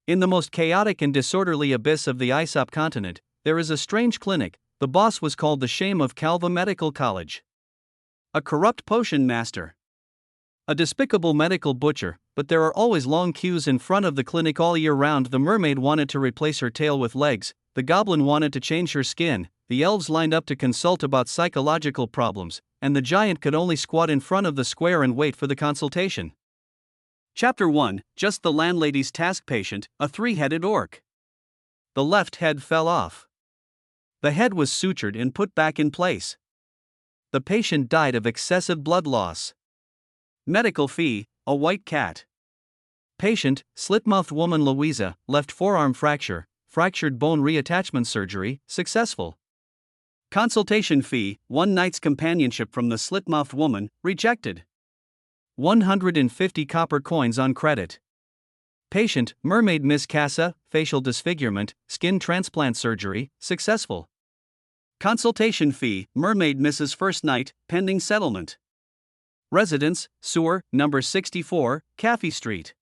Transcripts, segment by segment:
In the most chaotic and disorderly abyss of the Aesop continent, there is a strange clinic. The boss was called the Shame of Calva Medical College. A corrupt potion master. A despicable medical butcher, but there are always long queues in front of the clinic all year round. The mermaid wanted to replace her tail with legs, the goblin wanted to change her skin, the elves lined up to consult about psychological problems, and the giant could only squat in front of the square and wait for the consultation. Chapter 1, Just the Landlady's Task Patient, a three-headed orc. The left head fell off. The head was sutured and put back in place. The patient died of excessive blood loss. Medical fee, a white cat. Patient, slit-mouthed woman Louisa, left forearm fracture, fractured bone reattachment surgery, successful. Consultation fee, one night's companionship from the slit-mouthed woman, rejected. 150 copper coins on credit. Patient, mermaid Miss Casa, facial disfigurement, skin transplant surgery, successful. Consultation fee, mermaid Mrs. First Night, pending settlement. Residence, sewer, number 64, Caffey Street.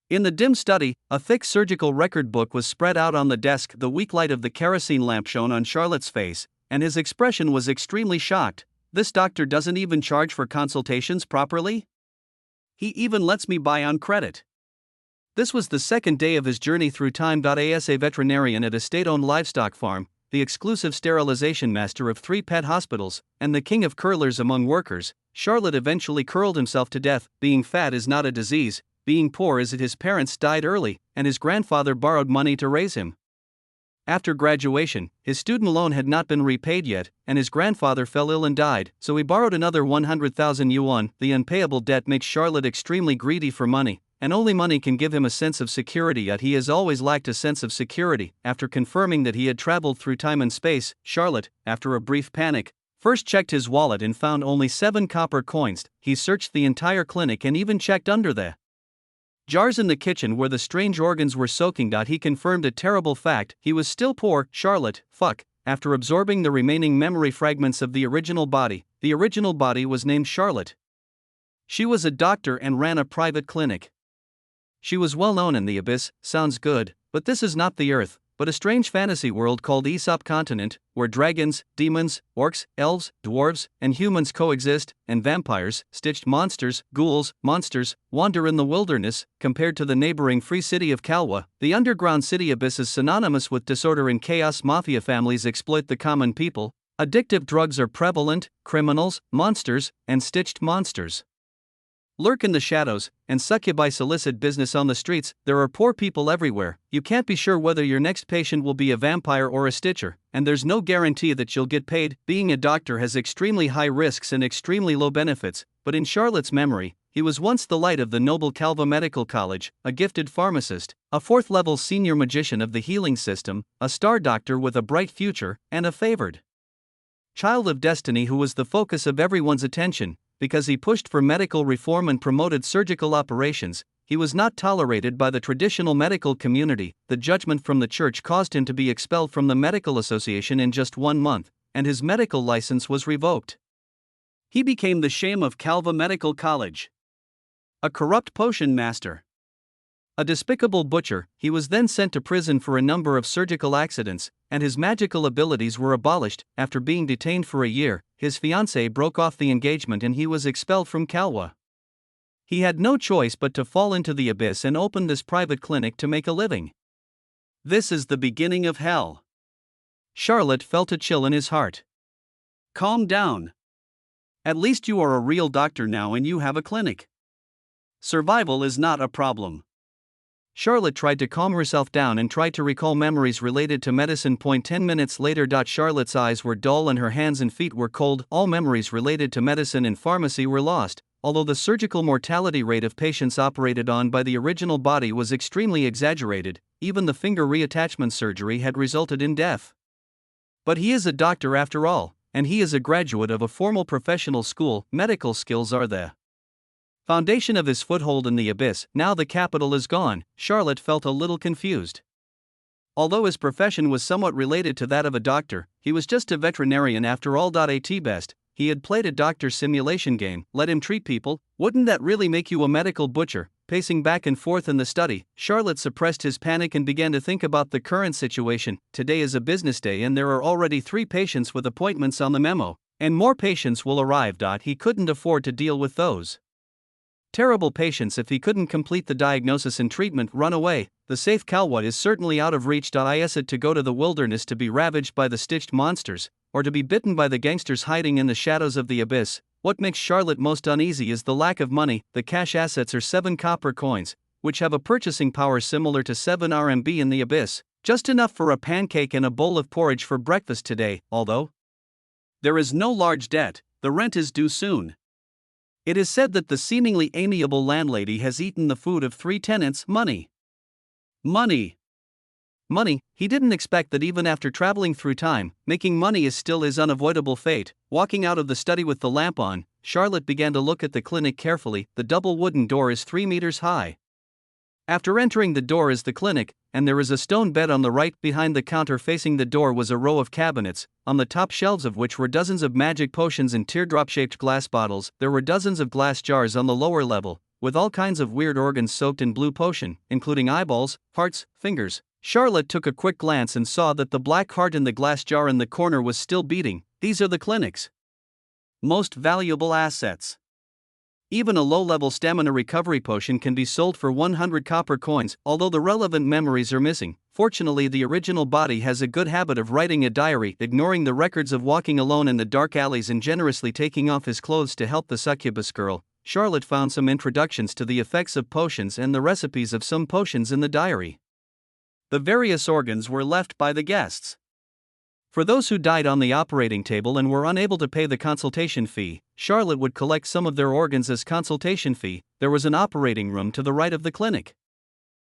In the dim study, a thick surgical record book was spread out on the desk. The weak light of the kerosene lamp shone on Charlotte's face, and his expression was extremely shocked. This doctor doesn't even charge for consultations properly? He even lets me buy on credit. This was the second day of his journey through time. As a veterinarian at a state-owned livestock farm, the exclusive sterilization master of 3 pet hospitals, and the king of curlers among workers, Charlotte eventually curled himself to death. Being fat is not a disease, being poor is it. His parents died early, and his grandfather borrowed money to raise him. After graduation, his student loan had not been repaid yet, and his grandfather fell ill and died, so he borrowed another 100,000 yuan. The unpayable debt makes Charlotte extremely greedy for money, and only money can give him a sense of security, yet he has always lacked a sense of security. After confirming that he had traveled through time and space, Charlotte, after a brief panic, first checked his wallet and found only 7 copper coins. He searched the entire clinic and even checked under the jars in the kitchen where the strange organs were soaking. He confirmed a terrible fact: he was still poor. Charlotte, after absorbing the remaining memory fragments of the original body was named Charlotte. She was a doctor and ran a private clinic. She was well known in the abyss. Sounds good, but this is not the Earth, but a strange fantasy world called Aesop Continent, where dragons, demons, orcs, elves, dwarves, and humans coexist, and vampires, stitched monsters, ghouls, monsters, wander in the wilderness. Compared to the neighboring free city of Kalwa, the underground city abyss is synonymous with disorder and chaos. Mafia families exploit the common people, addictive drugs are prevalent, criminals, monsters, and stitched monsters lurk in the shadows, and succubi solicit business on the streets. There are poor people everywhere. You can't be sure whether your next patient will be a vampire or a stitcher, and there's no guarantee that you'll get paid. Being a doctor has extremely high risks and extremely low benefits, but in Charlotte's memory, he was once the light of the noble Calva Medical College, a gifted pharmacist, a 4th-level senior magician of the healing system, a star doctor with a bright future, and a favored child of destiny who was the focus of everyone's attention. Because he pushed for medical reform and promoted surgical operations, he was not tolerated by the traditional medical community. The judgment from the church caused him to be expelled from the medical association in just 1 month, and his medical license was revoked. He became the shame of Calva Medical College. A corrupt potion master. A despicable butcher, he was then sent to prison for a number of surgical accidents, and his magical abilities were abolished. After being detained for a year, his fiancée broke off the engagement and he was expelled from Kalwa. He had no choice but to fall into the abyss and open this private clinic to make a living. This is the beginning of hell. Charlotte felt a chill in his heart. Calm down. At least you are a real doctor now and you have a clinic. Survival is not a problem. Charlotte tried to calm herself down and tried to recall memories related to medicine. 10 minutes later. Charlotte's eyes were dull and her hands and feet were cold. All memories related to medicine and pharmacy were lost. Although the surgical mortality rate of patients operated on by the original body was extremely exaggerated, even the finger reattachment surgery had resulted in death. But he is a doctor after all, and he is a graduate of a formal professional school. Medical skills are the foundation of his foothold in the abyss. Now the capital is gone. Charlotte felt a little confused. Although his profession was somewhat related to that of a doctor, he was just a veterinarian after all. At best, he had played a doctor simulation game. Let him treat people. Wouldn't that really make you a medical butcher? Pacing back and forth in the study, Charlotte suppressed his panic and began to think about the current situation. Today is a business day and there are already 3 patients with appointments on the memo, and more patients will arrive. He couldn't afford to deal with those terrible patients if he couldn't complete the diagnosis and treatment. Run away. The safe Calwood is certainly out of reach. Is it to go to the wilderness to be ravaged by the stitched monsters, or to be bitten by the gangsters hiding in the shadows of the abyss? What makes Charlotte most uneasy is the lack of money. The cash assets are 7 copper coins, which have a purchasing power similar to 7 RMB in the abyss, just enough for a pancake and a bowl of porridge for breakfast today. Although there is no large debt, the rent is due soon. It is said that the seemingly amiable landlady has eaten the food of 3 tenants. Money. He didn't expect that even after traveling through time, making money is still his unavoidable fate. Walking out of the study with the lamp on, Charlotte began to look at the clinic carefully. The double wooden door is 3 meters high. After entering the door is the clinic, and there is a stone bed on the right. Behind the counter facing the door was a row of cabinets, on the top shelves of which were dozens of magic potions in teardrop-shaped glass bottles. There were dozens of glass jars on the lower level, with all kinds of weird organs soaked in blue potion, including eyeballs, hearts, fingers. Charlotte took a quick glance and saw that the black heart in the glass jar in the corner was still beating. These are the clinic's most valuable assets. Even a low-level stamina recovery potion can be sold for 100 copper coins, although the relevant memories are missing. Fortunately, the original body has a good habit of writing a diary, ignoring the records of walking alone in the dark alleys and generously taking off his clothes to help the succubus girl. Charlotte found some introductions to the effects of potions and the recipes of some potions in the diary. The various organs were left by the guests for those who died on the operating table and were unable to pay the consultation fee. Charlotte would collect some of their organs as consultation fee. There was an operating room to the right of the clinic.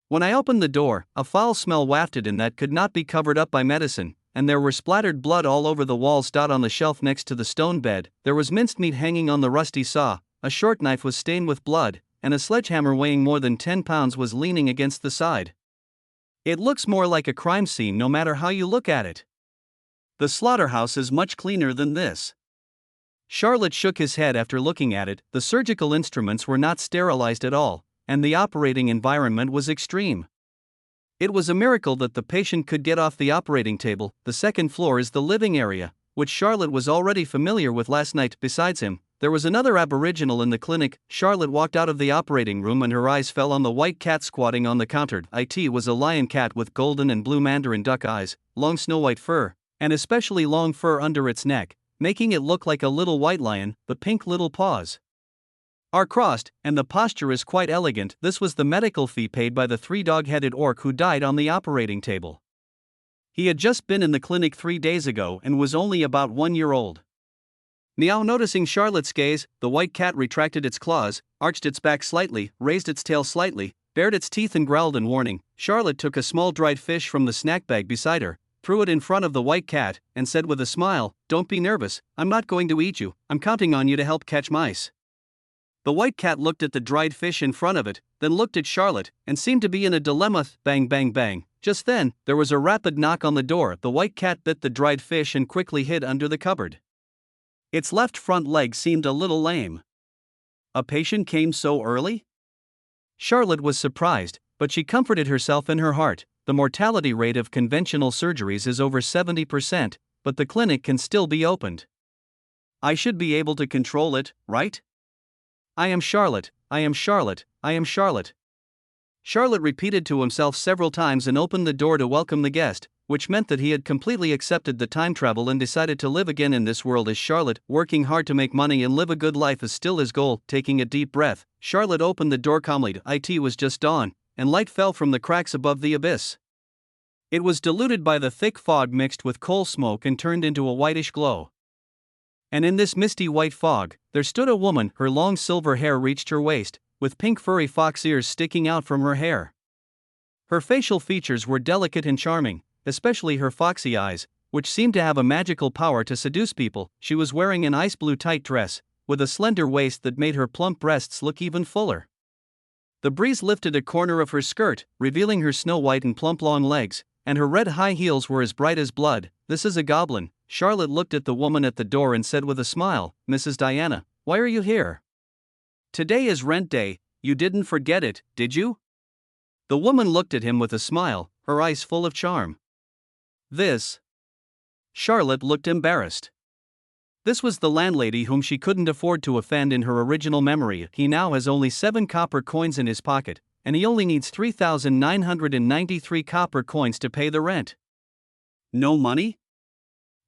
When I opened the door, a foul smell wafted in that could not be covered up by medicine, and there were splattered blood all over the walls. On the shelf next to the stone bed, there was minced meat hanging on the rusty saw, a short knife was stained with blood, and a sledgehammer weighing more than 10 pounds was leaning against the side. It looks more like a crime scene no matter how you look at it. The slaughterhouse is much cleaner than this. Charlotte shook his head after looking at it. The surgical instruments were not sterilized at all, and the operating environment was extreme. It was a miracle that the patient could get off the operating table. The second floor is the living area, which Charlotte was already familiar with last night. Besides him, there was another aboriginal in the clinic. Charlotte walked out of the operating room and her eyes fell on the white cat squatting on the counter. It was a lion cat with golden and blue mandarin duck eyes, long snow-white fur, and especially long fur under its neck, making it look like a little white lion. The pink little paws are crossed, and the posture is quite elegant. This was the medical fee paid by the 3 dog-headed orc who died on the operating table. He had just been in the clinic 3 days ago and was only about 1 year old. Meow. Noticing Charlotte's gaze, the white cat retracted its claws, arched its back slightly, raised its tail slightly, bared its teeth and growled in warning. Charlotte took a small dried fish from the snack bag beside her, threw it in front of the white cat, and said with a smile, "Don't be nervous, I'm not going to eat you, I'm counting on you to help catch mice." The white cat looked at the dried fish in front of it, then looked at Charlotte, and seemed to be in a dilemma. Bang bang bang. Just then, there was a rapid knock on the door. The white cat bit the dried fish and quickly hid under the cupboard. Its left front leg seemed a little lame. A patient came so early? Charlotte was surprised, but she comforted herself in her heart. The mortality rate of conventional surgeries is over 70%, but the clinic can still be opened. I should be able to control it, right? I am Charlotte, I am Charlotte, I am Charlotte. Charlotte repeated to himself several times and opened the door to welcome the guest, which meant that he had completely accepted the time travel and decided to live again in this world as Charlotte. Working hard to make money and live a good life is still his goal. Taking a deep breath, Charlotte opened the door calmly. It was just dawn, and light fell from the cracks above the abyss. It was diluted by the thick fog mixed with coal smoke and turned into a whitish glow. And in this misty white fog, there stood a woman. Her long silver hair reached her waist, with pink furry fox ears sticking out from her hair. Her facial features were delicate and charming, especially her foxy eyes, which seemed to have a magical power to seduce people. She was wearing an ice blue tight dress, with a slender waist that made her plump breasts look even fuller. The breeze lifted a corner of her skirt, revealing her snow-white and plump long legs, and her red high heels were as bright as blood. "This is a goblin," Charlotte looked at the woman at the door and said with a smile, "Mrs. Diana, why are you here? Today is rent day, you didn't forget it, did you?" The woman looked at him with a smile, her eyes full of charm. This. Charlotte looked embarrassed. This was the landlady whom she couldn't afford to offend in her original memory. He now has only 7 copper coins in his pocket, and he only needs 3,993 copper coins to pay the rent. No money?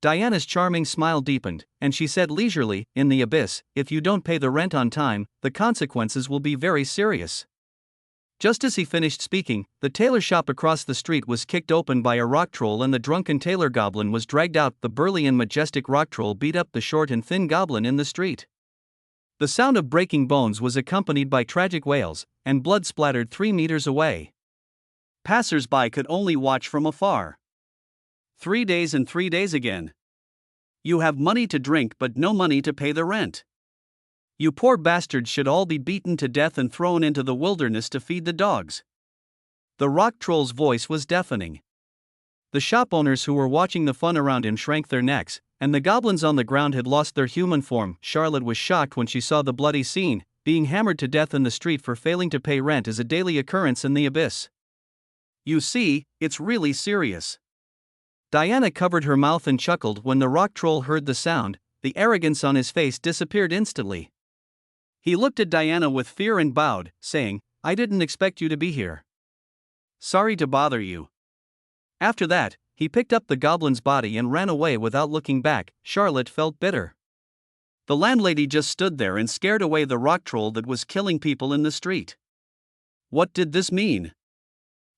Diana's charming smile deepened, and she said leisurely, "In the abyss, if you don't pay the rent on time, the consequences will be very serious." Just as he finished speaking, the tailor shop across the street was kicked open by a rock troll and the drunken tailor goblin was dragged out. The burly and majestic rock troll beat up the short and thin goblin in the street. The sound of breaking bones was accompanied by tragic wails, and blood splattered 3 meters away. Passers-by could only watch from afar. 3 days and 3 days again. You have money to drink but no money to pay the rent. You poor bastards should all be beaten to death and thrown into the wilderness to feed the dogs. The rock troll's voice was deafening. The shop owners who were watching the fun around him shrank their necks, and the goblins on the ground had lost their human form. Charlotte was shocked when she saw the bloody scene. Being hammered to death in the street for failing to pay rent is a daily occurrence in the abyss. You see, it's really serious. Diana covered her mouth and chuckled when the rock troll heard the sound. The arrogance on his face disappeared instantly. He looked at Diana with fear and bowed, saying, "I didn't expect you to be here. Sorry to bother you." After that, he picked up the goblin's body and ran away without looking back. Charlotte felt bitter. The landlady just stood there and scared away the rock troll that was killing people in the street. What did this mean?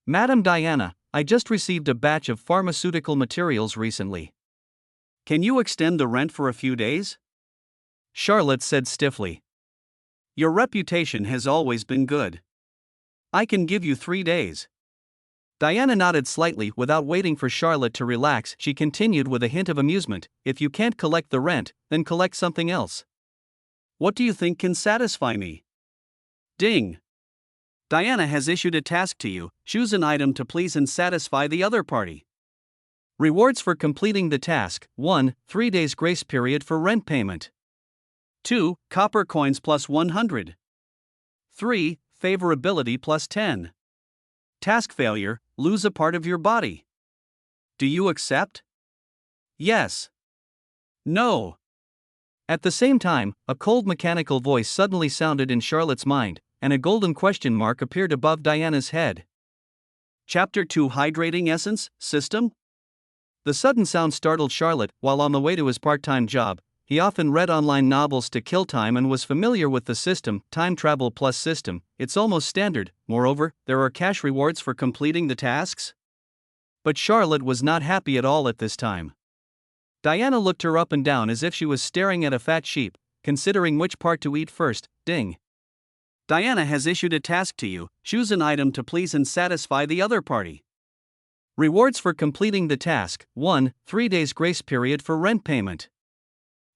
"Madam Diana, I just received a batch of pharmaceutical materials recently. Can you extend the rent for a few days?" Charlotte said stiffly. "Your reputation has always been good. I can give you 3 days." Diana nodded slightly without waiting for Charlotte to relax. She continued with a hint of amusement, "If you can't collect the rent, then collect something else. What do you think can satisfy me?" Ding! Diana has issued a task to you. Choose an item to please and satisfy the other party. Rewards for completing the task: 1. 3 days grace period for rent payment. 2. Copper coins plus 100. 3. Favorability plus 10. Task failure: lose a part of your body. Do you accept? Yes. No. At the same time, a cold mechanical voice suddenly sounded in Charlotte's mind, and a golden question mark appeared above Diana's head. Chapter 2: Hydrating Essence System? The sudden sound startled Charlotte. While on the way to his part-time job, he often read online novels to kill time and was familiar with the system, Time Travel Plus system. It's almost standard. Moreover, there are cash rewards for completing the tasks. But Charlotte was not happy at all at this time. Diana looked her up and down as if she was staring at a fat sheep, considering which part to eat first. Ding! Diana has issued a task to you. Choose an item to please and satisfy the other party. Rewards for completing the task: 1. 3 days grace period for rent payment.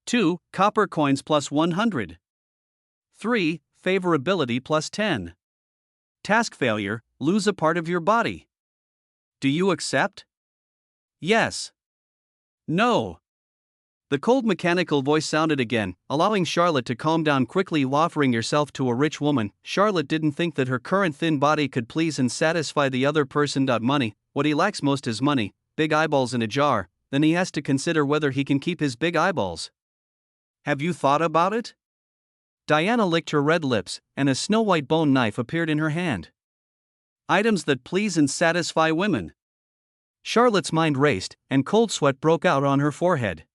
2. Copper coins plus 100. 3. Favorability plus 10. Task failure: lose a part of your body. Do you accept? Yes. No. The cold mechanical voice sounded again, allowing Charlotte to calm down quickly. Offering yourself to a rich woman, Charlotte didn't think that her current thin body could please and satisfy the other person. Money, what he lacks most is money. Big eyeballs in a jar, then he has to consider whether he can keep his big eyeballs. Have you thought about it? Diana licked her red lips, and a snow-white bone knife appeared in her hand. Items that please and satisfy women. Charlotte's mind raced, and cold sweat broke out on her forehead.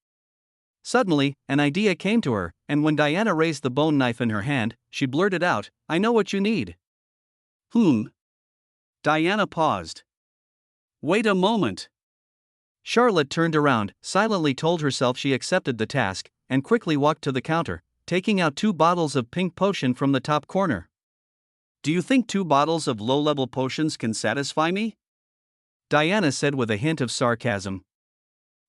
Suddenly, an idea came to her, and when Diana raised the bone knife in her hand, she blurted out, "I know what you need." Diana paused. Wait a moment. Charlotte turned around, silently told herself she accepted the task, and quickly walked to the counter, taking out 2 bottles of pink potion from the top corner. Do you think 2 bottles of low-level potions can satisfy me? Diana said with a hint of sarcasm.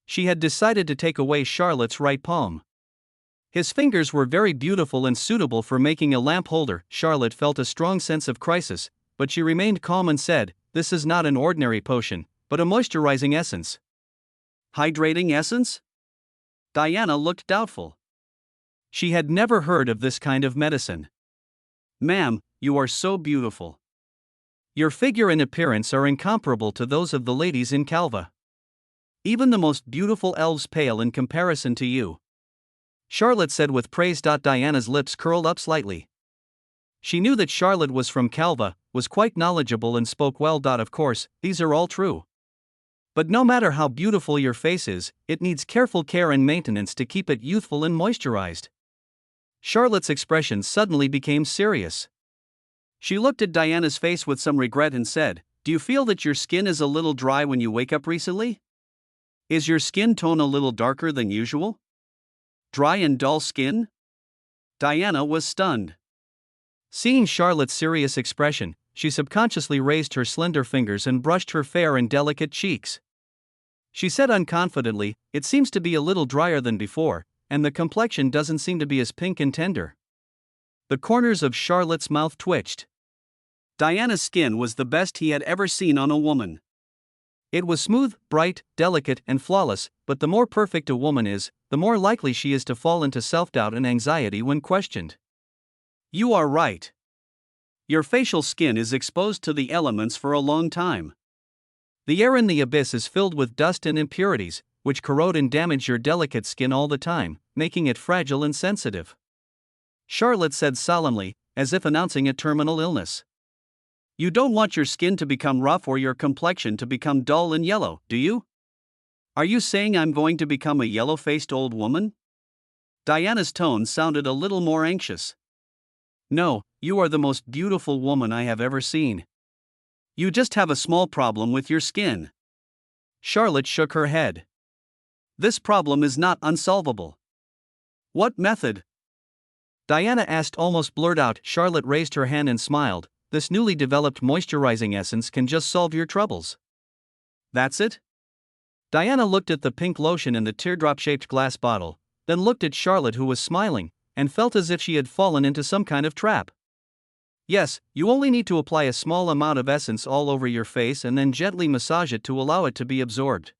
She had decided to take away Charlotte's right palm. His fingers were very beautiful and suitable for making a lamp holder. Charlotte felt a strong sense of crisis, but she remained calm and said, "This is not an ordinary potion, but a moisturizing essence." Hydrating essence? Diana looked doubtful. She had never heard of this kind of medicine. Ma'am, you are so beautiful. Your figure and appearance are incomparable to those of the ladies in Calva. Even the most beautiful elves pale in comparison to you, Charlotte said with praise. Diana's lips curled up slightly. She knew that Charlotte was from Calva, was quite knowledgeable and spoke well. Of course, these are all true. But no matter how beautiful your face is, it needs careful care and maintenance to keep it youthful and moisturized. Charlotte's expression suddenly became serious. She looked at Diana's face with some regret and said, "Do you feel that your skin is a little dry when you wake up recently? Is your skin tone a little darker than usual? Dry and dull skin?" Diana was stunned. Seeing Charlotte's serious expression, she subconsciously raised her slender fingers and brushed her fair and delicate cheeks. She said unconfidently, "It seems to be a little drier than before, and the complexion doesn't seem to be as pink and tender." The corners of Charlotte's mouth twitched. Diana's skin was the best he had ever seen on a woman. It was smooth, bright, delicate, and flawless, but the more perfect a woman is, the more likely she is to fall into self-doubt and anxiety when questioned. You are right. Your facial skin is exposed to the elements for a long time. The air in the abyss is filled with dust and impurities, which corrode and damage your delicate skin all the time, making it fragile and sensitive. Charlotte said solemnly, as if announcing a terminal illness. You don't want your skin to become rough or your complexion to become dull and yellow, do you? Are you saying I'm going to become a yellow-faced old woman? Diana's tone sounded a little more anxious. No, you are the most beautiful woman I have ever seen. You just have a small problem with your skin. Charlotte shook her head. This problem is not unsolvable. What method? Diana asked, almost blurred out. Charlotte raised her hand and smiled. This newly developed moisturizing essence can just solve your troubles. That's it? Diana looked at the pink lotion in the teardrop-shaped glass bottle, then looked at Charlotte, who was smiling, and felt as if she had fallen into some kind of trap. Yes, you only need to apply a small amount of essence all over your face and then gently massage it to allow it to be absorbed.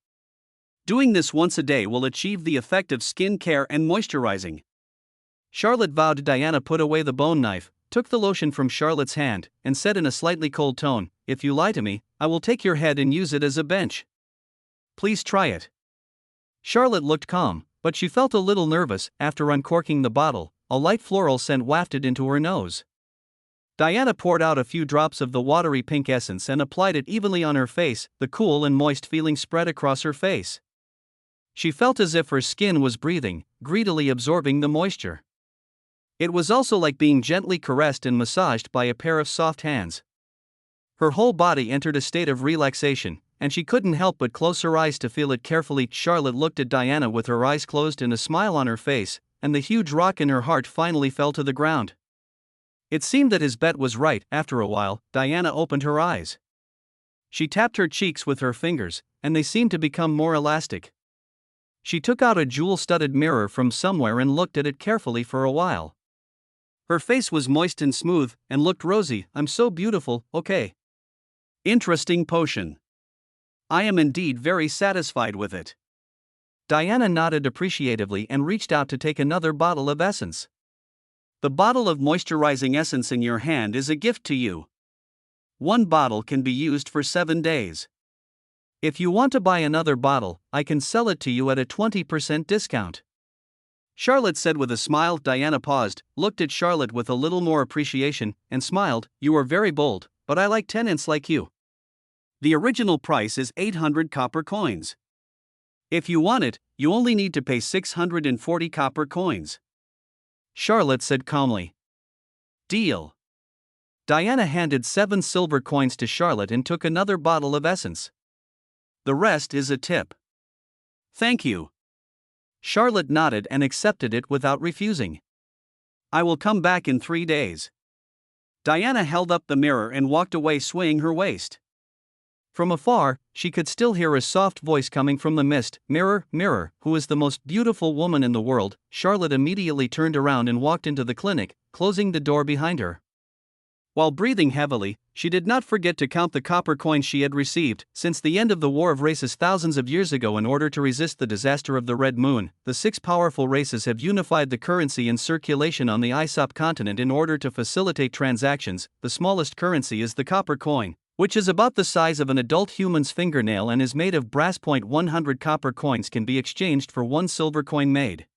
Doing this once a day will achieve the effect of skin care and moisturizing. Charlotte vowed. Diana put away the bone knife, took the lotion from Charlotte's hand, and said in a slightly cold tone, "If you lie to me, I will take your head and use it as a bench. Please try it." Charlotte looked calm, but she felt a little nervous. After uncorking the bottle, a light floral scent wafted into her nose. Diana poured out a few drops of the watery pink essence and applied it evenly on her face. The cool and moist feeling spread across her face. She felt as if her skin was breathing, greedily absorbing the moisture. It was also like being gently caressed and massaged by a pair of soft hands. Her whole body entered a state of relaxation, and she couldn't help but close her eyes to feel it carefully. Charlotte looked at Diana with her eyes closed and a smile on her face, and the huge rock in her heart finally fell to the ground. It seemed that his bet was right. After a while, Diana opened her eyes. She tapped her cheeks with her fingers, and they seemed to become more elastic. She took out a jewel-studded mirror from somewhere and looked at it carefully for a while. Her face was moist and smooth, and looked rosy. I'm so beautiful, okay. Interesting potion. I am indeed very satisfied with it. Diana nodded appreciatively and reached out to take another bottle of essence. The bottle of moisturizing essence in your hand is a gift to you. One bottle can be used for 7 days. If you want to buy another bottle, I can sell it to you at a 20% discount. Charlotte said with a smile. Diana paused, looked at Charlotte with a little more appreciation, and smiled. You are very bold, but I like tenants like you. The original price is 800 copper coins. If you want it, you only need to pay 640 copper coins. Charlotte said calmly. Deal. Diana handed 7 silver coins to Charlotte and took another bottle of essence. The rest is a tip. Thank you. Charlotte nodded and accepted it without refusing. I will come back in 3 days. Diana held up the mirror and walked away, swaying her waist. From afar, she could still hear a soft voice coming from the mist. Mirror, mirror, who is the most beautiful woman in the world? Charlotte immediately turned around and walked into the clinic, closing the door behind her. While breathing heavily, she did not forget to count the copper coins she had received. Since the end of the War of Races thousands of years ago, in order to resist the disaster of the Red Moon, the 6 powerful races have unified the currency in circulation on the Aesop continent in order to facilitate transactions. The smallest currency is the copper coin, which is about the size of an adult human's fingernail and is made of brass. 100 copper coins can be exchanged for 1 silver coin made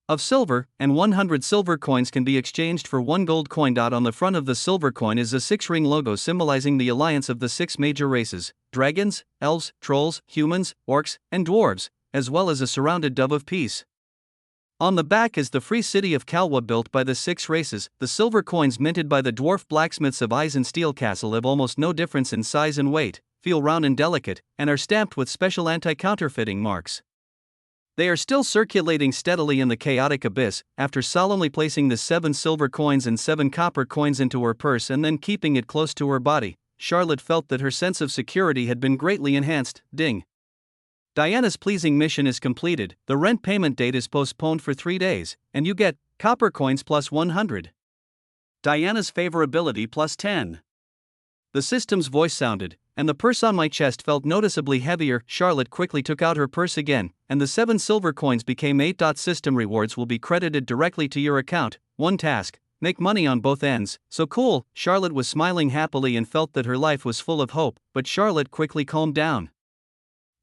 of silver, and 100 silver coins can be exchanged for 1 gold coin. On the front of the silver coin is a 6-ring logo symbolizing the alliance of the 6 major races: dragons, elves, trolls, humans, orcs, and dwarves, as well as a surrounded dove of peace. On the back is the free city of Kalwa built by the 6 races. The silver coins minted by the dwarf blacksmiths of Eisensteel Castle have almost no difference in size and weight, feel round and delicate, and are stamped with special anti-counterfeiting marks. They are still circulating steadily in the chaotic abyss. After solemnly placing the 7 silver coins and 7 copper coins into her purse and then keeping it close to her body, Charlotte felt that her sense of security had been greatly enhanced. Ding. Diana's pleasing mission is completed. The rent payment date is postponed for 3 days, and you get copper coins plus 100. Diana's favorability plus 10. The system's voice sounded, and the purse on my chest felt noticeably heavier. Charlotte quickly took out her purse again, and the 7 silver coins became 8. System rewards will be credited directly to your account. 1 task: make money on both ends. So cool. Charlotte was smiling happily and felt that her life was full of hope, but Charlotte quickly calmed down.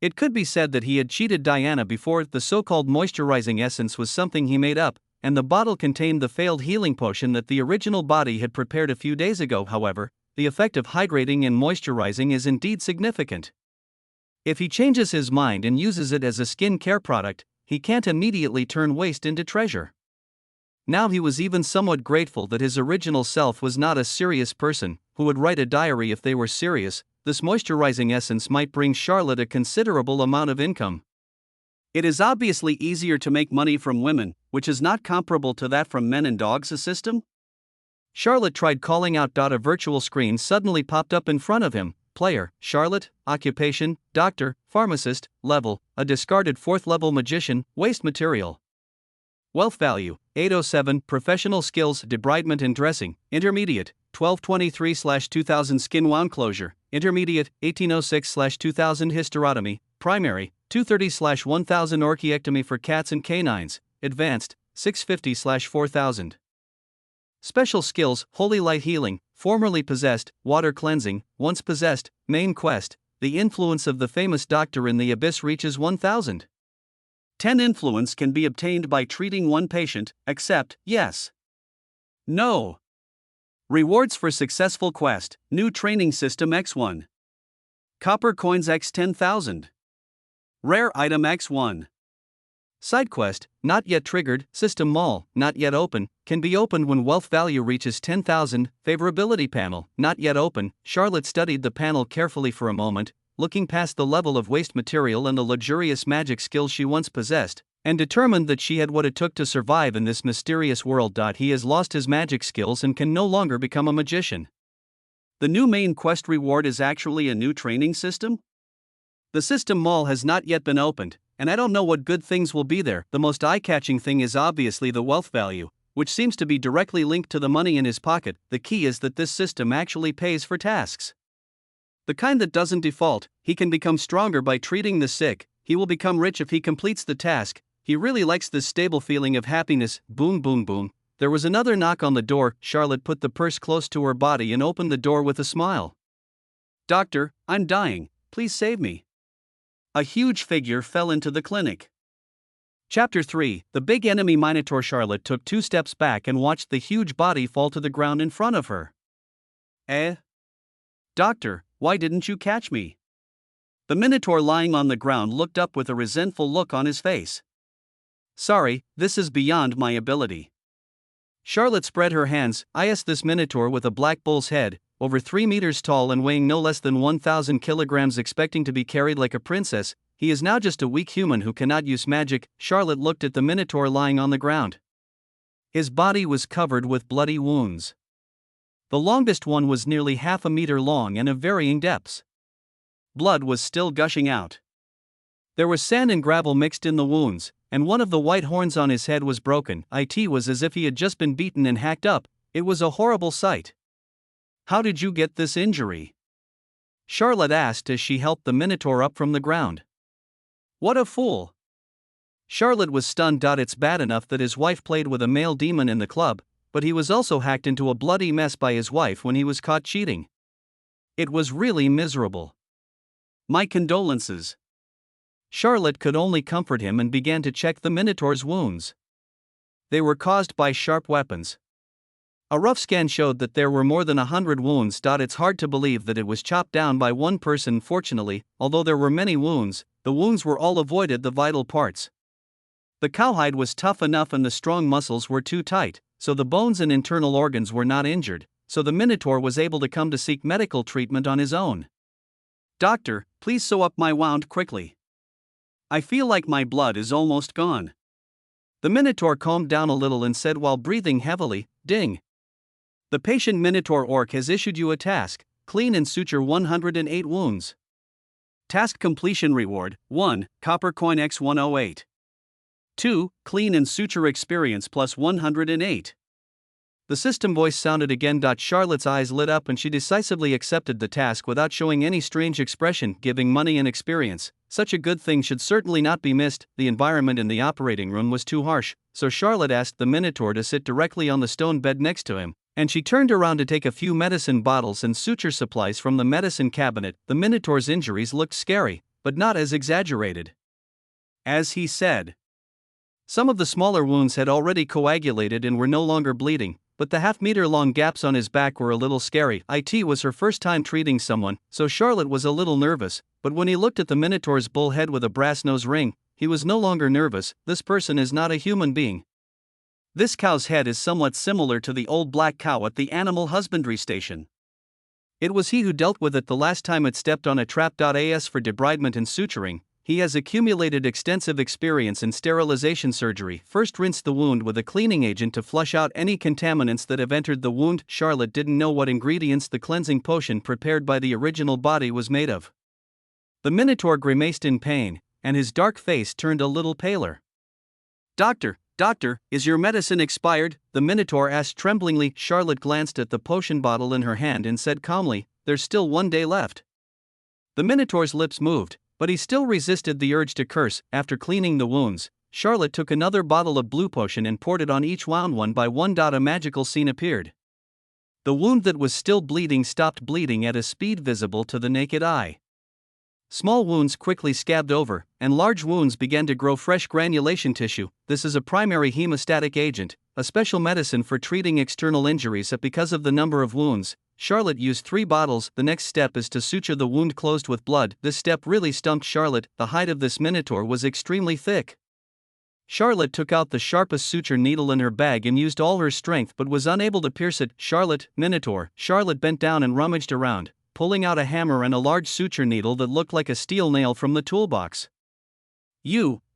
It could be said that he had cheated Diana before. The so-called moisturizing essence was something he made up, and the bottle contained the failed healing potion that the original body had prepared a few days ago. However, the effect of hydrating and moisturizing is indeed significant. If he changes his mind and uses it as a skin care product, he can't immediately turn waste into treasure. Now he was even somewhat grateful that his original self was not a serious person who would write a diary if they were serious. This moisturizing essence might bring Charlotte a considerable amount of income. It is obviously easier to make money from women, which is not comparable to that from men and dogs. A system? Charlotte tried calling out. A virtual screen suddenly popped up in front of him. Player: Charlotte, occupation, doctor, pharmacist, level, a discarded 4th level magician, waste material. Wealth value: 807, professional skills: debridement and dressing, intermediate, 1223/2000 skin wound closure, intermediate, 1806/2000 hysterotomy, primary, 230/1000 orchiectomy for cats and canines, advanced, 650/4000. Special skills: holy light healing, formerly possessed, water cleansing, once possessed, main quest, the influence of the famous doctor in the abyss reaches 1000. 10 influence can be obtained by treating 1 patient, accept, yes. No. Rewards for successful quest, new training system X1. Copper coins X 10,000. Rare item X1. Side quest, not yet triggered. System mall, not yet open, can be opened when wealth value reaches 10,000. Favorability panel, not yet open. Charlotte studied the panel carefully for a moment, looking past the level of waste material and the luxurious magic skills she once possessed, and determined that she had what it took to survive in this mysterious world. He has lost his magic skills and can no longer become a magician. The new main quest reward is actually a new training system? The system mall has not yet been opened, and I don't know what good things will be there. The most eye-catching thing is obviously the wealth value, which seems to be directly linked to the money in his pocket. The key is that this system actually pays for tasks. The kind that doesn't default. He can become stronger by treating the sick, he will become rich if he completes the task. He really likes this stable feeling of happiness. Boom boom boom. There was another knock on the door. Charlotte put the purse close to her body and opened the door with a smile. Doctor, I'm dying, please save me. A huge figure fell into the clinic. Chapter 3, The Big Enemy Minotaur. Charlotte took 2 steps back and watched the huge body fall to the ground in front of her. Doctor, why didn't you catch me? The Minotaur lying on the ground looked up with a resentful look on his face. Sorry, this is beyond my ability. Charlotte spread her hands. This Minotaur with a black bull's head, over 3 meters tall and weighing no less than 1,000 kilograms, expecting to be carried like a princess, he is now just a weak human who cannot use magic. Charlotte looked at the Minotaur lying on the ground. His body was covered with bloody wounds. The longest one was nearly half a meter long and of varying depths. Blood was still gushing out. There was sand and gravel mixed in the wounds, and one of the white horns on his head was broken. It was as if he had just been beaten and hacked up. It was a horrible sight. How did you get this injury? Charlotte asked as she helped the Minotaur up from the ground. What a fool! Charlotte was stunned. It's bad enough that his wife played with a male demon in the club, but he was also hacked into a bloody mess by his wife when he was caught cheating. It was really miserable. My condolences. Charlotte could only comfort him and began to check the Minotaur's wounds. They were caused by sharp weapons. A rough scan showed that there were more than 100 wounds. It's hard to believe that it was chopped down by one person. Fortunately, although there were many wounds, the wounds were all avoided the vital parts. The cowhide was tough enough and the strong muscles were too tight, so the bones and internal organs were not injured, so the Minotaur was able to come to seek medical treatment on his own. Doctor, please sew up my wound quickly. I feel like my blood is almost gone. The Minotaur calmed down a little and said while breathing heavily, Ding. The patient Minotaur Orc has issued you a task: clean and suture 108 wounds. Task completion reward: 1, copper coin x 108. 2, clean and suture experience plus 108. The system voice sounded again. Charlotte's eyes lit up and she decisively accepted the task without showing any strange expression. Giving money and experience, such a good thing should certainly not be missed. The environment in the operating room was too harsh, so Charlotte asked the Minotaur to sit directly on the stone bed next to him, and she turned around to take a few medicine bottles and suture supplies from the medicine cabinet. The Minotaur's injuries looked scary, but not as exaggerated as he said. Some of the smaller wounds had already coagulated and were no longer bleeding, but the half-meter-long gaps on his back were a little scary. It was her first time treating someone, so Charlotte was a little nervous, but when he looked at the Minotaur's bull head with a brass nose ring, he was no longer nervous. This person is not a human being. This cow's head is somewhat similar to the old black cow at the animal husbandry station. It was he who dealt with it the last time it stepped on a trap. As for debridement and suturing, he has accumulated extensive experience in sterilization surgery. First, rinse the wound with a cleaning agent to flush out any contaminants that have entered the wound. Charlotte didn't know what ingredients the cleansing potion prepared by the original body was made of. The Minotaur grimaced in pain, and his dark face turned a little paler. Doctor, is your medicine expired? The Minotaur asked tremblingly. Charlotte glanced at the potion bottle in her hand and said calmly, There's still 1 day left. The Minotaur's lips moved, but he still resisted the urge to curse. After cleaning the wounds, Charlotte took another bottle of blue potion and poured it on each wound one by one. A magical scene appeared. The wound that was still bleeding stopped bleeding at a speed visible to the naked eye. Small wounds quickly scabbed over, and large wounds began to grow fresh granulation tissue. This is a primary hemostatic agent, a special medicine for treating external injuries. Because of the number of wounds, Charlotte used 3 bottles. The next step is to suture the wound closed with blood. This step really stumped Charlotte. The hide of this Minotaur was extremely thick. Charlotte took out the sharpest suture needle in her bag and used all her strength but was unable to pierce it. Minotaur. Charlotte bent down and rummaged around, pulling out a hammer and a large suture needle that looked like a steel nail from the toolbox.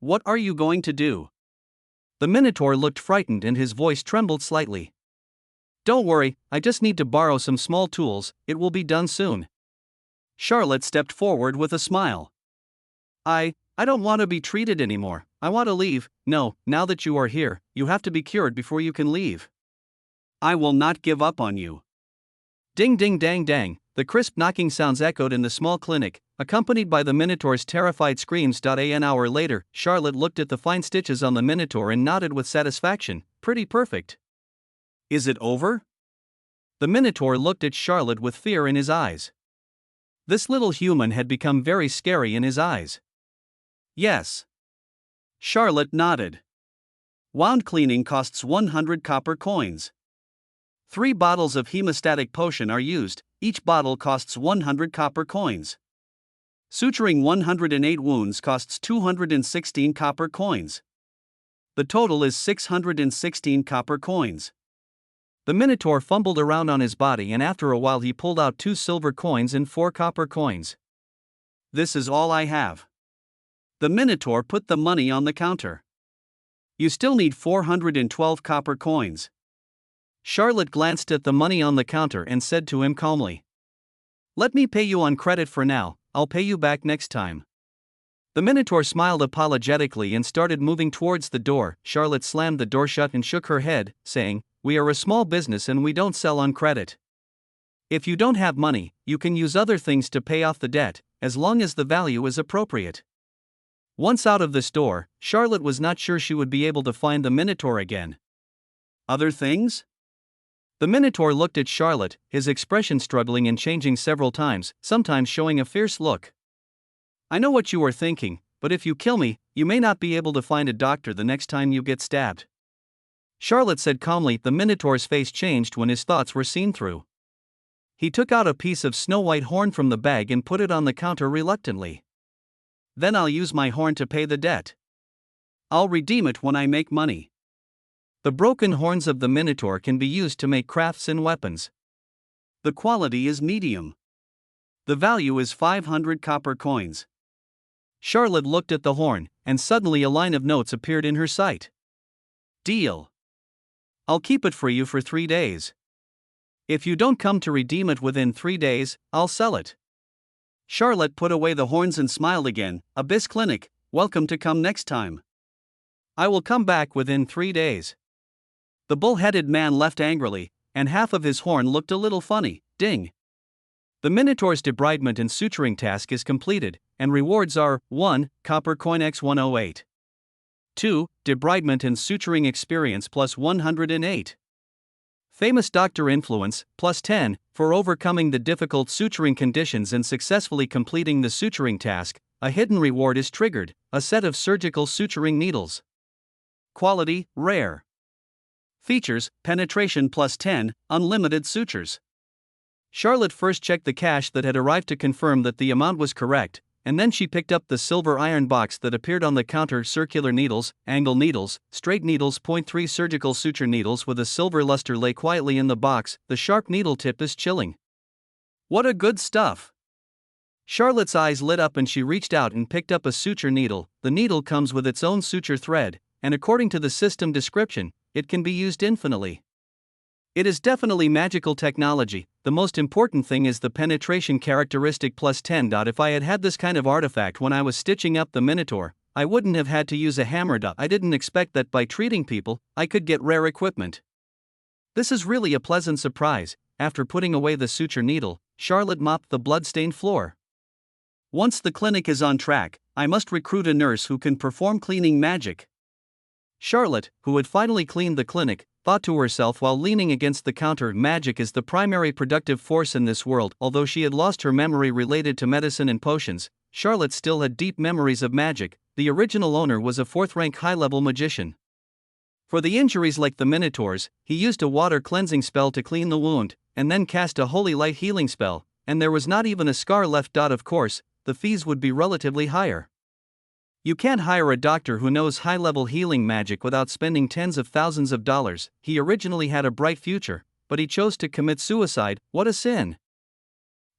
What are you going to do? The Minotaur looked frightened and his voice trembled slightly. Don't worry, I just need to borrow some small tools, it will be done soon. Charlotte stepped forward with a smile. I don't want to be treated anymore, I want to leave. No, now that you are here, you have to be cured before you can leave. I will not give up on you. Ding ding dang dang, the crisp knocking sounds echoed in the small clinic, accompanied by the Minotaur's terrified screams. An hour later, Charlotte looked at the fine stitches on the Minotaur and nodded with satisfaction. Pretty perfect. Is it over? The Minotaur looked at Charlotte with fear in his eyes. This little human had become very scary in his eyes. Yes. Charlotte nodded. Wound cleaning costs 100 copper coins. 3 bottles of hemostatic potion are used, each bottle costs 100 copper coins. Suturing 108 wounds costs 216 copper coins. The total is 616 copper coins. The Minotaur fumbled around on his body and after a while he pulled out 2 silver coins and 4 copper coins. This is all I have. The Minotaur put the money on the counter. You still need 412 copper coins. Charlotte glanced at the money on the counter and said to him calmly, Let me pay you on credit for now, I'll pay you back next time. The Minotaur smiled apologetically and started moving towards the door. Charlotte slammed the door shut and shook her head, saying, We are a small business and we don't sell on credit. If you don't have money, you can use other things to pay off the debt, as long as the value is appropriate. Once out of the store, Charlotte was not sure she would be able to find the Minotaur again. Other things? The Minotaur looked at Charlotte, his expression struggling and changing several times, sometimes showing a fierce look. I know what you are thinking, but if you kill me, you may not be able to find a doctor the next time you get stabbed. Charlotte said calmly. The Minotaur's face changed when his thoughts were seen through. He took out a piece of snow-white horn from the bag and put it on the counter reluctantly. Then I'll use my horn to pay the debt. I'll redeem it when I make money. The broken horns of the Minotaur can be used to make crafts and weapons. The quality is medium. The value is 500 copper coins. Charlotte looked at the horn, and suddenly a line of notes appeared in her sight. Deal. I'll keep it for you for 3 days. If you don't come to redeem it within 3 days, I'll sell it. Charlotte put away the horns and smiled again. Abyss Clinic, welcome to come next time. I will come back within 3 days. The bull-headed man left angrily, and half of his horn looked a little funny. Ding. The Minotaur's debridement and suturing task is completed, and rewards are 1. Copper coin x108. 2. Debridement and suturing experience plus 108. Famous doctor influence plus 10. For overcoming the difficult suturing conditions and successfully completing the suturing task, a hidden reward is triggered, a set of surgical suturing needles. Quality, rare. Features, penetration plus 10, unlimited sutures. Charlotte first checked the cash that had arrived to confirm that the amount was correct, and then she picked up the silver iron box that appeared on the counter. Circular needles, angle needles, straight needles. 3 surgical suture needles with a silver luster lay quietly in the box. The sharp needle tip is chilling. What a good stuff! Charlotte's eyes lit up and she reached out and picked up a suture needle. The needle comes with its own suture thread, and according to the system description, it can be used infinitely. It is definitely magical technology. The most important thing is the penetration characteristic plus 10. If I had had this kind of artifact when I was stitching up the Minotaur, I wouldn't have had to use a hammer. I didn't expect that by treating people, I could get rare equipment. This is really a pleasant surprise. After putting away the suture needle, Charlotte mopped the blood-stained floor. Once the clinic is on track, I must recruit a nurse who can perform cleaning magic. Charlotte, who had finally cleaned the clinic, thought to herself while leaning against the counter. Magic is the primary productive force in this world. Although she had lost her memory related to medicine and potions, Charlotte still had deep memories of magic. The original owner was a 4th-rank high-level magician. For the injuries like the Minotaur's, he used a water cleansing spell to clean the wound, and then cast a holy light healing spell, and there was not even a scar left. Of course, the fees would be relatively higher. You can't hire a doctor who knows high-level healing magic without spending tens of thousands of dollars. He originally had a bright future, but he chose to commit suicide. What a sin!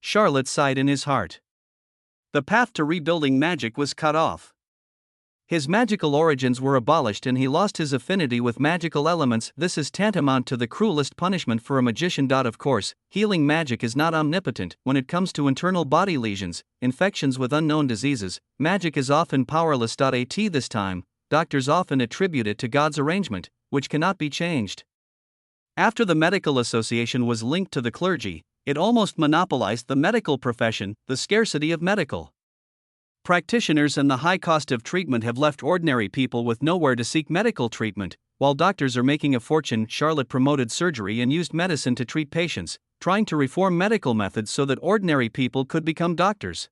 Charlotte sighed in his heart. The path to rebuilding magic was cut off. His magical origins were abolished and he lost his affinity with magical elements. This is tantamount to the cruelest punishment for a magician. Of course, healing magic is not omnipotent. When it comes to internal body lesions, infections with unknown diseases, magic is often powerless. At this time, doctors often attribute it to God's arrangement, which cannot be changed. After the medical association was linked to the clergy, it almost monopolized the medical profession. The scarcity of medical practitioners and the high cost of treatment have left ordinary people with nowhere to seek medical treatment. While doctors are making a fortune, Charlotte promoted surgery and used medicine to treat patients, trying to reform medical methods so that ordinary people could become doctors.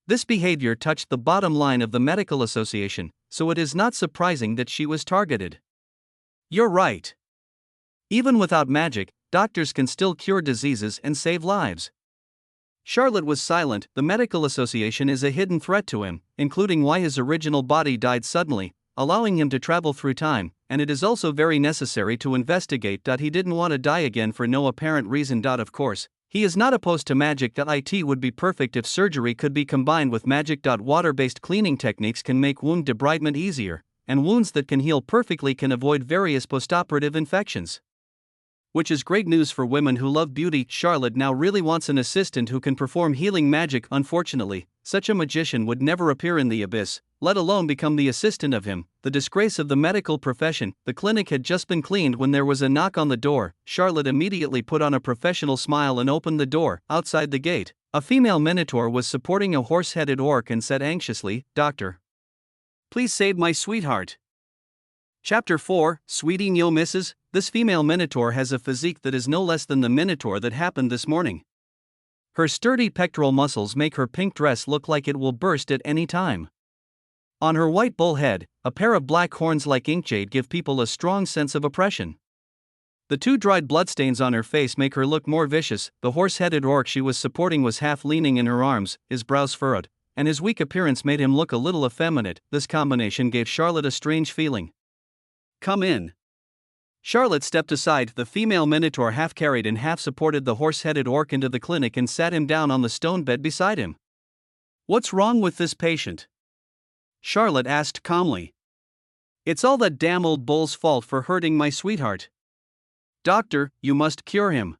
This behavior touched the bottom line of the medical association, so it is not surprising that she was targeted. You're right. Even without magic, doctors can still cure diseases and save lives. Charlotte was silent. The medical association is a hidden threat to him, including why his original body died suddenly, allowing him to travel through time, and it is also very necessary to investigate. He didn't want to die again for no apparent reason. Of course, he is not opposed to magic. It would be perfect if surgery could be combined with magic. Water-based cleaning techniques can make wound debridement easier, and wounds that can heal perfectly can avoid various postoperative infections. Which is great news for women who love beauty. Charlotte now really wants an assistant who can perform healing magic. Unfortunately, such a magician would never appear in the abyss, let alone become the assistant of him, the disgrace of the medical profession. The clinic had just been cleaned when there was a knock on the door. Charlotte immediately put on a professional smile and opened the door. Outside the gate, a female minotaur was supporting a horse-headed orc and said anxiously, "Doctor, please save my sweetheart." Chapter 4, Sweetie Nyo Misses. This female minotaur has a physique that is no less than the minotaur that happened this morning. Her sturdy pectoral muscles make her pink dress look like it will burst at any time. On her white bull head, a pair of black horns like inkjade give people a strong sense of oppression. The two dried bloodstains on her face make her look more vicious. The horse-headed orc she was supporting was half leaning in her arms, his brows furrowed, and his weak appearance made him look a little effeminate. This combination gave Charlotte a strange feeling. "Come in." Charlotte stepped aside. The female minotaur half carried and half supported the horse-headed orc into the clinic and sat him down on the stone bed beside him. "What's wrong with this patient?" Charlotte asked calmly. "It's all that damn old bull's fault for hurting my sweetheart. Doctor, you must cure him,"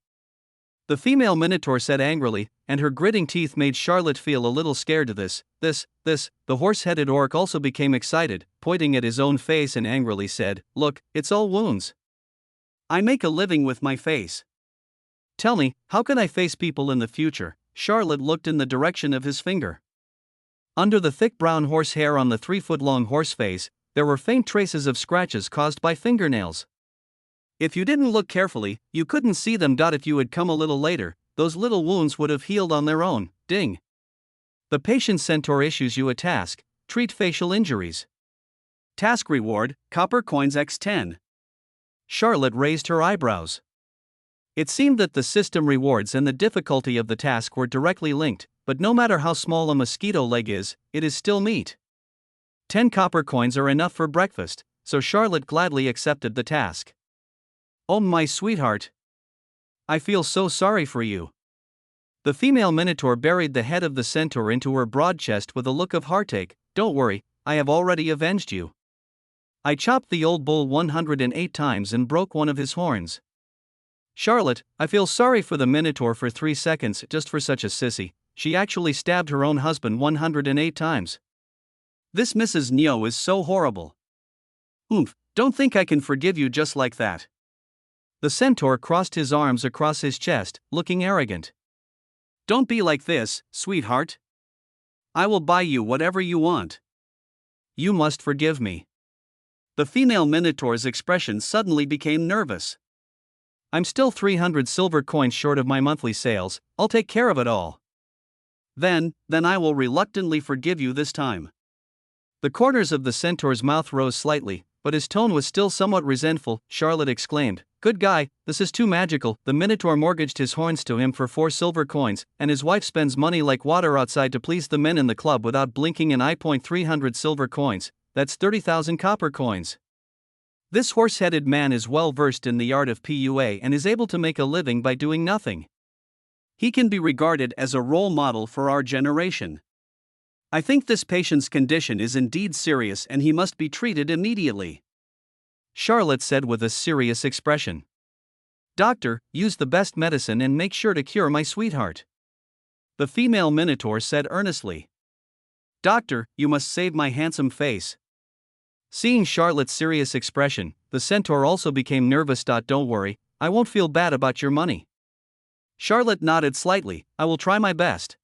the female minotaur said angrily, and her gritting teeth made Charlotte feel a little scared of this. The horse-headed orc also became excited, pointing at his own face and angrily said, "Look, it's all wounds. I make a living with my face. Tell me, how can I face people in the future?" Charlotte looked in the direction of his finger. Under the thick brown horse hair on the 3-foot-long horse face, there were faint traces of scratches caused by fingernails. If you didn't look carefully, you couldn't see them. If you had come a little later, those little wounds would have healed on their own. Ding. The patient centaur issues you a task: treat facial injuries. Task reward, copper coins x10. Charlotte raised her eyebrows. It seemed that the system rewards and the difficulty of the task were directly linked, but no matter how small a mosquito leg is, it is still meat. 10 copper coins are enough for breakfast, so Charlotte gladly accepted the task. "Oh, my sweetheart. I feel so sorry for you." The female minotaur buried the head of the centaur into her broad chest with a look of heartache. "Don't worry, I have already avenged you. I chopped the old bull 108 times and broke one of his horns." "Charlotte, I feel sorry for the minotaur for 3 seconds. Just for such a sissy, she actually stabbed her own husband 108 times. This Mrs. Nyo is so horrible. Oomph, don't think I can forgive you just like that." The centaur crossed his arms across his chest, looking arrogant. "Don't be like this, sweetheart. I will buy you whatever you want. You must forgive me." The female minotaur's expression suddenly became nervous. "I'm still 300 silver coins short of my monthly sales. I'll take care of it all. Then I will reluctantly forgive you this time." The corners of the centaur's mouth rose slightly, but his tone was still somewhat resentful. Charlotte exclaimed, "Good guy, this is too magical." The minotaur mortgaged his horns to him for 4 silver coins, and his wife spends money like water outside to please the men in the club without blinking an eye. 300 silver coins, that's 30,000 copper coins. This horse-headed man is well versed in the art of PUA and is able to make a living by doing nothing. He can be regarded as a role model for our generation. I think this patient's condition is indeed serious and he must be treated immediately," Charlotte said with a serious expression. "Doctor, use the best medicine and make sure to cure my sweetheart," the female minotaur said earnestly. "Doctor, you must save my handsome face." Seeing Charlotte's serious expression, the centaur also became nervous. "Don't worry, I won't feel bad about your money." Charlotte nodded slightly. "I will try my best."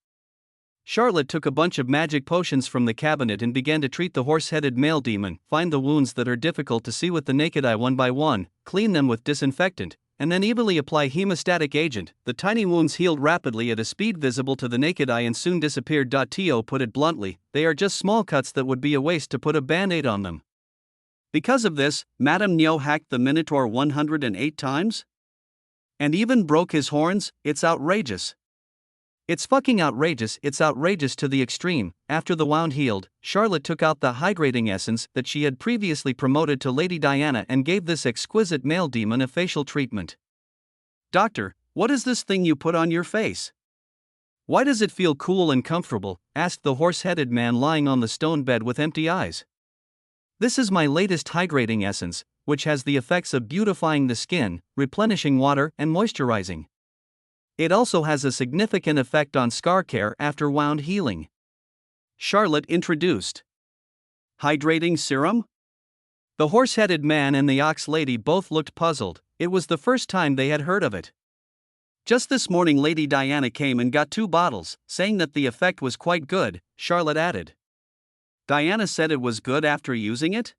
Charlotte took a bunch of magic potions from the cabinet and began to treat the horse-headed male demon. Find the wounds that are difficult to see with the naked eye one by one, clean them with disinfectant, and then evenly apply hemostatic agent. The tiny wounds healed rapidly at a speed visible to the naked eye and soon disappeared. To put it bluntly, they are just small cuts that would be a waste to put a band-aid on them. Because of this, Madame Nyo hacked the minotaur 108 times? And even broke his horns? It's outrageous. It's fucking outrageous. It's outrageous to the extreme. After the wound healed, Charlotte took out the hydrating essence that she had previously promoted to Lady Diana and gave this exquisite male demon a facial treatment. "Doctor, what is this thing you put on your face? Why does it feel cool and comfortable?" asked the horse-headed man lying on the stone bed with empty eyes. "This is my latest hydrating essence, which has the effects of beautifying the skin, replenishing water, and moisturizing. It also has a significant effect on scar care after wound healing. Charlotte introduced. Hydrating serum? The horse-headed man and the ox lady both looked puzzled. It was the first time they had heard of it. Just this morning Lady Diana came and got 2 bottles, saying that the effect was quite good, Charlotte added. Diana said it was good after using it?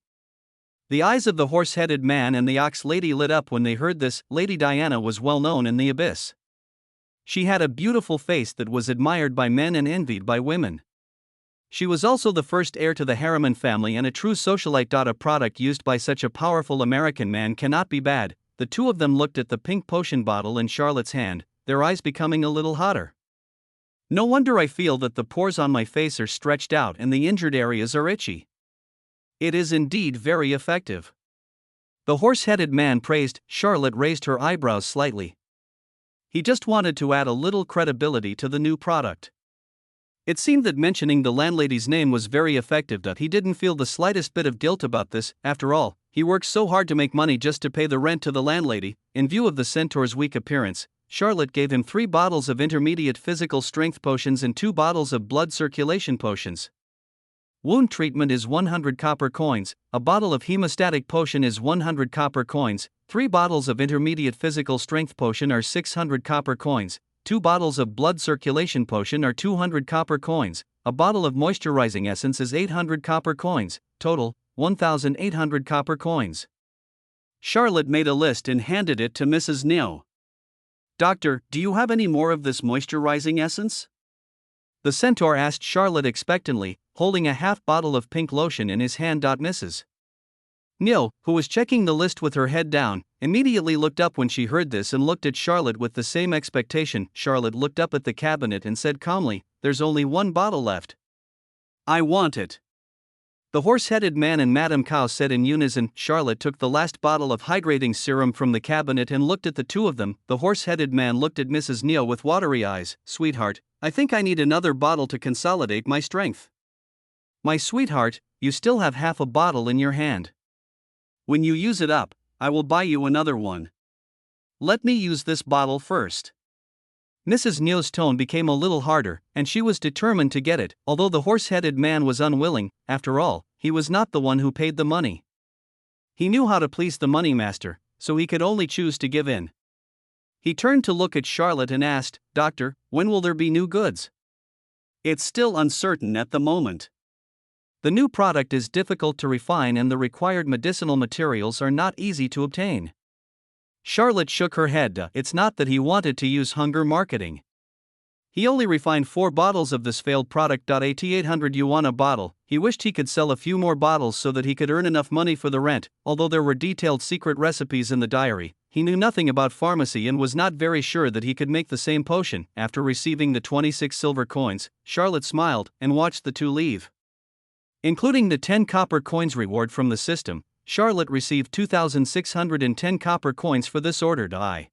The eyes of the horse-headed man and the ox lady lit up when they heard this. Lady Diana was well known in the abyss. She had a beautiful face that was admired by men and envied by women. She was also the first heir to the Harriman family and a true socialite. A product used by such a powerful American man cannot be bad. The two of them looked at the pink potion bottle in Charlotte's hand, their eyes becoming a little hotter. No wonder I feel that the pores on my face are stretched out and the injured areas are itchy. It is indeed very effective. The horse-headed man praised. Charlotte raised her eyebrows slightly. He just wanted to add a little credibility to the new product. It seemed that mentioning the landlady's name was very effective. He didn't feel the slightest bit of guilt about this. After all, he worked so hard to make money just to pay the rent to the landlady. In view of the centaur's weak appearance, Charlotte gave him 3 bottles of intermediate physical strength potions and 2 bottles of blood circulation potions. Wound treatment is 100 copper coins, a bottle of hemostatic potion is 100 copper coins, 3 bottles of intermediate physical strength potion are 600 copper coins, 2 bottles of blood circulation potion are 200 copper coins, a bottle of moisturizing essence is 800 copper coins, total, 1,800 copper coins. Charlotte made a list and handed it to Mrs. Neo. Doctor, do you have any more of this moisturizing essence? The centaur asked Charlotte expectantly, holding a half bottle of pink lotion in his hand. Mrs. Neo, who was checking the list with her head down, immediately looked up when she heard this and looked at Charlotte with the same expectation. Charlotte looked up at the cabinet and said calmly, "There's only 1 bottle left. I want it." The horse-headed man and Madame Cow said in unison. Charlotte took the last bottle of hydrating serum from the cabinet and looked at the two of them. The horse-headed man looked at Mrs. Neo with watery eyes. "Sweetheart, I think I need another bottle to consolidate my strength." "My sweetheart, you still have half a bottle in your hand. When you use it up, I will buy you another one. Let me use this bottle first." Mrs. Neo's tone became a little harder, and she was determined to get it, although the horse-headed man was unwilling. After all, he was not the one who paid the money. He knew how to please the moneymaster, so he could only choose to give in. He turned to look at Charlotte and asked, "Doctor, when will there be new goods?" "It's still uncertain at the moment. The new product is difficult to refine and the required medicinal materials are not easy to obtain." Charlotte shook her head. It's not that he wanted to use hunger marketing. He only refined 4 bottles of this failed product at 800 yuan a bottle. He wished he could sell a few more bottles so that he could earn enough money for the rent. Although there were detailed secret recipes in the diary, he knew nothing about pharmacy and was not very sure that he could make the same potion. After receiving the 26 silver coins, Charlotte smiled and watched the two leave. Including the 10 copper coins reward from the system, Charlotte received 2,610 copper coins for this order. I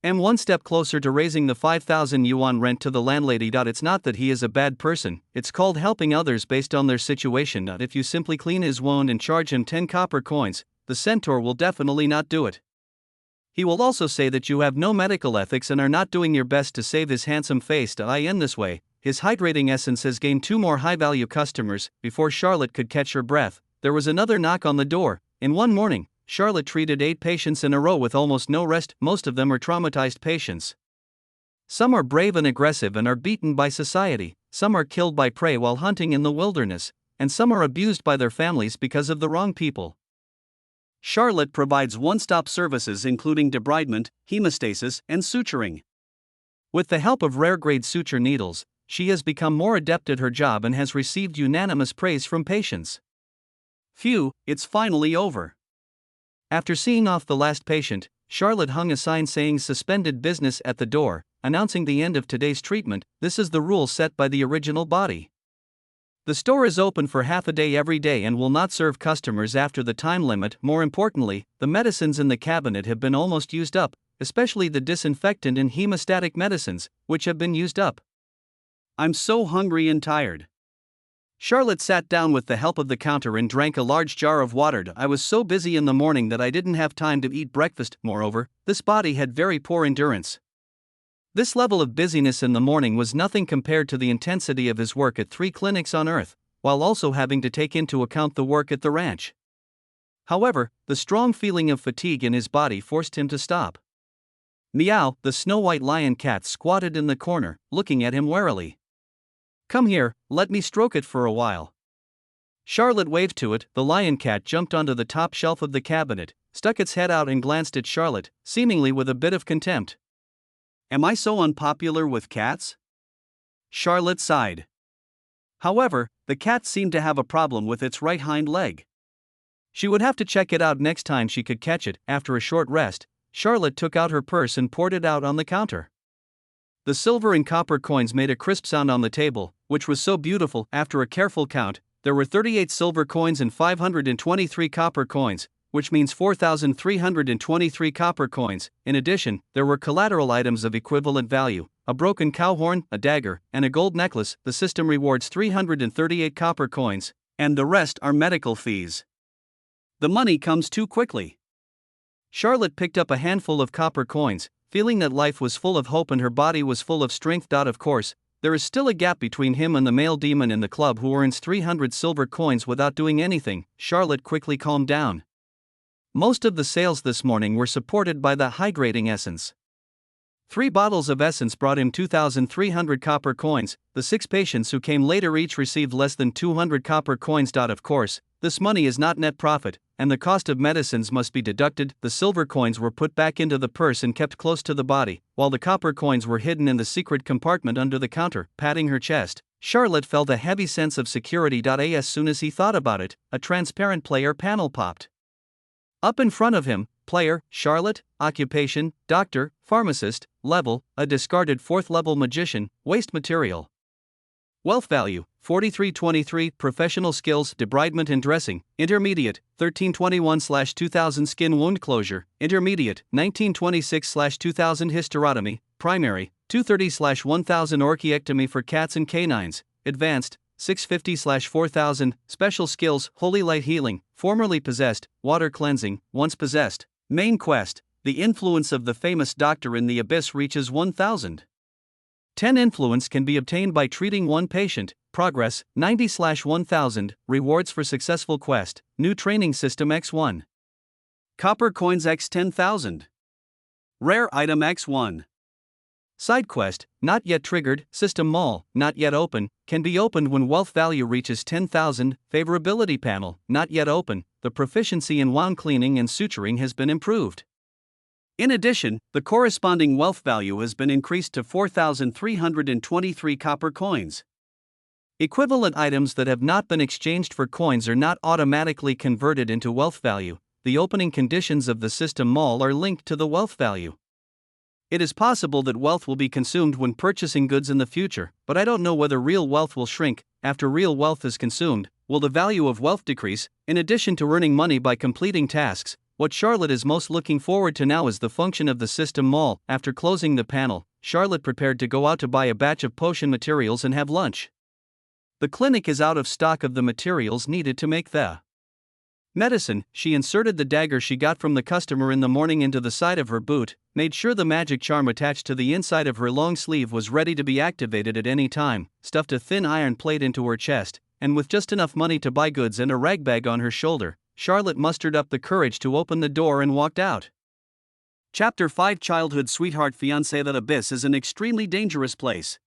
am one step closer to raising the 5,000 yuan rent to the landlady. It's not that he is a bad person, it's called helping others based on their situation. If you simply clean his wound and charge him 10 copper coins, the centaur will definitely not do it. He will also say that you have no medical ethics and are not doing your best to save his handsome face. In this way, his hydrating essence has gained 2 more high-value customers. Before Charlotte could catch her breath, there was another knock on the door. In one morning, Charlotte treated 8 patients in a row with almost no rest. Most of them are traumatized patients. Some are brave and aggressive and are beaten by society, some are killed by prey while hunting in the wilderness, and some are abused by their families because of the wrong people. Charlotte provides one-stop services including debridement, hemostasis, and suturing. With the help of rare-grade suture needles, she has become more adept at her job and has received unanimous praise from patients. Phew, it's finally over. After seeing off the last patient, Charlotte hung a sign saying suspended business at the door, announcing the end of today's treatment. This is the rule set by the original body. The store is open for half a day every day and will not serve customers after the time limit. More importantly, the medicines in the cabinet have been almost used up, especially the disinfectant and hemostatic medicines, which have been used up. I'm so hungry and tired. Charlotte sat down with the help of the counter and drank a large jar of water. I was so busy in the morning that I didn't have time to eat breakfast. Moreover, this body had very poor endurance. This level of busyness in the morning was nothing compared to the intensity of his work at 3 clinics on Earth, while also having to take into account the work at the ranch. However, the strong feeling of fatigue in his body forced him to stop. Meow, the snow-white lion cat squatted in the corner, looking at him warily. "Come here, let me stroke it for a while." Charlotte waved to it. The lion cat jumped onto the top shelf of the cabinet, stuck its head out and glanced at Charlotte, seemingly with a bit of contempt. "Am I so unpopular with cats?" Charlotte sighed. However, the cat seemed to have a problem with its right hind leg. She would have to check it out next time she could catch it. After a short rest, Charlotte took out her purse and poured it out on the counter. The silver and copper coins made a crisp sound on the table, which was so beautiful. After a careful count, there were 38 silver coins and 523 copper coins, which means 4,323 copper coins. In addition, there were collateral items of equivalent value: a broken cow horn, a dagger, and a gold necklace. The system rewards 338 copper coins, and the rest are medical fees. The money comes too quickly. Charlotte picked up a handful of copper coins, feeling that life was full of hope and her body was full of strength. Of course, there is still a gap between him and the male demon in the club who earns 300 silver coins without doing anything. Charlotte quickly calmed down. Most of the sales this morning were supported by the hydrating essence. 3 bottles of essence brought him 2,300 copper coins. The 6 patients who came later each received less than 200 copper coins. Of course, this money is not net profit, and the cost of medicines must be deducted. The silver coins were put back into the purse and kept close to the body, while the copper coins were hidden in the secret compartment under the counter. Patting her chest, Charlotte felt a heavy sense of security. As soon as he thought about it, a transparent player panel popped up in front of him. Player, Charlotte, occupation, doctor, pharmacist, level, a discarded 4th level magician, waste material. Wealth value, 4323, professional skills, debridement and dressing, intermediate, 1321/2000 skin wound closure, intermediate, 1926/2000 hysterotomy, primary, 230/1000 orchiectomy for cats and canines, advanced, 650/4000, special skills, holy light healing, formerly possessed, water cleansing, once possessed. Main quest, the influence of the famous doctor in the abyss reaches 1000. 10 influence can be obtained by treating 1 patient. Progress, 90/1000, rewards for successful quest, new training system X1. Copper coins X 10,000. Rare item X1. Side quest, not yet triggered, system mall, not yet open, can be opened when wealth value reaches 10,000, favorability panel, not yet open, the proficiency in wound cleaning and suturing has been improved. In addition, the corresponding wealth value has been increased to 4,323 copper coins. Equivalent items that have not been exchanged for coins are not automatically converted into wealth value. The opening conditions of the system mall are linked to the wealth value. It is possible that wealth will be consumed when purchasing goods in the future, but I don't know whether real wealth will shrink. After real wealth is consumed, will the value of wealth decrease? In addition to earning money by completing tasks, what Charlotte is most looking forward to now is the function of the system mall. After closing the panel, Charlotte prepared to go out to buy a batch of potion materials and have lunch. The clinic is out of stock of the materials needed to make the medicine. She inserted the dagger she got from the customer in the morning into the side of her boot, made sure the magic charm attached to the inside of her long sleeve was ready to be activated at any time, stuffed a thin iron plate into her chest, and with just enough money to buy goods and a rag bag on her shoulder, Charlotte mustered up the courage to open the door and walked out. Chapter 5, Childhood Sweetheart Fiancé. That abyss is an extremely dangerous place.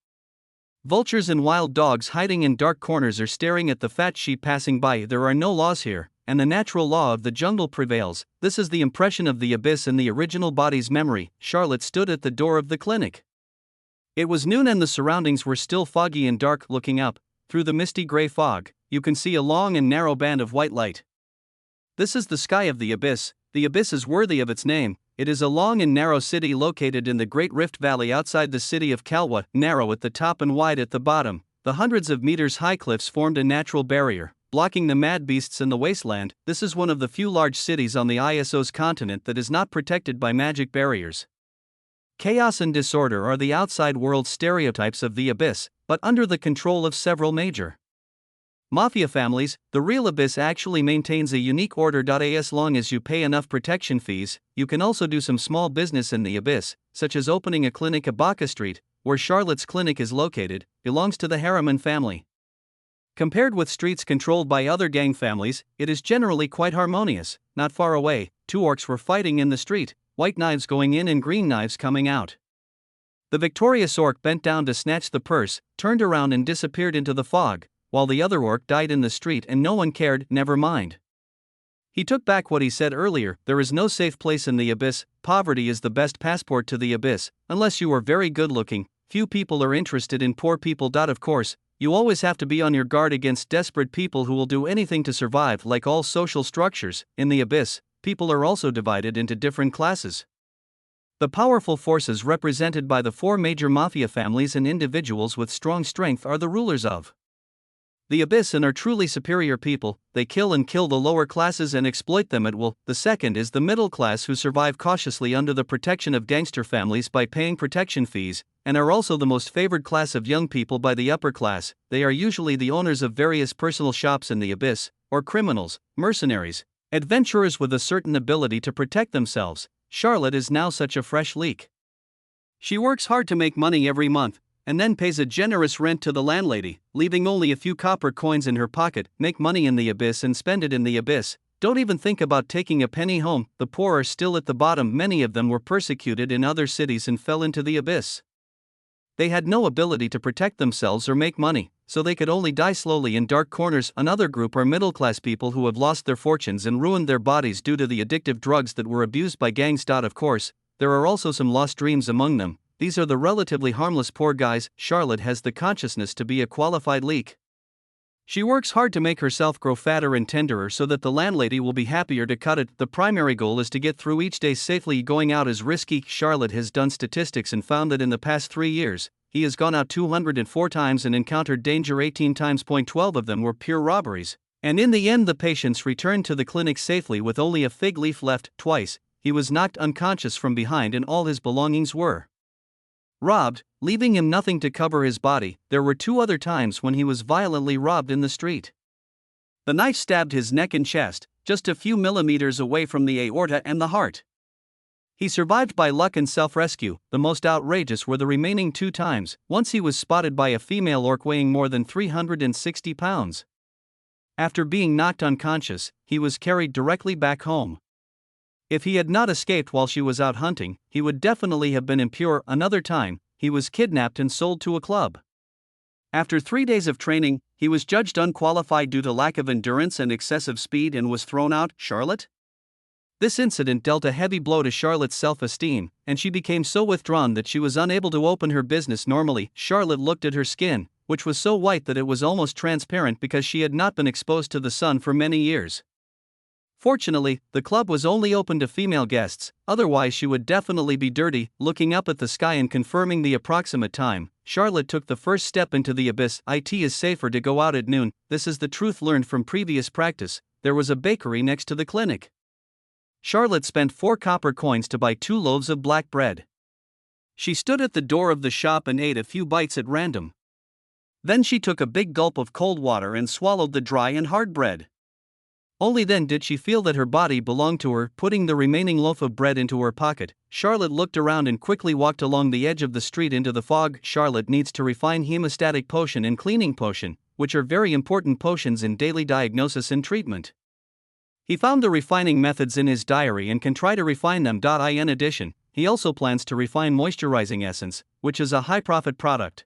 Vultures and wild dogs hiding in dark corners are staring at the fat sheep passing by. There are no laws here, and the natural law of the jungle prevails. This is the impression of the abyss in the original body's memory. Charlotte stood at the door of the clinic. It was noon and the surroundings were still foggy and dark. Looking up, through the misty gray fog, you can see a long and narrow band of white light. This is the sky of the abyss. The abyss is worthy of its name. It is a long and narrow city located in the Great Rift Valley outside the city of Kalwa, narrow at the top and wide at the bottom. The hundreds of meters high cliffs formed a natural barrier, blocking the mad beasts in the wasteland. This is one of the few large cities on the ISO's continent that is not protected by magic barriers. Chaos and disorder are the outside world stereotypes of the abyss, but under the control of several major Mafia families, the real Abyss actually maintains a unique order. As long as you pay enough protection fees, you can also do some small business in the Abyss, such as opening a clinic at Baca Street, where Charlotte's clinic is located, belongs to the Harriman family. Compared with streets controlled by other gang families, it is generally quite harmonious. Not far away, two orcs were fighting in the street, white knives going in and green knives coming out. The victorious orc bent down to snatch the purse, turned around and disappeared into the fog, while the other orc died in the street and no one cared. Never mind. He took back what he said earlier: there is no safe place in the Abyss. Poverty is the best passport to the Abyss. Unless you are very good looking, few people are interested in poor people. Of course, you always have to be on your guard against desperate people who will do anything to survive. Like all social structures, in the Abyss, people are also divided into different classes. The powerful forces represented by the four major mafia families and individuals with strong strength are the rulers of the Abyss and are truly superior people. They kill the lower classes and exploit them at will. The second is the middle class, who survive cautiously under the protection of gangster families by paying protection fees, and are also the most favored class of young people by the upper class. They are usually the owners of various personal shops in the Abyss, or criminals, mercenaries, adventurers with a certain ability to protect themselves. Charlotte is now such a fresh leak. She works hard to make money every month, and then pays a generous rent to the landlady, leaving only a few copper coins in her pocket. Make money in the Abyss and spend it in the Abyss. Don't even think about taking a penny home. The poor are still at the bottom. Many of them were persecuted in other cities and fell into the Abyss. They had no ability to protect themselves or make money, so they could only die slowly in dark corners. Another group are middle-class people who have lost their fortunes and ruined their bodies due to the addictive drugs that were abused by gangs. Of course, there are also some lost dreams among them. These are the relatively harmless poor guys. Charlotte has the consciousness to be a qualified leak. She works hard to make herself grow fatter and tenderer so that the landlady will be happier to cut it. The primary goal is to get through each day safely. Going out is risky. Charlotte has done statistics and found that in the past 3 years, he has gone out 204 times and encountered danger 18 times. 12 of them were pure robberies, and in the end the patients returned to the clinic safely with only a fig leaf left. Twice, he was knocked unconscious from behind and all his belongings were robbed, leaving him nothing to cover his body. There were 2 other times when he was violently robbed in the street. The knife stabbed his neck and chest, just a few millimeters away from the aorta and the heart. He survived by luck and self-rescue. The most outrageous were the remaining 2 times. Once he was spotted by a female orc weighing more than 360 pounds. After being knocked unconscious, he was carried directly back home. If he had not escaped while she was out hunting, he would definitely have been impure. Another time, he was kidnapped and sold to a club. After 3 days of training, he was judged unqualified due to lack of endurance and excessive speed and was thrown out. Charlotte? This incident dealt a heavy blow to Charlotte's self-esteem, and she became so withdrawn that she was unable to open her business normally. Charlotte looked at her skin, which was so white that it was almost transparent because she had not been exposed to the sun for many years. Fortunately, the club was only open to female guests, otherwise she would definitely be dirty. Looking up at the sky and confirming the approximate time, Charlotte took the first step into the Abyss. It is safer to go out at noon. This is the truth learned from previous practice. There was a bakery next to the clinic. Charlotte spent 4 copper coins to buy 2 loaves of black bread. She stood at the door of the shop and ate a few bites at random. Then she took a big gulp of cold water and swallowed the dry and hard bread. Only then did she feel that her body belonged to her. Putting the remaining loaf of bread into her pocket, Charlotte looked around and quickly walked along the edge of the street into the fog. Charlotte needs to refine hemostatic potion and cleaning potion, which are very important potions in daily diagnosis and treatment. He found the refining methods in his diary and can try to refine them. In addition, he also plans to refine moisturizing essence, which is a high-profit product.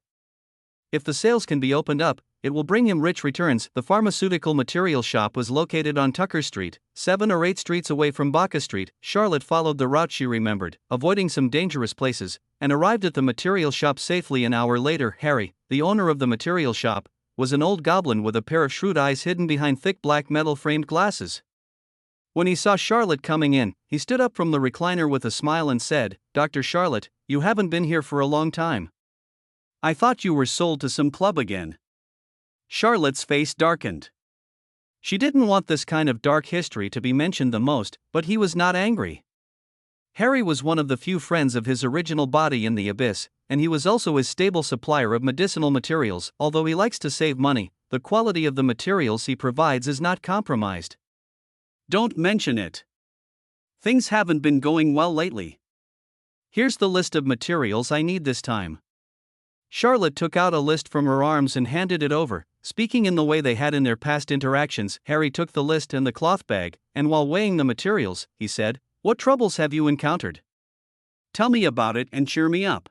If the sales can be opened up, it will bring him rich returns. The pharmaceutical material shop was located on Tucker Street, 7 or 8 streets away from Baca Street. Charlotte followed the route she remembered, avoiding some dangerous places, and arrived at the material shop safely. An hour later, Harry, the owner of the material shop, was an old goblin with a pair of shrewd eyes hidden behind thick black metal-framed glasses. When he saw Charlotte coming in, he stood up from the recliner with a smile and said, "Dr. Charlotte, you haven't been here for a long time. I thought you were sold to some club again." Charlotte's face darkened. She didn't want this kind of dark history to be mentioned the most, but he was not angry. Harry was one of the few friends of his original body in the Abyss, and he was also his stable supplier of medicinal materials. Although he likes to save money, the quality of the materials he provides is not compromised. Don't mention it. Things haven't been going well lately. Here's the list of materials I need this time. Charlotte took out a list from her arms and handed it over. Speaking in the way they had in their past interactions, Harry took the list and the cloth bag, and while weighing the materials, he said, "What troubles have you encountered? Tell me about it and cheer me up.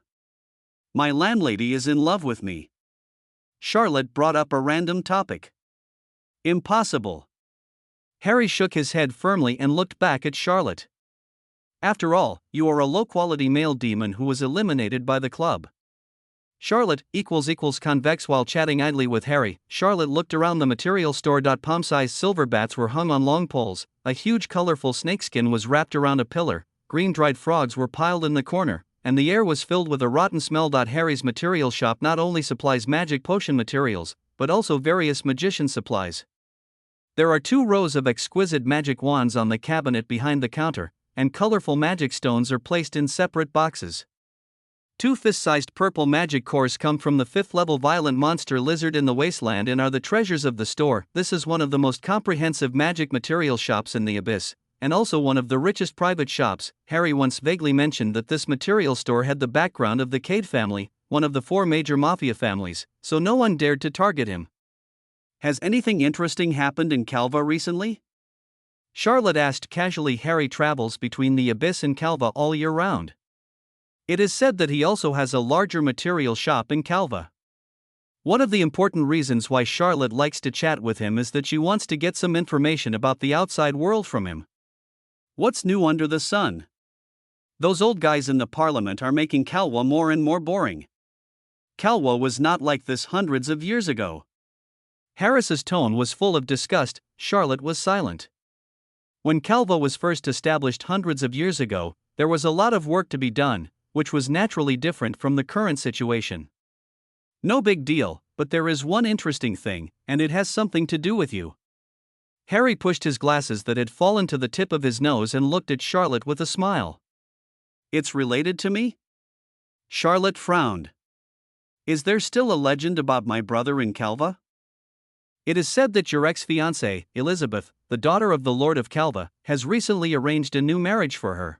My landlady is in love with me." Charlotte brought up a random topic. Impossible. Harry shook his head firmly and looked back at Charlotte. After all, you are a low-quality male demon who was eliminated by the club. Charlotte == While chatting idly with Harry, Charlotte looked around the material store. Palm-sized silver bats were hung on long poles, a huge colorful snakeskin was wrapped around a pillar, green dried frogs were piled in the corner, and the air was filled with a rotten smell. Harry's material shop not only supplies magic potion materials, but also various magician supplies. There are 2 rows of exquisite magic wands on the cabinet behind the counter, and colorful magic stones are placed in separate boxes. 2 fist-sized purple magic cores come from the 5th-level violent monster lizard in the wasteland and are the treasures of the store. This is one of the most comprehensive magic material shops in the Abyss, and also one of the richest private shops. Harry once vaguely mentioned that this material store had the background of the Cade family, one of the 4 major mafia families, so no one dared to target him. Has anything interesting happened in Calva recently? Charlotte asked casually. Harry travels between the Abyss and Calva all year round. It is said that he also has a larger material shop in Calva. One of the important reasons why Charlotte likes to chat with him is that she wants to get some information about the outside world from him. What's new under the sun? Those old guys in the parliament are making Calva more and more boring. Calva was not like this hundreds of years ago. Harris's tone was full of disgust. Charlotte was silent. When Calva was first established hundreds of years ago, there was a lot of work to be done, which was naturally different from the current situation. No big deal, but there is one interesting thing, and it has something to do with you. Harry pushed his glasses that had fallen to the tip of his nose and looked at Charlotte with a smile. It's related to me? Charlotte frowned. Is there still a legend about my brother in Calva? It is said that your ex-fiancée, Elizabeth, the daughter of the Lord of Calva, has recently arranged a new marriage for her.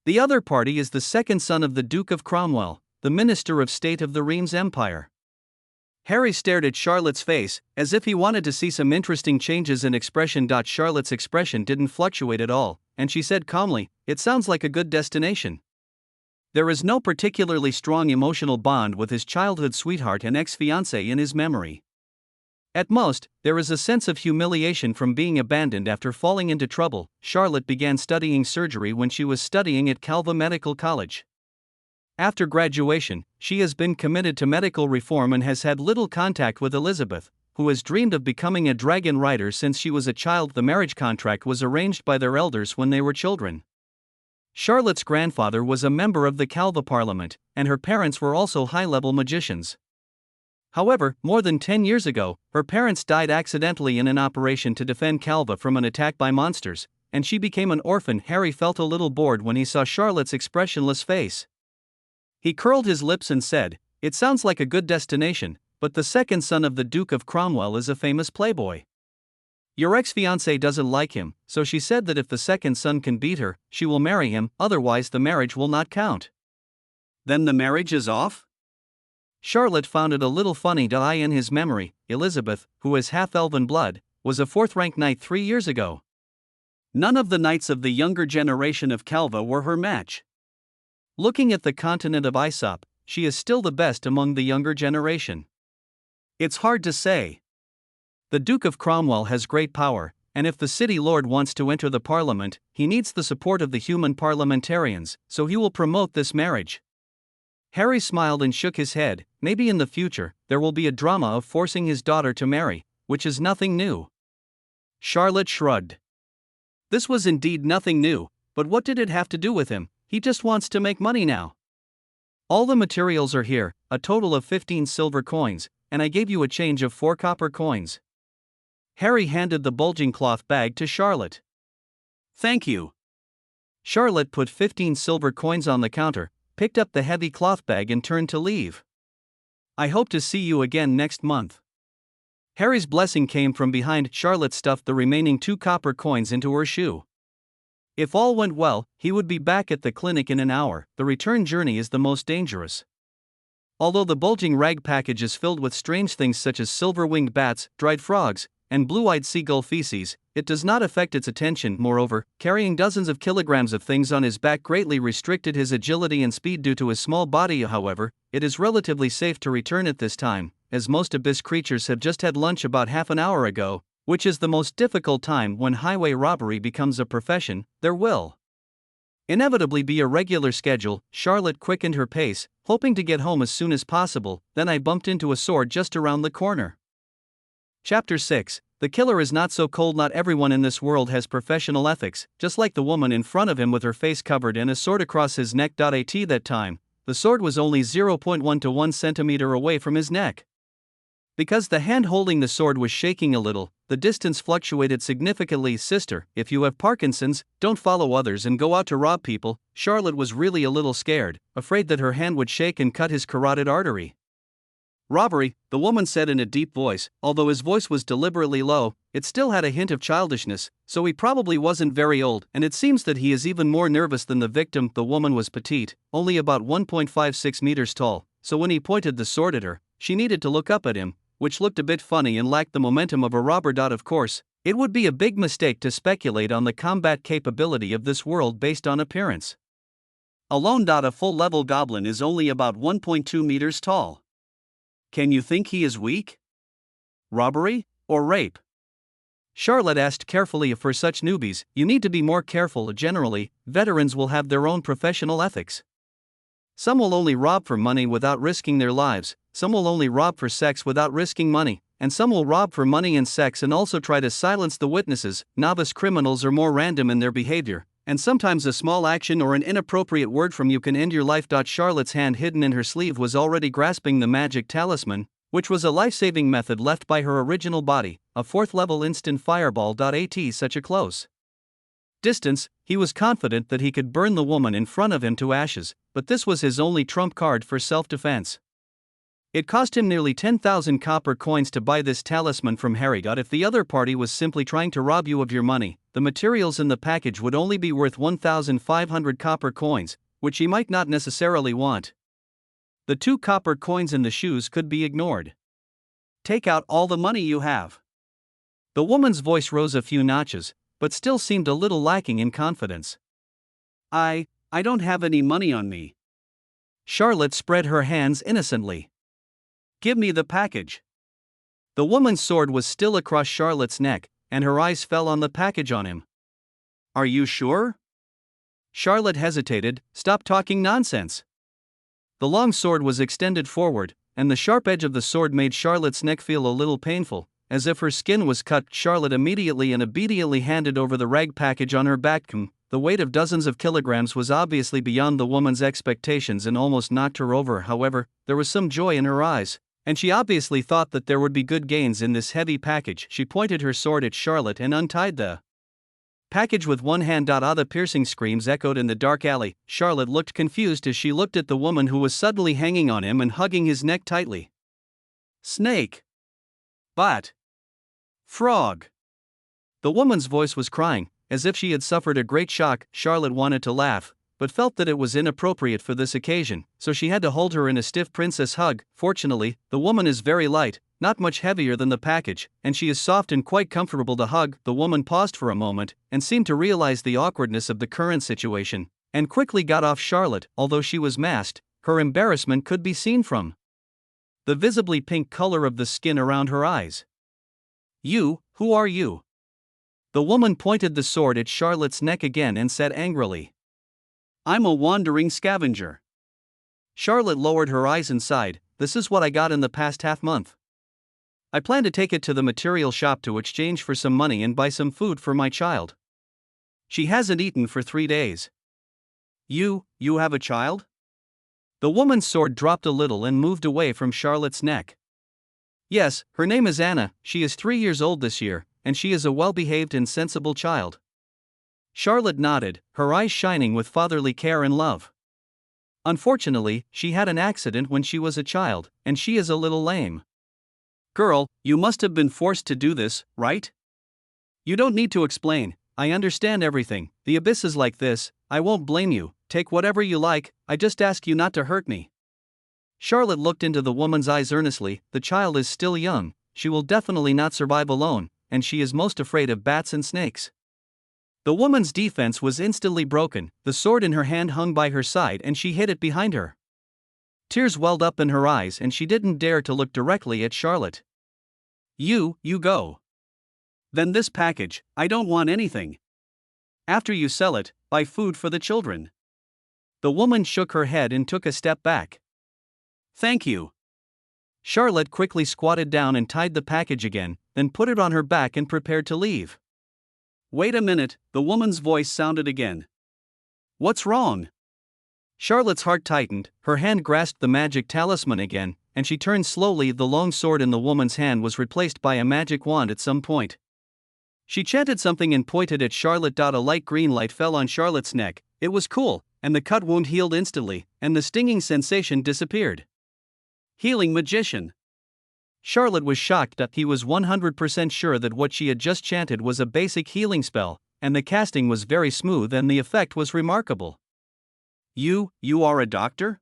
The other party is the second son of the Duke of Cromwell, the Minister of State of the Reims Empire. Harry stared at Charlotte's face, as if he wanted to see some interesting changes in expression. Charlotte's expression didn't fluctuate at all, and she said calmly, "It sounds like a good destination." There is no particularly strong emotional bond with his childhood sweetheart and ex-fiancée in his memory. At most, there is a sense of humiliation from being abandoned after falling into trouble. Charlotte began studying surgery when she was studying at Calva Medical College. After graduation, she has been committed to medical reform and has had little contact with Elizabeth, who has dreamed of becoming a dragon rider since she was a child. The marriage contract was arranged by their elders when they were children. Charlotte's grandfather was a member of the Calva Parliament, and her parents were also high-level magicians. However, more than 10 years ago, her parents died accidentally in an operation to defend Calva from an attack by monsters, and she became an orphan. Harry felt a little bored when he saw Charlotte's expressionless face. He curled his lips and said, "It sounds like a good destination, but the second son of the Duke of Cromwell is a famous playboy. Your ex-fiancée doesn't like him, so she said that if the second son can beat her, she will marry him, otherwise the marriage will not count." Then the marriage is off? Charlotte found it a little funny. In his memory, Elizabeth, who has half-elven blood, was a 4th-ranked knight 3 years ago. None of the knights of the younger generation of Calva were her match. Looking at the continent of Aesop, she is still the best among the younger generation. It's hard to say. The Duke of Cromwell has great power, and if the city lord wants to enter the parliament, he needs the support of the human parliamentarians, so he will promote this marriage. Harry smiled and shook his head. Maybe in the future, there will be a drama of forcing his daughter to marry, which is nothing new. Charlotte shrugged. This was indeed nothing new, but what did it have to do with him? He just wants to make money now. All the materials are here, a total of 15 silver coins, and I gave you a change of 4 copper coins. Harry handed the bulging cloth bag to Charlotte. Thank you. Charlotte put 15 silver coins on the counter, picked up the heavy cloth bag and turned to leave. I hope to see you again next month. Harry's blessing came from behind. Charlotte stuffed the remaining 2 copper coins into her shoe. If all went well, he would be back at the clinic in an hour. The return journey is the most dangerous. Although the bulging rag package is filled with strange things such as silver-winged bats, dried frogs, and blue-eyed seagull feces, it does not affect its attention. Moreover, carrying dozens of kilograms of things on his back greatly restricted his agility and speed due to his small body. However, it is relatively safe to return at this time, as most abyss creatures have just had lunch about half an hour ago, which is the most difficult time. When highway robbery becomes a profession, there will inevitably be a regular schedule. Charlotte quickened her pace, hoping to get home as soon as possible. Then I bumped into a sword just around the corner. Chapter 6. The killer is not so cold. Not everyone in this world has professional ethics. Just like the woman in front of him with her face covered and a sword across his neck. At that time, the sword was only 0.1 to 1 centimeter away from his neck. Because the hand holding the sword was shaking a little, the distance fluctuated significantly. Sister, if you have Parkinson's, don't follow others and go out to rob people. Charlotte was really a little scared, afraid that her hand would shake and cut his carotid artery. Robbery, the woman said in a deep voice. Although his voice was deliberately low, it still had a hint of childishness, so he probably wasn't very old, and it seems that he is even more nervous than the victim. The woman was petite, only about 1.56 meters tall, so when he pointed the sword at her, she needed to look up at him, which looked a bit funny and lacked the momentum of a robber. Of course, it would be a big mistake to speculate on the combat capability of this world based on appearance alone. A full-level goblin is only about 1.2 meters tall. Can you think he is weak? Robbery or rape? Charlotte asked carefully. For such newbies, you need to be more careful. Generally, veterans will have their own professional ethics. Some will only rob for money without risking their lives, some will only rob for sex without risking money, and some will rob for money and sex and also try to silence the witnesses. Novice criminals are more random in their behavior, and sometimes a small action or an inappropriate word from you can end your life. Charlotte's hand hidden in her sleeve was already grasping the magic talisman, which was a life-saving method left by her original body, a 4th-level instant fireball. At such a close distance, he was confident that he could burn the woman in front of him to ashes, but this was his only trump card for self-defense. It cost him nearly 10,000 copper coins to buy this talisman from Harry. If the other party was simply trying to rob you of your money, the materials in the package would only be worth 1,500 copper coins, which he might not necessarily want. The 2 copper coins in the shoes could be ignored. Take out all the money you have. The woman's voice rose a few notches, but still seemed a little lacking in confidence. I don't have any money on me. Charlotte spread her hands innocently. Give me the package. The woman's sword was still across Charlotte's neck, and her eyes fell on the package on him. Are you sure? Charlotte hesitated. Stop talking nonsense. The long sword was extended forward, and the sharp edge of the sword made Charlotte's neck feel a little painful, as if her skin was cut. Charlotte immediately and obediently handed over the rag package on her back. The weight of dozens of kilograms was obviously beyond the woman's expectations and almost knocked her over. However, there was some joy in her eyes, and she obviously thought that there would be good gains in this heavy package. She pointed her sword at Charlotte and untied the package with one hand. The piercing screams echoed in the dark alley. Charlotte looked confused as she looked at the woman who was suddenly hanging on him and hugging his neck tightly. Snake. Bat. Frog. The woman's voice was crying, as if she had suffered a great shock. Charlotte wanted to laugh, but felt that it was inappropriate for this occasion, so she had to hold her in a stiff princess hug. Fortunately, the woman is very light, not much heavier than the package, and she is soft and quite comfortable to hug. The woman paused for a moment, and seemed to realize the awkwardness of the current situation, and quickly got off Charlotte. Although she was masked, her embarrassment could be seen from the visibly pink color of the skin around her eyes. Who are you? The woman pointed the sword at Charlotte's neck again and said angrily, I'm a wandering scavenger. Charlotte lowered her eyes and sighed. This is what I got in the past half-month. I plan to take it to the material shop to exchange for some money and buy some food for my child. She hasn't eaten for 3 days. You have a child? The woman's sword dropped a little and moved away from Charlotte's neck. Yes, her name is Anna. She is 3 years old this year, and she is a well-behaved and sensible child. Charlotte nodded, her eyes shining with fatherly care and love. Unfortunately, she had an accident when she was a child, and she is a little lame. Girl, you must have been forced to do this, right? You don't need to explain, I understand everything. The abyss is like this, I won't blame you, take whatever you like, I just ask you not to hurt me. Charlotte looked into the woman's eyes earnestly. The child is still young, she will definitely not survive alone, and she is most afraid of bats and snakes. The woman's defense was instantly broken, the sword in her hand hung by her side and she hid it behind her. Tears welled up in her eyes and she didn't dare to look directly at Charlotte. You go. Then this package, I don't want anything. After you sell it, buy food for the children. The woman shook her head and took a step back. Thank you. Charlotte quickly squatted down and tied the package again, then put it on her back and prepared to leave. Wait a minute, the woman's voice sounded again. What's wrong? Charlotte's heart tightened, her hand grasped the magic talisman again, and she turned slowly. The long sword in the woman's hand was replaced by a magic wand at some point. She chanted something and pointed at Charlotte. A light green light fell on Charlotte's neck, it was cool, and the cut wound healed instantly, and the stinging sensation disappeared. Healing magician. Charlotte was shocked that he was 100% sure that what she had just chanted was a basic healing spell, and the casting was very smooth and the effect was remarkable. You are a doctor?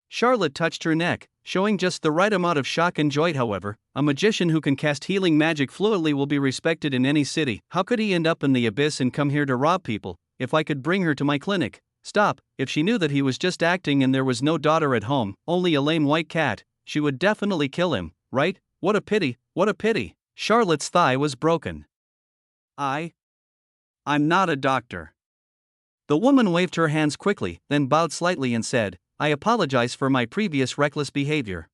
Charlotte touched her neck, showing just the right amount of shock and joy. However, a magician who can cast healing magic fluently will be respected in any city. How could he end up in the abyss and come here to rob people? If I could bring her to my clinic. Stop, if she knew that he was just acting and there was no daughter at home, only a lame white cat, she would definitely kill him, right? What a pity, what a pity. Charlotte's thigh was broken. I'm not a doctor. The woman waved her hands quickly, then bowed slightly and said, I apologize for my previous reckless behavior.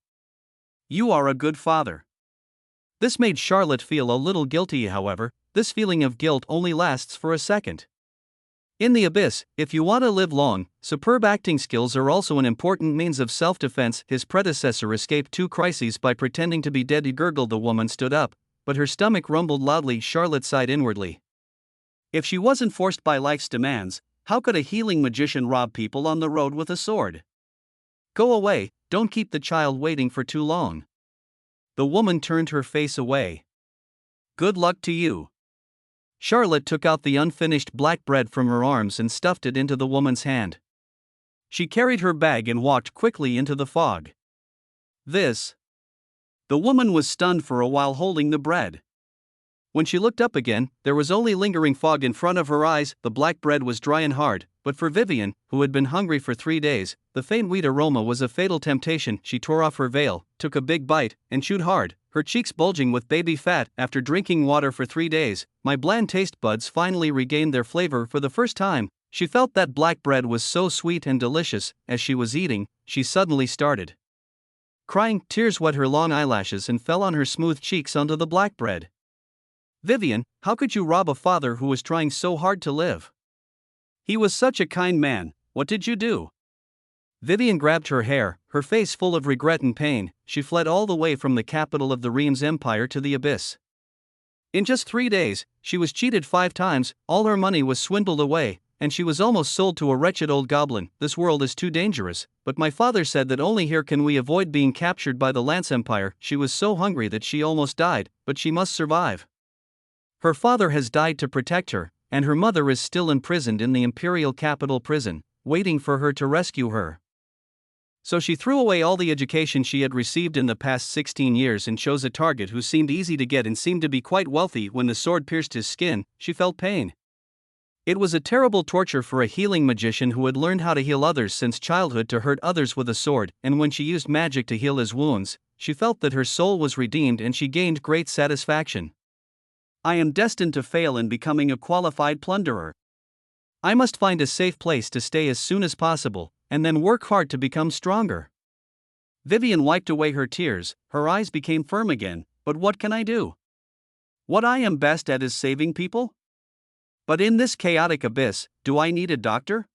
You are a good father. This made Charlotte feel a little guilty. However, this feeling of guilt only lasts for a second. In the abyss, if you want to live long, superb acting skills are also an important means of self-defense. His predecessor escaped 2 crises by pretending to be dead. He gurgled. The woman stood up, but her stomach rumbled loudly. Charlotte sighed inwardly. If she wasn't forced by life's demands, how could a healing magician rob people on the road with a sword? Go away, don't keep the child waiting for too long. The woman turned her face away. Good luck to you. Charlotte took out the unfinished black bread from her arms and stuffed it into the woman's hand. She carried her bag and walked quickly into the fog. The woman was stunned for a while holding the bread. When she looked up again, there was only lingering fog in front of her eyes. The black bread was dry and hard, but for Vivian, who had been hungry for 3 days, the faint wheat aroma was a fatal temptation. She tore off her veil, took a big bite, and chewed hard, her cheeks bulging with baby fat. After drinking water for 3 days, my bland taste buds finally regained their flavor for the first time. She felt that black bread was so sweet and delicious. As she was eating, she suddenly started crying. Tears wet her long eyelashes and fell on her smooth cheeks onto the black bread. Vivian, how could you rob a father who was trying so hard to live? He was such a kind man, what did you do? Vivian grabbed her hair, her face full of regret and pain. She fled all the way from the capital of the Reims Empire to the abyss. In just 3 days, she was cheated 5 times, all her money was swindled away, and she was almost sold to a wretched old goblin. This world is too dangerous, but my father said that only here can we avoid being captured by the Lance Empire. She was so hungry that she almost died, but she must survive. Her father has died to protect her, and her mother is still imprisoned in the imperial capital prison, waiting for her to rescue her. So she threw away all the education she had received in the past 16 years and chose a target who seemed easy to get and seemed to be quite wealthy. When the sword pierced his skin, she felt pain. It was a terrible torture for a healing magician who had learned how to heal others since childhood to hurt others with a sword, and when she used magic to heal his wounds, she felt that her soul was redeemed and she gained great satisfaction. I am destined to fail in becoming a qualified plunderer. I must find a safe place to stay as soon as possible, and then work hard to become stronger. Vivian wiped away her tears, her eyes became firm again. But what can I do? What I am best at is saving people? But in this chaotic abyss, do I need a doctor?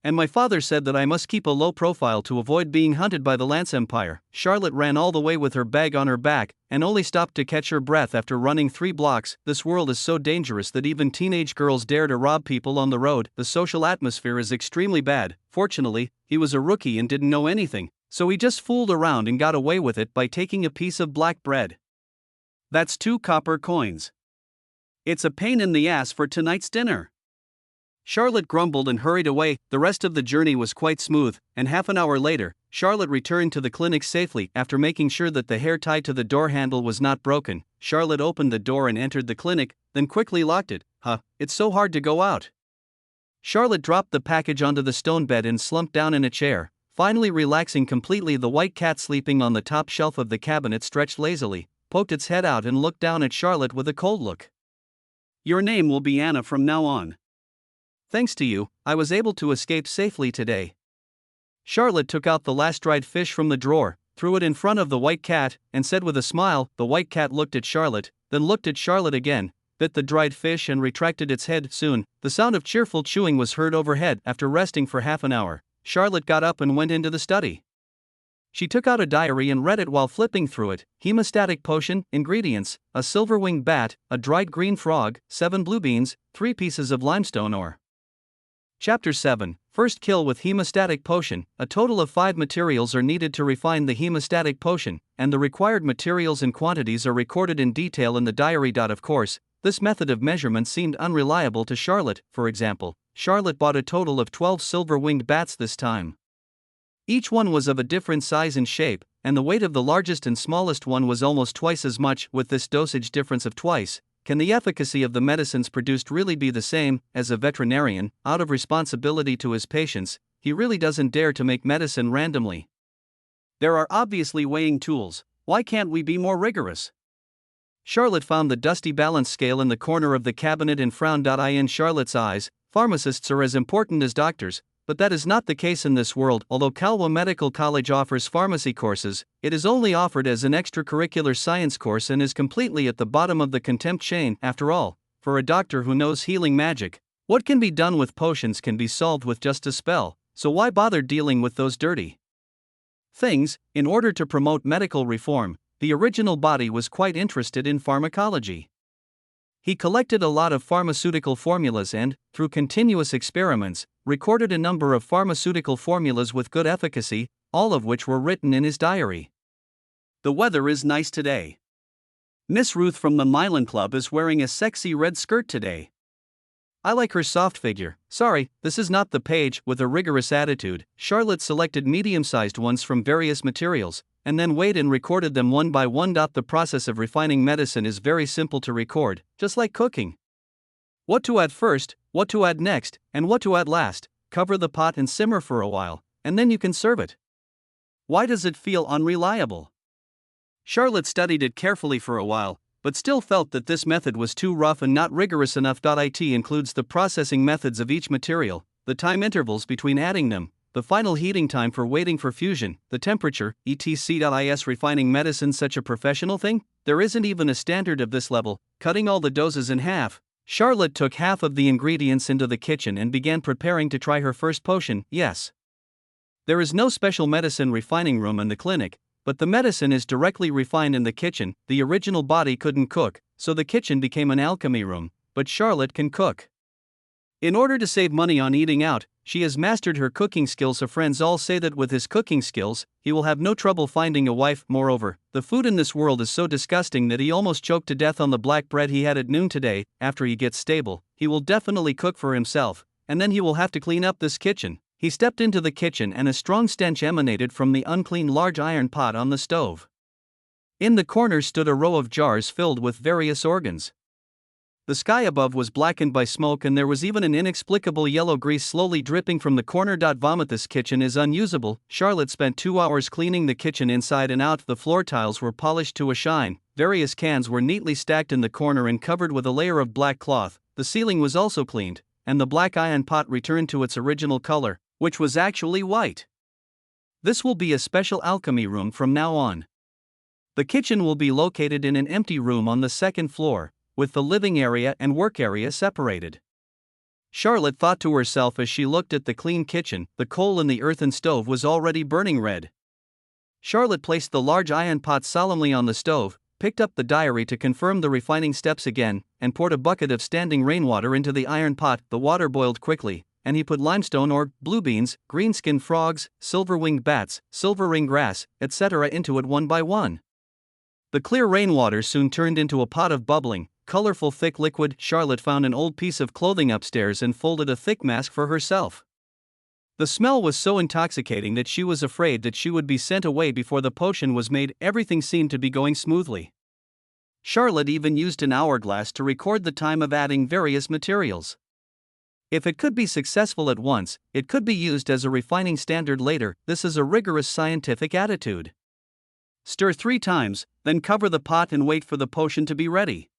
And my father said that I must keep a low profile to avoid being hunted by the Lance Empire. Charlotte ran all the way with her bag on her back, and only stopped to catch her breath after running 3 blocks. This world is so dangerous that even teenage girls dare to rob people on the road. The social atmosphere is extremely bad. Fortunately, he was a rookie and didn't know anything, So he just fooled around and got away with it by taking a piece of black bread. That's 2 copper coins. It's a pain in the ass for tonight's dinner. Charlotte grumbled and hurried away. The rest of the journey was quite smooth, and half an hour later, Charlotte returned to the clinic safely. After making sure that the hair tied to the door handle was not broken, Charlotte opened the door and entered the clinic, then quickly locked it. It's so hard to go out. Charlotte dropped the package onto the stone bed and slumped down in a chair, finally relaxing completely. The white cat sleeping on the top shelf of the cabinet stretched lazily, poked its head out and looked down at Charlotte with a cold look. Your name will be Anna from now on. Thanks to you, I was able to escape safely today. Charlotte took out the last dried fish from the drawer, threw it in front of the white cat, and said with a smile. The white cat looked at Charlotte, then looked at Charlotte again, bit the dried fish and retracted its head. Soon, the sound of cheerful chewing was heard overhead. After resting for half an hour, Charlotte got up and went into the study. She took out a diary and read it while flipping through it. Hemostatic potion, ingredients, a silver-winged bat, a dried green frog, 7 blue beans, 3 pieces of limestone ore. Chapter 7, First kill with hemostatic potion. A total of 5 materials are needed to refine the hemostatic potion, and the required materials and quantities are recorded in detail in the diary. Of course, this method of measurement seemed unreliable to Charlotte. For example, Charlotte bought a total of 12 silver-winged bats this time. Each one was of a different size and shape, and the weight of the largest and smallest one was almost twice as much. With this dosage difference of twice, can the efficacy of the medicines produced really be the same? As a veterinarian, out of responsibility to his patients, he really doesn't dare to make medicine randomly. There are obviously weighing tools. Why can't we be more rigorous? Charlotte found the dusty balance scale in the corner of the cabinet and frowned. In Charlotte's eyes, pharmacists are as important as doctors, but that is not the case in this world. Although Calwa Medical College offers pharmacy courses, it is only offered as an extracurricular science course and is completely at the bottom of the contempt chain. After all, for a doctor who knows healing magic, what can be done with potions can be solved with just a spell, so why bother dealing with those dirty things? In order to promote medical reform, the original body was quite interested in pharmacology. He collected a lot of pharmaceutical formulas and, through continuous experiments, recorded a number of pharmaceutical formulas with good efficacy, all of which were written in his diary. The weather is nice today. Miss Ruth from the Milan Club is wearing a sexy red skirt today. I like her soft figure. Sorry, this is not the page. With a rigorous attitude, Charlotte selected medium-sized ones from various materials, and then weighed and recorded them one by one. The process of refining medicine is very simple to record, just like cooking. What to add first, what to add next, and what to add last. Cover the pot and simmer for a while, and then you can serve it. Why does it feel unreliable? Charlotte studied it carefully for a while, but still felt that this method was too rough and not rigorous enough. It includes the processing methods of each material, the time intervals between adding them, the final heating time for waiting for fusion, the temperature, etc. Is refining medicine such a professional thing? There isn't even a standard of this level. Cutting all the doses in half, Charlotte took half of the ingredients into the kitchen and began preparing to try her first potion. Yes, there is no special medicine refining room in the clinic, but the medicine is directly refined in the kitchen. The original body couldn't cook, so the kitchen became an alchemy room, but Charlotte can cook. In order to save money on eating out, she has mastered her cooking skills. Her friends all say that with his cooking skills, he will have no trouble finding a wife. Moreover, the food in this world is so disgusting that he almost choked to death on the black bread he had at noon today. After he gets stable, he will definitely cook for himself, and then he will have to clean up this kitchen. He stepped into the kitchen and a strong stench emanated from the unclean large iron pot on the stove. In the corner stood a row of jars filled with various organs. The sky above was blackened by smoke and there was even an inexplicable yellow grease slowly dripping from the corner. Vomit. This kitchen is unusable. Charlotte spent 2 hours cleaning the kitchen inside and out. The floor tiles were polished to a shine, various cans were neatly stacked in the corner and covered with a layer of black cloth, the ceiling was also cleaned, and the black iron pot returned to its original color, which was actually white. This will be a special alchemy room from now on. The kitchen will be located in an empty room on the 2nd floor, with the living area and work area separated. Charlotte thought to herself as she looked at the clean kitchen. The coal in the earthen stove was already burning red. Charlotte placed the large iron pot solemnly on the stove, picked up the diary to confirm the refining steps again, and poured a bucket of standing rainwater into the iron pot. The water boiled quickly, and he put limestone or blue beans, green-skinned frogs, silver-winged bats, silver-ring grass, etc. into it one by one. The clear rainwater soon turned into a pot of bubbling, colorful thick liquid. Charlotte found an old piece of clothing upstairs and folded a thick mask for herself. The smell was so intoxicating that she was afraid that she would be sent away before the potion was made. Everything seemed to be going smoothly. Charlotte even used an hourglass to record the time of adding various materials. If it could be successful at once, it could be used as a refining standard later. This is a rigorous scientific attitude. Stir 3 times, then cover the pot and wait for the potion to be ready.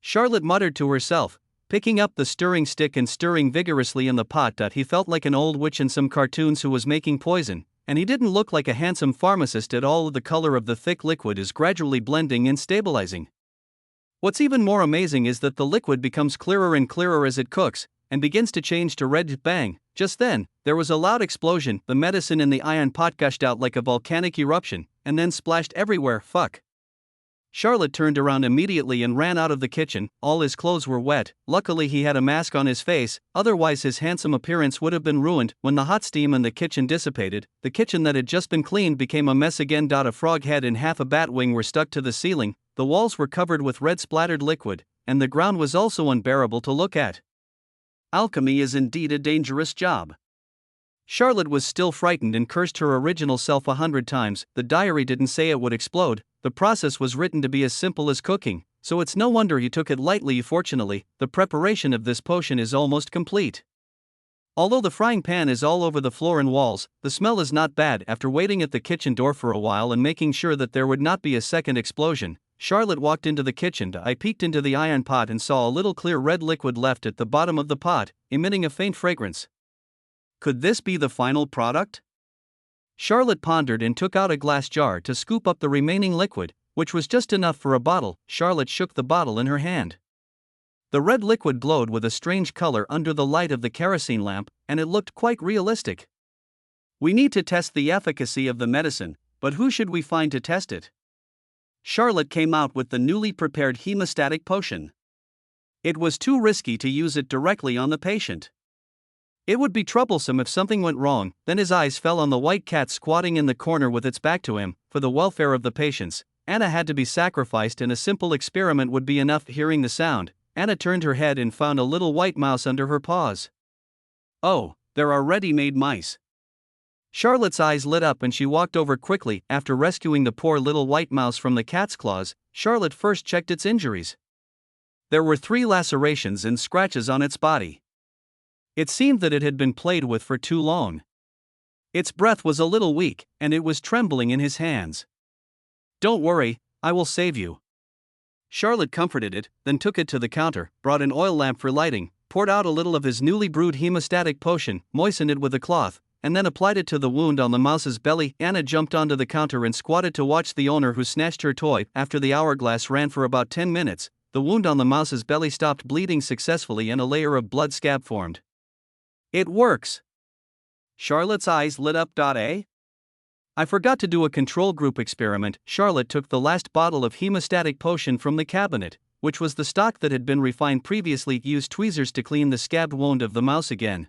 Charlotte muttered to herself, picking up the stirring stick and stirring vigorously in the pot. He felt like an old witch in some cartoons who was making poison, and he didn't look like a handsome pharmacist at all. The color of the thick liquid is gradually blending and stabilizing. What's even more amazing is that the liquid becomes clearer and clearer as it cooks, and begins to change to red. Bang! Just then, there was a loud explosion. The medicine in the iron pot gushed out like a volcanic eruption, and then splashed everywhere. Fuck! Charlotte turned around immediately and ran out of the kitchen. All his clothes were wet. Luckily he had a mask on his face, otherwise his handsome appearance would have been ruined. When the hot steam in the kitchen dissipated, the kitchen that had just been cleaned became a mess again. A frog head and half a bat wing were stuck to the ceiling, the walls were covered with red splattered liquid, and the ground was also unbearable to look at. Alchemy is indeed a dangerous job. Charlotte was still frightened and cursed her original self 100 times. The diary didn't say it would explode. The process was written to be as simple as cooking, so it's no wonder he took it lightly. Fortunately, the preparation of this potion is almost complete. Although the frying pan is all over the floor and walls, the smell is not bad. After waiting at the kitchen door for a while and making sure that there would not be a second explosion, Charlotte walked into the kitchen. I peeked into the iron pot and saw a little clear red liquid left at the bottom of the pot, emitting a faint fragrance. Could this be the final product? Charlotte pondered and took out a glass jar to scoop up the remaining liquid, which was just enough for a bottle. Charlotte shook the bottle in her hand. The red liquid glowed with a strange color under the light of the kerosene lamp, and it looked quite realistic. We need to test the efficacy of the medicine, but who should we find to test it? Charlotte came out with the newly prepared hemostatic potion. It was too risky to use it directly on the patient. It would be troublesome if something went wrong. Then his eyes fell on the white cat squatting in the corner with its back to him. For the welfare of the patients, Anna had to be sacrificed, and a simple experiment would be enough. Hearing the sound, Anna turned her head and found a little white mouse under her paws. Oh, there are ready-made mice. Charlotte's eyes lit up and she walked over quickly. After rescuing the poor little white mouse from the cat's claws, Charlotte first checked its injuries. There were 3 lacerations and scratches on its body. It seemed that it had been played with for too long. Its breath was a little weak, and it was trembling in his hands. Don't worry, I will save you. Charlotte comforted it, then took it to the counter, brought an oil lamp for lighting, poured out a little of his newly brewed hemostatic potion, moistened it with a cloth, and then applied it to the wound on the mouse's belly. Anna jumped onto the counter and squatted to watch the owner who snatched her toy. After the hourglass ran for about 10 minutes, the wound on the mouse's belly stopped bleeding successfully and a layer of blood scab formed. It works! Charlotte's eyes lit up. I forgot to do a control group experiment. Charlotte took the last bottle of hemostatic potion from the cabinet, which was the stock that had been refined previously. Used tweezers to clean the scabbed wound of the mouse again.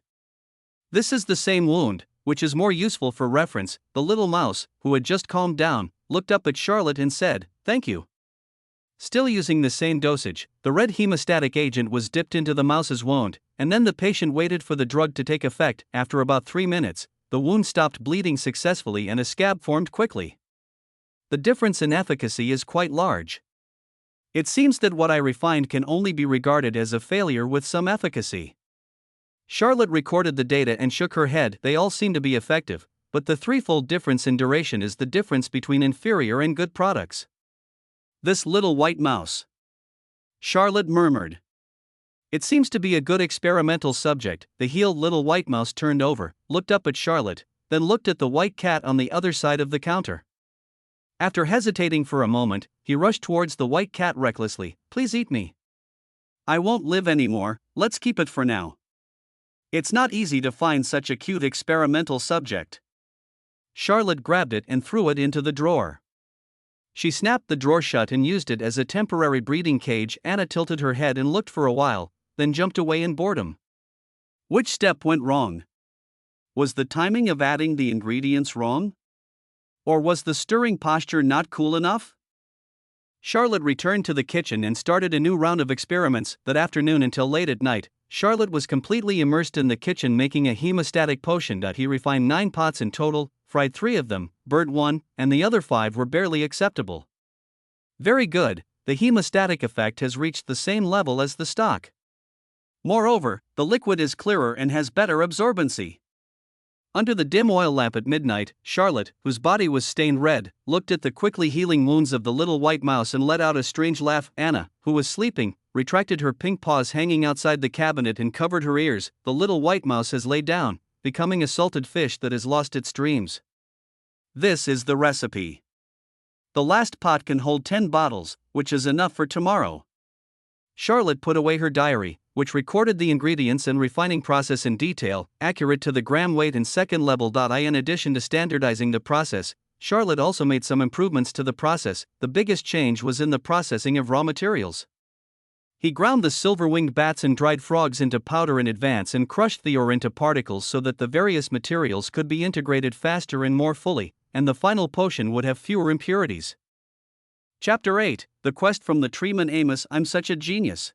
This is the same wound, which is more useful for reference. The little mouse, who had just calmed down, looked up at Charlotte and said, "Thank you." Still using the same dosage, the red hemostatic agent was dipped into the mouse's wound, and then the patient waited for the drug to take effect. After about 3 minutes, the wound stopped bleeding successfully and a scab formed quickly. The difference in efficacy is quite large. It seems that what I refined can only be regarded as a failure with some efficacy. Charlotte recorded the data and shook her head. They all seem to be effective, but the threefold difference in duration is the difference between inferior and good products. This little white mouse, Charlotte murmured. It seems to be a good experimental subject. The healed little white mouse turned over, looked up at Charlotte, then looked at the white cat on the other side of the counter. After hesitating for a moment, he rushed towards the white cat recklessly. "Please eat me. I won't live anymore, let's keep it for now." It's not easy to find such a cute experimental subject. Charlotte grabbed it and threw it into the drawer. She snapped the drawer shut and used it as a temporary breeding cage. Anna tilted her head and looked for a while, then jumped away in boredom. Which step went wrong? Was the timing of adding the ingredients wrong? Or was the stirring posture not cool enough? Charlotte returned to the kitchen and started a new round of experiments. That afternoon until late at night, Charlotte was completely immersed in the kitchen making a hemostatic potion. He refined 9 pots in total, fried 3 of them, burnt 1, and the other 5 were barely acceptable. Very good, the hemostatic effect has reached the same level as the stock. Moreover, the liquid is clearer and has better absorbency. Under the dim oil lamp at midnight, Charlotte, whose body was stained red, looked at the quickly healing wounds of the little white mouse and let out a strange laugh. Anna, who was sleeping, retracted her pink paws hanging outside the cabinet and covered her ears. The little white mouse has laid down, becoming a salted fish that has lost its dreams. This is the recipe. The last pot can hold 10 bottles, which is enough for tomorrow. Charlotte put away her diary, which recorded the ingredients and refining process in detail, accurate to the gram weight and second level. In addition to standardizing the process, Charlotte also made some improvements to the process. The biggest change was in the processing of raw materials. He ground the silver-winged bats and dried frogs into powder in advance and crushed the ore into particles so that the various materials could be integrated faster and more fully, and the final potion would have fewer impurities. Chapter 8, The Quest from the Treeman. Amos, I'm such a genius.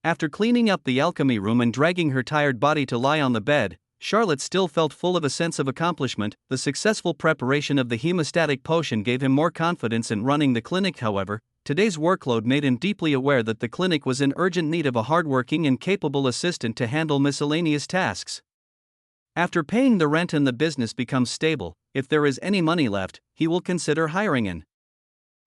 After cleaning up the alchemy room and dragging her tired body to lie on the bed, Charlotte still felt full of a sense of accomplishment. The successful preparation of the hemostatic potion gave him more confidence in running the clinic. However, today's workload made him deeply aware that the clinic was in urgent need of a hardworking and capable assistant to handle miscellaneous tasks. After paying the rent and the business becomes stable, if there is any money left, he will consider hiring an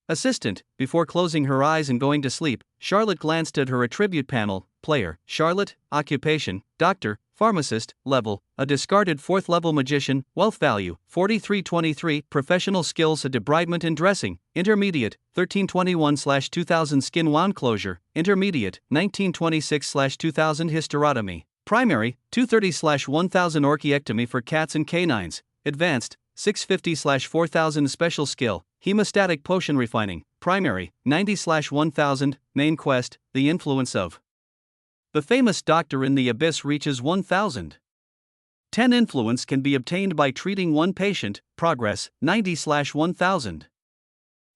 assistant. Before closing her eyes and going to sleep, Charlotte glanced at her attribute panel. Player, Charlotte, occupation, doctor, pharmacist, level, a discarded 4th level magician, wealth value, 4323, professional skills, a debridement and dressing, intermediate, 1321/2000 skin wound closure, intermediate, 1926/2000 hysterotomy, primary, 230/1000 orchiectomy for cats and canines, advanced, 650/4000 special skill, hemostatic potion refining, primary, 90/1000, main quest, the influence of the famous doctor in the abyss reaches 1000. 10 influence can be obtained by treating 1 patient, progress, 90/1000.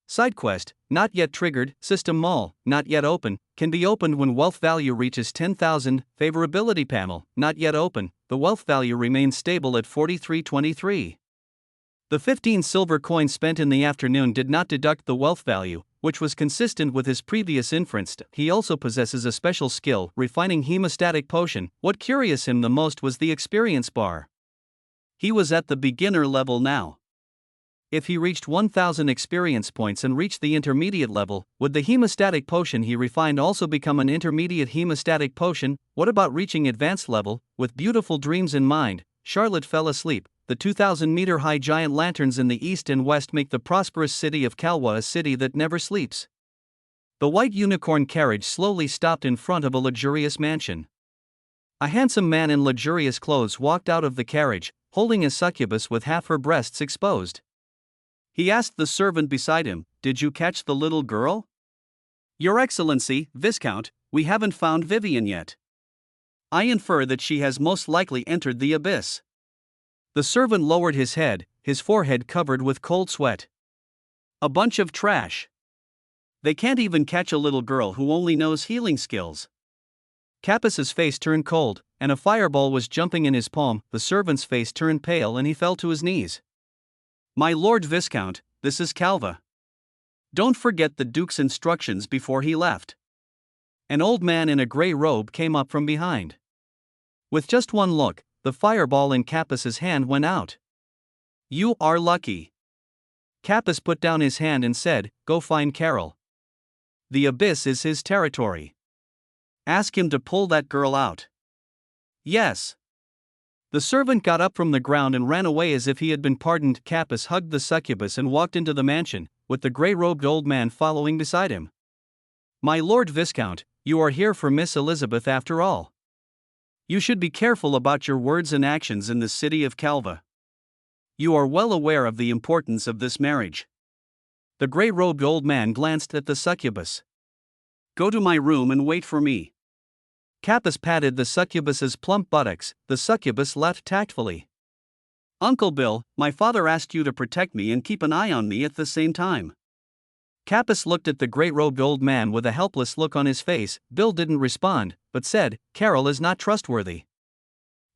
Side quest, not yet triggered, system mall, not yet open, can be opened when wealth value reaches 10,000, favorability panel, not yet open, the wealth value remains stable at 4323. The 15 silver coins spent in the afternoon did not deduct the wealth value, which was consistent with his previous inference. He also possesses a special skill, refining hemostatic potion. What curious him the most was the experience bar. He was at the beginner level now. If he reached 1000 experience points and reached the intermediate level, would the hemostatic potion he refined also become an intermediate hemostatic potion? What about reaching advanced level? With beautiful dreams in mind, Charlotte fell asleep. The 2,000-meter-high giant lanterns in the east and west make the prosperous city of Kalwa a city that never sleeps. The white unicorn carriage slowly stopped in front of a luxurious mansion. A handsome man in luxurious clothes walked out of the carriage, holding a succubus with half her breasts exposed. He asked the servant beside him, "Did you catch the little girl?" "Your Excellency, Viscount, we haven't found Vivian yet. I infer that she has most likely entered the abyss." The servant lowered his head, his forehead covered with cold sweat. "A bunch of trash. They can't even catch a little girl who only knows healing skills." Capus's face turned cold, and a fireball was jumping in his palm. The servant's face turned pale and he fell to his knees. "My Lord Viscount, this is Kalva. Don't forget the Duke's instructions." Before he left, an old man in a gray robe came up from behind. With just one look, the fireball in Capus's hand went out. "You are lucky." Capus put down his hand and said, "Go find Carol. The abyss is his territory. Ask him to pull that girl out." "Yes." The servant got up from the ground and ran away as if he had been pardoned. Capus hugged the succubus and walked into the mansion, with the gray-robed old man following beside him. "My Lord Viscount, you are here for Miss Elizabeth after all. You should be careful about your words and actions in the city of Kalva. You are well aware of the importance of this marriage." The gray-robed old man glanced at the succubus. "Go to my room and wait for me." Capys patted the succubus's plump buttocks. The succubus laughed tactfully. "Uncle Bill, my father asked you to protect me and keep an eye on me at the same time." Capys looked at the gray-robed old man with a helpless look on his face. Bill didn't respond, but said, "Carol is not trustworthy.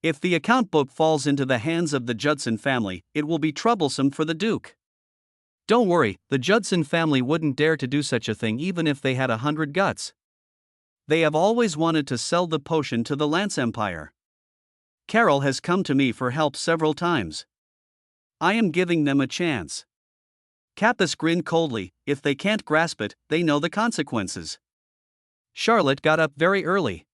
If the account book falls into the hands of the Judson family, it will be troublesome for the Duke." "Don't worry, the Judson family wouldn't dare to do such a thing even if they had 100 guts. They have always wanted to sell the potion to the Lance Empire. Carol has come to me for help several times. I am giving them a chance." Capys grinned coldly. If they can't grasp it, they know the consequences. Charlotte got up very early.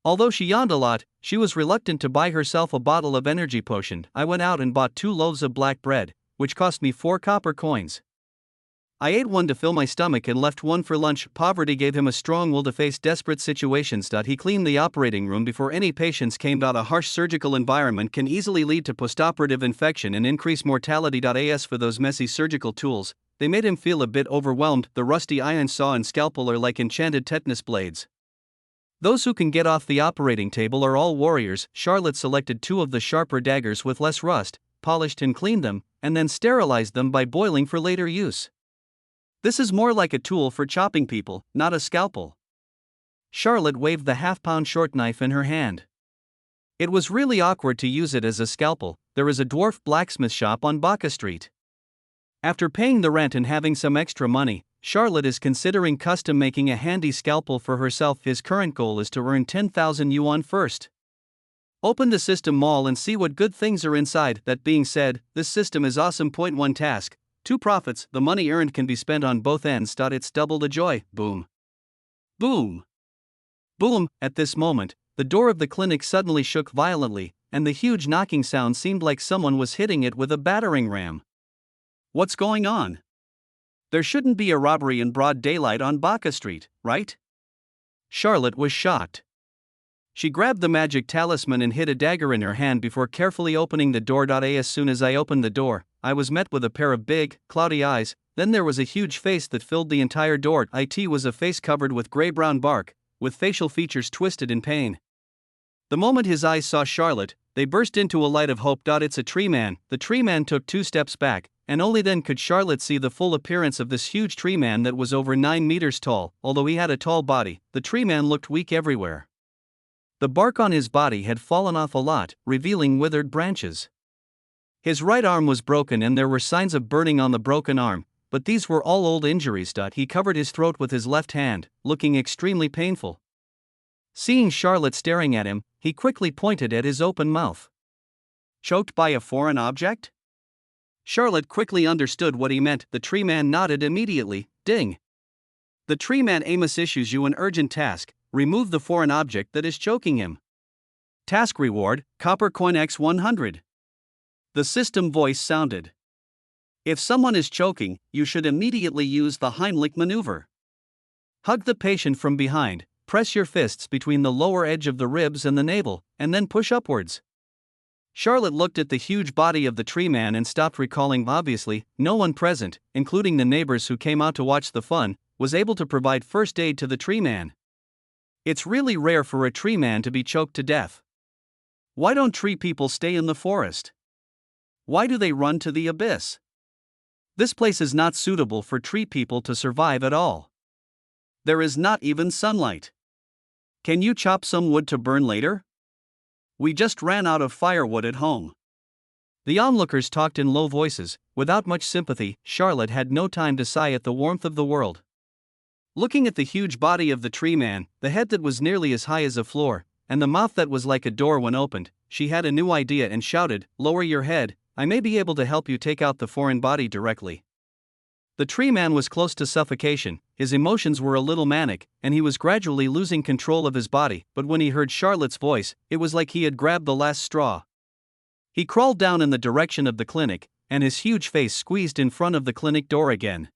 Although she yawned a lot, she was reluctant to buy herself a bottle of energy potion. "I went out and bought 2 loaves of black bread, which cost me 4 copper coins. I ate one to fill my stomach and left one for lunch." Poverty gave him a strong will to face desperate situations. He cleaned the operating room before any patients came. A harsh surgical environment can easily lead to postoperative infection and increase mortality. As for those messy surgical tools, they made him feel a bit overwhelmed. The rusty iron saw and scalpel are like enchanted tetanus blades. Those who can get off the operating table are all warriors. Charlotte selected 2 of the sharper daggers with less rust, polished and cleaned them, and then sterilized them by boiling for later use. "This is more like a tool for chopping people, not a scalpel." Charlotte waved the half-pound short knife in her hand. It was really awkward to use it as a scalpel. There is a dwarf blacksmith shop on Baca Street. After paying the rent and having some extra money, Charlotte is considering custom making a handy scalpel for herself. His current goal is to earn 10,000 yuan first. Open the system mall and see what good things are inside. That being said, this system is awesome. Point 1 task. 2 profits. The money earned can be spent on both ends. It's double the joy. Boom. Boom. Boom. At this moment, the door of the clinic suddenly shook violently, and the huge knocking sound seemed like someone was hitting it with a battering ram. What's going on? There shouldn't be a robbery in broad daylight on Baca Street, right? Charlotte was shocked. She grabbed the magic talisman and hid a dagger in her hand before carefully opening the door. As soon as I opened the door, I was met with a pair of big, cloudy eyes. Then there was a huge face that filled the entire door. It was a face covered with gray-brown bark, with facial features twisted in pain. The moment his eyes saw Charlotte, they burst into a light of hope. It's a tree man. The tree man took 2 steps back, and only then could Charlotte see the full appearance of this huge tree man that was over 9 meters tall. Although he had a tall body, the tree man looked weak everywhere. The bark on his body had fallen off a lot, revealing withered branches. His right arm was broken and there were signs of burning on the broken arm, but these were all old injuries. He covered his throat with his left hand, looking extremely painful. Seeing Charlotte staring at him, he quickly pointed at his open mouth. "Choked by a foreign object?" Charlotte quickly understood what he meant. The tree man nodded immediately. Ding. "The tree man Amos issues you an urgent task. Remove the foreign object that is choking him. Task reward, copper coin x 100. The system voice sounded. "If someone is choking, you should immediately use the Heimlich maneuver. Hug the patient from behind, press your fists between the lower edge of the ribs and the navel, and then push upwards." Charlotte looked at the huge body of the tree man and stopped recalling. Obviously, no one present, including the neighbors who came out to watch the fun, was able to provide first aid to the tree man. It's really rare for a tree man to be choked to death. Why don't tree people stay in the forest? Why do they run to the abyss? This place is not suitable for tree people to survive at all. There is not even sunlight. Can you chop some wood to burn later? We just ran out of firewood at home. The onlookers talked in low voices, without much sympathy. Charlotte had no time to sigh at the warmth of the world. Looking at the huge body of the tree man, the head that was nearly as high as a floor, and the mouth that was like a door when opened, she had a new idea and shouted, "Lower your head, I may be able to help you take out the foreign body directly." The tree man was close to suffocation, his emotions were a little manic, and he was gradually losing control of his body, but when he heard Charlotte's voice, it was like he had grabbed the last straw. He crawled down in the direction of the clinic, and his huge face squeezed in front of the clinic door again.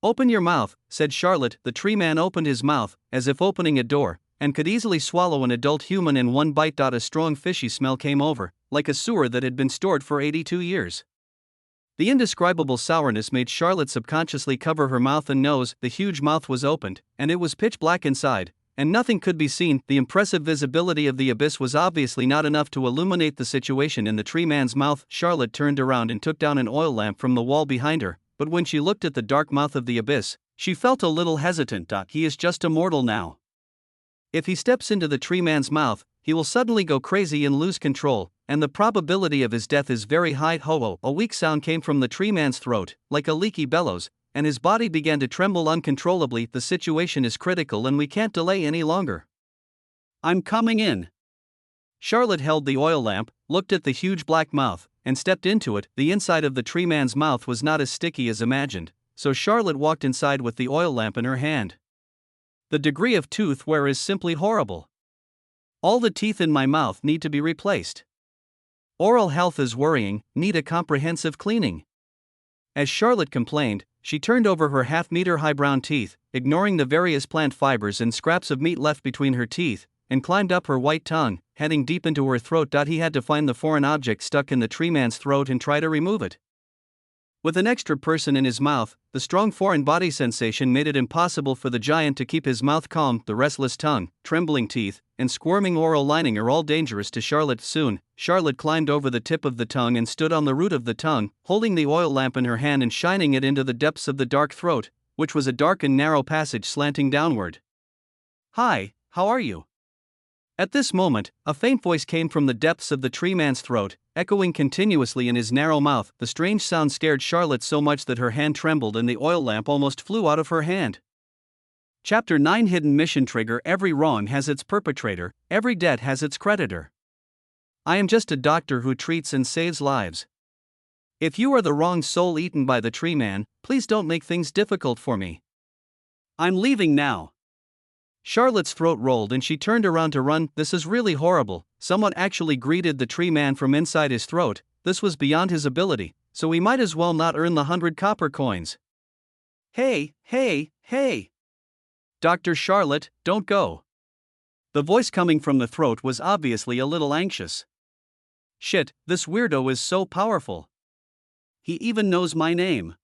"Open your mouth," said Charlotte. The tree man opened his mouth, as if opening a door, and could easily swallow an adult human in one bite. A strong fishy smell came over, like a sewer that had been stored for 82 years. The indescribable sourness made Charlotte subconsciously cover her mouth and nose. The huge mouth was opened, and it was pitch black inside, and nothing could be seen. The impressive visibility of the abyss was obviously not enough to illuminate the situation in the tree man's mouth. Charlotte turned around and took down an oil lamp from the wall behind her, but when she looked at the dark mouth of the abyss, she felt a little hesitant. He is just a mortal now. If he steps into the tree man's mouth, he will suddenly go crazy and lose control, and the probability of his death is very high. Ho-oh! A weak sound came from the tree man's throat, like a leaky bellows, and his body began to tremble uncontrollably. The situation is critical and we can't delay any longer. I'm coming in. Charlotte held the oil lamp, looked at the huge black mouth, and stepped into it. The inside of the tree man's mouth was not as sticky as imagined, so Charlotte walked inside with the oil lamp in her hand. The degree of tooth wear is simply horrible. All the teeth in my mouth need to be replaced. Oral health is worrying, need a comprehensive cleaning. As Charlotte complained, she turned over her half-meter-high brown teeth, ignoring the various plant fibers and scraps of meat left between her teeth, and climbed up her white tongue, heading deep into her throat. He had to find the foreign object stuck in the tree man's throat and try to remove it. With an extra person in his mouth, the strong foreign body sensation made it impossible for the giant to keep his mouth calm. The restless tongue, trembling teeth, and squirming oral lining are all dangerous to Charlotte. Soon, Charlotte climbed over the tip of the tongue and stood on the root of the tongue, holding the oil lamp in her hand and shining it into the depths of the dark throat, which was a dark and narrow passage slanting downward. "Hi, how are you?" At this moment, a faint voice came from the depths of the tree man's throat, echoing continuously in his narrow mouth. The strange sound scared Charlotte so much that her hand trembled and the oil lamp almost flew out of her hand. Chapter 9 Hidden Mission Trigger. Every wrong has its perpetrator, every debt has its creditor. I am just a doctor who treats and saves lives. If you are the wrong soul eaten by the tree man, please don't make things difficult for me. I'm leaving now. Charlotte's throat rolled and she turned around to run. This is really horrible. Someone actually greeted the tree man from inside his throat. This was beyond his ability, so he might as well not earn the 100 copper coins. Hey, hey, hey! Dr. Charlotte, don't go. The voice coming from the throat was obviously a little anxious. Shit, this weirdo is so powerful. He even knows my name.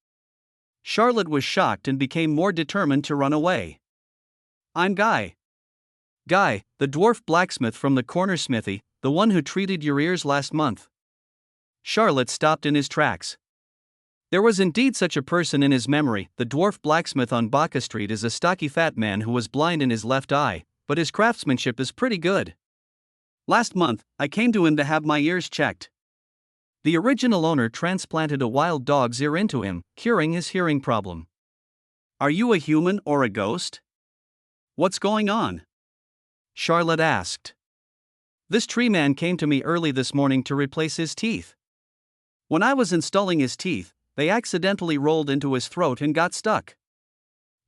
Charlotte was shocked and became more determined to run away. I'm Guy. Guy, the dwarf blacksmith from the corner smithy, the one who treated your ears last month. Charlotte stopped in his tracks. There was indeed such a person in his memory. The dwarf blacksmith on Baka Street is a stocky fat man who was blind in his left eye, but his craftsmanship is pretty good. Last month, I came to him to have my ears checked. The original owner transplanted a wild dog's ear into him, curing his hearing problem. Are you a human or a ghost? What's going on? Charlotte asked. This tree man came to me early this morning to replace his teeth. When I was installing his teeth, they accidentally rolled into his throat and got stuck.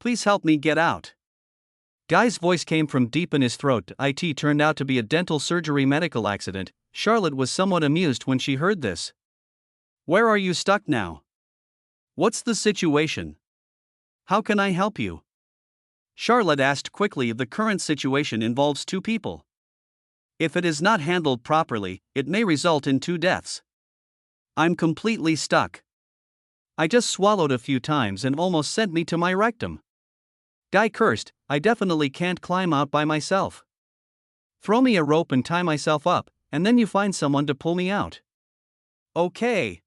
Please help me get out. Guy's voice came from deep in his throat. It turned out to be a dental surgery medical accident. Charlotte was somewhat amused when she heard this. Where are you stuck now? What's the situation? How can I help you? Charlotte asked quickly. The current situation involves 2 people. If it is not handled properly, it may result in 2 deaths. I'm completely stuck. I just swallowed a few times and almost sent me to my rectum. Guy cursed. I definitely can't climb out by myself. Throw me a rope and tie myself up, and then you find someone to pull me out. Okay.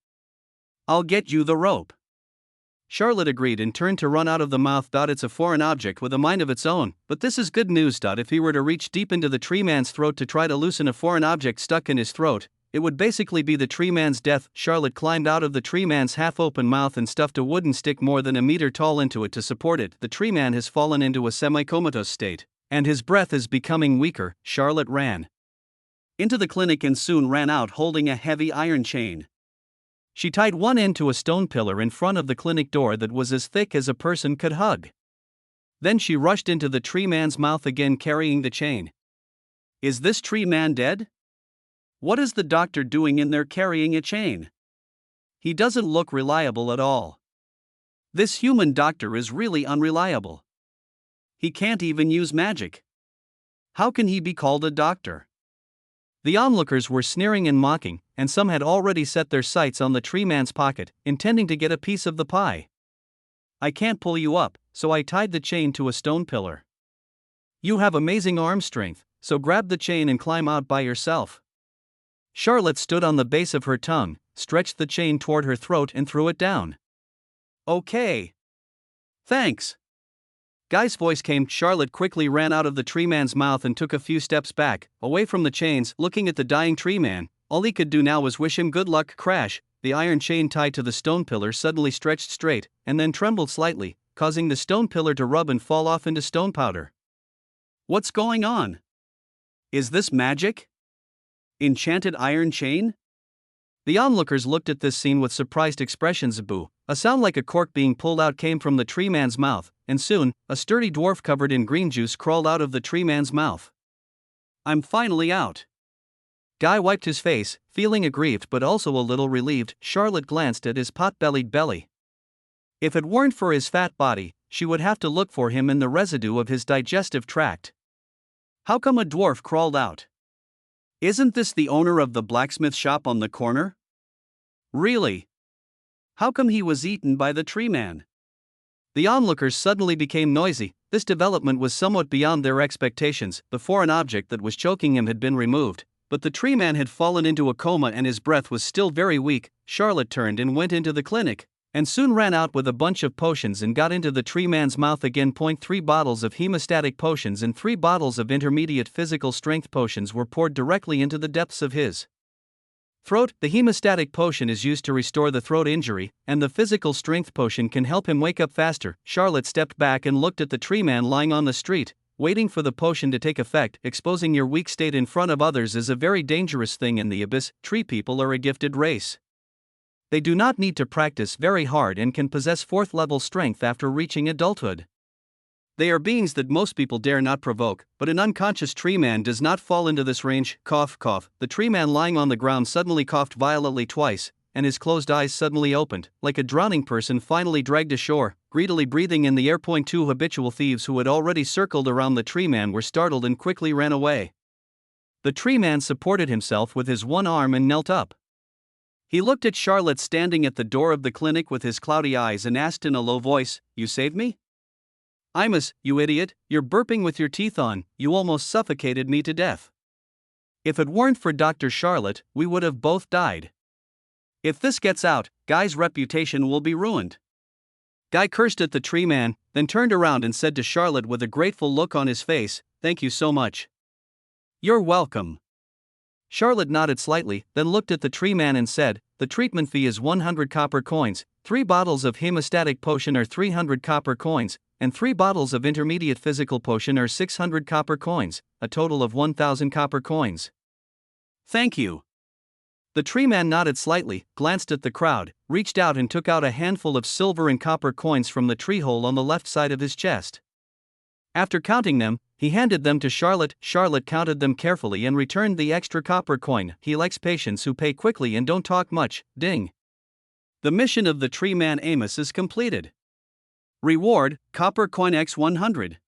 I'll get you the rope. Charlotte agreed and turned to run out of the mouth. It's a foreign object with a mind of its own, but this is good news. If he were to reach deep into the tree man's throat to try to loosen a foreign object stuck in his throat, it would basically be the tree man's death. Charlotte climbed out of the tree man's half-open mouth and stuffed a wooden stick more than a meter tall into it to support it. The tree man has fallen into a semi-comatose state, and his breath is becoming weaker. Charlotte ran into the clinic and soon ran out holding a heavy iron chain. She tied one end to a stone pillar in front of the clinic door that was as thick as a person could hug. Then she rushed into the tree man's mouth again carrying the chain. Is this tree man dead? What is the doctor doing in there carrying a chain? He doesn't look reliable at all. This human doctor is really unreliable. He can't even use magic. How can he be called a doctor? The onlookers were sneering and mocking, and some had already set their sights on the tree man's pocket, intending to get a piece of the pie. I can't pull you up, so I tied the chain to a stone pillar. You have amazing arm strength, so grab the chain and climb out by yourself. Charlotte stood on the base of her tongue, stretched the chain toward her throat and threw it down. Okay. Thanks. Guy's voice came. Charlotte quickly ran out of the tree man's mouth and took a few steps back, away from the chains, looking at the dying tree man. All he could do now was wish him good luck. Crash! The iron chain tied to the stone pillar suddenly stretched straight, and then trembled slightly, causing the stone pillar to rub and fall off into stone powder. What's going on? Is this magic? Enchanted iron chain? The onlookers looked at this scene with surprised expressions. Boo! A sound like a cork being pulled out came from the tree man's mouth, and soon, a sturdy dwarf covered in green juice crawled out of the tree man's mouth. I'm finally out. Guy wiped his face, feeling aggrieved but also a little relieved. Charlotte glanced at his pot-bellied belly. If it weren't for his fat body, she would have to look for him in the residue of his digestive tract. How come a dwarf crawled out? Isn't this the owner of the blacksmith shop on the corner? Really? How come he was eaten by the tree man? The onlookers suddenly became noisy. This development was somewhat beyond their expectations. The foreign object that was choking him had been removed, but the tree man had fallen into a coma and his breath was still very weak. Charlotte turned and went into the clinic, and soon ran out with a bunch of potions and got into the tree man's mouth again. 3 bottles of hemostatic potions and 3 bottles of intermediate physical strength potions were poured directly into the depths of his throat. The hemostatic potion is used to restore the throat injury, and the physical strength potion can help him wake up faster. Charlotte stepped back and looked at the tree man lying on the street, waiting for the potion to take effect. Exposing your weak state in front of others is a very dangerous thing in the abyss. Tree people are a gifted race. They do not need to practice very hard and can possess 4th level strength after reaching adulthood. They are beings that most people dare not provoke, but an unconscious tree man does not fall into this range. Cough, cough. The tree man lying on the ground suddenly coughed violently twice, and his closed eyes suddenly opened, like a drowning person finally dragged ashore, greedily breathing in the air. 2 habitual thieves who had already circled around the tree man were startled and quickly ran away. The tree man supported himself with his one arm and knelt up. He looked at Charlotte standing at the door of the clinic with his cloudy eyes and asked in a low voice, "You saved me?" "Imus, you idiot, you're burping with your teeth on, you almost suffocated me to death. If it weren't for Dr. Charlotte, we would have both died. If this gets out, Guy's reputation will be ruined." Guy cursed at the tree man, then turned around and said to Charlotte with a grateful look on his face, "Thank you so much." "You're welcome." Charlotte nodded slightly, then looked at the tree man and said, "The treatment fee is 100 copper coins, 3 bottles of hemostatic potion are 300 copper coins, and 3 bottles of intermediate physical potion are 600 copper coins, a total of 1,000 copper coins." "Thank you." The tree man nodded slightly, glanced at the crowd, reached out and took out a handful of silver and copper coins from the tree hole on the left side of his chest. After counting them, he handed them to Charlotte. Charlotte counted them carefully and returned the extra copper coin. He likes patients who pay quickly and don't talk much. Ding. The mission of the tree man Amos is completed. Reward, copper coin x 100.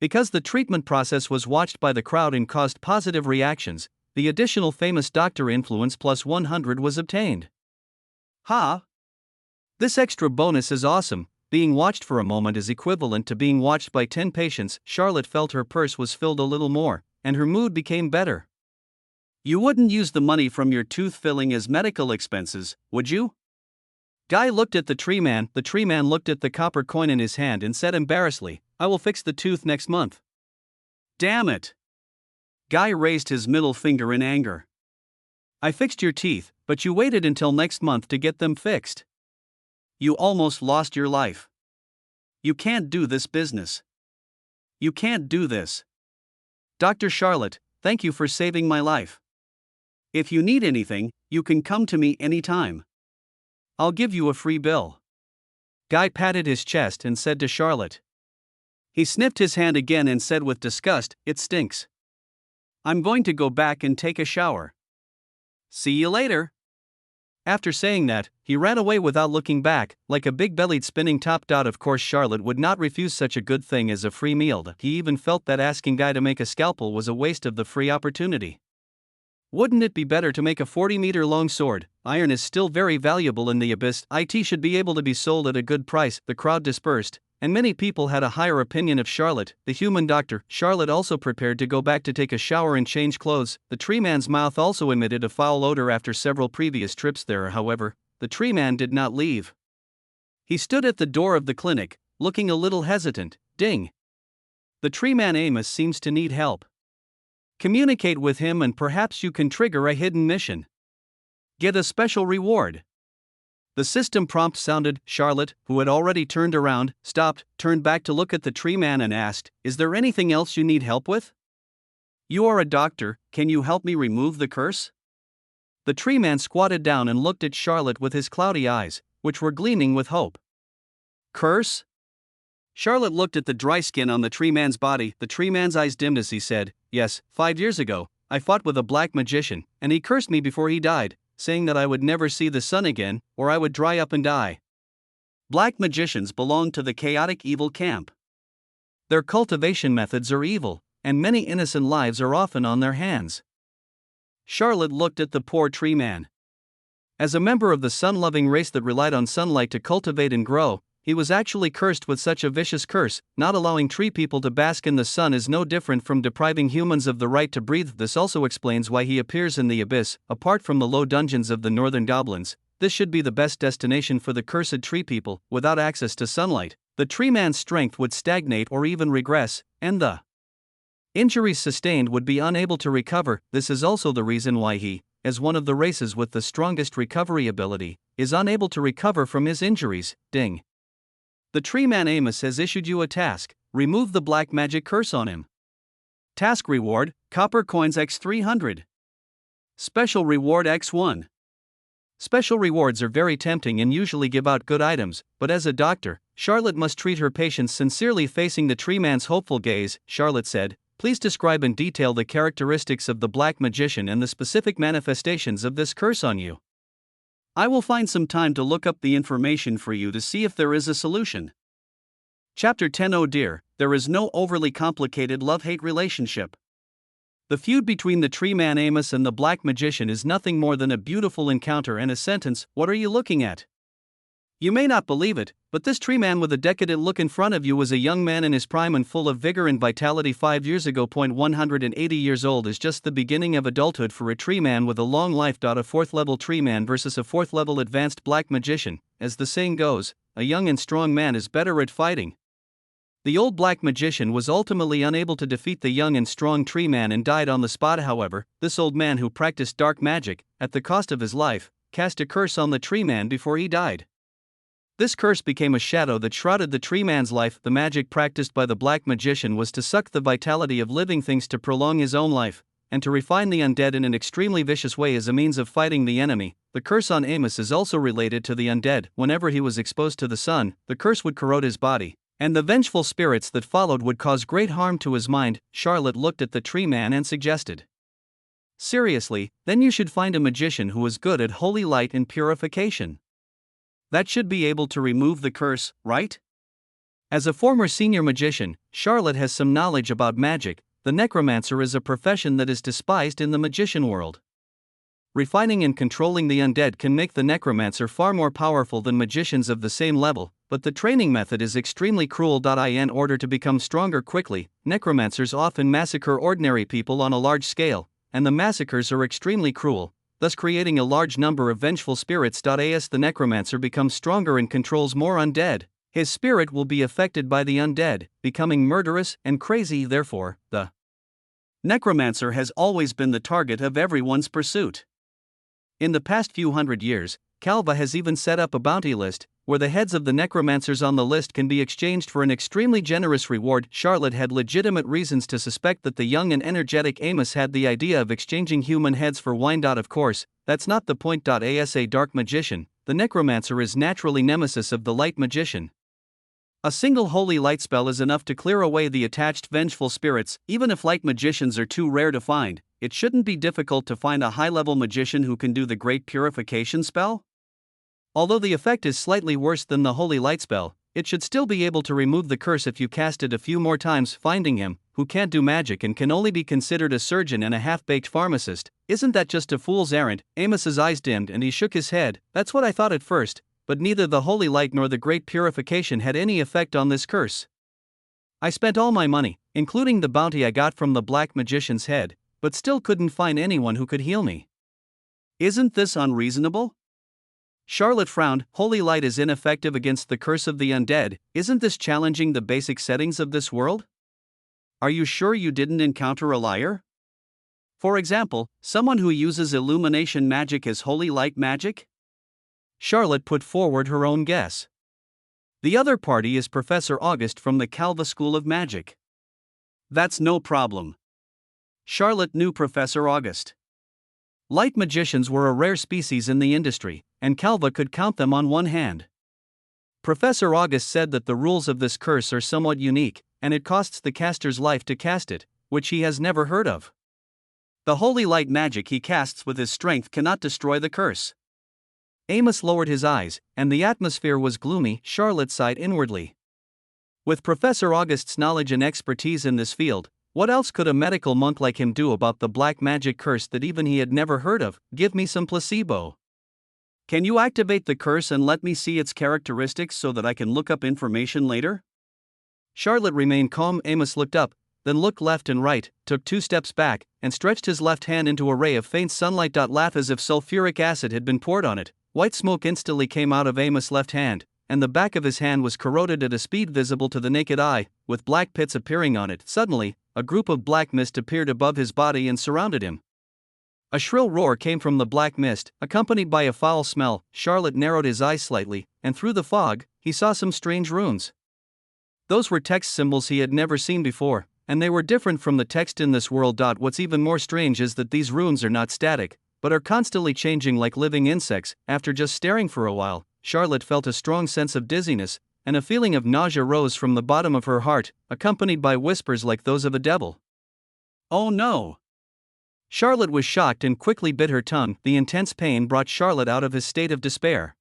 Because the treatment process was watched by the crowd and caused positive reactions, the additional famous doctor influence plus 100 was obtained. Ha! This extra bonus is awesome. Being watched for a moment is equivalent to being watched by 10 patients. Charlotte felt her purse was filled a little more, and her mood became better. You wouldn't use the money from your tooth filling as medical expenses, would you? Guy looked at the tree man looked at the copper coin in his hand and said embarrassedly, "I will fix the tooth next month." Damn it! Guy raised his middle finger in anger. I fixed your teeth, but you waited until next month to get them fixed. You almost lost your life. You can't do this business. You can't do this. Dr. Charlotte, thank you for saving my life. If you need anything, you can come to me anytime. I'll give you a free bill. Guy patted his chest and said to Charlotte. He sniffed his hand again and said with disgust, "It stinks. I'm going to go back and take a shower. See you later." After saying that, he ran away without looking back, like a big-bellied spinning top. Of course Charlotte would not refuse such a good thing as a free meal. He even felt that asking Guy to make a scalpel was a waste of the free opportunity. Wouldn't it be better to make a 40-meter-long sword? Iron is still very valuable in the abyss. It should be able to be sold at a good price. The crowd dispersed, and many people had a higher opinion of Charlotte, the human doctor. Charlotte also prepared to go back to take a shower and change clothes. The tree man's mouth also emitted a foul odor after several previous trips there. However, the tree man did not leave. He stood at the door of the clinic, looking a little hesitant. Ding! The tree man Amos seems to need help. Communicate with him and perhaps you can trigger a hidden mission. Get a special reward. The system prompt sounded. Charlotte, who had already turned around, stopped, turned back to look at the tree man and asked, "Is there anything else you need help with? You are a doctor, can you help me remove the curse?" The tree man squatted down and looked at Charlotte with his cloudy eyes, which were gleaming with hope. Curse? Charlotte looked at the dry skin on the tree man's body. The tree man's eyes dimmed as he said, "Yes, 5 years ago, I fought with a black magician, and he cursed me before he died, saying that I would never see the sun again, or I would dry up and die." Black magicians belong to the chaotic evil camp. Their cultivation methods are evil, and many innocent lives are often on their hands. Charlotte looked at the poor tree man. As a member of the sun-loving race that relied on sunlight to cultivate and grow, he was actually cursed with such a vicious curse. Not allowing tree people to bask in the sun is no different from depriving humans of the right to breathe. This also explains why he appears in the abyss. Apart from the low dungeons of the northern goblins, this should be the best destination for the cursed tree people. Without access to sunlight, the tree man's strength would stagnate or even regress, and the injuries sustained would be unable to recover. This is also the reason why he, as one of the races with the strongest recovery ability, is unable to recover from his injuries. Ding! The tree man Amos has issued you a task. Remove the black magic curse on him. Task reward, copper coins x 300. Special reward x1. Special rewards are very tempting and usually give out good items, but as a doctor, Charlotte must treat her patients sincerely. Facing the tree man's hopeful gaze, Charlotte said, "Please describe in detail the characteristics of the black magician and the specific manifestations of this curse on you. I will find some time to look up the information for you to see if there is a solution." Chapter 10. Oh dear, there is no overly complicated love-hate relationship. The feud between the tree man Amos and the black magician is nothing more than a beautiful encounter and a sentence. What are you looking at? You may not believe it, but this tree man with a decadent look in front of you was a young man in his prime and full of vigor and vitality 5 years ago. 180 years old is just the beginning of adulthood for a tree man with a long life. A 4th level tree man versus a 4th level advanced black magician. As the saying goes, a young and strong man is better at fighting. The old black magician was ultimately unable to defeat the young and strong tree man and died on the spot. However, this old man who practiced dark magic, at the cost of his life, cast a curse on the tree man before he died. This curse became a shadow that shrouded the tree man's life. The magic practiced by the black magician was to suck the vitality of living things to prolong his own life, and to refine the undead in an extremely vicious way as a means of fighting the enemy. The curse on Amos is also related to the undead. Whenever he was exposed to the sun, the curse would corrode his body, and the vengeful spirits that followed would cause great harm to his mind. Charlotte looked at the tree man and suggested, "Seriously, then you should find a magician who is good at holy light and purification. That should be able to remove the curse, right?" As a former senior magician, Charlotte has some knowledge about magic. The necromancer is a profession that is despised in the magician world. Refining and controlling the undead can make the necromancer far more powerful than magicians of the same level, but the training method is extremely cruel. In order to become stronger quickly, necromancers often massacre ordinary people on a large scale, and the massacres are extremely cruel, thus creating a large number of vengeful spirits. As the necromancer becomes stronger and controls more undead, his spirit will be affected by the undead, becoming murderous and crazy. Therefore, the necromancer has always been the target of everyone's pursuit. In the past few hundred years, Calva has even set up a bounty list, where the heads of the necromancers on the list can be exchanged for an extremely generous reward. Charlotte had legitimate reasons to suspect that the young and energetic Amos had the idea of exchanging human heads for wine. Of course, that's not the point. As a dark magician, the necromancer is naturally nemesis of the light magician. A single holy light spell is enough to clear away the attached vengeful spirits. Even if light magicians are too rare to find, it shouldn't be difficult to find a high-level magician who can do the great purification spell. Although the effect is slightly worse than the holy light spell, it should still be able to remove the curse if you cast it a few more times. Finding him, who can't do magic and can only be considered a surgeon and a half-baked pharmacist, isn't that just a fool's errand? Amos's eyes dimmed and he shook his head. That's what I thought at first, but neither the holy light nor the great purification had any effect on this curse. I spent all my money, including the bounty I got from the black magician's head, but still couldn't find anyone who could heal me. Isn't this unreasonable? Charlotte frowned. Holy light is ineffective against the curse of the undead. Isn't this challenging the basic settings of this world? Are you sure you didn't encounter a liar? For example, someone who uses illumination magic as holy light magic? Charlotte put forward her own guess. The other party is Professor August from the Calva School of Magic. That's no problem. Charlotte knew Professor August. Light magicians were a rare species in the industry, and Calva could count them on one hand. Professor August said that the rules of this curse are somewhat unique, and it costs the caster's life to cast it, which he has never heard of. The holy light magic he casts with his strength cannot destroy the curse. Amos lowered his eyes, and the atmosphere was gloomy. Charlotte sighed inwardly. With Professor August's knowledge and expertise in this field, what else could a medical monk like him do about the black magic curse that even he had never heard of? Give me some placebo. Can you activate the curse and let me see its characteristics so that I can look up information later? Charlotte remained calm. Amos looked up, then looked left and right, took 2 steps back, and stretched his left hand into a ray of faint sunlight. Laugh as if sulfuric acid had been poured on it. White smoke instantly came out of Amos' left hand, and the back of his hand was corroded at a speed visible to the naked eye, with black pits appearing on it. Suddenly, a group of black mist appeared above his body and surrounded him. A shrill roar came from the black mist, accompanied by a foul smell. Charlotte narrowed his eyes slightly, and through the fog, he saw some strange runes. Those were text symbols he had never seen before, and they were different from the text in this world. What's even more strange is that these runes are not static, but are constantly changing like living insects. After just staring for a while, Charlotte felt a strong sense of dizziness, and a feeling of nausea rose from the bottom of her heart, accompanied by whispers like those of a devil. Oh no! Charlotte was shocked and quickly bit her tongue. The intense pain brought Charlotte out of his state of despair.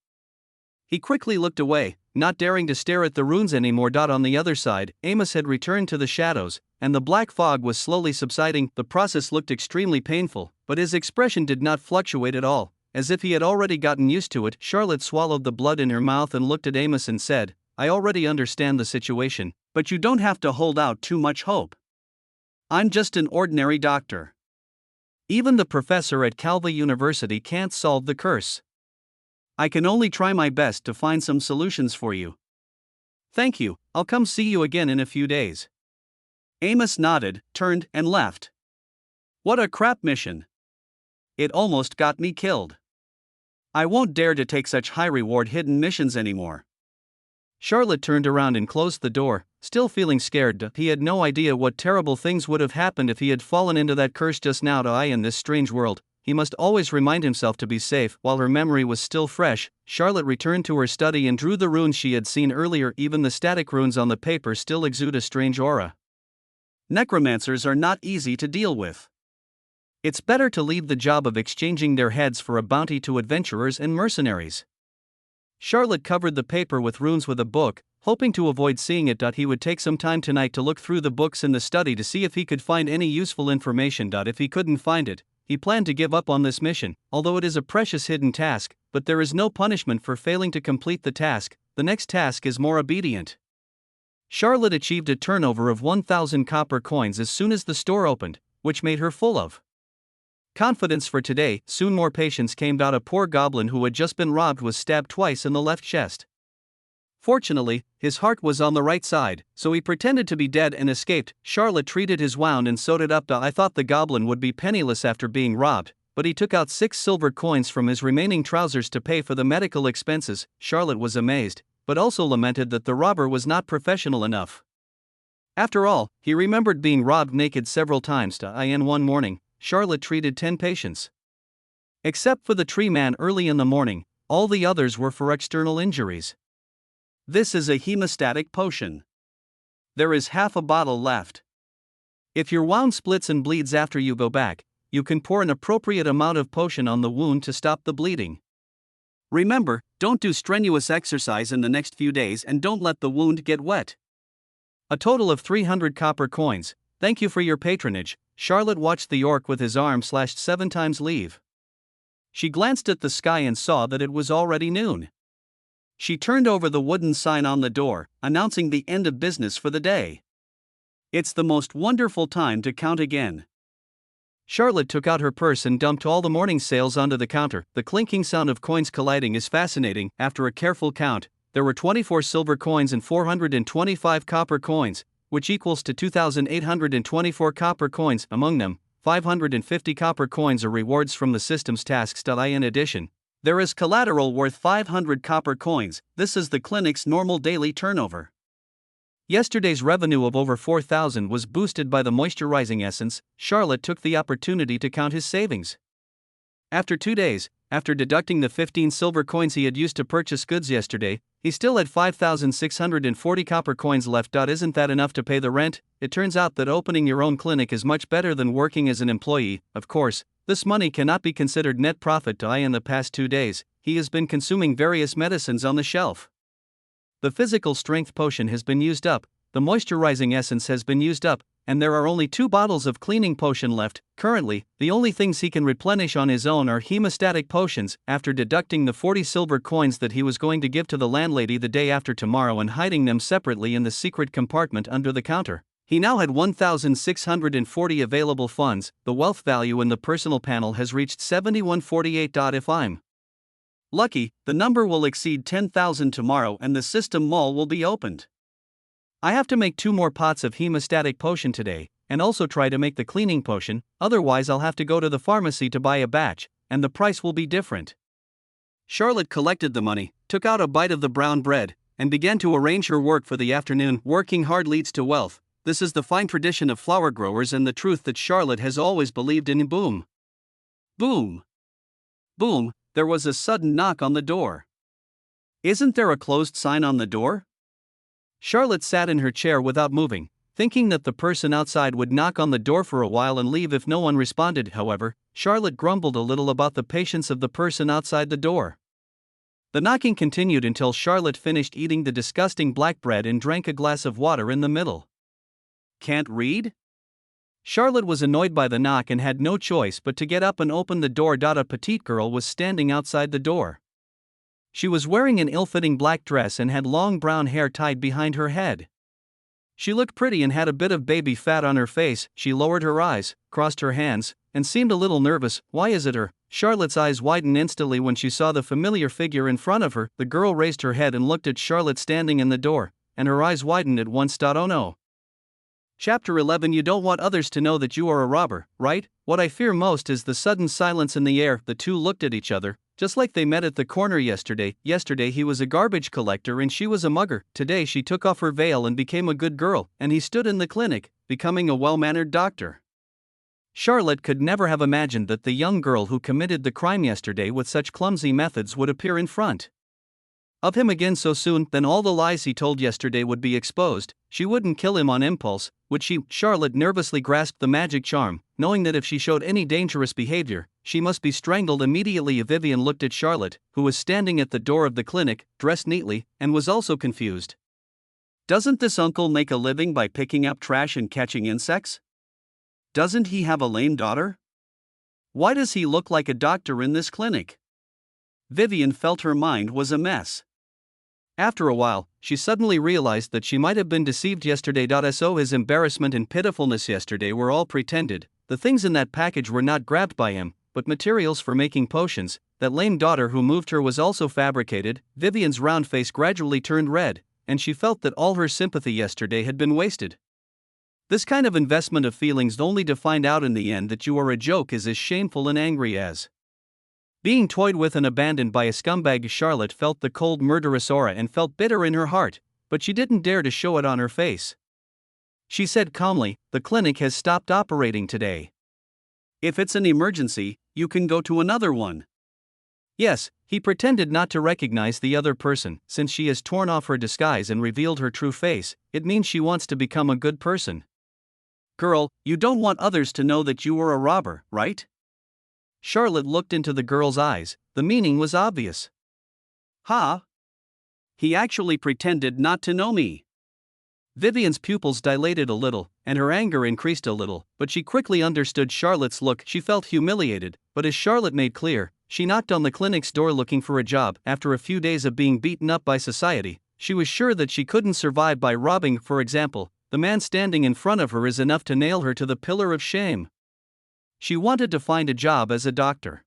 He quickly looked away, not daring to stare at the runes anymore. On the other side, Amos had returned to the shadows, and the black fog was slowly subsiding. The process looked extremely painful, but his expression did not fluctuate at all, as if he had already gotten used to it. Charlotte swallowed the blood in her mouth and looked at Amos and said, I already understand the situation, but you don't have to hold out too much hope. I'm just an ordinary doctor. Even the professor at Calva University can't solve the curse. I can only try my best to find some solutions for you. Thank you, I'll come see you again in a few days. Amos nodded, turned, and left. What a crap mission. It almost got me killed. I won't dare to take such high-reward hidden missions anymore. Charlotte turned around and closed the door, still feeling scared. He had no idea what terrible things would have happened if he had fallen into that curse just now. In this strange world, he must always remind himself to be safe. While her memory was still fresh, Charlotte returned to her study and drew the runes she had seen earlier. Even the static runes on the paper still exude a strange aura. Necromancers are not easy to deal with. It's better to leave the job of exchanging their heads for a bounty to adventurers and mercenaries. Charlotte covered the paper with runes with a book, hoping to avoid seeing it. He would take some time tonight to look through the books in the study to see if he could find any useful information. If he couldn't find it, he planned to give up on this mission, although it is a precious hidden task, but there is no punishment for failing to complete the task. The next task is more obedient. Charlotte achieved a turnover of 1,000 copper coins as soon as the store opened, which made her full of confidence for today. Soon more patients came. A poor goblin who had just been robbed was stabbed twice in the left chest. Fortunately, his heart was on the right side, so he pretended to be dead and escaped. Charlotte treated his wound and sewed it up. I thought the goblin would be penniless after being robbed, but he took out 6 silver coins from his remaining trousers to pay for the medical expenses. Charlotte was amazed, but also lamented that the robber was not professional enough. After all, he remembered being robbed naked several times. In one morning, Charlotte treated 10 patients. Except for the tree man early in the morning, all the others were for external injuries. This is a hemostatic potion. There is half a bottle left. If your wound splits and bleeds after you go back, you can pour an appropriate amount of potion on the wound to stop the bleeding. Remember, don't do strenuous exercise in the next few days and don't let the wound get wet. A total of 300 copper coins. Thank you for your patronage. Charlotte watched the orc with his arm slashed 7 times leave. She glanced at the sky and saw that it was already noon. She turned over the wooden sign on the door, announcing the end of business for the day. It's the most wonderful time to count again. Charlotte took out her purse and dumped all the morning sales onto the counter. The clinking sound of coins colliding is fascinating. After a careful count, there were 24 silver coins and 425 copper coins, which equals to 2,824 copper coins. Among them, 550 copper coins are rewards from the system's tasks. In addition, there is collateral worth 500 copper coins. This is the clinic's normal daily turnover. Yesterday's revenue of over 4,000 was boosted by the moisturizing essence. Charlotte took the opportunity to count his savings. After 2 days, after deducting the 15 silver coins he had used to purchase goods yesterday, he still had 5,640 copper coins left. Isn't that enough to pay the rent? It turns out that opening your own clinic is much better than working as an employee. Of course, this money cannot be considered net profit. In the past 2 days, he has been consuming various medicines on the shelf. The physical strength potion has been used up, the moisturizing essence has been used up, and there are only 2 bottles of cleaning potion left. Currently, the only things he can replenish on his own are hemostatic potions. After deducting the 40 silver coins that he was going to give to the landlady the day after tomorrow and hiding them separately in the secret compartment under the counter, he now had 1,640 available funds. The wealth value in the personal panel has reached 7148. If I'm lucky, the number will exceed 10,000 tomorrow and the system mall will be opened. I have to make 2 more pots of hemostatic potion today, and also try to make the cleaning potion, otherwise I'll have to go to the pharmacy to buy a batch, and the price will be different. Charlotte collected the money, took out a bite of the brown bread, and began to arrange her work for the afternoon. Working hard leads to wealth. This is the fine tradition of flower growers and the truth that Charlotte has always believed in. Boom. Boom. Boom. There was a sudden knock on the door. Isn't there a closed sign on the door? Charlotte sat in her chair without moving, thinking that the person outside would knock on the door for a while and leave if no one responded. However, Charlotte grumbled a little about the patience of the person outside the door. The knocking continued until Charlotte finished eating the disgusting black bread and drank a glass of water in the middle. Can't read? Charlotte was annoyed by the knock and had no choice but to get up and open the door. A petite girl was standing outside the door. She was wearing an ill-fitting black dress and had long brown hair tied behind her head. She looked pretty and had a bit of baby fat on her face. She lowered her eyes, crossed her hands, and seemed a little nervous. Why is it her? Charlotte's eyes widened instantly when she saw the familiar figure in front of her. The girl raised her head and looked at Charlotte standing in the door, and her eyes widened at once. Oh no. Chapter 11. You don't want others to know that you are a robber, right? What I fear most is the sudden silence in the air. The two looked at each other, just like they met at the corner yesterday. Yesterday he was a garbage collector and she was a mugger. Today she took off her veil and became a good girl, and he stood in the clinic, becoming a well-mannered doctor. Charlotte could never have imagined that the young girl who committed the crime yesterday with such clumsy methods would appear in front of him again so soon. Then all the lies he told yesterday would be exposed. She wouldn't kill him on impulse, would she? Charlotte nervously grasped the magic charm, knowing that if she showed any dangerous behavior, she must be strangled immediately. Vivian looked at Charlotte, who was standing at the door of the clinic, dressed neatly, and was also confused. Doesn't this uncle make a living by picking up trash and catching insects? Doesn't he have a lame daughter? Why does he look like a doctor in this clinic? Vivian felt her mind was a mess. After a while, she suddenly realized that she might have been deceived yesterday. So his embarrassment and pitifulness yesterday were all pretended. The things in that package were not grabbed by him, but materials for making potions. That lame daughter who moved her was also fabricated. Vivian's round face gradually turned red, and she felt that all her sympathy yesterday had been wasted. This kind of investment of feelings only to find out in the end that you are a joke is as shameful and angry as being toyed with and abandoned by a scumbag. Charlotte felt the cold murderous aura and felt bitter in her heart, but she didn't dare to show it on her face. She said calmly, "The clinic has stopped operating today. If it's an emergency, you can go to another one." Yes, he pretended not to recognize the other person. Since she has torn off her disguise and revealed her true face, it means she wants to become a good person. Girl, you don't want others to know that you were a robber, right? Charlotte looked into the girl's eyes. The meaning was obvious. Ha! He actually pretended not to know me. Vivian's pupils dilated a little, and her anger increased a little, but she quickly understood Charlotte's look. She felt humiliated, but as Charlotte made clear, she knocked on the clinic's door looking for a job. After a few days of being beaten up by society, she was sure that she couldn't survive by robbing, for example. The man standing in front of her is enough to nail her to the pillar of shame. She wanted to find a job as a doctor.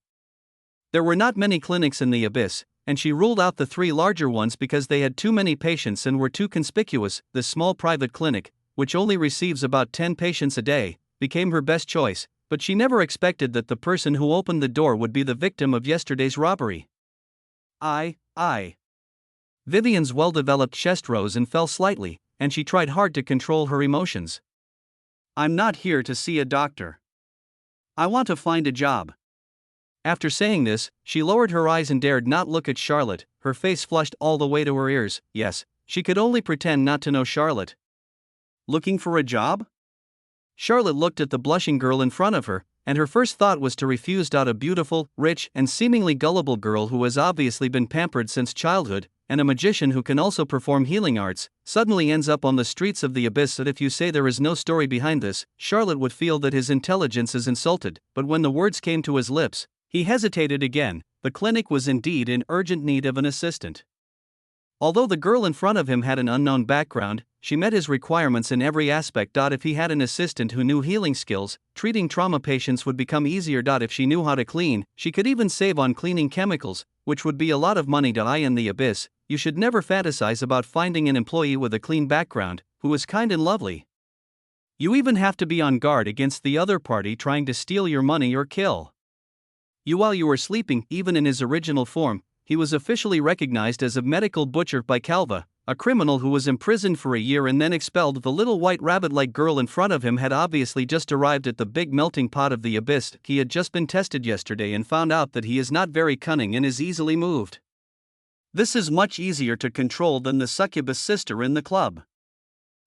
There were not many clinics in the Abyss, and she ruled out the 3 larger ones because they had too many patients and were too conspicuous. The small private clinic, which only receives about 10 patients a day, became her best choice, but she never expected that the person who opened the door would be the victim of yesterday's robbery. Vivian's well-developed chest rose and fell slightly, and she tried hard to control her emotions. I'm not here to see a doctor. I want to find a job. After saying this, she lowered her eyes and dared not look at Charlotte, her face flushed all the way to her ears. Yes, she could only pretend not to know Charlotte. Looking for a job? Charlotte looked at the blushing girl in front of her, and her first thought was to refuse. A beautiful, rich, and seemingly gullible girl who has obviously been pampered since childhood, and a magician who can also perform healing arts, suddenly ends up on the streets of the Abyss. That if you say there is no story behind this, Charlotte would feel that his intelligence is insulted, but when the words came to his lips, he hesitated again. The clinic was indeed in urgent need of an assistant. Although the girl in front of him had an unknown background, she met his requirements in every aspect. If he had an assistant who knew healing skills, treating trauma patients would become easier. If she knew how to clean, she could even save on cleaning chemicals, which would be a lot of money. In the Abyss, you should never fantasize about finding an employee with a clean background, who is kind and lovely. You even have to be on guard against the other party trying to steal your money or kill you while you were sleeping. Even in his original form, he was officially recognized as a medical butcher by Calva, a criminal who was imprisoned for a year and then expelled. The little white rabbit-like girl in front of him had obviously just arrived at the big melting pot of the Abyss. He had just been tested yesterday and found out that he is not very cunning and is easily moved. This is much easier to control than the succubus sister in the club.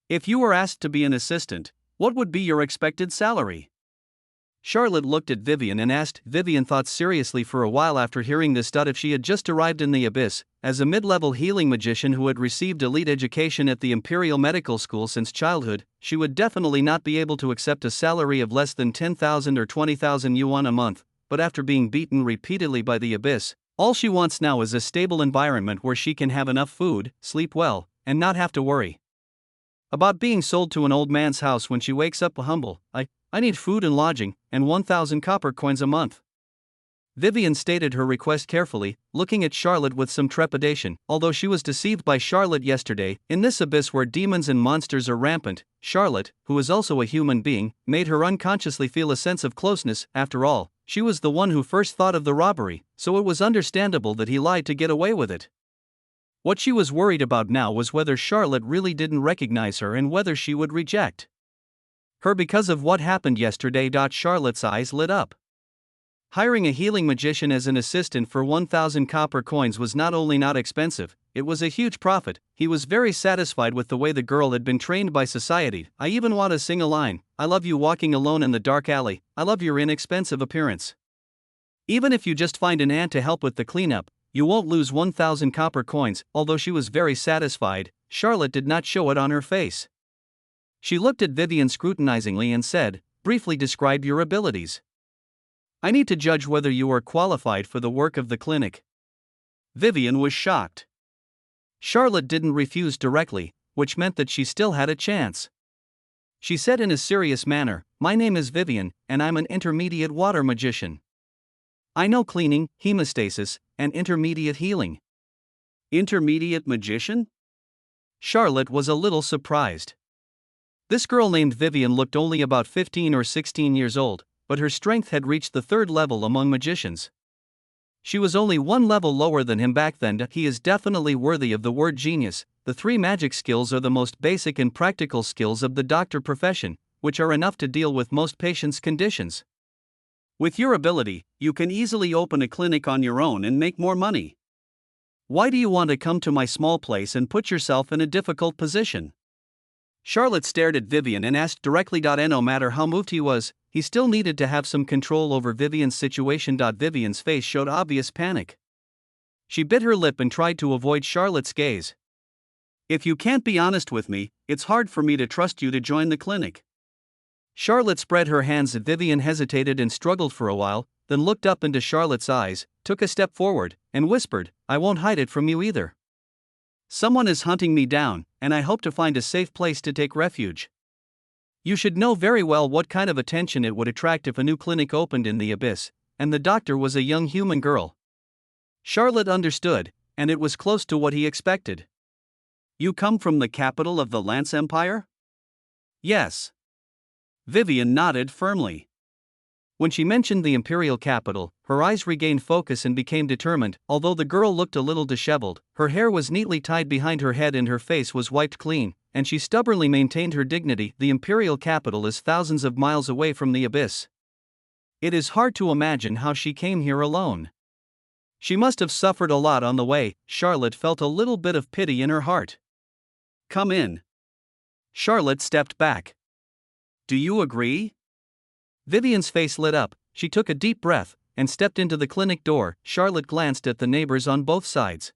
If you were asked to be an assistant, what would be your expected salary? Charlotte looked at Vivian and asked. Vivian thought seriously for a while after hearing this. If she had just arrived in the Abyss, as a mid-level healing magician who had received elite education at the Imperial Medical School since childhood, she would definitely not be able to accept a salary of less than 10,000 or 20,000 yuan a month. But after being beaten repeatedly by the Abyss, all she wants now is a stable environment where she can have enough food, sleep well, and not have to worry about being sold to an old man's house when she wakes up humble. I need food and lodging, and 1,000 copper coins a month. Vivian stated her request carefully, looking at Charlotte with some trepidation. Although she was deceived by Charlotte yesterday, in this abyss where demons and monsters are rampant, Charlotte, who is also a human being, made her unconsciously feel a sense of closeness. After all, she was the one who first thought of the robbery, so it was understandable that he lied to get away with it. What she was worried about now was whether Charlotte really didn't recognize her and whether she would reject her because of what happened yesterday. Charlotte's eyes lit up. Hiring a healing magician as an assistant for 1,000 copper coins was not only not expensive, it was a huge profit. He was very satisfied with the way the girl had been trained by society. I even want to sing a line. I love you walking alone in the dark alley. I love your inexpensive appearance. Even if you just find an ant to help with the cleanup, you won't lose 1,000 copper coins. Although she was very satisfied, Charlotte did not show it on her face. She looked at Vivian scrutinizingly and said, briefly describe your abilities. I need to judge whether you are qualified for the work of the clinic. Vivian was shocked. Charlotte didn't refuse directly, which meant that she still had a chance. She said in a serious manner, my name is Vivian, and I'm an intermediate water magician. I know cleaning, hemostasis, and intermediate healing. Intermediate magician? Charlotte was a little surprised. This girl named Vivian looked only about 15 or 16 years old, but her strength had reached the 3rd level among magicians. She was only 1 level lower than him back then. He is definitely worthy of the word genius. The 3 magic skills are the most basic and practical skills of the doctor profession, which are enough to deal with most patients' conditions. With your ability, you can easily open a clinic on your own and make more money. Why do you want to come to my small place and put yourself in a difficult position? Charlotte stared at Vivian and asked directly. No matter how moved he was, he still needed to have some control over Vivian's situation. Vivian's face showed obvious panic. She bit her lip and tried to avoid Charlotte's gaze. If you can't be honest with me, it's hard for me to trust you to join the clinic. Charlotte spread her hands. Vivian hesitated and struggled for a while, then looked up into Charlotte's eyes, took a step forward, and whispered, "I won't hide it from you either. Someone is hunting me down, and I hope to find a safe place to take refuge. You should know very well what kind of attention it would attract if a new clinic opened in the abyss, and the doctor was a young human girl." Charlotte understood, and it was close to what he expected. "You come from the capital of the Lance Empire?" "Yes." Vivian nodded firmly. When she mentioned the imperial capital, her eyes regained focus and became determined. Although the girl looked a little disheveled, her hair was neatly tied behind her head and her face was wiped clean, and she stubbornly maintained her dignity. "The imperial capital is thousands of miles away from the abyss. It is hard to imagine how she came here alone. She must have suffered a lot on the way." Charlotte felt a little bit of pity in her heart. "Come in." Charlotte stepped back. "Do you agree?" Vivian's face lit up, she took a deep breath, and stepped into the clinic door. Charlotte glanced at the neighbors on both sides.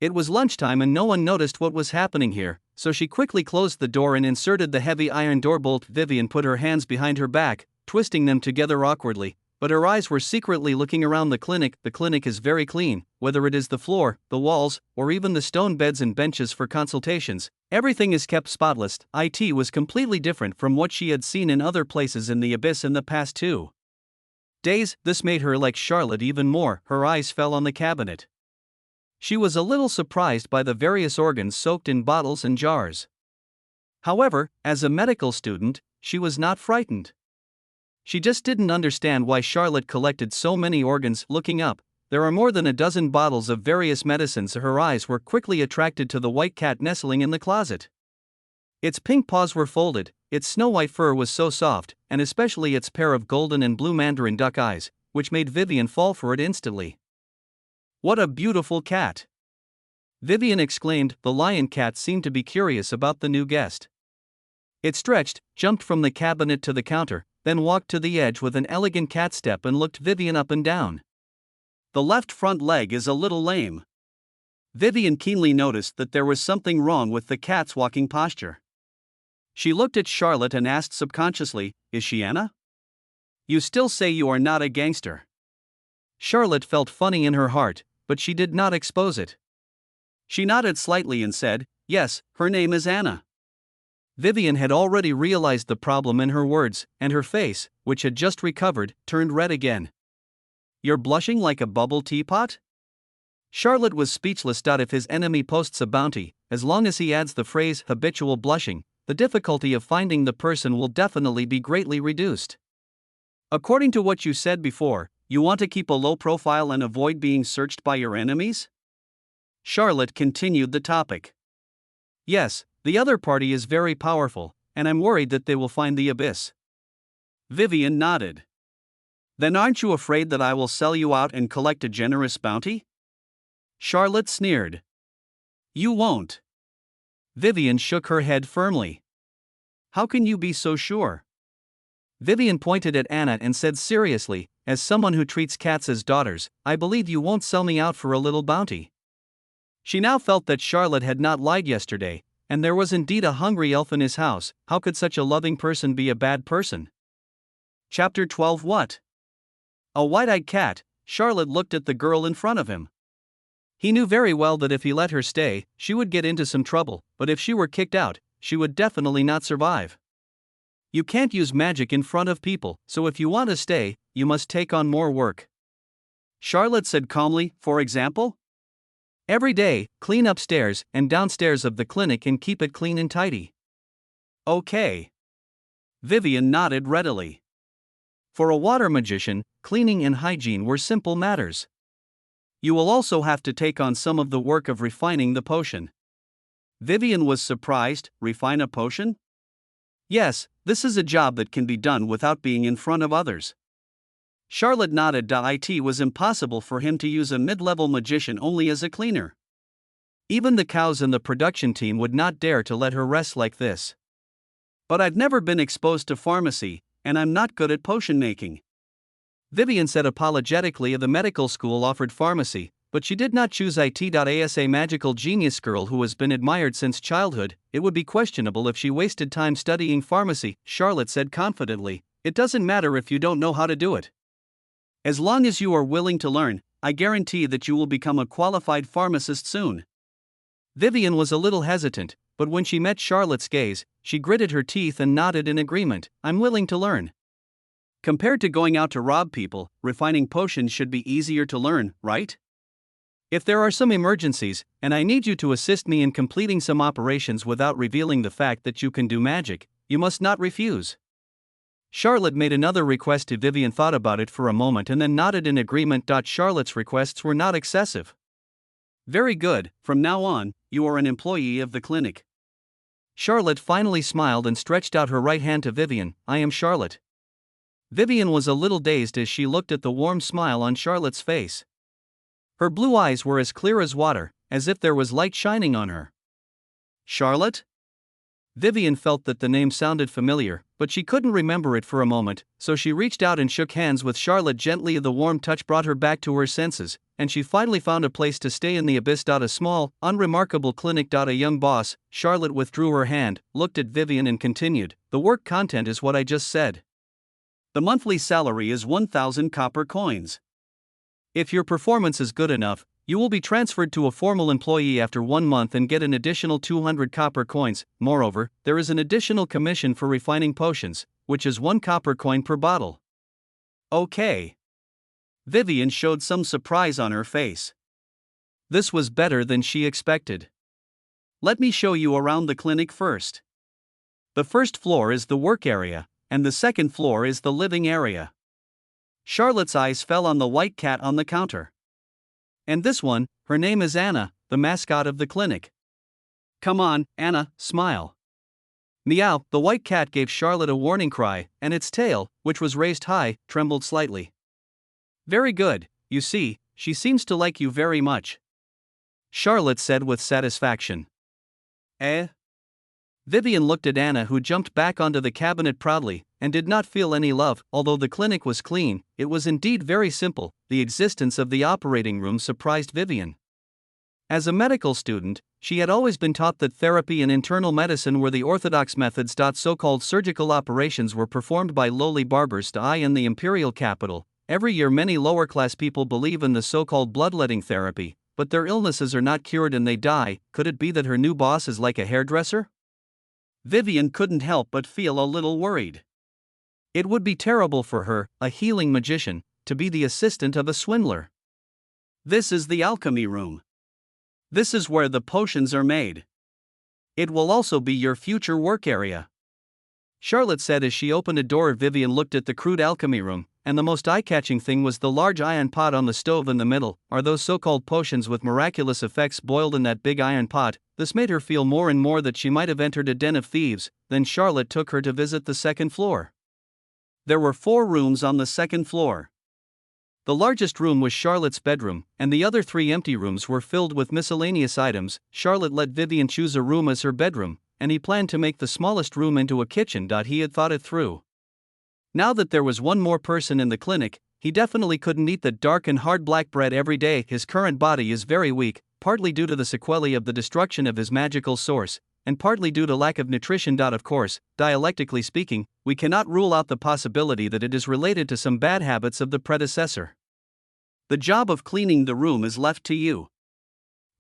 It was lunchtime and no one noticed what was happening here, so she quickly closed the door and inserted the heavy iron door bolt. Vivian put her hands behind her back, twisting them together awkwardly, but her eyes were secretly looking around the clinic. "The clinic is very clean, whether it is the floor, the walls, or even the stone beds and benches for consultations. Everything is kept spotless." It was completely different from what she had seen in other places in the abyss in the past 2 days. This made her like Charlotte even more. Her eyes fell on the cabinet. She was a little surprised by the various organs soaked in bottles and jars. However, as a medical student, she was not frightened. She just didn't understand why Charlotte collected so many organs. Looking up, there are more than a dozen bottles of various medicines. Her eyes were quickly attracted to the white cat nestling in the closet. Its pink paws were folded, its snow-white fur was so soft, and especially its pair of golden and blue mandarin duck eyes, which made Vivian fall for it instantly. "What a beautiful cat!" Vivian exclaimed. The lion cat seemed to be curious about the new guest. It stretched, jumped from the cabinet to the counter, then walked to the edge with an elegant cat step and looked Vivian up and down. "The left front leg is a little lame." Vivian keenly noticed that there was something wrong with the cat's walking posture. She looked at Charlotte and asked subconsciously, "Is she Anna? You still say you are not a gangster." Charlotte felt funny in her heart, but she did not expose it. She nodded slightly and said, "Yes, her name is Anna." Vivian had already realized the problem in her words, and her face, which had just recovered, turned red again. "You're blushing like a bubble teapot?" Charlotte was speechless. If his enemy posts a bounty, as long as he adds the phrase habitual blushing, the difficulty of finding the person will definitely be greatly reduced. "According to what you said before, you want to keep a low profile and avoid being searched by your enemies?" Charlotte continued the topic. "Yes, the other party is very powerful, and I'm worried that they will find the abyss." Vivian nodded. "Then aren't you afraid that I will sell you out and collect a generous bounty?" Charlotte sneered. "You won't." Vivian shook her head firmly. "How can you be so sure?" Vivian pointed at Anna and said seriously, "As someone who treats cats as daughters, I believe you won't sell me out for a little bounty." She now felt that Charlotte had not lied yesterday, and there was indeed a hungry elf in his house. How could such a loving person be a bad person? Chapter 12. What? A white-eyed cat. Charlotte looked at the girl in front of him. He knew very well that if he let her stay, she would get into some trouble, but if she were kicked out, she would definitely not survive. You can't use magic in front of people, so if you want to stay, you must take on more work. Charlotte said calmly, "For example?" "Every day, clean upstairs and downstairs of the clinic and keep it clean and tidy." "Okay." Vivian nodded readily. For a water magician, cleaning and hygiene were simple matters. "You will also have to take on some of the work of refining the potion." Vivian was surprised. Refine a potion? "Yes, this is a job that can be done without being in front of others." Charlotte nodded. It was impossible for him to use a mid-level magician only as a cleaner. Even the cows in the production team would not dare to let her rest like this. "But I've never been exposed to pharmacy, and I'm not good at potion making." Vivian said apologetically. The medical school offered pharmacy, but she did not choose it. As a magical genius girl who has been admired since childhood, it would be questionable if she wasted time studying pharmacy. Charlotte said confidently, "It doesn't matter if you don't know how to do it." As long as you are willing to learn, I guarantee that you will become a qualified pharmacist soon. Vivian was a little hesitant, but when she met Charlotte's gaze, she gritted her teeth and nodded in agreement. I'm willing to learn. Compared to going out to rob people, refining potions should be easier to learn, right? If there are some emergencies, and I need you to assist me in completing some operations without revealing the fact that you can do magic, you must not refuse. Charlotte made another request to Vivian, thought about it for a moment and then nodded in agreement. Charlotte's requests were not excessive. Very good, from now on, you are an employee of the clinic. Charlotte finally smiled and stretched out her right hand to Vivian. I am Charlotte. Vivian was a little dazed as she looked at the warm smile on Charlotte's face. Her blue eyes were as clear as water, as if there was light shining on her. Charlotte? Vivian felt that the name sounded familiar, but she couldn't remember it for a moment, so she reached out and shook hands with Charlotte gently. The warm touch brought her back to her senses, and she finally found a place to stay in the abyss. A small, unremarkable clinic. A young boss. Charlotte withdrew her hand, looked at Vivian and continued, the work content is what I just said. The monthly salary is 1,000 copper coins. If your performance is good enough, you will be transferred to a formal employee after 1 month and get an additional 200 copper coins. Moreover, there is an additional commission for refining potions, which is 1 copper coin per bottle. Okay. Vivian showed some surprise on her face. This was better than she expected. Let me show you around the clinic first. The first floor is the work area, and the second floor is the living area. Charlotte's eyes fell on the white cat on the counter. And this one, her name is Anna, the mascot of the clinic. Come on, Anna, smile. Meow, the white cat gave Charlotte a warning cry, and its tail, which was raised high, trembled slightly. Very good, you see, she seems to like you very much. Charlotte said with satisfaction. Eh? Vivian looked at Anna, who jumped back onto the cabinet proudly, and did not feel any love. Although the clinic was clean, it was indeed very simple. The existence of the operating room surprised Vivian. As a medical student, she had always been taught that therapy and internal medicine were the orthodox methods. So-called surgical operations were performed by lowly barbers. In the imperial capital, every year many lower-class people believe in the so-called bloodletting therapy, but their illnesses are not cured and they die. Could it be that her new boss is like a hairdresser? Vivian couldn't help but feel a little worried. It would be terrible for her, a healing magician, to be the assistant of a swindler. This is the alchemy room. This is where the potions are made. It will also be your future work area. Charlotte said as she opened a door. Vivian looked at the crude alchemy room, and the most eye-catching thing was the large iron pot on the stove in the middle. Are those so-called potions with miraculous effects boiled in that big iron pot? This made her feel more and more that she might have entered a den of thieves. Then Charlotte took her to visit the second floor. There were 4 rooms on the second floor. The largest room was Charlotte's bedroom, and the other 3 empty rooms were filled with miscellaneous items. Charlotte let Vivian choose a room as her bedroom, and he planned to make the smallest room into a kitchen. He had thought it through. Now that there was one more person in the clinic, he definitely couldn't eat that dark and hard black bread every day. His current body is very weak, partly due to the sequelae of the destruction of his magical source, and partly due to lack of nutrition. Of course, dialectically speaking, we cannot rule out the possibility that it is related to some bad habits of the predecessor. The job of cleaning the room is left to you.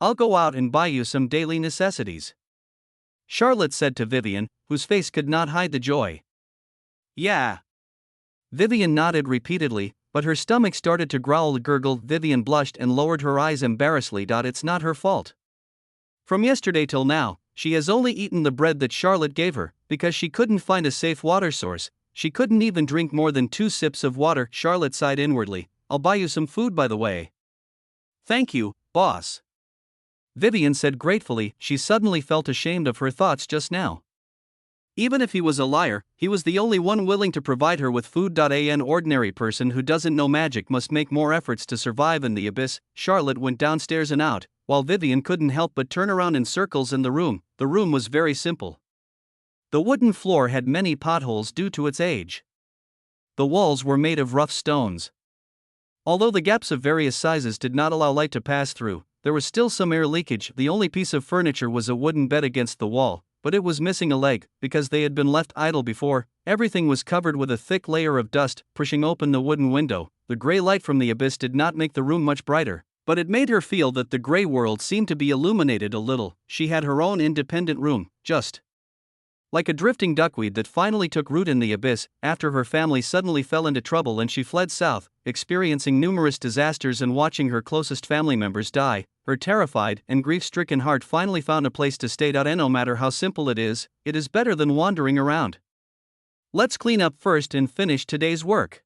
I'll go out and buy you some daily necessities. Charlotte said to Vivian, whose face could not hide the joy. Yeah. Vivian nodded repeatedly, but her stomach started to growl. Gurgled. Vivian blushed and lowered her eyes embarrassedly. It's not her fault. From yesterday till now, she has only eaten the bread that Charlotte gave her, because she couldn't find a safe water source. She couldn't even drink more than 2 sips of water. Charlotte sighed inwardly. I'll buy you some food, by the way. Thank you, boss. Vivian said gratefully. She suddenly felt ashamed of her thoughts just now. Even if he was a liar, he was the only one willing to provide her with food. An ordinary person who doesn't know magic must make more efforts to survive in the abyss. Charlotte went downstairs and out, while Vivian couldn't help but turn around in circles in the room. The room was very simple. The wooden floor had many potholes due to its age. The walls were made of rough stones. Although the gaps of various sizes did not allow light to pass through, there was still some air leakage. The only piece of furniture was a wooden bed against the wall, but it was missing a leg, because they had been left idle before. Everything was covered with a thick layer of dust. Pushing open the wooden window, the gray light from the abyss did not make the room much brighter, but it made her feel that the gray world seemed to be illuminated a little. She had her own independent room, just like a drifting duckweed that finally took root in the abyss, after her family suddenly fell into trouble and she fled south, experiencing numerous disasters and watching her closest family members die. Her terrified and grief-stricken heart finally found a place to stay. And no matter how simple it is better than wandering around. Let's clean up first and finish today's work.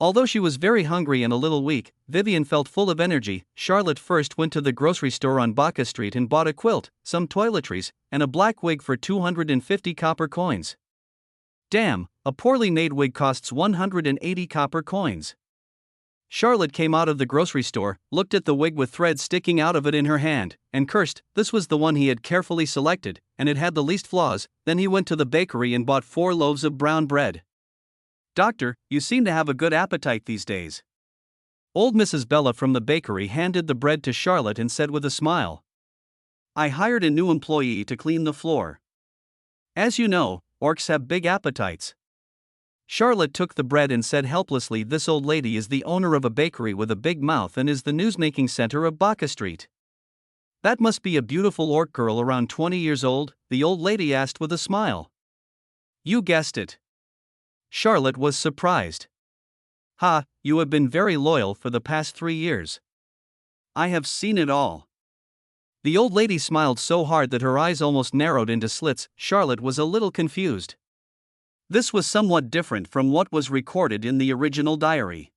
Although she was very hungry and a little weak, Vivian felt full of energy. Charlotte first went to the grocery store on Baca Street and bought a quilt, some toiletries, and a black wig for 250 copper coins. Damn, a poorly made wig costs 180 copper coins. Charlotte came out of the grocery store, looked at the wig with threads sticking out of it in her hand, and cursed. This was the one he had carefully selected, and it had the least flaws. Then he went to the bakery and bought 4 loaves of brown bread. "Doctor, you seem to have a good appetite these days." Old Mrs. Bella from the bakery handed the bread to Charlotte and said with a smile, "I hired a new employee to clean the floor. As you know, orcs have big appetites." Charlotte took the bread and said helplessly, "This old lady is the owner of a bakery with a big mouth and is the newsmaking center of Baca Street. That must be a beautiful orc girl around 20 years old?" the old lady asked with a smile. "You guessed it." Charlotte was surprised. "Ha, you have been very loyal for the past 3 years. I have seen it all." The old lady smiled so hard that her eyes almost narrowed into slits. Charlotte was a little confused. This was somewhat different from what was recorded in the original diary.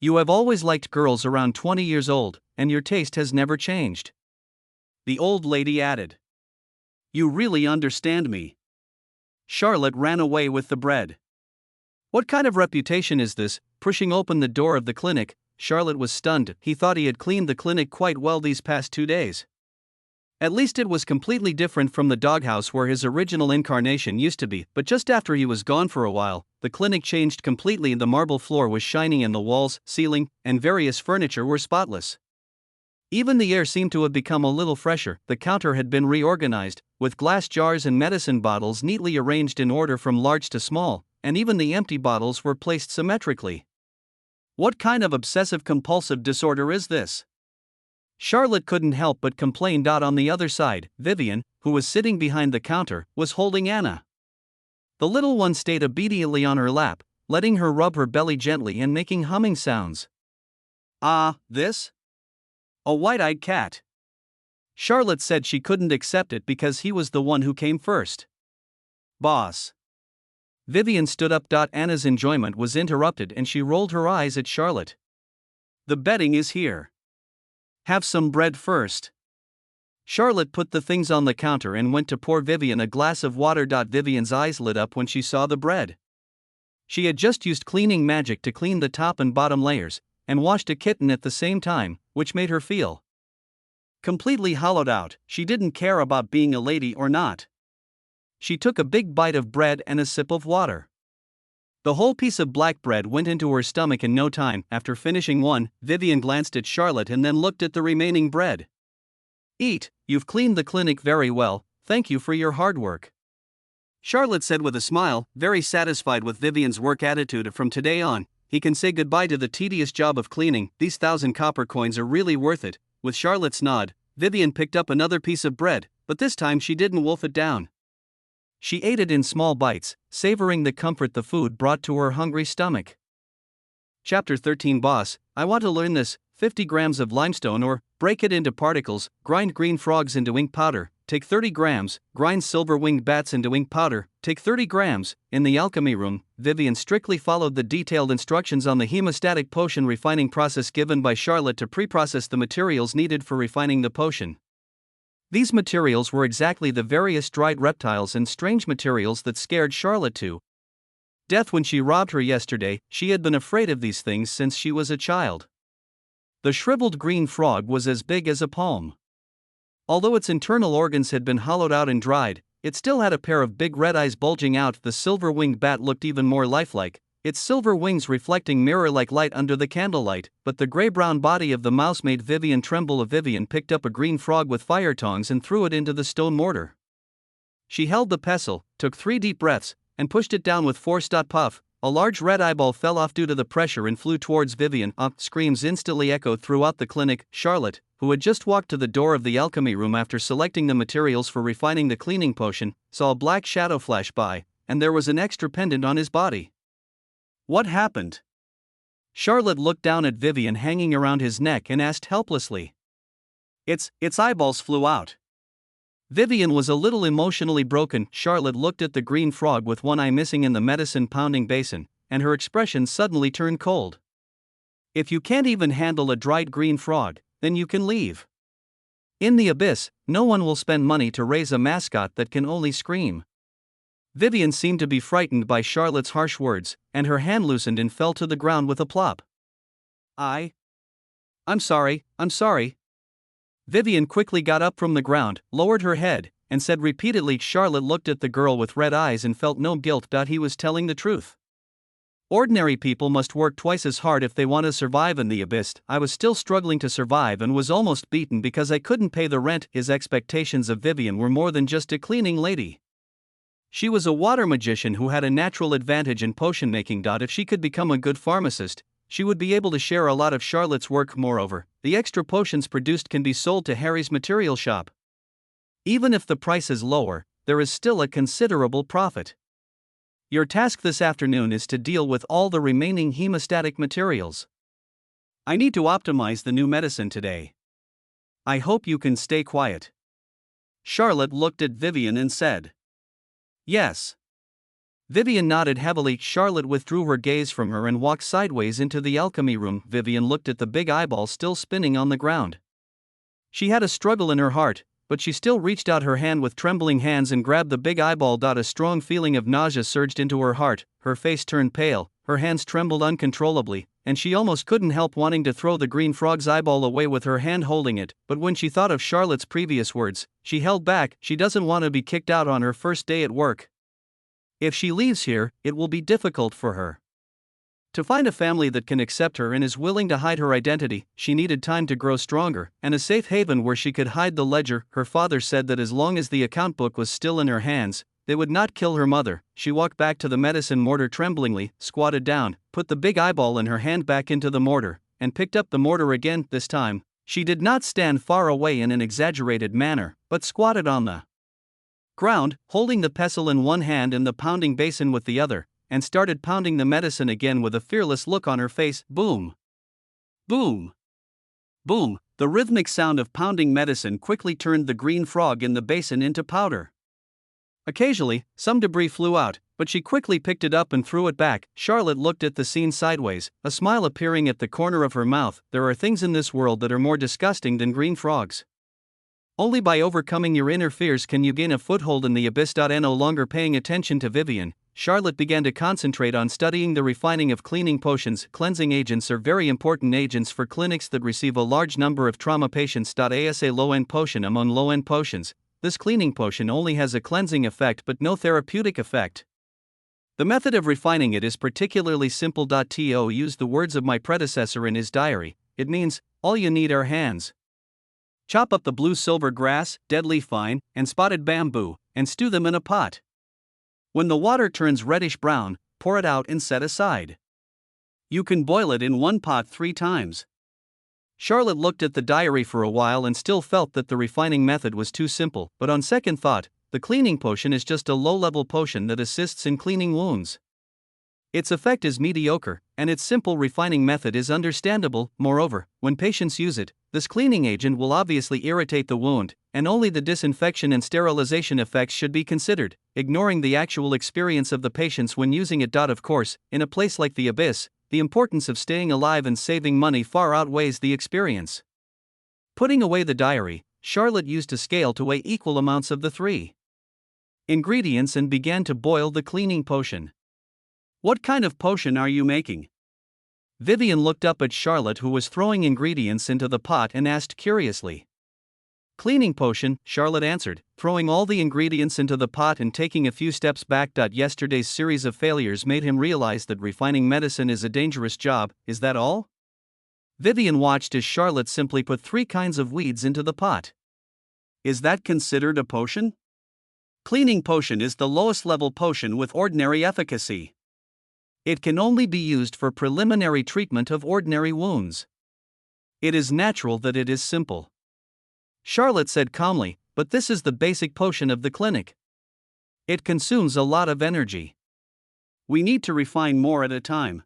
"You have always liked girls around 20 years old, and your taste has never changed," the old lady added. "You really understand me." Charlotte ran away with the bread. What kind of reputation is this? Pushing open the door of the clinic, Charlotte was stunned. He thought he had cleaned the clinic quite well these past 2 days. At least it was completely different from the doghouse where his original incarnation used to be, but just after he was gone for a while, the clinic changed completely. The marble floor was shining and the walls, ceiling, and various furniture were spotless. Even the air seemed to have become a little fresher. The counter had been reorganized, with glass jars and medicine bottles neatly arranged in order from large to small, and even the empty bottles were placed symmetrically. What kind of obsessive-compulsive disorder is this? Charlotte couldn't help but complain. On the other side, Vivian, who was sitting behind the counter, was holding Anna. The little one stayed obediently on her lap, letting her rub her belly gently and making humming sounds. "Ah, this? A white-eyed cat." Charlotte said she couldn't accept it because he was the one who came first. "Boss." Vivian stood up. Anna's enjoyment was interrupted and she rolled her eyes at Charlotte. "The bedding is here. Have some bread first." Charlotte put the things on the counter and went to pour Vivian a glass of water. Vivian's eyes lit up when she saw the bread. She had just used cleaning magic to clean the top and bottom layers, and washed a kitten at the same time, which made her feel completely hollowed out. She didn't care about being a lady or not. She took a big bite of bread and a sip of water. The whole piece of black bread went into her stomach in no time. After finishing one, Vivian glanced at Charlotte and then looked at the remaining bread. "Eat, you've cleaned the clinic very well, thank you for your hard work," Charlotte said with a smile, very satisfied with Vivian's work attitude. "From today on, he can say goodbye to the tedious job of cleaning. These 1,000 copper coins are really worth it." With Charlotte's nod, Vivian picked up another piece of bread, but this time she didn't wolf it down. She ate it in small bites, savoring the comfort the food brought to her hungry stomach. Chapter 13. Boss, I want to learn this. 50 grams of limestone ore, break it into particles, grind green frogs into ink powder, take 30 grams, grind silver-winged bats into ink powder, take 30 grams. In the alchemy room, Vivian strictly followed the detailed instructions on the hemostatic potion refining process given by Charlotte to pre-process the materials needed for refining the potion. These materials were exactly the various dried reptiles and strange materials that scared Charlotte to death when she robbed her yesterday. She had been afraid of these things since she was a child. The shriveled green frog was as big as a palm. Although its internal organs had been hollowed out and dried, it still had a pair of big red eyes bulging out. The silver-winged bat looked even more lifelike, its silver wings reflecting mirror-like light under the candlelight, but the gray-brown body of the mouse made Vivian tremble. Vivian picked up a green frog with fire tongs and threw it into the stone mortar. She held the pestle, took 3 deep breaths, and pushed it down with force. Puff. A large red eyeball fell off due to the pressure and flew towards Vivian. Screams instantly echoed throughout the clinic. Charlotte, who had just walked to the door of the alchemy room after selecting the materials for refining the cleaning potion, saw a black shadow flash by, and there was an extra pendant on his body. What happened? Charlotte looked down at Vivian hanging around his neck and asked helplessly. Its eyeballs flew out. Vivian was a little emotionally broken. Charlotte looked at the green frog with one eye missing in the medicine pounding basin, and her expression suddenly turned cold. If you can't even handle a dried green frog, then you can leave. In the abyss, no one will spend money to raise a mascot that can only scream. Vivian seemed to be frightened by Charlotte's harsh words, and her hand loosened and fell to the ground with a plop. I'm sorry. Vivian quickly got up from the ground, lowered her head, and said repeatedly. Charlotte looked at the girl with red eyes and felt no guilt. He was telling the truth. Ordinary people must work twice as hard if they want to survive in the abyss. I was still struggling to survive and was almost beaten because I couldn't pay the rent. His expectations of Vivian were more than just a cleaning lady. She was a water magician who had a natural advantage in potion making. If she could become a good pharmacist, she would be able to share a lot of Charlotte's work. Moreover, the extra potions produced can be sold to Harry's material shop. Even if the price is lower, there is still a considerable profit. Your task this afternoon is to deal with all the remaining hemostatic materials. I need to optimize the new medicine today. I hope you can stay quiet. Charlotte looked at Vivian and said, Yes. Vivian nodded heavily. Charlotte withdrew her gaze from her and walked sideways into the alchemy room. Vivian looked at the big eyeball still spinning on the ground. She had a struggle in her heart, but she still reached out her hand with trembling hands and grabbed the big eyeball. A strong feeling of nausea surged into her heart, her face turned pale, her hands trembled uncontrollably, and she almost couldn't help wanting to throw the green frog's eyeball away with her hand holding it. But when she thought of Charlotte's previous words, she held back. She doesn't want to be kicked out on her first day at work. If she leaves here, it will be difficult for her. To find a family that can accept her and is willing to hide her identity, she needed time to grow stronger, and a safe haven where she could hide the ledger. Her father said that as long as the account book was still in her hands, they would not kill her mother. She walked back to the medicine mortar tremblingly, squatted down, put the big eyeball in her hand back into the mortar, and picked up the mortar again. This time, she did not stand far away in an exaggerated manner, but squatted on the ground, holding the pestle in one hand and the pounding basin with the other, and started pounding the medicine again with a fearless look on her face. Boom! Boom! Boom! The rhythmic sound of pounding medicine quickly turned the green frog in the basin into powder. Occasionally, some debris flew out, but she quickly picked it up and threw it back. Charlotte looked at the scene sideways, a smile appearing at the corner of her mouth. There are things in this world that are more disgusting than green frogs. Only by overcoming your inner fears can you gain a foothold in the abyss. No longer paying attention to Vivian, Charlotte began to concentrate on studying the refining of cleaning potions. Cleansing agents are very important agents for clinics that receive a large number of trauma patients. As a low-end potion among low-end potions, this cleaning potion only has a cleansing effect but no therapeutic effect. The method of refining it is particularly simple. To use the words of my predecessor in his diary, it means, all you need are hands. Chop up the blue silver grass, dead leaf vine, and spotted bamboo, and stew them in a pot. When the water turns reddish brown, pour it out and set aside. You can boil it in one pot 3 times. Charlotte looked at the diary for a while and still felt that the refining method was too simple, but on second thought, the cleaning potion is just a low-level potion that assists in cleaning wounds. Its effect is mediocre, and its simple refining method is understandable. Moreover, when patients use it, this cleaning agent will obviously irritate the wound, and only the disinfection and sterilization effects should be considered, ignoring the actual experience of the patients when using it. Of course, in a place like the abyss, the importance of staying alive and saving money far outweighs the experience. Putting away the diary, Charlotte used a scale to weigh equal amounts of the 3 ingredients and began to boil the cleaning potion. What kind of potion are you making? Vivian looked up at Charlotte, who was throwing ingredients into the pot, and asked curiously. Cleaning potion, Charlotte answered, throwing all the ingredients into the pot and taking a few steps back. Yesterday's series of failures made him realize that refining medicine is a dangerous job. Is that all? Vivian watched as Charlotte simply put 3 kinds of weeds into the pot. Is that considered a potion? Cleaning potion is the lowest level potion with ordinary efficacy. It can only be used for preliminary treatment of ordinary wounds. It is natural that it is simple. Charlotte said calmly, but this is the basic potion of the clinic. It consumes a lot of energy. We need to refine more at a time.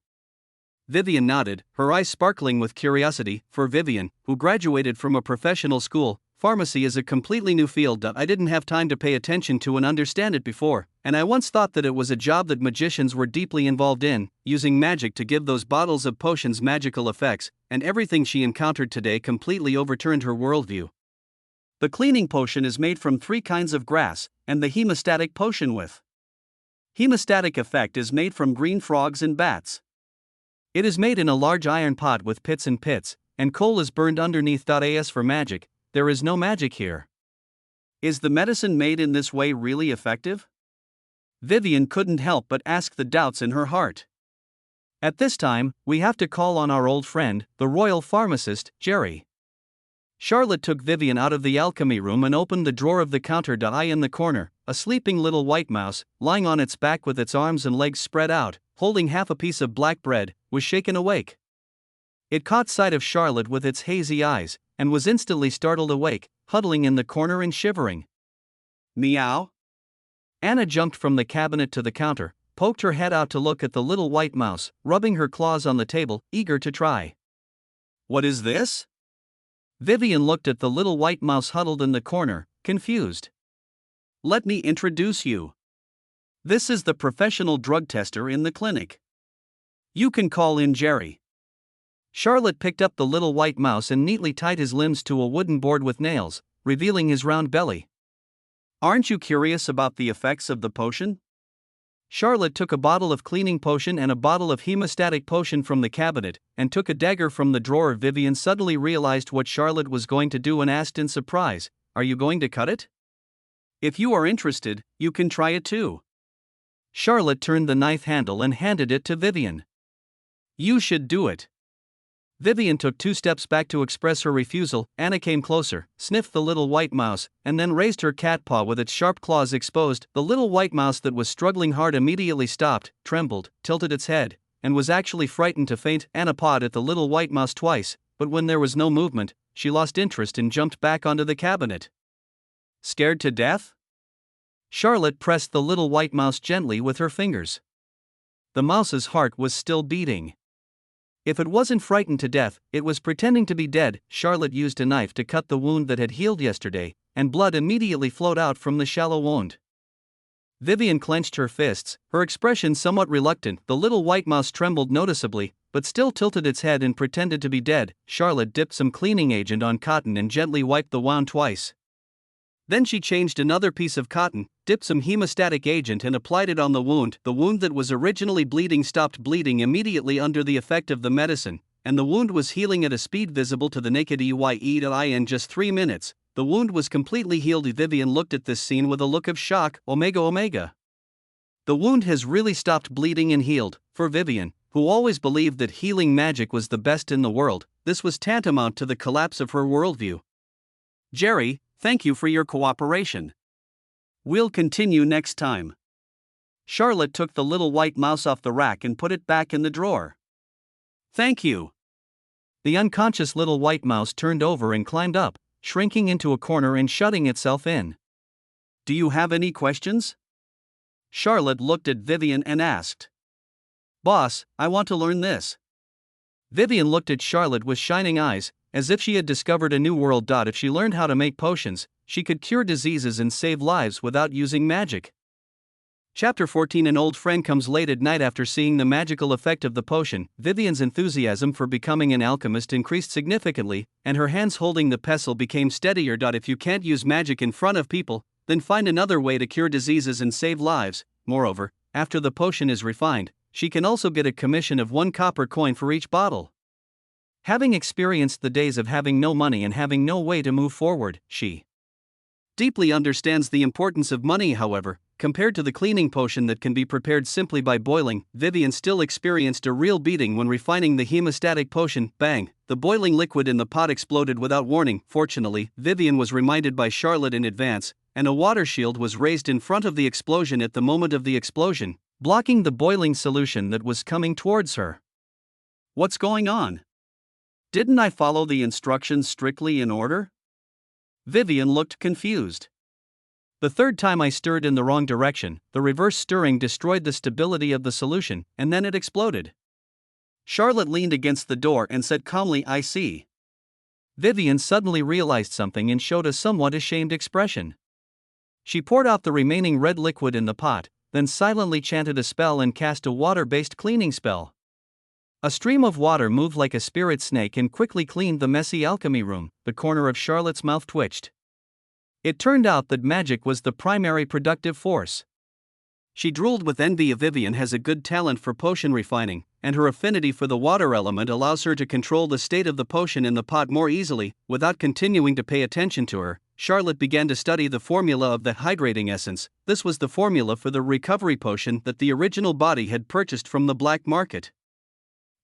Vivian nodded, her eyes sparkling with curiosity. For Vivian, who graduated from a professional school, pharmacy is a completely new field that I didn't have time to pay attention to and understand it before, and I once thought that it was a job that magicians were deeply involved in, using magic to give those bottles of potions magical effects, and everything she encountered today completely overturned her worldview. The cleaning potion is made from 3 kinds of grass, and the hemostatic potion with hemostatic effect is made from green frogs and bats. It is made in a large iron pot with pits, and coal is burned underneath. As for magic, there is no magic here. Is the medicine made in this way really effective? Vivian couldn't help but ask the doubts in her heart. At this time, we have to call on our old friend, the royal pharmacist, Jerry. Charlotte took Vivian out of the alchemy room and opened the drawer of the counter. In the corner, a sleeping little white mouse, lying on its back with its arms and legs spread out, holding half a piece of black bread, was shaken awake. It caught sight of Charlotte with its hazy eyes, and was instantly startled awake, huddling in the corner and shivering. Meow? Anna jumped from the cabinet to the counter, poked her head out to look at the little white mouse, rubbing her claws on the table, eager to try. What is this? Vivian looked at the little white mouse huddled in the corner, confused. Let me introduce you. This is the professional drug tester in the clinic. You can call in Jerry. Charlotte picked up the little white mouse and neatly tied his limbs to a wooden board with nails, revealing his round belly. Aren't you curious about the effects of the potion? Charlotte took a bottle of cleaning potion and a bottle of hemostatic potion from the cabinet, and took a dagger from the drawer. Vivian suddenly realized what Charlotte was going to do and asked in surprise, "Are you going to cut it? If you are interested, you can try it too." Charlotte turned the knife handle and handed it to Vivian. You should do it. Vivian took 2 steps back to express her refusal. Anna came closer, sniffed the little white mouse, and then raised her cat paw with its sharp claws exposed. The little white mouse that was struggling hard immediately stopped, trembled, tilted its head, and was actually frightened to faint. Anna pawed at the little white mouse twice, but when there was no movement, she lost interest and jumped back onto the cabinet. Scared to death? Charlotte pressed the little white mouse gently with her fingers. The mouse's heart was still beating. If it wasn't frightened to death, it was pretending to be dead. Charlotte used a knife to cut the wound that had healed yesterday, and blood immediately flowed out from the shallow wound. Vivian clenched her fists, her expression somewhat reluctant. The little white mouse trembled noticeably, but still tilted its head and pretended to be dead. Charlotte dipped some cleaning agent on cotton and gently wiped the wound twice. Then she changed another piece of cotton, dipped some hemostatic agent and applied it on the wound. The wound that was originally bleeding stopped bleeding immediately under the effect of the medicine, and the wound was healing at a speed visible to the naked eye. In just 3 minutes, the wound was completely healed. Vivian looked at this scene with a look of shock. Omega. The wound has really stopped bleeding and healed. For Vivian, who always believed that healing magic was the best in the world, this was tantamount to the collapse of her worldview. Jerry, thank you for your cooperation. We'll continue next time. Charlotte took the little white mouse off the rack and put it back in the drawer. Thank you. The unconscious little white mouse turned over and climbed up, shrinking into a corner and shutting itself in. Do you have any questions? Charlotte looked at Vivian and asked. Boss, I want to learn this. Vivian looked at Charlotte with shining eyes, as if she had discovered a new world. If she learned how to make potions, she could cure diseases and save lives without using magic. Chapter 14. An old friend comes late at night. After seeing the magical effect of the potion, Vivian's enthusiasm for becoming an alchemist increased significantly, and her hands holding the pestle became steadier. If you can't use magic in front of people, then find another way to cure diseases and save lives. Moreover, after the potion is refined, she can also get a commission of 1 copper coin for each bottle. Having experienced the days of having no money and having no way to move forward, she deeply understands the importance of money. However, compared to the cleaning potion that can be prepared simply by boiling, Vivian still experienced a real beating when refining the hemostatic potion. Bang! The boiling liquid in the pot exploded without warning. Fortunately, Vivian was reminded by Charlotte in advance, and a water shield was raised in front of the explosion at the moment of the explosion, blocking the boiling solution that was coming towards her. What's going on? Didn't I follow the instructions strictly in order? Vivian looked confused. The third time I stirred in the wrong direction, the reverse stirring destroyed the stability of the solution, and then it exploded. Charlotte leaned against the door and said calmly, "I see." Vivian suddenly realized something and showed a somewhat ashamed expression. She poured out the remaining red liquid in the pot, then silently chanted a spell and cast a water-based cleaning spell. A stream of water moved like a spirit snake and quickly cleaned the messy alchemy room. The corner of Charlotte's mouth twitched. It turned out that magic was the primary productive force. She drooled with envy. Vivian has a good talent for potion refining, and her affinity for the water element allows her to control the state of the potion in the pot more easily. Without continuing to pay attention to her, Charlotte began to study the formula of the hydrating essence. This was the formula for the recovery potion that the original body had purchased from the black market.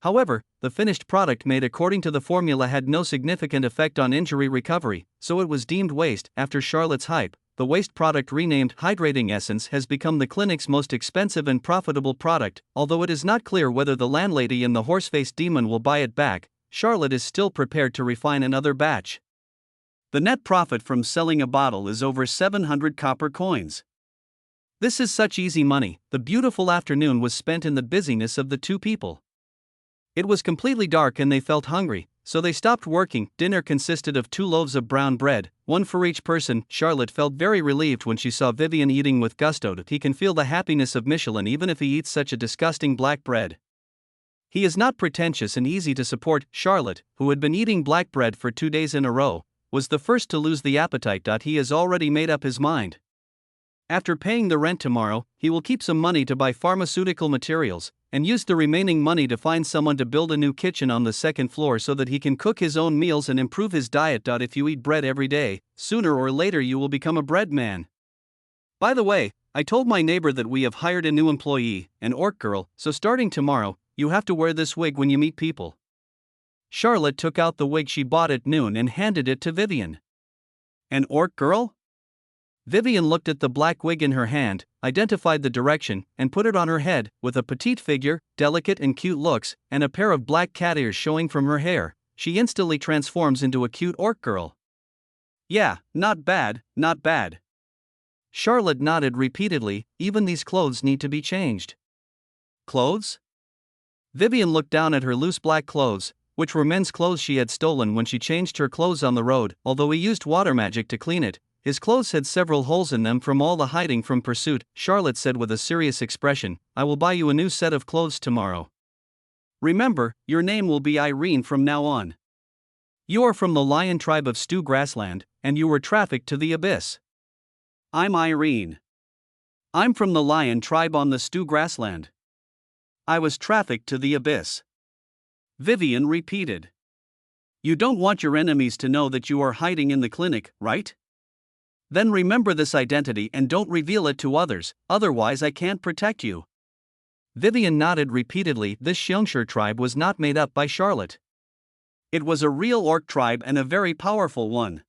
However, the finished product made according to the formula had no significant effect on injury recovery, so it was deemed waste. After Charlotte's hype, the waste product renamed Hydrating Essence has become the clinic's most expensive and profitable product. Although it is not clear whether the landlady and the horse-faced demon will buy it back, Charlotte is still prepared to refine another batch. The net profit from selling a bottle is over 700 copper coins. This is such easy money. The beautiful afternoon was spent in the busyness of the two people. It was completely dark and they felt hungry, so they stopped working. Dinner consisted of 2 loaves of brown bread, one for each person. Charlotte felt very relieved when she saw Vivian eating with gusto. He can feel the happiness of Michelin even if he eats such a disgusting black bread. He is not pretentious and easy to support. Charlotte, who had been eating black bread for 2 days in a row, was the first to lose the appetite. He has already made up his mind. After paying the rent tomorrow, he will keep some money to buy pharmaceutical materials, and use the remaining money to find someone to build a new kitchen on the second floor so that he can cook his own meals and improve his diet. If you eat bread every day, sooner or later you will become a bread man. By the way, I told my neighbor that we have hired a new employee, an orc girl, so starting tomorrow, you have to wear this wig when you meet people. Charlotte took out the wig she bought at noon and handed it to Vivian. An orc girl? Vivian looked at the black wig in her hand, identified the direction, and put it on her head. With a petite figure, delicate and cute looks, and a pair of black cat ears showing from her hair, she instantly transforms into a cute orc girl. Yeah, not bad, not bad. Charlotte nodded repeatedly. Even these clothes need to be changed. Clothes? Vivian looked down at her loose black clothes, which were men's clothes she had stolen when she changed her clothes on the road. Although he used water magic to clean it, his clothes had several holes in them from all the hiding from pursuit. Charlotte said with a serious expression, "I will buy you a new set of clothes tomorrow. Remember, your name will be Irene from now on. You are from the lion tribe of Stu Grassland, and you were trafficked to the abyss." "I'm Irene. I'm from the lion tribe on the Stu Grassland. I was trafficked to the abyss," Vivian repeated. "You don't want your enemies to know that you are hiding in the clinic, right? Then remember this identity and don't reveal it to others, otherwise I can't protect you." Vivian nodded repeatedly. This Xiongshire tribe was not made up by Charlotte. It was a real orc tribe and a very powerful one.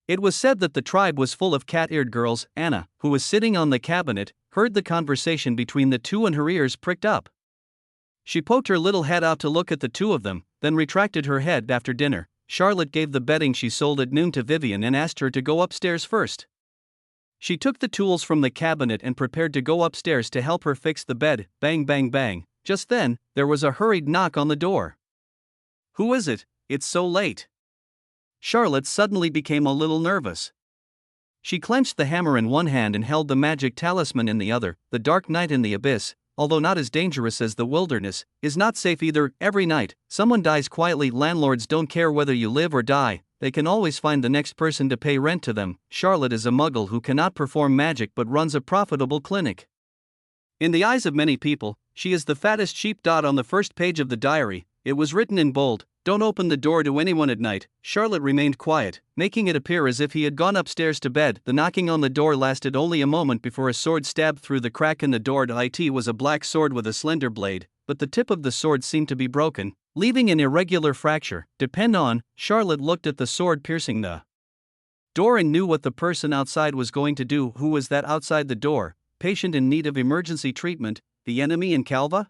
It was said that the tribe was full of cat-eared girls. Anna, who was sitting on the cabinet, heard the conversation between the two and her ears pricked up. She poked her little head out to look at the two of them, then retracted her head. After dinner, Charlotte gave the bedding she sold at noon to Vivian and asked her to go upstairs first. She took the tools from the cabinet and prepared to go upstairs to help her fix the bed. Bang bang bang. Just then, there was a hurried knock on the door. "Who is it? It's so late." Charlotte suddenly became a little nervous. She clenched the hammer in one hand and held the magic talisman in the other. The dark night in the abyss, although not as dangerous as the wilderness, is not safe either. Every night, someone dies quietly. Landlords don't care whether you live or die, they can always find the next person to pay rent to them. Charlotte is a muggle who cannot perform magic but runs a profitable clinic. In the eyes of many people, she is the fattest sheep. On the first page of the diary, it was written in bold, "Don't open the door to anyone at night." Charlotte remained quiet, making it appear as if he had gone upstairs to bed. The knocking on the door lasted only a moment before a sword stabbed through the crack in the door. It was a black sword with a slender blade, but the tip of the sword seemed to be broken, leaving an irregular fracture. Charlotte looked at the sword piercing the Doran knew what the person outside was going to do. Who was that outside the door? Patient in need of emergency treatment, the enemy in Calva?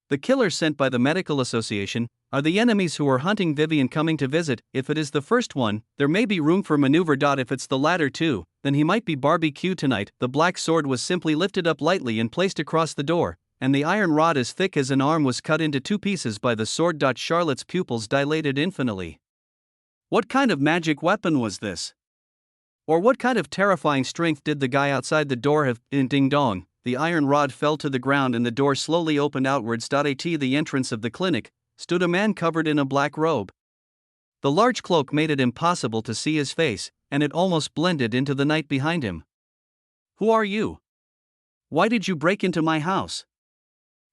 The killer sent by the medical association? Are the enemies who are hunting Vivian coming to visit? If it is the first one, there may be room for maneuver. If it's the latter too, then he might be barbecue tonight. The black sword was simply lifted up lightly and placed across the door, and the iron rod as thick as an arm was cut into two pieces by the sword. Charlotte's pupils dilated infinitely. What kind of magic weapon was this? Or what kind of terrifying strength did the guy outside the door have? Ding dong, the iron rod fell to the ground and the door slowly opened outwards. At the entrance of the clinic stood a man covered in a black robe. The large cloak made it impossible to see his face, and it almost blended into the night behind him. Who are you? Why did you break into my house?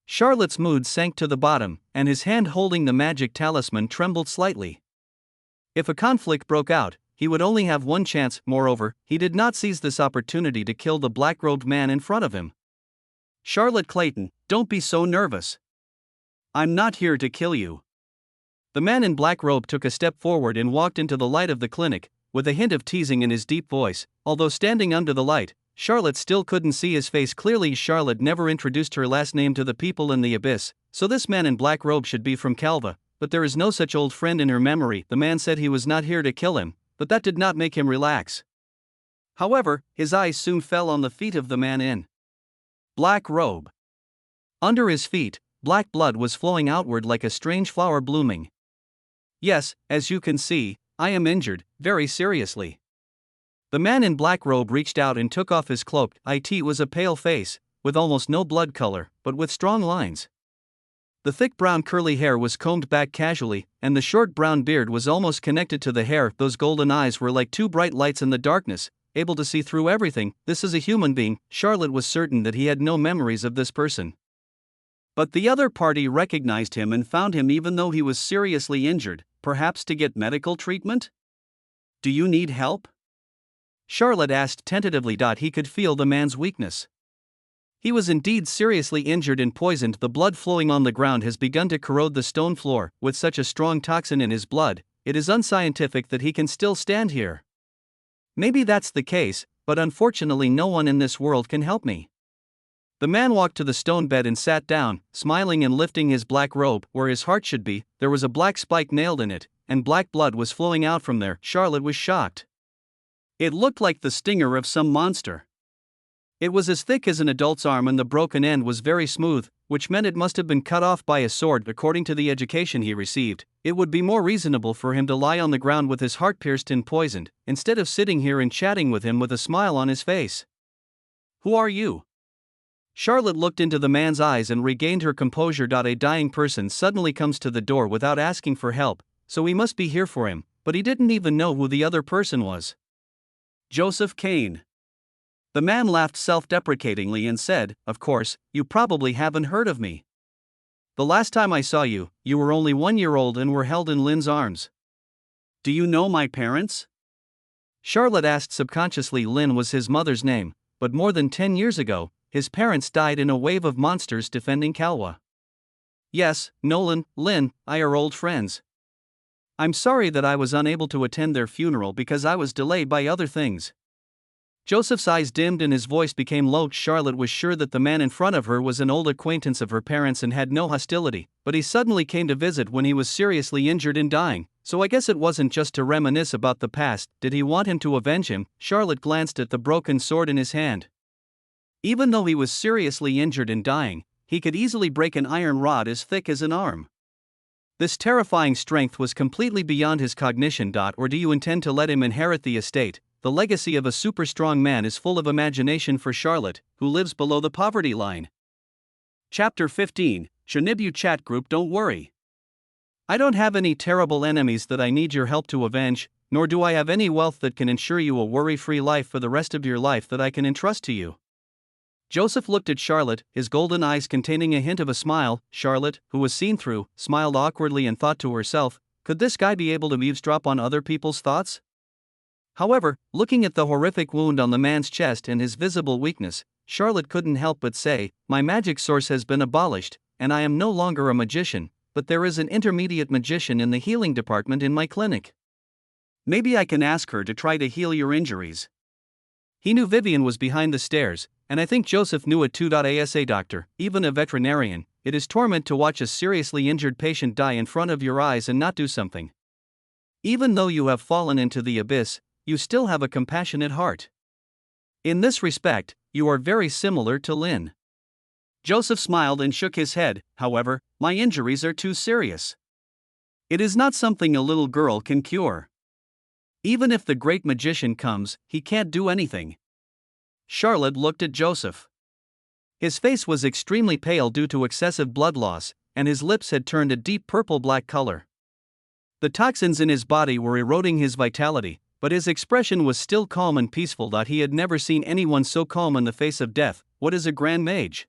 Charlotte's mood sank to the bottom, and his hand holding the magic talisman trembled slightly. If a conflict broke out, he would only have one chance. Moreover, he did not seize this opportunity to kill the black-robed man in front of him. Charlotte Clayton, don't be so nervous. I'm not here to kill you. The man in black robe took a step forward and walked into the light of the clinic, with a hint of teasing in his deep voice. Although standing under the light, Charlotte still couldn't see his face clearly. Charlotte never introduced her last name to the people in the abyss, so this man in black robe should be from Calva, but there is no such old friend in her memory. The man said he was not here to kill him, but that did not make him relax. However, his eyes soon fell on the feet of the man in black robe. Under his feet, black blood was flowing outward like a strange flower blooming. Yes, as you can see, I am injured, very seriously. The man in black robe reached out and took off his cloak. It was a pale face, with almost no blood color, but with strong lines. The thick brown curly hair was combed back casually, and the short brown beard was almost connected to the hair. Those golden eyes were like two bright lights in the darkness, able to see through everything. This is a human being. Charlotte was certain that he had no memories of this person. But the other party recognized him and found him even though he was seriously injured, perhaps to get medical treatment? Do you need help? Charlotte asked tentatively. He could feel the man's weakness. He was indeed seriously injured and poisoned. The blood flowing on the ground has begun to corrode the stone floor. With such a strong toxin in his blood, it is unscientific that he can still stand here. Maybe that's the case, but unfortunately no one in this world can help me. The man walked to the stone bed and sat down, smiling and lifting his black robe. Where his heart should be, there was a black spike nailed in it, and black blood was flowing out from there. Charlotte was shocked. It looked like the stinger of some monster. It was as thick as an adult's arm and the broken end was very smooth, which meant it must have been cut off by a sword. According to the education he received, it would be more reasonable for him to lie on the ground with his heart pierced and poisoned, instead of sitting here and chatting with him with a smile on his face. Who are you? Charlotte looked into the man's eyes and regained her composure. A dying person suddenly comes to the door without asking for help, so we must be here for him, but he didn't even know who the other person was. Joseph Kane. The man laughed self-deprecatingly and said, "Of course, you probably haven't heard of me. The last time I saw you, you were only 1 year old and were held in Lynn's arms. Do you know my parents?" Charlotte asked subconsciously. Lynn was his mother's name, but more than 10 years ago, his parents died in a wave of monsters defending Calva. Yes, Nolan, Lynn, I are old friends. I'm sorry that I was unable to attend their funeral because I was delayed by other things. Joseph's eyes dimmed and his voice became low. Charlotte was sure that the man in front of her was an old acquaintance of her parents and had no hostility, but he suddenly came to visit when he was seriously injured and dying, so I guess it wasn't just to reminisce about the past. Did he want him to avenge him? Charlotte glanced at the broken sword in his hand. Even though he was seriously injured and dying, he could easily break an iron rod as thick as an arm. This terrifying strength was completely beyond his cognition. Or do you intend to let him inherit the estate? The legacy of a super strong man is full of imagination for Charlotte, who lives below the poverty line. Chapter 15, Shinibu Chat Group. Don't worry. I don't have any terrible enemies that I need your help to avenge, nor do I have any wealth that can ensure you a worry-free life for the rest of your life that I can entrust to you. Joseph looked at Charlotte, his golden eyes containing a hint of a smile. Charlotte, who was seen through, smiled awkwardly and thought to herself, could this guy be able to eavesdrop on other people's thoughts? However, looking at the horrific wound on the man's chest and his visible weakness, Charlotte couldn't help but say, "My magic source has been abolished, and I am no longer a magician, but there is an intermediate magician in the healing department in my clinic." Maybe I can ask her to try to heal your injuries. He knew Vivian was behind the stairs, and I think Joseph knew it too. As a doctor, even a veterinarian, it is torment to watch a seriously injured patient die in front of your eyes and not do something. Even though you have fallen into the abyss, you still have a compassionate heart. In this respect, you are very similar to Lynn. Joseph smiled and shook his head. However, my injuries are too serious. It is not something a little girl can cure. Even if the great magician comes, he can't do anything. Charlotte looked at Joseph. His face was extremely pale due to excessive blood loss, and his lips had turned a deep purple-black color. The toxins in his body were eroding his vitality, but his expression was still calm and peaceful. He had never seen anyone so calm in the face of death. What is a grand mage?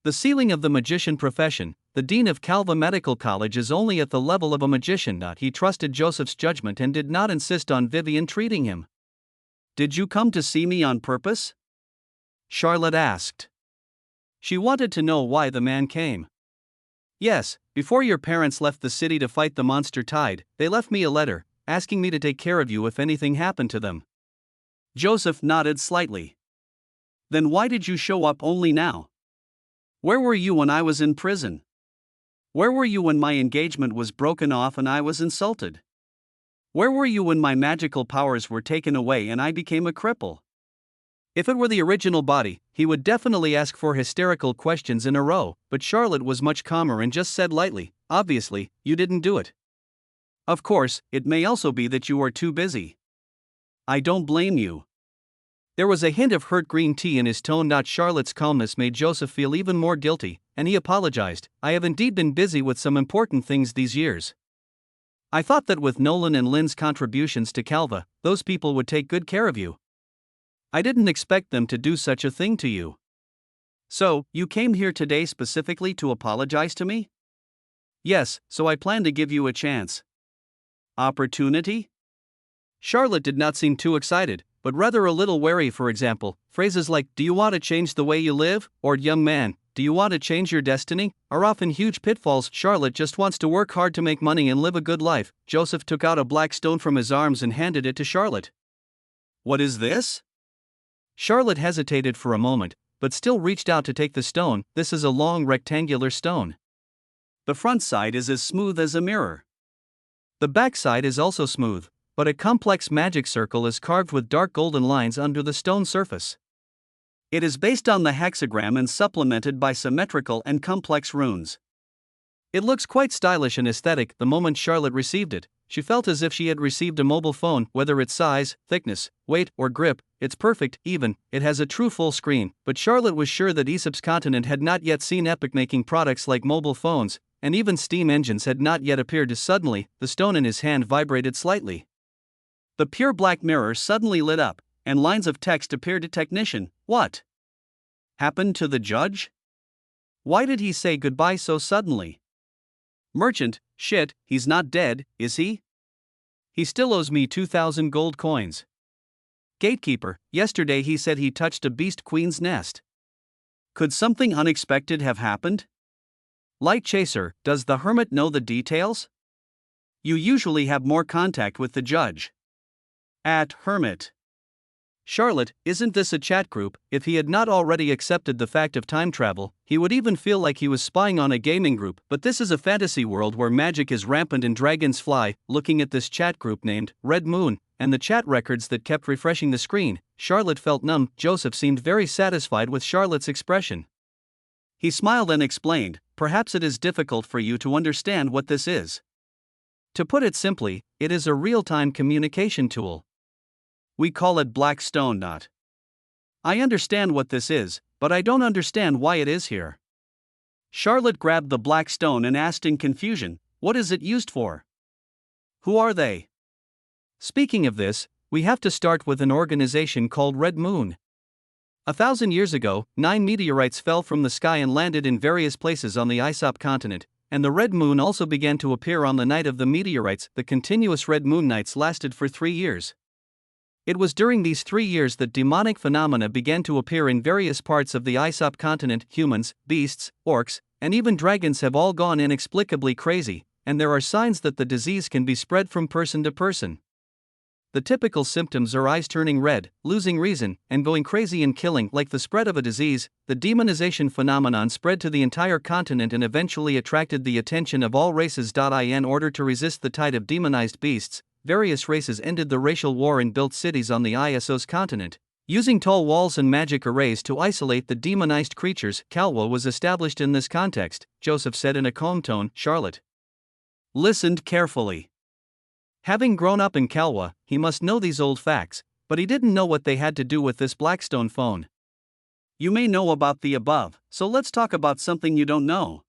The ceiling of the magician profession, the dean of Calva Medical College, is only at the level of a magician. He trusted Joseph's judgment and did not insist on Vivian treating him. Did you come to see me on purpose? Charlotte asked. She wanted to know why the man came. Yes, before your parents left the city to fight the monster tide, they left me a letter, asking me to take care of you if anything happened to them. Joseph nodded slightly. Then why did you show up only now? Where were you when I was in prison? Where were you when my engagement was broken off and I was insulted? Where were you when my magical powers were taken away and I became a cripple? If it were the original body, he would definitely ask 4 hysterical questions in a row, but Charlotte was much calmer and just said lightly, obviously, you didn't do it. Of course, it may also be that you are too busy. I don't blame you. There was a hint of hurt green tea in his tone. Charlotte's calmness made Joseph feel even more guilty, and he apologized. I have indeed been busy with some important things these years. I thought that with Nolan and Lynn's contributions to Calva, those people would take good care of you. I didn't expect them to do such a thing to you. So, you came here today specifically to apologize to me? Yes, so I plan to give you a chance. Opportunity? Charlotte did not seem too excited, but rather a little wary. For example, phrases like, do you want to change the way you live? Or, young man, do you want to change your destiny? Are often huge pitfalls. Charlotte just wants to work hard to make money and live a good life. Joseph took out a black stone from his arms and handed it to Charlotte. What is this? Charlotte hesitated for a moment, but still reached out to take the stone. This is a long rectangular stone. The front side is as smooth as a mirror. The back side is also smooth, but a complex magic circle is carved with dark golden lines under the stone surface. It is based on the hexagram and supplemented by symmetrical and complex runes. It looks quite stylish and aesthetic. The moment Charlotte received it, she felt as if she had received a mobile phone. Whether its size, thickness, weight, or grip, it's perfect. Even, it has a true full screen. But Charlotte was sure that Aesop's continent had not yet seen Epic making products like mobile phones, and even steam engines had not yet appeared. Suddenly, the stone in his hand vibrated slightly. The pure black mirror suddenly lit up, and lines of text appeared. Technician, what happened to the judge? Why did he say goodbye so suddenly? Merchant, shit, he's not dead, is he? He still owes me 2,000 gold coins. Gatekeeper, yesterday he said he touched a beast queen's nest. Could something unexpected have happened? Light Chaser, does the hermit know the details? You usually have more contact with the judge. At Hermit. Charlotte, isn't this a chat group? If he had not already accepted the fact of time travel, he would even feel like he was spying on a gaming group. But this is a fantasy world where magic is rampant and dragons fly. Looking at this chat group named Red Moon, and the chat records that kept refreshing the screen, Charlotte felt numb. Joseph seemed very satisfied with Charlotte's expression. He smiled and explained, perhaps it is difficult for you to understand what this is. To put it simply, it is a real-time communication tool. We call it Black Stone. I understand what this is, but I don't understand why it is here. Charlotte grabbed the black stone and asked in confusion, what is it used for? Who are they? Speaking of this, we have to start with an organization called Red Moon. 1,000 years ago, 9 meteorites fell from the sky and landed in various places on the Aesop continent, and the red moon also began to appear on the night of the meteorites. The continuous red moon nights lasted for 3 years. It was during these 3 years that demonic phenomena began to appear in various parts of the Aesop continent. Humans, beasts, orcs, and even dragons have all gone inexplicably crazy, and there are signs that the disease can be spread from person to person. the typical symptoms are eyes turning red, losing reason, and going crazy and killing. Like the spread of a disease, the demonization phenomenon spread to the entire continent and eventually attracted the attention of all races. In order to resist the tide of demonized beasts, various races ended the racial war and built cities on the ISO's continent, using tall walls and magic arrays to isolate the demonized creatures. Kalwa was established in this context, Joseph said in a calm tone. Charlotte listened carefully. Having grown up in Kalwa, he must know these old facts, but he didn't know what they had to do with this Blackstone phone. You may know about the above, so let's talk about something you don't know.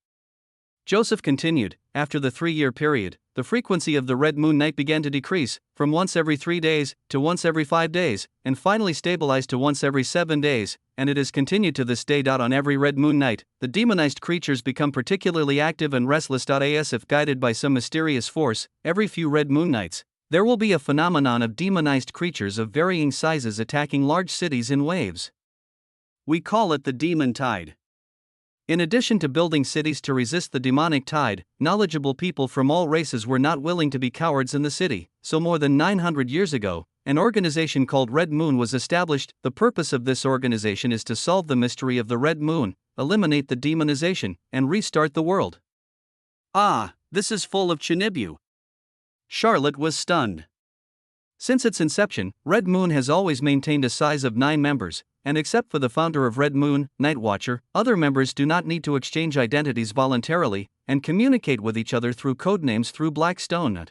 Joseph continued. After the 3-year period, the frequency of the red moon night began to decrease, from once every 3 days to once every 5 days, and finally stabilized to once every 7 days, and it has continued to this day. On every red moon night, the demonized creatures become particularly active and restless. As if guided by some mysterious force, every few red moon nights, there will be a phenomenon of demonized creatures of varying sizes attacking large cities in waves. We call it the demon tide. In addition to building cities to resist the demonic tide, knowledgeable people from all races were not willing to be cowards in the city, so more than 900 years ago, an organization called Red Moon was established. The purpose of this organization is to solve the mystery of the Red Moon, eliminate the demonization, and restart the world. Ah, this is full of Chinibu. Charlotte was stunned. Since its inception, Red Moon has always maintained a size of 9 members, and except for the founder of Red Moon, Nightwatcher, other members do not need to exchange identities voluntarily and communicate with each other through codenames through Blackstone.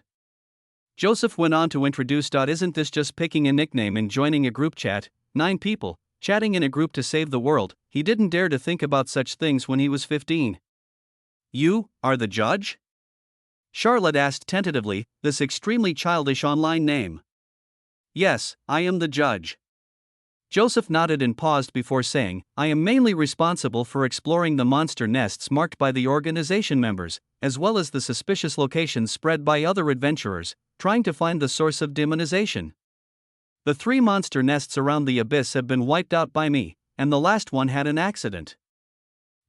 Joseph went on to introduce. Isn't this just picking a nickname and joining a group chat? 9 people, chatting in a group to save the world. He didn't dare to think about such things when he was 15. You are the judge? Charlotte asked tentatively, this extremely childish online name. Yes, I am the judge. Joseph nodded and paused before saying, I am mainly responsible for exploring the monster nests marked by the organization members, as well as the suspicious locations spread by other adventurers, trying to find the source of demonization. The 3 monster nests around the abyss have been wiped out by me, and the last one had an accident.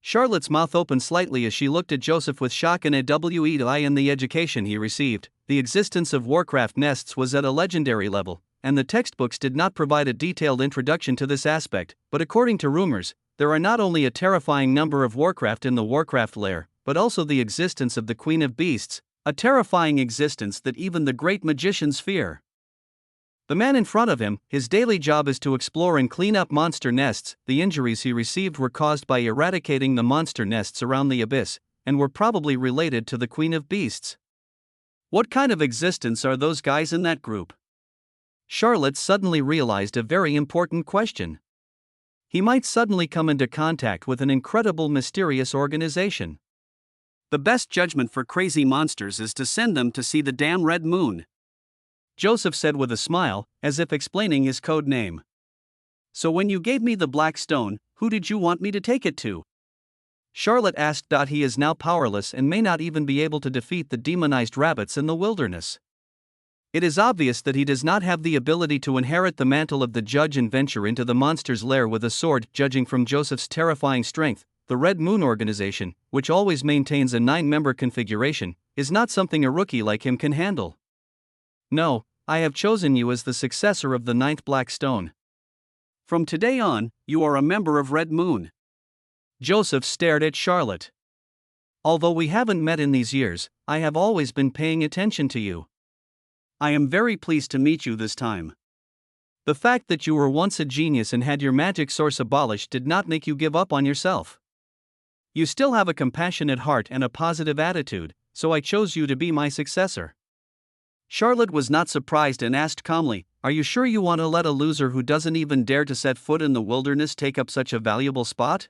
Charlotte's mouth opened slightly as she looked at Joseph with shock and awe. In the education he received, the existence of Warcraft nests was at a legendary level, and the textbooks did not provide a detailed introduction to this aspect. But according to rumors, there are not only a terrifying number of Warcraft in the Warcraft lair, but also the existence of the Queen of Beasts, a terrifying existence that even the great magicians fear. The man in front of him, his daily job is to explore and clean up monster nests. The injuries he received were caused by eradicating the monster nests around the abyss, and were probably related to the Queen of Beasts. What kind of existence are those guys in that group? Charlotte suddenly realized a very important question. He might suddenly come into contact with an incredible mysterious organization. The best judgment for crazy monsters is to send them to see the damn red moon, Joseph said with a smile, as if explaining his code name. So when you gave me the black stone, who did you want me to take it to? Charlotte asked. He is now powerless and may not even be able to defeat the demonized rabbits in the wilderness. It is obvious that he does not have the ability to inherit the mantle of the judge and venture into the monster's lair with a sword. Judging from Joseph's terrifying strength, the Red Moon organization, which always maintains a 9-member configuration, is not something a rookie like him can handle. No, I have chosen you as the successor of the 9th Black Stone. From today on, you are a member of Red Moon. Joseph stared at Charlotte. Although we haven't met in these years, I have always been paying attention to you. I am very pleased to meet you this time. The fact that you were once a genius and had your magic source abolished did not make you give up on yourself. You still have a compassionate heart and a positive attitude, so I chose you to be my successor. Charlotte was not surprised and asked calmly, are you sure you want to let a loser who doesn't even dare to set foot in the wilderness take up such a valuable spot?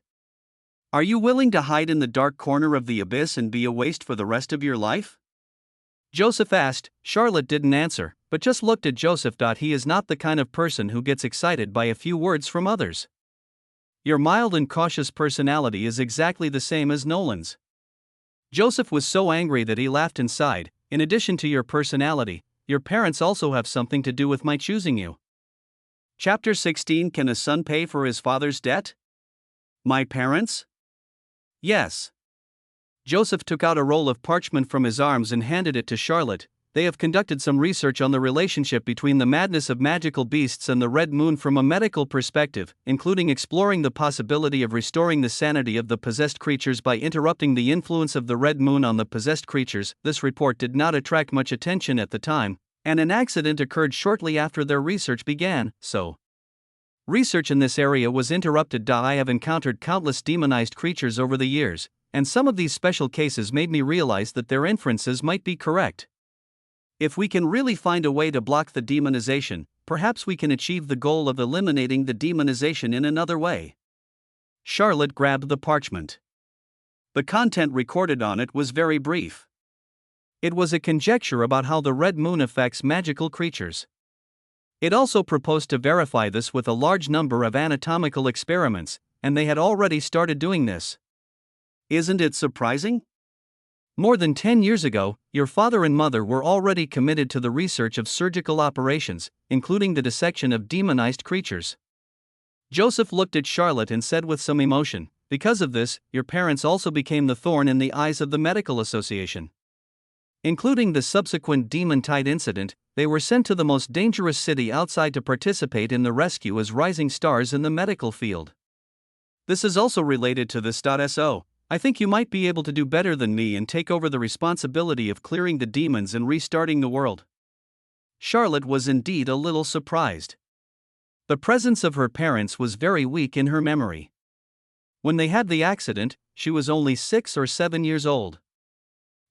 Are you willing to hide in the dark corner of the abyss and be a waste for the rest of your life? Joseph asked. Charlotte didn't answer, but just looked at Joseph. He is not the kind of person who gets excited by a few words from others. Your mild and cautious personality is exactly the same as Nolan's. Joseph was so angry that he laughed and sighed. In addition to your personality, your parents also have something to do with my choosing you. Chapter 16. Can a son pay for his father's debt? My parents? Yes. Joseph took out a roll of parchment from his arms and handed it to Charlotte. they have conducted some research on the relationship between the madness of magical beasts and the red moon from a medical perspective, including exploring the possibility of restoring the sanity of the possessed creatures by interrupting the influence of the red moon on the possessed creatures. This report did not attract much attention at the time, and an accident occurred shortly after their research began, so research in this area was interrupted. I have encountered countless demonized creatures over the years, and some of these special cases made me realize that their inferences might be correct. If we can really find a way to block the demonization, perhaps we can achieve the goal of eliminating the demonization in another way. Charlotte grabbed the parchment. The content recorded on it was very brief. It was a conjecture about how the red moon affects magical creatures. It also proposed to verify this with a large number of anatomical experiments, and they had already started doing this. Isn't it surprising? More than 10 years ago, your father and mother were already committed to the research of surgical operations, including the dissection of demonized creatures. Joseph looked at Charlotte and said with some emotion, "Because of this, your parents also became the thorn in the eyes of the medical association." Including the subsequent Demon Tide incident, they were sent to the most dangerous city outside to participate in the rescue as rising stars in the medical field. This is also related to this. So, I think you might be able to do better than me and take over the responsibility of clearing the demons and restarting the world. Charlotte was indeed a little surprised. The presence of her parents was very weak in her memory. When they had the accident, she was only 6 or 7 years old.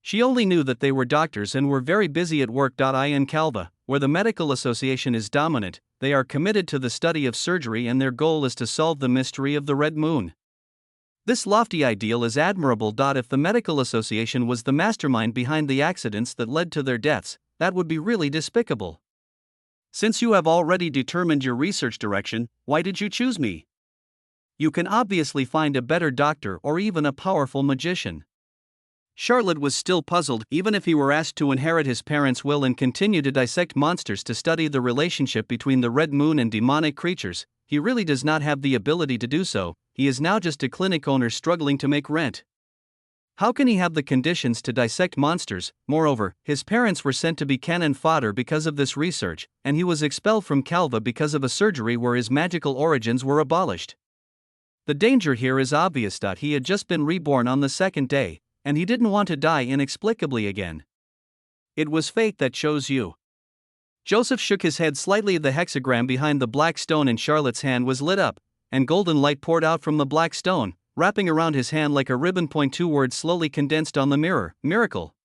She only knew that they were doctors and were very busy at work. In Calva, where the medical association is dominant, they are committed to the study of surgery and their goal is to solve the mystery of the red moon. This lofty ideal is admirable. If the medical association was the mastermind behind the accidents that led to their deaths, that would be really despicable. Since you have already determined your research direction, why did you choose me? You can obviously find a better doctor or even a powerful magician. Charlotte was still puzzled. Even if he were asked to inherit his parents' will and continue to dissect monsters to study the relationship between the red moon and demonic creatures, he really does not have the ability to do so. He is now just a clinic owner struggling to make rent. How can he have the conditions to dissect monsters? Moreover, his parents were sent to be cannon fodder because of this research, and he was expelled from Calva because of a surgery where his magical origins were abolished. The danger here is obvious. He had just been reborn on the second day, and he didn't want to die inexplicably again. It was fate that chose you. Joseph shook his head slightly. The hexagram behind the black stone in Charlotte's hand was lit up, and golden light poured out from the black stone, wrapping around his hand like a ribbon. 2 words slowly condensed on the mirror: miracle.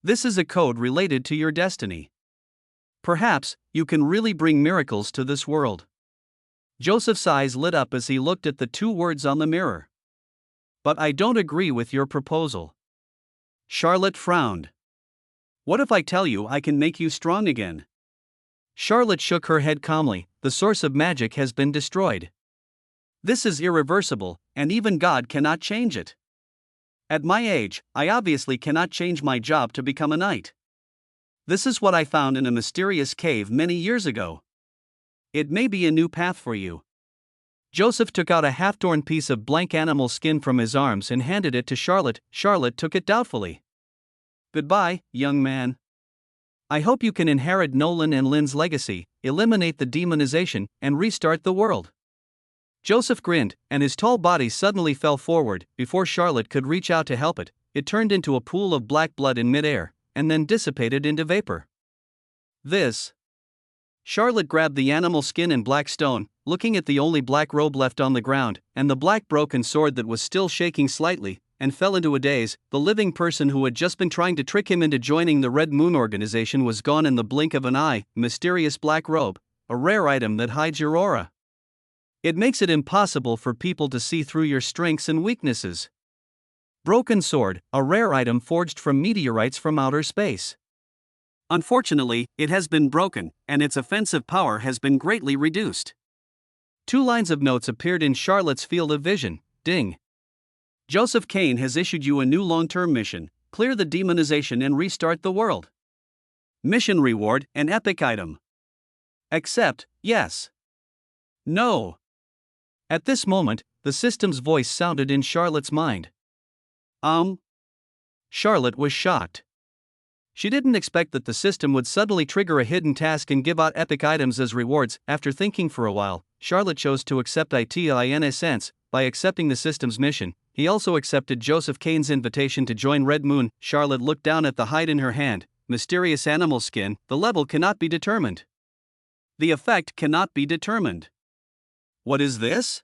This is a code related to your destiny. Perhaps you can really bring miracles to this world. Joseph's eyes lit up as he looked at the 2 words on the mirror. But I don't agree with your proposal. Charlotte frowned. What if I tell you I can make you strong again? Charlotte shook her head calmly. The source of magic has been destroyed. This is irreversible, and even God cannot change it. At my age, I obviously cannot change my job to become a knight. This is what I found in a mysterious cave many years ago. It may be a new path for you. Joseph took out a half-torn piece of blank animal skin from his arms and handed it to Charlotte. Charlotte took it doubtfully. Goodbye, young man. I hope you can inherit Nolan and Lynn's legacy, eliminate the demonization, and restart the world. Joseph grinned, and his tall body suddenly fell forward. Before Charlotte could reach out to help it, it turned into a pool of black blood in midair, and then dissipated into vapor. This. Charlotte grabbed the animal skin and black stone, looking at the only black robe left on the ground, and the black broken sword that was still shaking slightly, and fell into a daze. The living person who had just been trying to trick him into joining the Red Moon organization was gone in the blink of an eye. Mysterious black robe, a rare item that hides your aura. It makes it impossible for people to see through your strengths and weaknesses. Broken sword, a rare item forged from meteorites from outer space. Unfortunately, it has been broken, and its offensive power has been greatly reduced. 2 lines of notes appeared in Charlotte's field of vision. Ding. Joseph Kane has issued you a new long-term mission: clear the demonization and restart the world. Mission reward: an epic item. Accept, yes. No. At this moment, the system's voice sounded in Charlotte's mind. Charlotte was shocked. She didn't expect that the system would suddenly trigger a hidden task and give out epic items as rewards. After thinking for a while, Charlotte chose to accept it in a sense. By accepting the system's mission, he also accepted Joseph Kane's invitation to join Red Moon. Charlotte looked down at the hide in her hand. Mysterious animal skin. The level cannot be determined. The effect cannot be determined. What is this?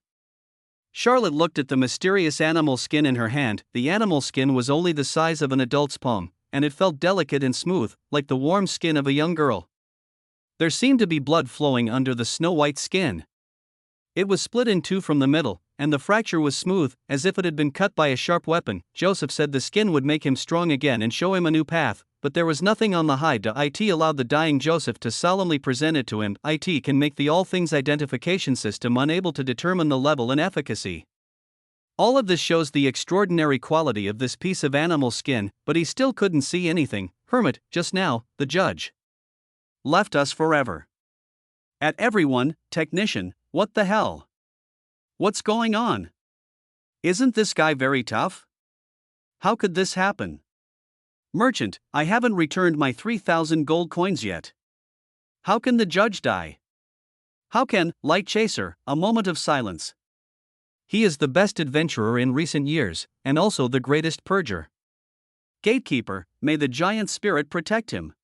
Charlotte looked at the mysterious animal skin in her hand. The animal skin was only the size of an adult's palm, and it felt delicate and smooth, like the warm skin of a young girl. There seemed to be blood flowing under the snow-white skin. It was split in two from the middle, and the fracture was smooth, as if it had been cut by a sharp weapon. Joseph said the skin would make him strong again and show him a new path, but there was nothing on the hide. It allowed the dying Joseph to solemnly present it to him. It can make the All Things identification system unable to determine the level and efficacy. All of this shows the extraordinary quality of this piece of animal skin, but he still couldn't see anything. Hermit, just now, the judge left us forever. At everyone, technician, what the hell? What's going on? Isn't this guy very tough? How could this happen? Merchant, I haven't returned my 3,000 gold coins yet. How can the judge die? How can, Light Chaser, a moment of silence. He is the best adventurer in recent years, and also the greatest purger. Gatekeeper, may the giant spirit protect him.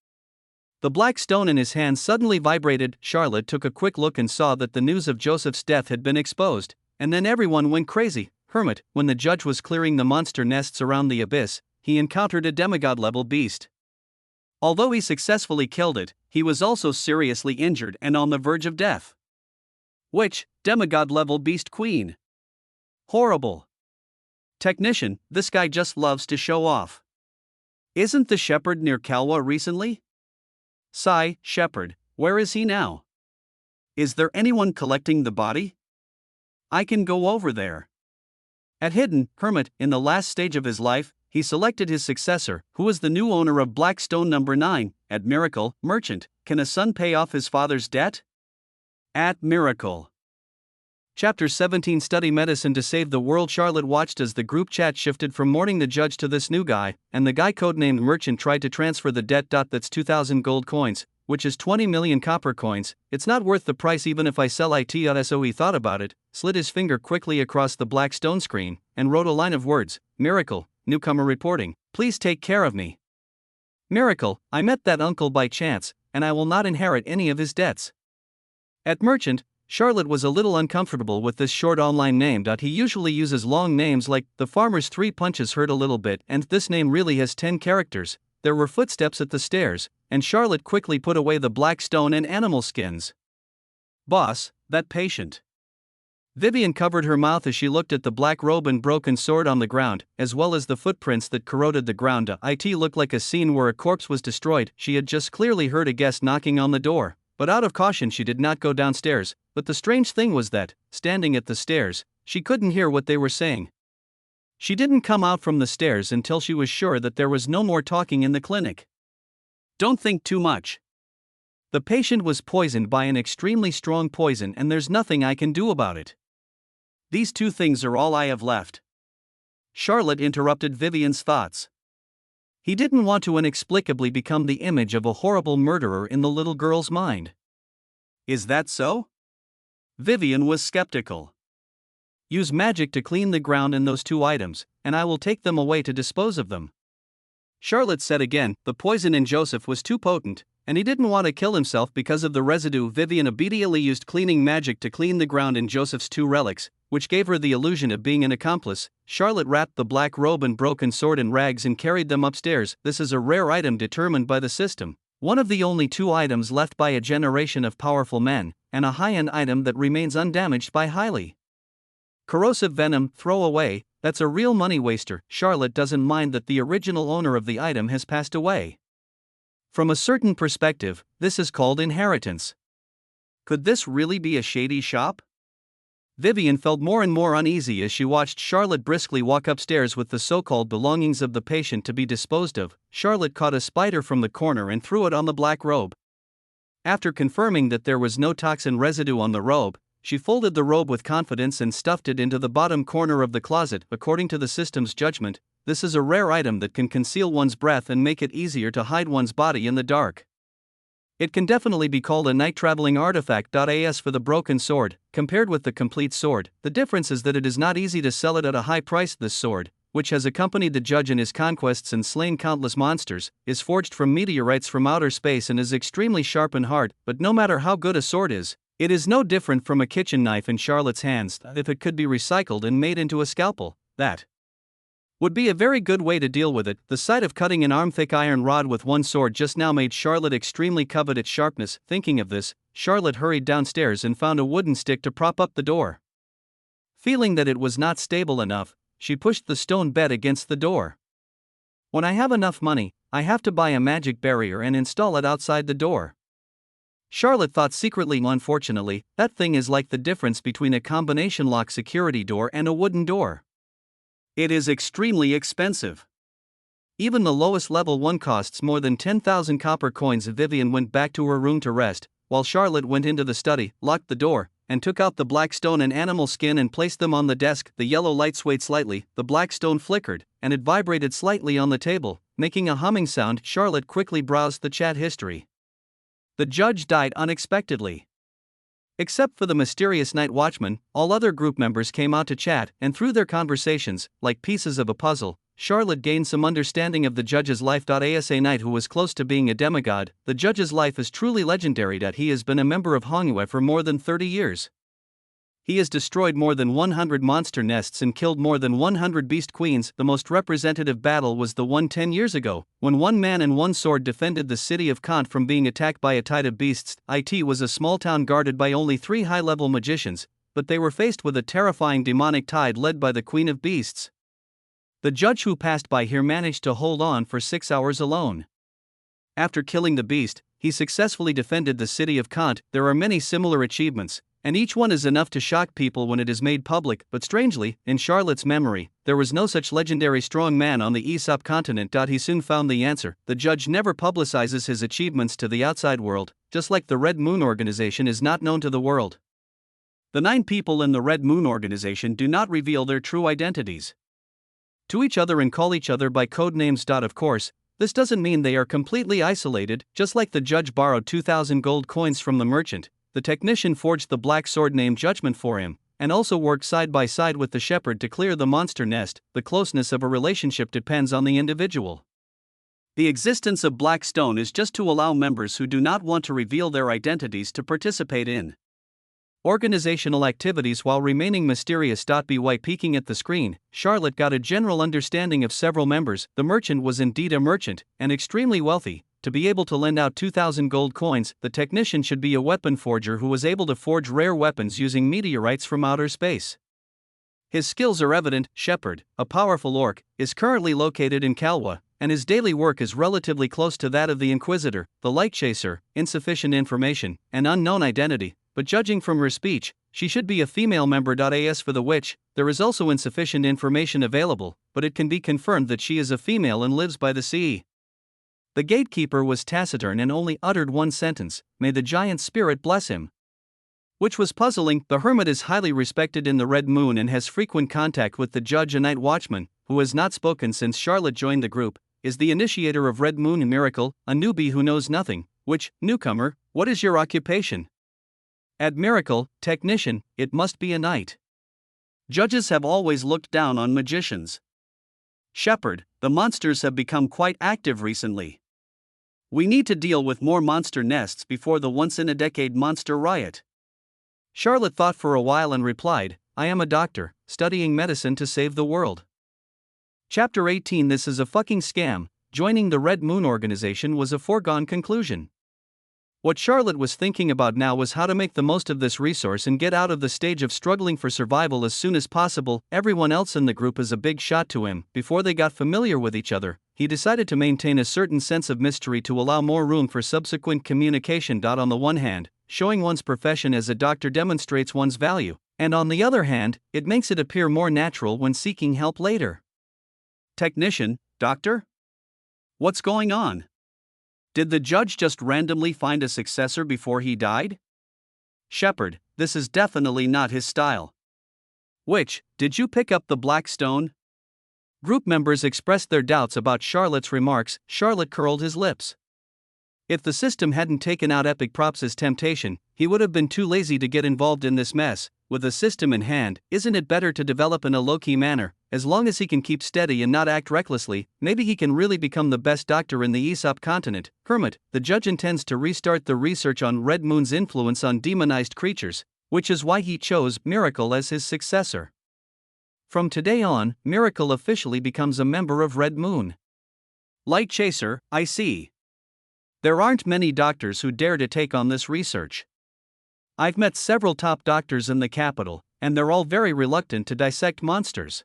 The black stone in his hand suddenly vibrated. Charlotte took a quick look and saw that the news of Joseph's death had been exposed, and then everyone went crazy. Hermit, when the judge was clearing the monster nests around the abyss, he encountered a demigod-level beast. Although he successfully killed it, he was also seriously injured and on the verge of death. Which, demigod-level beast queen? Horrible. Technician, this guy just loves to show off. Isn't the shepherd near Kalwa recently? Sigh, shepherd, where is he now? Is there anyone collecting the body? I can go over there. At Hidden, Hermit, in the last stage of his life, he selected his successor, who was the new owner of Blackstone No. 9. At Miracle, Merchant, can a son pay off his father's debt? At Miracle. Chapter 17 Study Medicine to Save the World. Charlotte watched as the group chat shifted from mourning the judge to this new guy, and the guy codenamed Merchant tried to transfer the debt. That's 2,000 gold coins, which is 20 million copper coins. It's not worth the price even if I sell it. So he thought about it, slid his finger quickly across the black stone screen, and wrote a line of words. Miracle, newcomer reporting, please take care of me. Miracle, I met that uncle by chance, and I will not inherit any of his debts. At Merchant, Charlotte was a little uncomfortable with this short online name. He usually uses long names like, the farmer's 3 punches hurt a little bit, and this name really has 10 characters. There were footsteps at the stairs, and Charlotte quickly put away the black stone and animal skins. Boss, that patient. Vivian covered her mouth as she looked at the black robe and broken sword on the ground, as well as the footprints that corroded the ground. It looked like a scene where a corpse was destroyed. She had just clearly heard a guest knocking on the door, but out of caution she did not go downstairs. But the strange thing was that, standing at the stairs, she couldn't hear what they were saying. She didn't come out from the stairs until she was sure that there was no more talking in the clinic. Don't think too much. The patient was poisoned by an extremely strong poison and there's nothing I can do about it. These 2 things are all I have left. Charlotte interrupted Vivian's thoughts. He didn't want to inexplicably become the image of a horrible murderer in the little girl's mind. Is that so? Vivian was skeptical. Use magic to clean the ground in those 2 items, and I will take them away to dispose of them. Charlotte said again, the poison in Joseph was too potent, and he didn't want to kill himself because of the residue. Vivian obediently used cleaning magic to clean the ground in Joseph's 2 relics, which gave her the illusion of being an accomplice. Charlotte wrapped the black robe and broken sword in rags and carried them upstairs. This is a rare item determined by the system, one of the only 2 items left by a generation of powerful men, and a high-end item that remains undamaged by highly corrosive venom. Throw away, that's a real money waster. Charlotte doesn't mind that the original owner of the item has passed away. From a certain perspective, this is called inheritance. Could this really be a shady shop? Vivian felt more and more uneasy as she watched Charlotte briskly walk upstairs with the so-called belongings of the patient to be disposed of. Charlotte caught a spider from the corner and threw it on the black robe. After confirming that there was no toxin residue on the robe, she folded the robe with confidence and stuffed it into the bottom corner of the closet. According to the system's judgment, this is a rare item that can conceal one's breath and make it easier to hide one's body in the dark. It can definitely be called a night-traveling artifact. As for the broken sword, compared with the complete sword, the difference is that it is not easy to sell it at a high price. This sword, which has accompanied the judge in his conquests and slain countless monsters, is forged from meteorites from outer space and is extremely sharp and hard. But no matter how good a sword is, it is no different from a kitchen knife in Charlotte's hands. If it could be recycled and made into a scalpel, that would be a very good way to deal with it. The sight of cutting an arm-thick iron rod with one sword just now made Charlotte extremely covet its sharpness. Thinking of this, Charlotte hurried downstairs and found a wooden stick to prop up the door. Feeling that it was not stable enough, she pushed the stone bed against the door. When I have enough money, I have to buy a magic barrier and install it outside the door. Charlotte thought secretly. Unfortunately, that thing is like the difference between a combination lock security door and a wooden door. It is extremely expensive. Even the lowest level one costs more than 10,000 copper coins. Vivian went back to her room to rest, while Charlotte went into the study, locked the door, and took out the black stone and animal skin and placed them on the desk. The yellow light swayed slightly, the black stone flickered, and it vibrated slightly on the table, making a humming sound. Charlotte quickly browsed the chat history. The judge died unexpectedly. Except for the mysterious night watchman, all other group members came out to chat, and through their conversations, like pieces of a puzzle, Charlotte gained some understanding of the judge's life. As a knight who was close to being a demigod, the judge's life is truly legendary. He has been a member of Hongyue for more than 30 years. He has destroyed more than 100 monster nests and killed more than 100 beast queens. The most representative battle was the one 10 years ago, when one man and one sword defended the city of Kant from being attacked by a tide of beasts. It was a small town guarded by only 3 high-level magicians, but they were faced with a terrifying demonic tide led by the Queen of Beasts. The judge who passed by here managed to hold on for 6 hours alone. After killing the beast, he successfully defended the city of Kant. There are many similar achievements, and each one is enough to shock people when it is made public. But strangely, in Charlotte's memory, there was no such legendary strong man on the Aesop continent. He soon found the answer. The judge never publicizes his achievements to the outside world, just like the Red Moon Organization is not known to the world. The 9 people in the Red Moon Organization do not reveal their true identities to each other and call each other by code names. Of course, this doesn't mean they are completely isolated. Just like the judge borrowed 2,000 gold coins from the merchant, the technician forged the black sword named Judgment for him, and also worked side by side with the shepherd to clear the monster nest. The closeness of a relationship depends on the individual. The existence of black stone is just to allow members who do not want to reveal their identities to participate in organizational activities while remaining mysterious. By peeking at the screen, Charlotte got a general understanding of several members. The merchant was indeed a merchant, and extremely wealthy. To be able to lend out 2,000 gold coins, the technician should be a weapon forger who was able to forge rare weapons using meteorites from outer space. His skills are evident. Shepard, a powerful orc, is currently located in Kalwa, and his daily work is relatively close to that of the Inquisitor. The Light Chaser, insufficient information, and unknown identity, but judging from her speech, she should be a female member. As for the witch, there is also insufficient information available, but it can be confirmed that she is a female and lives by the sea. The gatekeeper was taciturn and only uttered one sentence, "May the giant spirit bless him," which was puzzling. The hermit is highly respected in the Red Moon and has frequent contact with the judge. A night watchman, who has not spoken since Charlotte joined the group, is the initiator of Red Moon Miracle, a newbie who knows nothing. Which, newcomer, what is your occupation? At Miracle, technician, it must be a knight. Judges have always looked down on magicians. Shepard, the monsters have become quite active recently. We need to deal with more monster nests before the once-in-a-decade monster riot. Charlotte thought for a while and replied, I am a doctor, studying medicine to save the world. Chapter 18. This is a fucking scam. Joining the Red Moon Organization was a foregone conclusion. What Charlotte was thinking about now was how to make the most of this resource and get out of the stage of struggling for survival as soon as possible. Everyone else in the group is a big shot to him. Before they got familiar with each other, he decided to maintain a certain sense of mystery to allow more room for subsequent communication. On the one hand, showing one's profession as a doctor demonstrates one's value, and on the other hand, it makes it appear more natural when seeking help later. Technician, doctor? What's going on? Did the judge just randomly find a successor before he died? Shepard, this is definitely not his style. Which, did you pick up the black stone? Group members expressed their doubts about Charlotte's remarks. Charlotte curled his lips. If the system hadn't taken out Epic Props' temptation, he would have been too lazy to get involved in this mess. With the system in hand, isn't it better to develop in a low-key manner? As long as he can keep steady and not act recklessly, maybe he can really become the best doctor in the Aesop continent. Hermit, the judge intends to restart the research on Red Moon's influence on demonized creatures, which is why he chose Miracle as his successor. From today on, Miracle officially becomes a member of Red Moon. Light Chaser, I see. There aren't many doctors who dare to take on this research. I've met several top doctors in the capital, and they're all very reluctant to dissect monsters.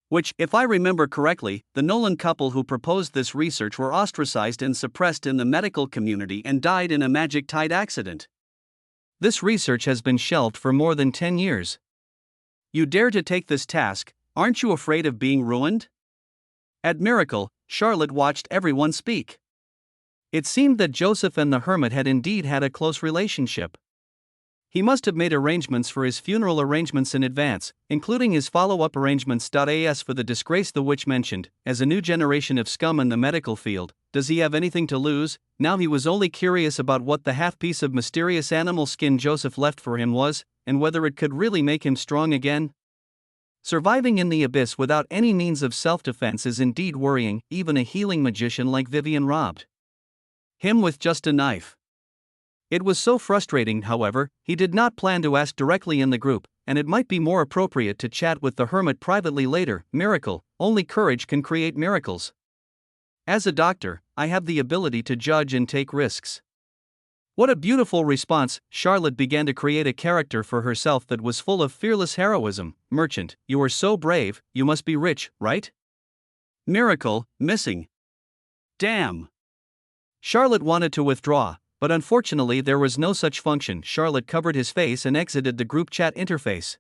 Which, if I remember correctly, the Nolan couple who proposed this research were ostracized and suppressed in the medical community and died in a magic tide accident. This research has been shelved for more than 10 years. You dare to take this task, aren't you afraid of being ruined? At Miracle, Charlotte watched everyone speak. It seemed that Joseph and the Hermit had indeed had a close relationship. He must have made arrangements for his funeral arrangements in advance, including his follow-up arrangements. As for the disgrace the witch mentioned, as a new generation of scum in the medical field, does he have anything to lose? Now he was only curious about what the half-piece of mysterious animal skin Joseph left for him was, and whether it could really make him strong again. Surviving in the abyss without any means of self-defense is indeed worrying, even a healing magician like Vivian robbed him with just a knife. It was so frustrating, however, he did not plan to ask directly in the group, and it might be more appropriate to chat with the Hermit privately later. Miracle, only courage can create miracles. As a doctor, I have the ability to judge and take risks. What a beautiful response. Charlotte began to create a character for herself that was full of fearless heroism. Merchant, you are so brave, you must be rich, right? Miracle, missing. Damn. Charlotte wanted to withdraw, but unfortunately there was no such function. Charlotte covered his face and exited the group chat interface.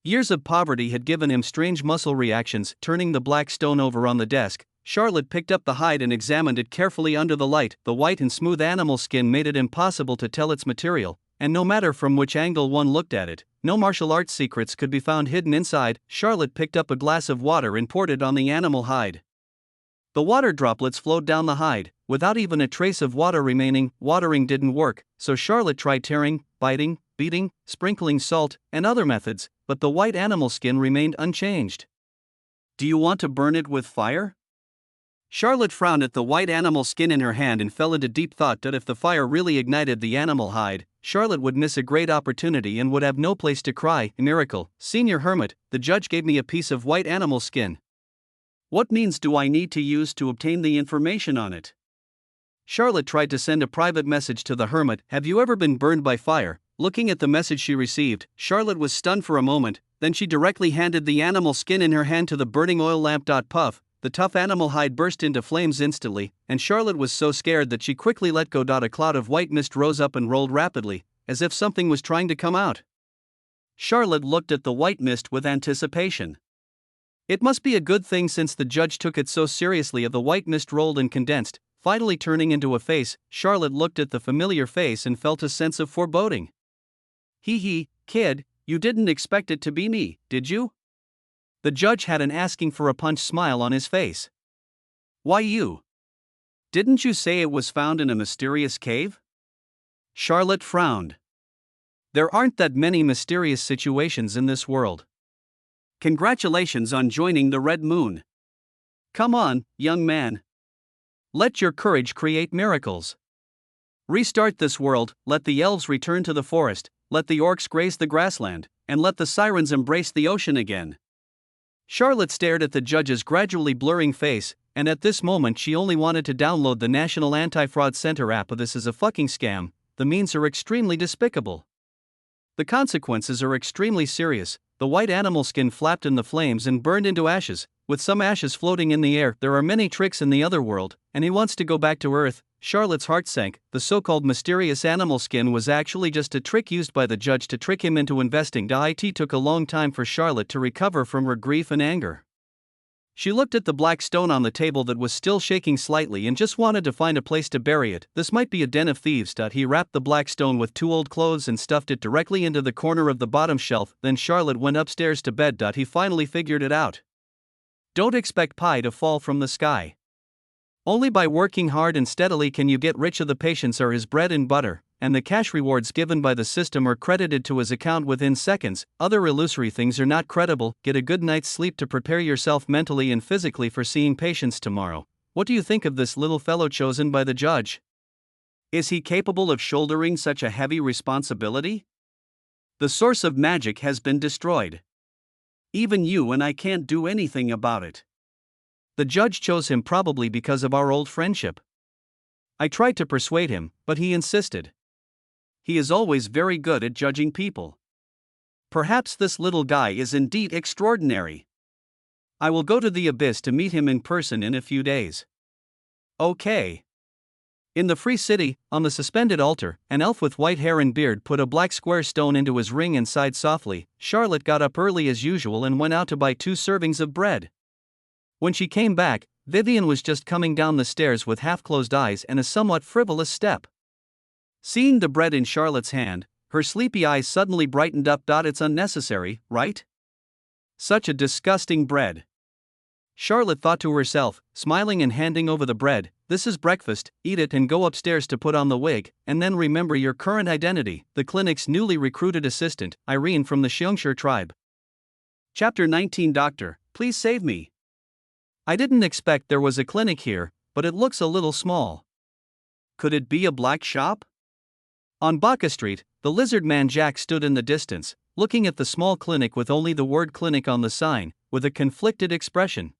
Years of poverty had given him strange muscle reactions. Turning the black stone over on the desk, Charlotte picked up the hide and examined it carefully under the light. The white and smooth animal skin made it impossible to tell its material, and no matter from which angle one looked at it, no martial arts secrets could be found hidden inside. Charlotte picked up a glass of water and poured it on the animal hide. The water droplets flowed down the hide, without even a trace of water remaining. Watering didn't work, so Charlotte tried tearing, biting, beating, sprinkling salt, and other methods, but the white animal skin remained unchanged. Do you want to burn it with fire? Charlotte frowned at the white animal skin in her hand and fell into deep thought that if the fire really ignited the animal hide, Charlotte would miss a great opportunity and would have no place to cry. Miracle, Senior Hermit, the judge gave me a piece of white animal skin. What means do I need to use to obtain the information on it? Charlotte tried to send a private message to the Hermit. Have you ever been burned by fire? Looking at the message she received, Charlotte was stunned for a moment, then she directly handed the animal skin in her hand to the burning oil lamp. Puff, the tough animal hide burst into flames instantly, and Charlotte was so scared that she quickly let go. A cloud of white mist rose up and rolled rapidly, as if something was trying to come out. Charlotte looked at the white mist with anticipation. It must be a good thing since the judge took it so seriously. The white mist rolled and condensed, finally turning into a face. Charlotte looked at the familiar face and felt a sense of foreboding. Hee, kid, you didn't expect it to be me, did you? The judge had an asking for a punch smile on his face. Why you? Didn't you say it was found in a mysterious cave? Charlotte frowned. There aren't that many mysterious situations in this world. Congratulations on joining the Red Moon. Come on, young man. Let your courage create miracles. Restart this world, let the elves return to the forest, let the orcs graze the grassland, and let the sirens embrace the ocean again. Charlotte stared at the judge's gradually blurring face, and at this moment she only wanted to download the National Anti-Fraud Center app. This is a fucking scam. The means are extremely despicable. The consequences are extremely serious. The white animal skin flapped in the flames and burned into ashes, with some ashes floating in the air. There are many tricks in the other world, and he wants to go back to Earth. Charlotte's heart sank. The so-called mysterious animal skin was actually just a trick used by the judge to trick him into investing. It took a long time for Charlotte to recover from her grief and anger. She looked at the black stone on the table that was still shaking slightly and just wanted to find a place to bury it. This might be a den of thieves. He wrapped the black stone with 2 old clothes and stuffed it directly into the corner of the bottom shelf. Then Charlotte went upstairs to bed. He finally figured it out. Don't expect pie to fall from the sky. Only by working hard and steadily can you get rich. The patients are his bread and butter, and the cash rewards given by the system are credited to his account within seconds. Other illusory things are not credible. Get a good night's sleep to prepare yourself mentally and physically for seeing patients tomorrow. What do you think of this little fellow chosen by the judge? Is he capable of shouldering such a heavy responsibility? The source of magic has been destroyed. Even you and I can't do anything about it. The judge chose him probably because of our old friendship. I tried to persuade him, but he insisted. He is always very good at judging people. Perhaps this little guy is indeed extraordinary. I will go to the abyss to meet him in person in a few days. Okay. In the Free City, on the suspended altar, an elf with white hair and beard put a black square stone into his ring and sighed softly. Charlotte got up early as usual and went out to buy 2 servings of bread. When she came back, Vivian was just coming down the stairs with half-closed eyes and a somewhat frivolous step. Seeing the bread in Charlotte's hand, her sleepy eyes suddenly brightened up. It's unnecessary, right? Such a disgusting bread. Charlotte thought to herself, smiling and handing over the bread, this is breakfast, eat it and go upstairs to put on the wig, and then remember your current identity, the clinic's newly recruited assistant, Irene from the Xiongshire tribe. Chapter 19 Doctor, please save me. I didn't expect there was a clinic here, but it looks a little small. Could it be a black shop? On Baca Street, the lizard man Jack stood in the distance, looking at the small clinic with only the word clinic on the sign, with a conflicted expression.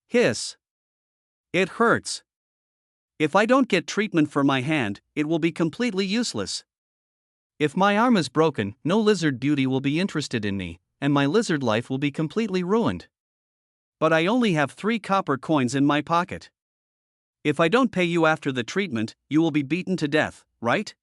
Hiss. It hurts. If I don't get treatment for my hand, it will be completely useless. If my arm is broken, no lizard beauty will be interested in me, and my lizard life will be completely ruined. But I only have 3 copper coins in my pocket. If I don't pay you after the treatment, you will be beaten to death, right?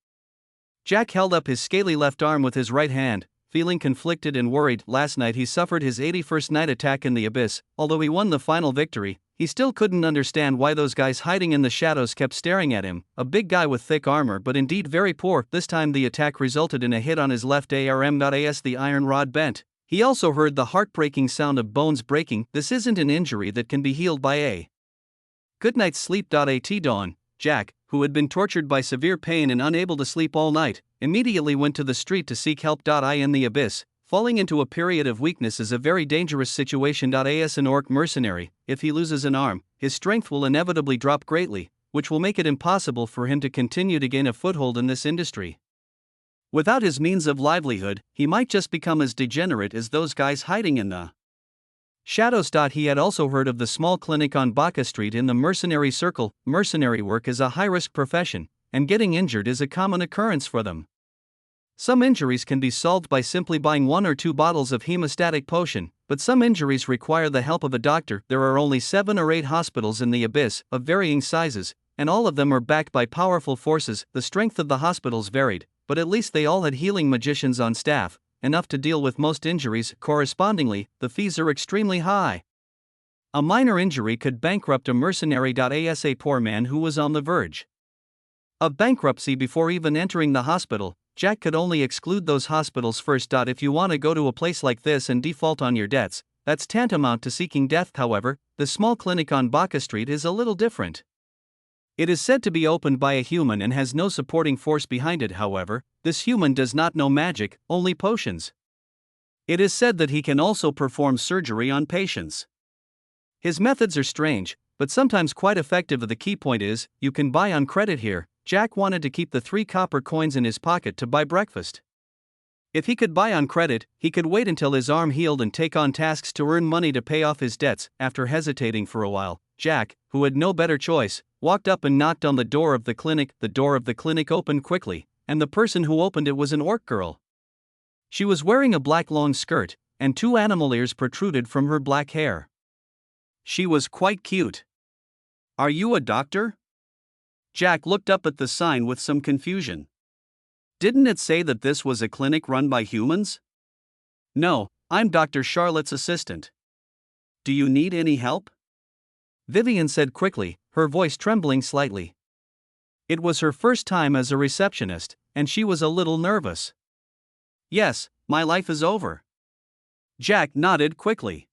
Jack held up his scaly left arm with his right hand, feeling conflicted and worried. Last night he suffered his 81st night attack in the abyss. Although he won the final victory, he still couldn't understand why those guys hiding in the shadows kept staring at him. A big guy with thick armor, but indeed very poor. This time the attack resulted in a hit on his left arm. As the iron rod bent, he also heard the heartbreaking sound of bones breaking. This isn't an injury that can be healed by a good night's sleep. At dawn, Jack, who had been tortured by severe pain and unable to sleep all night, immediately went to the street to seek help. In the abyss, falling into a period of weakness is a very dangerous situation. As an orc mercenary, if he loses an arm, his strength will inevitably drop greatly, which will make it impossible for him to continue to gain a foothold in this industry. Without his means of livelihood, he might just become as degenerate as those guys hiding in the shadows. He had also heard of the small clinic on Baca Street in the mercenary circle. Mercenary work is a high-risk profession, and getting injured is a common occurrence for them. Some injuries can be solved by simply buying 1 or 2 bottles of hemostatic potion, but some injuries require the help of a doctor. There are only 7 or 8 hospitals in the abyss, of varying sizes, and all of them are backed by powerful forces. The strength of the hospitals varied, but at least they all had healing magicians on staff, enough to deal with most injuries. Correspondingly, the fees are extremely high. A minor injury could bankrupt a mercenary. As a poor man who was on the verge of bankruptcy before even entering the hospital, Jack could only exclude those hospitals first. If you want to go to a place like this and default on your debts, that's tantamount to seeking death. However, the small clinic on Baca Street is a little different. It is said to be opened by a human and has no supporting force behind it. However, this human does not know magic, only potions. It is said that he can also perform surgery on patients. His methods are strange, but sometimes quite effective. The key point is, you can buy on credit here. Jack wanted to keep the 3 copper coins in his pocket to buy breakfast. If he could buy on credit, he could wait until his arm healed and take on tasks to earn money to pay off his debts. After hesitating for a while, Jack, who had no better choice, walked up and knocked on the door of the clinic. The door of the clinic opened quickly, and the person who opened it was an orc girl. She was wearing a black long skirt, and 2 animal ears protruded from her black hair. She was quite cute. Are you a doctor? Jack looked up at the sign with some confusion. Didn't it say that this was a clinic run by humans? No, I'm Dr. Charlotte's assistant. Do you need any help? Vivian said quickly, her voice trembling slightly. It was her first time as a receptionist, and she was a little nervous. Yes, my life is over. Jack nodded quickly.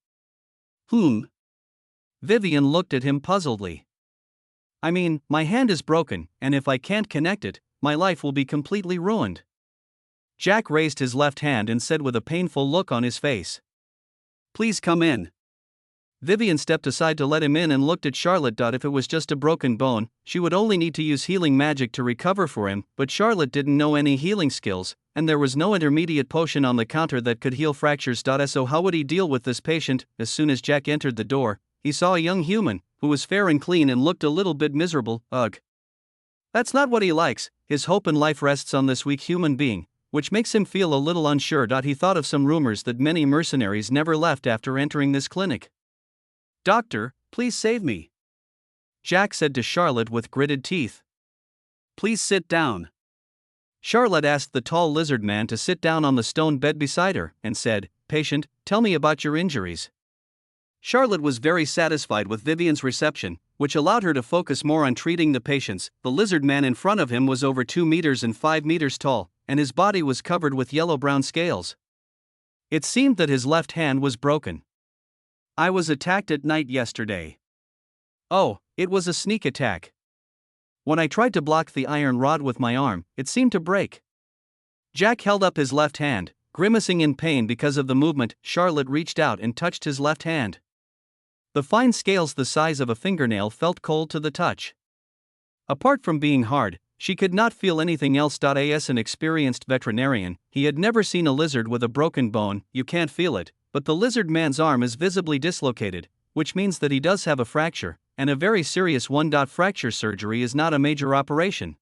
Vivian looked at him puzzledly. I mean, my hand is broken, and if I can't connect it, my life will be completely ruined. Jack raised his left hand and said with a painful look on his face, Please come in. Vivian stepped aside to let him in and looked at Charlotte. If it was just a broken bone, she would only need to use healing magic to recover for him, but Charlotte didn't know any healing skills, and there was no intermediate potion on the counter that could heal fractures. So how would he deal with this patient? As soon as Jack entered the door, he saw a young human, who was fair and clean and looked a little bit miserable. Ugh. That's not what he likes. His hope in life rests on this weak human being, which makes him feel a little unsure. He thought of some rumors that many mercenaries never left after entering this clinic. Doctor, please save me, Jack said to Charlotte with gritted teeth. Please sit down. Charlotte asked the tall lizard man to sit down on the stone bed beside her, and said, Patient, tell me about your injuries. Charlotte was very satisfied with Vivian's reception, which allowed her to focus more on treating the patients. The lizard man in front of him was over 2 meters and 5 meters tall, and his body was covered with yellow-brown scales. It seemed that his left hand was broken. I was attacked at night yesterday. Oh, it was a sneak attack. When I tried to block the iron rod with my arm, it seemed to break. Jack held up his left hand, grimacing in pain because of the movement. Charlotte reached out and touched his left hand. The fine scales the size of a fingernail felt cold to the touch. Apart from being hard, she could not feel anything else. As an experienced veterinarian, he had never seen a lizard with a broken bone. You can't feel it, but the lizard man's arm is visibly dislocated, which means that he does have a fracture, and a very serious one. Fracture surgery is not a major operation.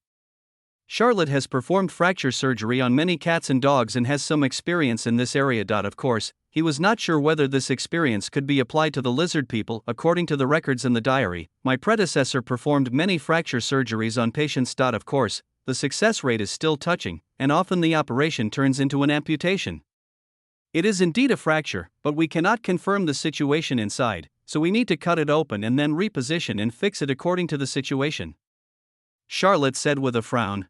Charlotte has performed fracture surgery on many cats and dogs and has some experience in this area. Of course, he was not sure whether this experience could be applied to the lizard people. According to the records in the diary, my predecessor performed many fracture surgeries on patients. Of course, the success rate is still touching, and often the operation turns into an amputation. It is indeed a fracture, but we cannot confirm the situation inside, so we need to cut it open and then reposition and fix it according to the situation, Charlotte said with a frown.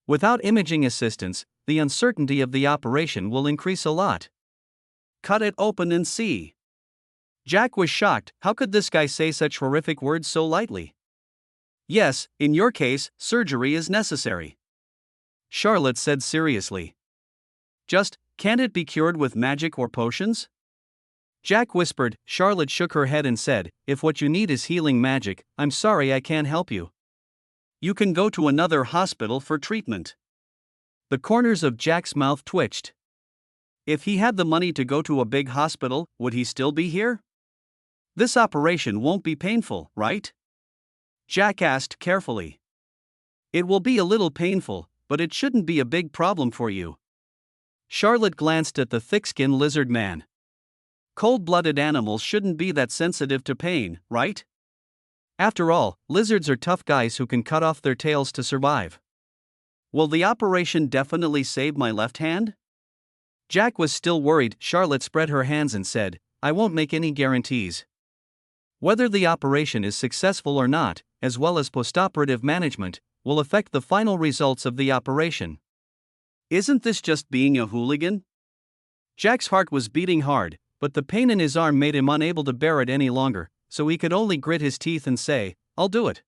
Without imaging assistance, the uncertainty of the operation will increase a lot. Cut it open and see. Jack was shocked. How could this guy say such horrific words so lightly? Yes, in your case, surgery is necessary, Charlotte said seriously. Can't it be cured with magic or potions? Jack whispered. Charlotte shook her head and said, If what you need is healing magic, I'm sorry I can't help you. You can go to another hospital for treatment. The corners of Jack's mouth twitched. If he had the money to go to a big hospital, would he still be here? This operation won't be painful, right? Jack asked carefully. It will be a little painful, but it shouldn't be a big problem for you. Charlotte glanced at the thick-skinned lizard man. Cold-blooded animals shouldn't be that sensitive to pain, right? After all, lizards are tough guys who can cut off their tails to survive. Will the operation definitely save my left hand? Jack was still worried. Charlotte spread her hands and said, I won't make any guarantees. Whether the operation is successful or not, as well as postoperative management, will affect the final results of the operation. Isn't this just being a hooligan? Jack's heart was beating hard, but the pain in his arm made him unable to bear it any longer, so he could only grit his teeth and say, I'll do it.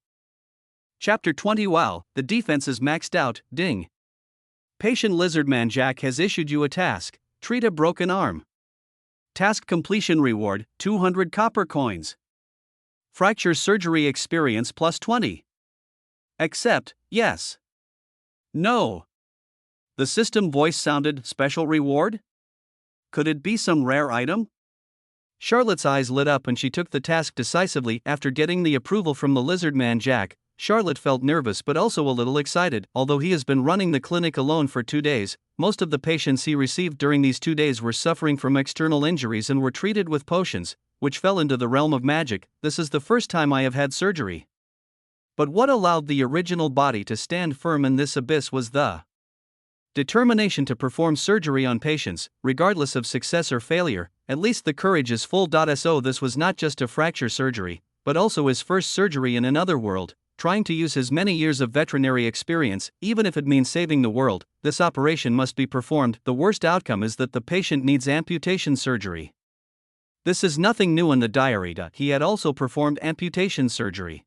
Chapter 20 Wow, the defense is maxed out, ding. Patient Lizardman Jack has issued you a task, treat a broken arm. Task completion reward, 200 copper coins. Fracture surgery experience plus 20. Accept, yes. No. The system voice sounded, special reward? Could it be some rare item? Charlotte's eyes lit up and she took the task decisively. After getting the approval from the lizard man Jack, Charlotte felt nervous but also a little excited. Although he has been running the clinic alone for 2 days, most of the patients he received during these 2 days were suffering from external injuries and were treated with potions, which fell into the realm of magic. This is the first time I have had surgery. But what allowed the original body to stand firm in this abyss was the determination to perform surgery on patients, regardless of success or failure. At least the courage is full. So this was not just a fracture surgery, but also his first surgery in another world, trying to use his many years of veterinary experience. Even if it means saving the world, this operation must be performed. The worst outcome is that the patient needs amputation surgery. This is nothing new in the diary. He had also performed amputation surgery.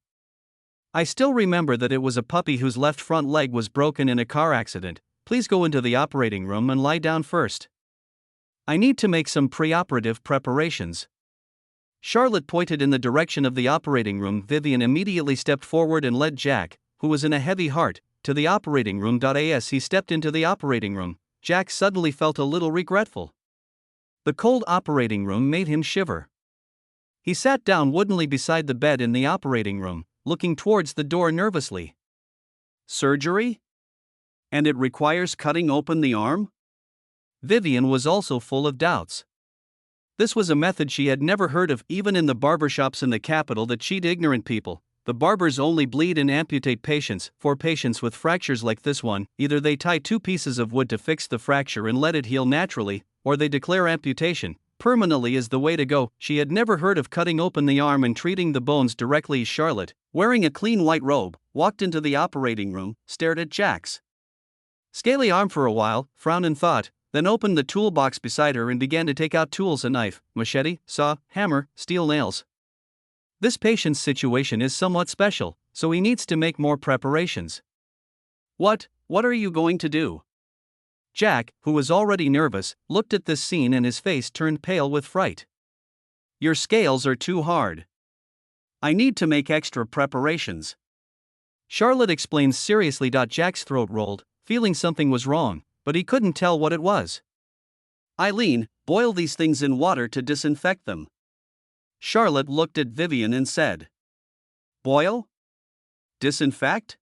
I still remember that it was a puppy whose left front leg was broken in a car accident. Please go into the operating room and lie down first. I need to make some pre-operative preparations. Charlotte pointed in the direction of the operating room. Vivian immediately stepped forward and led Jack, who was in a heavy heart, to the operating room. As he stepped into the operating room, Jack suddenly felt a little regretful. The cold operating room made him shiver. He sat down woodenly beside the bed in the operating room, looking towards the door nervously. Surgery? And it requires cutting open the arm? Vivian was also full of doubts. This was a method she had never heard of. Even in the barbershops in the capital that cheat ignorant people, the barbers only bleed and amputate patients. For patients with fractures like this one, either they tie 2 pieces of wood to fix the fracture and let it heal naturally, or they declare amputation permanently is the way to go. She had never heard of cutting open the arm and treating the bones directly. Charlotte, wearing a clean white robe, walked into the operating room, stared at Jack's scaly arm for a while, frowned in thought, then opened the toolbox beside her and began to take out tools: a knife, machete, saw, hammer, steel nails. This patient's situation is somewhat special, so he needs to make more preparations. What are you going to do? Jack, who was already nervous, looked at this scene and his face turned pale with fright. Your scales are too hard. I need to make extra preparations. Charlotte explained seriously. Jack's throat rolled, feeling something was wrong, but he couldn't tell what it was. Eileen, boil these things in water to disinfect them. Charlotte looked at Vivian and said. Boil? Disinfect?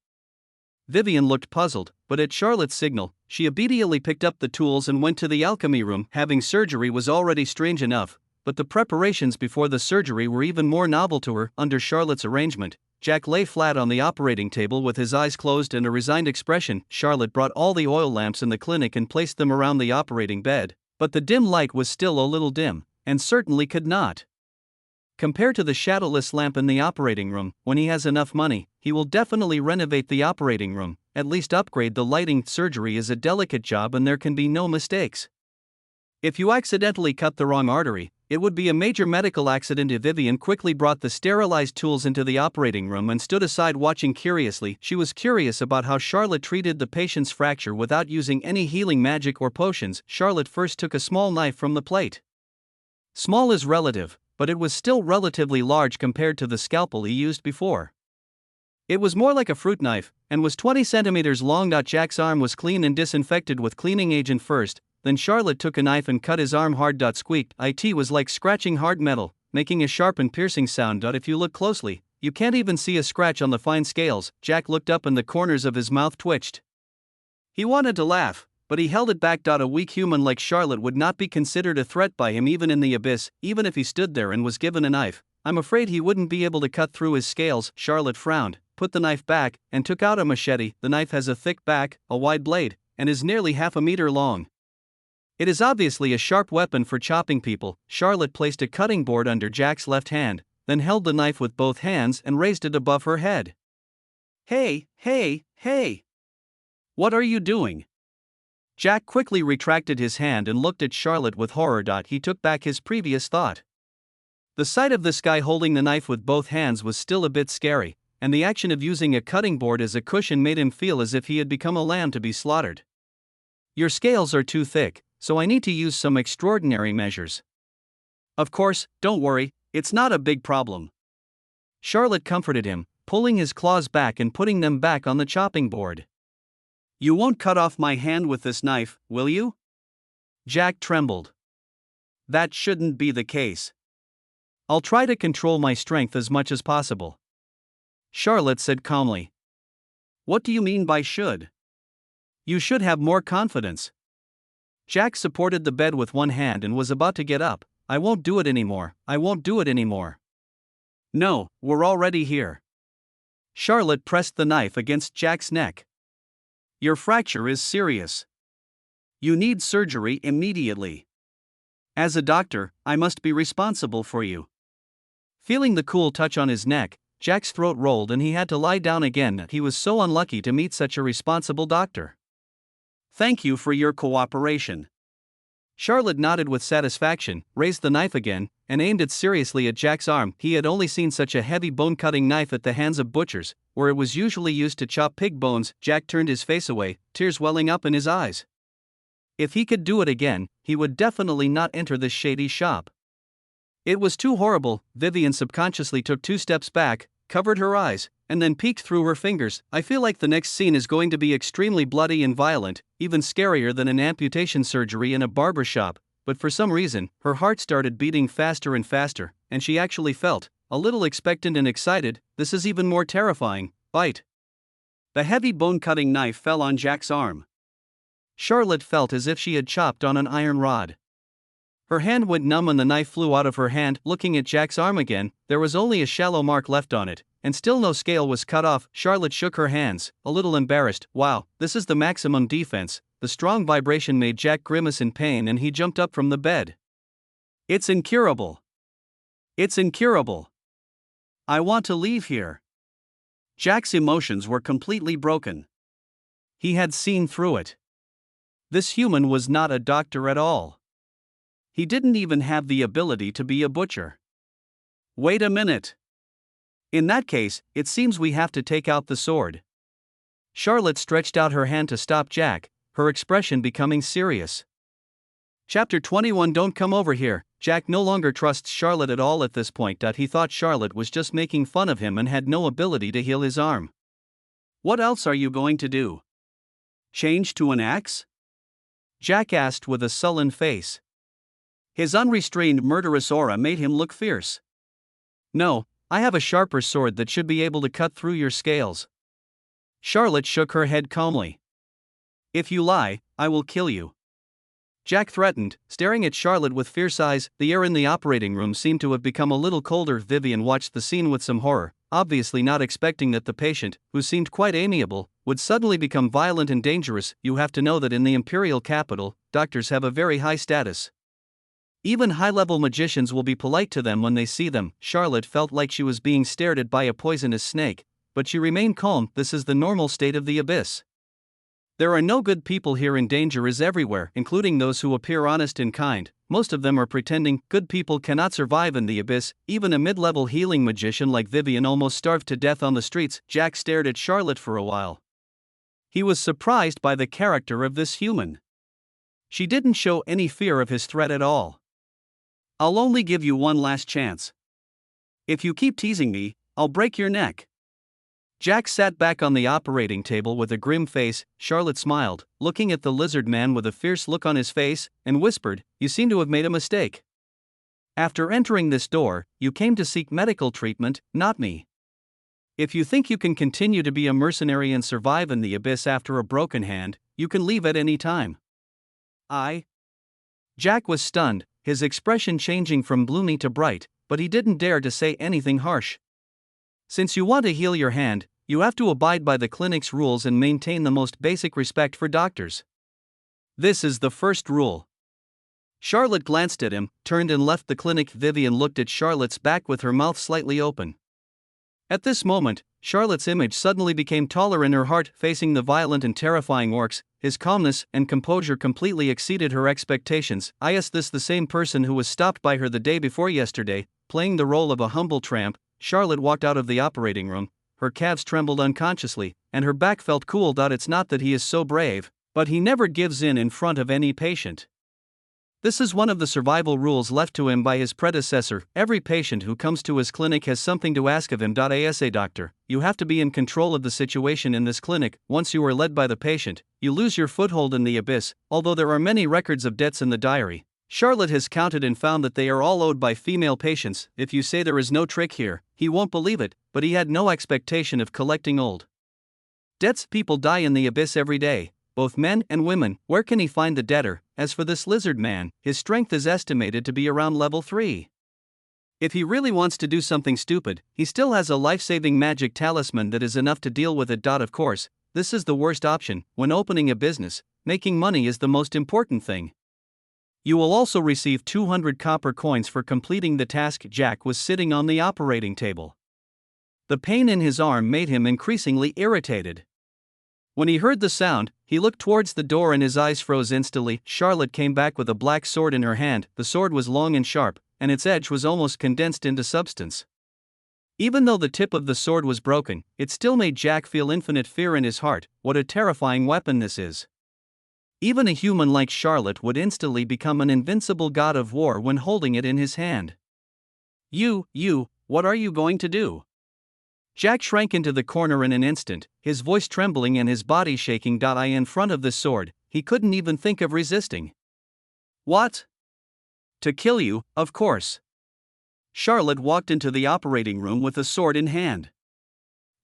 Vivian looked puzzled, but at Charlotte's signal, she immediately picked up the tools and went to the alchemy room. Having surgery was already strange enough, but the preparations before the surgery were even more novel to her. Under Charlotte's arrangement, Jack lay flat on the operating table with his eyes closed and a resigned expression. Charlotte brought all the oil lamps in the clinic and placed them around the operating bed, but the dim light was still a little dim, and certainly could not compare to the shadowless lamp in the operating room. When he has enough money, he will definitely renovate the operating room, at least upgrade the lighting. Surgery is a delicate job and there can be no mistakes. If you accidentally cut the wrong artery, it would be a major medical accident. Vivian quickly brought the sterilized tools into the operating room and stood aside watching curiously. She was curious about how Charlotte treated the patient's fracture without using any healing magic or potions. Charlotte first took a small knife from the plate. Small is relative, but it was still relatively large compared to the scalpel he used before. It was more like a fruit knife, and was 20 centimeters long. Jack's arm was clean and disinfected with cleaning agent first, then Charlotte took a knife and cut his arm hard. Squeaked. It was like scratching hard metal, making a sharp and piercing sound. If you look closely, you can't even see a scratch on the fine scales. Jack looked up and the corners of his mouth twitched. He wanted to laugh, but he held it back. A weak human like Charlotte would not be considered a threat by him even in the abyss. Even if he stood there and was given a knife, I'm afraid he wouldn't be able to cut through his scales. Charlotte frowned, put the knife back, and took out a machete. The knife has a thick back, a wide blade, and is nearly half a meter long. It is obviously a sharp weapon for chopping people. Charlotte placed a cutting board under Jack's left hand, then held the knife with both hands and raised it above her head. Hey! What are you doing? Jack quickly retracted his hand and looked at Charlotte with horror. He took back his previous thought. The sight of this guy holding the knife with both hands was still a bit scary, and the action of using a cutting board as a cushion made him feel as if he had become a lamb to be slaughtered. Your scales are too thick, so I need to use some extraordinary measures. Of course, don't worry, it's not a big problem. Charlotte comforted him, pulling his claws back and putting them back on the chopping board. You won't cut off my hand with this knife, will you? Jack trembled. That shouldn't be the case. I'll try to control my strength as much as possible. Charlotte said calmly. What do you mean by should? You should have more confidence. Jack supported the bed with one hand and was about to get up. I won't do it anymore. No, we're already here. Charlotte pressed the knife against Jack's neck. Your fracture is serious. You need surgery immediately. As a doctor, I must be responsible for you. Feeling the cool touch on his neck, Jack's throat rolled and he had to lie down again. He was so unlucky to meet such a responsible doctor. Thank you for your cooperation. Charlotte nodded with satisfaction, raised the knife again, and aimed it seriously at Jack's arm. He had only seen such a heavy bone-cutting knife at the hands of butchers, where it was usually used to chop pig bones. Jack turned his face away, tears welling up in his eyes. If he could do it again, he would definitely not enter this shady shop. It was too horrible. Vivian subconsciously took 2 steps back, covered her eyes, and then peeked through her fingers. I feel like the next scene is going to be extremely bloody and violent, even scarier than an amputation surgery in a barber shop, but for some reason, her heart started beating faster and faster, and she actually felt a little expectant and excited. This is even more terrifying. Bite. The heavy bone-cutting knife fell on Jack's arm. Charlotte felt as if she had chopped on an iron rod. Her hand went numb and the knife flew out of her hand. Looking at Jack's arm again, there was only a shallow mark left on it, and still no scale was cut off. Charlotte shook her hands, a little embarrassed. Wow, this is the maximum defense. The strong vibration made Jack grimace in pain and he jumped up from the bed. It's incurable. It's incurable. I want to leave here. Jack's emotions were completely broken. He had seen through it. This human was not a doctor at all. He didn't even have the ability to be a butcher. Wait a minute. In that case, it seems we have to take out the sword. Charlotte stretched out her hand to stop Jack, her expression becoming serious. Chapter 21. Don't come over here. Jack no longer trusts Charlotte at all at this point. He thought Charlotte was just making fun of him and had no ability to heal his arm. What else are you going to do? Change to an axe? Jack asked with a sullen face. His unrestrained murderous aura made him look fierce. No, I have a sharper sword that should be able to cut through your scales. Charlotte shook her head calmly. If you lie, I will kill you. Jack threatened, staring at Charlotte with fierce eyes. The air in the operating room seemed to have become a little colder. Vivian watched the scene with some horror, obviously not expecting that the patient, who seemed quite amiable, would suddenly become violent and dangerous. You have to know that in the imperial capital, doctors have a very high status. Even high-level magicians will be polite to them when they see them. Charlotte felt like she was being stared at by a poisonous snake, but she remained calm. This is the normal state of the abyss. There are no good people here and danger is everywhere, including those who appear honest and kind. Most of them are pretending. Good people cannot survive in the abyss. Even a mid-level healing magician like Vivian almost starved to death on the streets. Jack stared at Charlotte for a while. He was surprised by the character of this human. She didn't show any fear of his threat at all. I'll only give you one last chance. If you keep teasing me, I'll break your neck. Jack sat back on the operating table with a grim face. Charlotte smiled, looking at the lizard man with a fierce look on his face, and whispered, "You seem to have made a mistake. After entering this door, you came to seek medical treatment, not me. If you think you can continue to be a mercenary and survive in the abyss after a broken hand, you can leave at any time." Jack was stunned, his expression changing from gloomy to bright, but he didn't dare to say anything harsh. Since you want to heal your hand, you have to abide by the clinic's rules and maintain the most basic respect for doctors. This is the first rule. Charlotte glanced at him, turned and left the clinic. Vivian looked at Charlotte's back with her mouth slightly open. At this moment, Charlotte's image suddenly became taller in her heart. Facing the violent and terrifying orcs, his calmness and composure completely exceeded her expectations. Is this the same person who was stopped by her the day before yesterday, playing the role of a humble tramp? Charlotte walked out of the operating room, her calves trembled unconsciously, and her back felt cool. It's not that he is so brave, but he never gives in front of any patient. This is one of the survival rules left to him by his predecessor. Every patient who comes to his clinic has something to ask of him. As a doctor, you have to be in control of the situation in this clinic. Once you are led by the patient, you lose your foothold in the abyss. Although there are many records of debts in the diary, Charlotte has counted and found that they are all owed by female patients. If you say there is no trick here, he won't believe it, but he had no expectation of collecting old debts. People die in the abyss every day, both men and women. Where can he find the debtor? As for this lizard man, his strength is estimated to be around level 3. If he really wants to do something stupid, he still has a life-saving magic talisman that is enough to deal with it. Of course, this is the worst option. When opening a business, making money is the most important thing. You will also receive 200 copper coins for completing the task. Jack was sitting on the operating table. The pain in his arm made him increasingly irritated. When he heard the sound, he looked towards the door and his eyes froze instantly. Charlotte came back with a black sword in her hand. The sword was long and sharp, and its edge was almost condensed into substance. Even though the tip of the sword was broken, it still made Jack feel infinite fear in his heart. What a terrifying weapon this is. Even a human like Charlotte would instantly become an invincible god of war when holding it in his hand. You, what are you going to do? Jack shrank into the corner in an instant, his voice trembling and his body shaking. In front of the sword, he couldn't even think of resisting. What? To kill you, of course. Charlotte walked into the operating room with a sword in hand.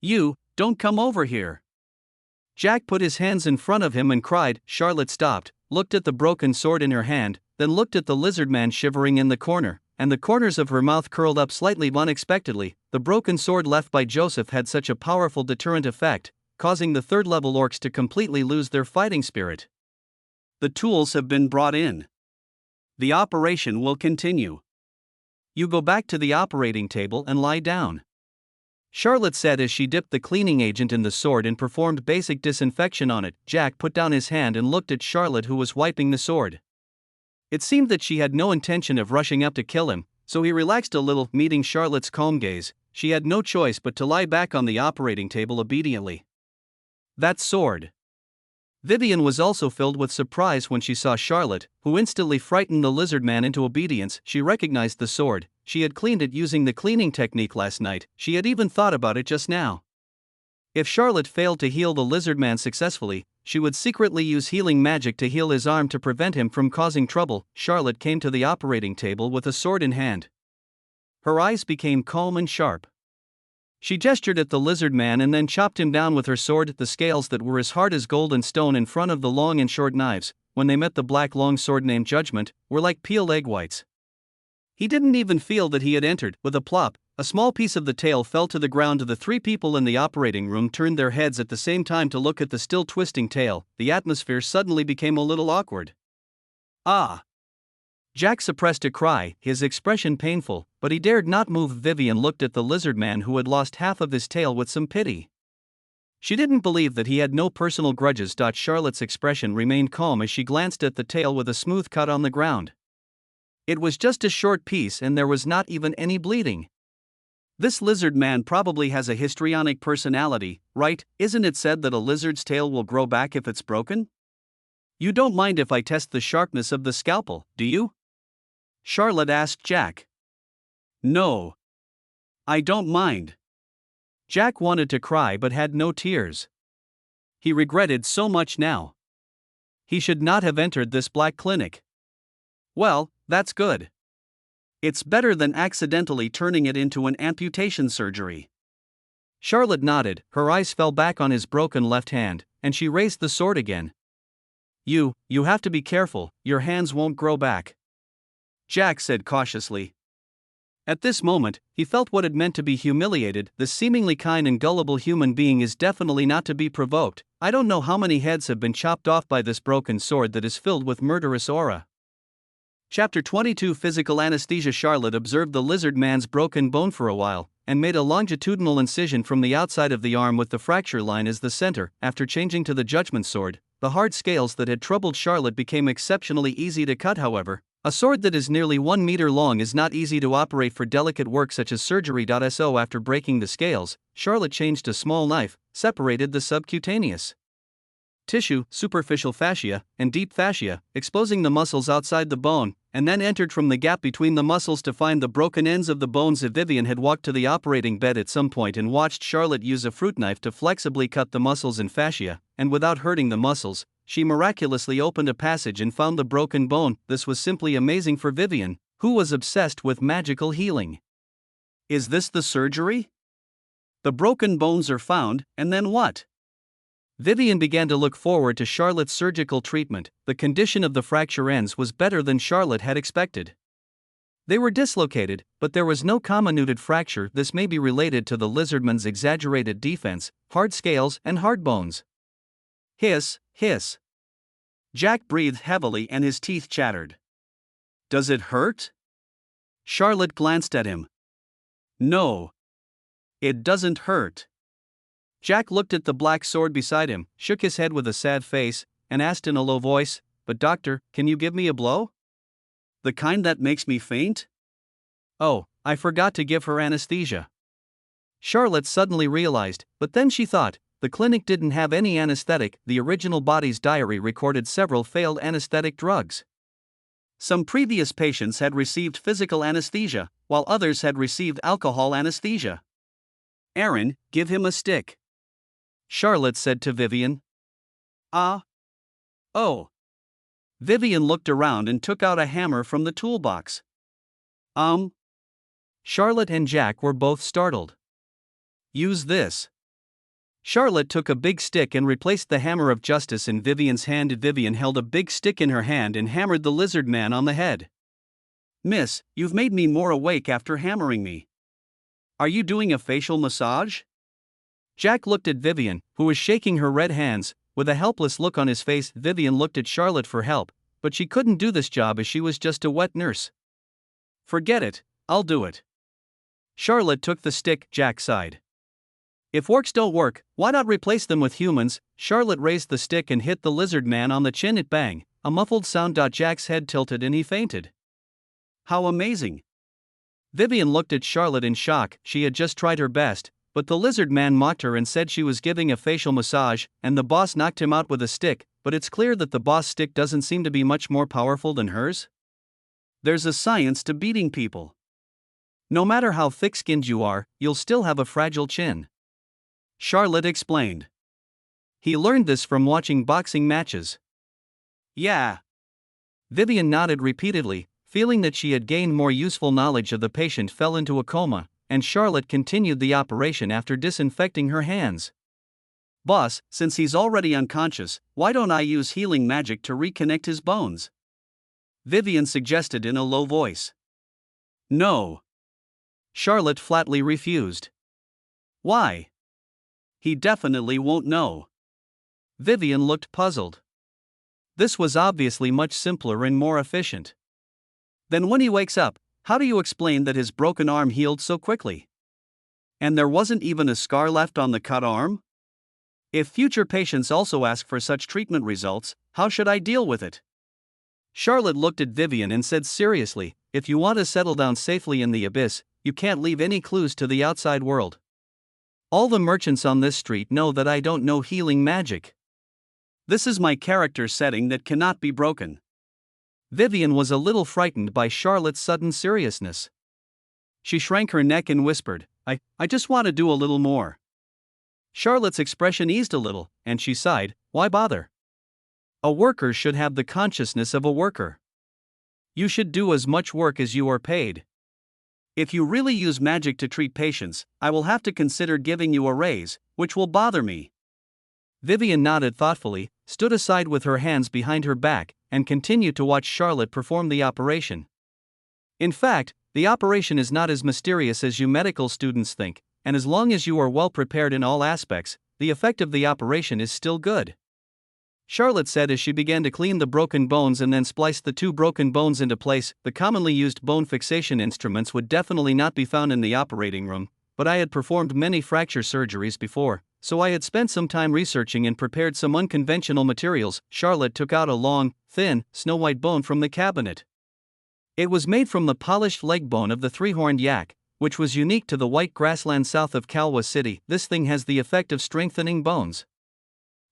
You, don't come over here. Jack put his hands in front of him and cried. Charlotte stopped, looked at the broken sword in her hand, then looked at the lizard man shivering in the corner, and the corners of her mouth curled up slightly unexpectedly. The broken sword left by Joseph had such a powerful deterrent effect, causing the third-level orcs to completely lose their fighting spirit. The tools have been brought in. The operation will continue. You go back to the operating table and lie down. Charlotte said as she dipped the cleaning agent in the sword and performed basic disinfection on it. Jack put down his hand and looked at Charlotte, who was wiping the sword. It seemed that she had no intention of rushing up to kill him, so he relaxed a little. Meeting Charlotte's calm gaze, she had no choice but to lie back on the operating table obediently. That sword. Vivian was also filled with surprise when she saw Charlotte, who instantly frightened the lizard man into obedience. She recognized the sword. She had cleaned it using the cleaning technique last night. She had even thought about it just now. If Charlotte failed to heal the lizard man successfully, she would secretly use healing magic to heal his arm to prevent him from causing trouble. Charlotte came to the operating table with a sword in hand. Her eyes became calm and sharp. She gestured at the lizard man and then chopped him down with her sword. The scales that were as hard as gold and stone in front of the long and short knives, when they met the black long sword named Judgment, were like peeled egg whites. He didn't even feel that he had entered. With a plop, a small piece of the tail fell to the ground. The three people in the operating room turned their heads at the same time to look at the still twisting tail. The atmosphere suddenly became a little awkward. Ah! Jack suppressed a cry, his expression painful, but he dared not move. Vivian looked at the lizard man who had lost half of his tail with some pity. She didn't believe that he had no personal grudges. Charlotte's expression remained calm as she glanced at the tail with a smooth cut on the ground. It was just a short piece and there was not even any bleeding. This lizard man probably has a histrionic personality, right? Isn't it said that a lizard's tail will grow back if it's broken? You don't mind if I test the sharpness of the scalpel, do you? Charlotte asked Jack. No. I don't mind. Jack wanted to cry but had no tears. He regretted so much now. He should not have entered this black clinic. Well, that's good. It's better than accidentally turning it into an amputation surgery. Charlotte nodded, her eyes fell back on his broken left hand, and she raised the sword again. You have to be careful, your hands won't grow back. Jack said cautiously. At this moment, he felt what it meant to be humiliated. The seemingly kind and gullible human being is definitely not to be provoked. I don't know how many heads have been chopped off by this broken sword that is filled with murderous aura. Chapter 22 Physical Anesthesia. Charlotte observed the lizard man's broken bone for a while, and made a longitudinal incision from the outside of the arm with the fracture line as the center. After changing to the Judgment sword, the hard scales that had troubled Charlotte became exceptionally easy to cut. However, a sword that is nearly 1 meter long is not easy to operate for delicate work such as surgery. So after breaking the scales, Charlotte changed a small knife, separated the subcutaneous tissue, superficial fascia, and deep fascia, exposing the muscles outside the bone, and then entered from the gap between the muscles to find the broken ends of the bones. Vivian had walked to the operating bed at some point and watched Charlotte use a fruit knife to flexibly cut the muscles and fascia, and without hurting the muscles, she miraculously opened a passage and found the broken bone. This was simply amazing for Vivian, who was obsessed with magical healing. Is this the surgery? The broken bones are found, and then what? Vivian began to look forward to Charlotte's surgical treatment. The condition of the fracture ends was better than Charlotte had expected. They were dislocated, but there was no comminuted fracture. This may be related to the lizardman's exaggerated defense, hard scales, and hard bones. Hiss, hiss. Jack breathed heavily and his teeth chattered. Does it hurt? Charlotte glanced at him. No. It doesn't hurt. Jack looked at the black sword beside him, shook his head with a sad face, and asked in a low voice, "But doctor, can you give me a blow? The kind that makes me faint?" "Oh, I forgot to give her anesthesia." Charlotte suddenly realized, but then she thought, the clinic didn't have any anesthetic. The original body's diary recorded several failed anesthetic drugs. Some previous patients had received physical anesthesia, while others had received alcohol anesthesia. "Aaron, give him a stick," Charlotte said to Vivian. "Ah. Oh." Vivian looked around and took out a hammer from the toolbox. Charlotte and Jack were both startled. "Use this." Charlotte took a big stick and replaced the hammer of justice in Vivian's hand. Vivian held a big stick in her hand and hammered the lizard man on the head. "Miss, you've made me more awake after hammering me. Are you doing a facial massage?" Jack looked at Vivian, who was shaking her red hands. With a helpless look on his face, Vivian looked at Charlotte for help, but she couldn't do this job as she was just a wet nurse. "Forget it, I'll do it." Charlotte took the stick. Jack sighed. "If orcs don't work, why not replace them with humans?" Charlotte raised the stick and hit the lizard man on the chin. It bang, a muffled sound. Jack's head tilted and he fainted. "How amazing!" Vivian looked at Charlotte in shock. She had just tried her best, but the lizard man mocked her and said she was giving a facial massage, and the boss knocked him out with a stick. But it's clear that the boss' stick doesn't seem to be much more powerful than hers. There's a science to beating people. No matter how thick-skinned you are, you'll still have a fragile chin, Charlotte explained. He learned this from watching boxing matches. "Yeah." Vivian nodded repeatedly, feeling that she had gained more useful knowledge of the patient. Fell into a coma, and Charlotte continued the operation after disinfecting her hands. "Boss, since he's already unconscious, why don't I use healing magic to reconnect his bones?" Vivian suggested in a low voice. "No." Charlotte flatly refused. "Why?" "He definitely won't know." Vivian looked puzzled. This was obviously much simpler and more efficient. "Then when he wakes up, how do you explain that his broken arm healed so quickly? And there wasn't even a scar left on the cut arm? If future patients also ask for such treatment results, how should I deal with it?" Charlotte looked at Vivian and said seriously, "If you want to settle down safely in the abyss, you can't leave any clues to the outside world. All the merchants on this street know that I don't know healing magic. This is my character setting that cannot be broken." Vivian was a little frightened by Charlotte's sudden seriousness. She shrank her neck and whispered, I just want to do a little more." Charlotte's expression eased a little, and she sighed, "Why bother? A worker should have the consciousness of a worker. You should do as much work as you are paid. If you really use magic to treat patients, I will have to consider giving you a raise, which will bother me." Vivian nodded thoughtfully, stood aside with her hands behind her back, and continued to watch Charlotte perform the operation. In fact, the operation is not as mysterious as you medical students think, and as long as you are well prepared in all aspects, the effect of the operation is still good. Charlotte said as she began to clean the broken bones and then spliced the two broken bones into place. The commonly used bone fixation instruments would definitely not be found in the operating room, but I had performed many fracture surgeries before, so I had spent some time researching and prepared some unconventional materials. Charlotte took out a long, thin, snow-white bone from the cabinet. It was made from the polished leg bone of the three-horned yak, which was unique to the white grassland south of Kalwa City. This thing has the effect of strengthening bones.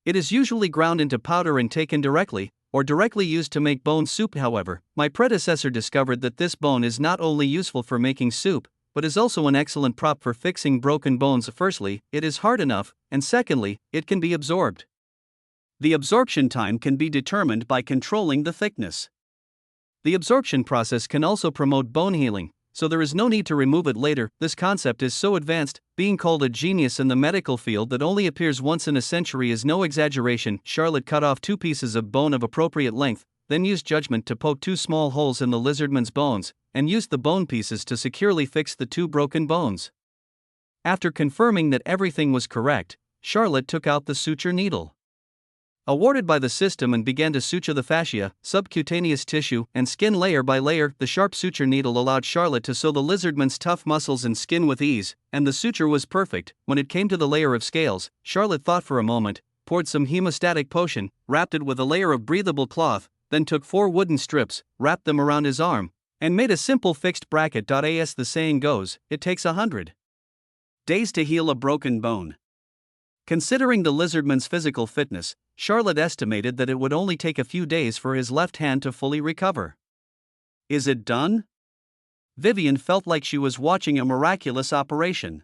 It is usually ground into powder and taken directly, or directly used to make bone soup. However, my predecessor discovered that this bone is not only useful for making soup, but is also an excellent prop for fixing broken bones. Firstly, it is hard enough, and secondly, it can be absorbed. The absorption time can be determined by controlling the thickness. The absorption process can also promote bone healing, so there is no need to remove it later. This concept is so advanced, being called a genius in the medical field that only appears once in a century is no exaggeration. Charlotte cut off 2 pieces of bone of appropriate length, then used judgment to poke 2 small holes in the lizardman's bones, and used the bone pieces to securely fix the 2 broken bones. After confirming that everything was correct, Charlotte took out the suture needle. awarded by the system, and began to suture the fascia, subcutaneous tissue, and skin layer by layer. The sharp suture needle allowed Charlotte to sew the lizardman's tough muscles and skin with ease, and the suture was perfect. When it came to the layer of scales, Charlotte thought for a moment, poured some hemostatic potion, wrapped it with a layer of breathable cloth, then took 4 wooden strips, wrapped them around his arm, and made a simple fixed bracket. As the saying goes, it takes 100 days to heal a broken bone. Considering the lizardman's physical fitness, Charlotte estimated that it would only take a few days for his left hand to fully recover. Is it done? Vivian felt like she was watching a miraculous operation.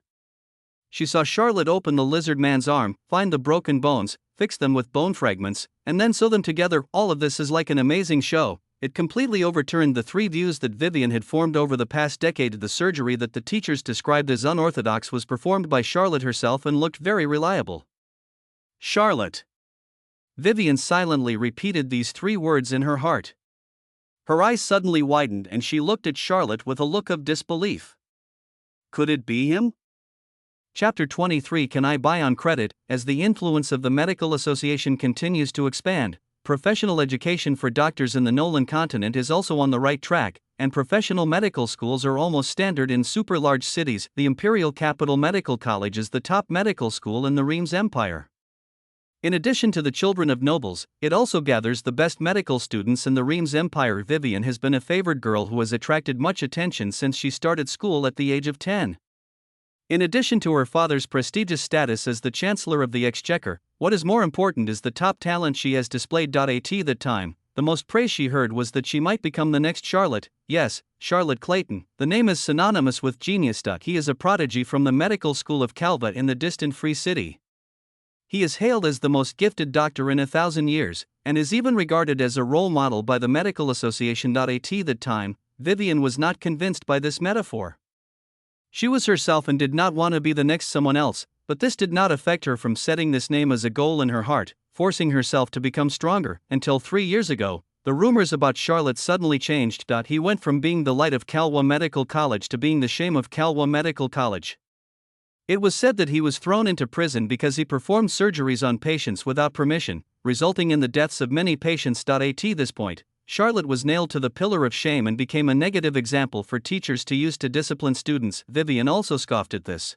She saw Charlotte open the lizard man's arm, find the broken bones, fix them with bone fragments, and then sew them together. All of this is like an amazing show. It completely overturned the 3 views that Vivian had formed over the past decade. The surgery that the teachers described as unorthodox was performed by Charlotte herself and looked very reliable. Charlotte. Vivian silently repeated these 3 words in her heart. Her eyes suddenly widened and she looked at Charlotte with a look of disbelief. Could it be him? Chapter 23. Can I buy on credit? As the influence of the Medical Association continues to expand, professional education for doctors in the Nolan continent is also on the right track, and professional medical schools are almost standard in super large cities. The Imperial Capital Medical College is the top medical school in the Reims Empire. In addition to the children of nobles, it also gathers the best medical students in the Reims Empire. Vivian has been a favored girl who has attracted much attention since she started school at the age of 10. In addition to her father's prestigious status as the Chancellor of the Exchequer, what is more important is the top talent she has displayed. At that time, the most praise she heard was that she might become the next Charlotte. Yes, Charlotte Clayton. The name is synonymous with genius. He is a prodigy from the medical school of Calva in the distant Free City. He is hailed as the most gifted doctor in 1,000 years, and is even regarded as a role model by the Medical Association. At that time, Vivian was not convinced by this metaphor. She was herself and did not want to be the next someone else, but this did not affect her from setting this name as a goal in her heart, forcing herself to become stronger. Until 3 years ago, the rumors about Charlotte suddenly changed. He went from being the light of Calwa Medical College to being the shame of Calwa Medical College. It was said that he was thrown into prison because he performed surgeries on patients without permission, resulting in the deaths of many patients. At this point, Charlotte was nailed to the pillar of shame and became a negative example for teachers to use to discipline students. Vivian also scoffed at this.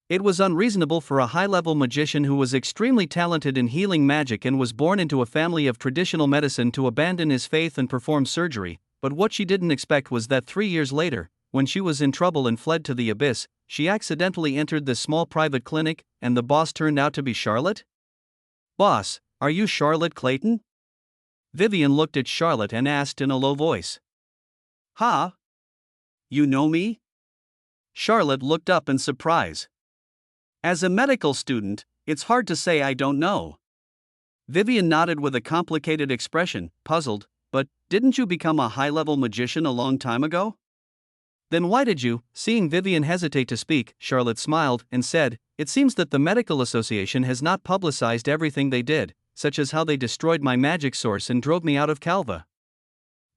It was unreasonable for a high-level magician who was extremely talented in healing magic and was born into a family of traditional medicine to abandon his faith and perform surgery, but what she didn't expect was that 3 years later, when she was in trouble and fled to the abyss, she accidentally entered this small private clinic, and the boss turned out to be Charlotte? Boss, are you Charlotte Clayton? Vivian looked at Charlotte and asked in a low voice. Huh? You know me? Charlotte looked up in surprise. As a medical student, it's hard to say I don't know. Vivian nodded with a complicated expression, puzzled. But didn't you become a high-level magician a long time ago? Then why did you? Seeing Vivian hesitate to speak, Charlotte smiled and said, It seems that the Medical Association has not publicized everything they did, such as how they destroyed my magic source and drove me out of Calva.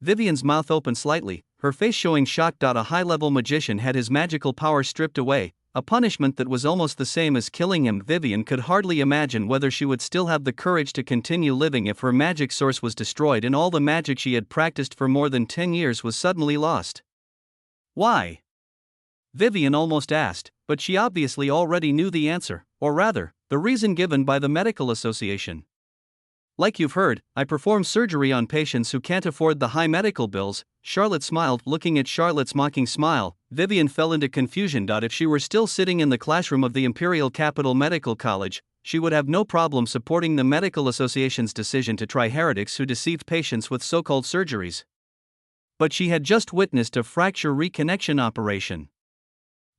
Vivian's mouth opened slightly, her face showing shock. A high-level magician had his magical power stripped away, a punishment that was almost the same as killing him. Vivian could hardly imagine whether she would still have the courage to continue living if her magic source was destroyed and all the magic she had practiced for more than 10 years was suddenly lost. Why? Vivian almost asked, but she obviously already knew the answer, or rather, the reason given by the Medical Association. Like you've heard, I perform surgery on patients who can't afford the high medical bills. Charlotte smiled. Looking at Charlotte's mocking smile, Vivian fell into confusion. If she were still sitting in the classroom of the Imperial Capital Medical College, she would have no problem supporting the Medical Association's decision to try heretics who deceived patients with so-called surgeries. But she had just witnessed a fracture reconnection operation.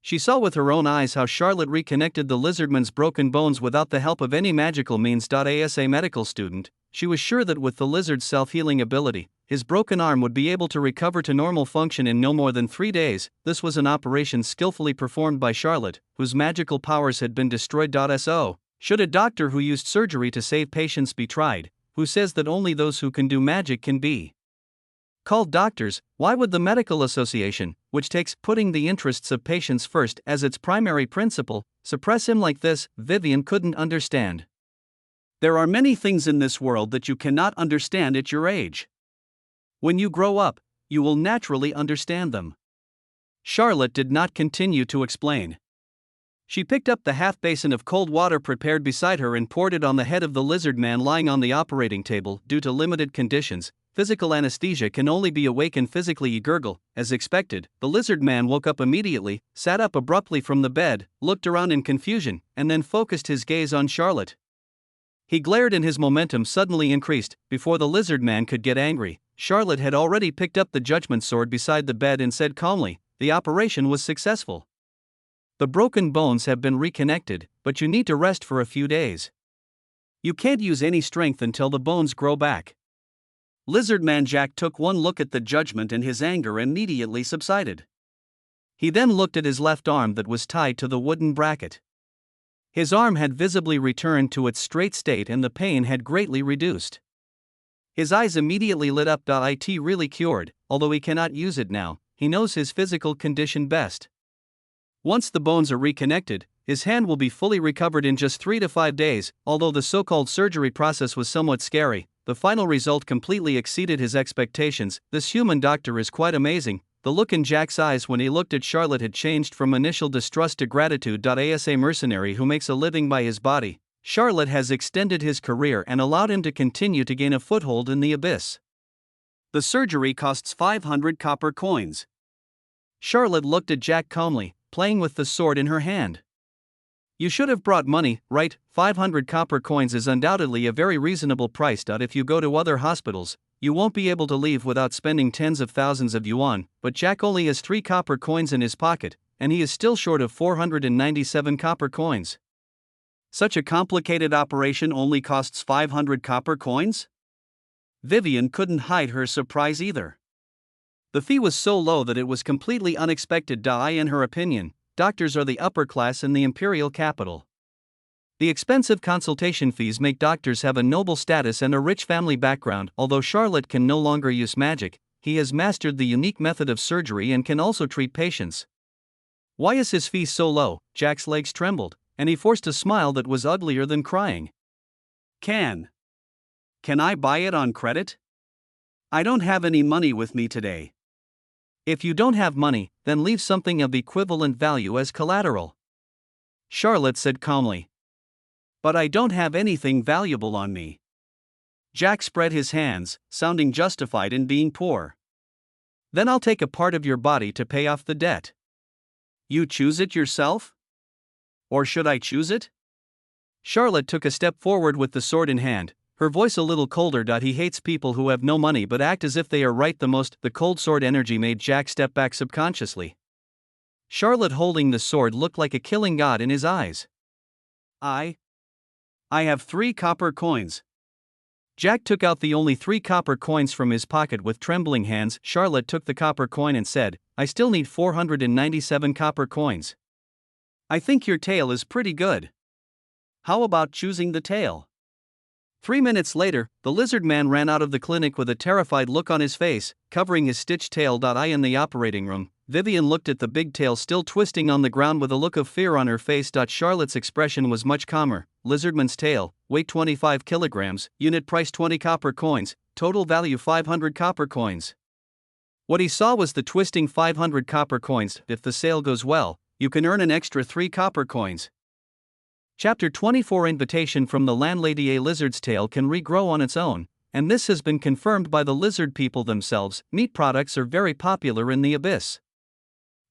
She saw with her own eyes how Charlotte reconnected the lizardman's broken bones without the help of any magical means. As a medical student, she was sure that with the lizard's self-healing ability, his broken arm would be able to recover to normal function in no more than 3 days. This was an operation skillfully performed by Charlotte, whose magical powers had been destroyed. So, should a doctor who used surgery to save patients be tried, who says that only those who can do magic can be called doctors, why would the Medical Association, which takes putting the interests of patients first as its primary principle, suppress him like this? Vivian couldn't understand. There are many things in this world that you cannot understand at your age. When you grow up, you will naturally understand them. Charlotte did not continue to explain. She picked up the half basin of cold water prepared beside her and poured it on the head of the lizard man lying on the operating table. Due to limited conditions, physical anesthesia can only be awakened physically. He gurgled. As expected, the lizard man woke up immediately, sat up abruptly from the bed, looked around in confusion, and then focused his gaze on Charlotte. He glared and his momentum suddenly increased. Before the lizard man could get angry, Charlotte had already picked up the judgment sword beside the bed and said calmly, "The operation was successful. The broken bones have been reconnected, but you need to rest for a few days. You can't use any strength until the bones grow back." Lizard Man Jack took one look at the judgment and his anger immediately subsided. He then looked at his left arm that was tied to the wooden bracket. His arm had visibly returned to its straight state and the pain had greatly reduced. His eyes immediately lit up. It really cured, although he cannot use it now, he knows his physical condition best. Once the bones are reconnected, his hand will be fully recovered in just 3 to 5 days. Although the so-called surgery process was somewhat scary, the final result completely exceeded his expectations. This human doctor is quite amazing. The look in Jack's eyes when he looked at Charlotte had changed from initial distrust to gratitude. As a mercenary who makes a living by his body, Charlotte has extended his career and allowed him to continue to gain a foothold in the abyss. The surgery costs 500 copper coins. Charlotte looked at Jack calmly, playing with the sword in her hand. "You should have brought money, right? 500 copper coins is undoubtedly a very reasonable price. If you go to other hospitals, you won't be able to leave without spending tens of thousands of yuan, but Jack only has 3 copper coins in his pocket, and he is still short of 497 copper coins. Such a complicated operation only costs 500 copper coins?" Vivian couldn't hide her surprise either. The fee was so low that it was completely unexpected. In her opinion, doctors are the upper class in the imperial capital. The expensive consultation fees make doctors have a noble status and a rich family background. Although Charlotte can no longer use magic, he has mastered the unique method of surgery and can also treat patients. Why is his fee so low? Jack's legs trembled, and he forced a smile that was uglier than crying. Can I buy it on credit? I don't have any money with me today." "If you don't have money, then leave something of equivalent value as collateral," Charlotte said calmly. "But I don't have anything valuable on me." Jack spread his hands, sounding justified in being poor. "Then I'll take a part of your body to pay off the debt." "You choose it yourself? Or should I choose it?" Charlotte took a step forward with the sword in hand, her voice a little colder. He hates people who have no money but act as if they are right the most. The cold sword energy made Jack step back subconsciously. Charlotte holding the sword looked like a killing god in his eyes. I have 3 copper coins." Jack took out the only 3 copper coins from his pocket with trembling hands. Charlotte took the copper coin and said, "I still need 497 copper coins. I think your tale is pretty good. How about choosing the tail?" 3 minutes later, the lizard man ran out of the clinic with a terrified look on his face, covering his stitched tail. In the operating room, Vivian looked at the big tail still twisting on the ground with a look of fear on her face. Charlotte's expression was much calmer. Lizardman's tail, weight 25 kilograms, unit price 20 copper coins, total value 500 copper coins. What he saw was the twisting 500 copper coins. If the sale goes well, you can earn an extra 3 copper coins. Chapter 24 Invitation from the landlady. A lizard's tail can regrow on its own, and this has been confirmed by the lizard people themselves. Meat products are very popular in the abyss.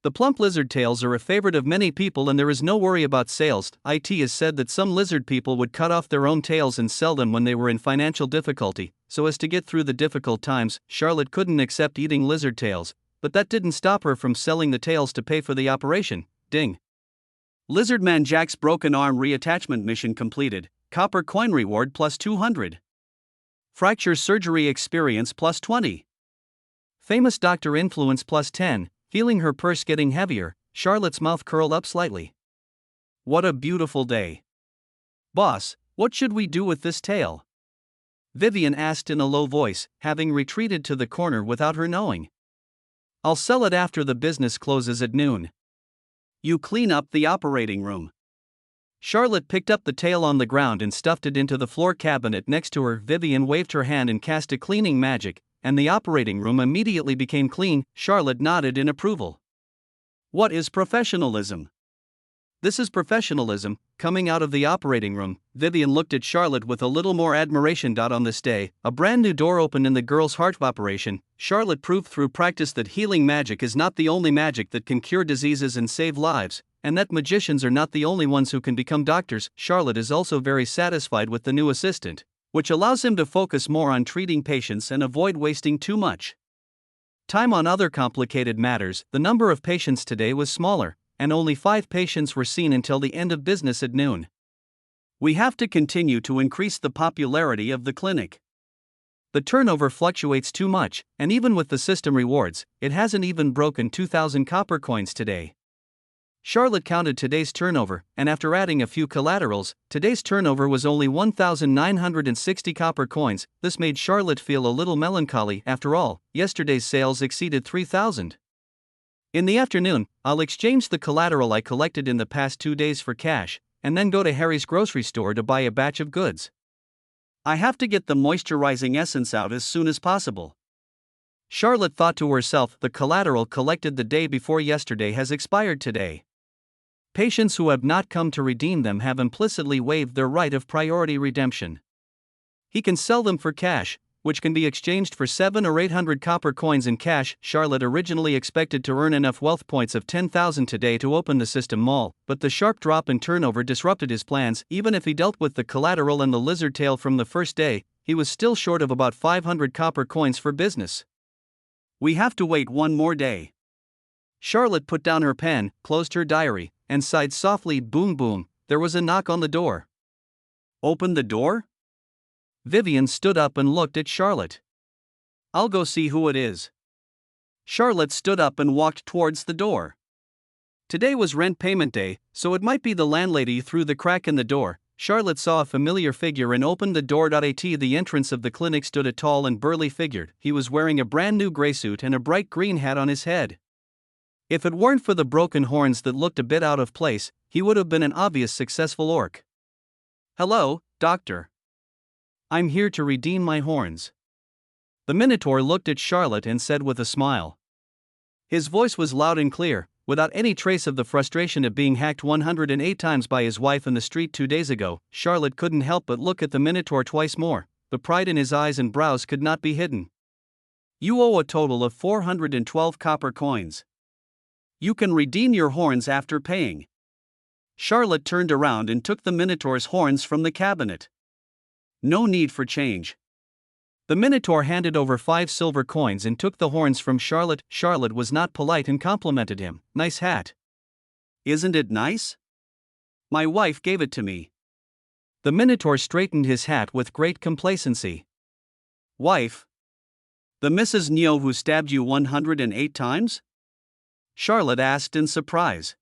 The plump lizard tails are a favorite of many people and there is no worry about sales. It is said that some lizard people would cut off their own tails and sell them when they were in financial difficulty, so as to get through the difficult times. Charlotte couldn't accept eating lizard tails, but that didn't stop her from selling the tails to pay for the operation. Ding. Lizardman Jack's broken arm reattachment mission completed. Copper coin reward plus 200. Fracture surgery experience plus 20. Famous doctor influence plus 10. Feeling her purse getting heavier, Charlotte's mouth curled up slightly. What a beautiful day. Boss, what should we do with this tail? Vivian asked in a low voice, having retreated to the corner without her knowing. I'll sell it after the business closes at noon. You clean up the operating room. Charlotte picked up the tail on the ground and stuffed it into the floor cabinet next to her. Vivian waved her hand and cast a cleaning magic, and the operating room immediately became clean. Charlotte nodded in approval. What is professionalism? This is professionalism. Coming out of the operating room, Vivian looked at Charlotte with a little more admiration. On this day, a brand new door opened in the girl's heart. Operation. Charlotte proved through practice that healing magic is not the only magic that can cure diseases and save lives, and that magicians are not the only ones who can become doctors. Charlotte is also very satisfied with the new assistant, which allows him to focus more on treating patients and avoid wasting too much time on other complicated matters. The number of patients today was smaller, and only 5 patients were seen until the end of business at noon. We have to continue to increase the popularity of the clinic. The turnover fluctuates too much, and even with the system rewards, it hasn't even broken 2,000 copper coins today. Charlotte counted today's turnover, and after adding a few collaterals, today's turnover was only 1,960 copper coins. This made Charlotte feel a little melancholy. After all, yesterday's sales exceeded 3,000. In the afternoon, I'll exchange the collateral I collected in the past 2 days for cash, and then go to Harry's grocery store to buy a batch of goods. I have to get the moisturizing essence out as soon as possible. Charlotte thought to herself, the collateral collected the day before yesterday has expired today. Patients who have not come to redeem them have implicitly waived their right of priority redemption. He can sell them for cash, which can be exchanged for 700 or 800 copper coins in cash. Charlotte originally expected to earn enough wealth points of 10,000 today to open the system mall, but the sharp drop in turnover disrupted his plans. Even if he dealt with the collateral and the lizard tail from the first day, he was still short of about 500 copper coins for business. We have to wait one more day. Charlotte put down her pen, closed her diary, and sighed softly. Boom boom, there was a knock on the door. Open the door? Vivian stood up and looked at Charlotte. I'll go see who it is. Charlotte stood up and walked towards the door. Today was rent payment day, so it might be the landlady. Through the crack in the door, Charlotte saw a familiar figure and opened the door. At the entrance of the clinic stood a tall and burly figure. He was wearing a brand new gray suit and a bright green hat on his head. If it weren't for the broken horns that looked a bit out of place, he would have been an obvious successful orc. Hello, doctor. I'm here to redeem my horns. The Minotaur looked at Charlotte and said with a smile. His voice was loud and clear, without any trace of the frustration of being hacked 108 times by his wife in the street 2 days ago. Charlotte couldn't help but look at the Minotaur twice more. The pride in his eyes and brows could not be hidden. You owe a total of 412 copper coins. You can redeem your horns after paying. Charlotte turned around and took the Minotaur's horns from the cabinet. No need for change. The Minotaur handed over 5 silver coins and took the horns from Charlotte. Charlotte was not polite and complimented him. Nice hat. Isn't it nice? My wife gave it to me. The Minotaur straightened his hat with great complacency. Wife? The Mrs. Neo who stabbed you 108 times? Charlotte asked in surprise.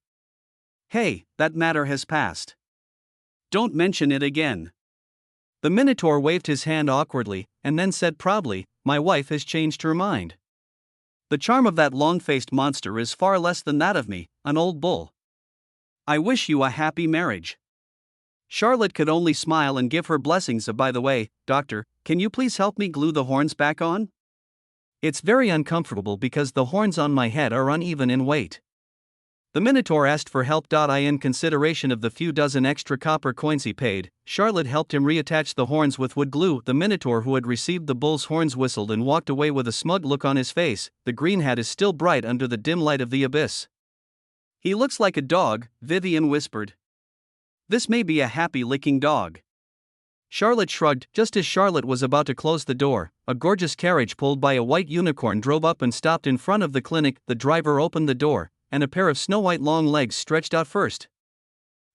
Hey, that matter has passed. Don't mention it again. The Minotaur waved his hand awkwardly, and then said proudly, My wife has changed her mind. The charm of that long-faced monster is far less than that of me, an old bull. I wish you a happy marriage. Charlotte could only smile and give her blessings. By the way, doctor, can you please help me glue the horns back on? It's very uncomfortable because the horns on my head are uneven in weight. The Minotaur asked for help. In consideration of the few dozen extra copper coins he paid, Charlotte helped him reattach the horns with wood glue. The Minotaur who had received the bull's horns whistled and walked away with a smug look on his face. The green hat is still bright under the dim light of the abyss. He looks like a dog, Vivian whispered. This may be a happy licking dog. Charlotte shrugged. Just as Charlotte was about to close the door, a gorgeous carriage pulled by a white unicorn drove up and stopped in front of the clinic. The driver opened the door, and a pair of snow-white long legs stretched out first.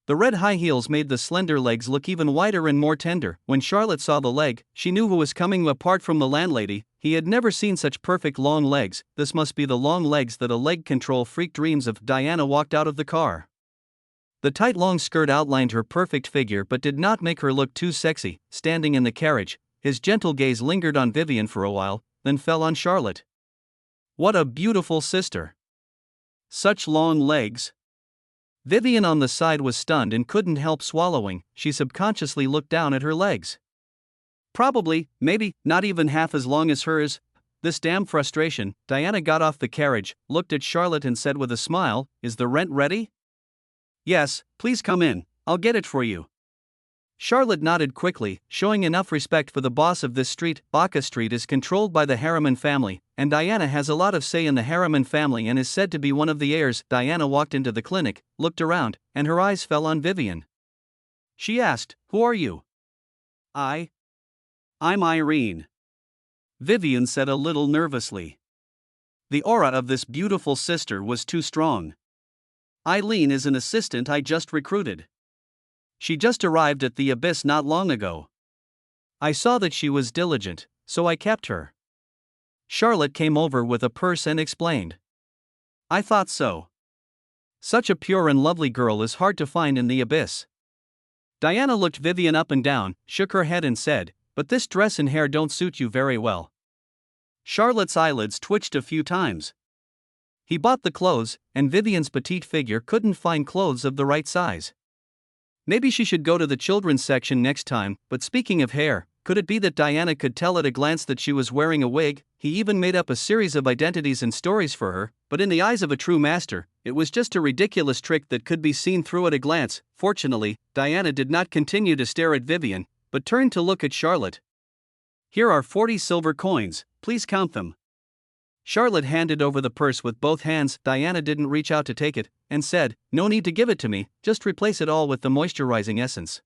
The red high heels made the slender legs look even wider and more tender. When Charlotte saw the leg, she knew who was coming. Apart from the landlady, he had never seen such perfect long legs. This must be the long legs that a leg control freak dreams of. Diana walked out of the car. The tight long skirt outlined her perfect figure but did not make her look too sexy. Standing in the carriage, his gentle gaze lingered on Vivian for a while, then fell on Charlotte. What a beautiful sister! Such long legs! Vivian on the side was stunned and couldn't help swallowing. She subconsciously looked down at her legs. Probably, maybe, not even half as long as hers. This damn frustration. Diana got off the carriage, looked at Charlotte and said with a smile, "Is the rent ready?" "Yes, please come in, I'll get it for you." Charlotte nodded quickly, showing enough respect for the boss of this street. Baca Street is controlled by the Harriman family, and Diana has a lot of say in the Harriman family and is said to be one of the heirs. Diana walked into the clinic, looked around, and her eyes fell on Vivian. She asked, "Who are you?" I'm Irene," Vivian said a little nervously. The aura of this beautiful sister was too strong. "Eileen is an assistant I just recruited. She just arrived at the Abyss not long ago. I saw that she was diligent, so I kept her." Charlotte came over with a purse and explained. "I thought so. Such a pure and lovely girl is hard to find in the Abyss." Diana looked Vivian up and down, shook her head and said, "But this dress and hair don't suit you very well." Charlotte's eyelids twitched a few times. He bought the clothes, and Vivian's petite figure couldn't find clothes of the right size. Maybe she should go to the children's section next time. But speaking of hair, could it be that Diana could tell at a glance that she was wearing a wig? He even made up a series of identities and stories for her, but in the eyes of a true master, it was just a ridiculous trick that could be seen through at a glance. Fortunately, Diana did not continue to stare at Vivian, but turned to look at Charlotte. "Here are 40 silver coins, please count them." Charlotte handed over the purse with both hands. Diana didn't reach out to take it, and said, "No need to give it to me, just replace it all with the moisturizing essence."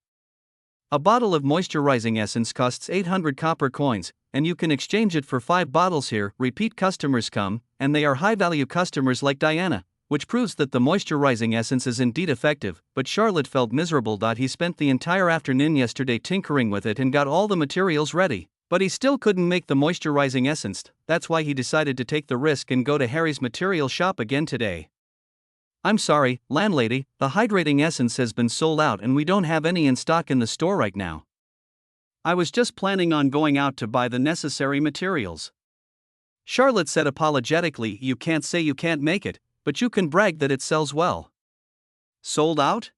A bottle of moisturizing essence costs 800 copper coins, and you can exchange it for 5 bottles here. Repeat customers come, and they are high-value customers like Diana, which proves that the moisturizing essence is indeed effective. But Charlotte felt miserable. He spent the entire afternoon yesterday tinkering with it and got all the materials ready. But he still couldn't make the moisturizing essence. That's why he decided to take the risk and go to Harry's material shop again today. "I'm sorry, landlady, the hydrating essence has been sold out and we don't have any in stock in the store right now. I was just planning on going out to buy the necessary materials." Charlotte said apologetically, "You can't say you can't make it, but you can brag that it sells well." "Sold out?"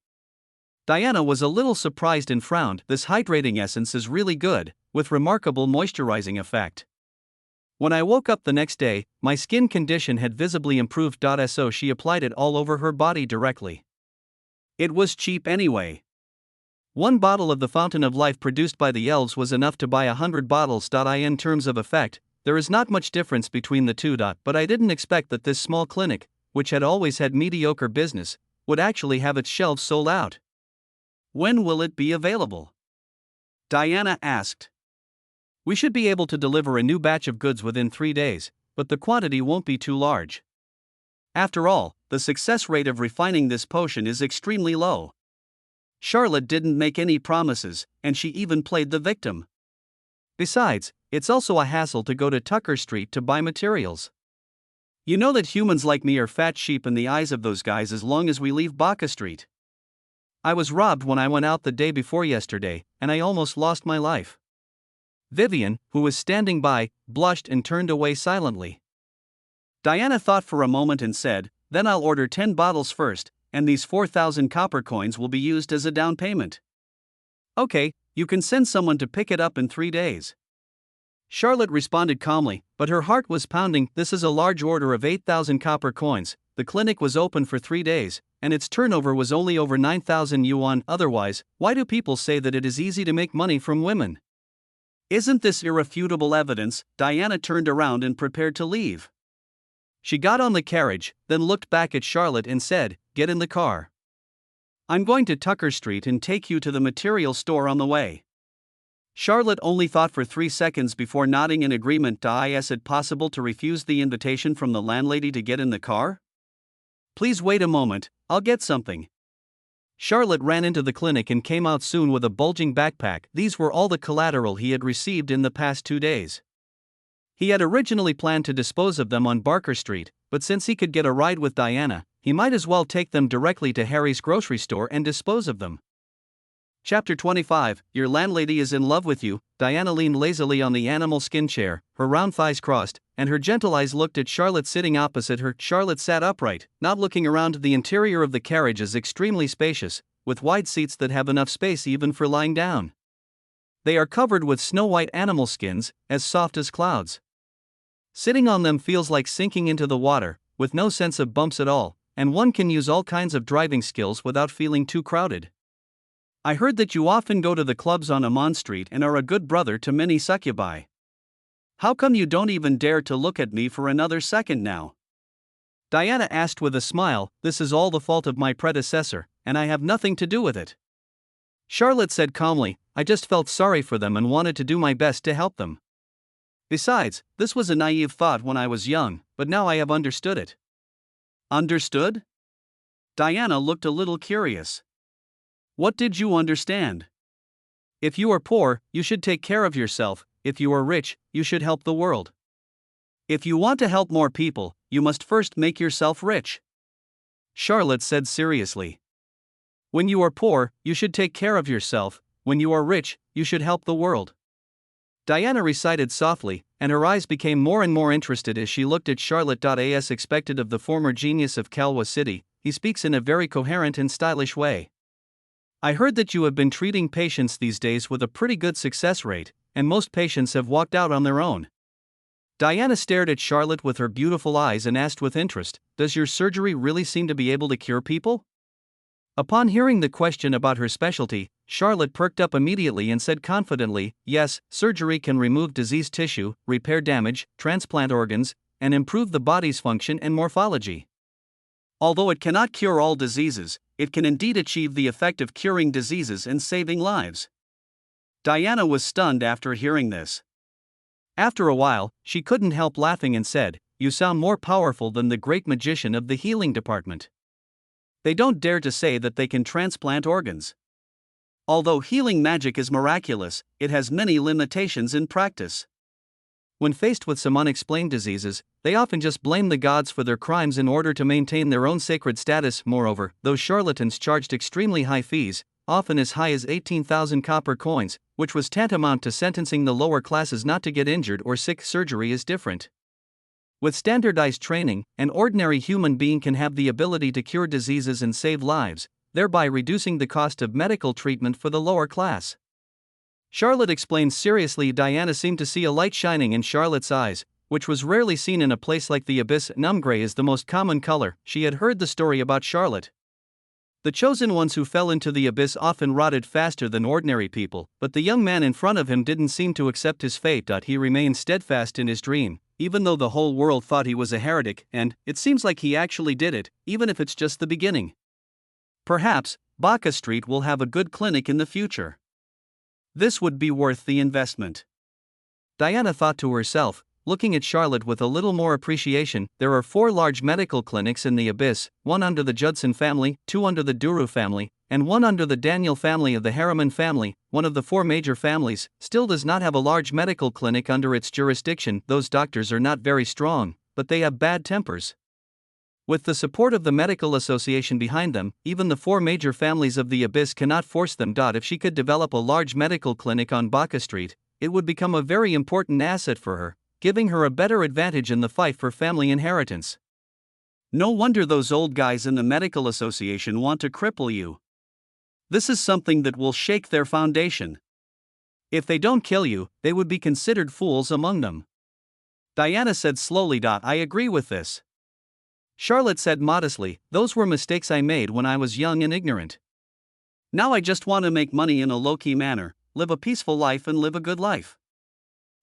Diana was a little surprised and frowned. "This hydrating essence is really good, with remarkable moisturizing effect. When I woke up the next day, my skin condition had visibly improved. So she applied it all over her body directly. It was cheap anyway. 1 bottle of the Fountain of Life produced by the elves was enough to buy 100 bottles. In terms of effect, there is not much difference between the two. But I didn't expect that this small clinic, which had always had mediocre business, would actually have its shelves sold out." "When will it be available?" Diana asked. "We should be able to deliver a new batch of goods within 3 days, but the quantity won't be too large. After all, the success rate of refining this potion is extremely low." Charlotte didn't make any promises, and she even played the victim. "Besides, it's also a hassle to go to Tucker Street to buy materials. You know that humans like me are fat sheep in the eyes of those guys as long as we leave Baca Street. I was robbed when I went out the day before yesterday, and I almost lost my life." Vivian, who was standing by, blushed and turned away silently. Diana thought for a moment and said, "Then I'll order 10 bottles first, and these 4,000 copper coins will be used as a down payment." "Okay, you can send someone to pick it up in 3 days." Charlotte responded calmly, but her heart was pounding. This is a large order of 8,000 copper coins. The clinic was open for 3 days, and its turnover was only over 9,000 yuan. Otherwise, why do people say that it is easy to make money from women? Isn't this irrefutable evidence? Diana turned around and prepared to leave. She got on the carriage, then looked back at Charlotte and said, "Get in the car. I'm going to Tucker Street and take you to the material store on the way." Charlotte only thought for 3 seconds before nodding in agreement. Is it possible to refuse the invitation from the landlady to get in the car? "Please wait a moment, I'll get something." Charlotte ran into the clinic and came out soon with a bulging backpack. These were all the collateral he had received in the past 2 days. He had originally planned to dispose of them on Barker Street, but since he could get a ride with Diana, he might as well take them directly to Harry's grocery store and dispose of them. Chapter 25, Your landlady is in love with you. Diana leaned lazily on the animal skin chair, her round thighs crossed, and her gentle eyes looked at Charlotte sitting opposite her. Charlotte sat upright, not looking around. The interior of the carriage is extremely spacious, with wide seats that have enough space even for lying down. They are covered with snow-white animal skins, as soft as clouds. Sitting on them feels like sinking into the water, with no sense of bumps at all, and one can use all kinds of driving skills without feeling too crowded. I heard that you often go to the clubs on Amon Street and are a good brother to many succubi. How come you don't even dare to look at me for another second now? Diana asked with a smile. This is all the fault of my predecessor, and I have nothing to do with it. Charlotte said calmly, I just felt sorry for them and wanted to do my best to help them. Besides, this was a naive thought when I was young, but now I have understood it. Understood? Diana looked a little curious. What did you understand? If you are poor, you should take care of yourself. If you are rich, you should help the world. If you want to help more people, you must first make yourself rich. Charlotte said seriously. When you are poor, you should take care of yourself. When you are rich, you should help the world. Diana recited softly, and her eyes became more and more interested as she looked at Charlotte. As expected of the former genius of Kalwa City, he speaks in a very coherent and stylish way. I heard that you have been treating patients these days with a pretty good success rate, and most patients have walked out on their own. Diana stared at Charlotte with her beautiful eyes and asked with interest, Does your surgery really seem to be able to cure people? Upon hearing the question about her specialty, Charlotte perked up immediately and said confidently, Yes, surgery can remove diseased tissue, repair damage, transplant organs, and improve the body's function and morphology. Although it cannot cure all diseases, it can indeed achieve the effect of curing diseases and saving lives. Diana was stunned after hearing this. After a while, she couldn't help laughing and said, You sound more powerful than the great magician of the healing department. They don't dare to say that they can transplant organs. Although healing magic is miraculous, it has many limitations in practice. When faced with some unexplained diseases, they often just blame the gods for their crimes in order to maintain their own sacred status. Moreover, those charlatans charged extremely high fees, often as high as 18,000 copper coins, which was tantamount to sentencing the lower classes not to get injured or sick. Surgery is different. With standardized training, an ordinary human being can have the ability to cure diseases and save lives, thereby reducing the cost of medical treatment for the lower class. Charlotte explained seriously. Diana seemed to see a light shining in Charlotte's eyes, which was rarely seen in a place like the Abyss. Numgray is the most common color. She had heard the story about Charlotte. The chosen ones who fell into the abyss often rotted faster than ordinary people, but the young man in front of him didn't seem to accept his fate. He remained steadfast in his dream, even though the whole world thought he was a heretic, and it seems like he actually did it, even if it's just the beginning. Perhaps Baka Street will have a good clinic in the future. This would be worth the investment. Diana thought to herself, looking at Charlotte with a little more appreciation. There are 4 large medical clinics in the Abyss, 1 under the Judson family, 2 under the Duru family, and 1 under the Daniel family of the Harriman family. One of the 4 major families still does not have a large medical clinic under its jurisdiction. Those doctors are not very strong, but they have bad tempers. With the support of the medical association behind them, even the 4 major families of the Abyss cannot force them. If she could develop a large medical clinic on Baka Street, it would become a very important asset for her, giving her a better advantage in the fight for family inheritance. No wonder those old guys in the medical association want to cripple you. This is something that will shake their foundation. If they don't kill you, they would be considered fools among them. Diana said slowly. I agree with this. Charlotte said modestly, Those were mistakes I made when I was young and ignorant. Now I just want to make money in a low-key manner, live a peaceful life and live a good life.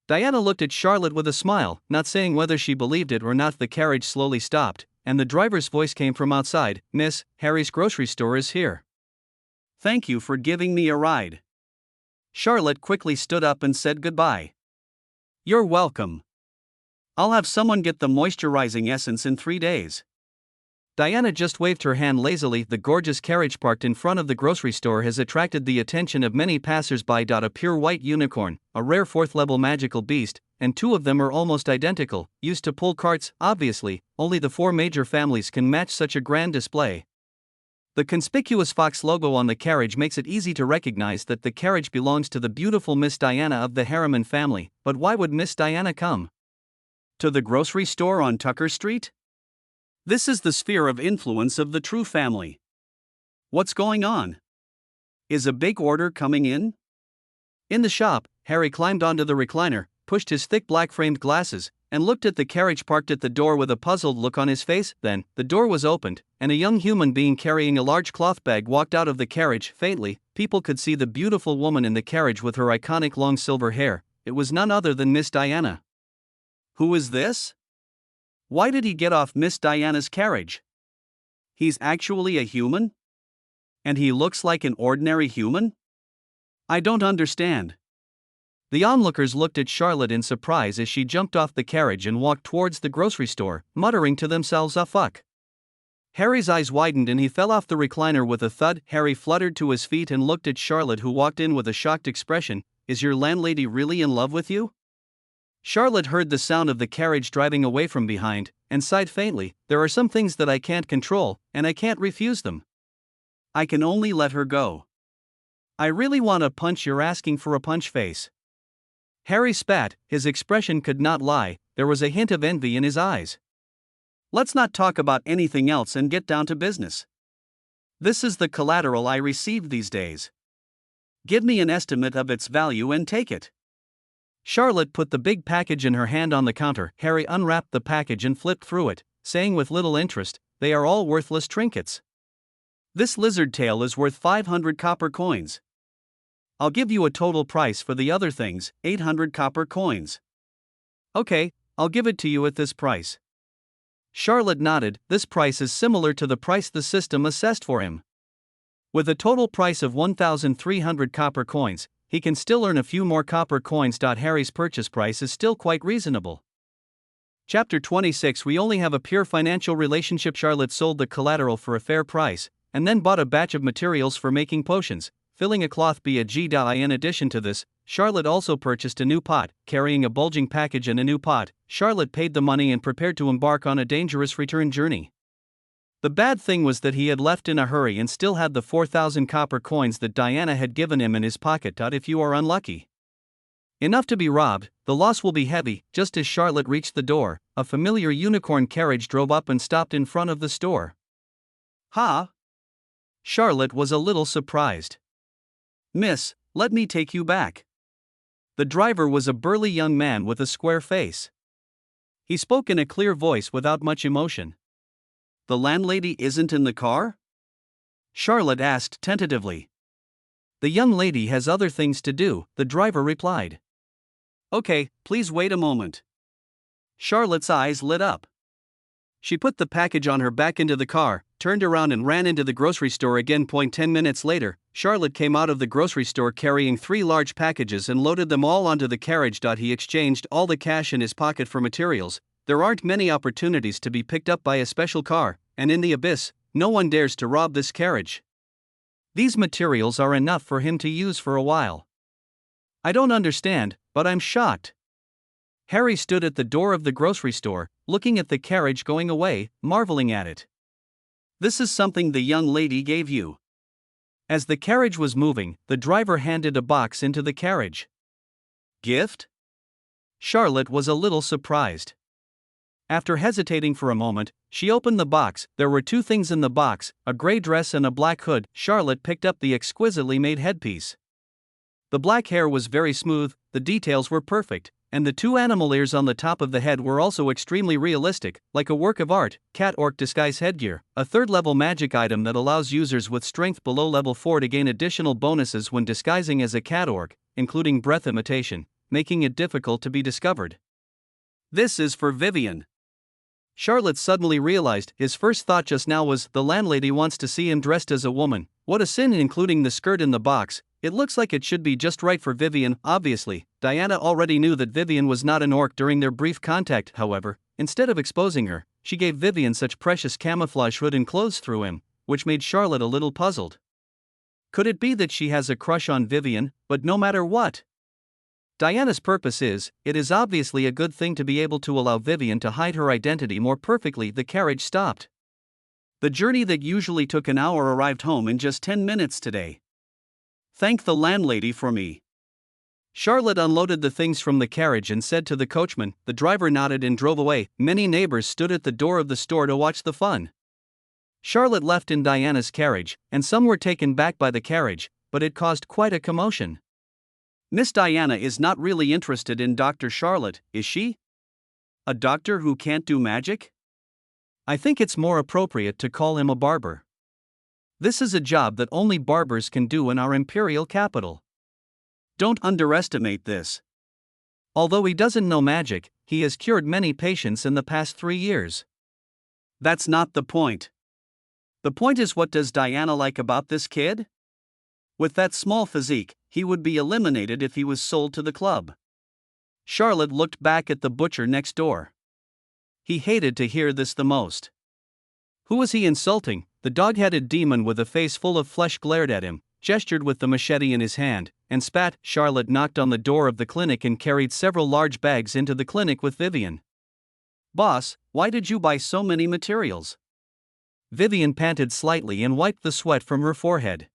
Diana looked at Charlotte with a smile, not saying whether she believed it or not. The carriage slowly stopped, and the driver's voice came from outside, Miss, Harry's grocery store is here. Thank you for giving me a ride. Charlotte quickly stood up and said goodbye. You're welcome. I'll have someone get the moisturizing essence in 3 days. Diana just waved her hand lazily. The gorgeous carriage parked in front of the grocery store has attracted the attention of many passers-by. A pure white unicorn, a rare 4th-level magical beast, and 2 of them are almost identical, used to pull carts. Obviously, only the 4 major families can match such a grand display. The conspicuous fox logo on the carriage makes it easy to recognize that the carriage belongs to the beautiful Miss Diana of the Harriman family, but why would Miss Diana come to the grocery store on Tucker Street? This is the sphere of influence of the True family. What's going on? Is a big order coming in? In the shop, Harry climbed onto the recliner, pushed his thick black-framed glasses, and looked at the carriage parked at the door with a puzzled look on his face. Then, the door was opened, and a young human being carrying a large cloth bag walked out of the carriage. Faintly, people could see the beautiful woman in the carriage with her iconic long silver hair. It was none other than Miss Diana. Who is this? Why did he get off Miss Diana's carriage? He's actually a human? And he looks like an ordinary human? I don't understand. The onlookers looked at Charlotte in surprise as she jumped off the carriage and walked towards the grocery store, muttering to themselves, "Ah, fuck." Harry's eyes widened and he fell off the recliner with a thud. Harry fluttered to his feet and looked at Charlotte, who walked in with a shocked expression. "Is your landlady really in love with you?" Charlotte heard the sound of the carriage driving away from behind, and sighed faintly. "There are some things that I can't control, and I can't refuse them. I can only let her go. I really want a punch. You're asking for a punch, face." Harry spat. His expression could not lie, there was a hint of envy in his eyes. "Let's not talk about anything else and get down to business. This is the collateral I received these days. Give me an estimate of its value and take it." Charlotte put the big package in her hand on the counter. Harry unwrapped the package and flipped through it, saying with little interest, "They are all worthless trinkets. This lizard tail is worth 500 copper coins. I'll give you a total price for the other things, 800 copper coins." "Okay, I'll give it to you at this price." Charlotte nodded. This price is similar to the price the system assessed for him. With a total price of 1,300 copper coins, he can still earn a few more copper coins. Harry's purchase price is still quite reasonable. Chapter 26. We only have a pure financial relationship. Charlotte sold the collateral for a fair price, and then bought a batch of materials for making potions, filling a cloth bag. In addition to this, Charlotte also purchased a new pot. Carrying a bulging package and a new pot, Charlotte paid the money and prepared to embark on a dangerous return journey. The bad thing was that he had left in a hurry and still had the 4,000 copper coins that Diana had given him in his pocket. If you are unlucky enough to be robbed, the loss will be heavy. Just as Charlotte reached the door, a familiar unicorn carriage drove up and stopped in front of the store. "Ha!" Charlotte was a little surprised. "Miss, let me take you back." The driver was a burly young man with a square face. He spoke in a clear voice without much emotion. "The landlady isn't in the car?" Charlotte asked tentatively. "The young lady has other things to do," the driver replied. "Okay, please wait a moment." Charlotte's eyes lit up. She put the package on her back into the car, turned around and ran into the grocery store again. 10 minutes later, Charlotte came out of the grocery store carrying 3 large packages and loaded them all onto the carriage. He exchanged all the cash in his pocket for materials. There aren't many opportunities to be picked up by a special car, and in the abyss, no one dares to rob this carriage. These materials are enough for him to use for a while. I don't understand, but I'm shocked. Harry stood at the door of the grocery store, looking at the carriage going away, marveling at it. "This is something the young lady gave you." As the carriage was moving, the driver handed a box into the carriage. "Gift?" Charlotte was a little surprised. After hesitating for a moment, she opened the box. There were 2 things in the box, a gray dress and a black hood. Charlotte picked up the exquisitely made headpiece. The black hair was very smooth, the details were perfect, and the 2 animal ears on the top of the head were also extremely realistic, like a work of art. Cat Orc Disguise Headgear, a 3rd-level magic item that allows users with strength below level 4 to gain additional bonuses when disguising as a cat orc, including breath imitation, making it difficult to be discovered. "This is for Vivian." Charlotte suddenly realized his first thought just now was, the landlady wants to see him dressed as a woman. What a sin! Including the skirt in the box, it looks like it should be just right for Vivian. Obviously, Diana already knew that Vivian was not an orc during their brief contact. However, instead of exposing her, she gave Vivian such precious camouflage hood and clothes through him, which made Charlotte a little puzzled. Could it be that she has a crush on Vivian? But no matter what Diana's purpose is, it is obviously a good thing to be able to allow Vivian to hide her identity more perfectly. The carriage stopped. The journey that usually took an hour arrived home in just 10 minutes today. Thank the landlady for me. Charlotte unloaded the things from the carriage and said to the coachman. The driver nodded and drove away. Many neighbors stood at the door of the store to watch the fun. Charlotte left in Diana's carriage, and some were taken back by the carriage, but it caused quite a commotion. Miss Diana is not really interested in Dr. Charlotte, is she? A doctor who can't do magic? I think it's more appropriate to call him a barber. This is a job that only barbers can do in our imperial capital. Don't underestimate this. Although he doesn't know magic, he has cured many patients in the past 3 years. That's not the point. The point is, what does Diana like about this kid? With that small physique, he would be eliminated if he was sold to the club. Charlotte looked back at the butcher next door. He hated to hear this the most. Who was he insulting? The dog-headed demon with a face full of flesh glared at him, gestured with the machete in his hand, and spat. Charlotte knocked on the door of the clinic and carried several large bags into the clinic with Vivian. Boss, why did you buy so many materials? Vivian panted slightly and wiped the sweat from her forehead.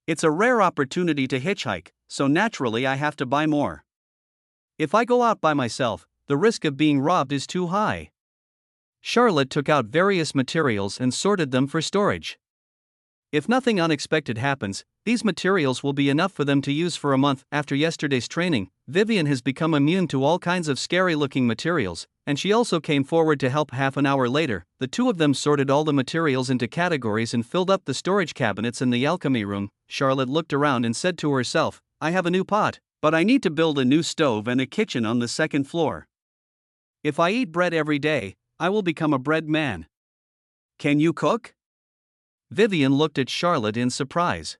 It's a rare opportunity to hitchhike, so naturally I have to buy more. If I go out by myself, the risk of being robbed is too high. Charlotte took out various materials and sorted them for storage. If nothing unexpected happens, these materials will be enough for them to use for a month. After yesterday's training, Vivian has become immune to all kinds of scary-looking materials, and she also came forward to help. Half an hour later, the two of them sorted all the materials into categories and filled up the storage cabinets in the alchemy room. Charlotte looked around and said to herself, I have a new pot, but I need to build a new stove and a kitchen on the second floor. If I eat bread every day, I will become a bread man. Can you cook? Vivian looked at Charlotte in surprise.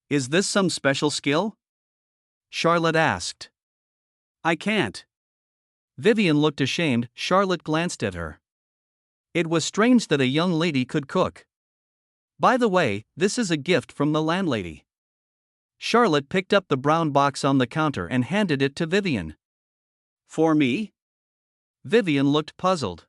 Is this some special skill? Charlotte asked. I can't. Vivian looked ashamed. Charlotte glanced at her. It was strange that a young lady could cook. By the way, this is a gift from the landlady. Charlotte picked up the brown box on the counter and handed it to Vivian. For me? Vivian looked puzzled.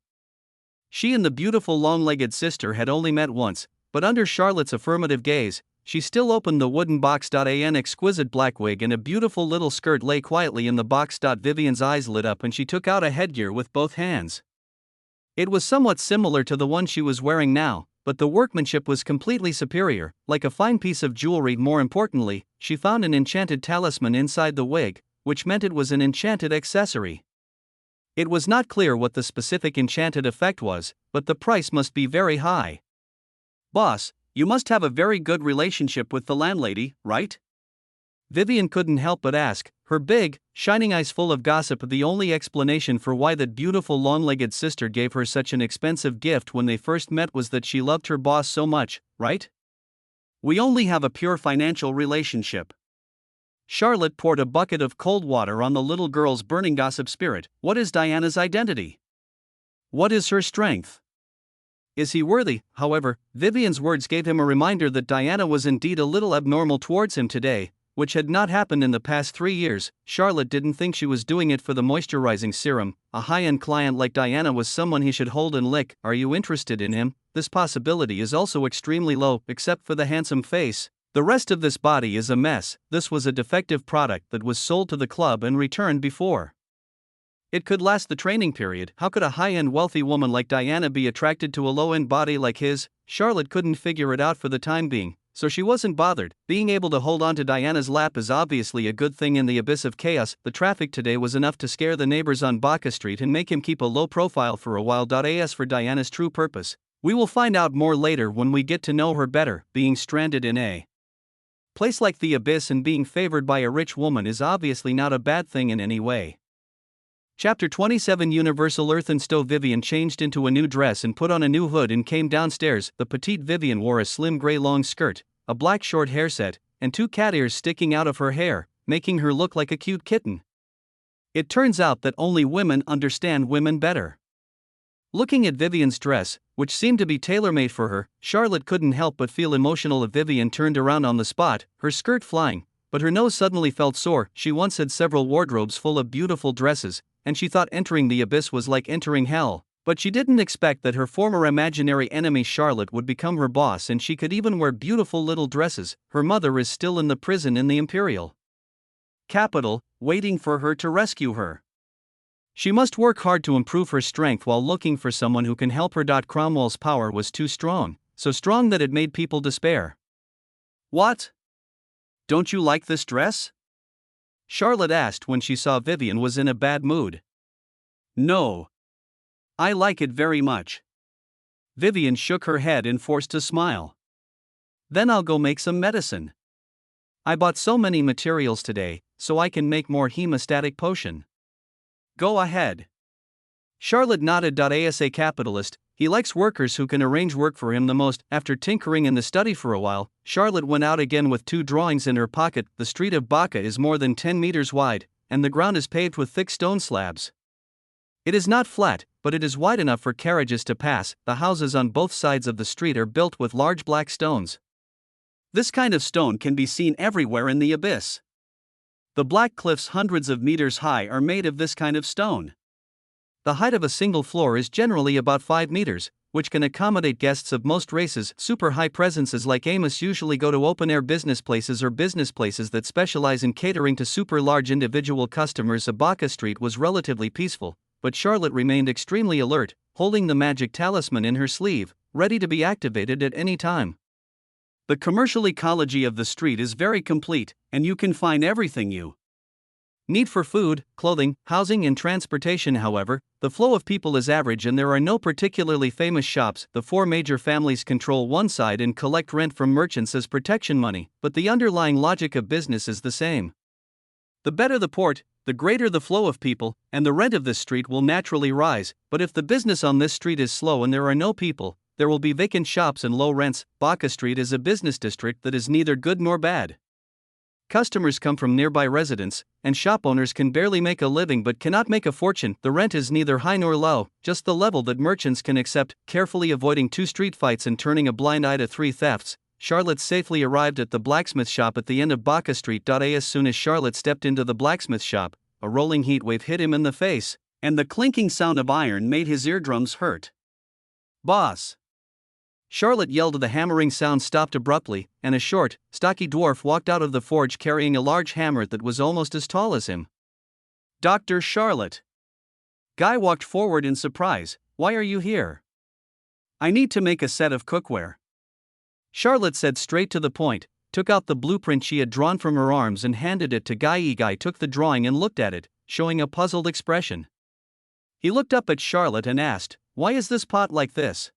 She and the beautiful long-legged sister had only met once, but under Charlotte's affirmative gaze, she still opened the wooden box. An exquisite black wig and a beautiful little skirt lay quietly in the box. Vivian's eyes lit up and she took out a headgear with both hands. It was somewhat similar to the one she was wearing now, but the workmanship was completely superior, like a fine piece of jewelry. More importantly, she found an enchanted talisman inside the wig, which meant it was an enchanted accessory. It was not clear what the specific enchanted effect was, but the price must be very high. Boss, you must have a very good relationship with the landlady, right? Vivian couldn't help but ask, her big, shining eyes full of gossip. The only explanation for why that beautiful long-legged sister gave her such an expensive gift when they first met was that she loved her boss so much, right? We only have a pure financial relationship. Charlotte poured a bucket of cold water on the little girl's burning gossip spirit. What is Diana's identity? What is her strength? Is he worthy? However, Vivian's words gave him a reminder that Diana was indeed a little abnormal towards him today, which had not happened in the past 3 years. Charlotte didn't think she was doing it for the moisturizing serum. A high-end client like Diana was someone he should hold and lick. Are you interested in him? This possibility is also extremely low, except for the handsome face. The rest of this body is a mess. This was a defective product that was sold to the club and returned before it could last the training period. How could a high-end wealthy woman like Diana be attracted to a low-end body like his? Charlotte couldn't figure it out for the time being, so she wasn't bothered. Being able to hold on to Diana's lap is obviously a good thing in the abyss of chaos. The traffic today was enough to scare the neighbors on Baca Street and make him keep a low profile for a while. As for Diana's true purpose, we will find out more later when we get to know her better. Being stranded in a place like the abyss and being favored by a rich woman is obviously not a bad thing in any way. Chapter 27 Universal Earthen Stove. Vivian changed into a new dress and put on a new hood and came downstairs. The petite Vivian wore a slim grey long skirt, a black short hairset, and 2 cat ears sticking out of her hair, making her look like a cute kitten. It turns out that only women understand women better. Looking at Vivian's dress, which seemed to be tailor-made for her, Charlotte couldn't help but feel emotional. If Vivian turned around on the spot, her skirt flying, but her nose suddenly felt sore. She once had several wardrobes full of beautiful dresses, and she thought entering the abyss was like entering hell. But she didn't expect that her former imaginary enemy Charlotte would become her boss, and she could even wear beautiful little dresses. Her mother is still in the prison in the Imperial capital, waiting for her to rescue her. She must work hard to improve her strength while looking for someone who can help her. Cromwell's power was too strong, so strong that it made people despair. What? Don't you like this dress? Charlotte asked when she saw Vivian was in a bad mood. No. I like it very much. Vivian shook her head and forced a smile. Then I'll go make some medicine. I bought so many materials today, so I can make more hemostatic potion. Go ahead. Charlotte nodded. As a capitalist, he likes workers who can arrange work for him the most. After tinkering in the study for a while, Charlotte went out again with 2 drawings in her pocket. The street of Baca is more than 10 meters wide, and the ground is paved with thick stone slabs. It is not flat, but it is wide enough for carriages to pass. The houses on both sides of the street are built with large black stones. This kind of stone can be seen everywhere in the abyss. The black cliffs hundreds of meters high are made of this kind of stone. The height of a single floor is generally about 5 meters, which can accommodate guests of most races. Super high presences like Amos usually go to open-air business places or business places that specialize in catering to super large individual customers. Baca Street was relatively peaceful, but Charlotte remained extremely alert, holding the magic talisman in her sleeve, ready to be activated at any time. The commercial ecology of the street is very complete, and you can find everything you need for food, clothing, housing, and transportation. However, the flow of people is average and there are no particularly famous shops. The 4 major families control one side and collect rent from merchants as protection money, but the underlying logic of business is the same. The better the port, the greater the flow of people, and the rent of this street will naturally rise. But if the business on this street is slow and there are no people, there will be vacant shops and low rents. Baca Street is a business district that is neither good nor bad. Customers come from nearby residents, and shop owners can barely make a living but cannot make a fortune. The rent is neither high nor low, just the level that merchants can accept. Carefully avoiding 2 street fights and turning a blind eye to 3 thefts, Charlotte safely arrived at the blacksmith shop at the end of Baca Street. As soon as Charlotte stepped into the blacksmith shop, a rolling heat wave hit him in the face, and the clinking sound of iron made his eardrums hurt. Boss! Charlotte yelled. The hammering sound stopped abruptly, and a short, stocky dwarf walked out of the forge carrying a large hammer that was almost as tall as him. Dr. Charlotte! Guy walked forward in surprise. Why are you here? I need to make a set of cookware. Charlotte said straight to the point, took out the blueprint she had drawn from her arms and handed it to Guy. Guy took the drawing and looked at it, showing a puzzled expression. He looked up at Charlotte and asked, "Why is this pot like this?"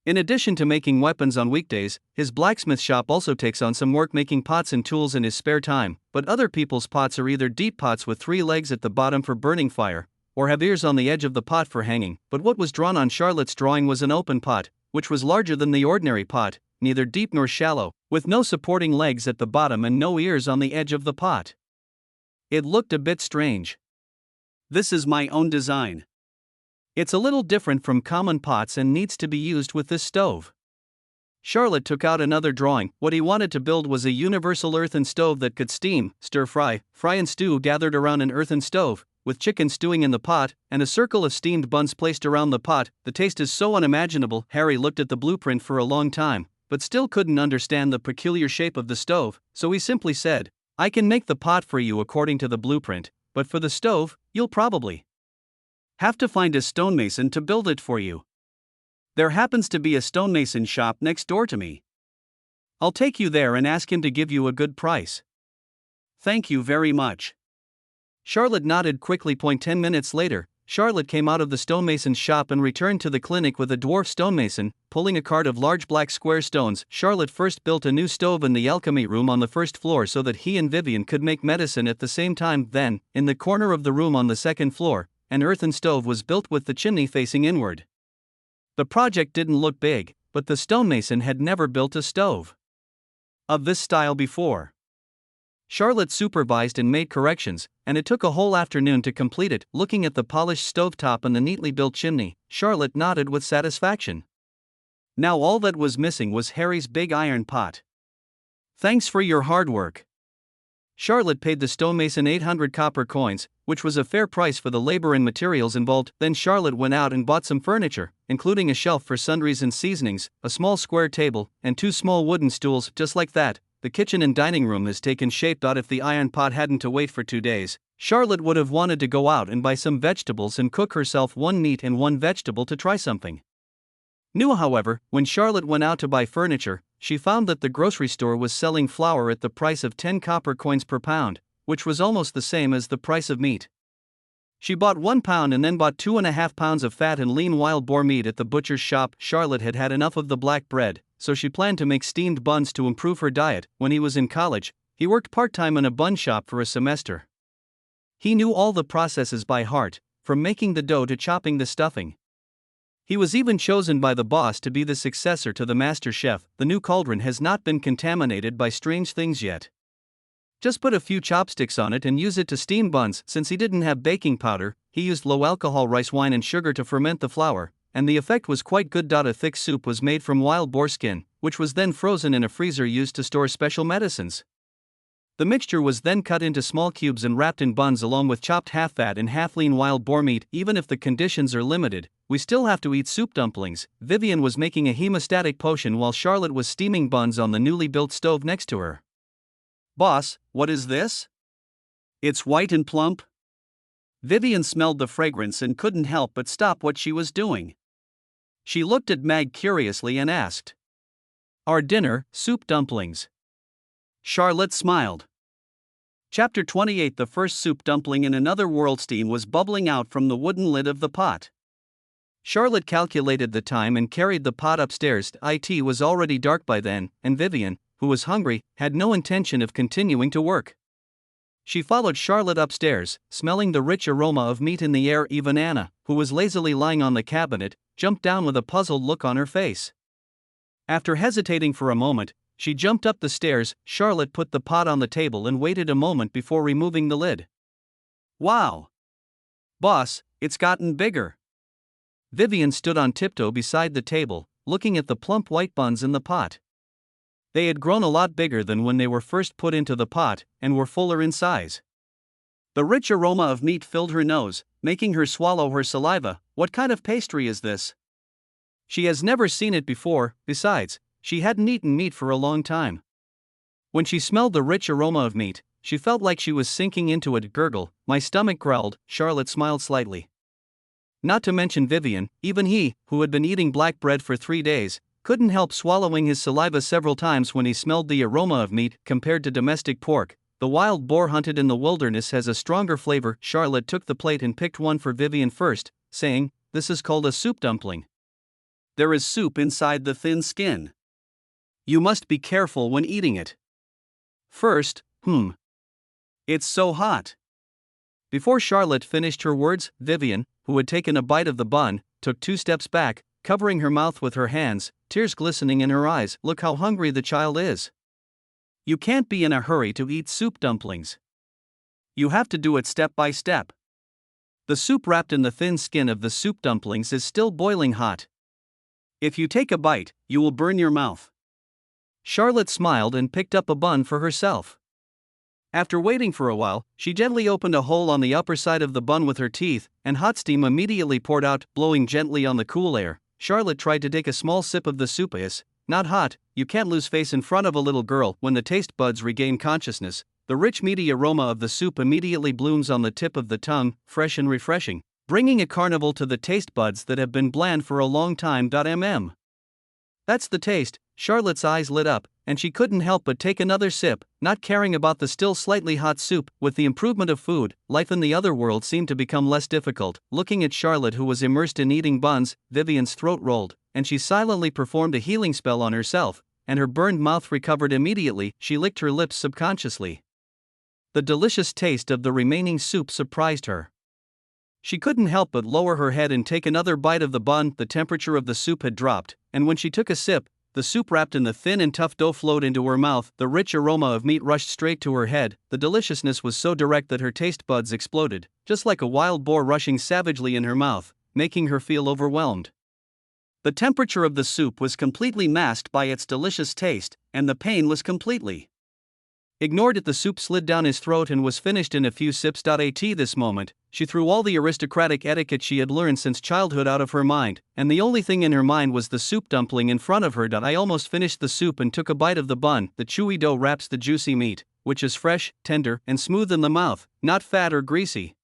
In addition to making weapons on weekdays, his blacksmith shop also takes on some work making pots and tools in his spare time, but other people's pots are either deep pots with 3 legs at the bottom for burning fire, or have ears on the edge of the pot for hanging. But what was drawn on Charlotte's drawing was an open pot, which was larger than the ordinary pot, neither deep nor shallow, with no supporting legs at the bottom and no ears on the edge of the pot. It looked a bit strange. This is my own design. It's a little different from common pots and needs to be used with this stove. Charlotte took out another drawing. What he wanted to build was a universal earthen stove that could steam, stir-fry, fry and stew gathered around an earthen stove, with chicken stewing in the pot, and a circle of steamed buns placed around the pot. The taste is so unimaginable. Harry looked at the blueprint for a long time, but still couldn't understand the peculiar shape of the stove, so he simply said, "I can make the pot for you according to the blueprint, but for the stove, you'll probably have to find a stonemason to build it for you. There happens to be a stonemason shop next door to me. I'll take you there and ask him to give you a good price." "Thank you very much." Charlotte nodded quickly. 10 minutes later, Charlotte came out of the stonemason's shop and returned to the clinic with a dwarf stonemason, pulling a cart of large black square stones. Charlotte first built a new stove in the alchemy room on the first floor so that he and Vivian could make medicine at the same time. Then, in the corner of the room on the second floor, an earthen stove was built with the chimney facing inward. The project didn't look big, but the stonemason had never built a stove of this style before. Charlotte supervised and made corrections, and it took a whole afternoon to complete it. Looking at the polished stovetop and the neatly built chimney, Charlotte nodded with satisfaction. Now all that was missing was Harry's big iron pot. "Thanks for your hard work." Charlotte paid the stonemason 800 copper coins, which was a fair price for the labor and materials involved. Then Charlotte went out and bought some furniture, including a shelf for sundries and seasonings, a small square table, and 2 small wooden stools. Just like that, the kitchen and dining room has taken shape. If the iron pot hadn't to wait for 2 days, Charlotte would have wanted to go out and buy some vegetables and cook herself one meat and one vegetable to try something new. However, when Charlotte went out to buy furniture, she found that the grocery store was selling flour at the price of 10 copper coins per pound, which was almost the same as the price of meat. She bought 1 pound and then bought 2.5 pounds of fat and lean wild boar meat at the butcher's shop. Charlotte had had enough of the black bread, so she planned to make steamed buns to improve her diet. When he was in college, he worked part-time in a bun shop for a semester. He knew all the processes by heart, from making the dough to chopping the stuffing. He was even chosen by the boss to be the successor to the master chef. The new cauldron has not been contaminated by strange things yet. Just put a few chopsticks on it and use it to steam buns. Since he didn't have baking powder, he used low-alcohol rice wine and sugar to ferment the flour, and the effect was quite good. A thick soup was made from wild boar skin, which was then frozen in a freezer used to store special medicines. The mixture was then cut into small cubes and wrapped in buns along with chopped half-fat and half-lean wild boar meat. Even if the conditions are limited, we still have to eat soup dumplings. Vivian was making a hemostatic potion while Charlotte was steaming buns on the newly built stove next to her. "Boss, what is this? It's white and plump." Vivian smelled the fragrance and couldn't help but stop what she was doing. She looked at Mag curiously and asked, "Our dinner, soup dumplings." Charlotte smiled. Chapter 28. The first soup dumpling in another world. Steam was bubbling out from the wooden lid of the pot. Charlotte calculated the time and carried the pot upstairs. It was already dark by then, and Vivian, who was hungry, had no intention of continuing to work. She followed Charlotte upstairs, smelling the rich aroma of meat in the air. Even Anna, who was lazily lying on the cabinet, jumped down with a puzzled look on her face. After hesitating for a moment, she jumped up the stairs. Charlotte put the pot on the table and waited a moment before removing the lid. "Wow! Boss, it's gotten bigger." Vivian stood on tiptoe beside the table, looking at the plump white buns in the pot. They had grown a lot bigger than when they were first put into the pot, and were fuller in size. The rich aroma of meat filled her nose, making her swallow her saliva. What kind of pastry is this? She has never seen it before. Besides, she hadn't eaten meat for a long time. When she smelled the rich aroma of meat, she felt like she was sinking into it. Gurgle, my stomach growled. Charlotte smiled slightly. Not to mention Vivian, even he, who had been eating black bread for 3 days, couldn't help swallowing his saliva several times when he smelled the aroma of meat. Compared to domestic pork, the wild boar hunted in the wilderness has a stronger flavor. Charlotte took the plate and picked one for Vivian first, saying, "This is called a soup dumpling. There is soup inside the thin skin. You must be careful when eating it. First, it's so hot." Before Charlotte finished her words, Vivian, who had taken a bite of the bun, took 2 steps back, covering her mouth with her hands, tears glistening in her eyes. "Look how hungry the child is. You can't be in a hurry to eat soup dumplings. You have to do it step by step. The soup wrapped in the thin skin of the soup dumplings is still boiling hot. If you take a bite, you will burn your mouth." Charlotte smiled and picked up a bun for herself. After waiting for a while, she gently opened a hole on the upper side of the bun with her teeth, and hot steam immediately poured out, blowing gently on the cool air. Charlotte tried to take a small sip of the soup. "Is not hot. You can't lose face in front of a little girl." When the taste buds regain consciousness, the rich meaty aroma of the soup immediately blooms on the tip of the tongue, fresh and refreshing, bringing a carnival to the taste buds that have been bland for a long time. That's the taste. Charlotte's eyes lit up, and she couldn't help but take another sip, not caring about the still slightly hot soup. With the improvement of food, life in the other world seemed to become less difficult. Looking at Charlotte, who was immersed in eating buns, Vivian's throat rolled, and she silently performed a healing spell on herself, and her burned mouth recovered immediately. She licked her lips subconsciously. The delicious taste of the remaining soup surprised her. She couldn't help but lower her head and take another bite of the bun. The temperature of the soup had dropped, and when she took a sip, the soup wrapped in the thin and tough dough flowed into her mouth. The rich aroma of meat rushed straight to her head. The deliciousness was so direct that her taste buds exploded, just like a wild boar rushing savagely in her mouth, making her feel overwhelmed. The temperature of the soup was completely masked by its delicious taste, and the pain was completely Ignored it, the soup slid down his throat and was finished in a few sips. At this moment, she threw all the aristocratic etiquette she had learned since childhood out of her mind, and the only thing in her mind was the soup dumpling in front of her. I almost finished the soup and took a bite of the bun. The chewy dough wraps the juicy meat, which is fresh, tender, and smooth in the mouth, not fat or greasy.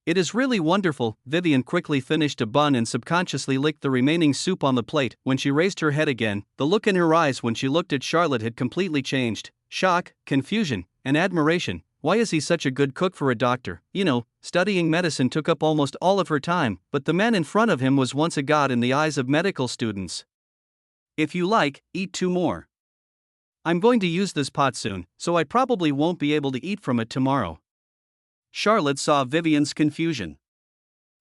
It is really wonderful. Vivian quickly finished a bun and subconsciously licked the remaining soup on the plate. When she raised her head again, the look in her eyes when she looked at Charlotte had completely changed. Shock, confusion, and admiration. Why is he such a good cook for a doctor? Studying medicine took up almost all of her time, but the man in front of him was once a god in the eyes of medical students. If you like, eat 2 more. I'm going to use this pot soon, so I probably won't be able to eat from it tomorrow. Charlotte saw Vivian's confusion.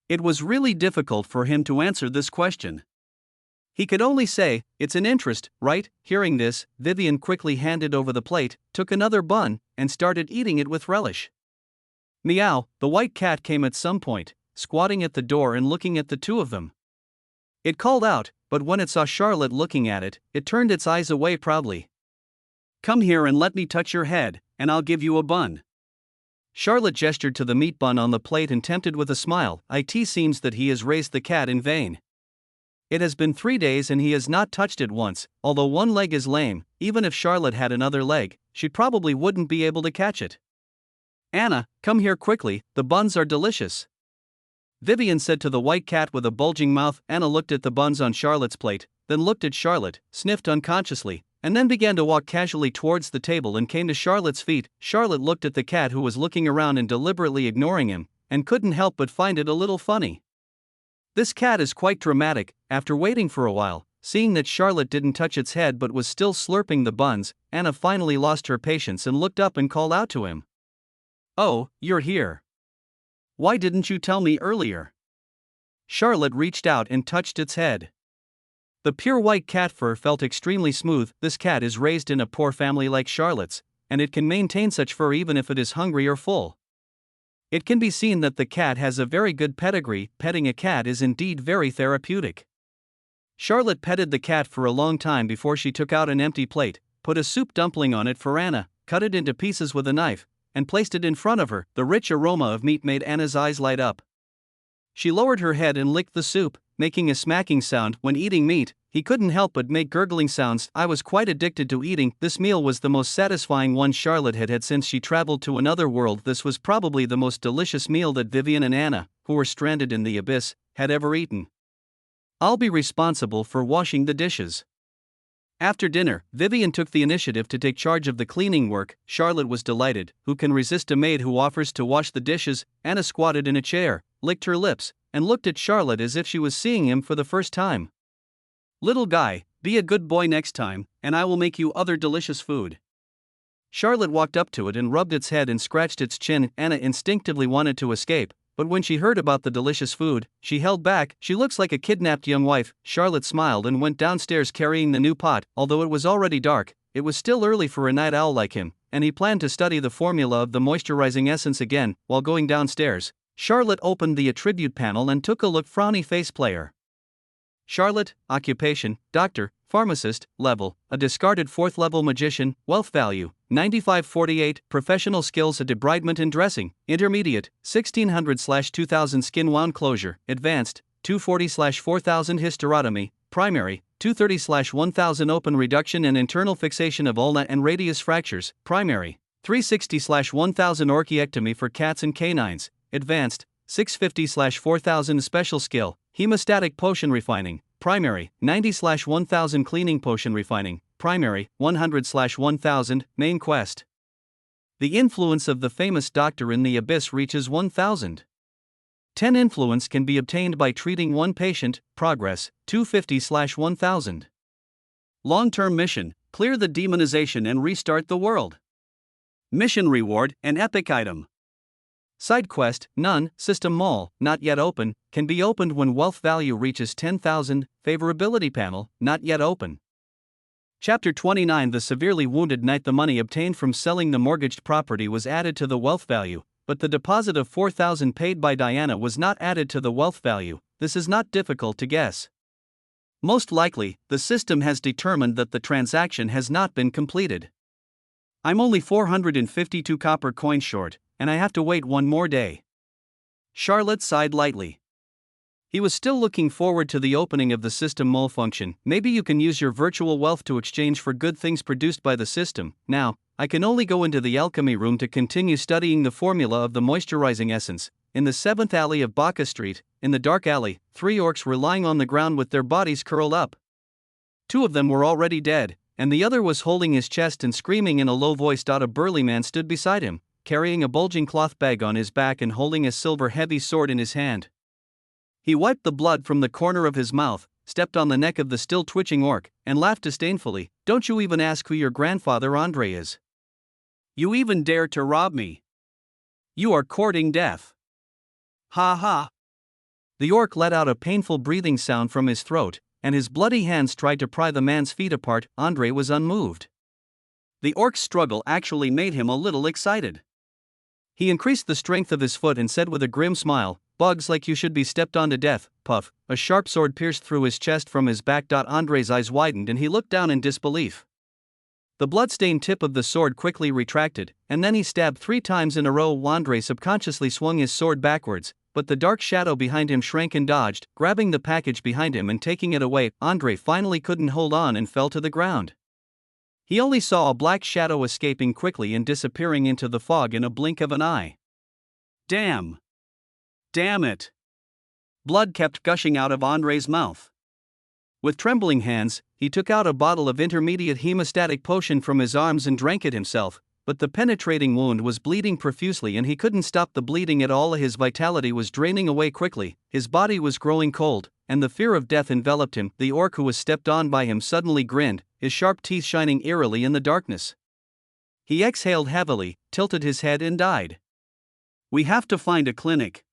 It was really difficult for him to answer this question. He could only say, "It's an interest, right?" Hearing this, Vivian quickly handed over the plate, took another bun, and started eating it with relish. Meow, the white cat came at some point, squatting at the door and looking at the two of them. It called out, but when it saw Charlotte looking at it, it turned its eyes away proudly. "Come here and let me touch your head, and I'll give you a bun." Charlotte gestured to the meat bun on the plate and tempted with a smile. It seems that he has raised the cat in vain. It has been 3 days and he has not touched it once. Although one leg is lame, even if Charlotte had another leg, she probably wouldn't be able to catch it. "Anna, come here quickly, the buns are delicious," Vivian said to the white cat with a bulging mouth. Anna looked at the buns on Charlotte's plate, then looked at Charlotte, sniffed unconsciously, and then began to walk casually towards the table and came to Charlotte's feet. Charlotte looked at the cat who was looking around and deliberately ignoring him, and couldn't help but find it a little funny. This cat is quite dramatic. After waiting for a while, seeing that Charlotte didn't touch its head but was still slurping the buns, Anna finally lost her patience and looked up and called out to him. "Oh, you're here. Why didn't you tell me earlier?" Charlotte reached out and touched its head. The pure white cat fur felt extremely smooth. This cat is raised in a poor family like Charlotte's, and it can maintain such fur even if it is hungry or full. It can be seen that the cat has a very good pedigree. Petting a cat is indeed very therapeutic. Charlotte petted the cat for a long time before she took out an empty plate, put a soup dumpling on it for Anna, cut it into pieces with a knife, and placed it in front of her. The rich aroma of meat made Anna's eyes light up. She lowered her head and licked the soup, making a smacking sound. When eating meat, he couldn't help but make gurgling sounds. I was quite addicted to eating. This meal was the most satisfying one Charlotte had had since she traveled to another world. This was probably the most delicious meal that Vivian and Anna, who were stranded in the abyss, had ever eaten. "I'll be responsible for washing the dishes." After dinner, Vivian took the initiative to take charge of the cleaning work. Charlotte was delighted. Who can resist a maid who offers to wash the dishes? Anna squatted in a chair, licked her lips, and looked at Charlotte as if she was seeing him for the first time. "Little guy, be a good boy next time, and I will make you other delicious food." Charlotte walked up to it and rubbed its head and scratched its chin. Anna instinctively wanted to escape, but when she heard about the delicious food, she held back. "She looks like a kidnapped young wife." Charlotte smiled and went downstairs carrying the new pot. Although it was already dark, it was still early for a night owl like him, and he planned to study the formula of the moisturizing essence again. While going downstairs, Charlotte opened the attribute panel and took a look. Frowny face player. Charlotte, occupation, doctor, pharmacist, level, a discarded 4th level magician, wealth value, 9548, professional skills, a debridement and dressing, intermediate, 1600/2000 skin wound closure, advanced, 240/4000 hysterotomy, primary, 230/1000 open reduction and internal fixation of ulna and radius fractures, primary, 360/1000 orchiectomy for cats and canines, advanced, 650/4000 special skill, hemostatic potion refining, primary, 90/1000 cleaning potion refining, primary, 100/1000, main quest. The influence of the famous doctor in the abyss reaches 1000. 10 influence can be obtained by treating one patient, progress, 250/1000. Long-term mission, clear the demonization and restart the world. Mission reward, an epic item. Side quest, none, system mall, not yet open, can be opened when wealth value reaches 10,000, favorability panel, not yet open. Chapter 29. The severely wounded knight. The money obtained from selling the mortgaged property was added to the wealth value, but the deposit of 4,000 paid by Diana was not added to the wealth value. This is not difficult to guess. Most likely, the system has determined that the transaction has not been completed. I'm only 452 copper coins short, and I have to wait one more day. Charlotte sighed lightly. He was still looking forward to the opening of the system malfunction. Maybe you can use your virtual wealth to exchange for good things produced by the system. Now, I can only go into the alchemy room to continue studying the formula of the moisturizing essence. In the 7th alley of Bacca Street, in the dark alley, 3 orcs were lying on the ground with their bodies curled up. 2 of them were already dead, and the other was holding his chest and screaming in a low voice. A burly man stood beside him, carrying a bulging cloth bag on his back and holding a silver heavy sword in his hand. He wiped the blood from the corner of his mouth, stepped on the neck of the still twitching orc, and laughed disdainfully. Don't you even ask who your grandfather Andre is? You even dare to rob me? You are courting death. Ha ha. The orc let out a painful breathing sound from his throat, and his bloody hands tried to pry the man's feet apart. Andre was unmoved. The orc's struggle actually made him a little excited. He increased the strength of his foot and said with a grim smile, "Bugs like you should be stepped on to death." Puff, a sharp sword pierced through his chest from his back. Andre's eyes widened and he looked down in disbelief. The blood-stained tip of the sword quickly retracted, and then he stabbed 3 times in a row. Andre subconsciously swung his sword backwards, but the dark shadow behind him shrank and dodged, grabbing the package behind him and taking it away. Andre finally couldn't hold on and fell to the ground. He only saw a black shadow escaping quickly and disappearing into the fog in a blink of an eye. Damn! Damn it! Blood kept gushing out of Andre's mouth. With trembling hands, he took out a bottle of intermediate hemostatic potion from his arms and drank it himself, but the penetrating wound was bleeding profusely and he couldn't stop the bleeding at all. His vitality was draining away quickly, his body was growing cold, and the fear of death enveloped him. The orc who was stepped on by him suddenly grinned, his sharp teeth shining eerily in the darkness. He exhaled heavily, tilted his head and died. We have to find a clinic.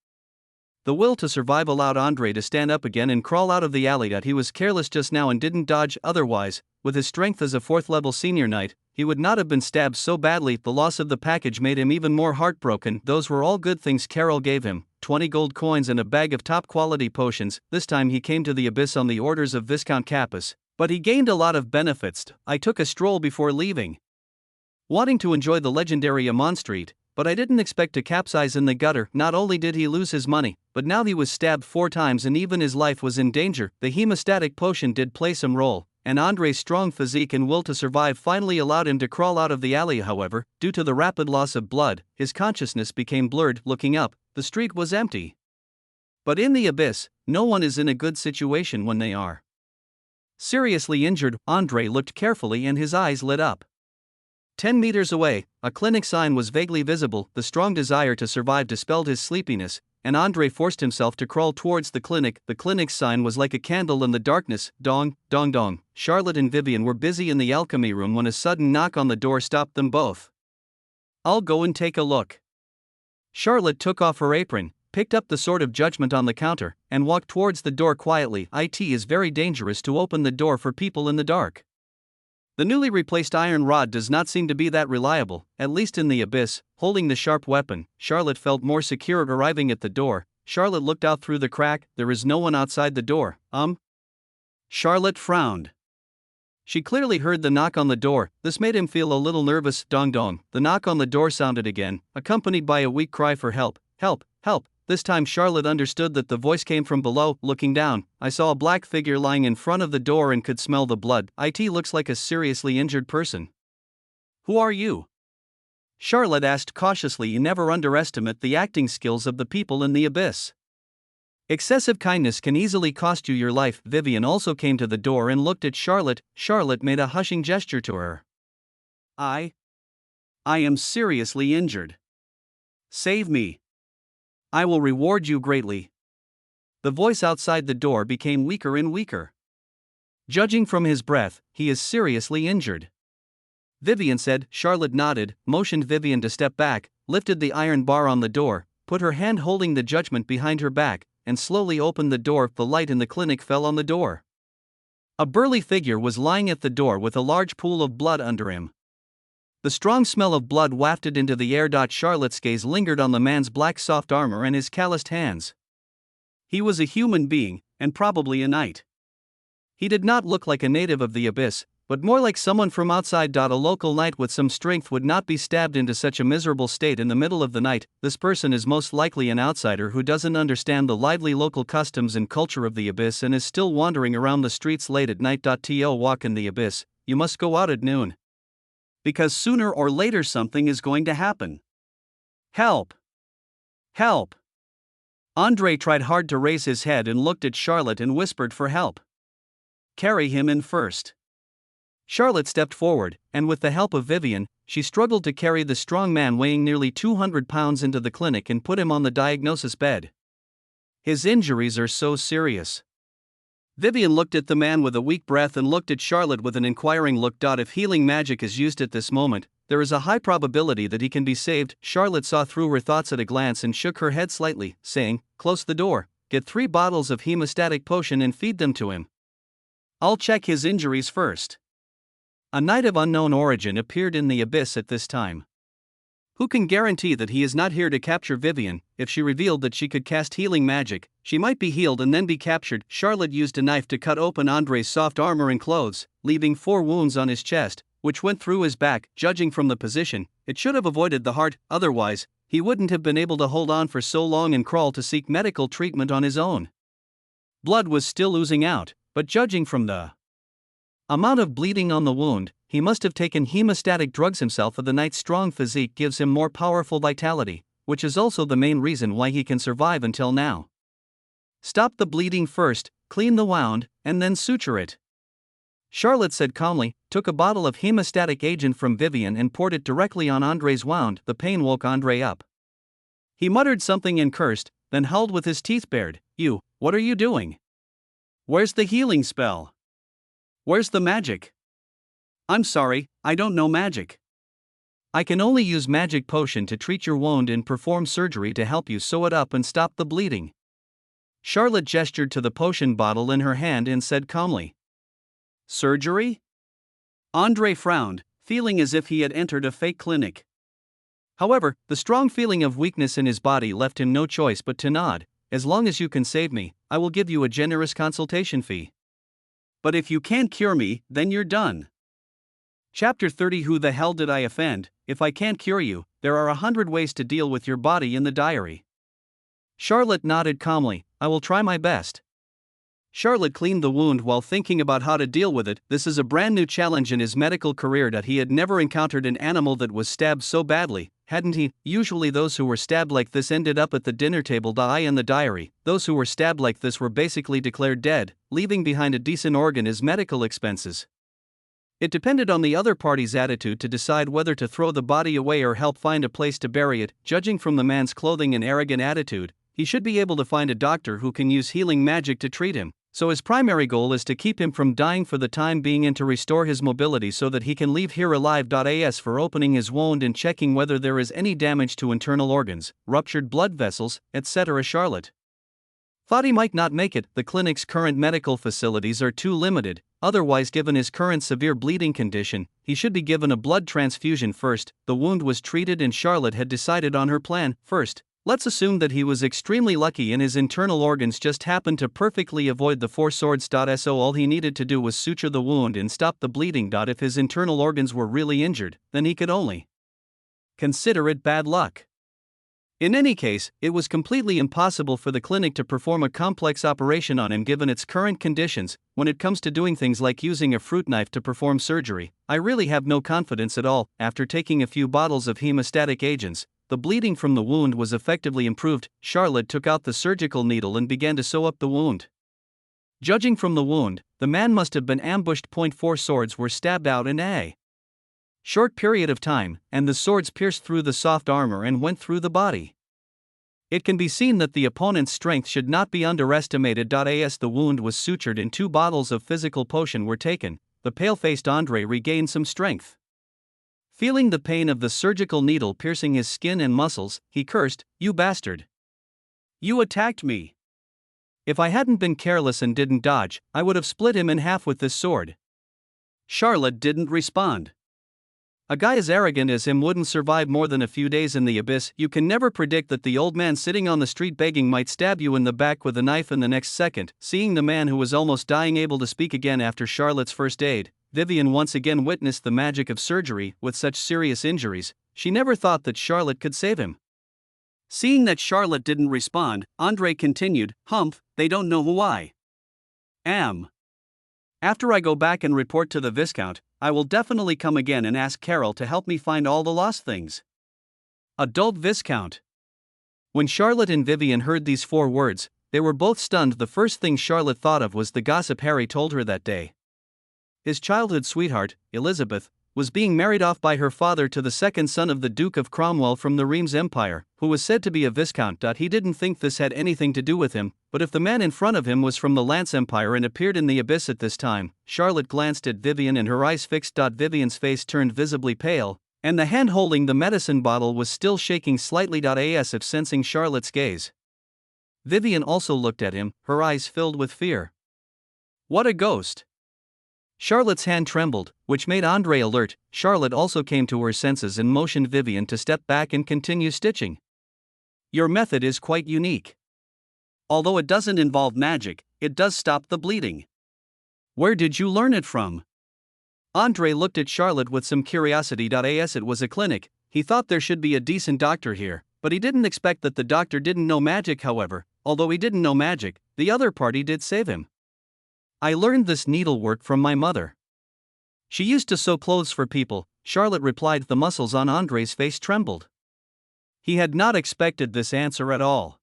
The will to survive allowed Andre to stand up again and crawl out of the alley. He was careless just now and didn't dodge. Otherwise, with his strength as a 4th-level senior knight, he would not have been stabbed so badly. The loss of the package made him even more heartbroken. Those were all good things Carol gave him, 20 gold coins and a bag of top-quality potions. This time he came to the abyss on the orders of Viscount Capus, but he gained a lot of benefits. I took a stroll before leaving, wanting to enjoy the legendary Amon Street, but I didn't expect to capsize in the gutter. Not only did he lose his money, but now he was stabbed 4 times and even his life was in danger. The hemostatic potion did play some role, and Andre's strong physique and will to survive finally allowed him to crawl out of the alley. However, due to the rapid loss of blood, his consciousness became blurred. Looking up, the street was empty. But in the abyss, no one is in a good situation when they are seriously injured. Andre looked carefully and his eyes lit up. 10 meters away, a clinic sign was vaguely visible. The strong desire to survive dispelled his sleepiness, and Andre forced himself to crawl towards the clinic. The clinic's sign was like a candle in the darkness. Dong, dong, dong. Charlotte and Vivian were busy in the alchemy room when a sudden knock on the door stopped them both. I'll go and take a look. Charlotte took off her apron, picked up the Sword of Judgment on the counter, and walked towards the door quietly. It is very dangerous to open the door for people in the dark. The newly replaced iron rod does not seem to be that reliable, at least in the abyss. Holding the sharp weapon, Charlotte felt more secure. Arriving at the door, Charlotte looked out through the crack. There is no one outside the door. Charlotte frowned. She clearly heard the knock on the door. This made him feel a little nervous. Dong dong. The knock on the door sounded again, accompanied by a weak cry for help. Help, help. This time Charlotte understood that the voice came from below. Looking down, I saw a black figure lying in front of the door and could smell the blood. It looks like a seriously injured person. Who are you? Charlotte asked cautiously. You never underestimate the acting skills of the people in the abyss. Excessive kindness can easily cost you your life. Vivian also came to the door and looked at Charlotte. Charlotte made a hushing gesture to her. I am seriously injured. Save me. I will reward you greatly. The voice outside the door became weaker and weaker. Judging from his breath, he is seriously injured. Vivian said. Charlotte nodded, motioned Vivian to step back, lifted the iron bar on the door, put her hand holding the judgment behind her back, and slowly opened the door. The light in the clinic fell on the door. A burly figure was lying at the door with a large pool of blood under him. The strong smell of blood wafted into the air. Charlotte's gaze lingered on the man's black soft armor and his calloused hands. He was a human being, and probably a knight. He did not look like a native of the abyss, but more like someone from outside. A local knight with some strength would not be stabbed into such a miserable state in the middle of the night. This person is most likely an outsider who doesn't understand the lively local customs and culture of the Abyss and is still wandering around the streets late at night. To walk in the Abyss, you must go out at noon. Because sooner or later something is going to happen. Help! Help! Andre tried hard to raise his head and looked at Charlotte and whispered for help. Carry him in first. Charlotte stepped forward, and with the help of Vivian, she struggled to carry the strong man weighing nearly 200 pounds into the clinic and put him on the diagnosis bed. His injuries are so serious. Vivian looked at the man with a weak breath and looked at Charlotte with an inquiring look. If healing magic is used at this moment, there is a high probability that he can be saved. Charlotte saw through her thoughts at a glance and shook her head slightly, saying, "Close the door, get 3 bottles of hemostatic potion and feed them to him. I'll check his injuries first." A knight of unknown origin appeared in the Abyss at this time. Who can guarantee that he is not here to capture Vivian? If she revealed that she could cast healing magic, she might be healed and then be captured. Charlotte used a knife to cut open Andre's soft armor and clothes, leaving 4 wounds on his chest, which went through his back. Judging from the position, it should have avoided the heart, otherwise, he wouldn't have been able to hold on for so long and crawl to seek medical treatment on his own. Blood was still oozing out, but judging from the amount of bleeding on the wound, he must have taken hemostatic drugs himself. The knight's strong physique gives him more powerful vitality, which is also the main reason why he can survive until now. Stop the bleeding first, clean the wound, and then suture it. Charlotte said calmly, took a bottle of hemostatic agent from Vivian and poured it directly on Andre's wound. The pain woke Andre up. He muttered something and cursed, then howled with his teeth bared. What are you doing? Where's the healing spell? Where's the magic? I'm sorry, I don't know magic. I can only use magic potion to treat your wound and perform surgery to help you sew it up and stop the bleeding. Charlotte gestured to the potion bottle in her hand and said calmly. Surgery? Andre frowned, feeling as if he had entered a fake clinic. However, the strong feeling of weakness in his body left him no choice but to nod. As long as you can save me, I will give you a generous consultation fee. But if you can't cure me, then you're done. Chapter 30. Who the hell did I offend? If I can't cure you, there are 100 ways to deal with your body in the diary. Charlotte nodded calmly. I will try my best. Charlotte cleaned the wound while thinking about how to deal with it. This is a brand new challenge in his medical career that he had never encountered an animal that was stabbed so badly, hadn't he? Usually those who were stabbed like this ended up at the dinner table. In the diary, those who were stabbed like this were basically declared dead, leaving behind a decent organ as medical expenses. It depended on the other party's attitude to decide whether to throw the body away or help find a place to bury it. Judging from the man's clothing and arrogant attitude, he should be able to find a doctor who can use healing magic to treat him. So his primary goal is to keep him from dying for the time being and to restore his mobility so that he can leave here alive. As for opening his wound and checking whether there is any damage to internal organs, ruptured blood vessels, etc., Charlotte thought he might not make it. The clinic's current medical facilities are too limited. Otherwise, given his current severe bleeding condition, he should be given a blood transfusion first. The wound was treated and Charlotte had decided on her plan. First, let's assume that he was extremely lucky and his internal organs just happened to perfectly avoid the 4 swords. So all he needed to do was suture the wound and stop the bleeding. If his internal organs were really injured, then he could only consider it bad luck. In any case, it was completely impossible for the clinic to perform a complex operation on him given its current conditions. When it comes to doing things like using a fruit knife to perform surgery, I really have no confidence at all. After taking a few bottles of hemostatic agents, the bleeding from the wound was effectively improved. Charlotte took out the surgical needle and began to sew up the wound. Judging from the wound, the man must have been ambushed. 4 swords were stabbed out in a short period of time, and the swords pierced through the soft armor and went through the body. It can be seen that the opponent's strength should not be underestimated. As the wound was sutured and 2 bottles of physical potion were taken, the pale-faced Andre regained some strength. Feeling the pain of the surgical needle piercing his skin and muscles, he cursed, "You bastard! You attacked me! If I hadn't been careless and didn't dodge, I would have split him in half with this sword." Charlotte didn't respond. A guy as arrogant as him wouldn't survive more than a few days in the Abyss. You can never predict that the old man sitting on the street begging might stab you in the back with a knife in the next second. Seeing the man who was almost dying able to speak again after Charlotte's first aid, Vivian once again witnessed the magic of surgery with such serious injuries. She never thought that Charlotte could save him. Seeing that Charlotte didn't respond, Andre continued, "Humph, they don't know who I am. After I go back and report to the Viscount, I will definitely come again and ask Carol to help me find all the lost things." Adult Viscount. When Charlotte and Vivian heard these 4 words, they were both stunned. The first thing Charlotte thought of was the gossip Harry told her that day. His childhood sweetheart, Elizabeth, was being married off by her father to the second son of the Duke of Cromwell from the Reims Empire, who was said to be a viscount. He didn't think this had anything to do with him, but if the man in front of him was from the Lance Empire and appeared in the abyss at this time, Charlotte glanced at Vivian and her eyes fixed. Vivian's face turned visibly pale, and the hand holding the medicine bottle was still shaking slightly. As if sensing Charlotte's gaze, Vivian also looked at him, her eyes filled with fear. What a ghost! Charlotte's hand trembled, which made Andre alert. Charlotte also came to her senses and motioned Vivian to step back and continue stitching. "Your method is quite unique. Although it doesn't involve magic, it does stop the bleeding. Where did you learn it from?" Andre looked at Charlotte with some curiosity. As it was a clinic, he thought there should be a decent doctor here, but he didn't expect that the doctor didn't know magic. However, although he didn't know magic, the other party did save him. "I learned this needlework from my mother. She used to sew clothes for people," Charlotte replied. The muscles on Andre's face trembled. He had not expected this answer at all.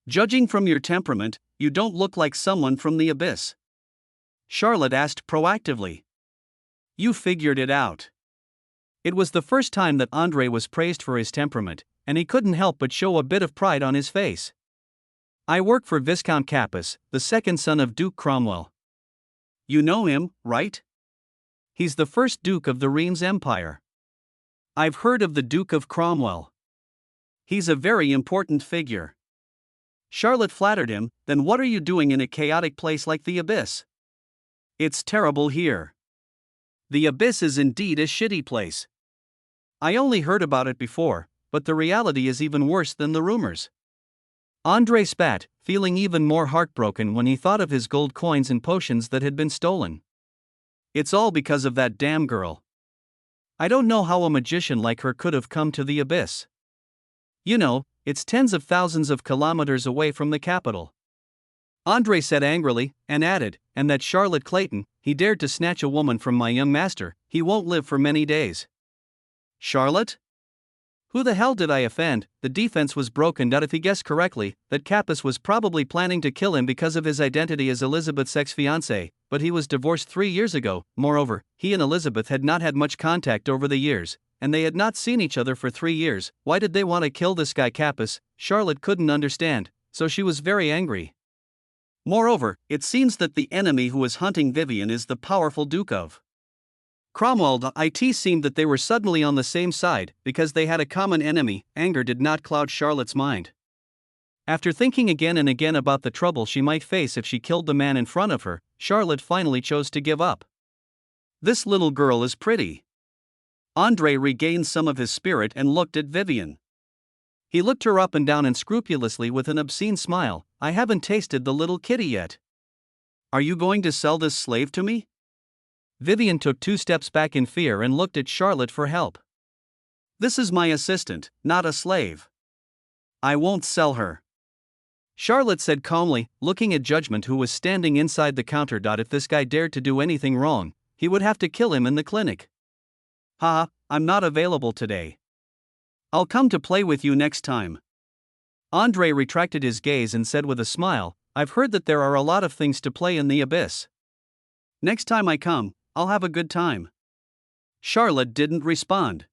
"Judging from your temperament, you don't look like someone from the abyss," Charlotte asked proactively. "You figured it out." It was the first time that Andre was praised for his temperament, and he couldn't help but show a bit of pride on his face. "I work for Viscount Capus, the second son of Duke Cromwell." "You know him, right?" "He's the first Duke of the Reims Empire." "I've heard of the Duke of Cromwell. He's a very important figure." Charlotte flattered him. "Then what are you doing in a chaotic place like the Abyss?" "It's terrible here. The Abyss is indeed a shitty place. I only heard about it before, but the reality is even worse than the rumors." Andre spat, feeling even more heartbroken when he thought of his gold coins and potions that had been stolen. "It's all because of that damn girl. I don't know how a magician like her could have come to the Abyss. You know, it's tens of thousands of kilometers away from the capital." Andre said angrily, and added, "And that Charlotte Clayton, he dared to snatch a woman from my young master. He won't live for many days." "Charlotte? Who the hell did I offend?" The defense was broken. If he guessed correctly, that Capus was probably planning to kill him because of his identity as Elizabeth's ex-fiancé, but he was divorced 3 years ago. Moreover, he and Elizabeth had not had much contact over the years, and they had not seen each other for 3 years. Why did they want to kill this guy Capus? Charlotte couldn't understand, so she was very angry. Moreover, it seems that the enemy who is hunting Vivian is the powerful Duke of Cromwell. It seemed that they were suddenly on the same side, because they had a common enemy. Anger did not cloud Charlotte's mind. After thinking again and again about the trouble she might face if she killed the man in front of her, Charlotte finally chose to give up. "This little girl is pretty." Andre regained some of his spirit and looked at Vivian. He looked her up and down unscrupulously with an obscene smile. "I haven't tasted the little kitty yet. Are you going to sell this slave to me?" Vivian took 2 steps back in fear and looked at Charlotte for help. "This is my assistant, not a slave. I won't sell her," Charlotte said calmly, looking at Judgment, who was standing inside the counter. "If this guy dared to do anything wrong, he would have to kill him in the clinic." "Ha, I'm not available today. I'll come to play with you next time." Andre retracted his gaze and said with a smile, "I've heard that there are a lot of things to play in the Abyss. Next time I come, I'll have a good time." Charlotte didn't respond.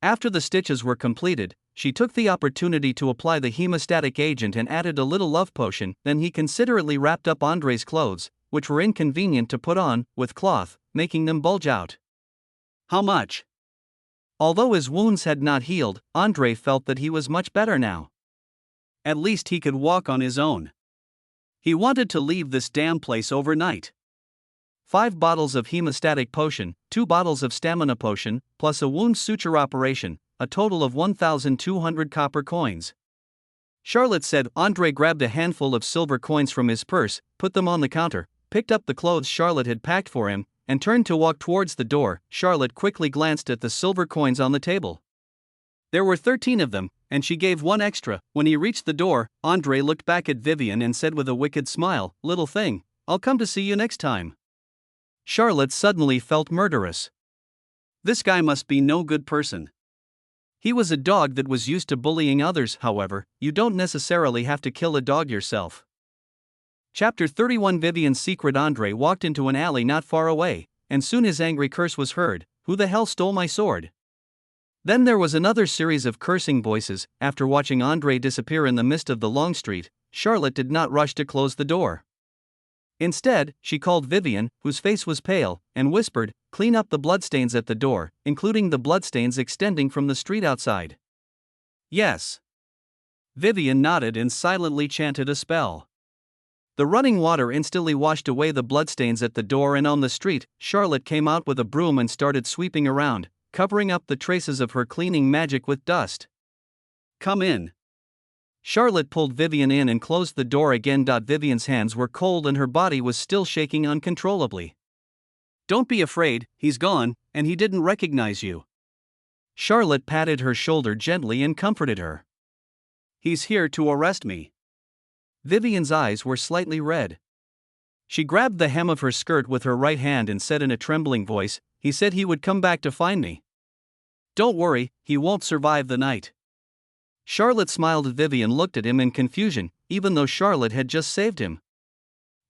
After the stitches were completed, she took the opportunity to apply the hemostatic agent and added a little love potion. Then he considerately wrapped up Andre's clothes, which were inconvenient to put on, with cloth, making them bulge out. "How much?" Although his wounds had not healed, Andre felt that he was much better now. At least he could walk on his own. He wanted to leave this damn place overnight. 5 bottles of hemostatic potion, 2 bottles of stamina potion, plus a wound suture operation, a total of 1,200 copper coins. Charlotte said. Andre grabbed a handful of silver coins from his purse, put them on the counter, picked up the clothes Charlotte had packed for him, and turned to walk towards the door. Charlotte quickly glanced at the silver coins on the table. There were 13 of them, and she gave one extra. When he reached the door, Andre looked back at Vivian and said with a wicked smile, "Little thing, I'll come to see you next time." Charlotte suddenly felt murderous. This guy must be no good person. He was a dog that was used to bullying others. However, you don't necessarily have to kill a dog yourself. Chapter 31 Vivian's secret. Andre walked into an alley not far away, and soon his angry curse was heard. "Who the hell stole my sword?" Then there was another series of cursing voices. After watching Andre disappear in the mist of the long street, Charlotte did not rush to close the door. Instead, she called Vivian, whose face was pale, and whispered, "Clean up the bloodstains at the door, including the bloodstains extending from the street outside." "Yes." Vivian nodded and silently chanted a spell. The running water instantly washed away the bloodstains at the door and on the street. Charlotte came out with a broom and started sweeping around, covering up the traces of her cleaning magic with dust. "Come in." Charlotte pulled Vivian in and closed the door again. Vivian's hands were cold and her body was still shaking uncontrollably. "Don't be afraid, he's gone, and he didn't recognize you." Charlotte patted her shoulder gently and comforted her. "He's here to arrest me." Vivian's eyes were slightly red. She grabbed the hem of her skirt with her right hand and said in a trembling voice, "He said he would come back to find me." "Don't worry, he won't survive the night." Charlotte smiled. Vivian looked at him in confusion, even though Charlotte had just saved him.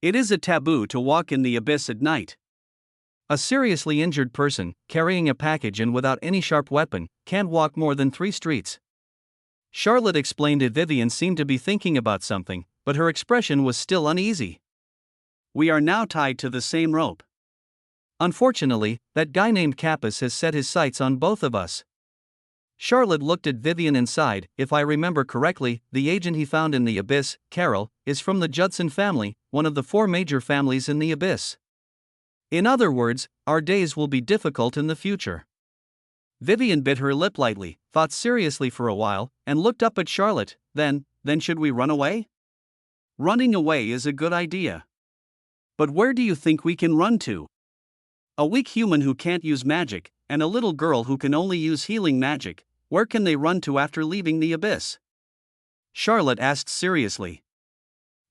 "It is a taboo to walk in the abyss at night. A seriously injured person, carrying a package and without any sharp weapon, can't walk more than 3 streets. Charlotte explained it. Vivian seemed to be thinking about something, but her expression was still uneasy. "We are now tied to the same rope. Unfortunately, that guy named Kappas has set his sights on both of us." Charlotte looked at Vivian and sighed. "If I remember correctly, the agent he found in the abyss, Carol, is from the Judson family, one of the 4 major families in the abyss. In other words, our days will be difficult in the future." Vivian bit her lip lightly, thought seriously for a while, and looked up at Charlotte. Then should we run away?" "Running away is a good idea. But where do you think we can run to? A weak human who can't use magic, and a little girl who can only use healing magic, where can they run to after leaving the abyss?" Charlotte asked seriously.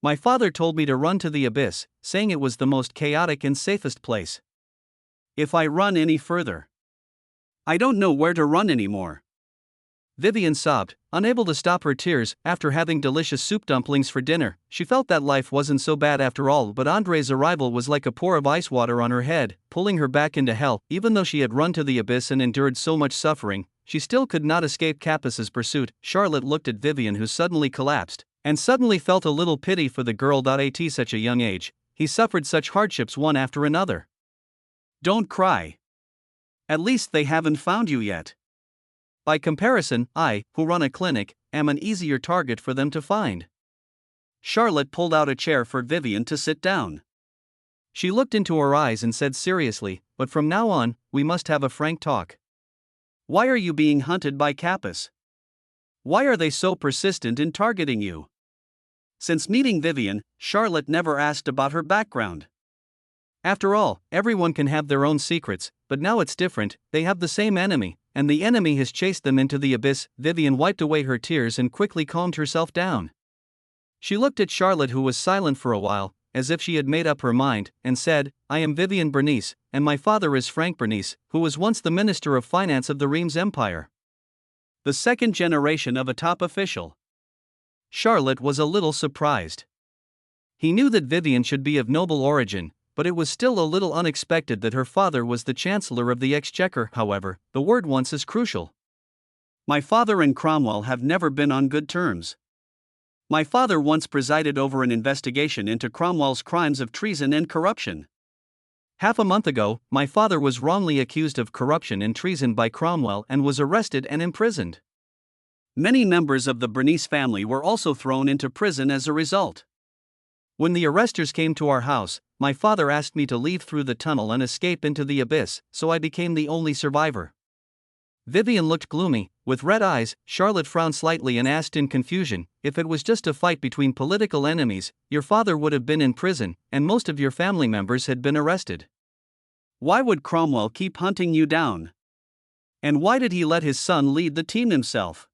"My father told me to run to the abyss, saying it was the most chaotic and safest place. If I run any further, I don't know where to run anymore." Vivian sobbed, unable to stop her tears. After having delicious soup dumplings for dinner, she felt that life wasn't so bad after all. But Andre's arrival was like a pour of ice water on her head, pulling her back into hell. Even though she had run to the abyss and endured so much suffering, she still could not escape Kappas's pursuit. Charlotte looked at Vivian, who suddenly collapsed, and suddenly felt a little pity for the girl. At such a young age, he suffered such hardships one after another. "Don't cry. At least they haven't found you yet. By comparison, I, who run a clinic, am an easier target for them to find." Charlotte pulled out a chair for Vivian to sit down. She looked into her eyes and said seriously, "But from now on, we must have a frank talk. Why are you being hunted by Kappas? Why are they so persistent in targeting you?" Since meeting Vivian, Charlotte never asked about her background. After all, everyone can have their own secrets, but now it's different. They have the same enemy, and the enemy has chased them into the abyss. Vivian wiped away her tears and quickly calmed herself down. She looked at Charlotte, who was silent for a while, as if she had made up her mind, and said, "I am Vivian Bernice, and my father is Frank Bernice, who was once the Minister of Finance of the Reims Empire. The 2nd generation of a top official." Charlotte was a little surprised. He knew that Vivian should be of noble origin, but it was still a little unexpected that her father was the Chancellor of the Exchequer. However, the word "once" is crucial. "My father and Cromwell have never been on good terms. My father once presided over an investigation into Cromwell's crimes of treason and corruption. Half a month ago, my father was wrongly accused of corruption and treason by Cromwell and was arrested and imprisoned. Many members of the Bernice family were also thrown into prison as a result. When the arresters came to our house, my father asked me to leave through the tunnel and escape into the abyss, so I became the only survivor." Vivian looked gloomy, with red eyes. Charlotte frowned slightly and asked in confusion, "If it was just a fight between political enemies, your father would have been in prison, and most of your family members had been arrested." Why would Cromwell keep hunting you down? And why did he let his son lead the team himself?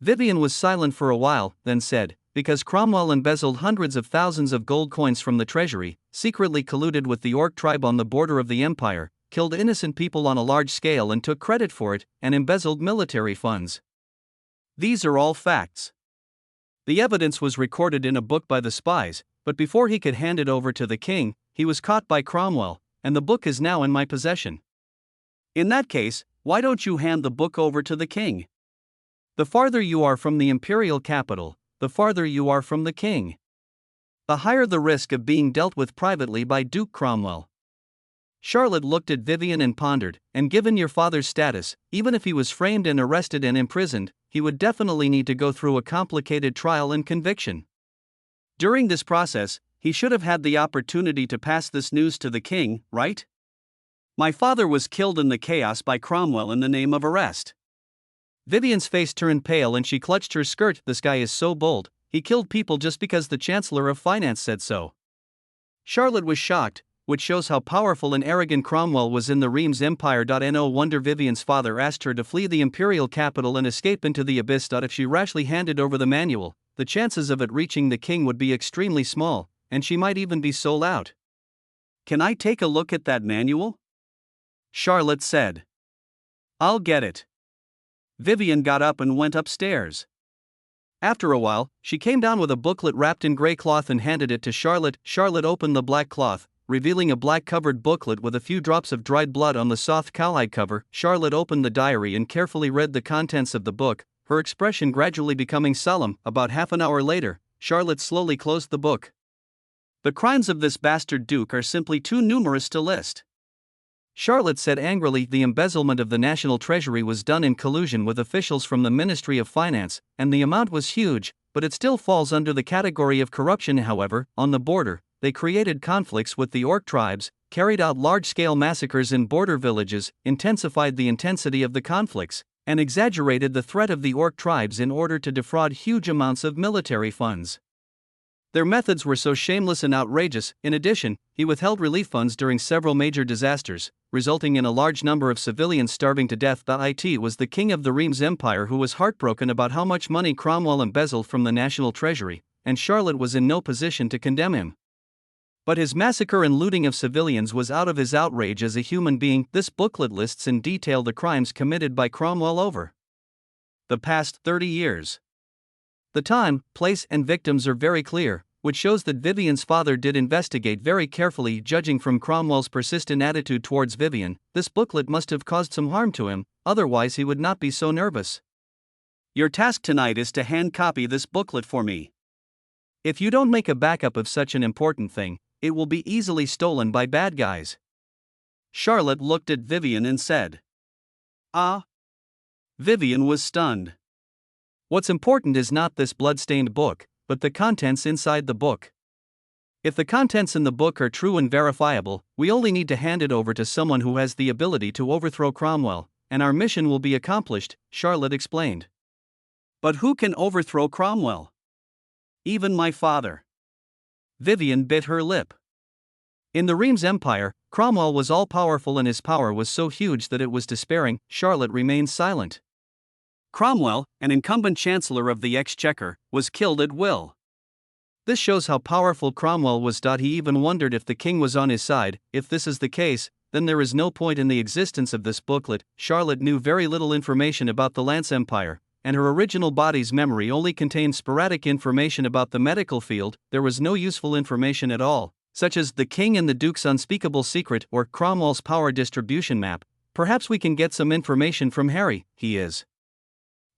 Vivian was silent for a while, then said, because Cromwell embezzled hundreds of thousands of gold coins from the treasury, secretly colluded with the Orc tribe on the border of the empire, killed innocent people on a large scale and took credit for it, and embezzled military funds. These are all facts. The evidence was recorded in a book by the spies, but before he could hand it over to the king, he was caught by Cromwell, and the book is now in my possession. In that case, why don't you hand the book over to the king? The farther you are from the imperial capital, the farther you are from the king. The higher the risk of being dealt with privately by Duke Cromwell. Charlotte looked at Vivian and pondered, and given your father's status, even if he was framed and arrested and imprisoned, he would definitely need to go through a complicated trial and conviction. During this process, he should have had the opportunity to pass this news to the king, right? My father was killed in the chaos by Cromwell in the name of arrest. Vivian's face turned pale and she clutched her skirt. This guy is so bold, he killed people just because the Chancellor of Finance said so. Charlotte was shocked, which shows how powerful and arrogant Cromwell was in the Reims Empire. No wonder Vivian's father asked her to flee the imperial capital and escape into the abyss. If she rashly handed over the manual, the chances of it reaching the king would be extremely small, and she might even be sold out. Can I take a look at that manual? Charlotte said. I'll get it. Vivian got up and went upstairs. After a while, she came down with a booklet wrapped in grey cloth and handed it to Charlotte. Charlotte opened the black cloth, revealing a black-covered booklet with a few drops of dried blood on the soft cowhide cover. Charlotte opened the diary and carefully read the contents of the book, her expression gradually becoming solemn. About half an hour later, Charlotte slowly closed the book. The crimes of this bastard duke are simply too numerous to list. Charlotte said angrily. The embezzlement of the national treasury was done in collusion with officials from the Ministry of Finance, and the amount was huge, but it still falls under the category of corruption. However, on the border, they created conflicts with the Orc tribes, carried out large-scale massacres in border villages, intensified the intensity of the conflicts, and exaggerated the threat of the Orc tribes in order to defraud huge amounts of military funds. Their methods were so shameless and outrageous. In addition, he withheld relief funds during several major disasters, resulting in a large number of civilians starving to death. It was the king of the Reims Empire who was heartbroken about how much money Cromwell embezzled from the national treasury, and Charlotte was in no position to condemn him. But his massacre and looting of civilians was out of his outrage as a human being. This booklet lists in detail the crimes committed by Cromwell over the past 30 years. The time, place, and victims are very clear, which shows that Vivian's father did investigate very carefully. Judging from Cromwell's persistent attitude towards Vivian, this booklet must have caused some harm to him, otherwise he would not be so nervous. Your task tonight is to hand copy this booklet for me. If you don't make a backup of such an important thing, it will be easily stolen by bad guys. Charlotte looked at Vivian and said. Ah. Vivian was stunned. What's important is not this blood-stained book, but the contents inside the book. If the contents in the book are true and verifiable, we only need to hand it over to someone who has the ability to overthrow Cromwell, and our mission will be accomplished, Charlotte explained. But who can overthrow Cromwell? Even my father. Vivian bit her lip. In the Reims Empire, Cromwell was all-powerful and his power was so huge that it was despairing. Charlotte remained silent. Cromwell, an incumbent Chancellor of the Exchequer, was killed at will. This shows how powerful Cromwell was. He even wondered if the king was on his side. If this is the case, then there is no point in the existence of this booklet. Charlotte knew very little information about the Lance Empire, and her original body's memory only contained sporadic information about the medical field. There was no useful information at all, such as the king and the duke's unspeakable secret or Cromwell's power distribution map. Perhaps we can get some information from Harry. He is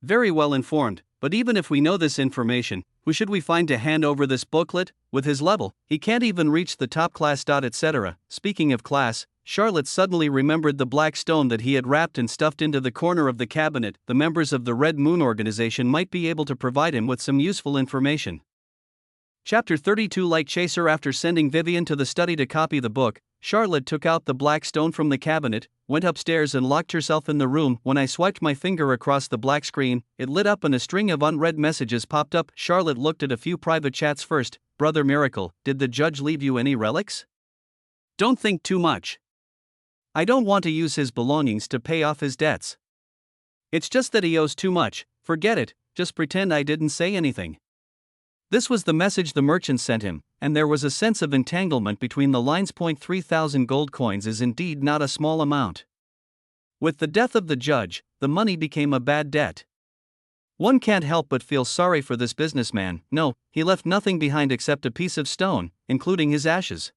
very well informed, but even if we know this information, who should we find to hand over this booklet? With his level, he can't even reach the top class. Etc. Speaking of class, Charlotte suddenly remembered the black stone that he had wrapped and stuffed into the corner of the cabinet. The members of the Red Moon organization might be able to provide him with some useful information. Chapter 32 Light Chaser. After sending Vivian to the study to copy the book, Charlotte took out the black stone from the cabinet, went upstairs and locked herself in the room. When I swiped my finger across the black screen, it lit up and a string of unread messages popped up. Charlotte looked at a few private chats first. Brother Miracle, did the judge leave you any relics? Don't think too much. I don't want to use his belongings to pay off his debts. It's just that he owes too much. Forget it, just pretend I didn't say anything." This was the message the merchant sent him, and there was a sense of entanglement between the lines. 3,000 gold coins is indeed not a small amount. With the death of the judge, the money became a bad debt. One can't help but feel sorry for this businessman. No, he left nothing behind except a piece of stone, including his ashes.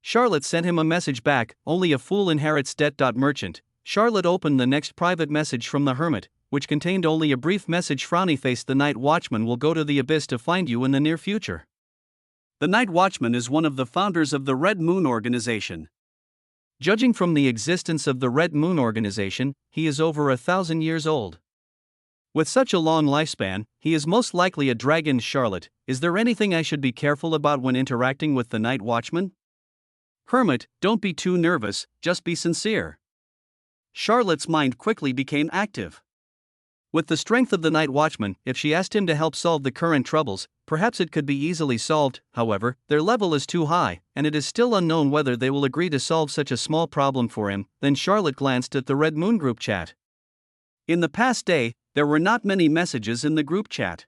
Charlotte sent him a message back, "Only a fool inherits debt." Merchant. Charlotte opened the next private message from the hermit, which contained only a brief message: "Frowny face, the night watchman will go to the abyss to find you in the near future." The Night Watchman is one of the founders of the Red Moon Organization. Judging from the existence of the Red Moon Organization, he is over 1,000 years old. With such a long lifespan, he is most likely a dragon. Charlotte, is there anything I should be careful about when interacting with the Night Watchman? Hermit, don't be too nervous, just be sincere. Charlotte's mind quickly became active. With the strength of the Night Watchman, if she asked him to help solve the current troubles, perhaps it could be easily solved. However, their level is too high, and it is still unknown whether they will agree to solve such a small problem for him. Then Charlotte glanced at the Red Moon group chat. In the past day, there were not many messages in the group chat.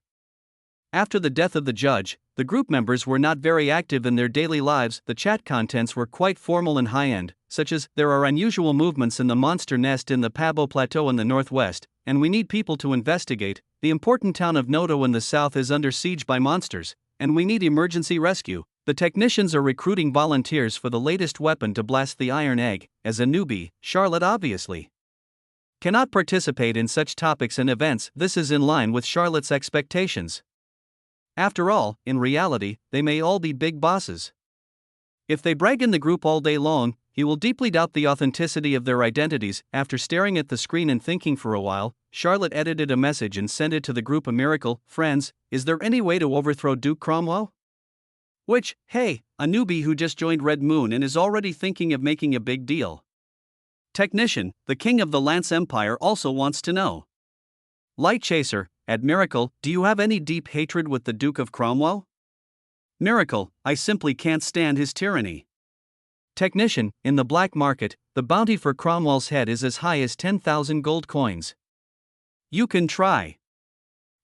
After the death of the judge, the group members were not very active in their daily lives. The chat contents were quite formal and high-end, such as, "There are unusual movements in the monster nest in the Pabo Plateau in the northwest, and we need people to investigate. The important town of Noto in the south is under siege by monsters, and we need emergency rescue. The technicians are recruiting volunteers for the latest weapon to blast the Iron Egg." As a newbie, Charlotte obviously cannot participate in such topics and events. This is in line with Charlotte's expectations. After all, in reality, they may all be big bosses. If they brag in the group all day long, he will deeply doubt the authenticity of their identities. After staring at the screen and thinking for a while, Charlotte edited a message and sent it to the group: "A miracle, friends, is there any way to overthrow Duke Cromwell?" Which, hey, a newbie who just joined Red Moon and is already thinking of making a big deal. Technician, the king of the Lance Empire, also wants to know. Light Chaser, at Miracle, do you have any deep hatred with the Duke of Cromwell? Miracle, I simply can't stand his tyranny. Technician, in the black market, the bounty for Cromwell's head is as high as 10,000 gold coins. You can try.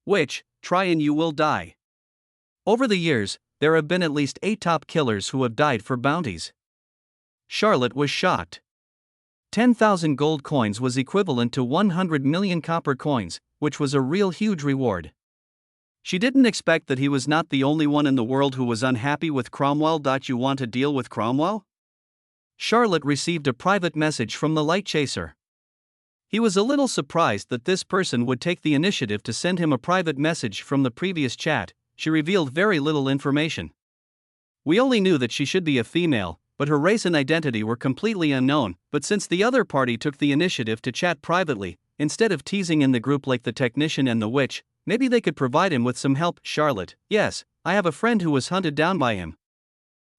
Which, try and you will die. Over the years, there have been at least 8 top killers who have died for bounties. Charlotte was shocked. 10,000 gold coins was equivalent to 100 million copper coins, which was a real huge reward. She didn't expect that he was not the only one in the world who was unhappy with Cromwell. You want to deal with Cromwell? Charlotte received a private message from the Light Chaser. He was a little surprised that this person would take the initiative to send him a private message. From the previous chat, she revealed very little information. We only knew that she should be a female, but her race and identity were completely unknown. But since the other party took the initiative to chat privately, instead of teasing in the group like the technician and the witch, maybe they could provide him with some help. Charlotte, yes, I have a friend who was hunted down by him.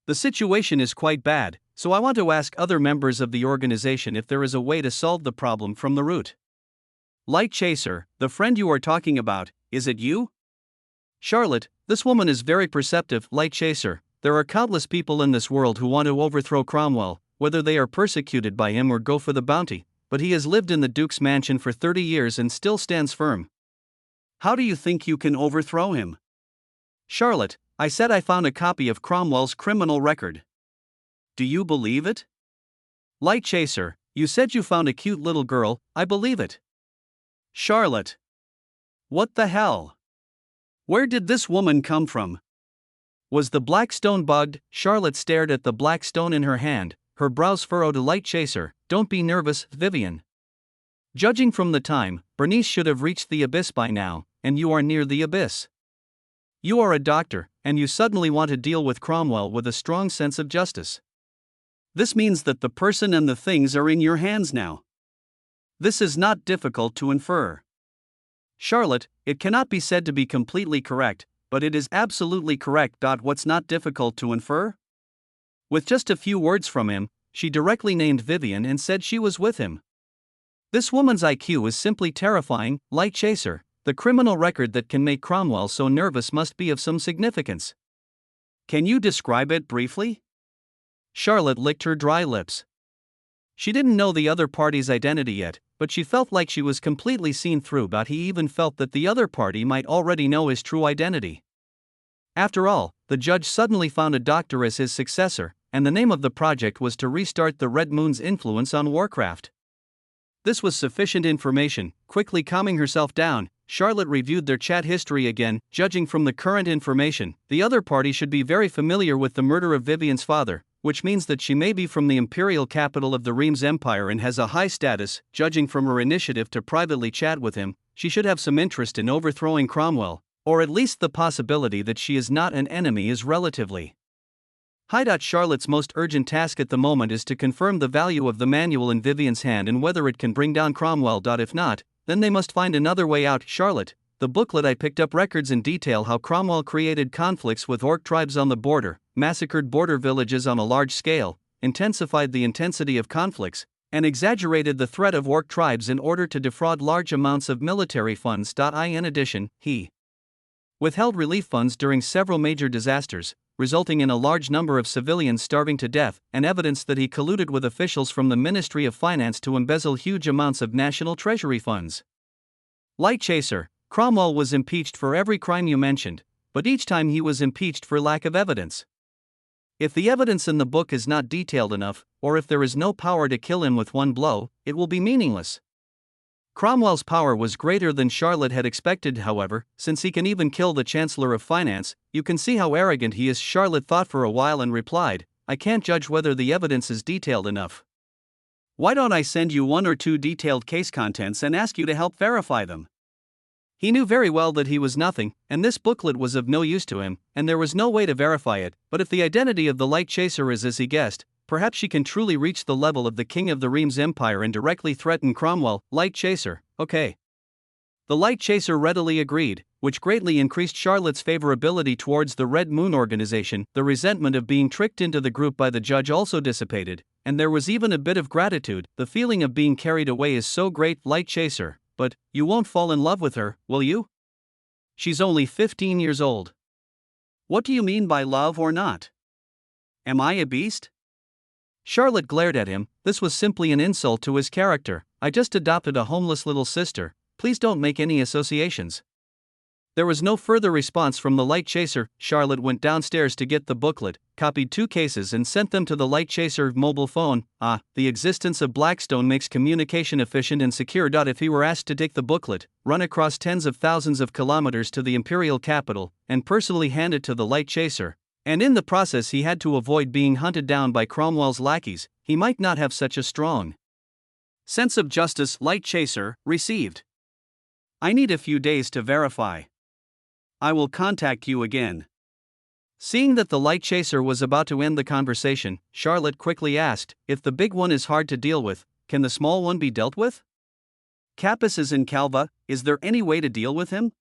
The situation is quite bad, so I want to ask other members of the organization if there is a way to solve the problem from the root. Light Chaser, the friend you are talking about, is it you? Charlotte, this woman is very perceptive. Light Chaser, there are countless people in this world who want to overthrow Cromwell, whether they are persecuted by him or go for the bounty, but he has lived in the Duke's mansion for 30 years and still stands firm. How do you think you can overthrow him? Charlotte, I said I found a copy of Cromwell's criminal record. Do you believe it? Light Chaser, you said you found a cute little girl. I believe it. Charlotte. What the hell? Where did this woman come from? Was the black stone bugged? Charlotte stared at the black stone in her hand, her brows furrowed. Light Chaser, don't be nervous, Vivian. Judging from the time, Bernice should have reached the abyss by now, and you are near the abyss. You are a doctor, and you suddenly want to deal with Cromwell with a strong sense of justice. This means that the person and the things are in your hands now. This is not difficult to infer. Charlotte, it cannot be said to be completely correct, but it is absolutely correct. What's not difficult to infer? With just a few words from him, she directly named Vivian and said she was with him. This woman's IQ is simply terrifying. Light Chaser, the criminal record that can make Cromwell so nervous must be of some significance. Can you describe it briefly? Charlotte licked her dry lips. She didn't know the other party's identity yet, but she felt like she was completely seen through, but he even felt that the other party might already know his true identity. After all, the judge suddenly found a doctor as his successor, and the name of the project was to restart the Red Moon's influence on Warcraft. This was sufficient information. Quickly calming herself down, Charlotte reviewed their chat history again. Judging from the current information, the other party should be very familiar with the murder of Vivian's father, which means that she may be from the imperial capital of the Reims Empire and has a high status. Judging from her initiative to privately chat with him, she should have some interest in overthrowing Cromwell, or at least the possibility that she is not an enemy is relatively high. Charlotte's most urgent task at the moment is to confirm the value of the manual in Vivian's hand and whether it can bring down Cromwell. If not, then they must find another way out. Charlotte, the booklet I picked up records in detail how Cromwell created conflicts with orc tribes on the border, massacred border villages on a large scale, intensified the intensity of conflicts, and exaggerated the threat of orc tribes in order to defraud large amounts of military funds. In addition, he withheld relief funds during several major disasters, resulting in a large number of civilians starving to death, and evidence that he colluded with officials from the Ministry of Finance to embezzle huge amounts of national treasury funds. Light Chaser, Cromwell was impeached for every crime you mentioned, but each time he was impeached for lack of evidence. If the evidence in the book is not detailed enough, or if there is no power to kill him with one blow, it will be meaningless. Cromwell's power was greater than Charlotte had expected, however, since he can even kill the Chancellor of Finance. You can see how arrogant he is. Charlotte thought for a while and replied, I can't judge whether the evidence is detailed enough. Why don't I send you 1 or 2 detailed case contents and ask you to help verify them? He knew very well that he was nothing, and this booklet was of no use to him, and there was no way to verify it, but if the identity of the Light Chaser is as he guessed, perhaps she can truly reach the level of the king of the Reims Empire and directly threaten Cromwell. Light Chaser, okay. The Light Chaser readily agreed, which greatly increased Charlotte's favorability towards the Red Moon organization. The resentment of being tricked into the group by the judge also dissipated, and there was even a bit of gratitude. The feeling of being carried away is so great, Light Chaser, but you won't fall in love with her, will you? She's only 15 years old. What do you mean by love or not? Am I a beast? Charlotte glared at him. This was simply an insult to his character. I just adopted a homeless little sister. Please don't make any associations. There was no further response from the Light Chaser. Charlotte went downstairs to get the booklet, copied 2 cases and sent them to the Light Chaser mobile phone. The existence of Blackstone makes communication efficient and secure. If he were asked to take the booklet, run across tens of thousands of kilometers to the imperial capital, and personally hand it to the Light Chaser, and in the process he had to avoid being hunted down by Cromwell's lackeys, he might not have such a strong sense of justice. Light Chaser, received. I need a few days to verify. I will contact you again. Seeing that the Light Chaser was about to end the conversation, Charlotte quickly asked, if the big one is hard to deal with, can the small one be dealt with? Capus is in Calva, is there any way to deal with him?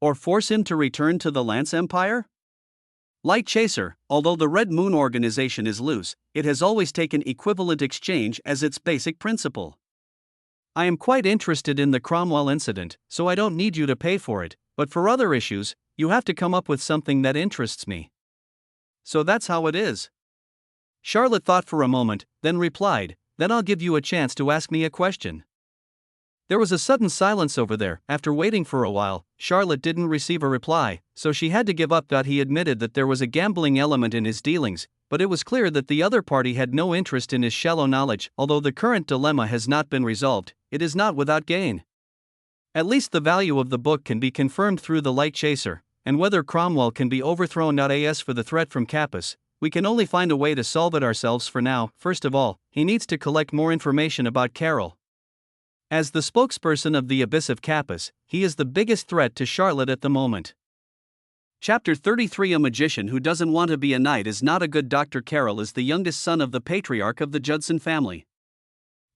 Or force him to return to the Lance Empire? Light Chaser, although the Red Moon organization is loose, it has always taken equivalent exchange as its basic principle. I am quite interested in the Cromwell incident, so I don't need you to pay for it, but for other issues, you have to come up with something that interests me. So that's how it is. Charlotte thought for a moment, then replied, then I'll give you a chance to ask me a question. There was a sudden silence over there. After waiting for a while, Charlotte didn't receive a reply, so she had to give up. He admitted that there was a gambling element in his dealings, but it was clear that the other party had no interest in his shallow knowledge. Although the current dilemma has not been resolved, it is not without gain. At least the value of the book can be confirmed through the Light Chaser, and whether Cromwell can be overthrown. As for the threat from Capus, we can only find a way to solve it ourselves for now. First of all, he needs to collect more information about Carol. As the spokesperson of the Abyss of Capus, he is the biggest threat to Charlotte at the moment. Chapter 33. A magician who doesn't want to be a knight is not a good Dr. Carol is the youngest son of the patriarch of the Judson family.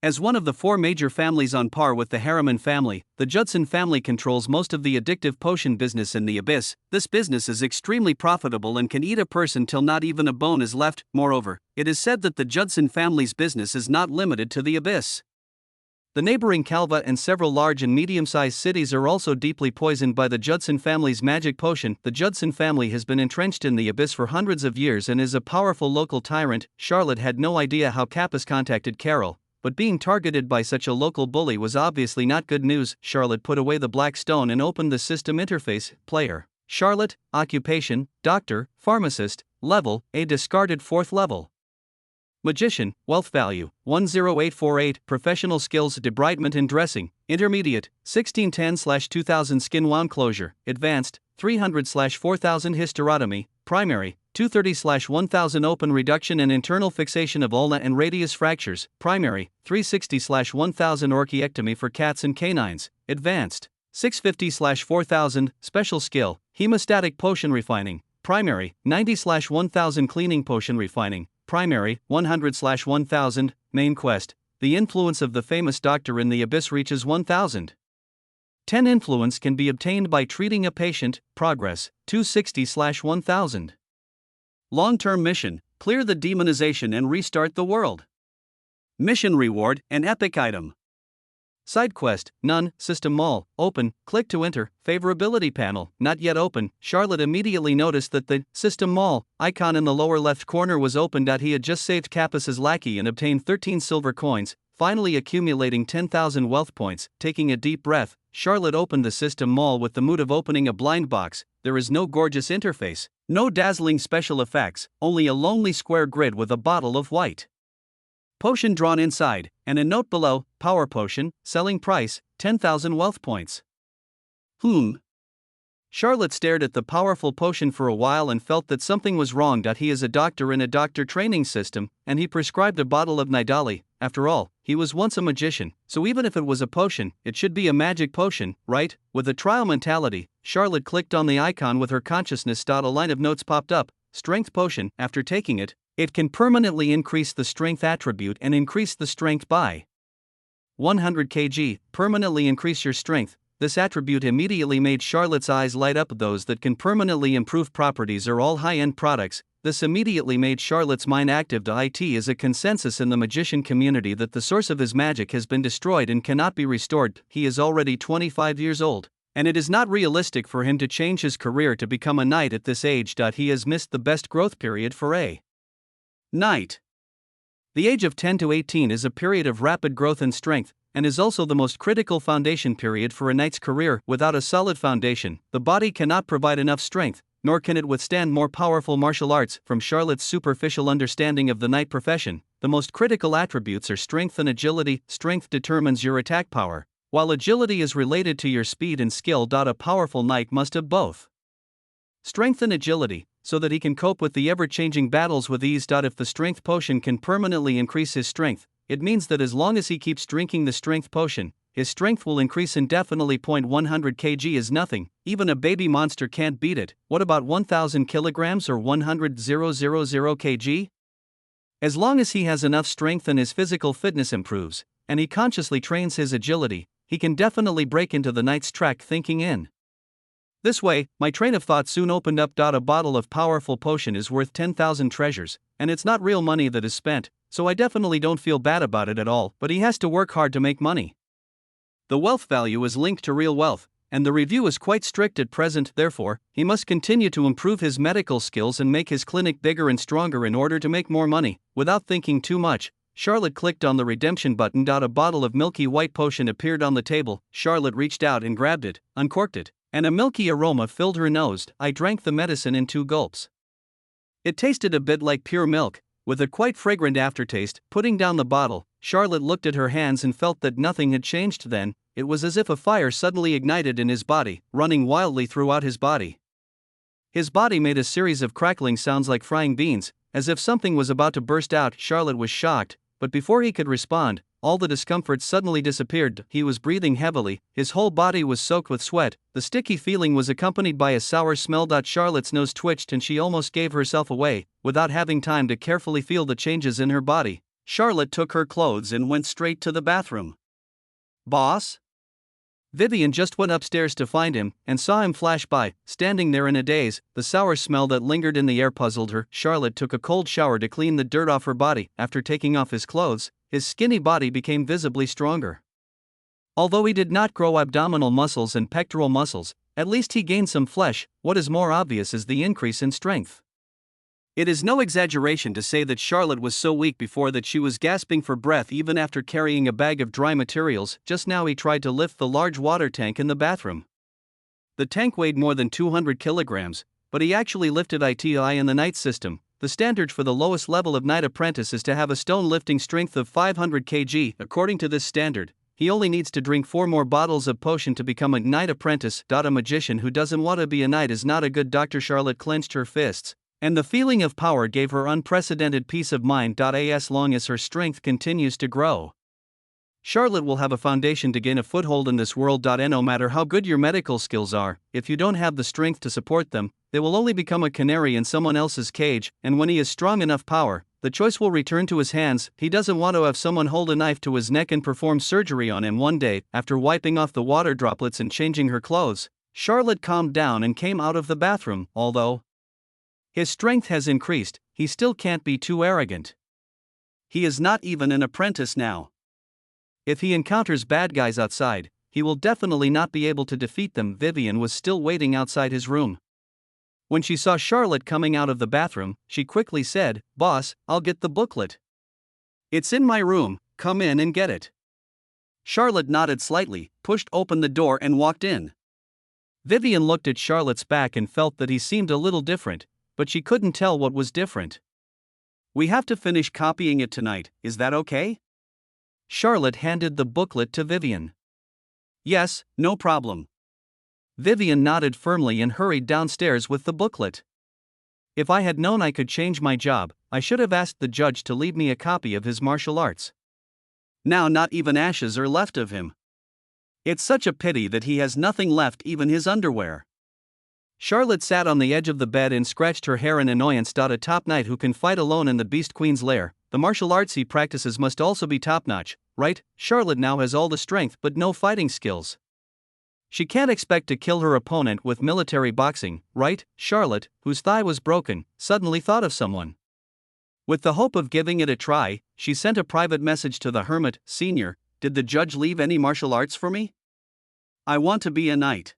As one of the 4 major families on par with the Harriman family, the Judson family controls most of the addictive potion business in the Abyss. This business is extremely profitable and can eat a person till not even a bone is left. Moreover, it is said that the Judson family's business is not limited to the Abyss. The neighboring Calva and several large and medium-sized cities are also deeply poisoned by the Judson family's magic potion. The Judson family has been entrenched in the abyss for hundreds of years and is a powerful local tyrant. Charlotte had no idea how Kappas contacted Carol, but being targeted by such a local bully was obviously not good news. Charlotte put away the black stone and opened the system interface. Player: Charlotte, occupation, doctor, pharmacist, level, a discarded 4th level. Magician, wealth value, 10848, professional skills, debridement and dressing, intermediate, 1610/2000 skin wound closure, advanced, 300/4000 hysterotomy, primary, 230/1000 open reduction and internal fixation of ulna and radius fractures, primary, 360/1000 orchiectomy for cats and canines, advanced, 650/4000, special skill, hemostatic potion refining, primary, 90/1000 cleaning potion refining, primary, 100/1000, main quest, the influence of the famous doctor in the abyss reaches 1000. 10 influence can be obtained by treating a patient, progress, 260/1000. Long-term mission, clear the demonization and restart the world. Mission reward, an epic item. Side quest, none, system mall, open, click to enter, favorability panel, not yet open. Charlotte immediately noticed that the system mall icon in the lower left corner was open. He had just saved Kappas's lackey and obtained 13 silver coins, finally accumulating 10,000 wealth points. Taking a deep breath, Charlotte opened the system mall with the mood of opening a blind box. There is no gorgeous interface, no dazzling special effects, only a lonely square grid with a bottle of white potion drawn inside, and a note below: power potion, selling price, 10,000 wealth points. Charlotte stared at the powerful potion for a while and felt that something was wrong. He is a doctor in a doctor training system, and he prescribed a bottle of Nidali. After all, he was once a magician, so even if it was a potion, it should be a magic potion, right? With a trial mentality, Charlotte clicked on the icon with her consciousness. A line of notes popped up: strength potion. After taking it, it can permanently increase the strength attribute and increase the strength by 100 kg, permanently increase your strength. This attribute immediately made Charlotte's eyes light up. Those that can permanently improve properties are all high-end products. This immediately made Charlotte's mind active. It is a consensus in the magician community that the source of his magic has been destroyed and cannot be restored. He is already 25 years old, and it is not realistic for him to change his career to become a knight at this age. He has missed the best growth period for a knight. The age of 10 to 18 is a period of rapid growth and strength, and is also the most critical foundation period for a knight's career. Without a solid foundation, the body cannot provide enough strength, nor can it withstand more powerful martial arts. From Charlotte's superficial understanding of the knight profession, the most critical attributes are strength and agility. Strength determines your attack power, while agility is related to your speed and skill. A powerful knight must have both strength and agility, so that he can cope with the ever-changing battles with ease. If the strength potion can permanently increase his strength, it means that as long as he keeps drinking the strength potion, his strength will increase indefinitely. 100 kg is nothing, even a baby monster can't beat it. What about 1000 kilograms or 100,000 kg? As long as he has enough strength and his physical fitness improves, and he consciously trains his agility, he can definitely break into the knight's track. Thinking in this way, my train of thought soon opened up. A bottle of powerful potion is worth 10,000 treasures, and it's not real money that is spent, so I definitely don't feel bad about it at all. But he has to work hard to make money. The wealth value is linked to real wealth, and the review is quite strict at present. Therefore, he must continue to improve his medical skills and make his clinic bigger and stronger in order to make more money. Without thinking too much, Charlotte clicked on the redemption button. A bottle of milky white potion appeared on the table. Charlotte reached out and grabbed it, uncorked it, and a milky aroma filled her nose. I drank the medicine in 2 gulps. It tasted a bit like pure milk, with a quite fragrant aftertaste. Putting down the bottle, Charlotte looked at her hands and felt that nothing had changed. Then, it was as if a fire suddenly ignited in his body, running wildly throughout his body. His body made a series of crackling sounds like frying beans, as if something was about to burst out. Charlotte was shocked, but before he could respond, all the discomfort suddenly disappeared. He was breathing heavily, his whole body was soaked with sweat. The sticky feeling was accompanied by a sour smell. Charlotte's nose twitched and she almost gave herself away. Without having time to carefully feel the changes in her body, Charlotte took her clothes and went straight to the bathroom. Boss? Vivian just went upstairs to find him, and saw him flash by, standing there in a daze. The sour smell that lingered in the air puzzled her. Charlotte took a cold shower to clean the dirt off her body. After taking off his clothes, his skinny body became visibly stronger. Although he did not grow abdominal muscles and pectoral muscles, at least he gained some flesh. What is more obvious is the increase in strength. It is no exaggeration to say that Charlotte was so weak before that she was gasping for breath even after carrying a bag of dry materials. Just now he tried to lift the large water tank in the bathroom. The tank weighed more than 200 kilograms, but he actually lifted it in the night system. The standard for the lowest level of night apprentice is to have a stone lifting strength of 500 kg. According to this standard, he only needs to drink 4 more bottles of potion to become a knight apprentice. A magician who doesn't want to be a knight is not a good doctor. Charlotte clenched her fists, and the feeling of power gave her unprecedented peace of mind. As long as her strength continues to grow, Charlotte will have a foundation to gain a foothold in this world. No matter how good your medical skills are, if you don't have the strength to support them, they will only become a canary in someone else's cage, and when he has strong enough power, the choice will return to his hands. He doesn't want to have someone hold a knife to his neck and perform surgery on him. One day, after wiping off the water droplets and changing her clothes, Charlotte calmed down and came out of the bathroom. Although his strength has increased, he still can't be too arrogant. He is not even an apprentice now. If he encounters bad guys outside, he will definitely not be able to defeat them. Vivian was still waiting outside his room. When she saw Charlotte coming out of the bathroom, she quickly said, "Boss, I'll get the booklet. It's in my room, come in and get it." Charlotte nodded slightly, pushed open the door and walked in. Vivian looked at Charlotte's back and felt that he seemed a little different, but she couldn't tell what was different. "We have to finish copying it tonight, is that okay?" Charlotte handed the booklet to Vivian. "Yes, no problem." Vivian nodded firmly and hurried downstairs with the booklet. "If I had known I could change my job, I should have asked the judge to leave me a copy of his martial arts. Now not even ashes are left of him. It's such a pity that he has nothing left, even his underwear." Charlotte sat on the edge of the bed and scratched her hair in annoyance. A top knight who can fight alone in the Beast Queen's lair, the martial arts he practices must also be top-notch, right? Charlotte now has all the strength but no fighting skills. She can't expect to kill her opponent with military boxing, right? Charlotte, whose thigh was broken, suddenly thought of someone. With the hope of giving it a try, she sent a private message to the hermit. "Senior, did the judge leave any martial arts for me? I want to be a knight."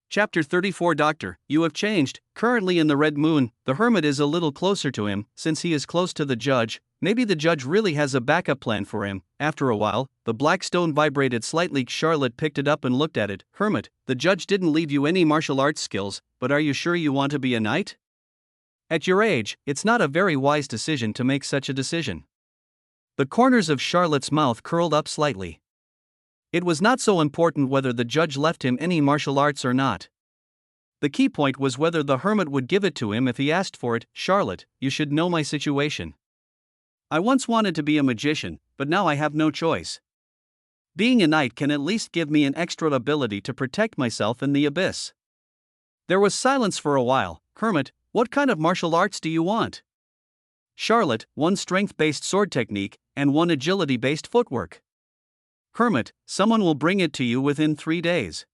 Chapter 34. Doctor, you have changed. Currently in the Red Moon, the hermit is a little closer to him, since he is close to the judge. Maybe the judge really has a backup plan for him. After a while, the black stone vibrated slightly. Charlotte picked it up and looked at it. "Hermit, the judge didn't leave you any martial arts skills, but are you sure you want to be a knight? At your age, it's not a very wise decision to make such a decision." The corners of Charlotte's mouth curled up slightly. It was not so important whether the judge left him any martial arts or not. The key point was whether the hermit would give it to him if he asked for it. "Charlotte, you should know my situation. I once wanted to be a magician, but now I have no choice. Being a knight can at least give me an extra ability to protect myself in the abyss." There was silence for a while. "Hermit, what kind of martial arts do you want?" Charlotte, "One strength-based sword technique, and one agility-based footwork." Hermit, "Someone will bring it to you within 3 days."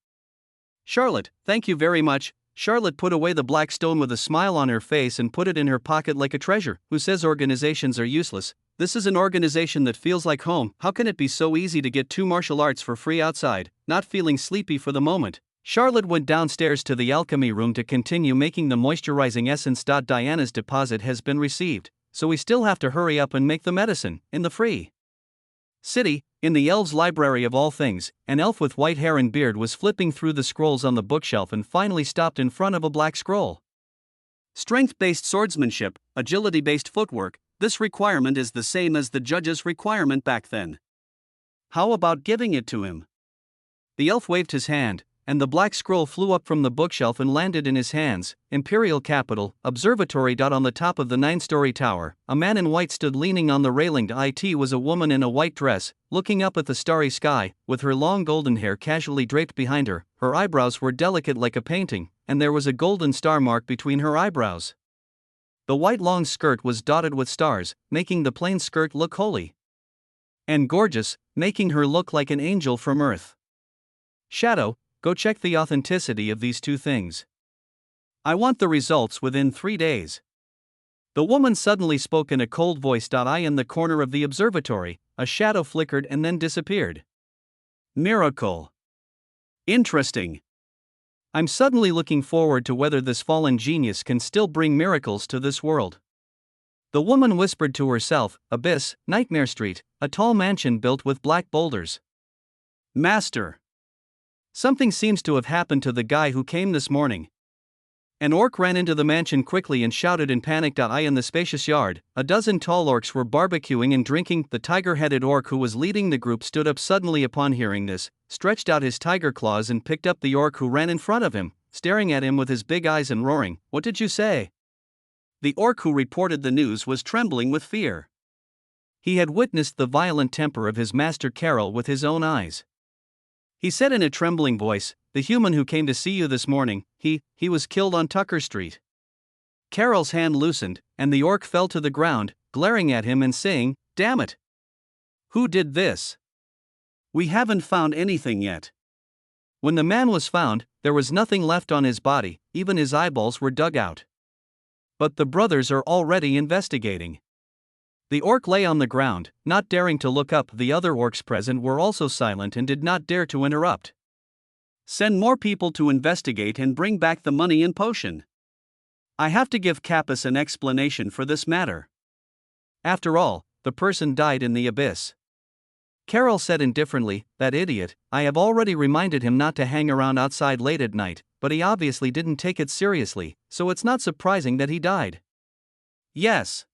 Charlotte, "Thank you very much." Charlotte put away the black stone with a smile on her face and put it in her pocket like a treasure. Who says organizations are useless? This is an organization that feels like home. How can it be so easy to get 2 martial arts for free outside? Not feeling sleepy for the moment, Charlotte went downstairs to the alchemy room to continue making the moisturizing essence. Diana's deposit has been received, so we still have to hurry up and make the medicine. In the free city, in the elves' library of all things, an elf with white hair and beard was flipping through the scrolls on the bookshelf and finally stopped in front of a black scroll. Strength-based swordsmanship, agility-based footwork. This requirement is the same as the judge's requirement back then. How about giving it to him? The elf waved his hand, and the black scroll flew up from the bookshelf and landed in his hands. Imperial Capital, Observatory. On the top of the 9-story tower, a man in white stood leaning on the railing. It was a woman in a white dress, looking up at the starry sky, with her long golden hair casually draped behind her. Her eyebrows were delicate like a painting, and there was a golden star mark between her eyebrows. The white long skirt was dotted with stars, making the plain skirt look holy and gorgeous, making her look like an angel from earth. Shadow, go check the authenticity of these 2 things. I want the results within 3 days. The woman suddenly spoke in a cold voice. In the corner of the observatory, a shadow flickered and then disappeared. Miracle. Interesting. I'm suddenly looking forward to whether this fallen genius can still bring miracles to this world. The woman whispered to herself, Abyss, Nightmare Street, a tall mansion built with black boulders. Master. Something seems to have happened to the guy who came this morning. An orc ran into the mansion quickly and shouted in panic. In the spacious yard, a dozen tall orcs were barbecuing and drinking. The tiger-headed orc who was leading the group stood up suddenly upon hearing this, stretched out his tiger claws and picked up the orc who ran in front of him, staring at him with his big eyes and roaring, "What did you say?" The orc who reported the news was trembling with fear. He had witnessed the violent temper of his master Carol with his own eyes. He said in a trembling voice, "The human who came to see you this morning, he was killed on Tucker Street." Carol's hand loosened, and the orc fell to the ground, glaring at him and saying, "Damn it! Who did this? We haven't found anything yet." When the man was found, there was nothing left on his body, even his eyeballs were dug out. But the brothers are already investigating. The orc lay on the ground, not daring to look up. The other orcs present were also silent and did not dare to interrupt. "Send more people to investigate and bring back the money and potion. I have to give Kappas an explanation for this matter. After all, the person died in the abyss." Carol said indifferently, "That idiot, I have already reminded him not to hang around outside late at night, but he obviously didn't take it seriously, so it's not surprising that he died." "Yes."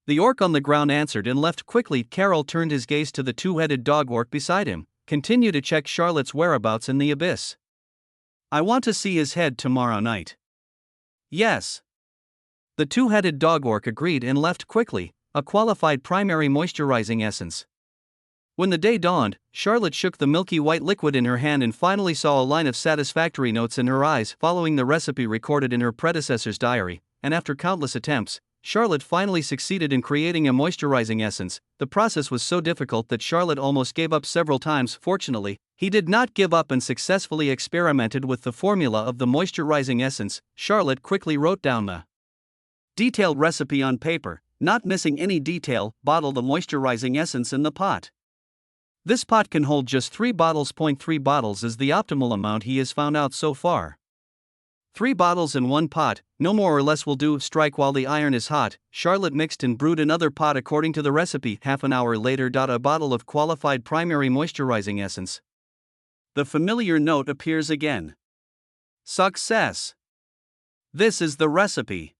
The orc on the ground answered and left quickly. Carol turned his gaze to the two-headed dog orc beside him. "Continue to check Charlotte's whereabouts in the abyss. I want to see his head tomorrow night." "Yes." The two-headed dog orc agreed and left quickly, a qualified primary moisturizing essence. When the day dawned, Charlotte shook the milky white liquid in her hand and finally saw a line of satisfactory notes in her eyes following the recipe recorded in her predecessor's diary, and after countless attempts, Charlotte finally succeeded in creating a moisturizing essence. The process was so difficult that Charlotte almost gave up several times. Fortunately, he did not give up and successfully experimented with the formula of the moisturizing essence. Charlotte quickly wrote down the detailed recipe on paper, not missing any detail. Bottle the moisturizing essence in the pot. This pot can hold just 3 bottles. 3 bottles is the optimal amount he has found out so far. 3 bottles in 1 pot, no more or less will do. Strike while the iron is hot. Charlotte mixed and brewed another pot according to the recipe. Half an hour later. A bottle of qualified primary moisturizing essence. The familiar note appears again. Success! This is the recipe.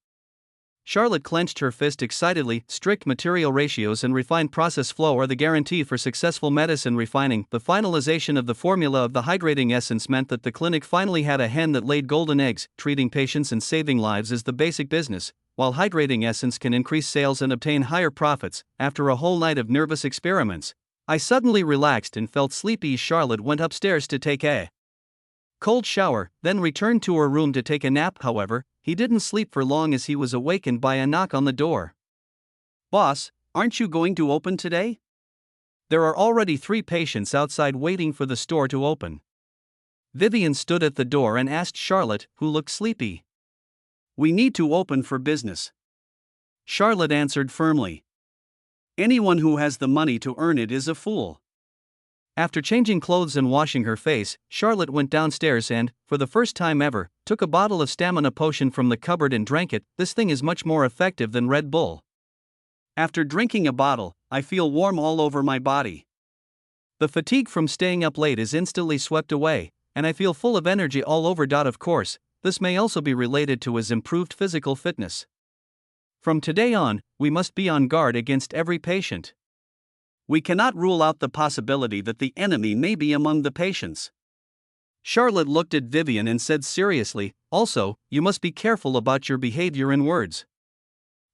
Charlotte clenched her fist excitedly. Strict material ratios and refined process flow are the guarantee for successful medicine refining. The finalization of the formula of the hydrating essence meant that the clinic finally had a hen that laid golden eggs. Treating patients and saving lives is the basic business, while hydrating essence can increase sales and obtain higher profits. After a whole night of nervous experiments, I suddenly relaxed and felt sleepy. Charlotte went upstairs to take a cold shower, then returned to her room to take a nap. However, he didn't sleep for long as he was awakened by a knock on the door. "Boss, aren't you going to open today? There are already 3 patients outside waiting for the store to open." Vivian stood at the door and asked Charlotte, who looked sleepy. "We need to open for business," Charlotte answered firmly. "Anyone who has the money to earn it is a fool." After changing clothes and washing her face, Charlotte went downstairs and, for the first time ever, took a bottle of stamina potion from the cupboard and drank it. This thing is much more effective than Red Bull. After drinking a bottle, I feel warm all over my body. The fatigue from staying up late is instantly swept away, and I feel full of energy all over. Of course, this may also be related to his improved physical fitness. From today on, we must be on guard against every patient. We cannot rule out the possibility that the enemy may be among the patients. Charlotte looked at Vivian and said seriously, "Also, you must be careful about your behavior and words.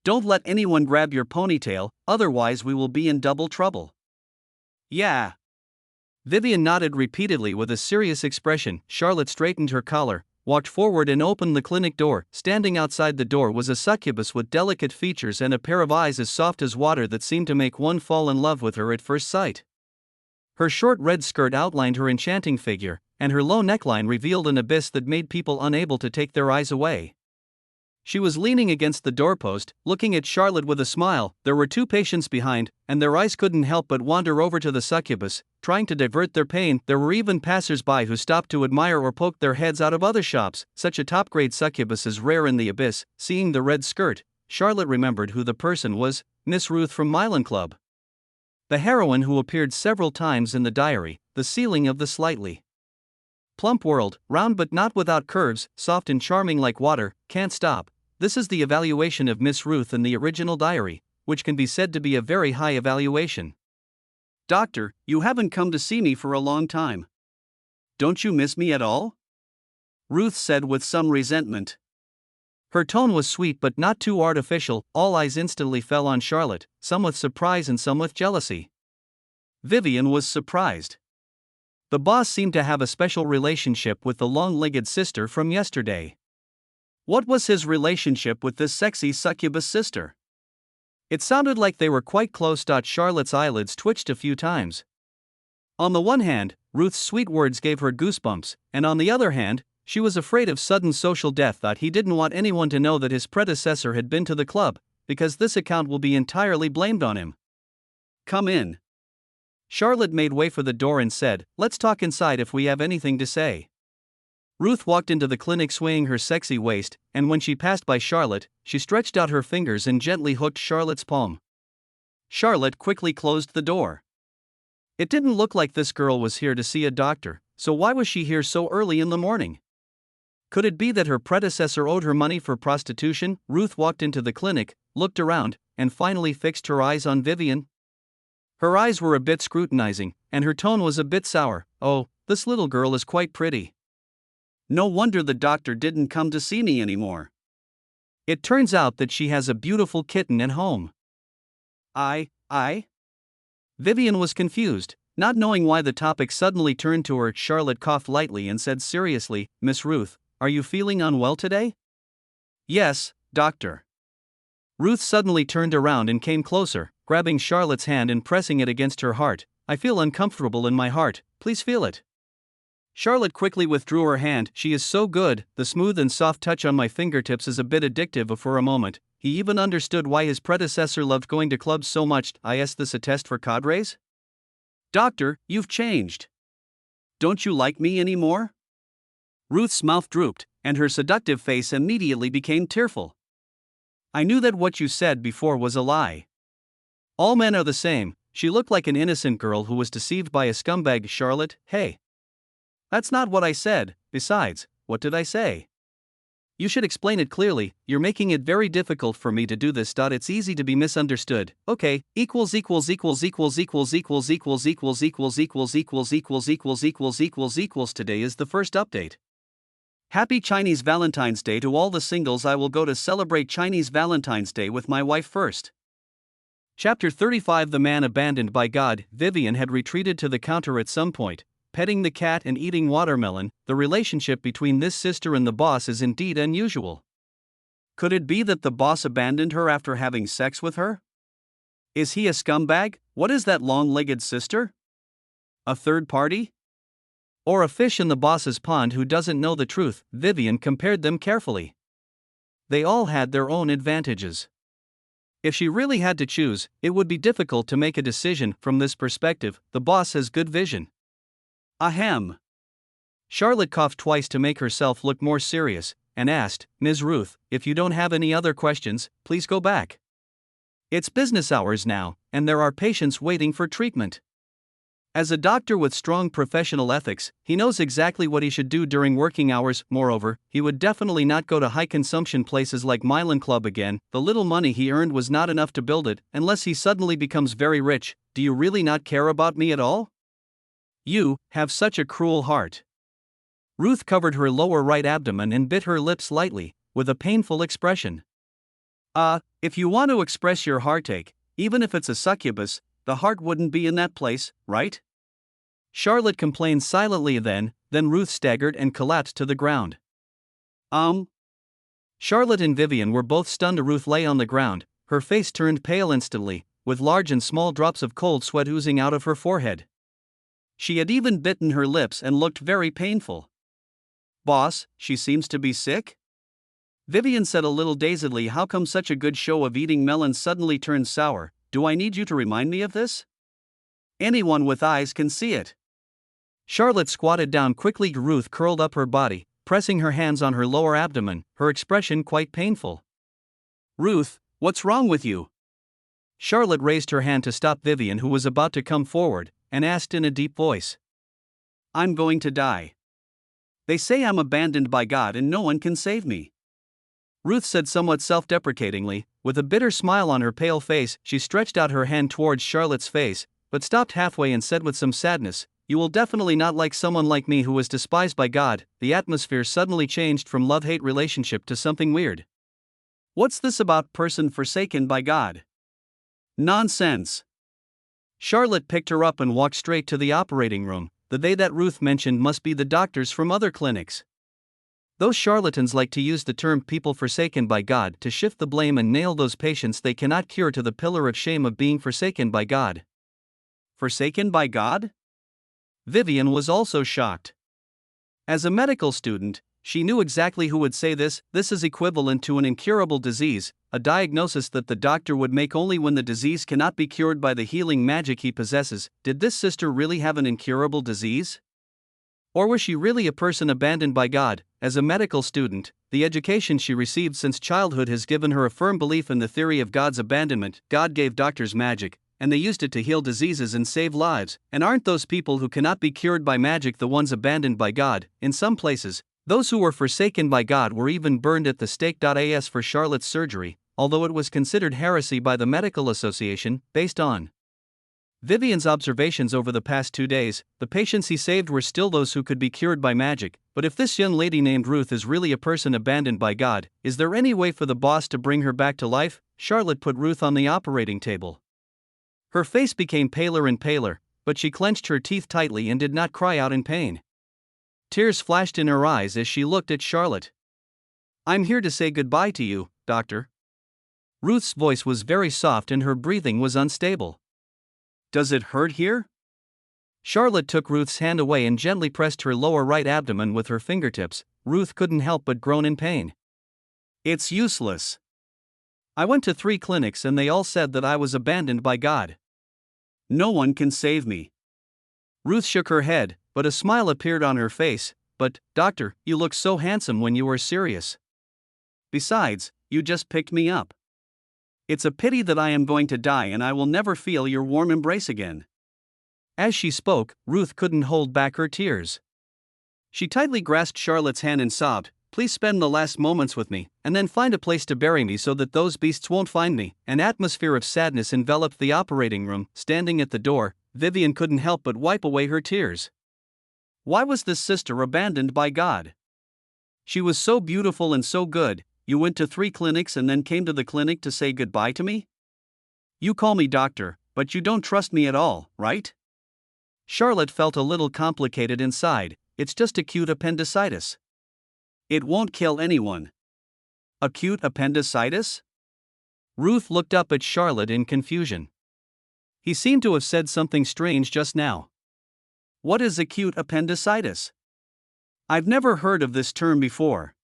Don't let anyone grab your ponytail, otherwise we will be in double trouble." "Yeah." Vivian nodded repeatedly with a serious expression. Charlotte straightened her collar, walked forward and opened the clinic door. Standing outside the door was a succubus with delicate features and a pair of eyes as soft as water that seemed to make one fall in love with her at first sight. Her short red skirt outlined her enchanting figure, and her low neckline revealed an abyss that made people unable to take their eyes away. She was leaning against the doorpost, looking at Charlotte with a smile. There were two patients behind, and their eyes couldn't help but wander over to the succubus, trying to divert their pain. There were even passers-by who stopped to admire or poke their heads out of other shops. Such a top-grade succubus is rare in the abyss. Seeing the red skirt, Charlotte remembered who the person was: Miss Ruth from Milan Club. The heroine who appeared several times in the diary, the ceiling of the slightly plump world, round but not without curves, soft and charming like water, can't stop. This is the evaluation of Miss Ruth in the original diary, which can be said to be a very high evaluation. "Doctor, you haven't come to see me for a long time. Don't you miss me at all?" Ruth said with some resentment. Her tone was sweet but not too artificial. All eyes instantly fell on Charlotte, some with surprise and some with jealousy. Vivian was surprised. The boss seemed to have a special relationship with the long-legged sister from yesterday. What was his relationship with this sexy succubus sister? It sounded like they were quite close. Charlotte's eyelids twitched a few times. On the one hand, Ruth's sweet words gave her goosebumps, and on the other hand, she was afraid of sudden social death. He didn't want anyone to know that his predecessor had been to the club, because this account will be entirely blamed on him. "Come in." Charlotte made way for the door and said, "Let's talk inside if we have anything to say." Ruth walked into the clinic swaying her sexy waist, and when she passed by Charlotte, she stretched out her fingers and gently hooked Charlotte's palm. Charlotte quickly closed the door. It didn't look like this girl was here to see a doctor, so why was she here so early in the morning? Could it be that her predecessor owed her money for prostitution? Ruth walked into the clinic, looked around, and finally fixed her eyes on Vivian. Her eyes were a bit scrutinizing, and her tone was a bit sour. "Oh, this little girl is quite pretty. No wonder the doctor didn't come to see me anymore. It turns out that she has a beautiful kitten at home." I? Vivian was confused, not knowing why the topic suddenly turned to her. Charlotte coughed lightly and said seriously, "Miss Ruth, are you feeling unwell today?" "Yes, doctor." Ruth suddenly turned around and came closer, grabbing Charlotte's hand and pressing it against her heart. "I feel uncomfortable in my heart, please feel it." Charlotte quickly withdrew her hand. "She is so good, the smooth and soft touch on my fingertips is a bit addictive." For a moment, he even understood why his predecessor loved going to clubs so much. "Is this a test for cadres?" "Doctor, you've changed. Don't you like me anymore?" Ruth's mouth drooped, and her seductive face immediately became tearful. "I knew that what you said before was a lie. All men are the same." She looked like an innocent girl who was deceived by a scumbag. "Charlotte, hey. That's not what I said. Besides, what did I say? You should explain it clearly. You're making it very difficult for me to do this. It's easy to be misunderstood." "Okay, equals equals equals equals equals equals equals equals equals equals equals equals equals equals equals equals. Today is the first update. Happy Chinese Valentine's Day to all the singles. I will go to celebrate Chinese Valentine's Day with my wife first." Chapter 35. The man abandoned by God. Vivian had retreated to the counter at some point, petting the cat and eating watermelon. The relationship between this sister and the boss is indeed unusual. Could it be that the boss abandoned her after having sex with her? Is he a scumbag? What is that long-legged sister? A third party? Or a fish in the boss's pond who doesn't know the truth? Vivian compared them carefully. They all had their own advantages. If she really had to choose, it would be difficult to make a decision. From this perspective, the boss has good vision. Ahem. Charlotte coughed twice to make herself look more serious, and asked, "Ms. Ruth, if you don't have any other questions, please go back. It's business hours now, and there are patients waiting for treatment." As a doctor with strong professional ethics, he knows exactly what he should do during working hours. Moreover, he would definitely not go to high-consumption places like Milan Club again. The little money he earned was not enough to build it, unless he suddenly becomes very rich. "Do you really not care about me at all? You have such a cruel heart." Ruth covered her lower right abdomen and bit her lips lightly, with a painful expression. If you want to express your heartache, even if it's a succubus, the heart wouldn't be in that place, right?" Charlotte complained silently. Then Ruth staggered and collapsed to the ground. Charlotte and Vivian were both stunned. Ruth lay on the ground, her face turned pale instantly, with large and small drops of cold sweat oozing out of her forehead. She had even bitten her lips and looked very painful. "Boss, she seems to be sick?" Vivian said a little dazedly. How come such a good show of eating melons suddenly turned sour? Do I need you to remind me of this? Anyone with eyes can see it. Charlotte squatted down quickly. Ruth curled up her body, pressing her hands on her lower abdomen, her expression quite painful. Ruth, what's wrong with you? Charlotte raised her hand to stop Vivian, who was about to come forward, and asked in a deep voice. I'm going to die. They say I'm abandoned by God and no one can save me. Ruth said somewhat self-deprecatingly, with a bitter smile on her pale face. She stretched out her hand towards Charlotte's face, but stopped halfway and said with some sadness, You will definitely not like someone like me who was despised by God. The atmosphere suddenly changed from love-hate relationship to something weird. What's this about person forsaken by God? Nonsense. Charlotte picked her up and walked straight to the operating room. The they that Ruth mentioned must be the doctors from other clinics. Those charlatans like to use the term people forsaken by God to shift the blame and nail those patients they cannot cure to the pillar of shame of being forsaken by God. Forsaken by God? Vivian was also shocked. As a medical student, she knew exactly who would say this. This is equivalent to an incurable disease, a diagnosis that the doctor would make only when the disease cannot be cured by the healing magic he possesses. Did this sister really have an incurable disease? Or was she really a person abandoned by God? As a medical student, the education she received since childhood has given her a firm belief in the theory of God's abandonment. God gave doctors magic, and they used it to heal diseases and save lives. And aren't those people who cannot be cured by magic the ones abandoned by God? In some places, those who were forsaken by God were even burned at the stake. As for Charlotte's surgery, although it was considered heresy by the Medical Association, based on Vivian's observations over the past 2 days, the patients he saved were still those who could be cured by magic. But if this young lady named Ruth is really a person abandoned by God, is there any way for the boss to bring her back to life? Charlotte put Ruth on the operating table. Her face became paler and paler, but she clenched her teeth tightly and did not cry out in pain. Tears flashed in her eyes as she looked at Charlotte. I'm here to say goodbye to you, doctor. Ruth's voice was very soft and her breathing was unstable. Does it hurt here? Charlotte took Ruth's hand away and gently pressed her lower right abdomen with her fingertips. Ruth couldn't help but groan in pain. It's useless. I went to 3 clinics and they all said that I was abandoned by God. No one can save me. Ruth shook her head, but a smile appeared on her face. But, doctor, you look so handsome when you were serious. Besides, you just picked me up. It's a pity that I am going to die and I will never feel your warm embrace again. As she spoke, Ruth couldn't hold back her tears. She tightly grasped Charlotte's hand and sobbed, Please spend the last moments with me, and then find a place to bury me so that those beasts won't find me. An atmosphere of sadness enveloped the operating room. Standing at the door, Vivian couldn't help but wipe away her tears. Why was this sister abandoned by God? She was so beautiful and so good. You went to 3 clinics and then came to the clinic to say goodbye to me? You call me doctor, but you don't trust me at all, right? Charlotte felt a little complicated inside. It's just acute appendicitis. It won't kill anyone. Acute appendicitis? Ruth looked up at Charlotte in confusion. He seemed to have said something strange just now. What is acute appendicitis? I've never heard of this term before.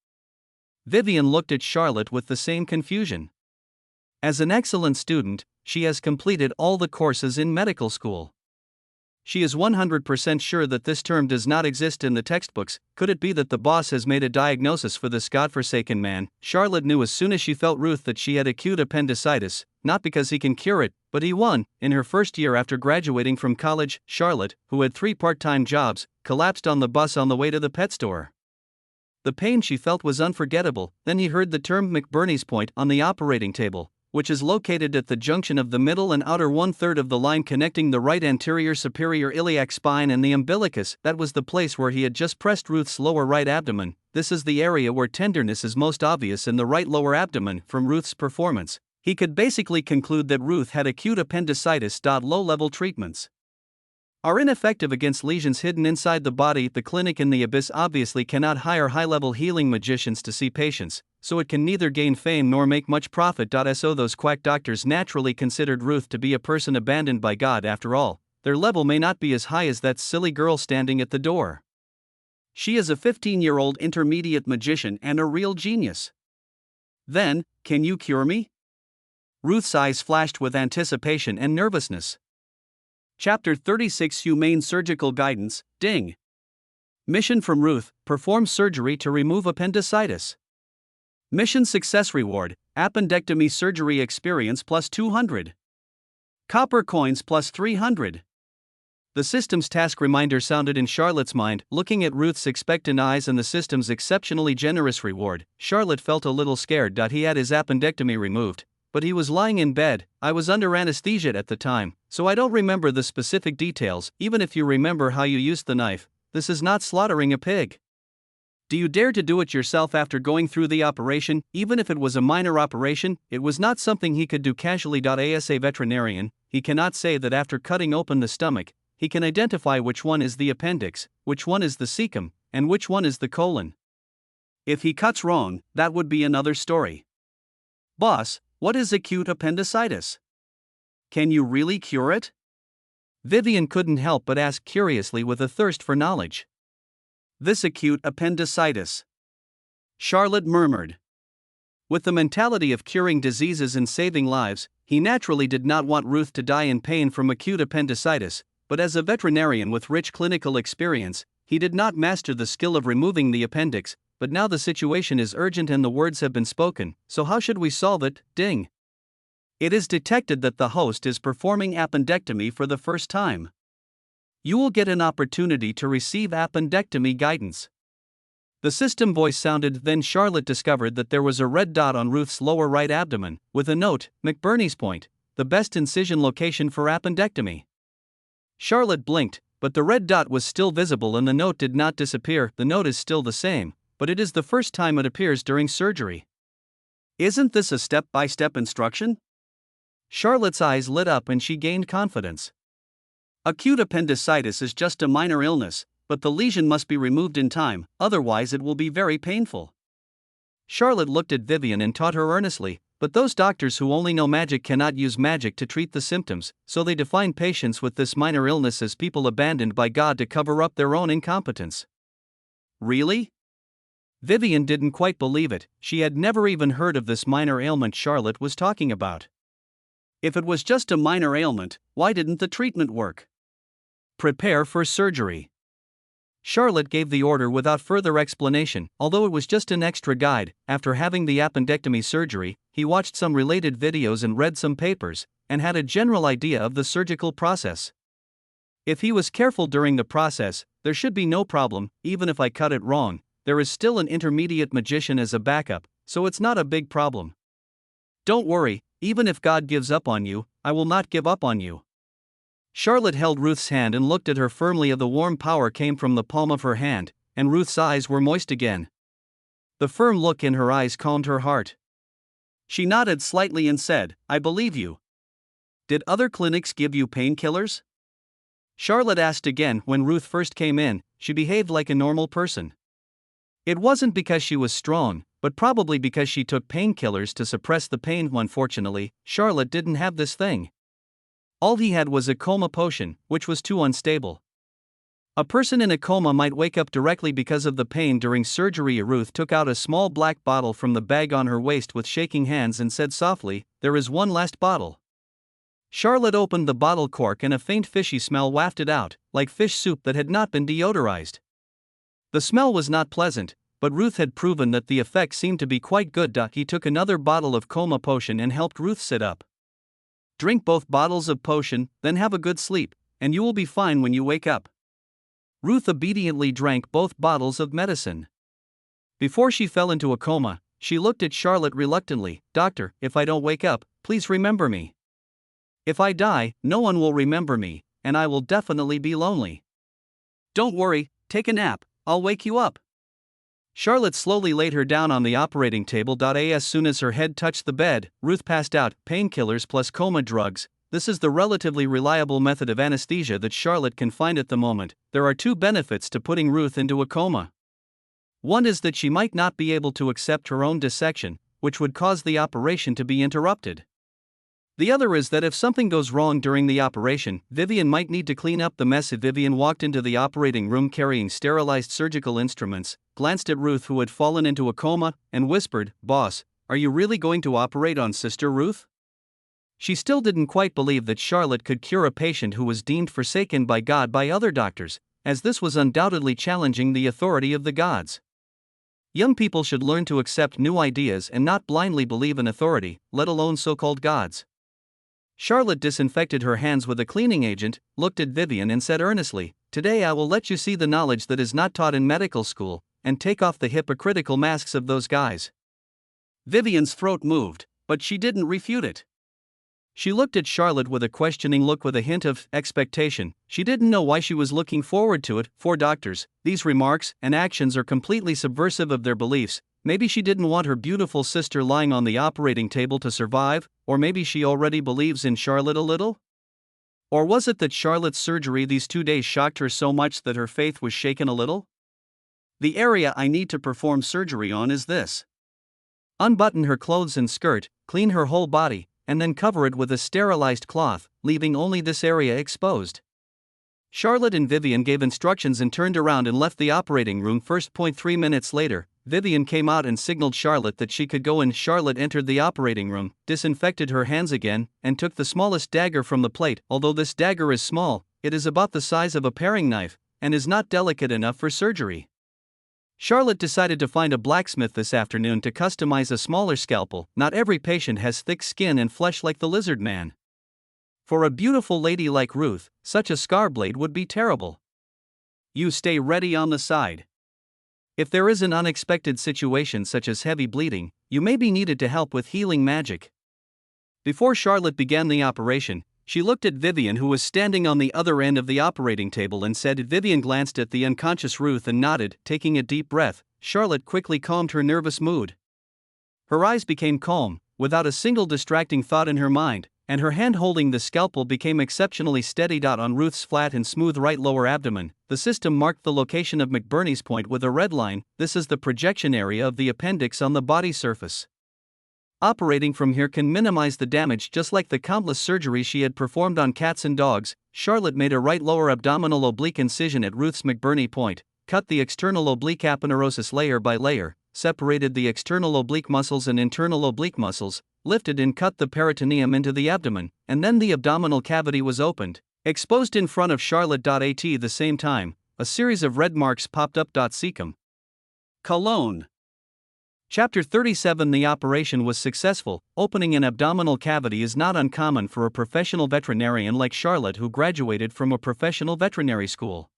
Vivian looked at Charlotte with the same confusion. As an excellent student, she has completed all the courses in medical school. She is 100% sure that this term does not exist in the textbooks. Could it be that the boss has made a diagnosis for this godforsaken man? Charlotte knew as soon as she felt Ruth that she had acute appendicitis, not because he can cure it, but he won. In her first year after graduating from college, Charlotte, who had 3 part-time jobs, collapsed on the bus on the way to the pet store. The pain she felt was unforgettable. Then he heard the term McBurney's point on the operating table, which is located at the junction of the middle and outer 1/3 of the line connecting the right anterior superior iliac spine and the umbilicus. That was the place where he had just pressed Ruth's lower right abdomen. This is the area where tenderness is most obvious in the right lower abdomen. From Ruth's performance, he could basically conclude that Ruth had acute appendicitis. Low-level treatments are ineffective against lesions hidden inside the body. The clinic in the abyss obviously cannot hire high-level healing magicians to see patients, so it can neither gain fame nor make much profit. So those quack doctors naturally considered Ruth to be a person abandoned by God. After all, their level may not be as high as that silly girl standing at the door. She is a 15-year-old intermediate magician and a real genius. Then, can you cure me? Ruth's eyes flashed with anticipation and nervousness. Chapter 36 Humane Surgical Guidance, Ding. Mission from Ruth, perform surgery to remove appendicitis. Mission success reward, appendectomy surgery experience plus 200. Copper coins plus 300. The system's task reminder sounded in Charlotte's mind. Looking at Ruth's expectant eyes and the system's exceptionally generous reward, Charlotte felt a little scared. He had his appendectomy removed, but he was lying in bed. I was under anesthesia at the time, so I don't remember the specific details. Even if you remember how you used the knife, this is not slaughtering a pig. Do you dare to do it yourself after going through the operation? Even if it was a minor operation, it was not something he could do casually. As a veterinarian, he cannot say that after cutting open the stomach, he can identify which one is the appendix, which one is the cecum, and which one is the colon. If he cuts wrong, that would be another story. Boss, what is acute appendicitis? Can you really cure it? Vivian couldn't help but ask curiously with a thirst for knowledge. This acute appendicitis, Charlotte murmured. With the mentality of curing diseases and saving lives, he naturally did not want Ruth to die in pain from acute appendicitis, but as a veterinarian with rich clinical experience, he did not master the skill of removing the appendix. But now the situation is urgent and the words have been spoken, so how should we solve it? Ding. It is detected that the host is performing appendectomy for the first time. You will get an opportunity to receive appendectomy guidance. The system voice sounded. Then Charlotte discovered that there was a red dot on Ruth's lower right abdomen, with a note, McBurney's Point, the best incision location for appendectomy. Charlotte blinked, but the red dot was still visible and the note did not disappear. The note is still the same, but it is the first time it appears during surgery. Isn't this a step-by-step instruction? Charlotte's eyes lit up and she gained confidence. Acute appendicitis is just a minor illness, but the lesion must be removed in time, otherwise it will be very painful. Charlotte looked at Vivian and taught her earnestly, but those doctors who only know magic cannot use magic to treat the symptoms, so they define patients with this minor illness as people abandoned by God to cover up their own incompetence. Really? Vivian didn't quite believe it. She had never even heard of this minor ailment Charlotte was talking about. If it was just a minor ailment, why didn't the treatment work? Prepare for surgery. Charlotte gave the order without further explanation. Although it was just an extra guide, after having the appendectomy surgery, he watched some related videos and read some papers, and had a general idea of the surgical process. If he was careful during the process, there should be no problem. Even if I cut it wrong, there is still an intermediate magician as a backup, so it's not a big problem. Don't worry, even if God gives up on you, I will not give up on you. Charlotte held Ruth's hand and looked at her firmly. The warm power came from the palm of her hand, and Ruth's eyes were moist again. The firm look in her eyes calmed her heart. She nodded slightly and said, I believe you. Did other clinics give you painkillers? Charlotte asked again. When Ruth first came in, she behaved like a normal person. It wasn't because she was strong, but probably because she took painkillers to suppress the pain. Unfortunately, Charlotte didn't have this thing. All he had was a coma potion, which was too unstable. A person in a coma might wake up directly because of the pain during surgery. Ruth took out a small black bottle from the bag on her waist with shaking hands and said softly, there is one last bottle. Charlotte opened the bottle cork and a faint fishy smell wafted out, like fish soup that had not been deodorized. The smell was not pleasant, but Ruth had proven that the effect seemed to be quite good. He took another bottle of coma potion and helped Ruth sit up. Drink both bottles of potion, then have a good sleep, and you will be fine when you wake up. Ruth obediently drank both bottles of medicine. Before she fell into a coma, she looked at Charlotte reluctantly. Doctor, if I don't wake up, please remember me. If I die, no one will remember me, and I will definitely be lonely. Don't worry, take a nap, I'll wake you up. Charlotte slowly laid her down on the operating table. As soon as her head touched the bed, Ruth passed out. Painkillers plus coma drugs. This is the relatively reliable method of anesthesia that Charlotte can find at the moment. There are two benefits to putting Ruth into a coma. One is that she might not be able to accept her own dissection, which would cause the operation to be interrupted. The other is that if something goes wrong during the operation, Vivian might need to clean up the mess. Vivian walked into the operating room carrying sterilized surgical instruments, glanced at Ruth who had fallen into a coma, and whispered, Boss, are you really going to operate on Sister Ruth? She still didn't quite believe that Charlotte could cure a patient who was deemed forsaken by God by other doctors, as this was undoubtedly challenging the authority of the gods. Young people should learn to accept new ideas and not blindly believe in authority, let alone so-called gods. Charlotte disinfected her hands with a cleaning agent, looked at Vivian and said earnestly, "Today I will let you see the knowledge that is not taught in medical school, and take off the hypocritical masks of those guys." Vivian's throat moved, but she didn't refute it. She looked at Charlotte with a questioning look with a hint of expectation. She didn't know why she was looking forward to it. For doctors, these remarks and actions are completely subversive of their beliefs. Maybe she didn't want her beautiful sister lying on the operating table to survive, or maybe she already believes in Charlotte a little? Or was it that Charlotte's surgery these 2 days shocked her so much that her faith was shaken a little? "The area I need to perform surgery on is this. Unbutton her clothes and skirt, clean her whole body, and then cover it with a sterilized cloth, leaving only this area exposed." Charlotte and Vivian gave instructions and turned around and left the operating room. 3 minutes later, Vivian came out and signaled Charlotte that she could go in. Charlotte entered the operating room, disinfected her hands again, and took the smallest dagger from the plate. Although this dagger is small, it is about the size of a paring knife, and is not delicate enough for surgery. Charlotte decided to find a blacksmith this afternoon to customize a smaller scalpel. Not every patient has thick skin and flesh like the lizard man. For a beautiful lady like Ruth, such a scar blade would be terrible. You stay ready on the side. If there is an unexpected situation such as heavy bleeding, you may be needed to help with healing magic. Before Charlotte began the operation, she looked at Vivian, who was standing on the other end of the operating table, and said. Vivian glanced at the unconscious Ruth and nodded, taking a deep breath. Charlotte quickly calmed her nervous mood. Her eyes became calm, without a single distracting thought in her mind, and her hand holding the scalpel became exceptionally steady. On Ruth's flat and smooth right lower abdomen, the system marked the location of McBurney's point with a red line. This is the projection area of the appendix on the body surface. Operating from here can minimize the damage, just like the countless surgeries she had performed on cats and dogs. Charlotte made a right lower abdominal oblique incision at Ruth's McBurney point, cut the external oblique aponeurosis layer by layer, separated the external oblique muscles and internal oblique muscles, lifted and cut the peritoneum into the abdomen, and then the abdominal cavity was opened, exposed in front of Charlotte. At the same time, a series of red marks popped up. Cecum. Cologne. Chapter 37. The operation was successful. Opening an abdominal cavity is not uncommon for a professional veterinarian like Charlotte, who graduated from a professional veterinary school.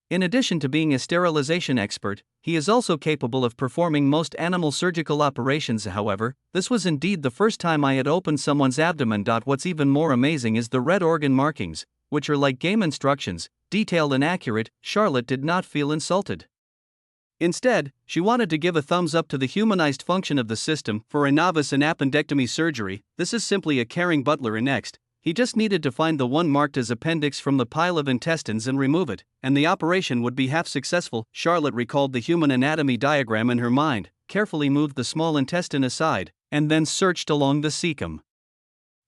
In addition to being a sterilization expert, he is also capable of performing most animal surgical operations. However, this was indeed the first time I had opened someone's abdomen. What's even more amazing is the red organ markings, which are like game instructions, detailed and accurate. Charlotte did not feel insulted. Instead, she wanted to give a thumbs up to the humanized function of the system. For a novice in appendectomy surgery, this is simply a caring butler. And next, he just needed to find the one marked as appendix from the pile of intestines and remove it, and the operation would be half successful. Charlotte recalled the human anatomy diagram in her mind, carefully moved the small intestine aside, and then searched along the cecum.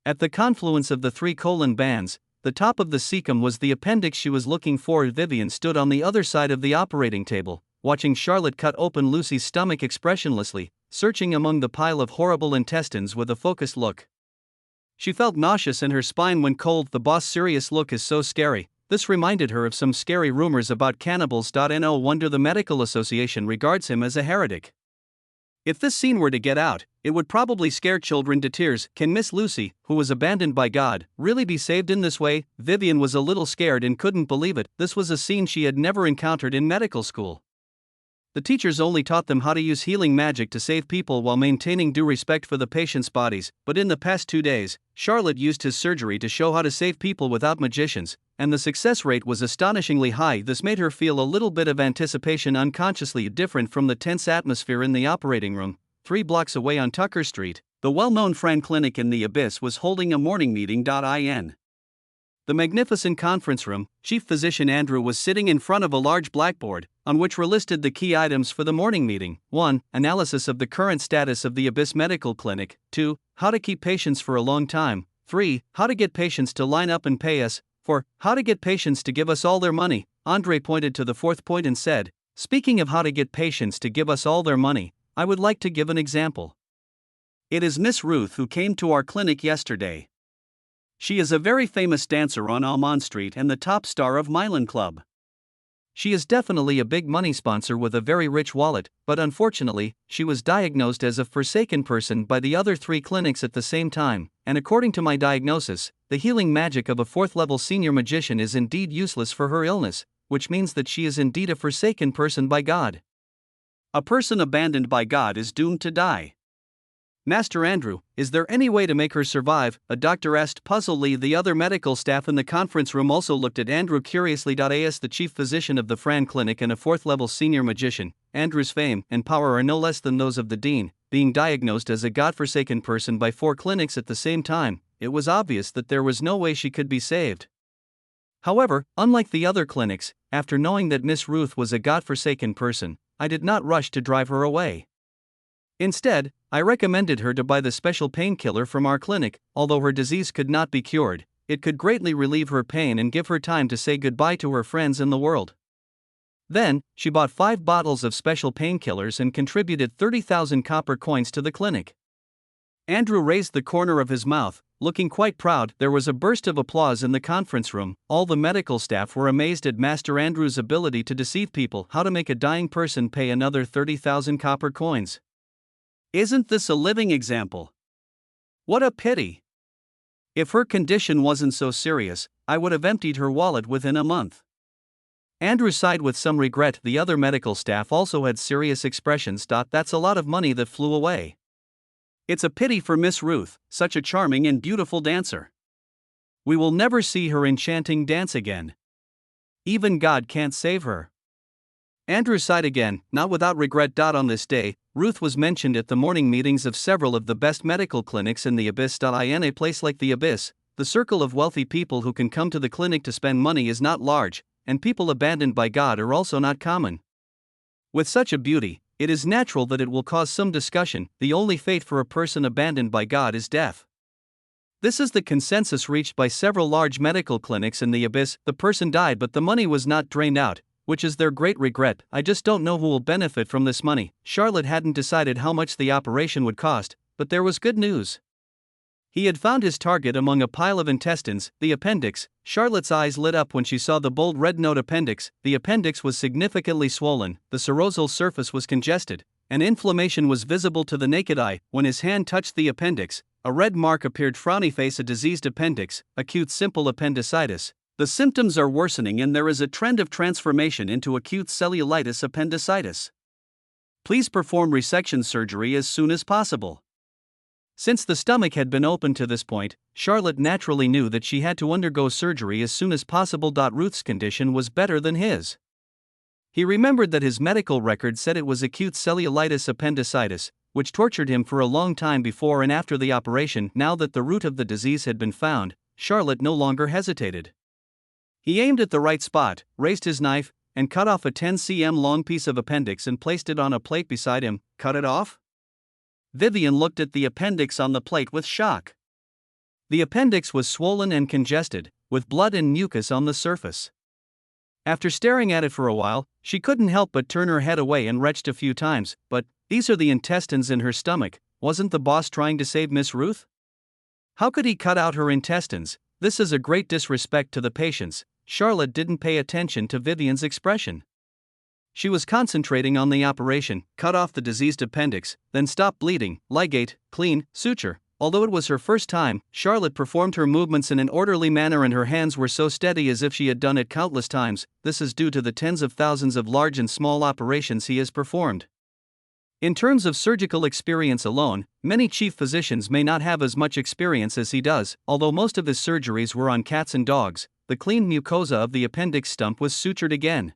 At the confluence of the 3 colon bands, the top of the cecum was the appendix she was looking for. Vivian stood on the other side of the operating table, watching Charlotte cut open Lucy's stomach expressionlessly, searching among the pile of horrible intestines with a focused look. She felt nauseous and her spine went cold. The boss' serious look is so scary. This reminded her of some scary rumors about cannibals. No wonder the Medical Association regards him as a heretic. If this scene were to get out, it would probably scare children to tears. Can Miss Lucy, who was abandoned by God, really be saved in this way? Vivian was a little scared and couldn't believe it. This was a scene she had never encountered in medical school. The teachers only taught them how to use healing magic to save people while maintaining due respect for the patients' bodies, but in the past 2 days, Charlotte used his surgery to show how to save people without magicians, and the success rate was astonishingly high. This made her feel a little bit of anticipation, unconsciously different from the tense atmosphere in the operating room. 3 blocks away on Tucker Street, the well-known Fran Clinic in the Abyss was holding a morning meeting. In the magnificent conference room, Chief Physician Andrew was sitting in front of a large blackboard, on which were listed the key items for the morning meeting. 1. Analysis of the current status of the Abyss Medical Clinic. 2. How to keep patients for a long time. 3. How to get patients to line up and pay us. 4. How to get patients to give us all their money. Andre pointed to the 4th point and said, "Speaking of how to get patients to give us all their money, I would like to give an example. It is Miss Ruth who came to our clinic yesterday. She is a very famous dancer on Almond Street and the top star of Milan Club. She is definitely a big money sponsor with a very rich wallet, but unfortunately, she was diagnosed as a forsaken person by the other 3 clinics at the same time, and according to my diagnosis, the healing magic of a 4th-level senior magician is indeed useless for her illness, which means that she is indeed a forsaken person by God. A person abandoned by God is doomed to die. Master Andrew, is there any way to make her survive? A doctor asked puzzledly. The other medical staff in the conference room also looked at Andrew curiously. As the chief physician of the Fran Clinic and a 4th-level senior magician, Andrew's fame and power are no less than those of the dean, being diagnosed as a godforsaken person by 4 clinics at the same time. It was obvious that there was no way she could be saved. However, unlike the other clinics, after knowing that Miss Ruth was a godforsaken person, I did not rush to drive her away. Instead, I recommended her to buy the special painkiller from our clinic. Although her disease could not be cured, it could greatly relieve her pain and give her time to say goodbye to her friends in the world. Then, she bought 5 bottles of special painkillers and contributed 30,000 copper coins to the clinic. Andrew raised the corner of his mouth, looking quite proud. There was a burst of applause in the conference room. All the medical staff were amazed at Master Andrew's ability to deceive people. How to make a dying person pay another 30,000 copper coins. Isn't this a living example? What a pity! If her condition wasn't so serious, I would have emptied her wallet within a month. Andrew sighed with some regret. The other medical staff also had serious expressions. That's a lot of money that flew away. It's a pity for Miss Ruth, such a charming and beautiful dancer. We will never see her enchanting dance again. Even God can't save her. Andrew sighed again, not without regret. On this day, Ruth was mentioned at the morning meetings of several of the best medical clinics in the Abyss. In a place like the Abyss, the circle of wealthy people who can come to the clinic to spend money is not large, and people abandoned by God are also not common. With such a beauty, it is natural that it will cause some discussion. The only fate for a person abandoned by God is death. This is the consensus reached by several large medical clinics in the Abyss. The person died, but the money was not drained out, which is their great regret. I just don't know who will benefit from this money. Charlotte hadn't decided how much the operation would cost, but there was good news. He had found his target among a pile of intestines, the appendix. Charlotte's eyes lit up when she saw the bold red note appendix. The appendix was significantly swollen, the serosal surface was congested, and inflammation was visible to the naked eye. When his hand touched the appendix, a red mark appeared. Frowny face. A diseased appendix, acute simple appendicitis. The symptoms are worsening and there is a trend of transformation into acute cellulitis appendicitis. Please perform resection surgery as soon as possible. Since the stomach had been opened to this point, Charlotte naturally knew that she had to undergo surgery as soon as possible. Ruth's condition was better than his. He remembered that his medical record said it was acute cellulitis appendicitis, which tortured him for a long time before and after the operation. Now that the root of the disease had been found, Charlotte no longer hesitated. He aimed at the right spot, raised his knife, and cut off a 10 cm long piece of appendix and placed it on a plate beside him. Cut it off? Vivian looked at the appendix on the plate with shock. The appendix was swollen and congested, with blood and mucus on the surface. After staring at it for a while, she couldn't help but turn her head away and retched a few times. But these are the intestines in her stomach. Wasn't the boss trying to save Miss Ruth? How could he cut out her intestines? This is a great disrespect to the patients. Charlotte didn't pay attention to Vivian's expression. She was concentrating on the operation. Cut off the diseased appendix, then stop bleeding, ligate, clean, suture. Although it was her first time, Charlotte performed her movements in an orderly manner and her hands were so steady as if she had done it countless times. This is due to the tens of thousands of large and small operations he has performed. In terms of surgical experience alone, many chief physicians may not have as much experience as he does. Although most of his surgeries were on cats and dogs, the clean mucosa of the appendix stump was sutured again.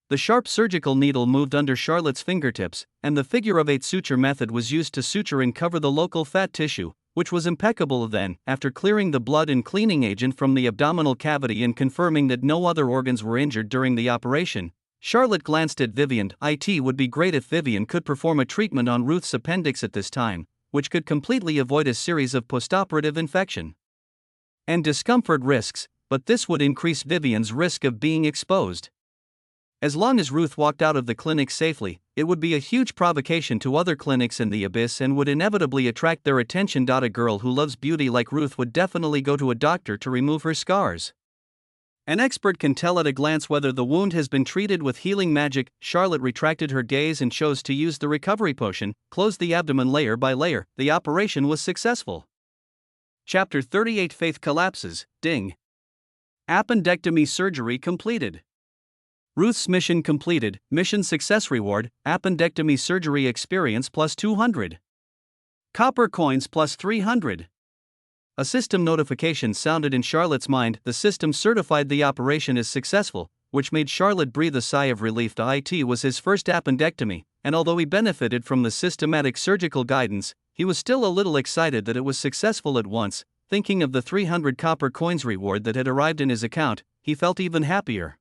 The sharp surgical needle moved under Charlotte's fingertips, and the figure-of-8 suture method was used to suture and cover the local fat tissue, which was impeccable. Then, after clearing the blood and cleaning agent from the abdominal cavity and confirming that no other organs were injured during the operation, Charlotte glanced at Vivian. It would be great if Vivian could perform a treatment on Ruth's appendix at this time, which could completely avoid a series of postoperative infection and discomfort risks, but this would increase Vivian's risk of being exposed. As long as Ruth walked out of the clinic safely, it would be a huge provocation to other clinics in the abyss and would inevitably attract their attention. A girl who loves beauty like Ruth would definitely go to a doctor to remove her scars. An expert can tell at a glance whether the wound has been treated with healing magic. Charlotte retracted her gaze and chose to use the recovery potion, closed the abdomen layer by layer. The operation was successful. Chapter 38 Faith collapses, ding. Appendectomy surgery completed. Ruth's mission completed, mission success reward, appendectomy surgery experience plus 200. Copper coins plus 300. A system notification sounded in Charlotte's mind. The system certified the operation as successful, which made Charlotte breathe a sigh of relief. It was his first appendectomy, and although he benefited from the systematic surgical guidance, he was still a little excited that it was successful at once. Thinking of the 300 copper coins reward that had arrived in his account, he felt even happier.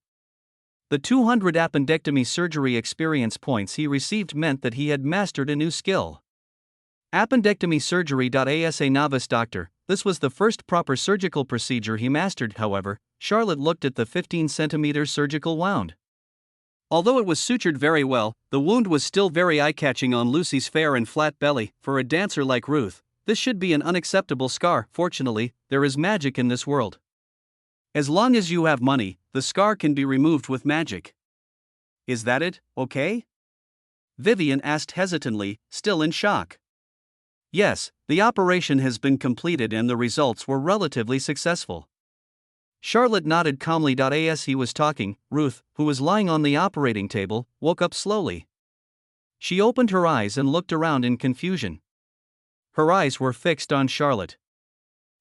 The 200 appendectomy surgery experience points he received meant that he had mastered a new skill. Appendectomy surgery. As a novice doctor, this was the first proper surgical procedure he mastered. However, Charlotte looked at the 15-centimeter surgical wound. Although it was sutured very well, the wound was still very eye-catching on Lucy's fair and flat belly. For a dancer like Ruth, this should be an unacceptable scar. Fortunately, there is magic in this world. As long as you have money, the scar can be removed with magic. Is that it, okay? Vivian asked hesitantly, still in shock. Yes, the operation has been completed and the results were relatively successful. Charlotte nodded calmly. As he was talking, Ruth, who was lying on the operating table, woke up slowly. She opened her eyes and looked around in confusion. Her eyes were fixed on Charlotte.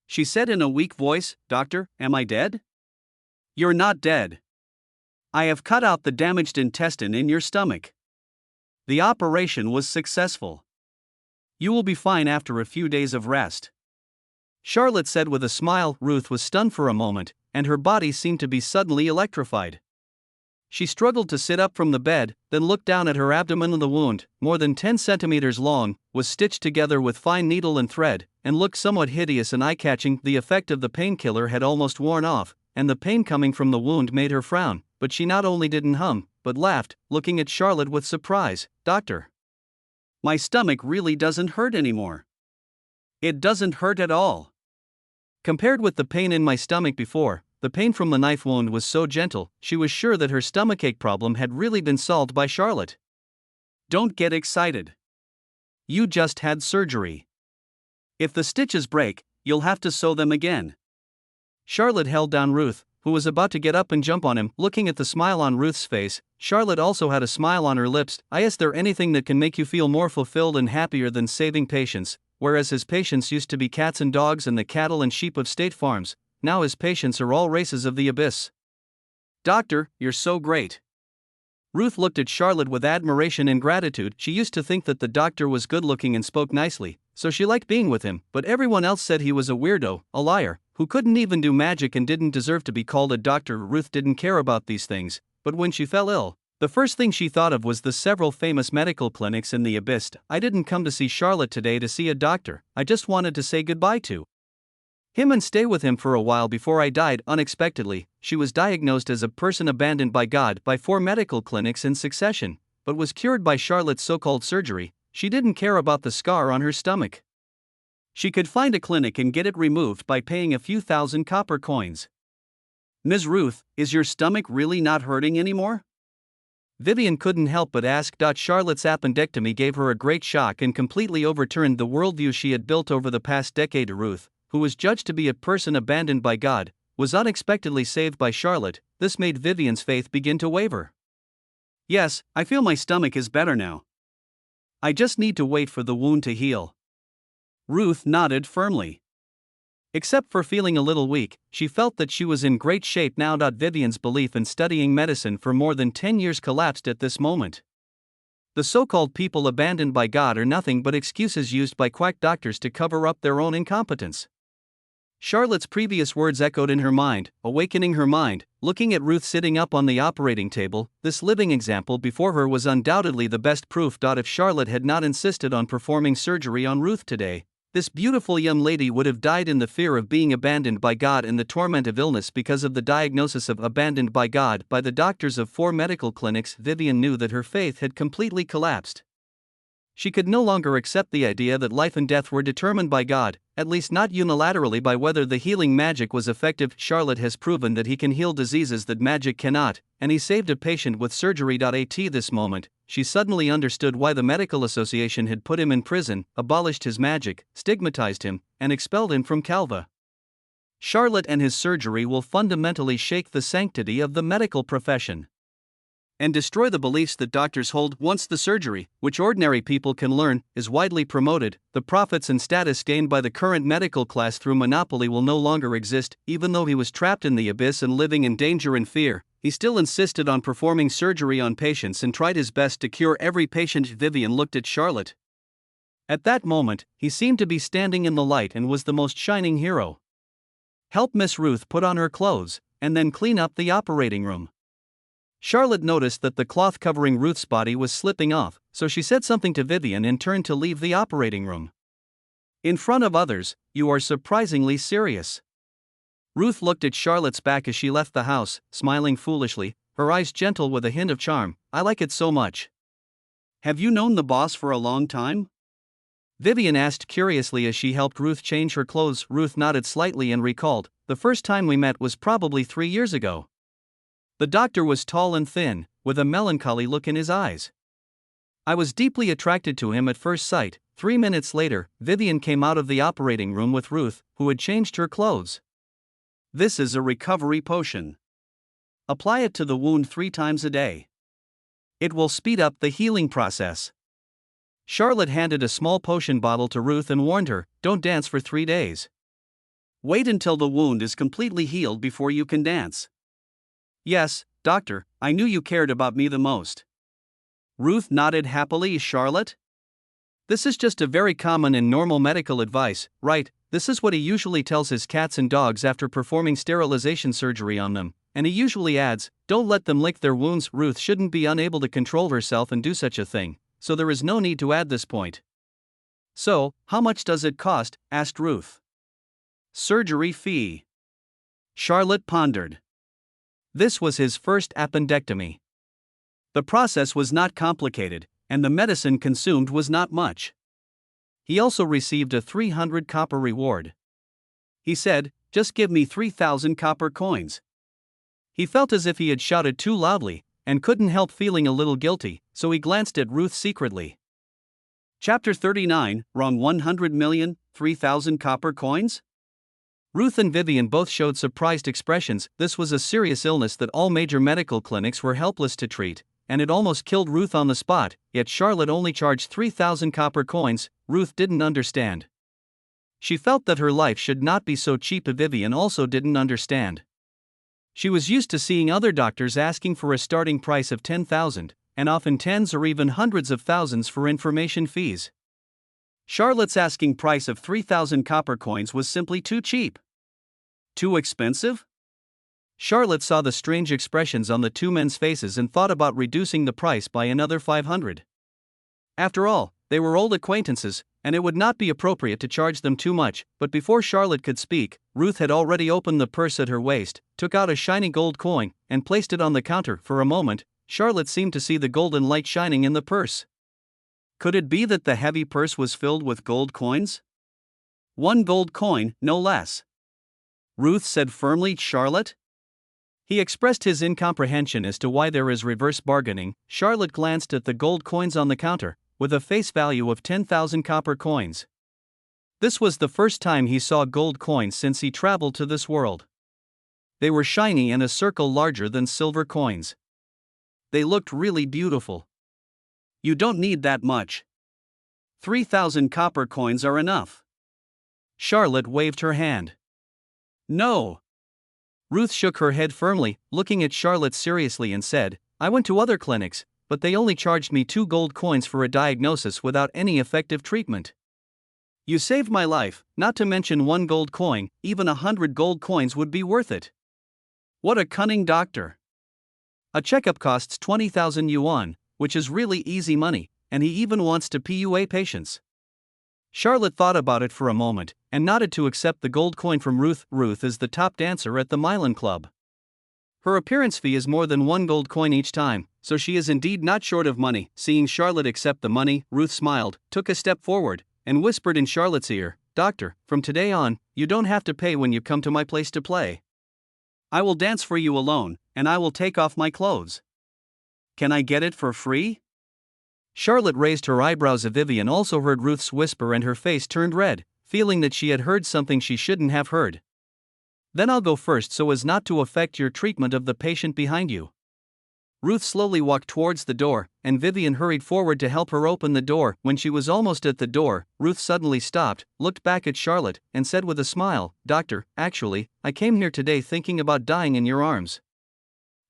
She said in a weak voice, "Doctor, am I dead?" "You're not dead. I have cut out the damaged intestine in your stomach. The operation was successful. You will be fine after a few days of rest," Charlotte said with a smile. Ruth was stunned for a moment, and her body seemed to be suddenly electrified. She struggled to sit up from the bed, then looked down at her abdomen. The wound, more than 10 centimeters long, was stitched together with fine needle and thread, and looked somewhat hideous and eye-catching. The effect of the painkiller had almost worn off, and the pain coming from the wound made her frown, but she not only didn't hum, but laughed, looking at Charlotte with surprise. "Doctor, my stomach really doesn't hurt anymore. It doesn't hurt at all. Compared with the pain in my stomach before, the pain from the knife wound was so gentle." She was sure that her stomachache problem had really been solved by Charlotte. "Don't get excited. You just had surgery. If the stitches break, you'll have to sew them again." Charlotte held down Ruth, who was about to get up and jump on him. Looking at the smile on Ruth's face, Charlotte also had a smile on her lips. "Is there anything that can make you feel more fulfilled and happier than saving patients?" Whereas his patients used to be cats and dogs and the cattle and sheep of state farms, now his patients are all races of the abyss. "Doctor, you're so great." Ruth looked at Charlotte with admiration and gratitude. She used to think that the doctor was good-looking and spoke nicely, so she liked being with him, but everyone else said he was a weirdo, a liar, who couldn't even do magic and didn't deserve to be called a doctor. Ruth didn't care about these things, but when she fell ill, the first thing she thought of was the several famous medical clinics in the abyss. "I didn't come to see Charlotte today to see a doctor, I just wanted to say goodbye to him and stay with him for a while before I died." Unexpectedly, she was diagnosed as a person abandoned by God by 4 medical clinics in succession, but was cured by Charlotte's so-called surgery. She didn't care about the scar on her stomach. She could find a clinic and get it removed by paying a few thousand copper coins. "Ms. Ruth, is your stomach really not hurting anymore?" Vivian couldn't help but ask. Charlotte's appendectomy gave her a great shock and completely overturned the worldview she had built over the past decade. Ruth, who was judged to be a person abandoned by God, was unexpectedly saved by Charlotte. This made Vivian's faith begin to waver. "Yes, I feel my stomach is better now. I just need to wait for the wound to heal." Ruth nodded firmly. Except for feeling a little weak, she felt that she was in great shape now. Vivian's belief in studying medicine for more than 10 years collapsed at this moment. The so-called people abandoned by God are nothing but excuses used by quack doctors to cover up their own incompetence. Charlotte's previous words echoed in her mind, awakening her mind. Looking at Ruth sitting up on the operating table, this living example before her was undoubtedly the best proof. If Charlotte had not insisted on performing surgery on Ruth today, This beautiful young lady would have died in the fear of being abandoned by God and the torment of illness because of the diagnosis of abandoned by God by the doctors of 4 medical clinics. Vivian knew that her faith had completely collapsed. She could no longer accept the idea that life and death were determined by God, at least not unilaterally by whether the healing magic was effective. Charlotte has proven that he can heal diseases that magic cannot, and he saved a patient with surgery. At this moment, she suddenly understood why the medical association had put him in prison, abolished his magic, stigmatized him, and expelled him from Calva. Charlotte and his surgery will fundamentally shake the sanctity of the medical profession and destroy the beliefs that doctors hold. Once the surgery, which ordinary people can learn, is widely promoted, the profits and status gained by the current medical class through monopoly will no longer exist. Even though he was trapped in the abyss and living in danger and fear, he still insisted on performing surgery on patients and tried his best to cure every patient. Vivian looked at Charlotte. At that moment, he seemed to be standing in the light and was the most shining hero. "Help Miss Ruth put on her clothes, and then clean up the operating room." Charlotte noticed that the cloth covering Ruth's body was slipping off, so she said something to Vivian and turned to leave the operating room. "In front of others, you are surprisingly serious." Ruth looked at Charlotte's back as she left the house, smiling foolishly, her eyes gentle with a hint of charm. "I like it so much." "Have you known the boss for a long time?" Vivian asked curiously as she helped Ruth change her clothes. Ruth nodded slightly and recalled, "The first time we met was probably 3 years ago." The doctor was tall and thin, with a melancholy look in his eyes. "I was deeply attracted to him at first sight." 3 minutes later, Vivian came out of the operating room with Ruth, who had changed her clothes. "This is a recovery potion. Apply it to the wound 3 times a day. It will speed up the healing process." Charlotte handed a small potion bottle to Ruth and warned her, "Don't dance for 3 days. Wait until the wound is completely healed before you can dance." "Yes, doctor, I knew you cared about me the most." Ruth nodded happily. "Charlotte? This is just a very common and normal medical advice, right? This is what he usually tells his cats and dogs after performing sterilization surgery on them, and he usually adds, don't let them lick their wounds." Ruth shouldn't be unable to control herself and do such a thing, so there is no need to add this point. "So, how much does it cost?" asked Ruth. "Surgery fee." Charlotte pondered. This was his first appendectomy. The process was not complicated, and the medicine consumed was not much. He also received a 300 copper reward. He said, "Just give me 3,000 copper coins." He felt as if he had shouted too loudly, and couldn't help feeling a little guilty, so he glanced at Ruth secretly. Chapter 39, Wrong 100 million, 3,000 copper coins? Ruth and Vivian both showed surprised expressions. This was a serious illness that all major medical clinics were helpless to treat, and it almost killed Ruth on the spot, yet Charlotte only charged 3,000 copper coins. Ruth didn't understand. She felt that her life should not be so cheap. Vivian also didn't understand. She was used to seeing other doctors asking for a starting price of 10,000, and often tens or even hundreds of thousands for information fees. Charlotte's asking price of 3,000 copper coins was simply too cheap. Too expensive? Charlotte saw the strange expressions on the two men's faces and thought about reducing the price by another 500. After all, they were old acquaintances, and it would not be appropriate to charge them too much. But before Charlotte could speak, Ruth had already opened the purse at her waist, took out a shiny gold coin, and placed it on the counter. For a moment, Charlotte seemed to see the golden light shining in the purse. Could it be that the heavy purse was filled with gold coins? 1 gold coin, no less. Ruth said firmly. "Charlotte?" He expressed his incomprehension as to why there is reverse bargaining. Charlotte glanced at the gold coins on the counter, with a face value of 10,000 copper coins. This was the first time he saw gold coins since he traveled to this world. They were shiny and a circle larger than silver coins. They looked really beautiful. "You don't need that much. 3,000 copper coins are enough." Charlotte waved her hand. "No." Ruth shook her head firmly, looking at Charlotte seriously and said, "I went to other clinics, but they only charged me 2 gold coins for a diagnosis without any effective treatment. You saved my life, not to mention 1 gold coin. Even 100 gold coins would be worth it." What a cunning doctor. A checkup costs 20,000 yuan, which is really easy money, and he even wants to PUA patients. Charlotte thought about it for a moment, and nodded to accept the gold coin from Ruth. Ruth is the top dancer at the Milan Club. Her appearance fee is more than 1 gold coin each time, so she is indeed not short of money. Seeing Charlotte accept the money, Ruth smiled, took a step forward, and whispered in Charlotte's ear, "Doctor, from today on, you don't have to pay when you come to my place to play. I will dance for you alone, and I will take off my clothes. Can I get it for free?" Charlotte raised her eyebrows. Vivian also heard Ruth's whisper and her face turned red, feeling that she had heard something she shouldn't have heard. "Then I'll go first so as not to affect your treatment of the patient behind you." Ruth slowly walked towards the door, and Vivian hurried forward to help her open the door. When she was almost at the door, Ruth suddenly stopped, looked back at Charlotte, and said with a smile, "Doctor, actually, I came here today thinking about dying in your arms.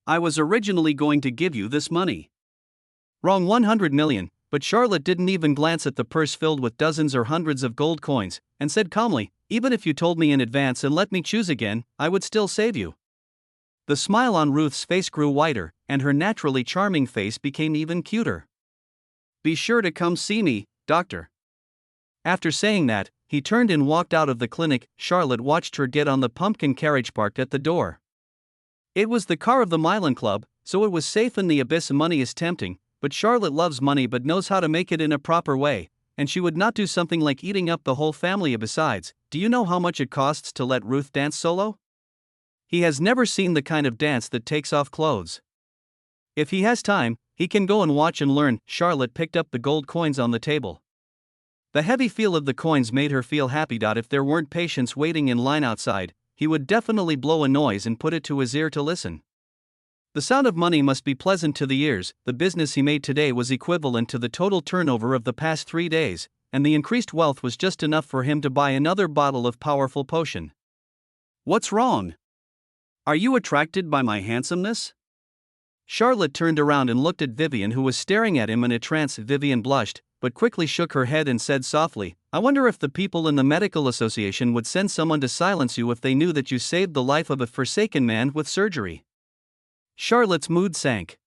I was originally going to give you this money." Wrong 100 million, but Charlotte didn't even glance at the purse filled with dozens or hundreds of gold coins, and said calmly, "Even if you told me in advance and let me choose again, I would still save you." The smile on Ruth's face grew wider, and her naturally charming face became even cuter. "Be sure to come see me, doctor." After saying that, he turned and walked out of the clinic. Charlotte watched her get on the pumpkin carriage parked at the door. It was the car of the Milan Club, so it was safe in the abyss. Money is tempting, but Charlotte loves money but knows how to make it in a proper way, and she would not do something like eating up the whole family. Besides, do you know how much it costs to let Ruth dance solo? He has never seen the kind of dance that takes off clothes. If he has time, he can go and watch and learn. Charlotte picked up the gold coins on the table. The heavy feel of the coins made her feel happy. If there weren't patients waiting in line outside, he would definitely blow a noise and put it to his ear to listen. The sound of money must be pleasant to the ears. The business he made today was equivalent to the total turnover of the past 3 days, and the increased wealth was just enough for him to buy another bottle of powerful potion. "What's wrong? Are you attracted by my handsomeness?" Charlotte turned around and looked at Vivian, who was staring at him in a trance. Vivian blushed, but quickly shook her head and said softly, "I wonder if the people in the medical association would send someone to silence you if they knew that you saved the life of a forsaken man with surgery." Charlotte's mood sank.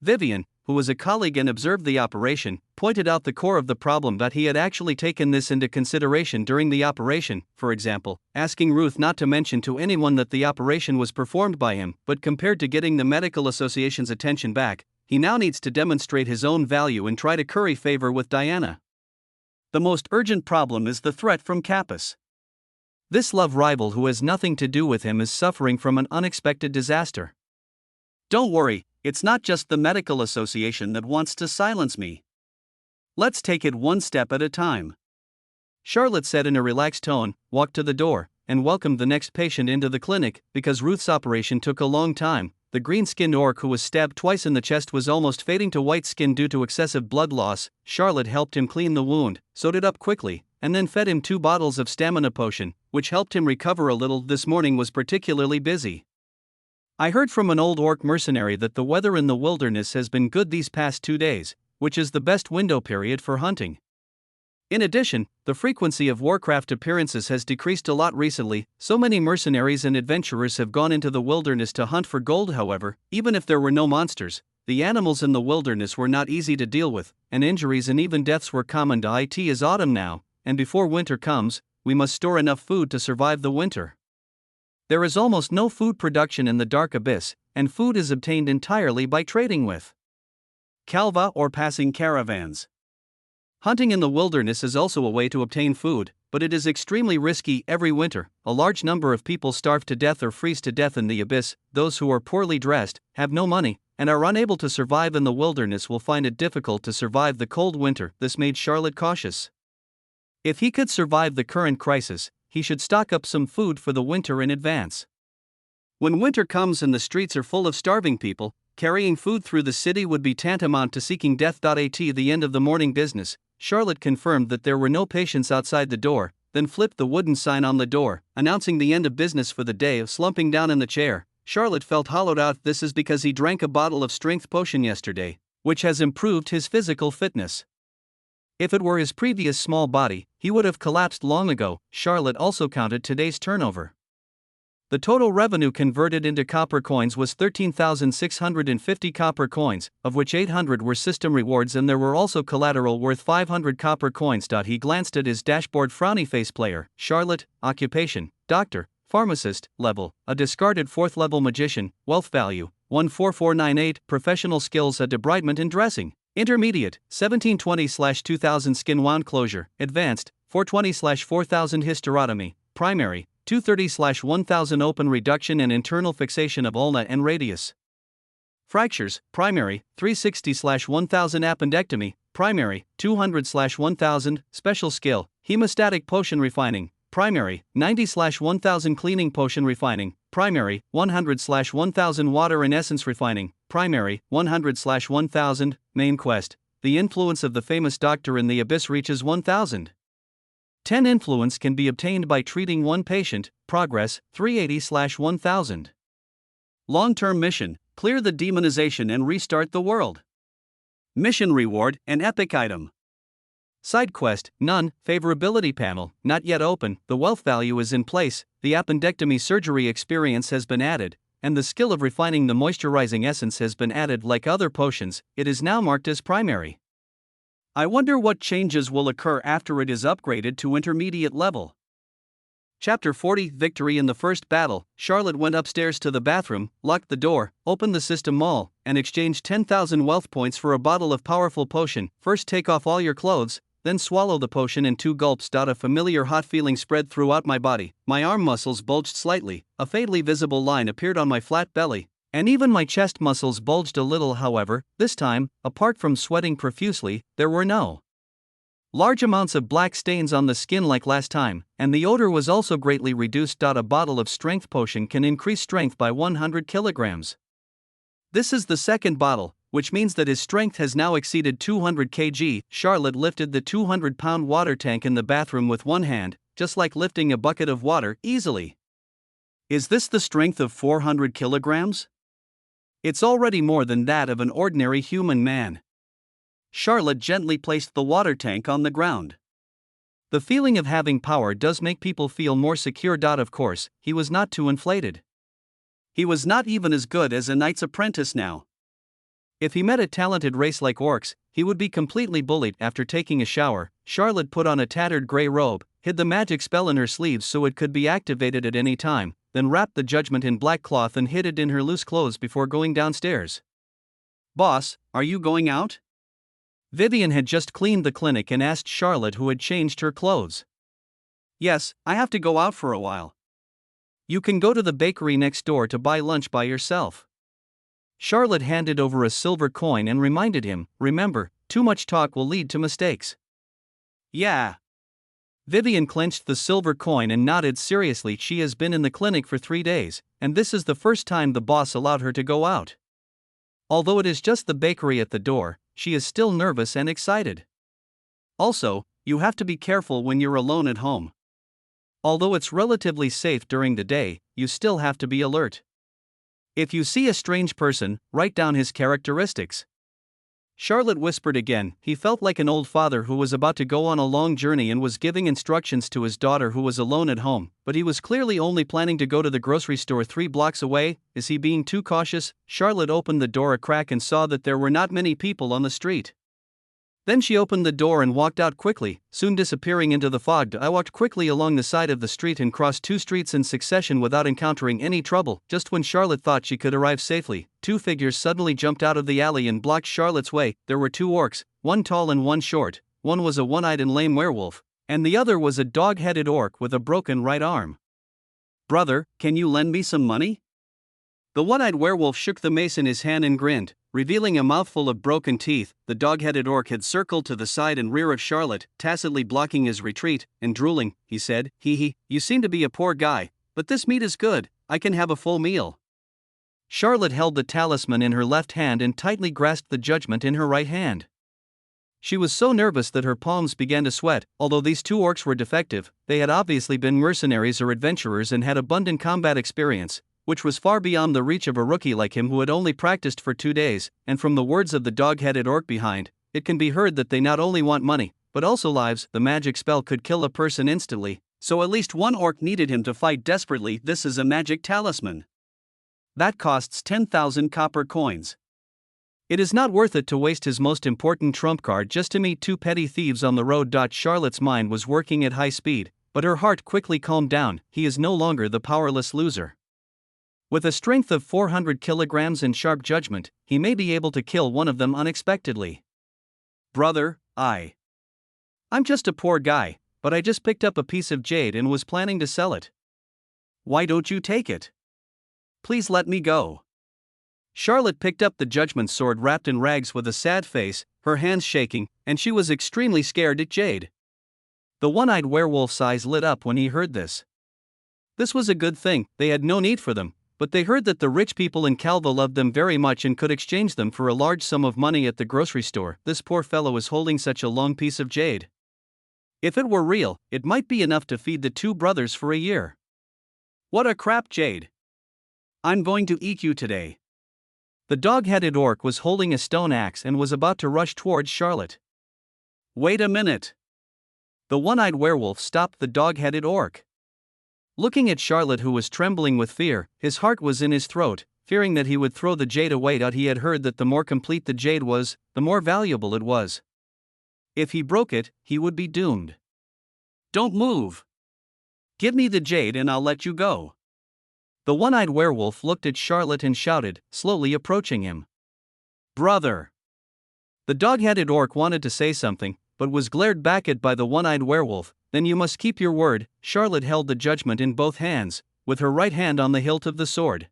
Vivian, who was a colleague and observed the operation, pointed out the core of the problem, that he had actually taken this into consideration during the operation, for example, asking Ruth not to mention to anyone that the operation was performed by him. But compared to getting the medical association's attention back, he now needs to demonstrate his own value and try to curry favor with Diana. The most urgent problem is the threat from Kappas. This love rival who has nothing to do with him is suffering from an unexpected disaster. "Don't worry, it's not just the medical association that wants to silence me. Let's take it one step at a time," Charlotte said in a relaxed tone, walked to the door, and welcomed the next patient into the clinic. Because Ruth's operation took a long time, the green-skinned orc who was stabbed twice in the chest was almost fading to white skin due to excessive blood loss. Charlotte helped him clean the wound, sewed it up quickly, and then fed him 2 bottles of stamina potion, which helped him recover a little. This morning was particularly busy. "I heard from an old orc mercenary that the weather in the wilderness has been good these past 2 days, which is the best window period for hunting. In addition, the frequency of Warcraft appearances has decreased a lot recently. So many mercenaries and adventurers have gone into the wilderness to hunt for gold. However, even if there were no monsters, the animals in the wilderness were not easy to deal with, and injuries and even deaths were common. It is autumn now, and before winter comes, we must store enough food to survive the winter. There is almost no food production in the Dark Abyss, and food is obtained entirely by trading with Kalva or passing caravans. Hunting in the wilderness is also a way to obtain food, but it is extremely risky. Every winter, a large number of people starve to death or freeze to death in the abyss. Those who are poorly dressed, have no money, and are unable to survive in the wilderness will find it difficult to survive the cold winter. This made Charlotte cautious. If he could survive the current crisis, he should stock up some food for the winter in advance. When winter comes and the streets are full of starving people, carrying food through the city would be tantamount to seeking death. At the end of the morning business, Charlotte confirmed that there were no patients outside the door, then flipped the wooden sign on the door, announcing the end of business for the day. Slumping down in the chair, Charlotte felt hollowed out. This is because he drank a bottle of strength potion yesterday, which has improved his physical fitness. If it were his previous small body, he would have collapsed long ago. Charlotte also counted today's turnover. The total revenue converted into copper coins was 13,650 copper coins, of which 800 were system rewards, and there were also collateral worth 500 copper coins. He glanced at his dashboard. Frowny face player, Charlotte, occupation, doctor, pharmacist, level, a discarded 4th level magician, wealth value, 14498, professional skills, a debridement and dressing, intermediate, 1720/2000 skin wound closure, advanced, 420/4000 hysterotomy, primary, 230/1000 open reduction and internal fixation of ulna and radius. Fractures, primary, 360/1000 appendectomy, primary, 200/1000, special skill, hemostatic potion refining, primary, 90/1000 cleaning potion refining, primary, 100/1000 water and essence refining, primary, 100/1000, main quest, the influence of the famous doctor in the abyss reaches 1000. 10 influence can be obtained by treating one patient, progress, 380/1000. Long-term mission, clear the demonization and restart the world. Mission reward, an epic item. Side quest, none, favorability panel, not yet open, the wealth value is in place, the appendectomy surgery experience has been added, and the skill of refining the moisturizing essence has been added. Like other potions, it is now marked as primary. I wonder what changes will occur after it is upgraded to intermediate level. Chapter 40, Victory in the first battle. Charlotte went upstairs to the bathroom, locked the door, opened the system mall, and exchanged 10,000 wealth points for a bottle of powerful potion. First take off all your clothes, then swallow the potion in 2 gulps. A familiar hot feeling spread throughout my body, my arm muscles bulged slightly, a faintly visible line appeared on my flat belly, and even my chest muscles bulged a little. However, this time, apart from sweating profusely, there were no large amounts of black stains on the skin like last time, and the odor was also greatly reduced. A bottle of strength potion can increase strength by 100 kilograms. This is the second bottle, which means that his strength has now exceeded 200 kg. Charlotte lifted the 200-pound water tank in the bathroom with one hand, just like lifting a bucket of water, easily. Is this the strength of 400 kilograms? It's already more than that of an ordinary human man. Charlotte gently placed the water tank on the ground. The feeling of having power does make people feel more secure. Of course, he was not too inflated. He was not even as good as a knight's apprentice now. If he met a talented race like orcs, he would be completely bullied. After taking a shower, Charlotte put on a tattered gray robe, hid the magic spell in her sleeves so it could be activated at any time, then wrapped the judgment in black cloth and hid it in her loose clothes before going downstairs. Boss, are you going out? Vivian had just cleaned the clinic and asked Charlotte, who had changed her clothes. Yes, I have to go out for a while. You can go to the bakery next door to buy lunch by yourself. Charlotte handed over a silver coin and reminded him, remember, too much talk will lead to mistakes. Yeah. Vivian clenched the silver coin and nodded seriously. She has been in the clinic for 3 days, and this is the first time the boss allowed her to go out. Although it is just the bakery at the door, she is still nervous and excited. Also, you have to be careful when you're alone at home. Although it's relatively safe during the day, you still have to be alert. If you see a strange person, write down his characteristics. Charlotte whispered again. He felt like an old father who was about to go on a long journey and was giving instructions to his daughter who was alone at home, but he was clearly only planning to go to the grocery store 3 blocks away. Is he being too cautious? Charlotte opened the door a crack and saw that there were not many people on the street. Then she opened the door and walked out quickly, soon disappearing into the fog. I walked quickly along the side of the street and crossed 2 streets in succession without encountering any trouble. Just when Charlotte thought she could arrive safely, 2 figures suddenly jumped out of the alley and blocked Charlotte's way. There were 2 orcs, one tall and one short. One was a one-eyed and lame werewolf, and the other was a dog-headed orc with a broken right arm. Brother, can you lend me some money? The one-eyed werewolf shook the mace in his hand and grinned, revealing a mouthful of broken teeth. The dog-headed orc had circled to the side and rear of Charlotte, tacitly blocking his retreat, and drooling, he said, "Hee, you seem to be a poor guy, but this meat is good, I can have a full meal." Charlotte held the talisman in her left hand and tightly grasped the judgment in her right hand. She was so nervous that her palms began to sweat. Although these 2 orcs were defective, they had obviously been mercenaries or adventurers and had abundant combat experience, which was far beyond the reach of a rookie like him who had only practiced for 2 days, and from the words of the dog-headed orc behind, it can be heard that they not only want money, but also lives. The magic spell could kill a person instantly, So at least one orc needed him to fight desperately. This is a magic talisman. That costs 10,000 copper coins. It is not worth it to waste his most important trump card just to meet two petty thieves on the road. Charlotte's mind was working at high speed, but her heart quickly calmed down. He is no longer the powerless loser. With a strength of 400 kilograms and sharp judgment, he may be able to kill one of them unexpectedly. Brother, I'm just a poor guy, but I just picked up a piece of jade and was planning to sell it. Why don't you take it? Please let me go. Charlotte picked up the judgment sword wrapped in rags with a sad face, her hands shaking, and she was extremely scared at Jade. The one-eyed werewolf's eyes lit up when he heard this. This was a good thing. They had no need for them, but they heard that the rich people in Calva loved them very much and could exchange them for a large sum of money at the grocery store. This poor fellow is holding such a long piece of jade. If it were real, it might be enough to feed the two brothers for a year. What a crap, Jade. I'm going to eat you today. The dog-headed orc was holding a stone axe and was about to rush towards Charlotte. Wait a minute. The one-eyed werewolf stopped the dog-headed orc. Looking at Charlotte, who was trembling with fear, his heart was in his throat, fearing that he would throw the jade away. He had heard that the more complete the jade was, the more valuable it was. If he broke it, he would be doomed. Don't move. Give me the jade and I'll let you go. The one-eyed werewolf looked at Charlotte and shouted, slowly approaching him. Brother! The dog-headed orc wanted to say something, but was glared back at by the one-eyed werewolf. Then you must keep your word. Charlotte held the judgment in both hands, with her right hand on the hilt of the sword.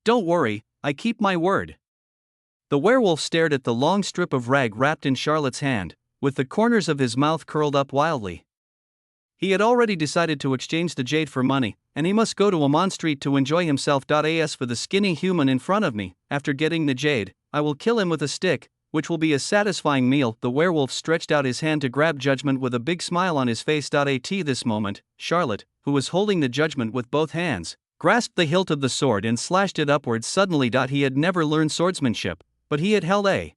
Don't worry, I keep my word. The werewolf stared at the long strip of rag wrapped in Charlotte's hand, with the corners of his mouth curled up wildly. He had already decided to exchange the jade for money, and he must go to Amon Street to enjoy himself. As for the skinny human in front of me, after getting the jade, I will kill him with a stick, which will be a satisfying meal. The werewolf stretched out his hand to grab judgment with a big smile on his face. At this moment, Charlotte, who was holding the judgment with both hands, grasped the hilt of the sword and slashed it upwards suddenly. He had never learned swordsmanship, but he had held a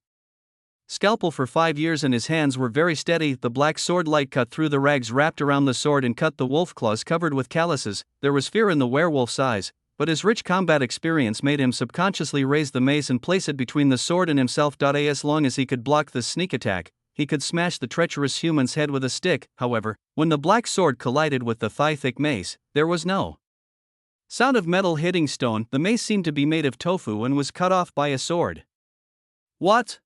scalpel for 5 years and his hands were very steady. The black sword light cut through the rags wrapped around the sword and cut the wolf claws covered with calluses. There was fear in the werewolf's eyes, but his rich combat experience made him subconsciously raise the mace and place it between the sword and himself. As long as he could block the sneak attack, he could smash the treacherous human's head with a stick. However, when the black sword collided with the thigh-thick mace, there was no sound of metal hitting stone. The mace seemed to be made of tofu and was cut off by a sword. What?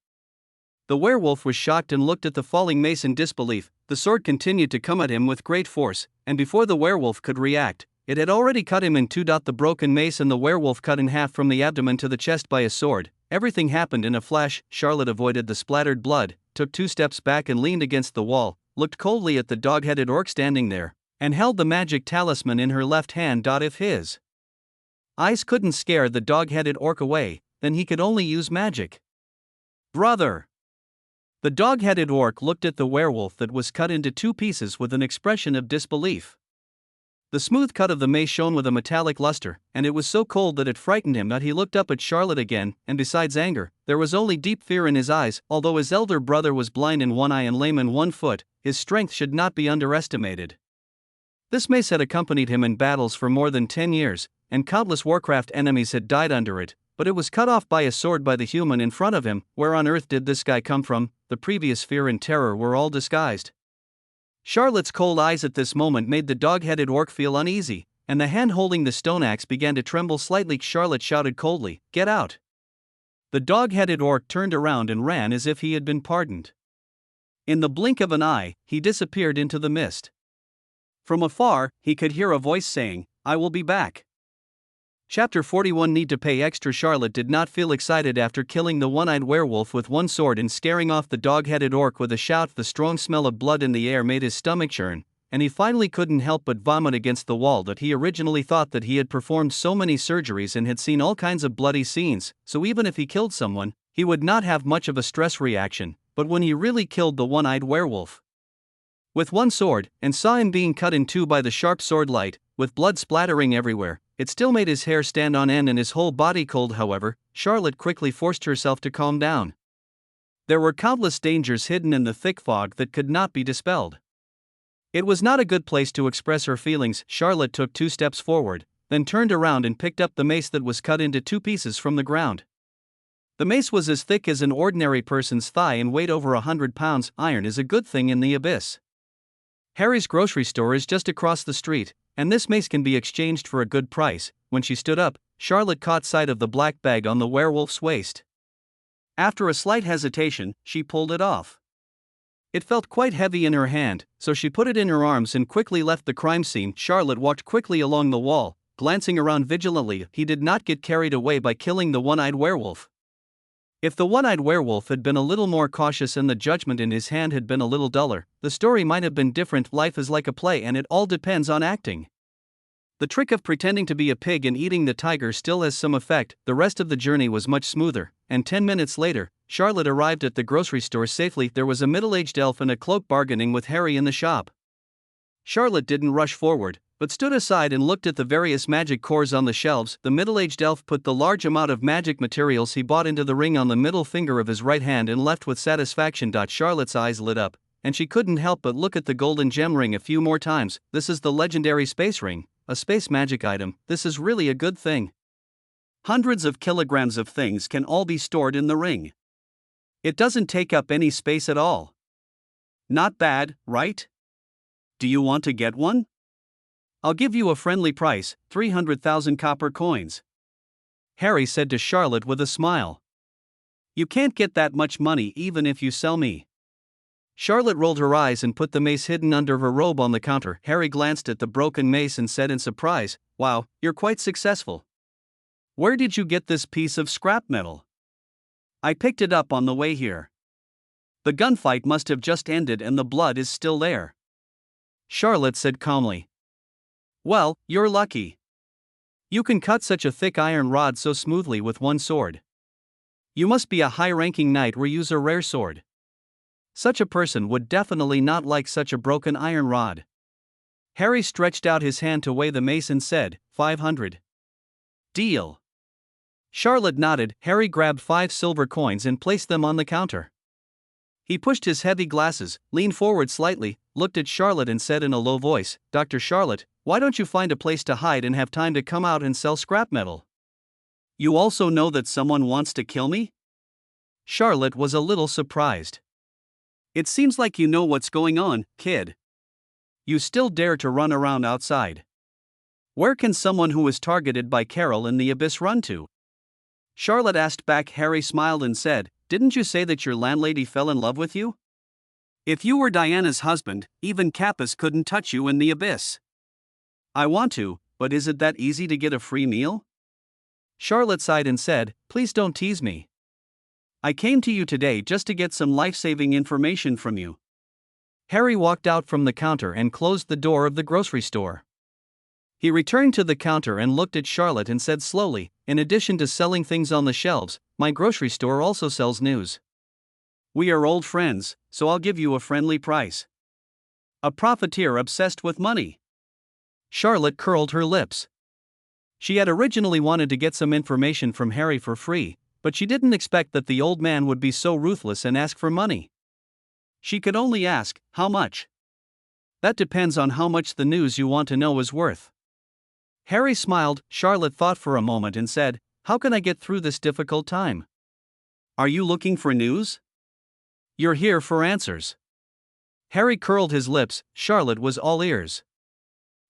The werewolf was shocked and looked at the falling mace in disbelief. The sword continued to come at him with great force, and before the werewolf could react, it had already cut him in two. The broken mace and the werewolf cut in half from the abdomen to the chest by a sword. Everything happened in a flash. Charlotte avoided the splattered blood, took 2 steps back and leaned against the wall, looked coldly at the dog-headed orc standing there, and held the magic talisman in her left hand. If his eyes couldn't scare the dog-headed orc away, then he could only use magic. Brother! The dog-headed orc looked at the werewolf that was cut into 2 pieces with an expression of disbelief. The smooth cut of the mace shone with a metallic luster, and it was so cold that it frightened him. He looked up at Charlotte again, and besides anger, there was only deep fear in his eyes. Although his elder brother was blind in one eye and lame in one foot, his strength should not be underestimated. This mace had accompanied him in battles for more than 10 years, and countless Warcraft enemies had died under it, but it was cut off by a sword by the human in front of him. Where on earth did this guy come from? The previous fear and terror were all disguised. Charlotte's cold eyes at this moment made the dog-headed orc feel uneasy, and the hand holding the stone axe began to tremble slightly. Charlotte shouted coldly, "Get out!" The dog-headed orc turned around and ran as if he had been pardoned. In the blink of an eye, he disappeared into the mist. From afar, he could hear a voice saying, "I will be back." Chapter 41. Need to pay extra. Charlotte did not feel excited after killing the one-eyed werewolf with one sword and scaring off the dog-headed orc with a shout. The strong smell of blood in the air made his stomach churn, and he finally couldn't help but vomit against the wall. He originally thought that he had performed so many surgeries and had seen all kinds of bloody scenes, so even if he killed someone, he would not have much of a stress reaction. But when he really killed the one-eyed werewolf with one sword, and saw him being cut in 2 by the sharp sword light, with blood splattering everywhere, it still made his hair stand on end and his whole body cold. However, Charlotte quickly forced herself to calm down. There were countless dangers hidden in the thick fog that could not be dispelled. It was not a good place to express her feelings. Charlotte took 2 steps forward, then turned around and picked up the mace that was cut into 2 pieces from the ground. The mace was as thick as an ordinary person's thigh and weighed over 100 pounds. Iron is a good thing in the abyss. Harry's grocery store is just across the street, and this mace can be exchanged for a good price. When she stood up, Charlotte caught sight of the black bag on the werewolf's waist. After a slight hesitation, she pulled it off. It felt quite heavy in her hand, so she put it in her arms and quickly left the crime scene. Charlotte walked quickly along the wall, glancing around vigilantly. He did not get carried away by killing the one-eyed werewolf. If the one-eyed werewolf had been a little more cautious and the judgment in his hand had been a little duller, the story might have been different. Life is like a play and it all depends on acting. The trick of pretending to be a pig and eating the tiger still has some effect. The rest of the journey was much smoother, and 10 minutes later, Charlotte arrived at the grocery store safely. There was a middle-aged elf in a cloak bargaining with Harry in the shop. Charlotte didn't rush forward, but stood aside and looked at the various magic cores on the shelves. The middle-aged elf put the large amount of magic materials he bought into the ring on the middle finger of his right hand and left with satisfaction. Charlotte's eyes lit up, and she couldn't help but look at the golden gem ring a few more times. This is the legendary space ring, a space magic item. This is really a good thing. Hundreds of kilograms of things can all be stored in the ring. It doesn't take up any space at all. Not bad, right? Do you want to get one? I'll give you a friendly price, 300,000 copper coins. Harry said to Charlotte with a smile. You can't get that much money even if you sell me. Charlotte rolled her eyes and put the mace hidden under her robe on the counter. Harry glanced at the broken mace and said in surprise, Wow, you're quite successful. Where did you get this piece of scrap metal? I picked it up on the way here. The gunfight must have just ended and the blood is still there. Charlotte said calmly. Well, you're lucky. You can cut such a thick iron rod so smoothly with one sword. You must be a high-ranking knight or use a rare sword. Such a person would definitely not like such a broken iron rod. Harry stretched out his hand to weigh the mace and said, 500. Deal. Charlotte nodded. Harry grabbed 5 silver coins and placed them on the counter. He pushed his heavy glasses, leaned forward slightly, looked at Charlotte and said in a low voice, Dr. Charlotte, why don't you find a place to hide and have time to come out and sell scrap metal? You also know that someone wants to kill me? Charlotte was a little surprised. It seems like you know what's going on, kid. You still dare to run around outside. Where can someone who was targeted by Carol in the abyss run to? Charlotte asked back. Harry smiled and said, Didn't you say that your landlady fell in love with you? If you were Diana's husband, even Capus couldn't touch you in the abyss. I want to, but is it that easy to get a free meal? Charlotte sighed and said, Please don't tease me. I came to you today just to get some life-saving information from you. Harry walked out from the counter and closed the door of the grocery store. He returned to the counter and looked at Charlotte and said slowly, In addition to selling things on the shelves, my grocery store also sells news. We are old friends, so I'll give you a friendly price. A profiteer obsessed with money. Charlotte curled her lips. She had originally wanted to get some information from Harry for free, but she didn't expect that the old man would be so ruthless and ask for money. She could only ask, How much? That depends on how much the news you want to know is worth. Harry smiled. Charlotte thought for a moment and said, How can I get through this difficult time? Are you looking for news? You're here for answers. Harry curled his lips. Charlotte was all ears.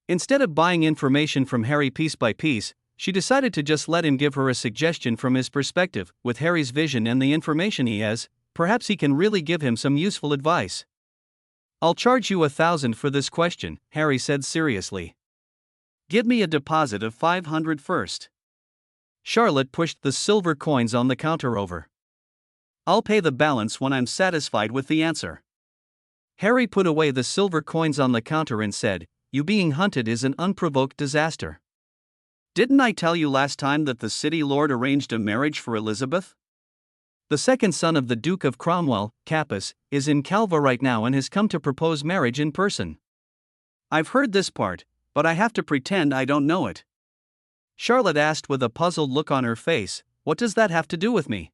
Instead of buying information from Harry piece by piece, she decided to just let him give her a suggestion from his perspective. With Harry's vision and the information he has, perhaps he can really give him some useful advice. I'll charge you 1,000 for this question, Harry said seriously. Give me a deposit of 500 first. Charlotte pushed the silver coins on the counter over. I'll pay the balance when I'm satisfied with the answer. Harry put away the silver coins on the counter and said, You being hunted is an unprovoked disaster. Didn't I tell you last time that the city lord arranged a marriage for Elizabeth? The second son of the Duke of Cromwell, Capus, is in Calva right now and has come to propose marriage in person. I've heard this part, but I have to pretend I don't know it. Charlotte asked with a puzzled look on her face, What does that have to do with me?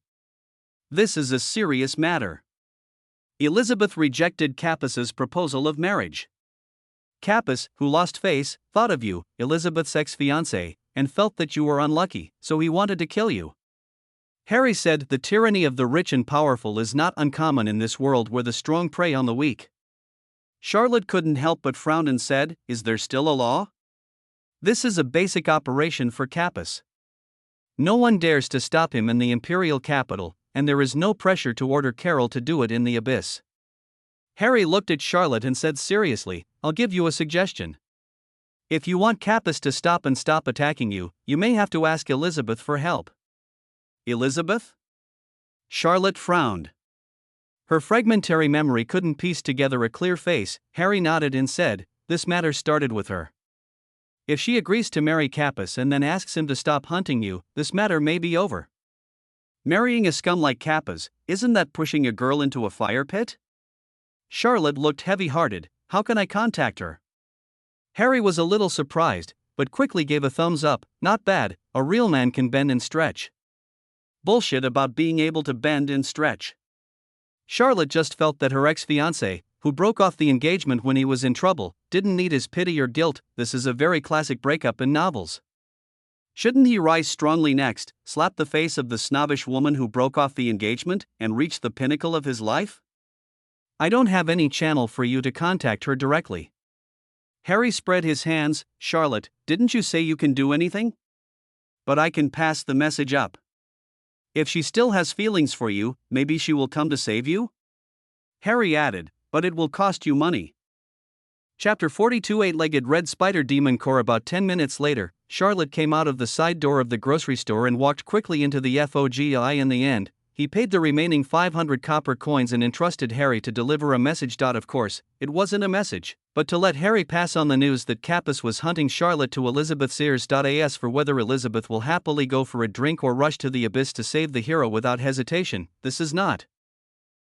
This is a serious matter. Elizabeth rejected Capus's proposal of marriage. Capys, who lost face, thought of you, Elizabeth's ex-fiancé, and felt that you were unlucky, so he wanted to kill you. Harry said, the tyranny of the rich and powerful is not uncommon in this world where the strong prey on the weak. Charlotte couldn't help but frown and said, is there still a law? This is a basic operation for Capys. No one dares to stop him in the imperial capital, and there is no pressure to order Carol to do it in the abyss. Harry looked at Charlotte and said seriously, I'll give you a suggestion. If you want Capys to stop attacking you, you may have to ask Elizabeth for help. Elizabeth? Charlotte frowned. Her fragmentary memory couldn't piece together a clear face. Harry nodded and said, this matter started with her. If she agrees to marry Capys and then asks him to stop hunting you, this matter may be over. Marrying a scum like Capys, isn't that pushing a girl into a fire pit? Charlotte looked heavy-hearted. How can I contact her? Harry was a little surprised, but quickly gave a thumbs up. Not bad, a real man can bend and stretch. Bullshit about being able to bend and stretch. Charlotte just felt that her ex-fiancé, who broke off the engagement when he was in trouble, didn't need his pity or guilt. This is a very classic breakup in novels. Shouldn't he rise strongly next, slap the face of the snobbish woman who broke off the engagement, and reach the pinnacle of his life? I don't have any channel for you to contact her directly. Harry spread his hands. Charlotte, didn't you say you can do anything? But I can pass the message up. If she still has feelings for you, maybe she will come to save you? Harry added, but it will cost you money. Chapter 42 Eight-Legged Red Spider Demon Core. About 10 minutes later, Charlotte came out of the side door of the grocery store and walked quickly into the FOGI. In the end, he paid the remaining 500 copper coins and entrusted Harry to deliver a message. Of course, it wasn't a message, but to let Harry pass on the news that Capys was hunting Charlotte to Elizabeth's ears. As for whether Elizabeth will happily go for a drink or rush to the abyss to save the hero without hesitation, this is not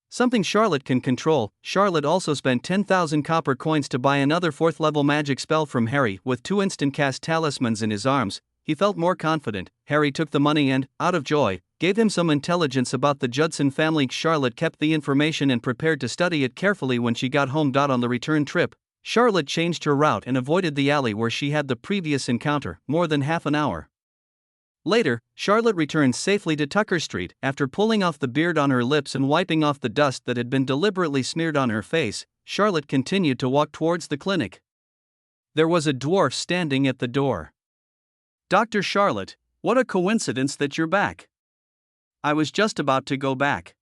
something Charlotte can control. Charlotte also spent 10,000 copper coins to buy another 4th level magic spell from Harry. With 2 instant cast talismans in his arms, he felt more confident. Harry took the money and, out of joy, gave him some intelligence about the Judson family. Charlotte kept the information and prepared to study it carefully when she got home. On the return trip, Charlotte changed her route and avoided the alley where she had the previous encounter, more than half an hour later. Charlotte returned safely to Tucker Street. After pulling off the beard on her lips and wiping off the dust that had been deliberately smeared on her face, Charlotte continued to walk towards the clinic. There was a dwarf standing at the door. Dr. Charlotte, what a coincidence that you're back. I was just about to go back.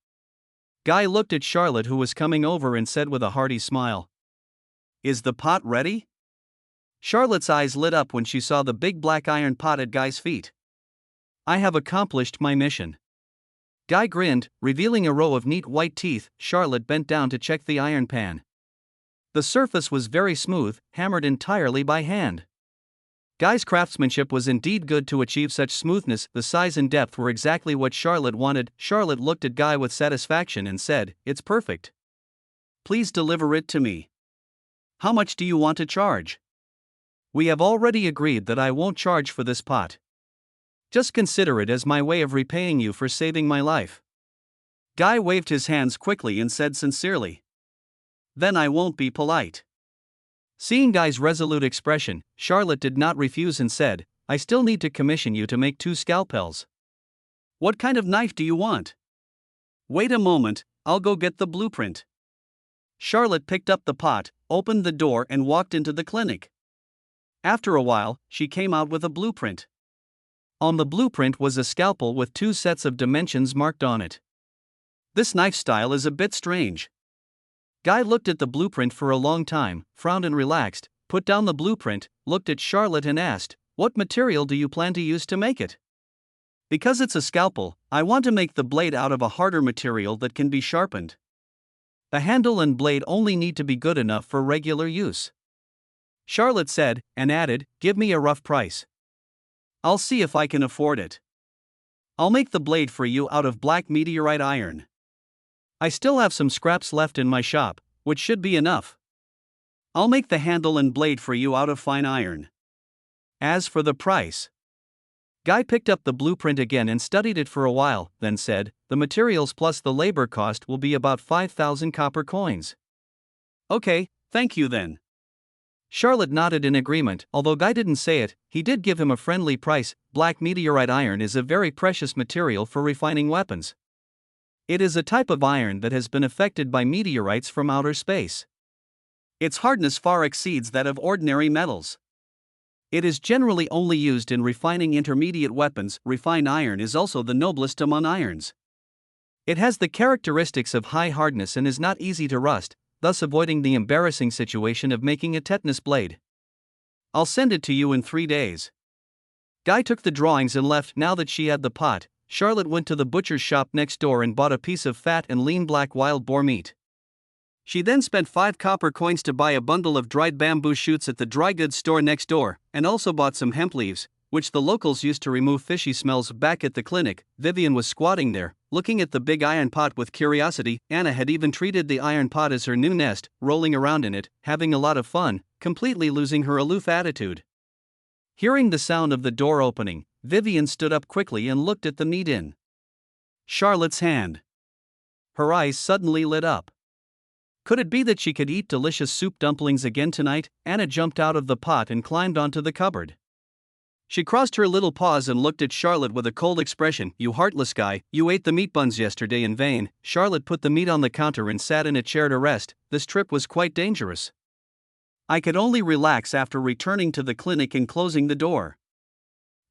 Guy looked at Charlotte, who was coming over, and said with a hearty smile, is the pot ready? Charlotte's eyes lit up when she saw the big black iron pot at Guy's feet. I have accomplished my mission. Guy grinned, revealing a row of neat white teeth. Charlotte bent down to check the iron pan. The surface was very smooth, hammered entirely by hand. Guy's craftsmanship was indeed good to achieve such smoothness. The size and depth were exactly what Charlotte wanted. Charlotte looked at Guy with satisfaction and said, it's perfect. Please deliver it to me. How much do you want to charge? We have already agreed that I won't charge for this pot. Just consider it as my way of repaying you for saving my life. Guy waved his hands quickly and said sincerely, then I won't be polite. Seeing Guy's resolute expression, Charlotte did not refuse and said, I still need to commission you to make 2 scalpels. What kind of knife do you want? Wait a moment, I'll go get the blueprint. Charlotte picked up the pot, opened the door, and walked into the clinic. After a while, she came out with a blueprint. On the blueprint was a scalpel with 2 sets of dimensions marked on it. This knife style is a bit strange. Guy looked at the blueprint for a long time, frowned and relaxed, put down the blueprint, looked at Charlotte and asked, what material do you plan to use to make it? Because it's a scalpel, I want to make the blade out of a harder material that can be sharpened. The handle and blade only need to be good enough for regular use. Charlotte said, and added, give me a rough price. I'll see if I can afford it. I'll make the blade for you out of black meteorite iron. I still have some scraps left in my shop, which should be enough. I'll make the handle and blade for you out of fine iron. As for the price, Guy picked up the blueprint again and studied it for a while, then said, the materials plus the labor cost will be about 5,000 copper coins. Okay, thank you then. Charlotte nodded in agreement. Although Guy didn't say it, he did give him a friendly price. Black meteorite iron is a very precious material for refining weapons. It is a type of iron that has been affected by meteorites from outer space. Its hardness far exceeds that of ordinary metals. It is generally only used in refining intermediate weapons. Refined iron is also the noblest among irons. It has the characteristics of high hardness and is not easy to rust, thus avoiding the embarrassing situation of making a tetanus blade. I'll send it to you in 3 days. Guy took the drawings and left. Now that she had the pot, Charlotte went to the butcher's shop next door and bought a piece of fat and lean black wild boar meat. She then spent 5 copper coins to buy a bundle of dried bamboo shoots at the dry goods store next door, and also bought some hemp leaves, which the locals used to remove fishy smells. Back at the clinic, Vivian was squatting there, looking at the big iron pot with curiosity. Anna had even treated the iron pot as her new nest, rolling around in it, having a lot of fun, completely losing her aloof attitude. Hearing the sound of the door opening, Vivian stood up quickly and looked at the meat in Charlotte's hand. Her eyes suddenly lit up. Could it be that she could eat delicious soup dumplings again tonight? Anna jumped out of the pot and climbed onto the cupboard. She crossed her little paws and looked at Charlotte with a cold expression. You heartless guy, you ate the meat buns yesterday in vain. Charlotte put the meat on the counter and sat in a chair to rest. This trip was quite dangerous. I could only relax after returning to the clinic and closing the door.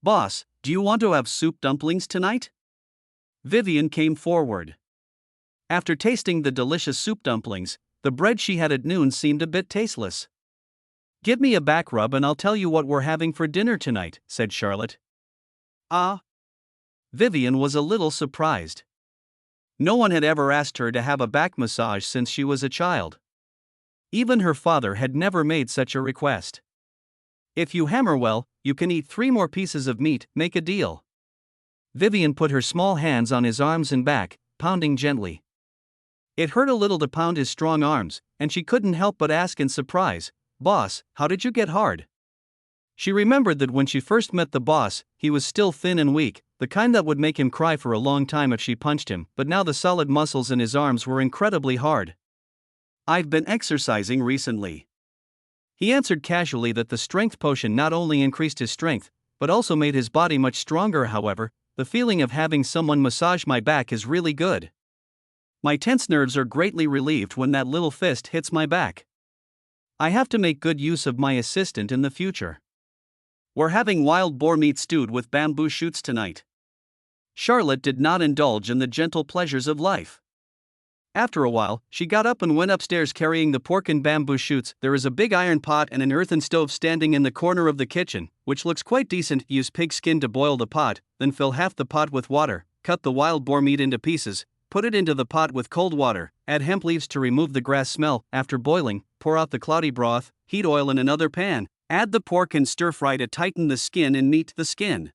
Boss, do you want to have soup dumplings tonight? Vivian came forward. After tasting the delicious soup dumplings, the bread she had at noon seemed a bit tasteless. Give me a back rub and I'll tell you what we're having for dinner tonight, said Charlotte. Ah? Vivian was a little surprised. No one had ever asked her to have a back massage since she was a child. Even her father had never made such a request. If you hammer well, you can eat 3 more pieces of meat. Make a deal. Vivian put her small hands on his arms and back, pounding gently. It hurt a little to pound his strong arms, and she couldn't help but ask in surprise, Boss, how did you get hard? She remembered that when she first met the boss, he was still thin and weak, the kind that would make him cry for a long time if she punched him, but now the solid muscles in his arms were incredibly hard. I've been exercising recently. He answered casually that the strength potion not only increased his strength, but also made his body much stronger. However, the feeling of having someone massage my back is really good. My tense nerves are greatly relieved when that little fist hits my back. I have to make good use of my assistant in the future. We're having wild boar meat stewed with bamboo shoots tonight. Charlotte did not indulge in the gentle pleasures of life. After a while, she got up and went upstairs carrying the pork and bamboo shoots. There is a big iron pot and an earthen stove standing in the corner of the kitchen, which looks quite decent. Use pig skin to boil the pot, then fill half the pot with water, cut the wild boar meat into pieces, put it into the pot with cold water, add hemp leaves to remove the grass smell. After boiling, pour out the cloudy broth, heat oil in another pan, add the pork and stir-fry to tighten the skin and meat. The skin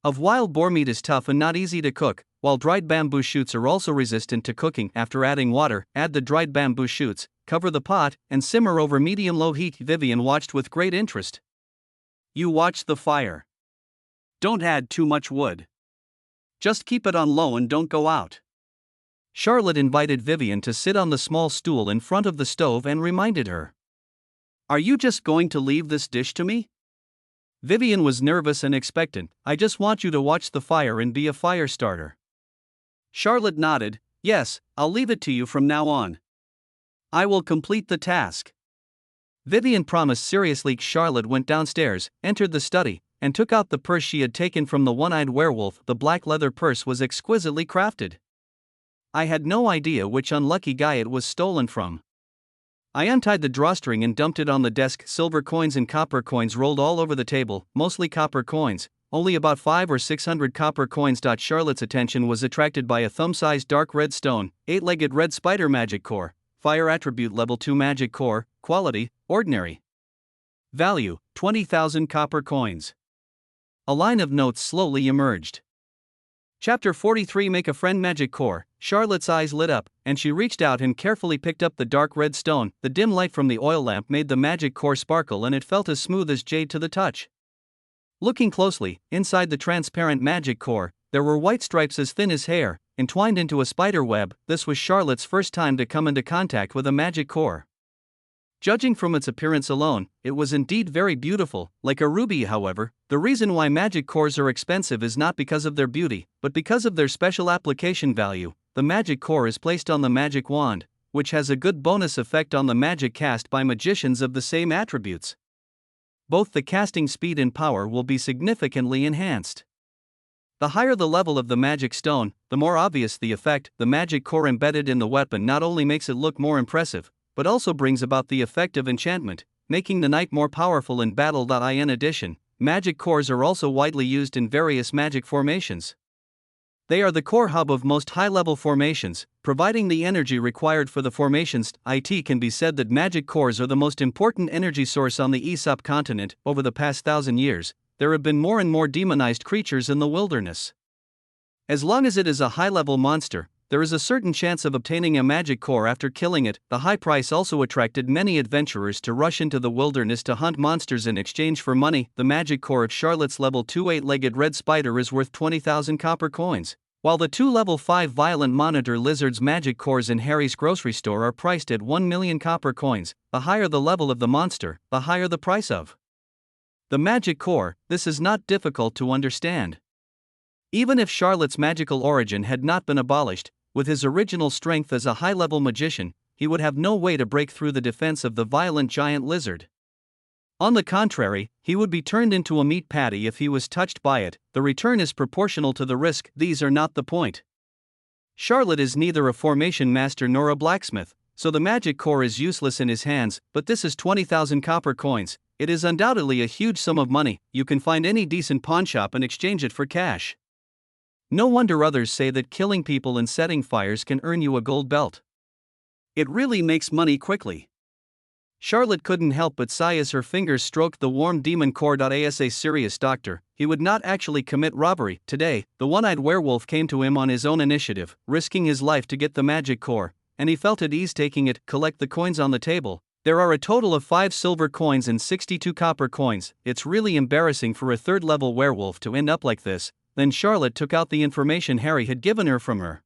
of wild boar meat is tough and not easy to cook, while dried bamboo shoots are also resistant to cooking. After adding water, add the dried bamboo shoots, cover the pot, and simmer over medium-low heat. Vivian watched with great interest. You watch the fire. Don't add too much wood. Just keep it on low and don't go out. Charlotte invited Vivian to sit on the small stool in front of the stove and reminded her. Are you just going to leave this dish to me? Vivian was nervous and expectant. I just want you to watch the fire and be a fire starter. Charlotte nodded. Yes, I'll leave it to you from now on. I will complete the task. Vivian promised seriously. Charlotte went downstairs, entered the study, and took out the purse she had taken from the one-eyed werewolf. The black leather purse was exquisitely crafted. I had no idea which unlucky guy it was stolen from. I untied the drawstring and dumped it on the desk. Silver coins and copper coins rolled all over the table, mostly copper coins, only about 500 or 600 copper coins. Charlotte's attention was attracted by a thumb-sized dark red stone, 8-legged red spider. Magic core, fire attribute level 2 magic core, quality, ordinary. Value, 20,000 copper coins. A line of notes slowly emerged. Chapter 43 Make a Friend. Magic core. Charlotte's eyes lit up, and she reached out and carefully picked up the dark red stone. The dim light from the oil lamp made the magic core sparkle and it felt as smooth as jade to the touch. Looking closely, inside the transparent magic core, there were white stripes as thin as hair, entwined into a spider web. This was Charlotte's first time to come into contact with a magic core. Judging from its appearance alone, it was indeed very beautiful, like a ruby. However, the reason why magic cores are expensive is not because of their beauty, but because of their special application value. The magic core is placed on the magic wand, which has a good bonus effect on the magic cast by magicians of the same attributes. Both the casting speed and power will be significantly enhanced. The higher the level of the magic stone, the more obvious the effect. The magic core embedded in the weapon not only makes it look more impressive, but also brings about the effect of enchantment, making the knight more powerful in battle. In addition, magic cores are also widely used in various magic formations. They are the core hub of most high-level formations, providing the energy required for the formations. It can be said that magic cores are the most important energy source on the Aesop continent. Over the past 1,000 years, there have been more and more demonized creatures in the wilderness. As long as it is a high-level monster, there is a certain chance of obtaining a magic core after killing it. The high price also attracted many adventurers to rush into the wilderness to hunt monsters in exchange for money. The magic core of Charlotte's level 2 8-legged red spider is worth 20,000 copper coins, while the 2 level 5 violent monitor lizard's magic cores in Harry's grocery store are priced at 1 million copper coins. The higher the level of the monster, the higher the price of the magic core. This is not difficult to understand. Even if Charlotte's magical origin had not been abolished, with his original strength as a high-level magician, he would have no way to break through the defense of the violent giant lizard. On the contrary, he would be turned into a meat patty if he was touched by it. The return is proportional to the risk. These are not the point. Charlotte is neither a formation master nor a blacksmith, so the magic core is useless in his hands, but this is 20,000 copper coins. It is undoubtedly a huge sum of money. You can find any decent pawnshop and exchange it for cash. No wonder others say that killing people and setting fires can earn you a gold belt. It really makes money quickly. Charlotte couldn't help but sigh as her fingers stroked the warm demon core. As a serious doctor, he would not actually commit robbery. Today, the one-eyed werewolf came to him on his own initiative, risking his life to get the magic core, and he felt at ease taking it. Collect the coins on the table. There are a total of 5 silver coins and 62 copper coins. It's really embarrassing for a third-level werewolf to end up like this. Then Charlotte took out the information Harry had given her from her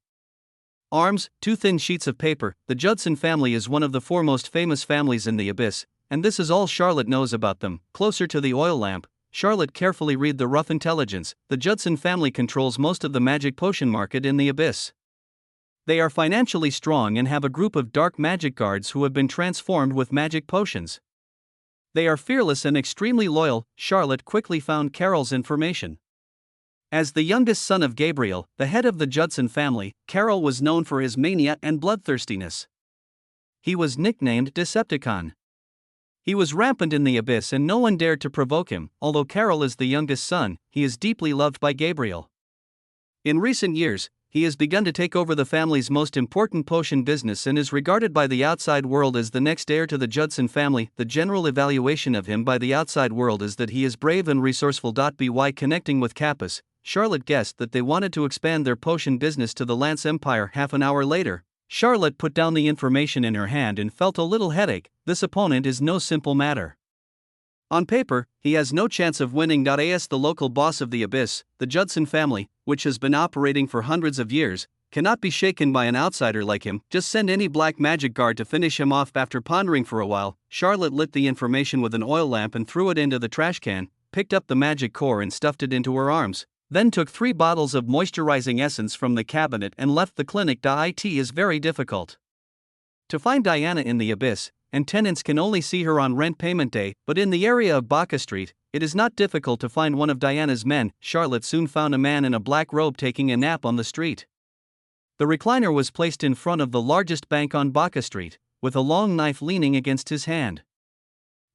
arms, 2 thin sheets of paper. The Judson family is one of the 4 most famous families in the Abyss, and this is all Charlotte knows about them. Closer to the oil lamp, Charlotte carefully read the rough intelligence. The Judson family controls most of the magic potion market in the Abyss. They are financially strong and have a group of dark magic guards who have been transformed with magic potions. They are fearless and extremely loyal. Charlotte quickly found Carol's information. As the youngest son of Gabriel, the head of the Judson family, Carol was known for his mania and bloodthirstiness. He was nicknamed Decepticon. He was rampant in the Abyss and no one dared to provoke him. Although Carol is the youngest son, he is deeply loved by Gabriel. In recent years, he has begun to take over the family's most important potion business and is regarded by the outside world as the next heir to the Judson family. The general evaluation of him by the outside world is that he is brave and resourceful. By connecting with Kappas, Charlotte guessed that they wanted to expand their potion business to the Lance Empire. Half an hour later, Charlotte put down the information in her hand and felt a little headache. This opponent is no simple matter. On paper, he has no chance of winning. As the local boss of the Abyss, the Judson family, which has been operating for hundreds of years, cannot be shaken by an outsider like him. Just send any black magic guard to finish him off. After pondering for a while, Charlotte lit the information with an oil lamp and threw it into the trash can, picked up the magic core and stuffed it into her arms, then took 3 bottles of moisturizing essence from the cabinet and left the clinic. It is very difficult to find Diana in the Abyss, and tenants can only see her on rent payment day, but in the area of Baca Street, it is not difficult to find one of Diana's men. Charlotte soon found a man in a black robe taking a nap on the street. The recliner was placed in front of the largest bank on Baca Street, with a long knife leaning against his hand.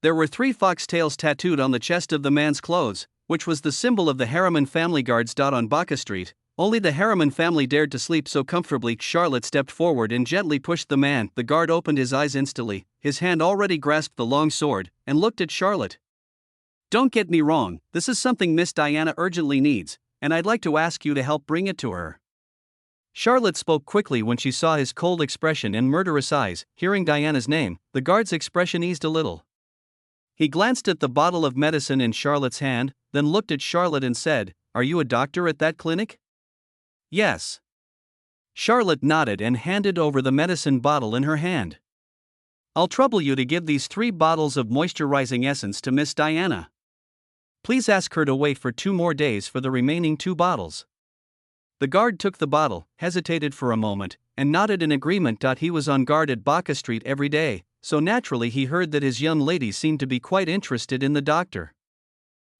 There were 3 foxtails tattooed on the chest of the man's clothes, which was the symbol of the Harriman family guards. On Baca Street, only the Harriman family dared to sleep so comfortably. Charlotte stepped forward and gently pushed the man. The guard opened his eyes instantly, his hand already grasped the long sword, and looked at Charlotte. "Don't get me wrong, this is something Miss Diana urgently needs, and I'd like to ask you to help bring it to her." Charlotte spoke quickly when she saw his cold expression and murderous eyes. Hearing Diana's name, the guard's expression eased a little. He glanced at the bottle of medicine in Charlotte's hand, then looked at Charlotte and said, "Are you a doctor at that clinic?" "Yes." Charlotte nodded and handed over the medicine bottle in her hand. I'll trouble you to give these 3 bottles of moisturizing essence to Miss Diana. Please ask her to wait for 2 more days for the remaining 2 bottles." The guard took the bottle, hesitated for a moment, and nodded in agreement. He was on guard at Baca Street every day, so naturally he heard that his young lady seemed to be quite interested in the doctor.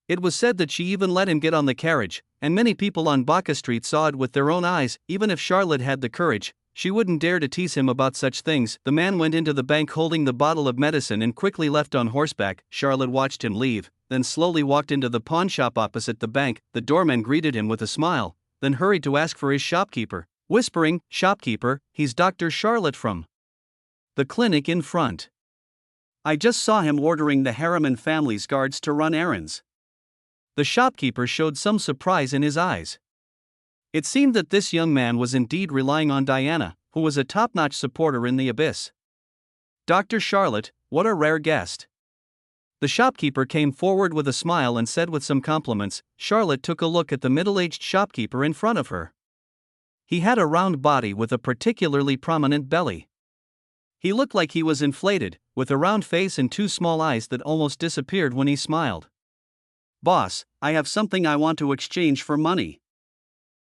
It was said that she even let him get on the carriage, and many people on Baca Street saw it with their own eyes. Even if Charlotte had the courage, she wouldn't dare to tease him about such things. The man went into the bank holding the bottle of medicine and quickly left on horseback. Charlotte watched him leave, then slowly walked into the pawn shop opposite the bank. The doorman greeted him with a smile, then hurried to ask for his shopkeeper, whispering, "Shopkeeper, he's Dr. Charlotte from the clinic in front. I just saw him ordering the Harriman family's guards to run errands." The shopkeeper showed some surprise in his eyes. It seemed that this young man was indeed relying on Diana, who was a top-notch supporter in the Abyss. "Dr. Charlotte, what a rare guest." The shopkeeper came forward with a smile and said with some compliments. Charlotte took a look at the middle-aged shopkeeper in front of her. He had a round body with a particularly prominent belly. He looked like he was inflated, with a round face and 2 small eyes that almost disappeared when he smiled. "Boss, I have something I want to exchange for money,"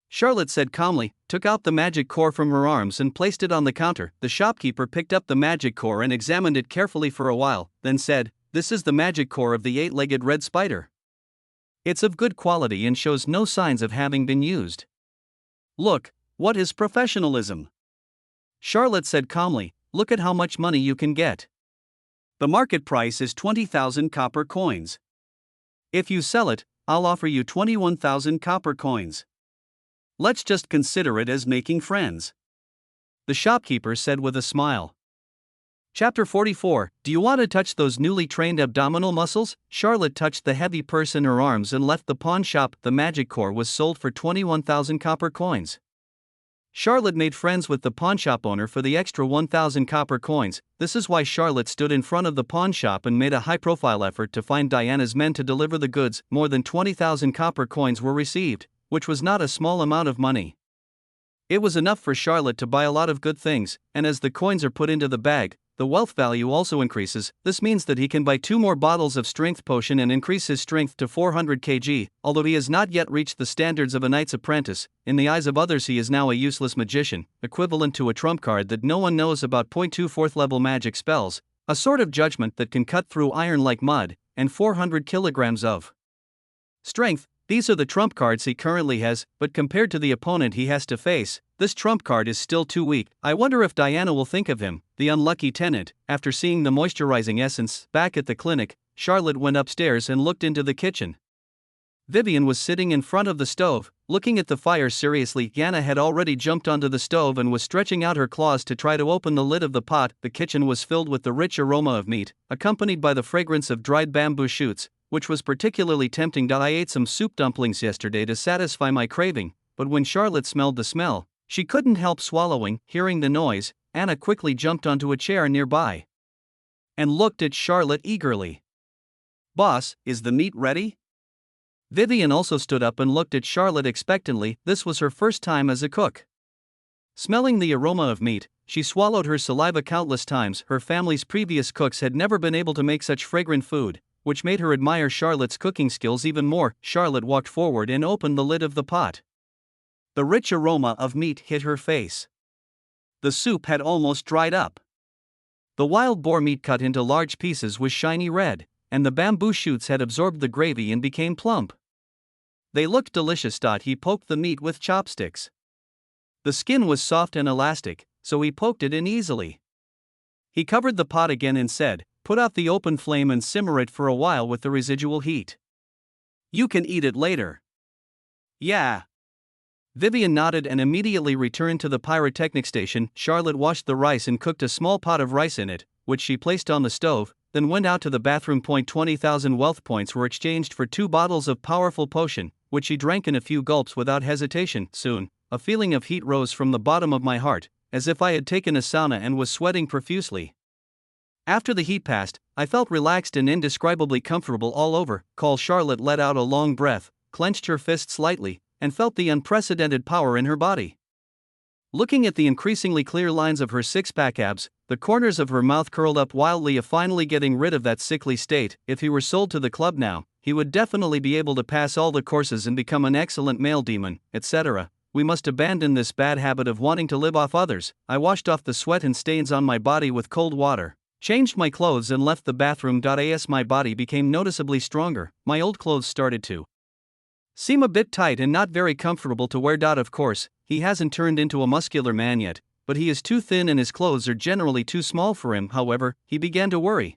Charlotte said calmly, took out the magic core from her arms and placed it on the counter. The shopkeeper picked up the magic core and examined it carefully for a while, then said, "This is the magic core of the 8-legged red spider. It's of good quality and shows no signs of having been used. Look, what is professionalism?" Charlotte said calmly, "Look at how much money you can get. The market price is 20,000 copper coins. If you sell it, I'll offer you 21,000 copper coins. Let's just consider it as making friends," the shopkeeper said with a smile. Chapter 44. Do you want to touch those newly trained abdominal muscles? Charlotte touched the heavy purse in her arms and left the pawn shop. The magic core was sold for 21,000 copper coins. Charlotte made friends with the pawnshop owner for the extra 1,000 copper coins. This is why Charlotte stood in front of the pawn shop and made a high-profile effort to find Diana's men to deliver the goods. More than 20,000 copper coins were received, which was not a small amount of money. It was enough for Charlotte to buy a lot of good things, and as the coins are put into the bag, the wealth value also increases. This means that he can buy 2 more bottles of strength potion and increase his strength to 400 kg. Although he has not yet reached the standards of a knight's apprentice, in the eyes of others he is now a useless magician, equivalent to a trump card that no one knows about. 2 4th level magic spells, a sword of judgment that can cut through iron like mud, and 400 kilograms of strength. These are the trump cards he currently has, but compared to the opponent he has to face, this trump card is still too weak. I wonder if Diana will think of him, the unlucky tenant. After seeing the moisturizing essence back at the clinic, Charlotte went upstairs and looked into the kitchen. Vivian was sitting in front of the stove, looking at the fire seriously. Yana had already jumped onto the stove and was stretching out her claws to try to open the lid of the pot. The kitchen was filled with the rich aroma of meat, accompanied by the fragrance of dried bamboo shoots, which was particularly tempting. I ate some soup dumplings yesterday to satisfy my craving, but when Charlotte smelled the smell, she couldn't help swallowing. Hearing the noise, Anna quickly jumped onto a chair nearby and looked at Charlotte eagerly. "Boss, is the meat ready?" Vivian also stood up and looked at Charlotte expectantly. This was her first time as a cook. Smelling the aroma of meat, she swallowed her saliva countless times. Her family's previous cooks had never been able to make such fragrant food, which made her admire Charlotte's cooking skills even more. Charlotte walked forward and opened the lid of the pot. The rich aroma of meat hit her face. The soup had almost dried up. The wild boar meat cut into large pieces was shiny red, and the bamboo shoots had absorbed the gravy and became plump. They looked delicious. He poked the meat with chopsticks. The skin was soft and elastic, so he poked it in easily. He covered the pot again and said, "Put out the open flame and simmer it for a while with the residual heat. You can eat it later." "Yeah." Vivian nodded and immediately returned to the pyrotechnic station. Charlotte washed the rice and cooked a small pot of rice in it, which she placed on the stove, then went out to the bathroom. 20,000 wealth points were exchanged for 2 bottles of powerful potion, which she drank in a few gulps without hesitation. Soon, a feeling of heat rose from the bottom of my heart, as if I had taken a sauna and was sweating profusely. After the heat passed, I felt relaxed and indescribably comfortable all over. Charlotte let out a long breath, clenched her fists lightly, and felt the unprecedented power in her body. Looking at the increasingly clear lines of her six-pack abs, the corners of her mouth curled up wildly, finally getting rid of that sickly state. If he were sold to the club now, he would definitely be able to pass all the courses and become an excellent male demon, etc. We must abandon this bad habit of wanting to live off others. I washed off the sweat and stains on my body with cold water, changed my clothes and left the bathroom. As my body became noticeably stronger, my old clothes started to seem a bit tight and not very comfortable to wear. Of course, he hasn't turned into a muscular man yet, but he is too thin and his clothes are generally too small for him. However, he began to worry.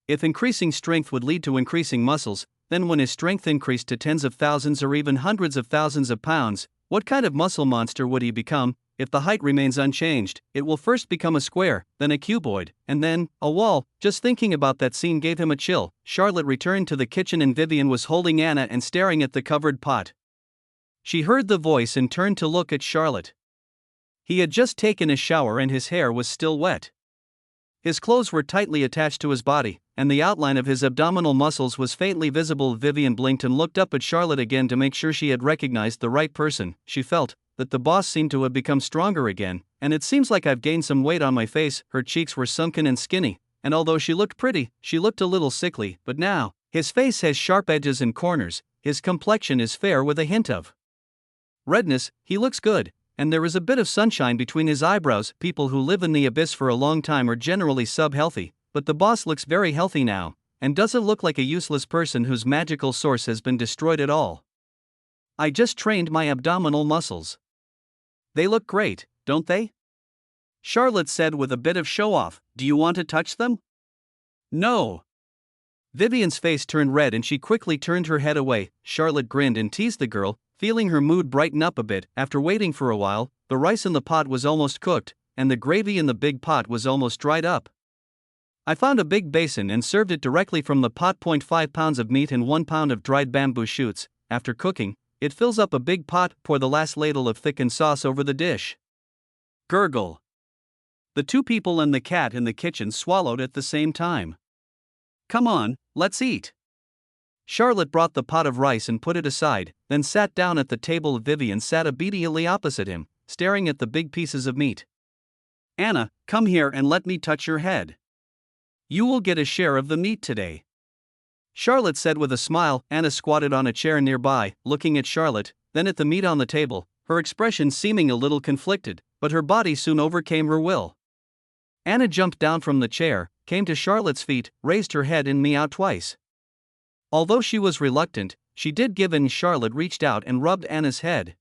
If increasing strength would lead to increasing muscles, then when his strength increased to tens of thousands or even hundreds of thousands of pounds, what kind of muscle monster would he become? If the height remains unchanged, it will first become a square, then a cuboid, and then a wall. Just thinking about that scene gave him a chill. Charlotte returned to the kitchen and Vivian was holding Anna and staring at the covered pot. She heard the voice and turned to look at Charlotte. He had just taken a shower and his hair was still wet. His clothes were tightly attached to his body, and the outline of his abdominal muscles was faintly visible. Vivian blinked and looked up at Charlotte again to make sure she had recognized the right person. She felt that the boss seemed to have become stronger again, and it seems like I've gained some weight on my face. Her cheeks were sunken and skinny, and although she looked pretty, she looked a little sickly. But now, his face has sharp edges and corners, his complexion is fair with a hint of redness, he looks good, and there is a bit of sunshine between his eyebrows. People who live in the abyss for a long time are generally sub-healthy, but the boss looks very healthy now, and doesn't look like a useless person whose magical source has been destroyed at all. I just trained my abdominal muscles. They look great, don't they? Charlotte said with a bit of show-off. Do you want to touch them? No. Vivian's face turned red and she quickly turned her head away. Charlotte grinned and teased the girl, feeling her mood brighten up a bit. After waiting for a while, the rice in the pot was almost cooked, and the gravy in the big pot was almost dried up. I found a big basin and served it directly from the pot. 5 pounds of meat and 1 pound of dried bamboo shoots. After cooking, it fills up a big pot. Pour the last ladle of thickened sauce over the dish. Gurgle. The two people and the cat in the kitchen swallowed at the same time. Come on, let's eat. Charlotte brought the pot of rice and put it aside, then sat down at the table. Vivian sat obediently opposite him, staring at the big pieces of meat. Anna, come here and let me touch your head. You will get a share of the meat today. Charlotte said with a smile. Anna squatted on a chair nearby, looking at Charlotte, then at the meat on the table, her expression seeming a little conflicted, but her body soon overcame her will. Anna jumped down from the chair, came to Charlotte's feet, raised her head and meowed twice. Although she was reluctant, she did give in. Charlotte reached out and rubbed Anna's head.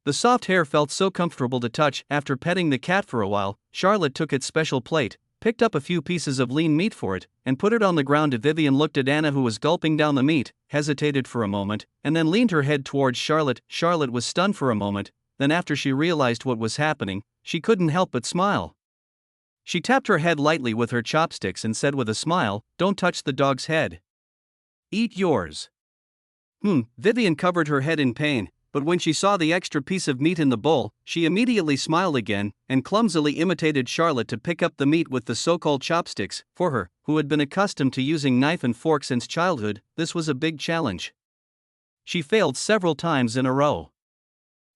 The soft hair felt so comfortable to touch. After petting the cat for a while, Charlotte took its special plate, picked up a few pieces of lean meat for it, and put it on the ground. Vivian looked at Anna, who was gulping down the meat, hesitated for a moment, and then leaned her head towards Charlotte. Charlotte was stunned for a moment, then after she realized what was happening, she couldn't help but smile. She tapped her head lightly with her chopsticks and said with a smile, "Don't touch the dog's head. Eat yours." Vivian covered her head in pain, but when she saw the extra piece of meat in the bowl, she immediately smiled again, and clumsily imitated Charlotte to pick up the meat with the so-called chopsticks. For her, who had been accustomed to using knife and fork since childhood, this was a big challenge. She failed several times in a row.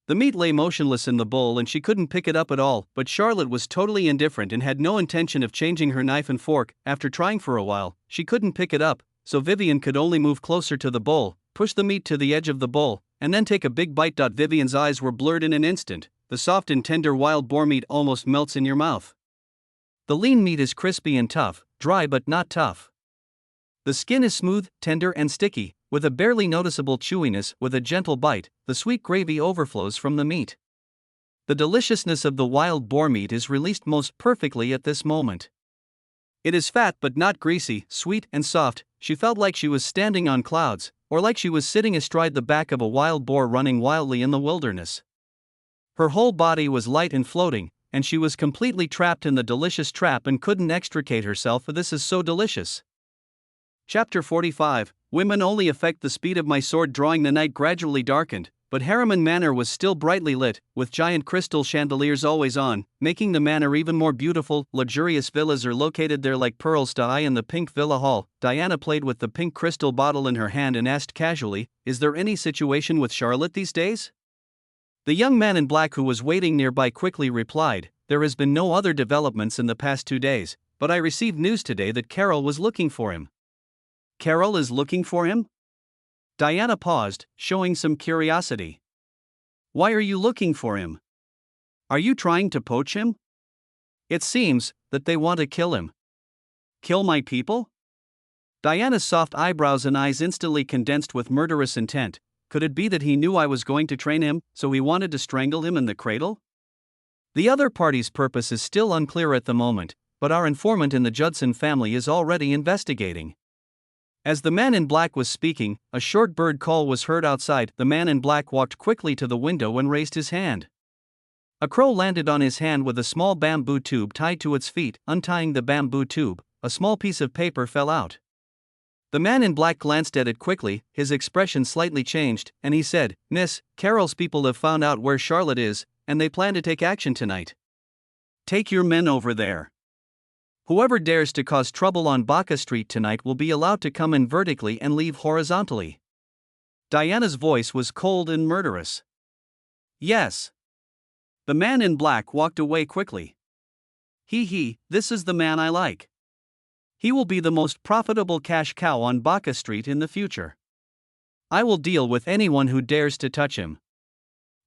The meat lay motionless in the bowl and she couldn't pick it up at all, but Charlotte was totally indifferent and had no intention of changing her knife and fork. After trying for a while, she couldn't pick it up, so Vivian could only move closer to the bowl, push the meat to the edge of the bowl, and then take a big bite. Vivian's eyes were blurred in an instant. The soft and tender wild boar meat almost melts in your mouth. The lean meat is crispy and tough, dry but not tough. The skin is smooth, tender and sticky, with a barely noticeable chewiness. With a gentle bite, the sweet gravy overflows from the meat. The deliciousness of the wild boar meat is released most perfectly at this moment. It is fat but not greasy, sweet and soft. She felt like she was standing on clouds, or like she was sitting astride the back of a wild boar running wildly in the wilderness. Her whole body was light and floating, and she was completely trapped in the delicious trap and couldn't extricate herself. This is so delicious. Chapter 45. Women only affect the speed of my sword drawing. The night gradually darkened, but Harriman Manor was still brightly lit, with giant crystal chandeliers always on, making the manor even more beautiful. Luxurious villas are located there like pearls to eye in the pink villa hall. Diana played with the pink crystal bottle in her hand and asked casually, "Is there any situation with Charlotte these days?" The young man in black who was waiting nearby quickly replied, "There has been no other developments in the past 2 days, but I received news today that Carol was looking for him." "Carol is looking for him?" Diana paused, showing some curiosity. "Why are you looking for him? Are you trying to poach him?" "It seems that they want to kill him." "Kill my people?" Diana's soft eyebrows and eyes instantly condensed with murderous intent. Could it be that he knew I was going to train him, so he wanted to strangle him in the cradle? The other party's purpose is still unclear at the moment, but our informant in the Judson family is already investigating. As the man in black was speaking, a short bird call was heard outside. The man in black walked quickly to the window and raised his hand. A crow landed on his hand with a small bamboo tube tied to its feet. Untying the bamboo tube, a small piece of paper fell out. The man in black glanced at it quickly, his expression slightly changed, and he said, "Miss, Carol's people have found out where Charlotte is, and they plan to take action tonight. Take your men over there. Whoever dares to cause trouble on Baca Street tonight will be allowed to come in vertically and leave horizontally." Diana's voice was cold and murderous. "Yes." The man in black walked away quickly. This is the man I like. He will be the most profitable cash cow on Baca Street in the future. I will deal with anyone who dares to touch him."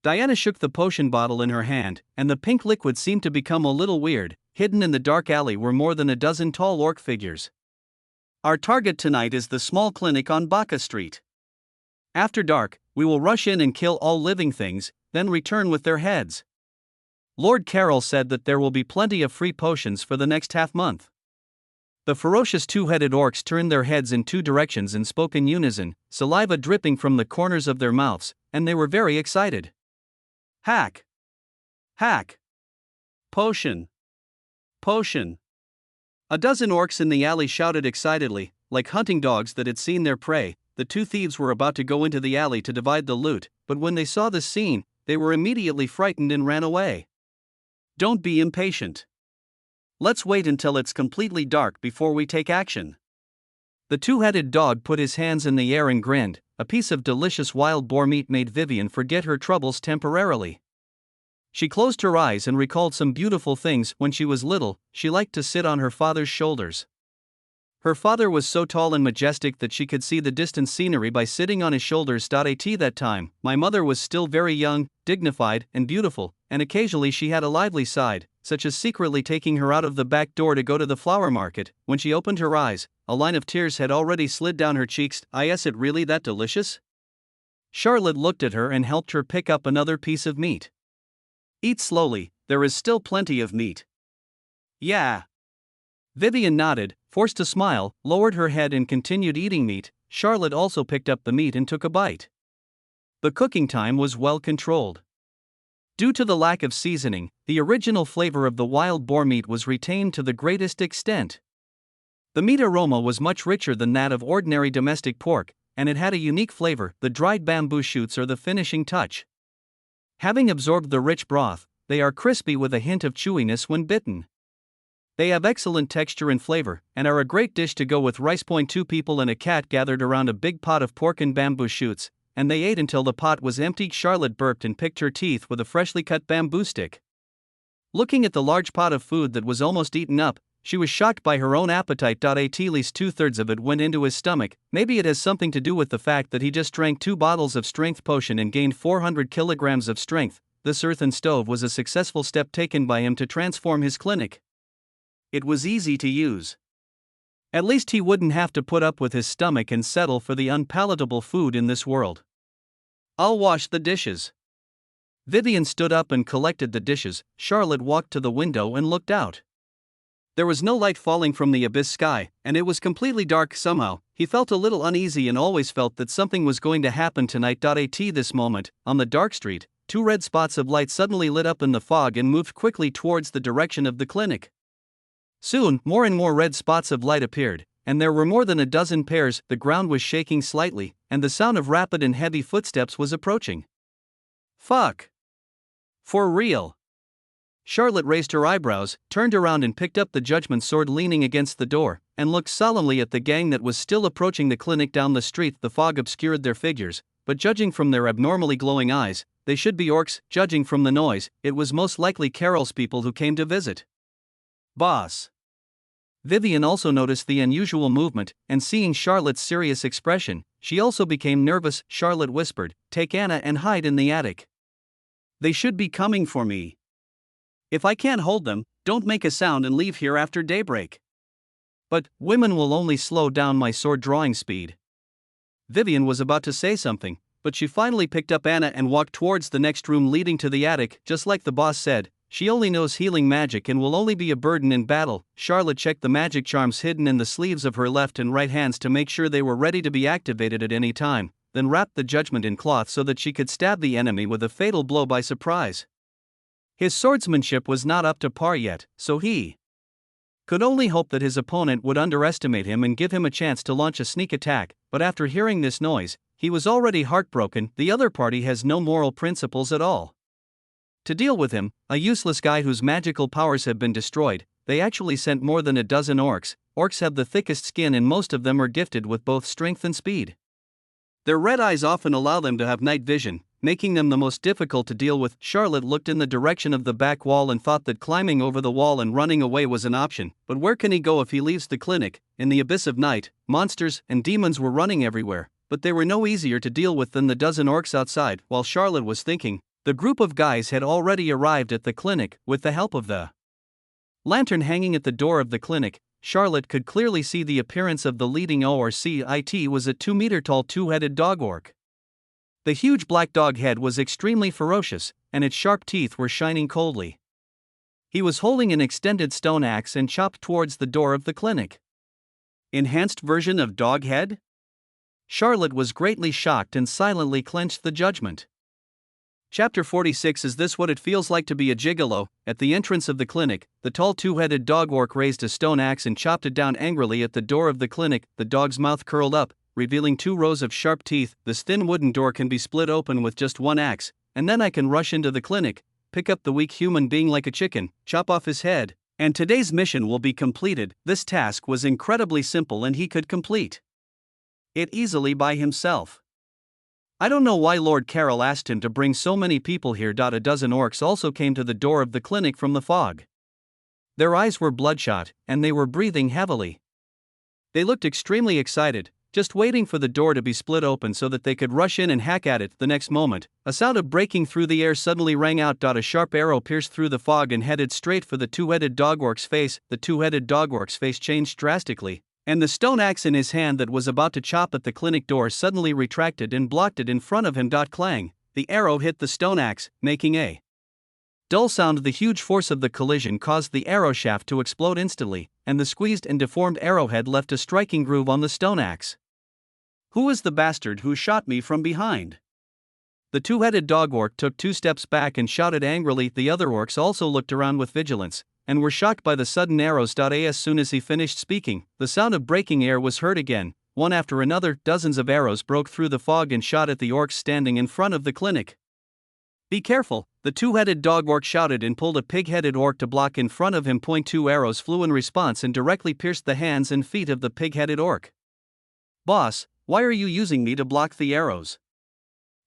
Diana shook the potion bottle in her hand, and the pink liquid seemed to become a little weird. Hidden in the dark alley were more than a dozen tall orc figures. "Our target tonight is the small clinic on Baca Street. After dark, we will rush in and kill all living things, then return with their heads. Lord Carroll said that there will be plenty of free potions for the next half-month." The ferocious two-headed orcs turned their heads in two directions and spoke in unison, saliva dripping from the corners of their mouths, and they were very excited. "Hack! Hack! Potion! Potion!" A dozen orcs in the alley shouted excitedly, like hunting dogs that had seen their prey. The two thieves were about to go into the alley to divide the loot, but when they saw the scene, they were immediately frightened and ran away. "Don't be impatient. Let's wait until it's completely dark before we take action." The two-headed dog put his hands in the air and grinned. A piece of delicious wild boar meat made Vivian forget her troubles temporarily. She closed her eyes and recalled some beautiful things. When she was little, she liked to sit on her father's shoulders. Her father was so tall and majestic that she could see the distant scenery by sitting on his shoulders. At that time, my mother was still very young, dignified, and beautiful, and occasionally she had a lively side, such as secretly taking her out of the back door to go to the flower market. When she opened her eyes, a line of tears had already slid down her cheeks. Is it really that delicious? Charlotte looked at her and helped her pick up another piece of meat. "Eat slowly, there is still plenty of meat." "Yeah." Vivian nodded, forced a smile, lowered her head and continued eating meat. Charlotte also picked up the meat and took a bite. The cooking time was well controlled. Due to the lack of seasoning, the original flavor of the wild boar meat was retained to the greatest extent. The meat aroma was much richer than that of ordinary domestic pork, and it had a unique flavor. The dried bamboo shoots are the finishing touch. Having absorbed the rich broth, they are crispy with a hint of chewiness when bitten. They have excellent texture and flavor, and are a great dish to go with rice. 2 people and a cat gathered around a big pot of pork and bamboo shoots, and they ate until the pot was emptied. Charlotte burped and picked her teeth with a freshly cut bamboo stick. Looking at the large pot of food that was almost eaten up, she was shocked by her own appetite. At least 2/3 of it went into his stomach. Maybe it has something to do with the fact that he just drank 2 bottles of strength potion and gained 400 kilograms of strength. This earthen stove was a successful step taken by him to transform his clinic. It was easy to use. At least he wouldn't have to put up with his stomach and settle for the unpalatable food in this world. "I'll wash the dishes." Vivian stood up and collected the dishes. Charlotte walked to the window and looked out. There was no light falling from the abyss sky, and it was completely dark. Somehow, he felt a little uneasy and always felt that something was going to happen tonight. At this moment, on the dark street, 2 red spots of light suddenly lit up in the fog and moved quickly towards the direction of the clinic. Soon, more and more red spots of light appeared, and there were more than a dozen pairs. The ground was shaking slightly, and the sound of rapid and heavy footsteps was approaching. "Fuck. For real?" Charlotte raised her eyebrows, turned around and picked up the judgment sword leaning against the door, and looked solemnly at the gang that was still approaching the clinic down the street. The fog obscured their figures, but judging from their abnormally glowing eyes, they should be orcs, judging from the noise. It was most likely Carol's people who came to visit. Boss. Vivian also noticed the unusual movement, and seeing Charlotte's serious expression, she also became nervous. Charlotte whispered, "Take Anna and hide in the attic. They should be coming for me. If I can't hold them, don't make a sound and leave here after daybreak." "But women will only slow down my sword drawing speed." Vivian was about to say something, but she finally picked up Anna and walked towards the next room leading to the attic. Just like the boss said, she only knows healing magic and will only be a burden in battle. Charlotte checked the magic charms hidden in the sleeves of her left and right hands to make sure they were ready to be activated at any time, then wrapped the judgment in cloth so that she could stab the enemy with a fatal blow by surprise. His swordsmanship was not up to par yet, so he could only hope that his opponent would underestimate him and give him a chance to launch a sneak attack, but after hearing this noise, he was already heartbroken. The other party has no moral principles at all. To deal with him, a useless guy whose magical powers have been destroyed, they actually sent more than a dozen orcs. Orcs have the thickest skin and most of them are gifted with both strength and speed. Their red eyes often allow them to have night vision, making them the most difficult to deal with. Charlotte looked in the direction of the back wall and thought that climbing over the wall and running away was an option, but where can he go if he leaves the clinic? In the abyss of night, monsters and demons were running everywhere, but they were no easier to deal with than the dozen orcs outside. While Charlotte was thinking, the group of guys had already arrived at the clinic. With the help of the lantern hanging at the door of the clinic, Charlotte could clearly see the appearance of the leading ORC. It was a 2-meter-tall two-headed dog orc. The huge black dog head was extremely ferocious, and its sharp teeth were shining coldly. He was holding an extended stone axe and chopped towards the door of the clinic. Enhanced version of dog head? Charlotte was greatly shocked and silently clenched the judgment. Chapter 46. Is this what it feels like to be a gigolo? At the entrance of the clinic, the tall two-headed dog orc raised a stone axe and chopped it down angrily at the door of the clinic. The dog's mouth curled up, revealing 2 rows of sharp teeth. This thin wooden door can be split open with just one axe, and then I can rush into the clinic, pick up the weak human being like a chicken, chop off his head, and today's mission will be completed. This task was incredibly simple and he could complete it easily by himself. I don't know why Lord Carol asked him to bring so many people here. A dozen orcs also came to the door of the clinic from the fog. Their eyes were bloodshot, and they were breathing heavily. They looked extremely excited, just waiting for the door to be split open so that they could rush in and hack at it. The next moment, a sound of breaking through the air suddenly rang out. A sharp arrow pierced through the fog and headed straight for the two-headed dog orc's face. The two-headed dog orc's face changed drastically, and the stone axe in his hand that was about to chop at the clinic door suddenly retracted and blocked it in front of him. Clang! The arrow hit the stone axe, making a dull sound. The huge force of the collision caused the arrow shaft to explode instantly, and the squeezed and deformed arrowhead left a striking groove on the stone axe. "Who is the bastard who shot me from behind?" The two-headed dog orc took 2 steps back and shouted angrily. The other orcs also looked around with vigilance, and were shocked by the sudden arrows. As soon as he finished speaking, the sound of breaking air was heard again. One after another, dozens of arrows broke through the fog and shot at the orcs standing in front of the clinic. "Be careful," the two-headed dog orc shouted and pulled a pig-headed orc to block in front of him. 2 arrows flew in response and directly pierced the hands and feet of the pig-headed orc. "Boss, why are you using me to block the arrows?"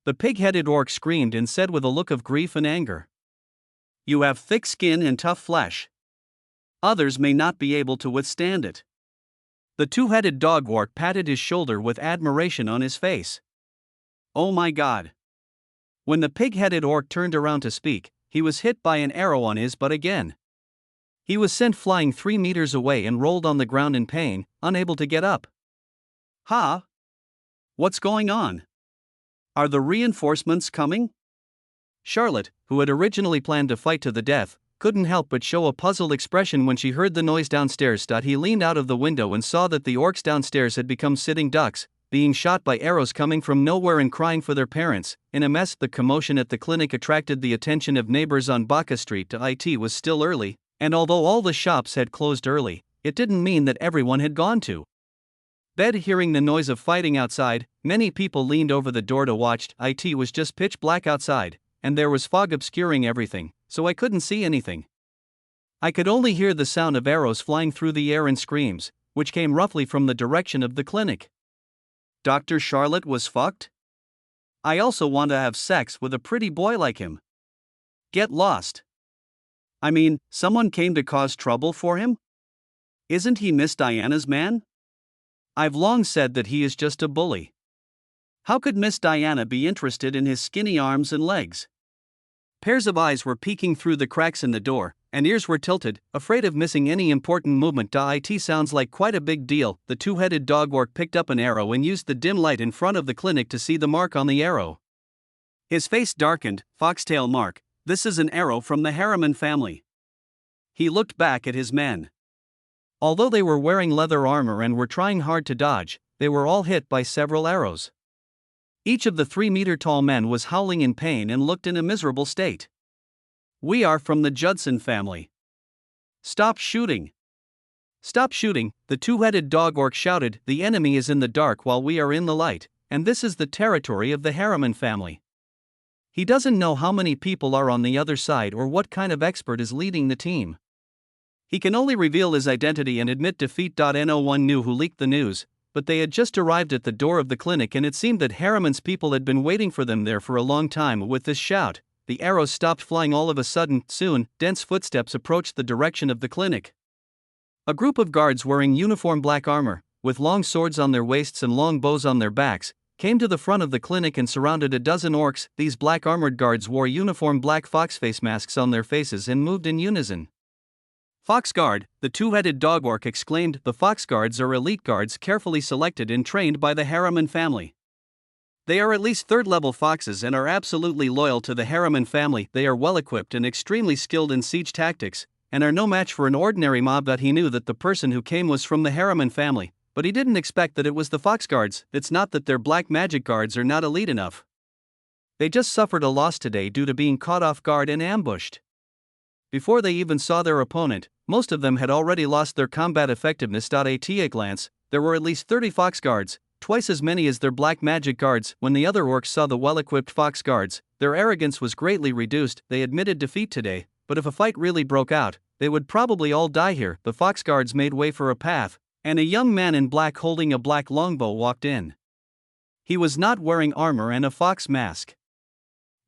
The pig-headed orc screamed and said with a look of grief and anger. "You have thick skin and tough flesh. Others may not be able to withstand it." The two-headed dog orc patted his shoulder with admiration on his face. "Oh my God." When the pig-headed orc turned around to speak, he was hit by an arrow on his butt again. He was sent flying 3 meters away and rolled on the ground in pain, unable to get up. "Huh? What's going on? Are the reinforcements coming?" Charlotte, who had originally planned to fight to the death, couldn't help but show a puzzled expression when she heard the noise downstairs. He leaned out of the window and saw that the orcs downstairs had become sitting ducks, being shot by arrows coming from nowhere and crying for their parents. In a mess, the commotion at the clinic attracted the attention of neighbors on Baca Street. It was still early, and although all the shops had closed early, it didn't mean that everyone had gone to bed. Hearing the noise of fighting outside, many people leaned over the door to watch. It was just pitch black outside, and there was fog obscuring everything, so I couldn't see anything. I could only hear the sound of arrows flying through the air and screams, which came roughly from the direction of the clinic. Dr. Charlotte was fucked? I also want to have sex with a pretty boy like him. Get lost. I mean, someone came to cause trouble for him? Isn't he Miss Diana's man? I've long said that he is just a bully. How could Miss Diana be interested in his skinny arms and legs? Pairs of eyes were peeking through the cracks in the door, and ears were tilted, afraid of missing any important movement. It sounds like quite a big deal. The two-headed dog-orc picked up an arrow and used the dim light in front of the clinic to see the mark on the arrow. His face darkened. Foxtail mark. This is an arrow from the Harriman family. He looked back at his men. Although they were wearing leather armor and were trying hard to dodge, they were all hit by several arrows. Each of the 3-meter-tall men was howling in pain and looked in a miserable state. We are from the Judson family. Stop shooting! Stop shooting, the two-headed dog-orc shouted. The enemy is in the dark while we are in the light, and this is the territory of the Harriman family. He doesn't know how many people are on the other side or what kind of expert is leading the team. He can only reveal his identity and admit defeat. No one knew who leaked the news, but they had just arrived at the door of the clinic and it seemed that Harriman's people had been waiting for them there for a long time. With this shout, the arrows stopped flying all of a sudden. Soon, dense footsteps approached the direction of the clinic. A group of guards wearing uniform black armor, with long swords on their waists and long bows on their backs, came to the front of the clinic and surrounded a dozen orcs. These black armored guards wore uniform black fox face masks on their faces and moved in unison. Fox Guard, the two-headed dog orc exclaimed. The Fox Guards are elite guards carefully selected and trained by the Harriman family. They are at least third-level foxes and are absolutely loyal to the Harriman family. They are well-equipped and extremely skilled in siege tactics, and are no match for an ordinary mob. He knew that the person who came was from the Harriman family, but he didn't expect that it was the Fox Guards. It's not that their black magic guards are not elite enough. They just suffered a loss today due to being caught off guard and ambushed. Before they even saw their opponent, most of them had already lost their combat effectiveness. At a glance, there were at least 30 Fox Guards, twice as many as their black magic guards. When the other orcs saw the well-equipped Fox Guards, their arrogance was greatly reduced. They admitted defeat today, but if a fight really broke out, they would probably all die here. The Fox Guards made way for a path, and a young man in black holding a black longbow walked in. He was not wearing armor and a fox mask.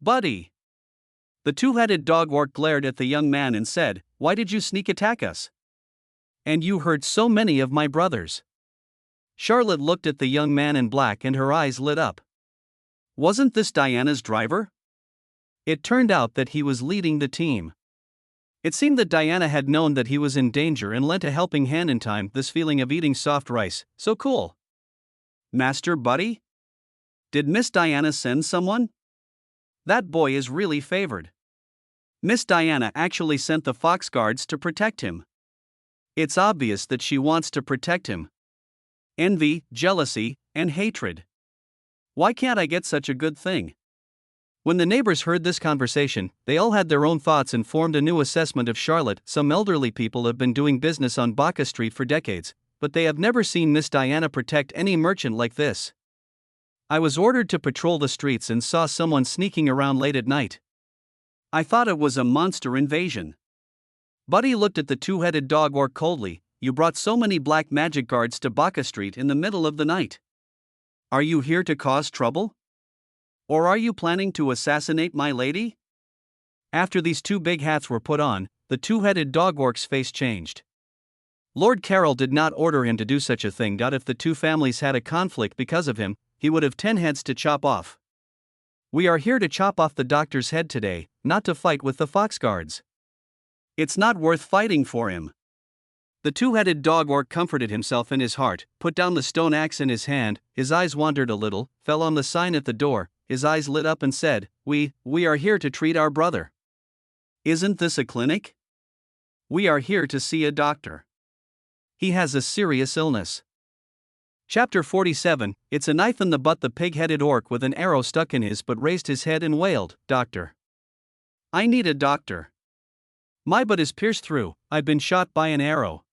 Buddy! The two-headed dog orc glared at the young man and said, "Why did you sneak attack us? And you hurt so many of my brothers." Charlotte looked at the young man in black and her eyes lit up. Wasn't this Diana's driver? It turned out that he was leading the team. It seemed that Diana had known that he was in danger and lent a helping hand in time. This feeling of eating soft rice, so cool. Master Buddy? Did Miss Diana send someone? That boy is really favored. Miss Diana actually sent the Fox Guards to protect him. It's obvious that she wants to protect him. Envy, jealousy, and hatred. Why can't I get such a good thing? When the neighbors heard this conversation, they all had their own thoughts and formed a new assessment of Charlotte. Some elderly people have been doing business on Baca Street for decades, but they have never seen Miss Diana protect any merchant like this. I was ordered to patrol the streets and saw someone sneaking around late at night. I thought it was a monster invasion. Buddy looked at the two-headed dog orc coldly. You brought so many black magic guards to Baca Street in the middle of the night. Are you here to cause trouble? Or are you planning to assassinate my lady? After these two big hats were put on, the two-headed dog orc's face changed. Lord Carroll did not order him to do such a thing. If the two families had a conflict because of him, he would have 10 heads to chop off. We are here to chop off the doctor's head today, not to fight with the Fox Guards. It's not worth fighting for him. The two-headed dog orc comforted himself in his heart, put down the stone axe in his hand, his eyes wandered a little, fell on the sign at the door, his eyes lit up and said, We are here to treat our brother. Isn't this a clinic? We are here to see a doctor. He has a serious illness. Chapter 47, It's a knife in the butt. The pig-headed orc with an arrow stuck in his butt raised his head and wailed, Doctor. I need a doctor. My butt is pierced through, I've been shot by an arrow.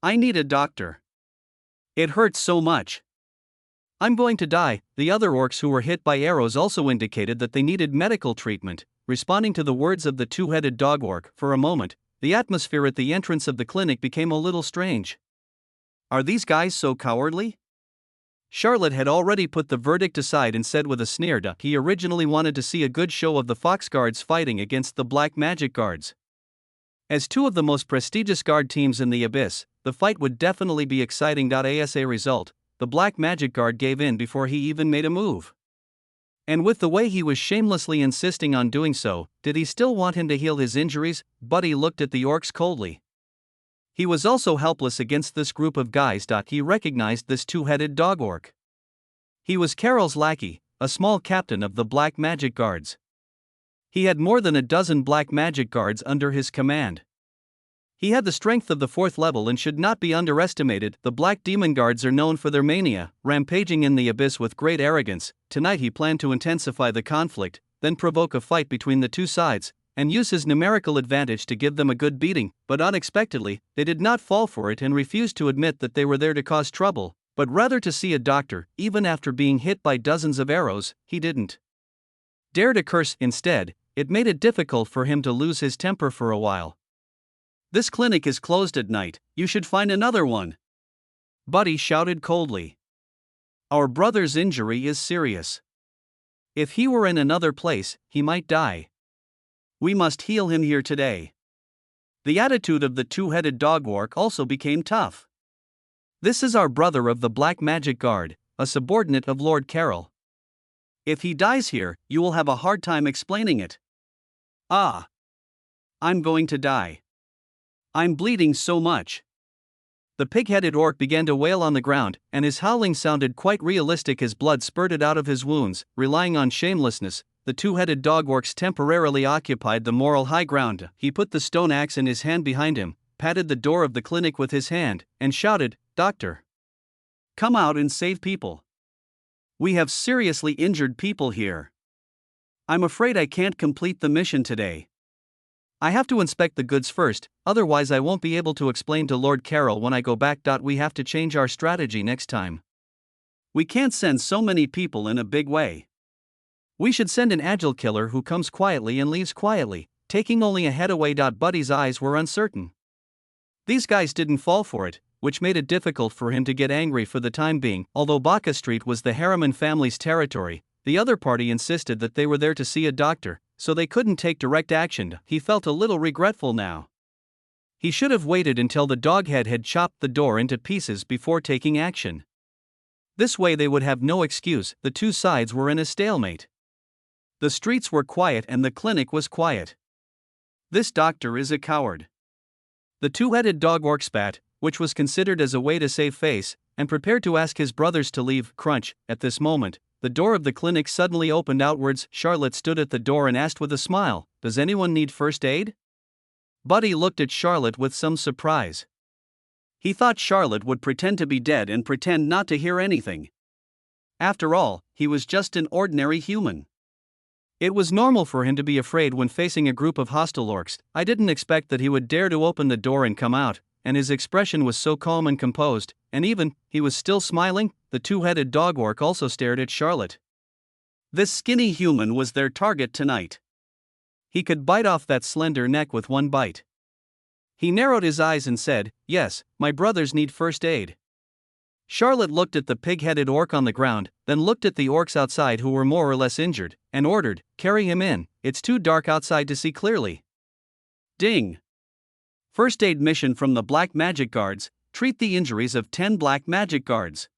I need a doctor. It hurts so much. I'm going to die. The other orcs who were hit by arrows also indicated that they needed medical treatment, responding to the words of the two-headed dog orc. For a moment, the atmosphere at the entrance of the clinic became a little strange. Are these guys so cowardly? Charlotte had already put the verdict aside and said with a sneer that he originally wanted to see a good show of the Fox Guards fighting against the Black Magic Guards. As two of the most prestigious guard teams in the Abyss, the fight would definitely be exciting. As a result, the Black Magic Guard gave in before he even made a move. And with the way he was shamelessly insisting on doing so, did he still want him to heal his injuries? Buddy looked at the orcs coldly. He was also helpless against this group of guys. He recognized this two-headed dog orc. He was Carol's lackey, a small captain of the Black Magic Guards. He had more than a dozen Black Magic Guards under his command. He had the strength of the 4th level and should not be underestimated. The Black Demon Guards are known for their mania, rampaging in the Abyss with great arrogance. Tonight he planned to intensify the conflict, then provoke a fight between the two sides, and use his numerical advantage to give them a good beating. But unexpectedly, they did not fall for it and refused to admit that they were there to cause trouble, but rather to see a doctor. Even after being hit by dozens of arrows, he didn't dare to curse. Instead, it made it difficult for him to lose his temper for a while. "This clinic is closed at night, you should find another one," Buddy shouted coldly. "Our brother's injury is serious. If he were in another place, he might die. We must heal him here today." The attitude of the two-headed dog orc also became tough. "This is our brother of the Black Magic Guard, a subordinate of Lord Carol. If he dies here, you will have a hard time explaining it." "Ah. I'm going to die. I'm bleeding so much." The pig-headed orc began to wail on the ground, and his howling sounded quite realistic as blood spurted out of his wounds. Relying on shamelessness, the two-headed dog orcs temporarily occupied the moral high ground. He put the stone axe in his hand behind him, patted the door of the clinic with his hand, and shouted, "Doctor, come out and save people. We have seriously injured people here. I'm afraid I can't complete the mission today. I have to inspect the goods first, otherwise I won't be able to explain to Lord Carol when I go back. We have to change our strategy next time. We can't send so many people in a big way. We should send an agile killer who comes quietly and leaves quietly, taking only a head away." Buddy's eyes were uncertain. These guys didn't fall for it, which made it difficult for him to get angry for the time being. Although Baka Street was the Harriman family's territory, the other party insisted that they were there to see a doctor, so they couldn't take direct action. He felt a little regretful now. He should have waited until the doghead had chopped the door into pieces before taking action. This way they would have no excuse. The two sides were in a stalemate. The streets were quiet and the clinic was quiet. "This doctor is a coward." The two-headed dog orc spat, which was considered as a way to save face, and prepared to ask his brothers to leave. Crunch. At this moment, the door of the clinic suddenly opened outwards. Charlotte stood at the door and asked with a smile, "Does anyone need first aid?" Buddy looked at Charlotte with some surprise. He thought Charlotte would pretend to be dead and pretend not to hear anything. After all, he was just an ordinary human. It was normal for him to be afraid when facing a group of hostile orcs. "I didn't expect that he would dare to open the door and come out," and his expression was so calm and composed, and even, he was still smiling. The two-headed dog orc also stared at Charlotte. This skinny human was their target tonight. He could bite off that slender neck with one bite. He narrowed his eyes and said, "Yes, my brothers need first aid." Charlotte looked at the pig-headed orc on the ground, then looked at the orcs outside who were more or less injured, and ordered, "Carry him in, it's too dark outside to see clearly." Ding! First aid mission from the Black Magic Guards: treat the injuries of 10 Black Magic Guards.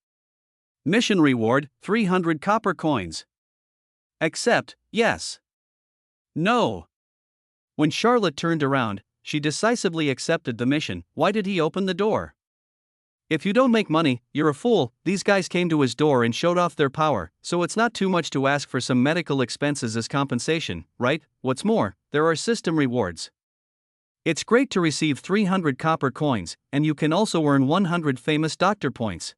Mission reward, 300 copper coins. Accept, yes. No. When Charlotte turned around, she decisively accepted the mission. Why did he open the door? "If you don't make money, you're a fool." These guys came to his door and showed off their power, so it's not too much to ask for some medical expenses as compensation, right? What's more, there are system rewards. It's great to receive 300 copper coins, and you can also earn 100 famous doctor points.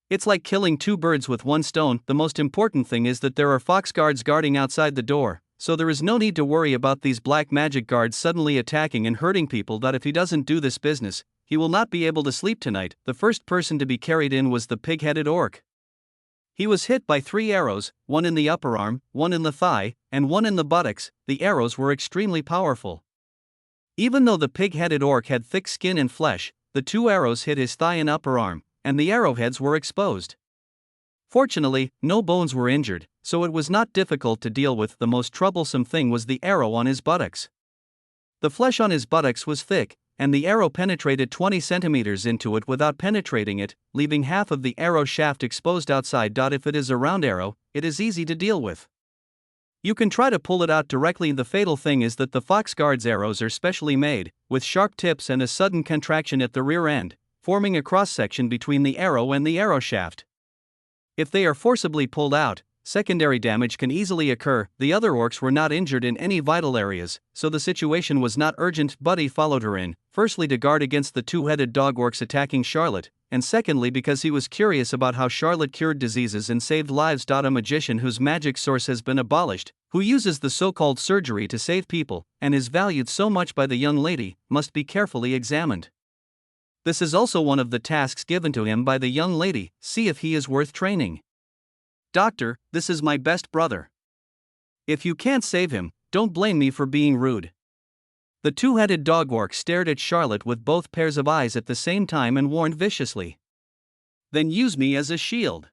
It's like killing two birds with one stone. The most important thing is that there are fox guards guarding outside the door, so there is no need to worry about these Black Magic Guards suddenly attacking and hurting people. If he doesn't do this business, he will not be able to sleep tonight. The first person to be carried in was the pig-headed orc. He was hit by 3 arrows, one in the upper arm, one in the thigh, and one in the buttocks. The arrows were extremely powerful. Even though the pig-headed orc had thick skin and flesh, the 2 arrows hit his thigh and upper arm, and the arrowheads were exposed. Fortunately, no bones were injured, so it was not difficult to deal with. The most troublesome thing was the arrow on his buttocks. The flesh on his buttocks was thick, and the arrow penetrated 20 centimeters into it without penetrating it, leaving half of the arrow shaft exposed outside. If it is a round arrow, it is easy to deal with. You can try to pull it out directly. The fatal thing is that the Foxguard's arrows are specially made, with sharp tips and a sudden contraction at the rear end, forming a cross-section between the arrow and the arrow shaft. If they are forcibly pulled out, secondary damage can easily occur. The other orcs were not injured in any vital areas, so the situation was not urgent. Buddy followed her in, firstly to guard against the two-headed dog orcs attacking Charlotte, and secondly because he was curious about how Charlotte cured diseases and saved lives. A magician whose magic source has been abolished, who uses the so-called surgery to save people, and is valued so much by the young lady, must be carefully examined. This is also one of the tasks given to him by the young lady: see if he is worth training. Doctor, this is my best brother. If you can't save him, don't blame me for being rude. The two-headed dog orc stared at Charlotte with both pairs of eyes at the same time and warned viciously. Then use me as a shield.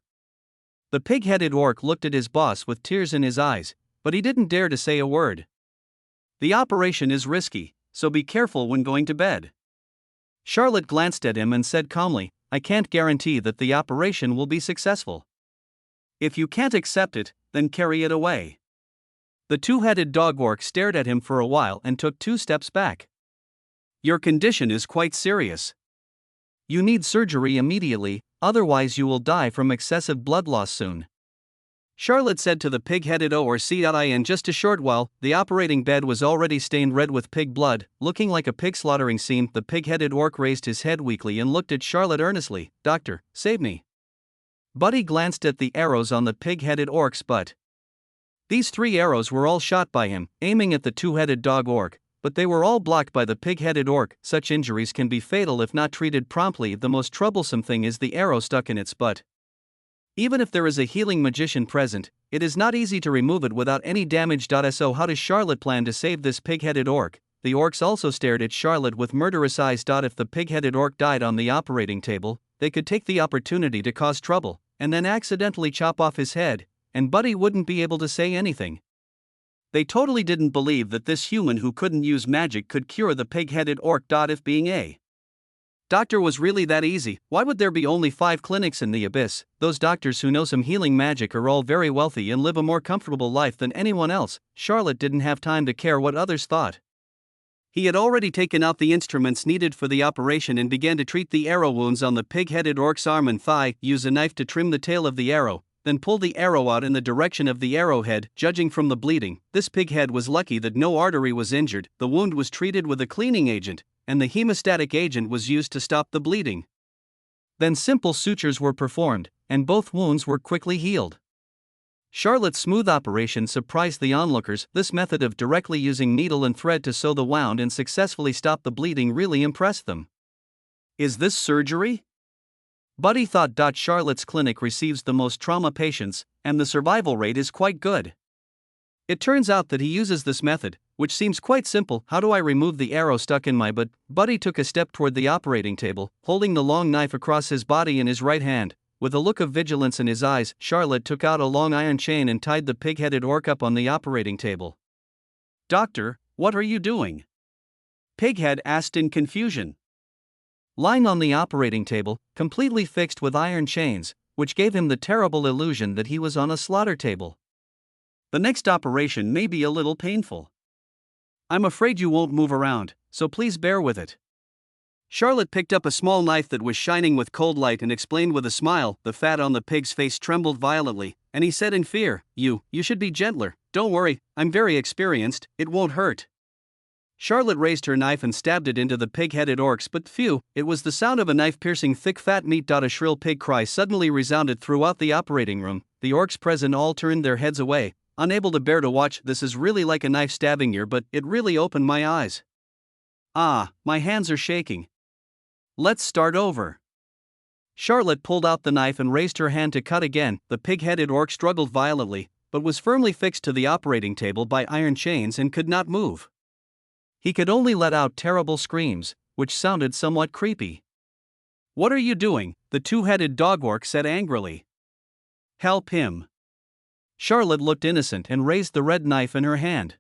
The pig-headed orc looked at his boss with tears in his eyes, but he didn't dare to say a word. The operation is risky, so be careful when going to bed. Charlotte glanced at him and said calmly, I can't guarantee that the operation will be successful. If you can't accept it, then carry it away. The two-headed dog orc stared at him for a while and took 2 steps back. Your condition is quite serious. You need surgery immediately, otherwise you will die from excessive blood loss soon. Charlotte said to the pig-headed orc. In just a short while, the operating bed was already stained red with pig blood, looking like a pig slaughtering scene. The pig-headed orc raised his head weakly and looked at Charlotte earnestly. Doctor, save me. Buddy glanced at the arrows on the pig-headed orc's butt. These 3 arrows were all shot by him, aiming at the two-headed dog orc, but they were all blocked by the pig-headed orc. Such injuries can be fatal if not treated promptly. The most troublesome thing is the arrow stuck in its butt. Even if there is a healing magician present, it is not easy to remove it without any damage. So how does Charlotte plan to save this pig-headed orc? The orcs also stared at Charlotte with murderous eyes. If the pig-headed orc died on the operating table, they could take the opportunity to cause trouble, and then accidentally chop off his head, and Buddy wouldn't be able to say anything. They totally didn't believe that this human who couldn't use magic could cure the pig-headed orc. If being a doctor was really that easy, why would there be only 5 clinics in the abyss? Those doctors who know some healing magic are all very wealthy and live a more comfortable life than anyone else. Charlotte didn't have time to care what others thought. He had already taken out the instruments needed for the operation and began to treat the arrow wounds on the pig-headed orc's arm and thigh. Use a knife to trim the tail of the arrow, then pull the arrow out in the direction of the arrowhead. Judging from the bleeding, this pig head was lucky that no artery was injured. The wound was treated with a cleaning agent, and the hemostatic agent was used to stop the bleeding. Then simple sutures were performed, and both wounds were quickly healed. Charlotte's smooth operation surprised the onlookers. This method of directly using needle and thread to sew the wound and successfully stop the bleeding really impressed them. Is this surgery? Buddy thought. Charlotte's clinic receives the most trauma patients, and the survival rate is quite good. It turns out that he uses this method, which seems quite simple. How do I remove the arrow stuck in my butt? Buddy took a step toward the operating table, holding the long knife across his body in his right hand. With a look of vigilance in his eyes, Charlotte took out a long iron chain and tied the pig-headed orc up on the operating table. Doctor, what are you doing? Pighead asked in confusion. Lying on the operating table, completely fixed with iron chains, which gave him the terrible illusion that he was on a slaughter table. The next operation may be a little painful. I'm afraid you won't move around, so please bear with it. Charlotte picked up a small knife that was shining with cold light and explained with a smile. The fat on the pig's face trembled violently, and he said in fear, You should be gentler. Don't worry, I'm very experienced, it won't hurt. Charlotte raised her knife and stabbed it into the pig-headed orcs, but phew, it was the sound of a knife piercing thick fat meat. A shrill pig cry suddenly resounded throughout the operating room. The orcs present all turned their heads away, unable to bear to watch. This is really like a knife stabbing you, but it really opened my eyes. Ah, my hands are shaking. Let's start over. Charlotte pulled out the knife and raised her hand to cut again. The pig-headed orc struggled violently, but was firmly fixed to the operating table by iron chains and could not move. He could only let out terrible screams, which sounded somewhat creepy. What are you doing? The two-headed dog orc said angrily. Help him. Charlotte looked innocent and raised the red knife in her hand.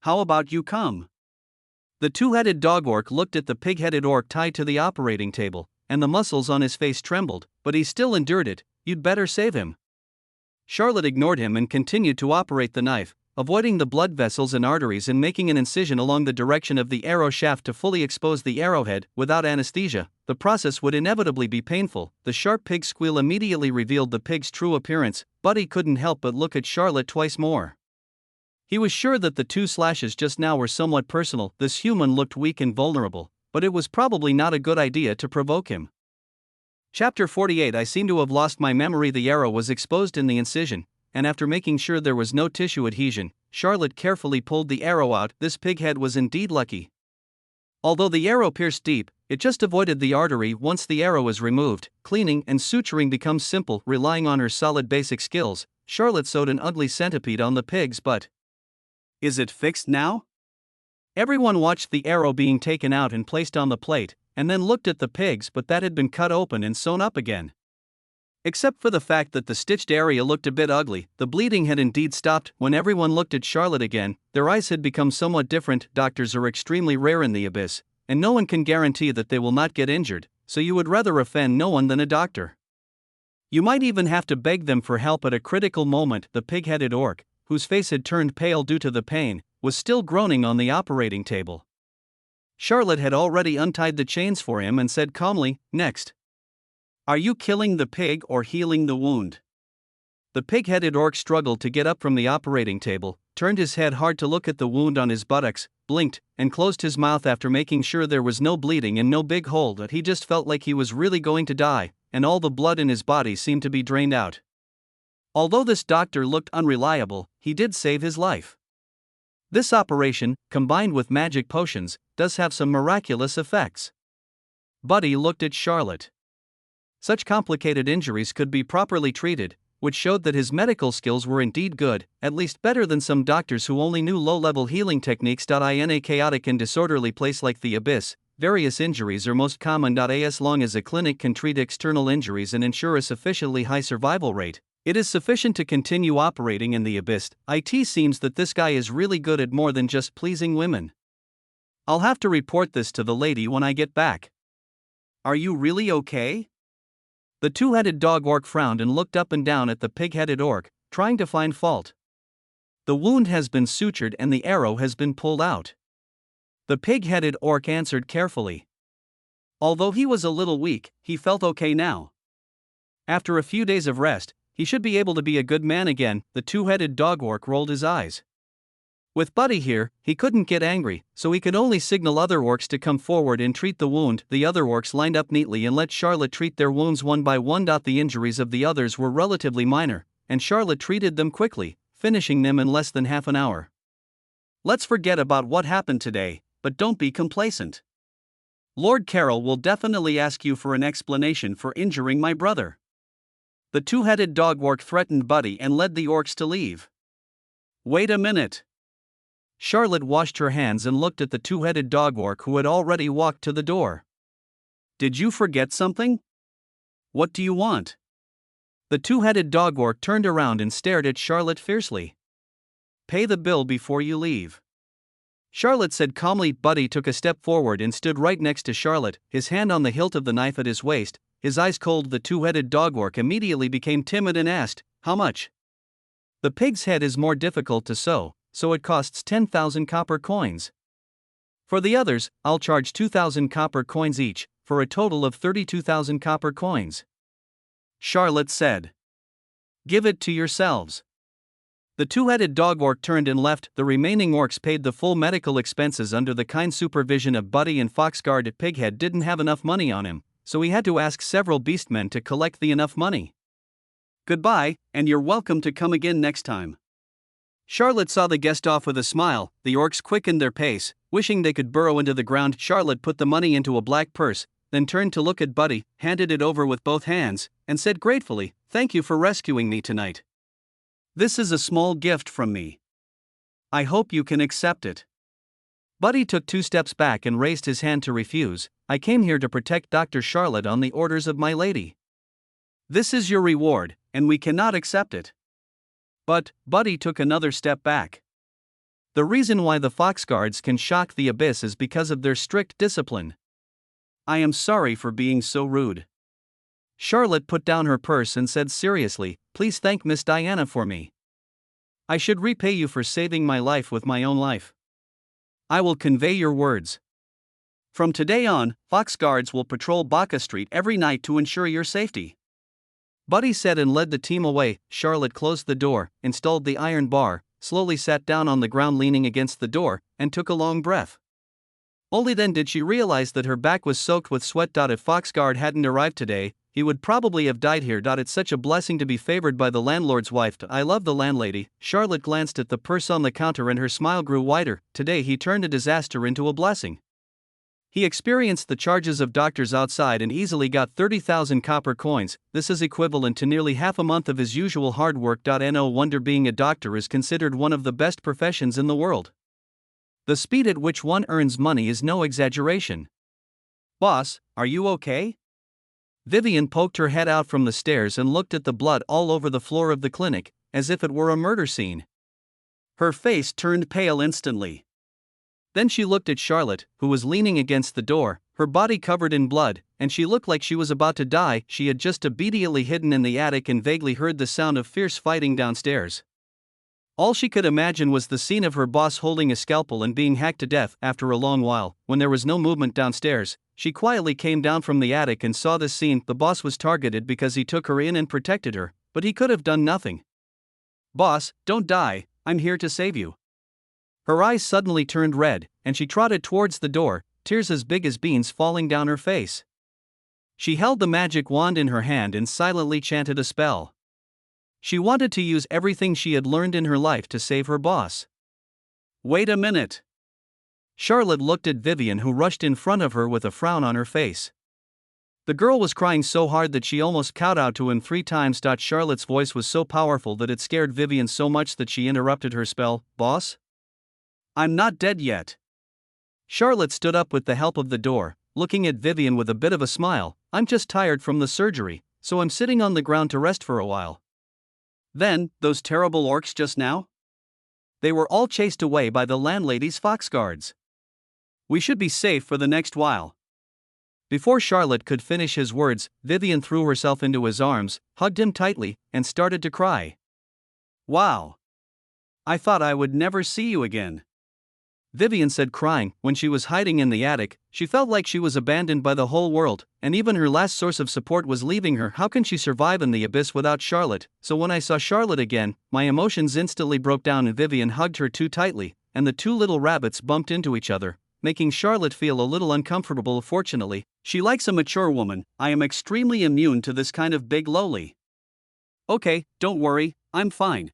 How about you come? The two-headed dog orc looked at the pig-headed orc tied to the operating table, and the muscles on his face trembled, but he still endured it. You'd better save him. Charlotte ignored him and continued to operate the knife, avoiding the blood vessels and arteries and making an incision along the direction of the arrow shaft to fully expose the arrowhead. Without anesthesia, the process would inevitably be painful. The sharp pig squeal immediately revealed the pig's true appearance. Buddy couldn't help but look at Charlotte twice more. He was sure that the 2 slashes just now were somewhat personal. This human looked weak and vulnerable, but it was probably not a good idea to provoke him. Chapter 48. I seem to have lost my memory. The arrow was exposed in the incision, and after making sure there was no tissue adhesion, Charlotte carefully pulled the arrow out. This pig head was indeed lucky. Although the arrow pierced deep, it just avoided the artery. Once the arrow is removed, cleaning and suturing becomes simple. Relying on her solid basic skills, Charlotte sewed an ugly centipede on the pig's butt. Is it fixed now? Everyone watched the arrow being taken out and placed on the plate, and then looked at the pigs, but that had been cut open and sewn up again. Except for the fact that the stitched area looked a bit ugly, the bleeding had indeed stopped. When everyone looked at Charlotte again, their eyes had become somewhat different. Doctors are extremely rare in the abyss, and no one can guarantee that they will not get injured, so you would rather offend no one than a doctor. You might even have to beg them for help at a critical moment. The pig-headed orc, whose face had turned pale due to the pain, was still groaning on the operating table. Charlotte had already untied the chains for him and said calmly, "Next. Are you killing the pig or healing the wound?" The pig-headed orc struggled to get up from the operating table, turned his head hard to look at the wound on his buttocks, blinked, and closed his mouth after making sure there was no bleeding and no big hole. That he just felt like he was really going to die, and all the blood in his body seemed to be drained out. Although this doctor looked unreliable, he did save his life. This operation, combined with magic potions, does have some miraculous effects. Buddy looked at Charlotte. Such complicated injuries could be properly treated, which showed that his medical skills were indeed good, at least better than some doctors who only knew low-level healing techniques. In a chaotic and disorderly place like the Abyss, various injuries are most common. As long as a clinic can treat external injuries and ensure a sufficiently high survival rate, it is sufficient to continue operating in the Abyss. It seems that this guy is really good at more than just pleasing women. I'll have to report this to the lady when I get back. Are you really okay? The two-headed dog orc frowned and looked up and down at the pig-headed orc, trying to find fault. The wound has been sutured and the arrow has been pulled out. The pig-headed orc answered carefully. Although he was a little weak, he felt okay now. After a few days of rest, he should be able to be a good man again. The two-headed dog orc rolled his eyes. With Buddy here, he couldn't get angry, so he could only signal other orcs to come forward and treat the wound. The other orcs lined up neatly and let Charlotte treat their wounds one by one. The injuries of the others were relatively minor, and Charlotte treated them quickly, finishing them in less than half an hour. Let's forget about what happened today, but don't be complacent. Lord Carroll will definitely ask you for an explanation for injuring my brother. The two-headed dog orc threatened Buddy and led the orcs to leave. Wait a minute. Charlotte washed her hands and looked at the two-headed dog orc who had already walked to the door. Did you forget something? What do you want? The two-headed dog orc turned around and stared at Charlotte fiercely. Pay the bill before you leave. Charlotte said calmly. Buddy took a step forward and stood right next to Charlotte, his hand on the hilt of the knife at his waist, his eyes cold. The two-headed dog orc immediately became timid and asked, "How much?" The pig's head is more difficult to sew, so it costs 10,000 copper coins. For the others, I'll charge 2,000 copper coins each, for a total of 32,000 copper coins. Charlotte said. Give it to yourselves. The two-headed dog orc turned and left. The remaining orcs paid the full medical expenses under the kind supervision of Buddy and Foxguard. Pighead didn't have enough money on him, so he had to ask several beastmen to collect the enough money. Goodbye, and you're welcome to come again next time. Charlotte saw the guest off with a smile. The orcs quickened their pace, wishing they could burrow into the ground. Charlotte put the money into a black purse, then turned to look at Buddy, handed it over with both hands, and said gratefully, "Thank you for rescuing me tonight. This is a small gift from me. I hope you can accept it." Buddy took 2 steps back and raised his hand to refuse. "I came here to protect Dr. Charlotte on the orders of my lady. This is your reward, and we cannot accept it. But, Buddy took another step back. The reason why the Fox Guards can shock the Abyss is because of their strict discipline. I am sorry for being so rude. Charlotte put down her purse and said seriously, please thank Miss Diana for me. I should repay you for saving my life with my own life. I will convey your words. From today on, Fox Guards will patrol Baca Street every night to ensure your safety. Buddy said and led the team away. Charlotte closed the door, installed the iron bar, slowly sat down on the ground leaning against the door, and took a long breath. Only then did she realize that her back was soaked with sweat. If Foxguard hadn't arrived today, he would probably have died here. It's such a blessing to be favored by the landlord's wife. I love the landlady. Charlotte glanced at the purse on the counter and her smile grew wider. Today he turned a disaster into a blessing. He experienced the charges of doctors outside and easily got 30,000 copper coins. This is equivalent to nearly half a month of his usual hard work. No wonder being a doctor is considered one of the best professions in the world. The speed at which one earns money is no exaggeration. Boss, are you okay? Vivian poked her head out from the stairs and looked at the blood all over the floor of the clinic, as if it were a murder scene. Her face turned pale instantly. Then she looked at Charlotte, who was leaning against the door, her body covered in blood, and she looked like she was about to die. She had just obediently hidden in the attic and vaguely heard the sound of fierce fighting downstairs. All she could imagine was the scene of her boss holding a scalpel and being hacked to death. After a long while, when there was no movement downstairs, she quietly came down from the attic and saw this scene. The boss was targeted because he took her in and protected her, but he could have done nothing. Boss, don't die, I'm here to save you. Her eyes suddenly turned red, and she trotted towards the door, tears as big as beans falling down her face. She held the magic wand in her hand and silently chanted a spell. She wanted to use everything she had learned in her life to save her boss. Wait a minute. Charlotte looked at Vivian, who rushed in front of her with a frown on her face. The girl was crying so hard that she almost kowtowed to him 3 times. Charlotte's voice was so powerful that it scared Vivian so much that she interrupted her spell. Boss? I'm not dead yet. Charlotte stood up with the help of the door, looking at Vivian with a bit of a smile. I'm just tired from the surgery, so I'm sitting on the ground to rest for a while. Then, those terrible orcs just now? They were all chased away by the landlady's Fox Guards. We should be safe for the next while. Before Charlotte could finish his words, Vivian threw herself into his arms, hugged him tightly, and started to cry. Wow. I thought I would never see you again. Vivian said, crying. When she was hiding in the attic, she felt like she was abandoned by the whole world, and even her last source of support was leaving her. How can she survive in the abyss without Charlotte? So when I saw Charlotte again, my emotions instantly broke down and Vivian hugged her too tightly, and the 2 little rabbits bumped into each other, making Charlotte feel a little uncomfortable. Fortunately, she likes a mature woman. I am extremely immune to this kind of big lowly. Okay, don't worry, I'm fine.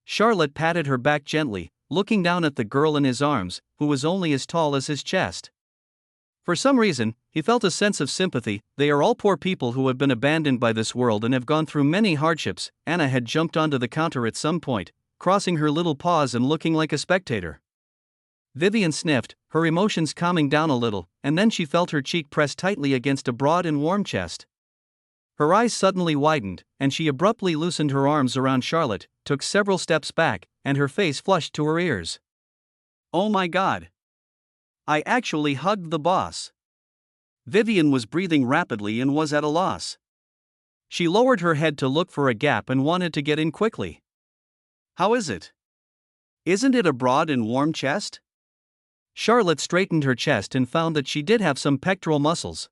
Charlotte patted her back gently, looking down at the girl in his arms, who was only as tall as his chest. For some reason, he felt a sense of sympathy. They are all poor people who have been abandoned by this world and have gone through many hardships. Anna had jumped onto the counter at some point, crossing her little paws and looking like a spectator. Vivian sniffed, her emotions calming down a little, and then she felt her cheek pressed tightly against a broad and warm chest. Her eyes suddenly widened, and she abruptly loosened her arms around Charlotte, took several steps back, and her face flushed to her ears. Oh my God! I actually hugged the boss. Vivian was breathing rapidly and was at a loss. She lowered her head to look for a gap and wanted to get in quickly. How is it? Isn't it a broad and warm chest? Charlotte straightened her chest and found that she did have some pectoral muscles.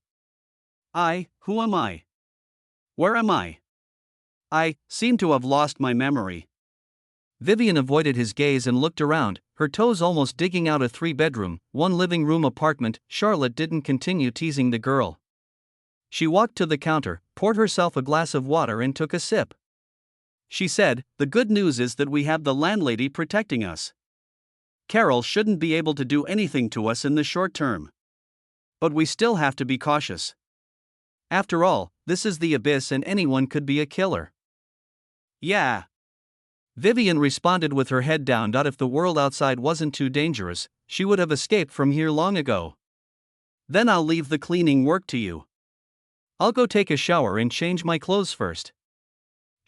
Who am I? Where am I? I seem to have lost my memory. Vivian avoided his gaze and looked around, her toes almost digging out a 3-bedroom, 1 living room apartment. Charlotte didn't continue teasing the girl. She walked to the counter, poured herself a glass of water and took a sip. She said, the good news is that we have the landlady protecting us. Carol shouldn't be able to do anything to us in the short term. But we still have to be cautious. After all, this is the abyss and anyone could be a killer. Yeah. Vivian responded with her head down. If the world outside wasn't too dangerous, she would have escaped from here long ago. Then I'll leave the cleaning work to you. I'll go take a shower and change my clothes first.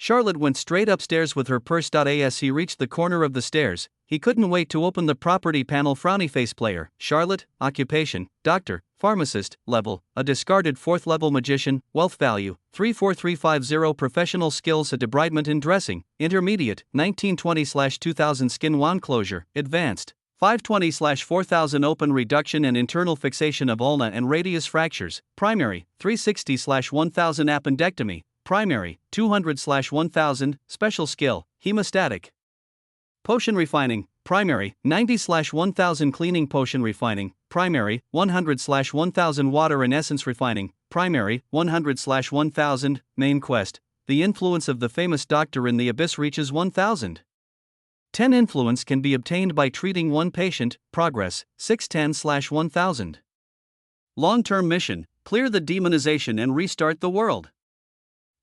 Charlotte went straight upstairs with her purse. As he reached the corner of the stairs, he couldn't wait to open the property panel. Frowny face player, Charlotte, occupation, doctor, pharmacist, level, a discarded 4th level magician, wealth value, 34350. Professional skills, a debridement in dressing, intermediate, 1920/2000. Skin wound closure, advanced, 520/4000. Open reduction and internal fixation of ulna and radius fractures, primary, 360/1000. Appendectomy, primary, 200/1000. Special skill, hemostatic potion refining, primary, 90/1000. Cleaning potion refining, primary, 100/1000. Water and essence refining, primary, 100/1000. Main quest, the influence of the famous doctor in the abyss reaches 1000. 10 influence can be obtained by treating one patient, progress, 610/1000. Long-term mission, clear the demonization and restart the world.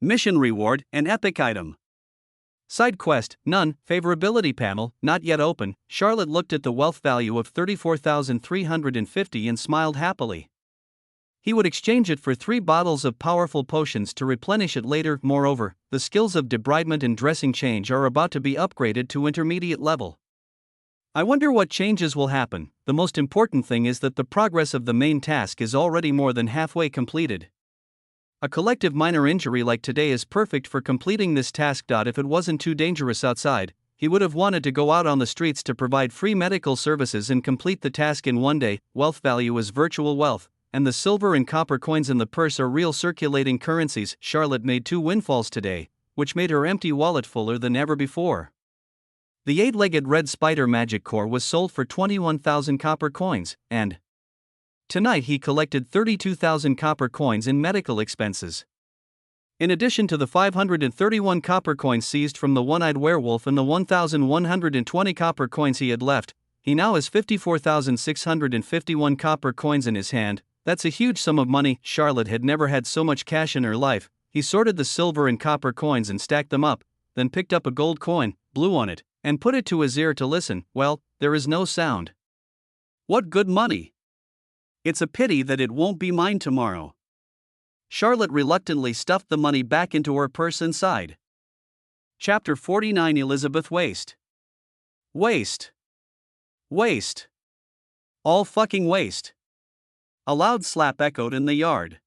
Mission reward, an epic item. Side quest, none, favorability panel, not yet open. Charlotte looked at the wealth value of 34,350 and smiled happily. He would exchange it for 3 bottles of powerful potions to replenish it later. Moreover, the skills of debridement and dressing change are about to be upgraded to intermediate level. I wonder what changes will happen. The most important thing is that the progress of the main task is already more than halfway completed. A collective minor injury like today is perfect for completing this task. If it wasn't too dangerous outside, he would have wanted to go out on the streets to provide free medical services and complete the task in one day. Wealth value is virtual wealth, and the silver and copper coins in the purse are real circulating currencies. Charlotte made 2 windfalls today, which made her empty wallet fuller than ever before. The 8-legged red spider magic core was sold for 21,000 copper coins, and tonight he collected 32,000 copper coins in medical expenses. In addition to the 531 copper coins seized from the one-eyed werewolf and the 1,120 copper coins he had left, he now has 54,651 copper coins in his hand. That's a huge sum of money. Charlotte had never had so much cash in her life. He sorted the silver and copper coins and stacked them up, then picked up a gold coin, blew on it, and put it to his ear to listen. Well, there is no sound. What good money! It's a pity that it won't be mine tomorrow. Charlotte reluctantly stuffed the money back into her purse and sighed. Chapter 49. Elizabeth Waste. Waste. Waste. All fucking waste. A loud slap echoed in the yard.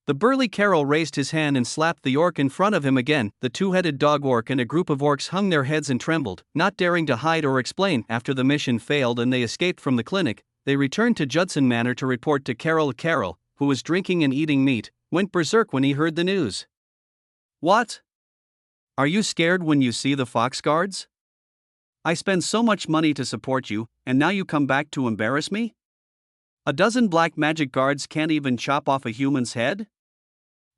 The burly Carol raised his hand and slapped the orc in front of him again. The 2-headed dog orc and a group of orcs hung their heads and trembled, not daring to hide or explain. After the mission failed and they escaped from the clinic, they returned to Judson Manor to report to Carol. Carol, who was drinking and eating meat, went berserk when he heard the news. What? Are you scared when you see the fox guards? I spend so much money to support you, and now you come back to embarrass me? A dozen black magic guards can't even chop off a human's head?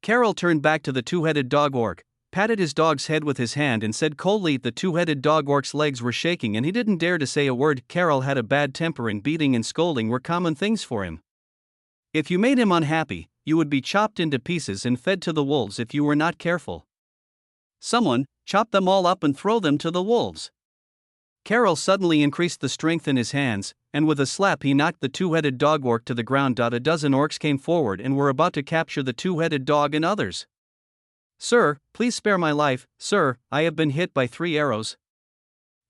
Carol turned back to the 2-headed dog orc, patted his dog's head with his hand and said coldly. The 2-headed dog orc's legs were shaking and he didn't dare to say a word. Carol had a bad temper and beating and scolding were common things for him. If you made him unhappy, you would be chopped into pieces and fed to the wolves if you were not careful. Someone, chop them all up and throw them to the wolves. Carol suddenly increased the strength in his hands, and with a slap he knocked the 2-headed dog orc to the ground. A dozen orcs came forward and were about to capture the 2-headed dog and others. Sir, please spare my life, sir, I have been hit by 3 arrows.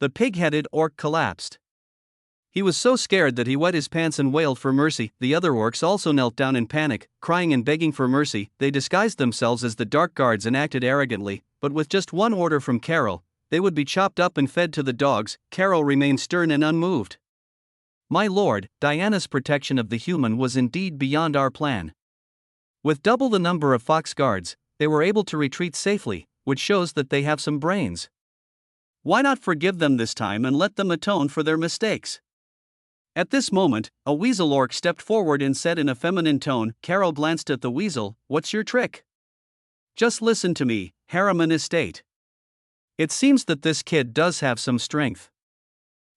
The pig-headed orc collapsed. He was so scared that he wet his pants and wailed for mercy. The other orcs also knelt down in panic, crying and begging for mercy. They disguised themselves as the dark guards and acted arrogantly, but with just one order from Carol, they would be chopped up and fed to the dogs. Carol remained stern and unmoved. My lord, Diana's protection of the human was indeed beyond our plan. With double the number of fox guards, they were able to retreat safely, which shows that they have some brains. Why not forgive them this time and let them atone for their mistakes? At this moment, a weasel orc stepped forward and said in a feminine tone. Carol glanced at the weasel. What's your trick? Just listen to me, Harriman Estate. It seems that this kid does have some strength.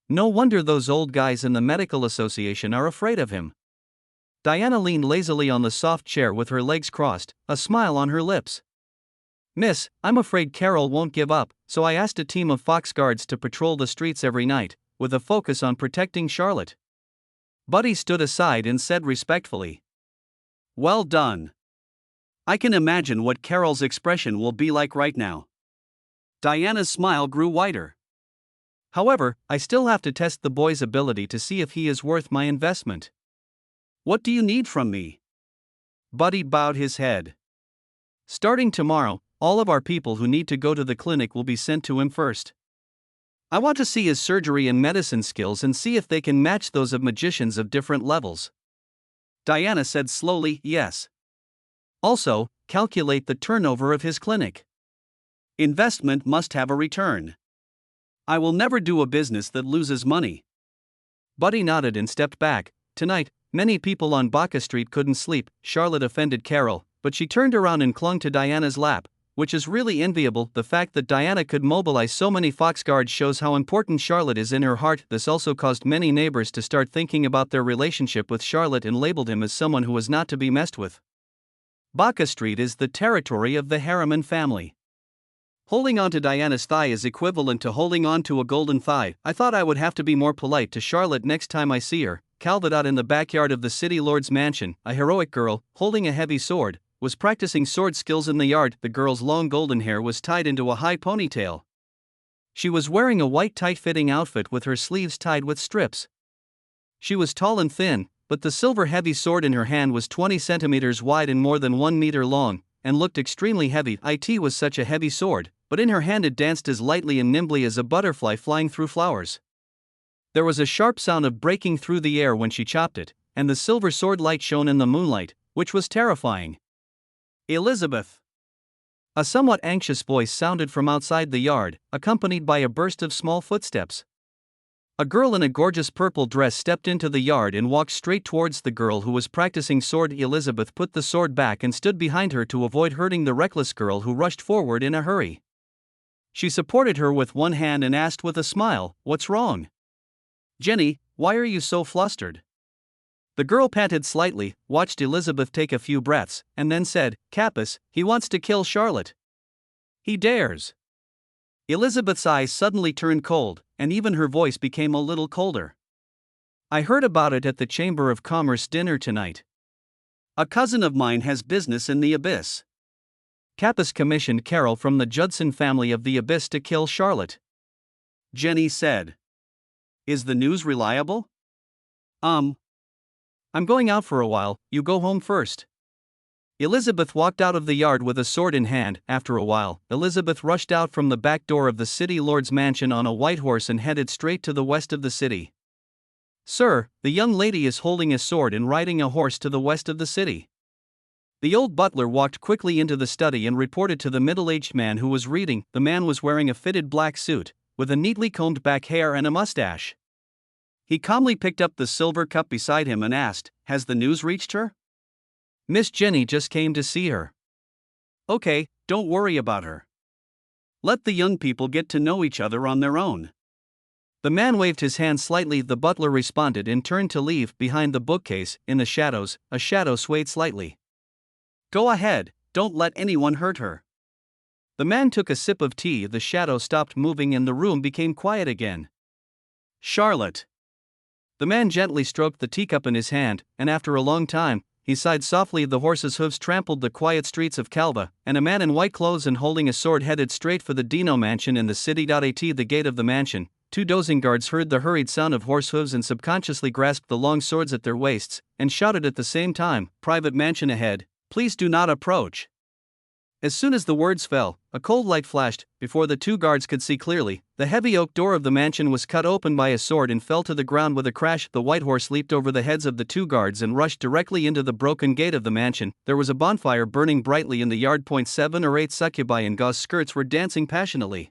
No wonder those old guys in the medical association are afraid of him. Diana leaned lazily on the soft chair with her legs crossed, a smile on her lips. Miss, I'm afraid Carol won't give up, so I asked a team of fox guards to patrol the streets every night, with a focus on protecting Charlotte. Buddy stood aside and said respectfully, well done. I can imagine what Carol's expression will be like right now. Diana's smile grew wider. However, I still have to test the boy's ability to see if he is worth my investment. What do you need from me? Buddy bowed his head. Starting tomorrow, all of our people who need to go to the clinic will be sent to him first. I want to see his surgery and medicine skills and see if they can match those of magicians of different levels. Diana said slowly, yes. Also, calculate the turnover of his clinic. Investment must have a return. I will never do a business that loses money. Buddy nodded and stepped back. Tonight, many people on Baca Street couldn't sleep. Charlotte offended Carol, but she turned around and clung to Diana's lap, which is really enviable. The fact that Diana could mobilize so many foxguards shows how important Charlotte is in her heart. This also caused many neighbors to start thinking about their relationship with Charlotte and labeled him as someone who was not to be messed with. Baca Street is the territory of the Harriman family. Holding on to Diana's thigh is equivalent to holding on to a golden thigh. I thought I would have to be more polite to Charlotte next time I see her. Calvadot in the backyard of the city lord's mansion, a heroic girl, holding a heavy sword, was practicing sword skills in the yard. The girl's long golden hair was tied into a high ponytail. She was wearing a white tight-fitting outfit with her sleeves tied with strips. She was tall and thin, but the silver heavy sword in her hand was 20 centimeters wide and more than 1 meter long, and looked extremely heavy. It was such a heavy sword, but in her hand it danced as lightly and nimbly as a butterfly flying through flowers. There was a sharp sound of breaking through the air when she chopped it, and the silver sword light shone in the moonlight, which was terrifying. Elizabeth! A somewhat anxious voice sounded from outside the yard, accompanied by a burst of small footsteps. A girl in a gorgeous purple dress stepped into the yard and walked straight towards the girl who was practicing sword. Elizabeth put the sword back and stood behind her to avoid hurting the reckless girl who rushed forward in a hurry. She supported her with one hand and asked with a smile, "What's wrong? Jenny, why are you so flustered?" The girl panted slightly, watched Elizabeth take a few breaths, and then said, "Capus, he wants to kill Charlotte. He dares." Elizabeth's eyes suddenly turned cold, and even her voice became a little colder. "I heard about it at the Chamber of Commerce dinner tonight. A cousin of mine has business in the Abyss. Capus commissioned Carol from the Judson family of the Abyss to kill Charlotte." Jenny said. "Is the news reliable?" I'm going out for a while, you go home first." Elizabeth walked out of the yard with a sword in hand. After a while, Elizabeth rushed out from the back door of the city lord's mansion on a white horse and headed straight to the west of the city. "Sir, the young lady is holding a sword and riding a horse to the west of the city." The old butler walked quickly into the study and reported to the middle-aged man who was reading. The man was wearing a fitted black suit, with a neatly combed back hair and a mustache. He calmly picked up the silver cup beside him and asked, "Has the news reached her?" "Miss Jenny just came to see her." "Okay, don't worry about her. Let the young people get to know each other on their own." The man waved his hand slightly. The butler responded and turned to leave. Behind the bookcase, in the shadows, a shadow swayed slightly. "Go ahead, don't let anyone hurt her." The man took a sip of tea. The shadow stopped moving and the room became quiet again. "Charlotte." The man gently stroked the teacup in his hand, and after a long time, he sighed softly. The horse's hooves trampled the quiet streets of Calva, and a man in white clothes and holding a sword headed straight for the Dino mansion in the city. At the gate of the mansion, 2 dozing guards heard the hurried sound of horse hooves and subconsciously grasped the long swords at their waists, and shouted at the same time, "Private mansion ahead, please do not approach." As soon as the words fell, a cold light flashed. Before the 2 guards could see clearly, the heavy oak door of the mansion was cut open by a sword and fell to the ground with a crash. The white horse leaped over the heads of the 2 guards and rushed directly into the broken gate of the mansion. There was a bonfire burning brightly in the yard. 7 or 8 succubi in gauze skirts were dancing passionately.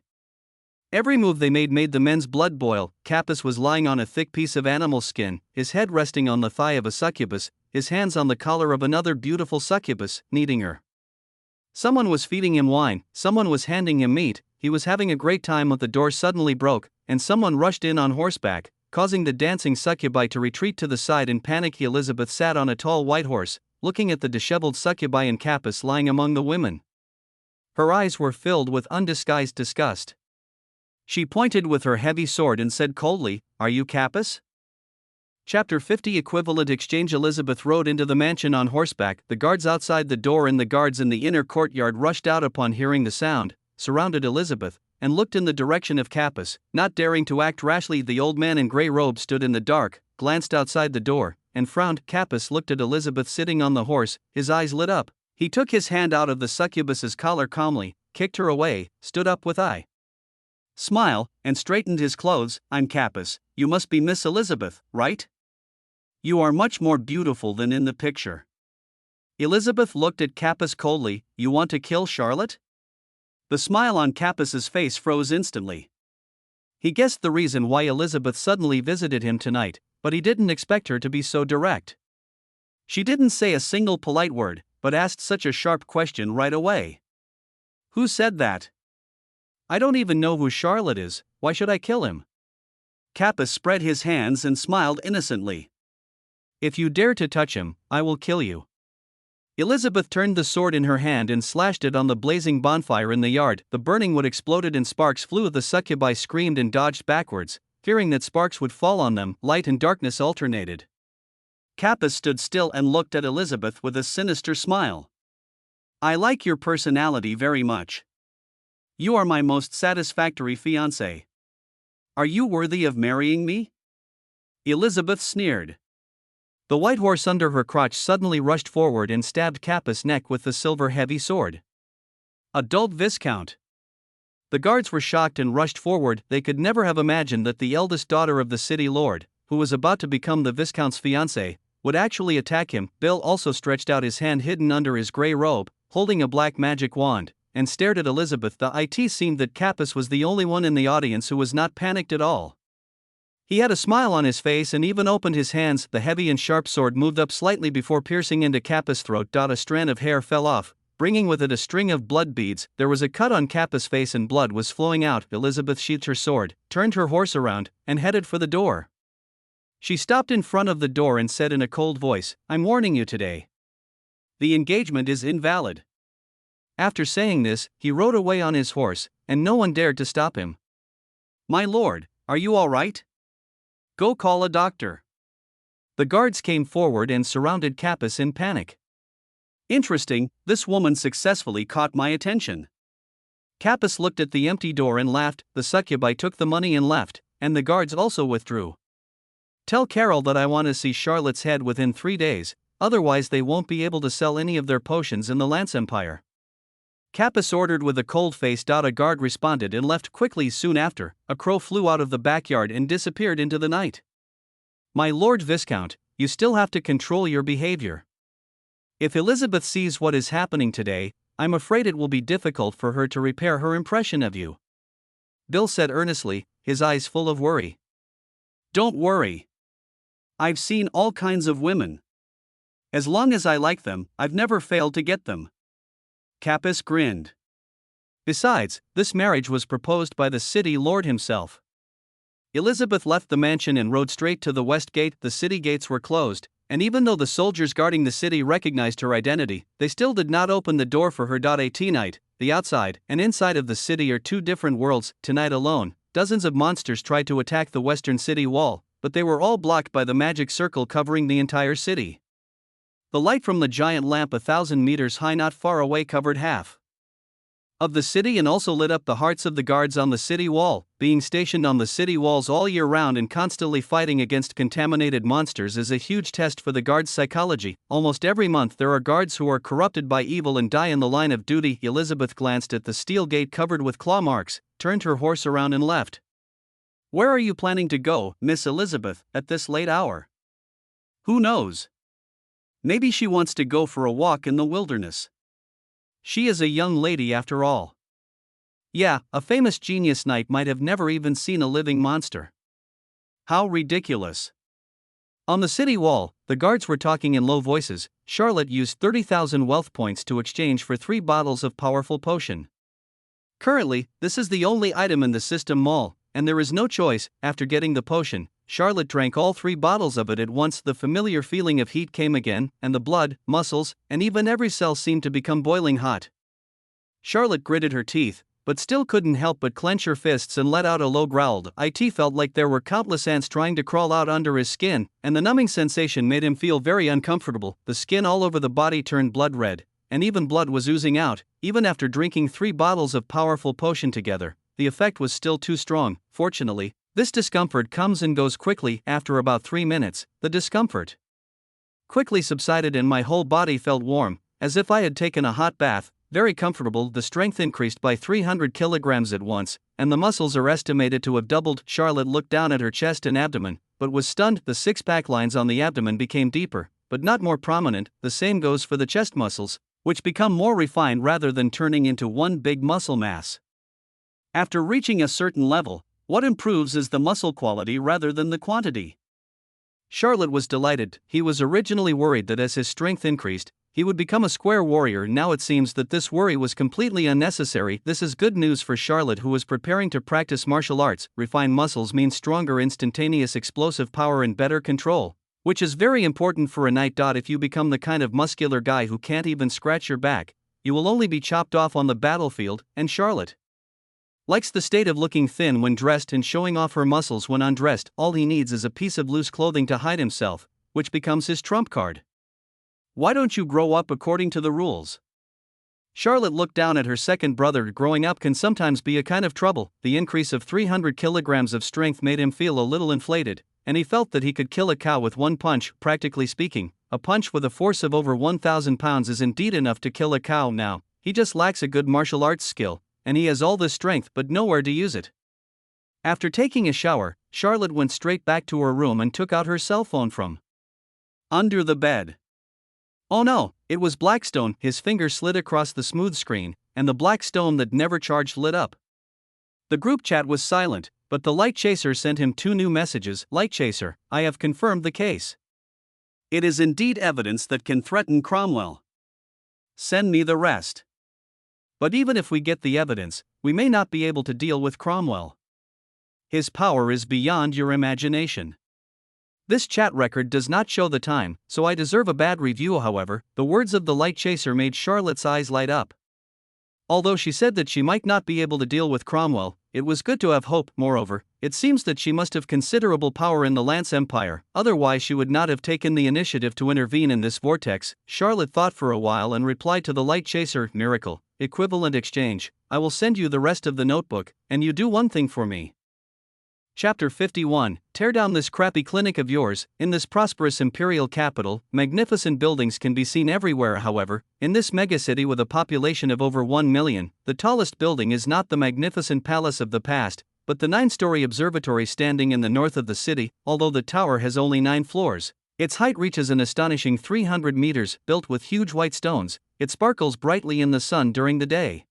Every move they made the men's blood boil. Capus was lying on a thick piece of animal skin, his head resting on the thigh of a succubus, his hands on the collar of another beautiful succubus, kneading her. Someone was feeding him wine, someone was handing him meat. He was having a great time. But the door suddenly broke, and someone rushed in on horseback, causing the dancing succubi to retreat to the side in panic. Elizabeth sat on a tall white horse, looking at the disheveled succubi and Capus lying among the women. Her eyes were filled with undisguised disgust. She pointed with her heavy sword and said coldly, "Are you Capus?" Chapter 50 Equivalent Exchange. Elizabeth rode into the mansion on horseback. The guards outside the door and the guards in the inner courtyard rushed out upon hearing the sound, surrounded Elizabeth, and looked in the direction of Kappas, not daring to act rashly. The old man in grey robe stood in the dark, glanced outside the door, and frowned. Kappas looked at Elizabeth sitting on the horse, his eyes lit up. He took his hand out of the succubus's collar calmly, kicked her away, stood up with a smile, and straightened his clothes. I'm Kappas, you must be Miss Elizabeth, right? You are much more beautiful than in the picture. Elizabeth looked at Kappas coldly. You want to kill Charlotte? The smile on Kappas's face froze instantly. He guessed the reason why Elizabeth suddenly visited him tonight, but he didn't expect her to be so direct. She didn't say a single polite word, but asked such a sharp question right away. Who said that? I don't even know who Charlotte is, why should I kill him? Kappas spread his hands and smiled innocently. If you dare to touch him, I will kill you. Elizabeth turned the sword in her hand and slashed it on the blazing bonfire in the yard. The burning wood exploded and sparks flew. The succubi screamed and dodged backwards, fearing that sparks would fall on them. Light and darkness alternated. Kappas stood still and looked at Elizabeth with a sinister smile. I like your personality very much. You are my most satisfactory fiancé. Are you worthy of marrying me? Elizabeth sneered. The white horse under her crotch suddenly rushed forward and stabbed Kappas' neck with the silver heavy sword. Adult Viscount. The guards were shocked and rushed forward. They could never have imagined that the eldest daughter of the city lord, who was about to become the Viscount's fiancée, would actually attack him. Bill also stretched out his hand hidden under his grey robe, holding a black magic wand, and stared at Elizabeth. It seemed that Kappas was the only one in the audience who was not panicked at all. He had a smile on his face and even opened his hands. The heavy and sharp sword moved up slightly before piercing into Kappas' throat. A strand of hair fell off, bringing with it a string of blood beads. There was a cut on Kappas' face and blood was flowing out. Elizabeth sheathed her sword, turned her horse around, and headed for the door. She stopped in front of the door and said in a cold voice, I'm warning you today. The engagement is invalid. After saying this, he rode away on his horse, and no one dared to stop him. My lord, are you all right? Go call a doctor. The guards came forward and surrounded Kappas in panic. Interesting, this woman successfully caught my attention. Kappas looked at the empty door and laughed. The succubi took the money and left, and the guards also withdrew. Tell Carol that I want to see Charlotte's head within 3 days, otherwise they won't be able to sell any of their potions in the Lance Empire. Kappas ordered with a cold face. A guard responded and left quickly. Soon after, a crow flew out of the backyard and disappeared into the night. My Lord Viscount, you still have to control your behavior. If Elizabeth sees what is happening today, I'm afraid it will be difficult for her to repair her impression of you. Bill said earnestly, his eyes full of worry. Don't worry. I've seen all kinds of women. As long as I like them, I've never failed to get them. Kappas grinned. Besides, this marriage was proposed by the city lord himself. Elizabeth left the mansion and rode straight to the west gate. The city gates were closed, and even though the soldiers guarding the city recognized her identity, they still did not open the door for her. Tonight, the outside and inside of the city are two different worlds. Tonight alone, dozens of monsters tried to attack the western city wall, but they were all blocked by the magic circle covering the entire city. The light from the giant lamp 1,000 meters high not far away covered half of the city and also lit up the hearts of the guards on the city wall. Being stationed on the city walls all year round and constantly fighting against contaminated monsters is a huge test for the guards' psychology. Almost every month there are guards who are corrupted by evil and die in the line of duty. Elizabeth glanced at the steel gate covered with claw marks, turned her horse around and left. Where are you planning to go, Miss Elizabeth, at this late hour? Who knows? Maybe she wants to go for a walk in the wilderness. She is a young lady after all. Yeah, a famous genius knight might have never even seen a living monster. How ridiculous. On the city wall, the guards were talking in low voices. Charlotte used 30,000 wealth points to exchange for 3 bottles of powerful potion. Currently, this is the only item in the system mall, and there is no choice. After getting the potion, Charlotte drank all 3 bottles of it at once. The familiar feeling of heat came again, and the blood, muscles, and even every cell seemed to become boiling hot. Charlotte gritted her teeth, but still couldn't help but clench her fists and let out a low growl. It felt like there were countless ants trying to crawl out under his skin, and the numbing sensation made him feel very uncomfortable. The skin all over the body turned blood red, and even blood was oozing out. Even after drinking 3 bottles of powerful potion together, the effect was still too strong. Fortunately, this discomfort comes and goes quickly. After about 3 minutes, the discomfort quickly subsided and my whole body felt warm, as if I had taken a hot bath, very comfortable. The strength increased by 300 kilograms at once, and the muscles are estimated to have doubled. Charlotte looked down at her chest and abdomen, but was stunned. The six-pack lines on the abdomen became deeper, but not more prominent. The same goes for the chest muscles, which become more refined rather than turning into one big muscle mass. After reaching a certain level, what improves is the muscle quality rather than the quantity. Charlotte was delighted. He was originally worried that as his strength increased, he would become a square warrior. Now it seems that this worry was completely unnecessary. This is good news for Charlotte, who was preparing to practice martial arts. Refined muscles mean stronger, instantaneous explosive power and better control, which is very important for a knight. If you become the kind of muscular guy who can't even scratch your back, you will only be chopped off on the battlefield, and Charlotte likes the state of looking thin when dressed and showing off her muscles when undressed. All he needs is a piece of loose clothing to hide himself, which becomes his trump card. Why don't you grow up according to the rules? Charlotte looked down at her second brother. Growing up can sometimes be a kind of trouble. The increase of 300 kilograms of strength made him feel a little inflated, and he felt that he could kill a cow with one punch. Practically speaking, a punch with a force of over 1,000 pounds is indeed enough to kill a cow. Now, he just lacks a good martial arts skill, and he has all this strength but nowhere to use it. After taking a shower, Charlotte went straight back to her room and took out her cell phone from under the bed. Oh no, it was Blackstone. His finger slid across the smooth screen, and the black stone that never charged lit up. The group chat was silent, but the Light Chaser sent him 2 new messages. Light Chaser, I have confirmed the case. It is indeed evidence that can threaten Cromwell. Send me the rest. But even if we get the evidence, we may not be able to deal with Cromwell. His power is beyond your imagination. This chat record does not show the time, so I deserve a bad review. However, the words of the Light Chaser made Charlotte's eyes light up. Although she said that she might not be able to deal with Cromwell, it was good to have hope. Moreover, it seems that she must have considerable power in the Lance Empire, otherwise she would not have taken the initiative to intervene in this vortex. Charlotte thought for a while and replied to the Light Chaser, Miracle, equivalent exchange, I will send you the rest of the notebook, and you do one thing for me. Chapter 51, Tear down this crappy clinic of yours. In this prosperous imperial capital, magnificent buildings can be seen everywhere. However, in this megacity with a population of over 1 million, the tallest building is not the magnificent palace of the past, but the 9-story observatory standing in the north of the city. Although the tower has only 9 floors, its height reaches an astonishing 300 meters. Built with huge white stones, it sparkles brightly in the sun during the day.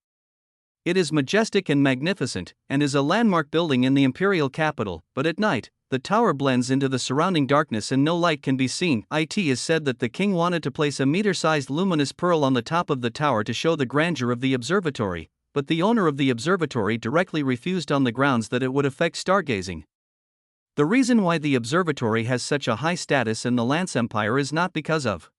It is majestic and magnificent, and is a landmark building in the imperial capital, but at night, the tower blends into the surrounding darkness and no light can be seen. It is said that the king wanted to place a meter-sized luminous pearl on the top of the tower to show the grandeur of the observatory, but the owner of the observatory directly refused on the grounds that it would affect stargazing. The reason why the observatory has such a high status in the Lance Empire is not because of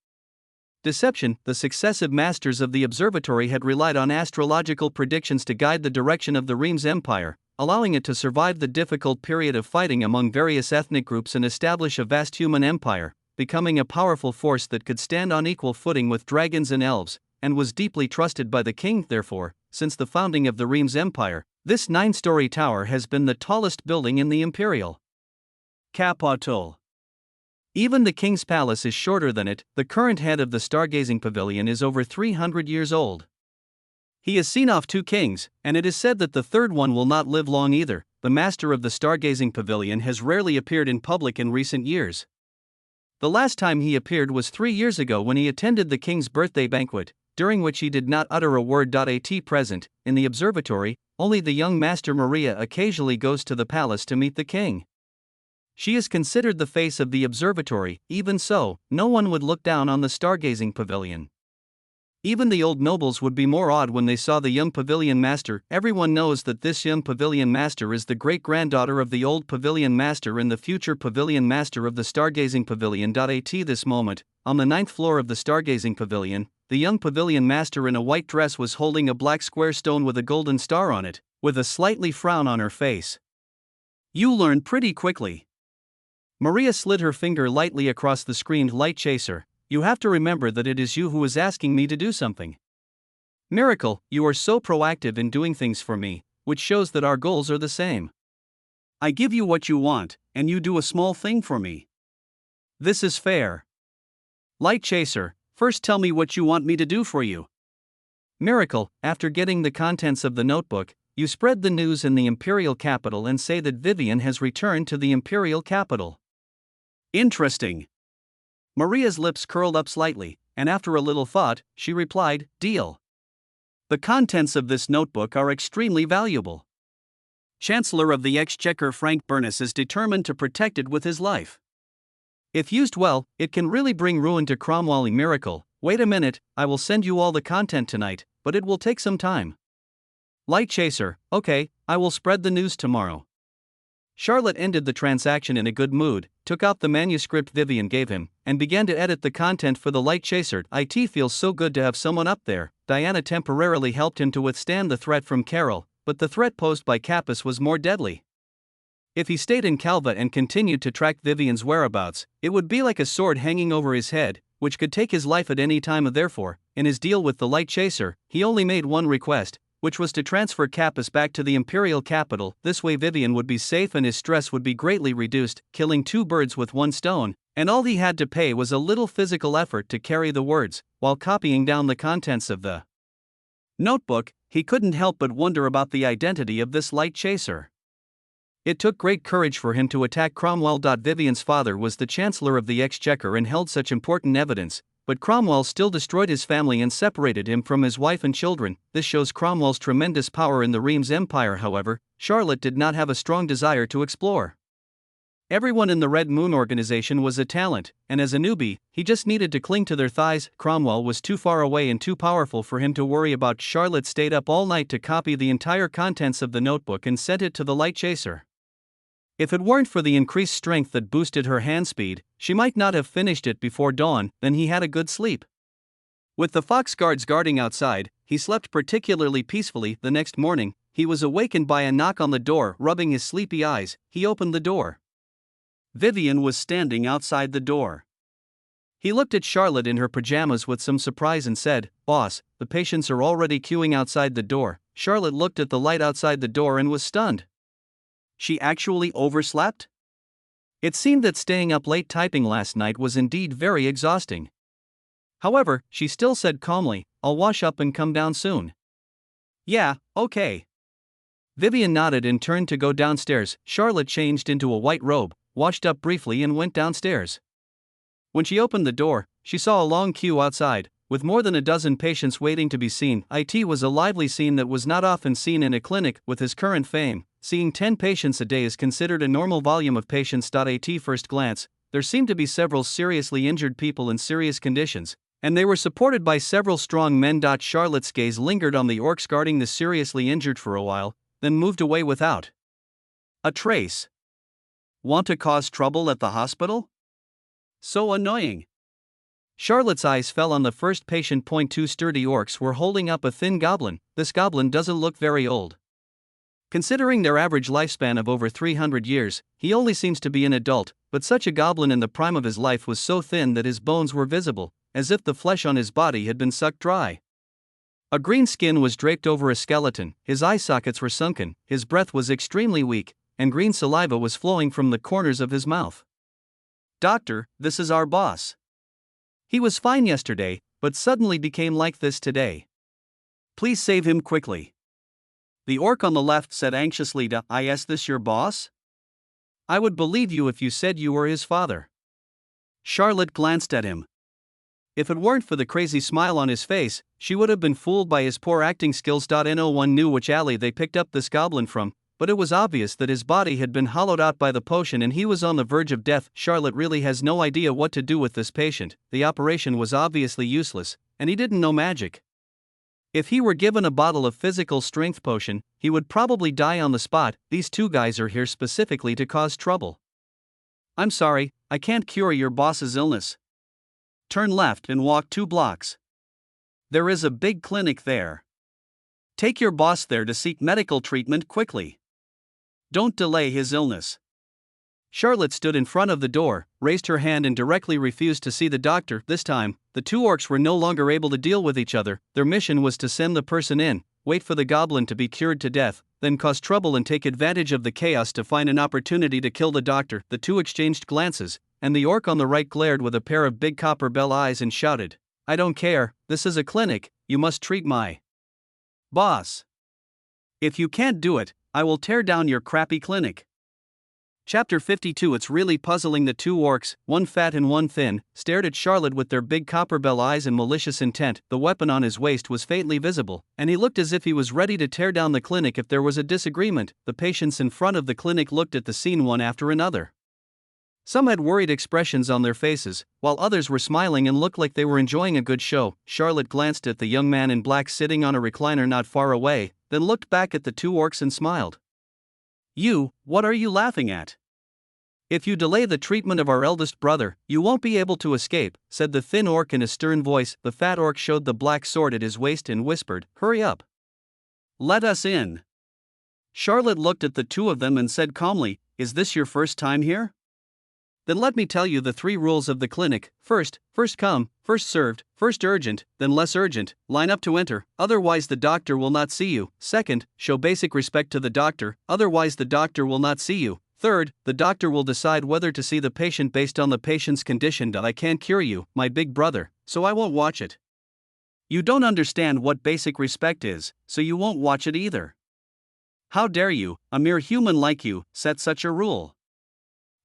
deception. The successive masters of the observatory had relied on astrological predictions to guide the direction of the Reims Empire, allowing it to survive the difficult period of fighting among various ethnic groups and establish a vast human empire, becoming a powerful force that could stand on equal footing with dragons and elves, and was deeply trusted by the king. Therefore, since the founding of the Reims Empire, this 9-story tower has been the tallest building in the imperial capital. Even the king's palace is shorter than it. The current head of the stargazing pavilion is over 300 years old. He has seen off 2 kings, and it is said that the third one will not live long either. The master of the stargazing pavilion has rarely appeared in public in recent years. The last time he appeared was 3 years ago when he attended the king's birthday banquet, during which he did not utter a word. At present, in the observatory, only the young master Maria occasionally goes to the palace to meet the king. She is considered the face of the observatory. Even so, no one would look down on the stargazing pavilion. Even the old nobles would be more awed when they saw the young pavilion master. Everyone knows that this young pavilion master is the great-granddaughter of the old pavilion master and the future pavilion master of the stargazing pavilion. At this moment, on the 9th floor of the stargazing pavilion, the young pavilion master in a white dress was holding a black square stone with a golden star on it, with a slightly frown on her face. You learn pretty quickly. Maria slid her finger lightly across the screen. Light Chaser, you have to remember that it is you who is asking me to do something. Miracle, you are so proactive in doing things for me, which shows that our goals are the same. I give you what you want, and you do a small thing for me. This is fair. Light Chaser, first tell me what you want me to do for you. Miracle, after getting the contents of the notebook, you spread the news in the Imperial capital and say that Vivian has returned to the Imperial capital. Interesting. Maria's lips curled up slightly, and after a little thought, she replied, "Deal." The contents of this notebook are extremely valuable. Chancellor of the Exchequer Frank Burness is determined to protect it with his life. If used well, it can really bring ruin to Cromwell. Miracle, wait a minute, I will send you all the content tonight, but it will take some time. Light Chaser, okay, I will spread the news tomorrow. Charlotte ended the transaction in a good mood, took out the manuscript Vivian gave him, and began to edit the content for the Light Chaser. It feels so good to have someone up there. Diana temporarily helped him to withstand the threat from Carol, but the threat posed by Capus was more deadly. If he stayed in Calva and continued to track Vivian's whereabouts, it would be like a sword hanging over his head, which could take his life at any time. Therefore, in his deal with the Light Chaser, he only made one request, which was to transfer Capus back to the Imperial capital. This way Vivian would be safe and his stress would be greatly reduced, killing two birds with one stone, and all he had to pay was a little physical effort to carry the words, while copying down the contents of the notebook. He couldn't help but wonder about the identity of this Light Chaser. It took great courage for him to attack Cromwell. Vivian's father was the Chancellor of the Exchequer and held such important evidence, but Cromwell still destroyed his family and separated him from his wife and children. This shows Cromwell's tremendous power in the Reims Empire. However, Charlotte did not have a strong desire to explore. Everyone in the Red Moon organization was a talent, and as a newbie, he just needed to cling to their thighs. Cromwell was too far away and too powerful for him to worry about. Charlotte stayed up all night to copy the entire contents of the notebook and sent it to the Light Chaser. If it weren't for the increased strength that boosted her hand speed, she might not have finished it before dawn. Then he had a good sleep. With the fox guards guarding outside, he slept particularly peacefully. The next morning, he was awakened by a knock on the door. Rubbing his sleepy eyes, he opened the door. Vivian was standing outside the door. He looked at Charlotte in her pajamas with some surprise and said, "Boss, the patients are already queuing outside the door." Charlotte looked at the light outside the door and was stunned. She actually overslept? It seemed that staying up late typing last night was indeed very exhausting. However, she still said calmly, "I'll wash up and come down soon." "Yeah, okay." Vivian nodded and turned to go downstairs. Charlotte changed into a white robe, washed up briefly and went downstairs. When she opened the door, she saw a long queue outside, with more than a dozen patients waiting to be seen. It was a lively scene that was not often seen in a clinic. With his current fame, seeing 10 patients a day is considered a normal volume of patients. At first glance, there seemed to be several seriously injured people in serious conditions, and they were supported by several strong men. Charlotte's gaze lingered on the orcs guarding the seriously injured for a while, then moved away without a trace. Want to cause trouble at the hospital? So annoying. Charlotte's eyes fell on the first patient. Two sturdy orcs were holding up a thin goblin. This goblin doesn't look very old. Considering their average lifespan of over 300 years, he only seems to be an adult, but such a goblin in the prime of his life was so thin that his bones were visible, as if the flesh on his body had been sucked dry. A green skin was draped over a skeleton, his eye sockets were sunken, his breath was extremely weak, and green saliva was flowing from the corners of his mouth. "Doctor, this is our boss. He was fine yesterday, but suddenly became like this today. Please save him quickly." The orc on the left said anxiously, "Is this your boss? I would believe you if you said you were his father." Charlotte glanced at him. If it weren't for the crazy smile on his face, she would have been fooled by his poor acting skills. No one knew which alley they picked up this goblin from, but it was obvious that his body had been hollowed out by the potion and he was on the verge of death. Charlotte really has no idea what to do with this patient. The operation was obviously useless, and he didn't know magic. If he were given a bottle of physical strength potion, he would probably die on the spot. These two guys are here specifically to cause trouble. "I'm sorry, I can't cure your boss's illness. Turn left and walk 2 blocks. There is a big clinic there. Take your boss there to seek medical treatment quickly. Don't delay his illness." Charlotte stood in front of the door, raised her hand and directly refused to see the doctor. This time, the two orcs were no longer able to deal with each other. Their mission was to send the person in, wait for the goblin to be cured to death, then cause trouble and take advantage of the chaos to find an opportunity to kill the doctor. The two exchanged glances, and the orc on the right glared with a pair of big copper bell eyes and shouted, "I don't care, this is a clinic, you must treat my boss. If you can't do it, I will tear down your crappy clinic." Chapter 52. It's really puzzling. The two orcs, one fat and one thin, stared at Charlotte with their big copper bell eyes and malicious intent. The weapon on his waist was faintly visible, and he looked as if he was ready to tear down the clinic if there was a disagreement. The patients in front of the clinic looked at the scene one after another. Some had worried expressions on their faces, while others were smiling and looked like they were enjoying a good show. Charlotte glanced at the young man in black sitting on a recliner not far away, then looked back at the two orcs and smiled. "You, what are you laughing at? If you delay the treatment of our eldest brother, you won't be able to escape," said the thin orc in a stern voice. The fat orc showed the black sword at his waist and whispered, "Hurry up. Let us in." Charlotte looked at the two of them and said calmly, "Is this your first time here? Then let me tell you the 3 rules of the clinic. First come, first served, first urgent, then less urgent, line up to enter, otherwise the doctor will not see you. Second, show basic respect to the doctor, otherwise the doctor will not see you. Third, the doctor will decide whether to see the patient based on the patient's condition. I can't cure you, my big brother, so I won't watch it. You don't understand what basic respect is, so you won't watch it either. How dare you, a mere human like you, set such a rule?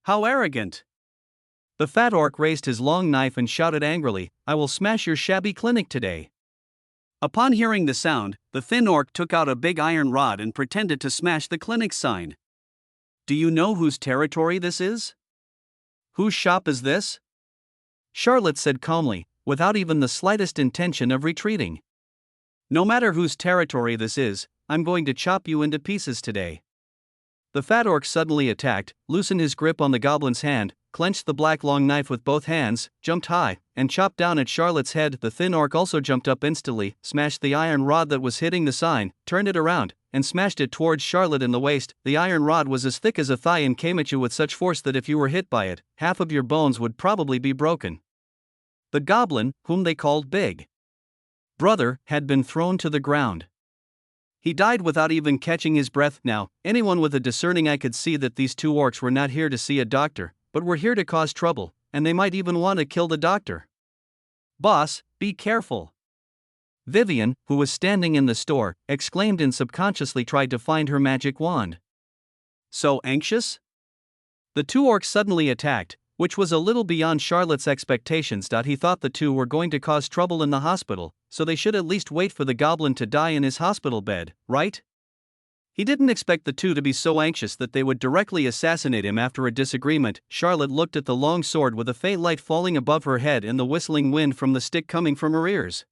How arrogant!" The fat orc raised his long knife and shouted angrily, "I will smash your shabby clinic today." Upon hearing the sound, the thin orc took out a big iron rod and pretended to smash the clinic sign. "Do you know whose territory this is? Whose shop is this?" Charlotte said calmly, without even the slightest intention of retreating. "No matter whose territory this is, I'm going to chop you into pieces today." The fat orc suddenly attacked, loosened his grip on the goblin's hand, clenched the black long knife with both hands, jumped high, and chopped down at Charlotte's head. The thin orc also jumped up instantly, smashed the iron rod that was hitting the sign, turned it around, and smashed it towards Charlotte in the waist. The iron rod was as thick as a thigh and came at you with such force that if you were hit by it, half of your bones would probably be broken. The goblin, whom they called Big Brother, had been thrown to the ground. He died without even catching his breath. Now, anyone with a discerning eye could see that these two orcs were not here to see a doctor, but were here to cause trouble, and they might even want to kill the doctor. "Boss, be careful." Vivian, who was standing in the store, exclaimed and subconsciously tried to find her magic wand. "So anxious?" The two orcs suddenly attacked, which was a little beyond Charlotte's expectations. He thought the two were going to cause trouble in the hospital, so they should at least wait for the goblin to die in his hospital bed, right? He didn't expect the two to be so anxious that they would directly assassinate him after a disagreement. Charlotte looked at the long sword with a faint light falling above her head and the whistling wind from the stick coming from her ears.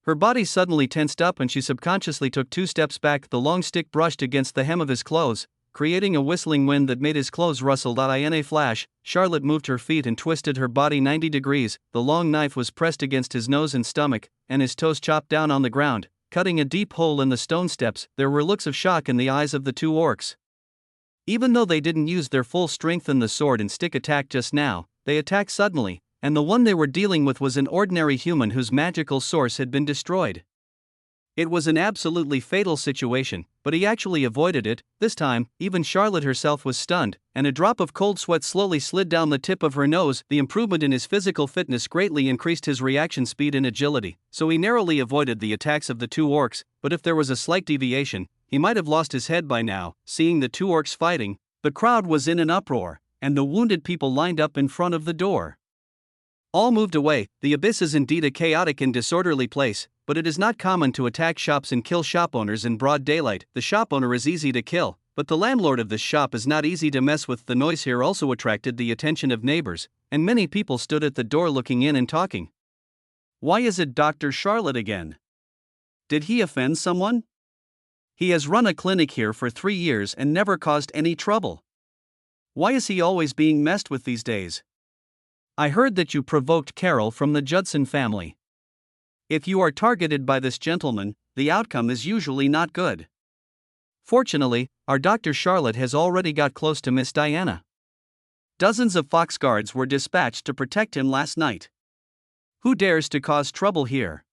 Her body suddenly tensed up and she subconsciously took 2 steps back. The long stick brushed against the hem of his clothes, creating a whistling wind that made his clothes rustle. In a flash, Charlotte moved her feet and twisted her body 90 degrees. The long knife was pressed against his nose and stomach, and his toes chopped down on the ground, cutting a deep hole in the stone steps. There were looks of shock in the eyes of the two orcs. Even though they didn't use their full strength in the sword and stick attack just now, they attacked suddenly, and the one they were dealing with was an ordinary human whose magical source had been destroyed. It was an absolutely fatal situation, but he actually avoided it. This time, even Charlotte herself was stunned, and a drop of cold sweat slowly slid down the tip of her nose. The improvement in his physical fitness greatly increased his reaction speed and agility, so he narrowly avoided the attacks of the two orcs, but if there was a slight deviation, he might have lost his head by now. Seeing the two orcs fighting, the crowd was in an uproar, and the wounded people lined up in front of the door. All moved away. The Abyss is indeed a chaotic and disorderly place, but it is not common to attack shops and kill shop owners in broad daylight. The shop owner is easy to kill, but the landlord of this shop is not easy to mess with. The noise here also attracted the attention of neighbors, and many people stood at the door looking in and talking. Why is it Dr. Charlotte again? Did he offend someone? He has run a clinic here for 3 years and never caused any trouble. Why is he always being messed with these days? I heard that you provoked Carol from the Judson family. If you are targeted by this gentleman, the outcome is usually not good. Fortunately, our Dr. Charlotte has already got close to Miss Diana. Dozens of fox guards were dispatched to protect him last night. Who dares to cause trouble here?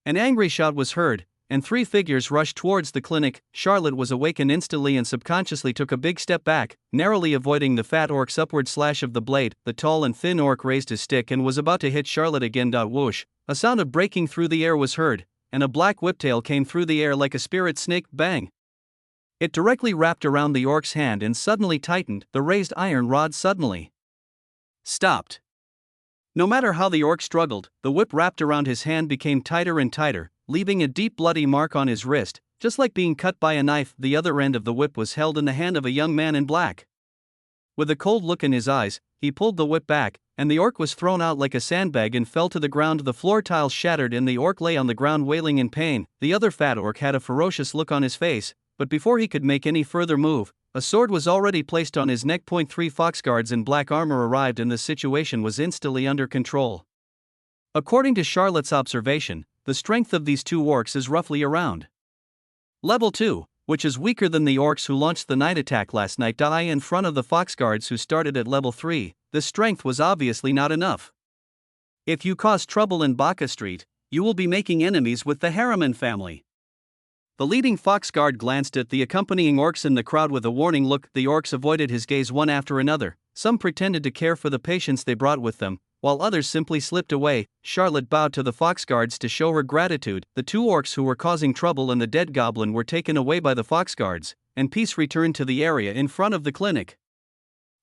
An angry shout was heard, and three figures rushed towards the clinic. Charlotte was awakened instantly and subconsciously took a big step back, narrowly avoiding the fat orc's upward slash of the blade. The tall and thin orc raised his stick and was about to hit Charlotte again. Whoosh! A sound of breaking through the air was heard, and a black whiptail came through the air like a spirit snake. Bang! It directly wrapped around the orc's hand and suddenly tightened. The raised iron rod suddenly stopped. No matter how the orc struggled, the whip wrapped around his hand became tighter and tighter, leaving a deep bloody mark on his wrist, just like being cut by a knife. The other end of the whip was held in the hand of a young man in black. With a cold look in his eyes, he pulled the whip back, and the orc was thrown out like a sandbag and fell to the ground. The floor tiles shattered and the orc lay on the ground wailing in pain. The other fat orc had a ferocious look on his face, but before he could make any further move, a sword was already placed on his neck. 3 foxguards in black armor arrived and the situation was instantly under control. According to Charlotte's observation, the strength of these two orcs is roughly around level 2, which is weaker than the orcs who launched the night attack last night. In front of the foxguards who started at level 3, the strength was obviously not enough. If you cause trouble in Baka Street, you will be making enemies with the Harriman family. The leading foxguard glanced at the accompanying orcs in the crowd with a warning look. The orcs avoided his gaze one after another. Some pretended to care for the patients they brought with them, while others simply slipped away. Charlotte bowed to the foxguards to show her gratitude. The two orcs who were causing trouble and the dead goblin were taken away by the foxguards, and peace returned to the area in front of the clinic.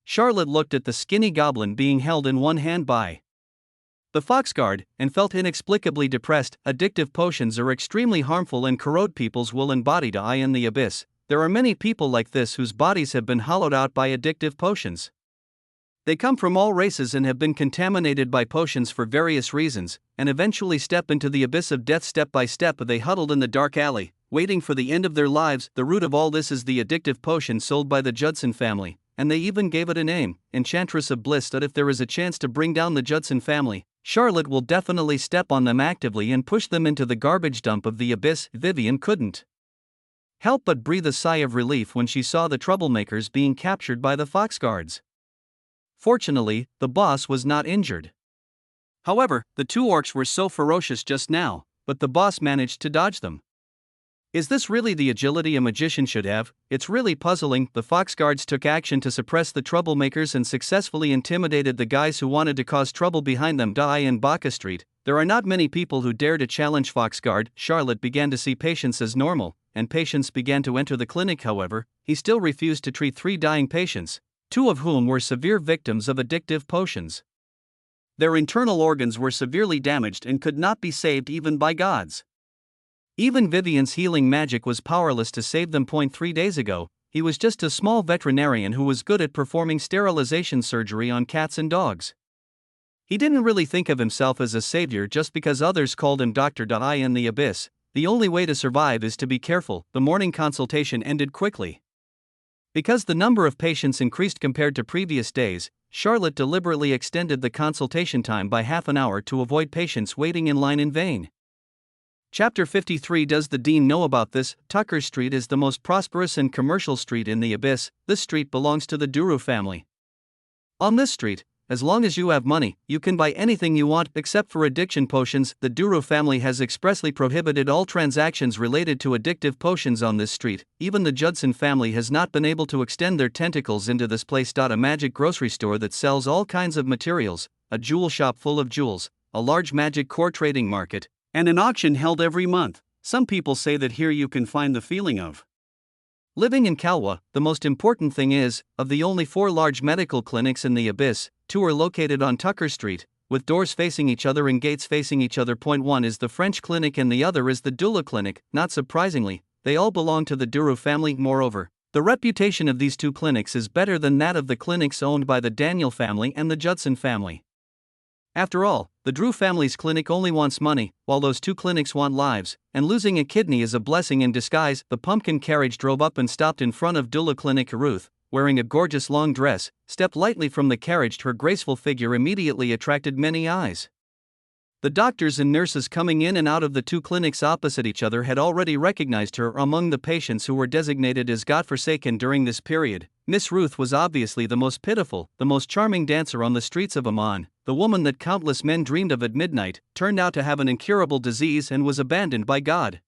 Charlotte looked at the skinny goblin being held in one hand by the foxguard, and felt inexplicably depressed. Addictive potions are extremely harmful and corrode people's will and body. In the abyss, there are many people like this whose bodies have been hollowed out by addictive potions. They come from all races and have been contaminated by potions for various reasons, and eventually step into the abyss of death step by step. They huddled in the dark alley, waiting for the end of their lives. The root of all this is the addictive potion sold by the Judson family, and they even gave it a name, Enchantress of Bliss. That if there is a chance to bring down the Judson family, Charlotte will definitely step on them actively and push them into the garbage dump of the abyss. Vivian couldn't help but breathe a sigh of relief when she saw the troublemakers being captured by the foxguards. Fortunately, the boss was not injured. However, the two orcs were so ferocious just now, but the boss managed to dodge them. Is this really the agility a magician should have? It's really puzzling. The foxguards took action to suppress the troublemakers and successfully intimidated the guys who wanted to cause trouble behind them. In Baka Street, there are not many people who dare to challenge Foxguard. Charlotte began to see patients as normal, and patients began to enter the clinic. However, he still refused to treat 3 dying patients, 2 of whom were severe victims of addictive potions. Their internal organs were severely damaged and could not be saved even by gods. Even Vivian's healing magic was powerless to save them. 3 days ago, he was just a small veterinarian who was good at performing sterilization surgery on cats and dogs. He didn't really think of himself as a savior just because others called him Dr. In the abyss, the only way to survive is to be careful. The morning consultation ended quickly. Because the number of patients increased compared to previous days, Charlotte deliberately extended the consultation time by half an hour to avoid patients waiting in line in vain. Chapter 53. Does the Dean know about this? Tucker Street is the most prosperous and commercial street in the abyss. This street belongs to the Duru family. On this street, as long as you have money, you can buy anything you want except for addiction potions. The Duru family has expressly prohibited all transactions related to addictive potions on this street. Even the Judson family has not been able to extend their tentacles into this place. A magic grocery store that sells all kinds of materials, a jewel shop full of jewels, a large magic core trading market, and an auction held every month. Some people say that here you can find the feeling of living in Kalwa. The most important thing is, of the only 4 large medical clinics in the abyss, 2 are located on Tucker Street, with doors facing each other and gates facing each other. One is the French clinic and the other is the Dula clinic. Not surprisingly, they all belong to the Duru family. Moreover, the reputation of these 2 clinics is better than that of the clinics owned by the Daniel family and the Judson family. After all, the Drew family's clinic only wants money, while those 2 clinics want lives, and losing a kidney is a blessing in disguise. The pumpkin carriage drove up and stopped in front of Dula Clinic. Ruth, wearing a gorgeous long dress, stepped lightly from the carriage. Her graceful figure immediately attracted many eyes. The doctors and nurses coming in and out of the 2 clinics opposite each other had already recognized her among the patients who were designated as godforsaken during this period. Miss Ruth was obviously the most pitiful, the most charming dancer on the streets of Amman. The woman that countless men dreamed of at midnight turned out to have an incurable disease and was abandoned by God.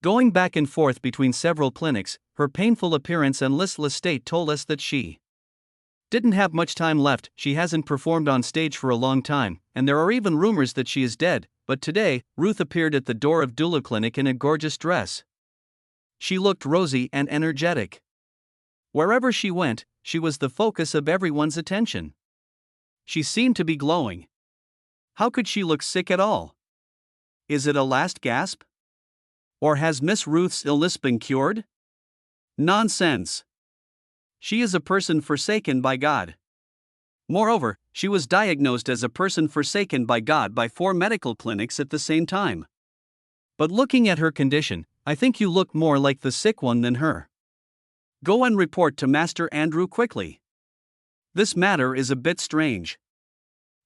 Going back and forth between several clinics, her painful appearance and listless state told us that she didn't have much time left. She hasn't performed on stage for a long time, and there are even rumors that she is dead. But today, Ruth appeared at the door of Dula Clinic in a gorgeous dress. She looked rosy and energetic. Wherever she went, she was the focus of everyone's attention. She seemed to be glowing. How could she look sick at all? Is it a last gasp? Or has Miss Ruth's illness been cured? Nonsense. She is a person forsaken by God. Moreover, she was diagnosed as a person forsaken by God by 4 medical clinics at the same time. But looking at her condition, I think you look more like the sick one than her. Go and report to Master Andrew quickly. This matter is a bit strange.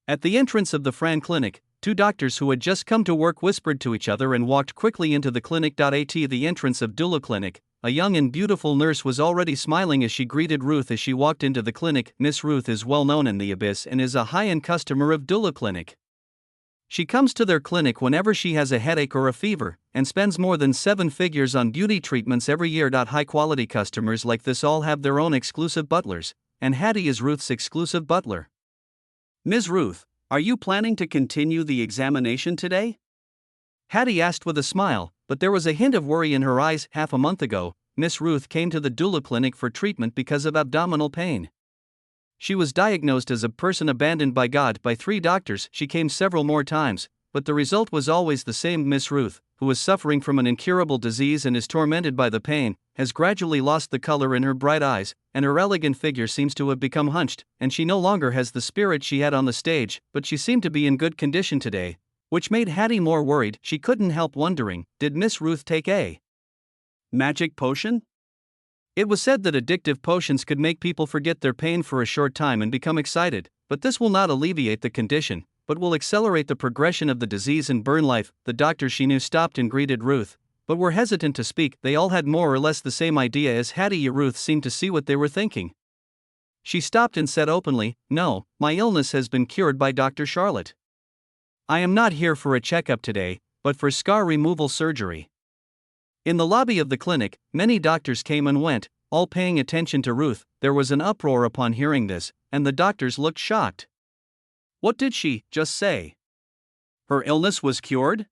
At the entrance of the Fran Clinic, 2 doctors who had just come to work whispered to each other and walked quickly into the clinic. At the entrance of Dula Clinic, a young and beautiful nurse was already smiling as she greeted Ruth as she walked into the clinic. Miss Ruth is well known in the Abyss and is a high-end customer of Dula Clinic. She comes to their clinic whenever she has a headache or a fever, and spends more than 7 figures on beauty treatments every year. High-quality customers like this all have their own exclusive butlers, and Hattie is Ruth's exclusive butler. Ms. Ruth, are you planning to continue the examination today? Hattie asked with a smile, but there was a hint of worry in her eyes. Half a month ago, Miss Ruth came to the Dula Clinic for treatment because of abdominal pain. She was diagnosed as a person abandoned by God by 3 doctors. She came several more times, but the result was always the same. Miss Ruth, who is suffering from an incurable disease and is tormented by the pain, has gradually lost the color in her bright eyes, and her elegant figure seems to have become hunched, and she no longer has the spirit she had on the stage. But she seemed to be in good condition today, which made Hattie more worried. She couldn't help wondering, did Miss Ruth take a magic potion? It was said that addictive potions could make people forget their pain for a short time and become excited, but this will not alleviate the condition, but will accelerate the progression of the disease and burn life. The doctors she knew stopped and greeted Ruth, but were hesitant to speak. They all had more or less the same idea as Hattie. Ruth seemed to see what they were thinking. She stopped and said openly, "No, my illness has been cured by Dr. Charlotte. I am not here for a checkup today, but for scar removal surgery." In the lobby of the clinic, many doctors came and went, all paying attention to Ruth. There was an uproar upon hearing this, and the doctors looked shocked. What did she just say? Her illness was cured?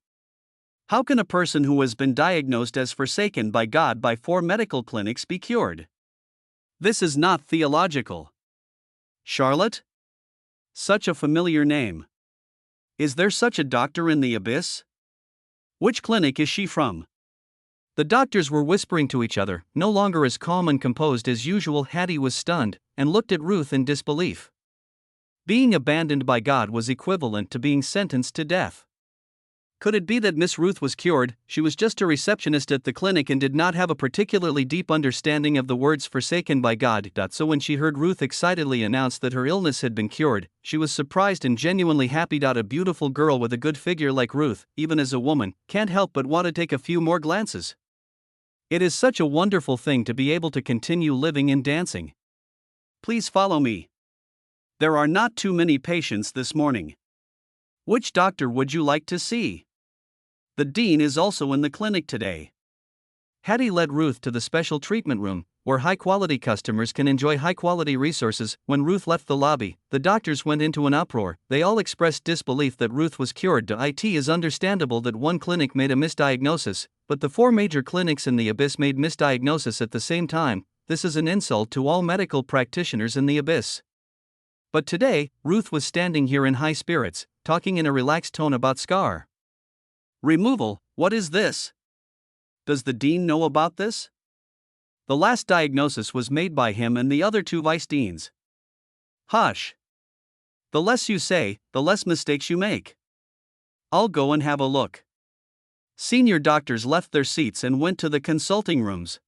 How can a person who has been diagnosed as forsaken by God by 4 medical clinics be cured? This is not theological. Charlotte? Such a familiar name. Is there such a doctor in the Abyss? Which clinic is she from? The doctors were whispering to each other, no longer as calm and composed as usual. Hattie was stunned, and looked at Ruth in disbelief. Being abandoned by God was equivalent to being sentenced to death. Could it be that Miss Ruth was cured? She was just a receptionist at the clinic and did not have a particularly deep understanding of the words forsaken by God. So when she heard Ruth excitedly announce that her illness had been cured, she was surprised and genuinely happy. A beautiful girl with a good figure like Ruth, even as a woman, can't help but want to take a few more glances. It is such a wonderful thing to be able to continue living and dancing. Please follow me. There are not too many patients this morning. Which doctor would you like to see? The dean is also in the clinic today. Hattie led Ruth to the special treatment room, where high-quality customers can enjoy high-quality resources. When Ruth left the lobby, the doctors went into an uproar. They all expressed disbelief that Ruth was cured. It is understandable that one clinic made a misdiagnosis, but the 4 major clinics in the Abyss made misdiagnosis at the same time. This is an insult to all medical practitioners in the Abyss. But today, Ruth was standing here in high spirits, talking in a relaxed tone about scar removal. What is this? Does the dean know about this? The last diagnosis was made by him and the other 2 vice deans. Hush. The less you say, the less mistakes you make. I'll go and have a look. Senior doctors left their seats and went to the consulting rooms.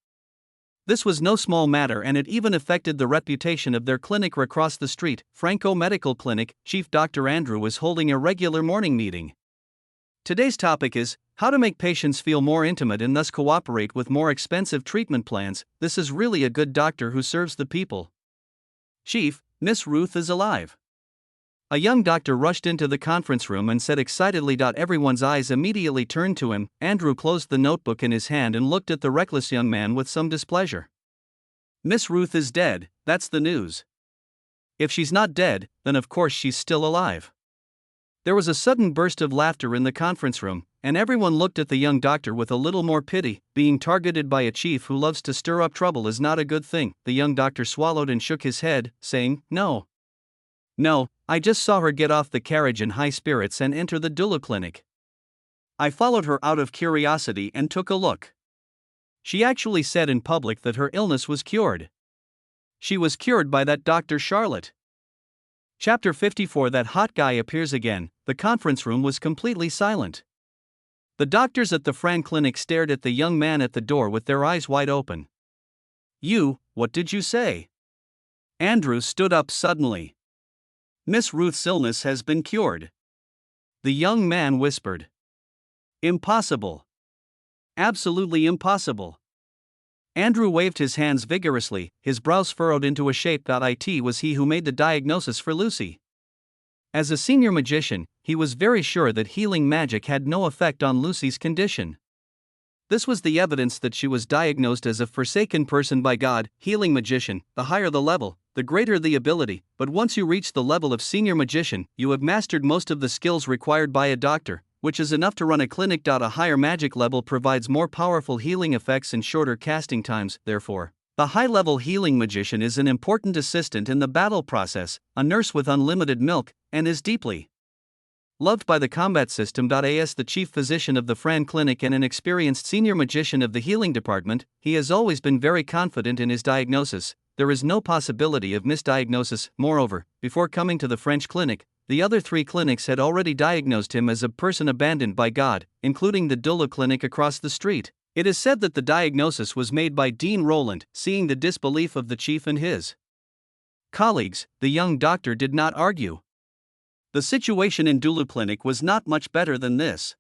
This was no small matter, and it even affected the reputation of their clinic across the street. Franco Medical Clinic, Chief Dr. Andrew is holding a regular morning meeting. Today's topic is how to make patients feel more intimate and thus cooperate with more expensive treatment plans. This is really a good doctor who serves the people. Chief, Miss Ruth is alive. A young doctor rushed into the conference room and said excitedly. Everyone's eyes immediately turned to him. Andrew closed the notebook in his hand and looked at the reckless young man with some displeasure. Miss Ruth is dead, that's the news. If she's not dead, then of course she's still alive. There was a sudden burst of laughter in the conference room, and everyone looked at the young doctor with a little more pity. Being targeted by a chief who loves to stir up trouble is not a good thing. The young doctor swallowed and shook his head, saying, No, I just saw her get off the carriage in high spirits and enter the doula clinic. I followed her out of curiosity and took a look. She actually said in public that her illness was cured. She was cured by that Dr. Charlotte. Chapter 54. That hot guy appears again. The conference room was completely silent. The doctors at the Fran clinic stared at the young man at the door with their eyes wide open. What did you say? Andrew stood up suddenly. Miss Ruth's illness has been cured. The young man whispered. Impossible. Absolutely impossible. Andrew waved his hands vigorously, his brows furrowed into a shape. It was he who made the diagnosis for Lucy. As a senior magician, he was very sure that healing magic had no effect on Lucy's condition. This was the evidence that she was diagnosed as a forsaken person by God. Healing magician, the higher the level, the greater the ability, but once you reach the level of senior magician, you have mastered most of the skills required by a doctor, which is enough to run a clinic. A higher magic level provides more powerful healing effects and shorter casting times. Therefore, the high-level healing magician is an important assistant in the battle process, a nurse with unlimited milk, and is deeply loved by the combat system. As the chief physician of the Fran clinic and an experienced senior magician of the healing department, he has always been very confident in his diagnosis. There is no possibility of misdiagnosis. Moreover, before coming to the French clinic, the other 3 clinics had already diagnosed him as a person abandoned by God, including the doula clinic across the street. It is said that the diagnosis was made by Dean Rowland. Seeing the disbelief of the chief and his colleagues, the young doctor did not argue. The situation in doula clinic was not much better than this.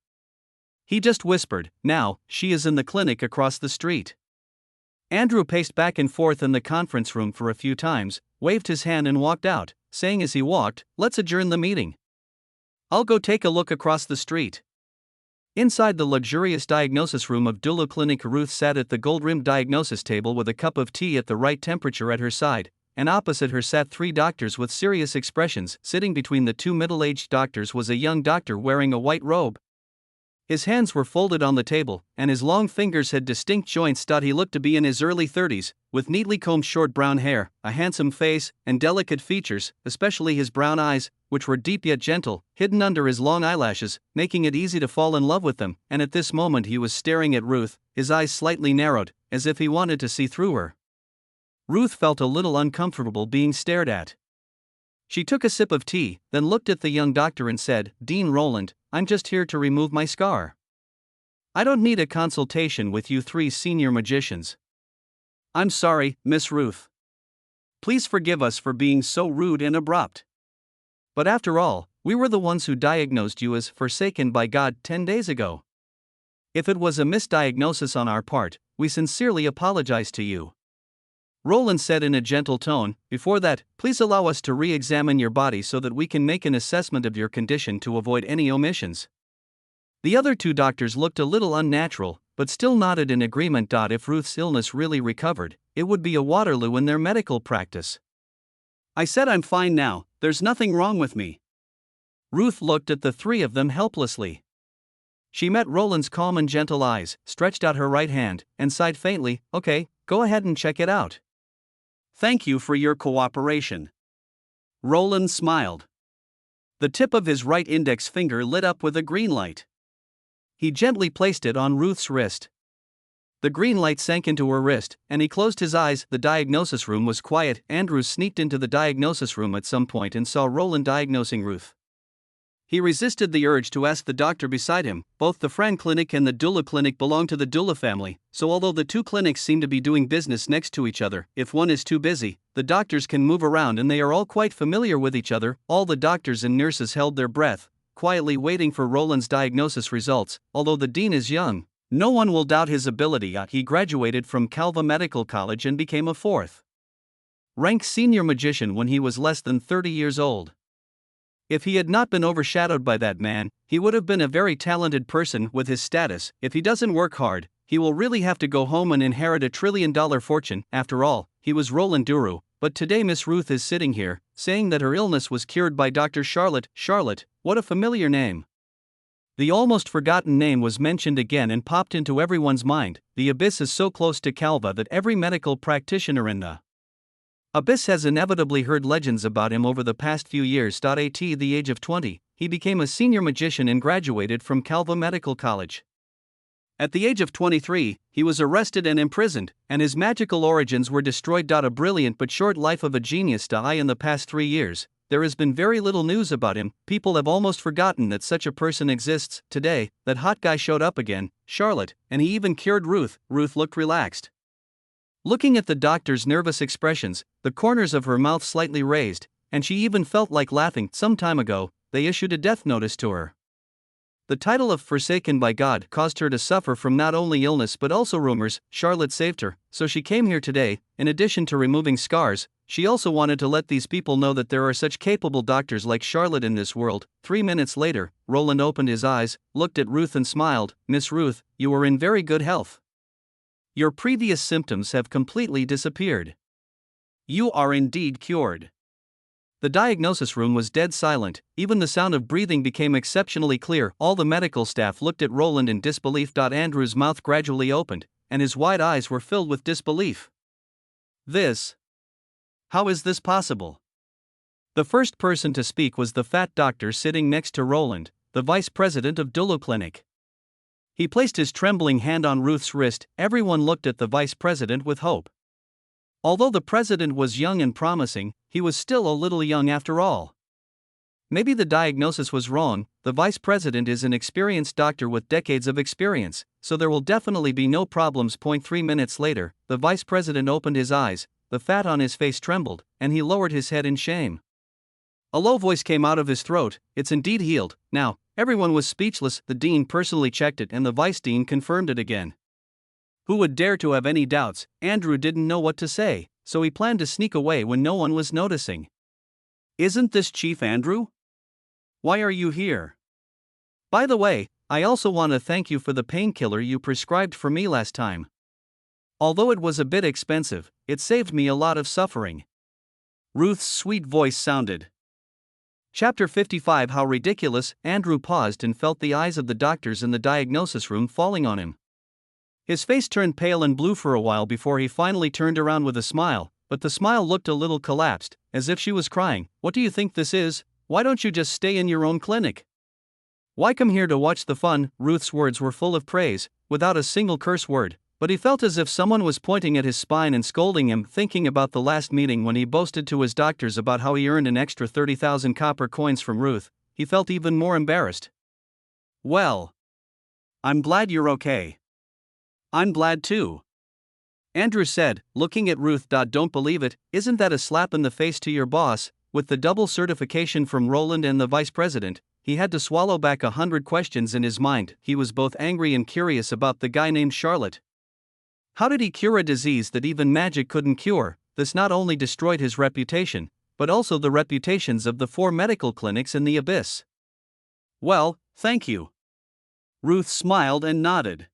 He just whispered, Now, she is in the clinic across the street. Andrew paced back and forth in the conference room for a few times, waved his hand and walked out, saying as he walked, Let's adjourn the meeting. I'll go take a look across the street. Inside the luxurious diagnosis room of doula clinic, Ruth sat at the gold-rimmed diagnosis table with a cup of tea at the right temperature at her side, and opposite her sat 3 doctors with serious expressions. Sitting between the 2 middle-aged doctors was a young doctor wearing a white robe. His hands were folded on the table, and his long fingers had distinct joints. He looked to be in his early 30s, with neatly combed short brown hair, a handsome face, and delicate features, especially his brown eyes, which were deep yet gentle, hidden under his long eyelashes, making it easy to fall in love with them. And at this moment he was staring at Ruth, his eyes slightly narrowed, as if he wanted to see through her. Ruth felt a little uncomfortable being stared at. She took a sip of tea, then looked at the young doctor and said, Dean Rowland, I'm just here to remove my scar. I don't need a consultation with you 3 senior magicians. I'm sorry, Miss Ruth. Please forgive us for being so rude and abrupt. But after all, we were the ones who diagnosed you as forsaken by God 10 days ago. If it was a misdiagnosis on our part, we sincerely apologize to you. Rowland said in a gentle tone, Before that, please allow us to re-examine your body so that we can make an assessment of your condition to avoid any omissions. The other 2 doctors looked a little unnatural, but still nodded in agreement. If Ruth's illness really recovered, it would be a Waterloo in their medical practice. I said I'm fine now, there's nothing wrong with me. Ruth looked at the 3 of them helplessly. She met Rowland's calm and gentle eyes, stretched out her right hand, and sighed faintly, Okay, go ahead and check it out. Thank you for your cooperation. Rowland smiled. The tip of his right index finger lit up with a green light. He gently placed it on Ruth's wrist. The green light sank into her wrist, and he closed his eyes. The diagnosis room was quiet. Andrew sneaked into the diagnosis room at some point and saw Rowland diagnosing Ruth. He resisted the urge to ask the doctor beside him. Both the Fran clinic and the doula clinic belong to the doula family, so although the 2 clinics seem to be doing business next to each other, if one is too busy, the doctors can move around and they are all quite familiar with each other. All the doctors and nurses held their breath, quietly waiting for Rowland's diagnosis results. Although the dean is young, no one will doubt his ability. He graduated from Calva Medical College and became a 4th rank senior magician when he was less than 30 years old. If he had not been overshadowed by that man, he would have been a very talented person with his status. If he doesn't work hard, he will really have to go home and inherit a $1 trillion fortune. After all, he was Roland Duru, but today Miss Ruth is sitting here, saying that her illness was cured by Dr. Charlotte. Charlotte, what a familiar name. The almost forgotten name was mentioned again and popped into everyone's mind. The Abyss is so close to Calva that every medical practitioner in the Abyss has inevitably heard legends about him over the past few years. At the age of 20, he became a senior magician and graduated from Calva Medical College. At the age of 23, he was arrested and imprisoned, and his magical origins were destroyed. A brilliant but short life of a genius. In the past 3 years, there has been very little news about him. People have almost forgotten that such a person exists. Today, that hot guy showed up again, Charlotte, and he even cured Ruth. Ruth looked relaxed. Looking at the doctor's nervous expressions, the corners of her mouth slightly raised, and she even felt like laughing. Some time ago, they issued a death notice to her. The title of Forsaken by God caused her to suffer from not only illness but also rumors. Charlotte saved her, so she came here today. In addition to removing scars, she also wanted to let these people know that there are such capable doctors like Charlotte in this world. 3 minutes later, Roland opened his eyes, looked at Ruth and smiled. Miss Ruth, you are in very good health. Your previous symptoms have completely disappeared. You are indeed cured. The diagnosis room was dead silent, even the sound of breathing became exceptionally clear. All the medical staff looked at Roland in disbelief. Andrew's mouth gradually opened, and his wide eyes were filled with disbelief. How is this possible? The first person to speak was the fat doctor sitting next to Roland, the vice president of Dulu Clinic. He placed his trembling hand on Ruth's wrist. Everyone looked at the vice president with hope. Although the president was young and promising, he was still a little young after all. Maybe the diagnosis was wrong. The vice president is an experienced doctor with decades of experience, so there will definitely be no problems. 3 minutes later, the vice president opened his eyes, the fat on his face trembled, and he lowered his head in shame. A low voice came out of his throat. It's indeed healed. Now, everyone was speechless. The dean personally checked it and the vice dean confirmed it again. Who would dare to have any doubts? Andrew didn't know what to say, so he planned to sneak away when no one was noticing. Isn't this Chief Andrew? Why are you here? By the way, I also want to thank you for the painkiller you prescribed for me last time. Although it was a bit expensive, it saved me a lot of suffering. Ruth's sweet voice sounded. Chapter 55. How ridiculous. Andrew paused and felt the eyes of the doctors in the diagnosis room falling on him. His face turned pale and blue for a while before he finally turned around with a smile, but the smile looked a little collapsed, as if she was crying. What do you think this is? Why don't you just stay in your own clinic? Why come here to watch the fun? Ruth's words were full of praise, without a single curse word, but he felt as if someone was pointing at his spine and scolding him. Thinking about the last meeting when he boasted to his doctors about how he earned an extra 30,000 copper coins from Ruth, he felt even more embarrassed. Well, I'm glad you're okay. I'm glad too. Andrew said, looking at Ruth. Don't believe it, isn't that a slap in the face to your boss? With the double certification from Roland and the vice president, he had to swallow back 100 questions in his mind. He was both angry and curious about the guy named Charlotte. How did he cure a disease that even magic couldn't cure? This not only destroyed his reputation, but also the reputations of the 4 medical clinics in the Abyss. Well, thank you. Ruth smiled and nodded.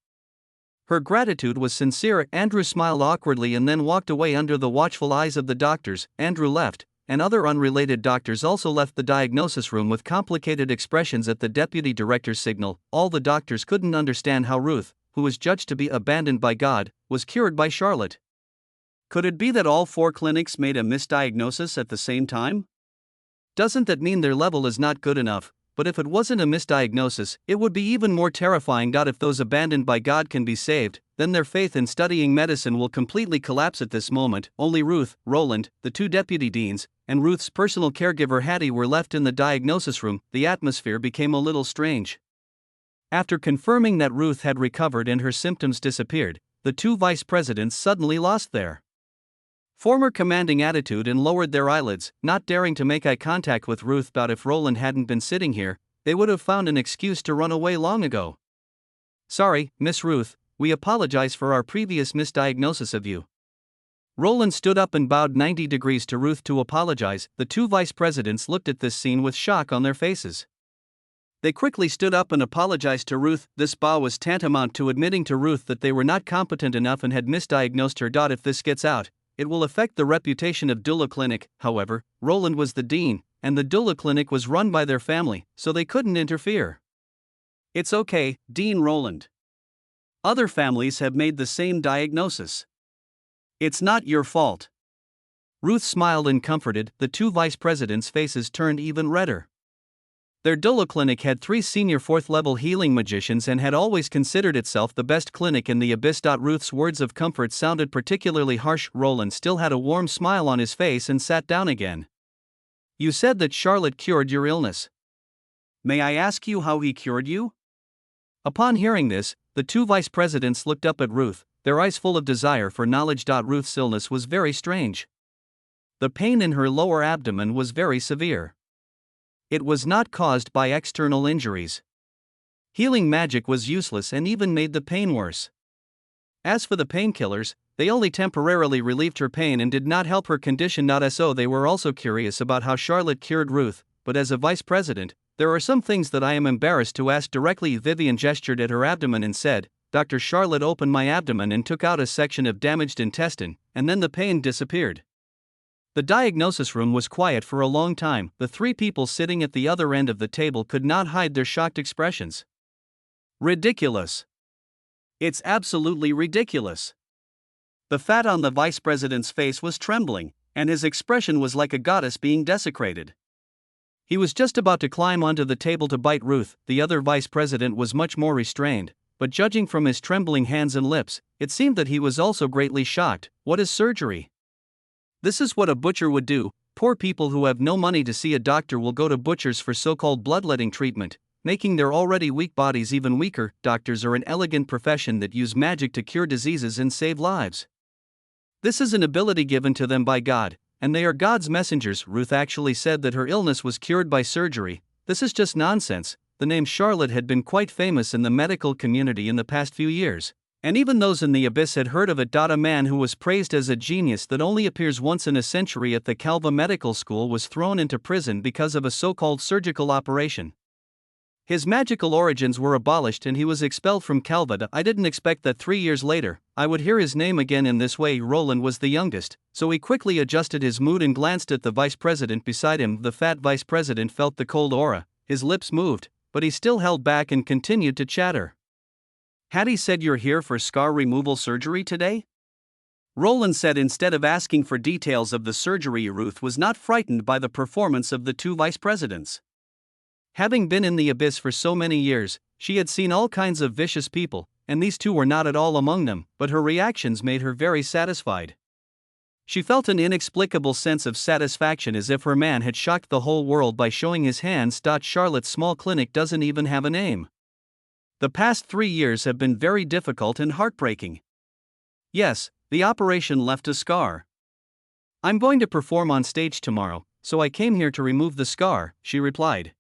Her gratitude was sincere. Andrew smiled awkwardly and then walked away under the watchful eyes of the doctors. Andrew left, and other unrelated doctors also left the diagnosis room with complicated expressions at the deputy director's signal. All the doctors couldn't understand how Ruth, who was judged to be abandoned by God, was cured by Charlotte. Could it be that all 4 clinics made a misdiagnosis at the same time? Doesn't that mean their level is not good enough? But if it wasn't a misdiagnosis, it would be even more terrifying. If those abandoned by God can be saved, then their faith in studying medicine will completely collapse at this moment. Only Ruth, Roland, the 2 deputy deans, and Ruth's personal caregiver Hattie were left in the diagnosis room. The atmosphere became a little strange. After confirming that Ruth had recovered and her symptoms disappeared, the 2 vice presidents suddenly lost their former commanding attitude and lowered their eyelids, not daring to make eye contact with Ruth. If Roland hadn't been sitting here, they would have found an excuse to run away long ago. Sorry, Miss Ruth, we apologize for our previous misdiagnosis of you. Roland stood up and bowed 90 degrees to Ruth to apologize. The two vice presidents looked at this scene with shock on their faces. They quickly stood up and apologized to Ruth. This bow was tantamount to admitting to Ruth that they were not competent enough and had misdiagnosed her. If this gets out, it will affect the reputation of Doula Clinic. However, Roland was the dean, and the Doula Clinic was run by their family, so they couldn't interfere. It's okay, Dean Roland. Other families have made the same diagnosis. It's not your fault. Ruth smiled and comforted. The two vice presidents' faces turned even redder. Their Doula Clinic had 3 senior 4th-level healing magicians and had always considered itself the best clinic in the abyss. Ruth's words of comfort sounded particularly harsh. Roland still had a warm smile on his face and sat down again. You said that Charlotte cured your illness. May I ask you how he cured you? Upon hearing this, the two vice presidents looked up at Ruth, their eyes full of desire for knowledge. Ruth's illness was very strange. The pain in her lower abdomen was very severe. It was not caused by external injuries. Healing magic was useless and even made the pain worse. As for the painkillers, they only temporarily relieved her pain and did not help her condition. So they were also curious about how Charlotte cured Ruth, but as a vice president, there are some things that I am embarrassed to ask directly. Vivian gestured at her abdomen and said, Dr. Charlotte opened my abdomen and took out a section of damaged intestine, and then the pain disappeared. The diagnosis room was quiet for a long time. The 3 people sitting at the other end of the table could not hide their shocked expressions. Ridiculous. It's absolutely ridiculous. The fat on the vice president's face was trembling, and his expression was like a goddess being desecrated. He was just about to climb onto the table to bite Ruth. The other vice president was much more restrained, but judging from his trembling hands and lips, it seemed that he was also greatly shocked. What is surgery? This is what a butcher would do. Poor people who have no money to see a doctor will go to butchers for so-called bloodletting treatment, making their already weak bodies even weaker. Doctors are an elegant profession that use magic to cure diseases and save lives. This is an ability given to them by God, and they are God's messengers. Ruth actually said that her illness was cured by surgery. This is just nonsense. The name Charlotte had been quite famous in the medical community in the past few years, and even those in the abyss had heard of it. A man who was praised as a genius that only appears once in a century at the Calva Medical School was thrown into prison because of a so-called surgical operation. His magical origins were abolished and he was expelled from Calva. I didn't expect that 3 years later, I would hear his name again in this way. Roland was the youngest, so he quickly adjusted his mood and glanced at the vice president beside him. The fat vice president felt the cold aura, his lips moved, but he still held back and continued to chatter. Hattie said you're here for scar removal surgery today? Roland said instead of asking for details of the surgery. Ruth was not frightened by the performance of the two vice presidents. Having been in the abyss for so many years, she had seen all kinds of vicious people, and these two were not at all among them, but her reactions made her very satisfied. She felt an inexplicable sense of satisfaction as if her man had shocked the whole world by showing his hands. Charlotte's small clinic doesn't even have a name. The past 3 years have been very difficult and heartbreaking. Yes, the operation left a scar. I'm going to perform on stage tomorrow, so I came here to remove the scar, she replied.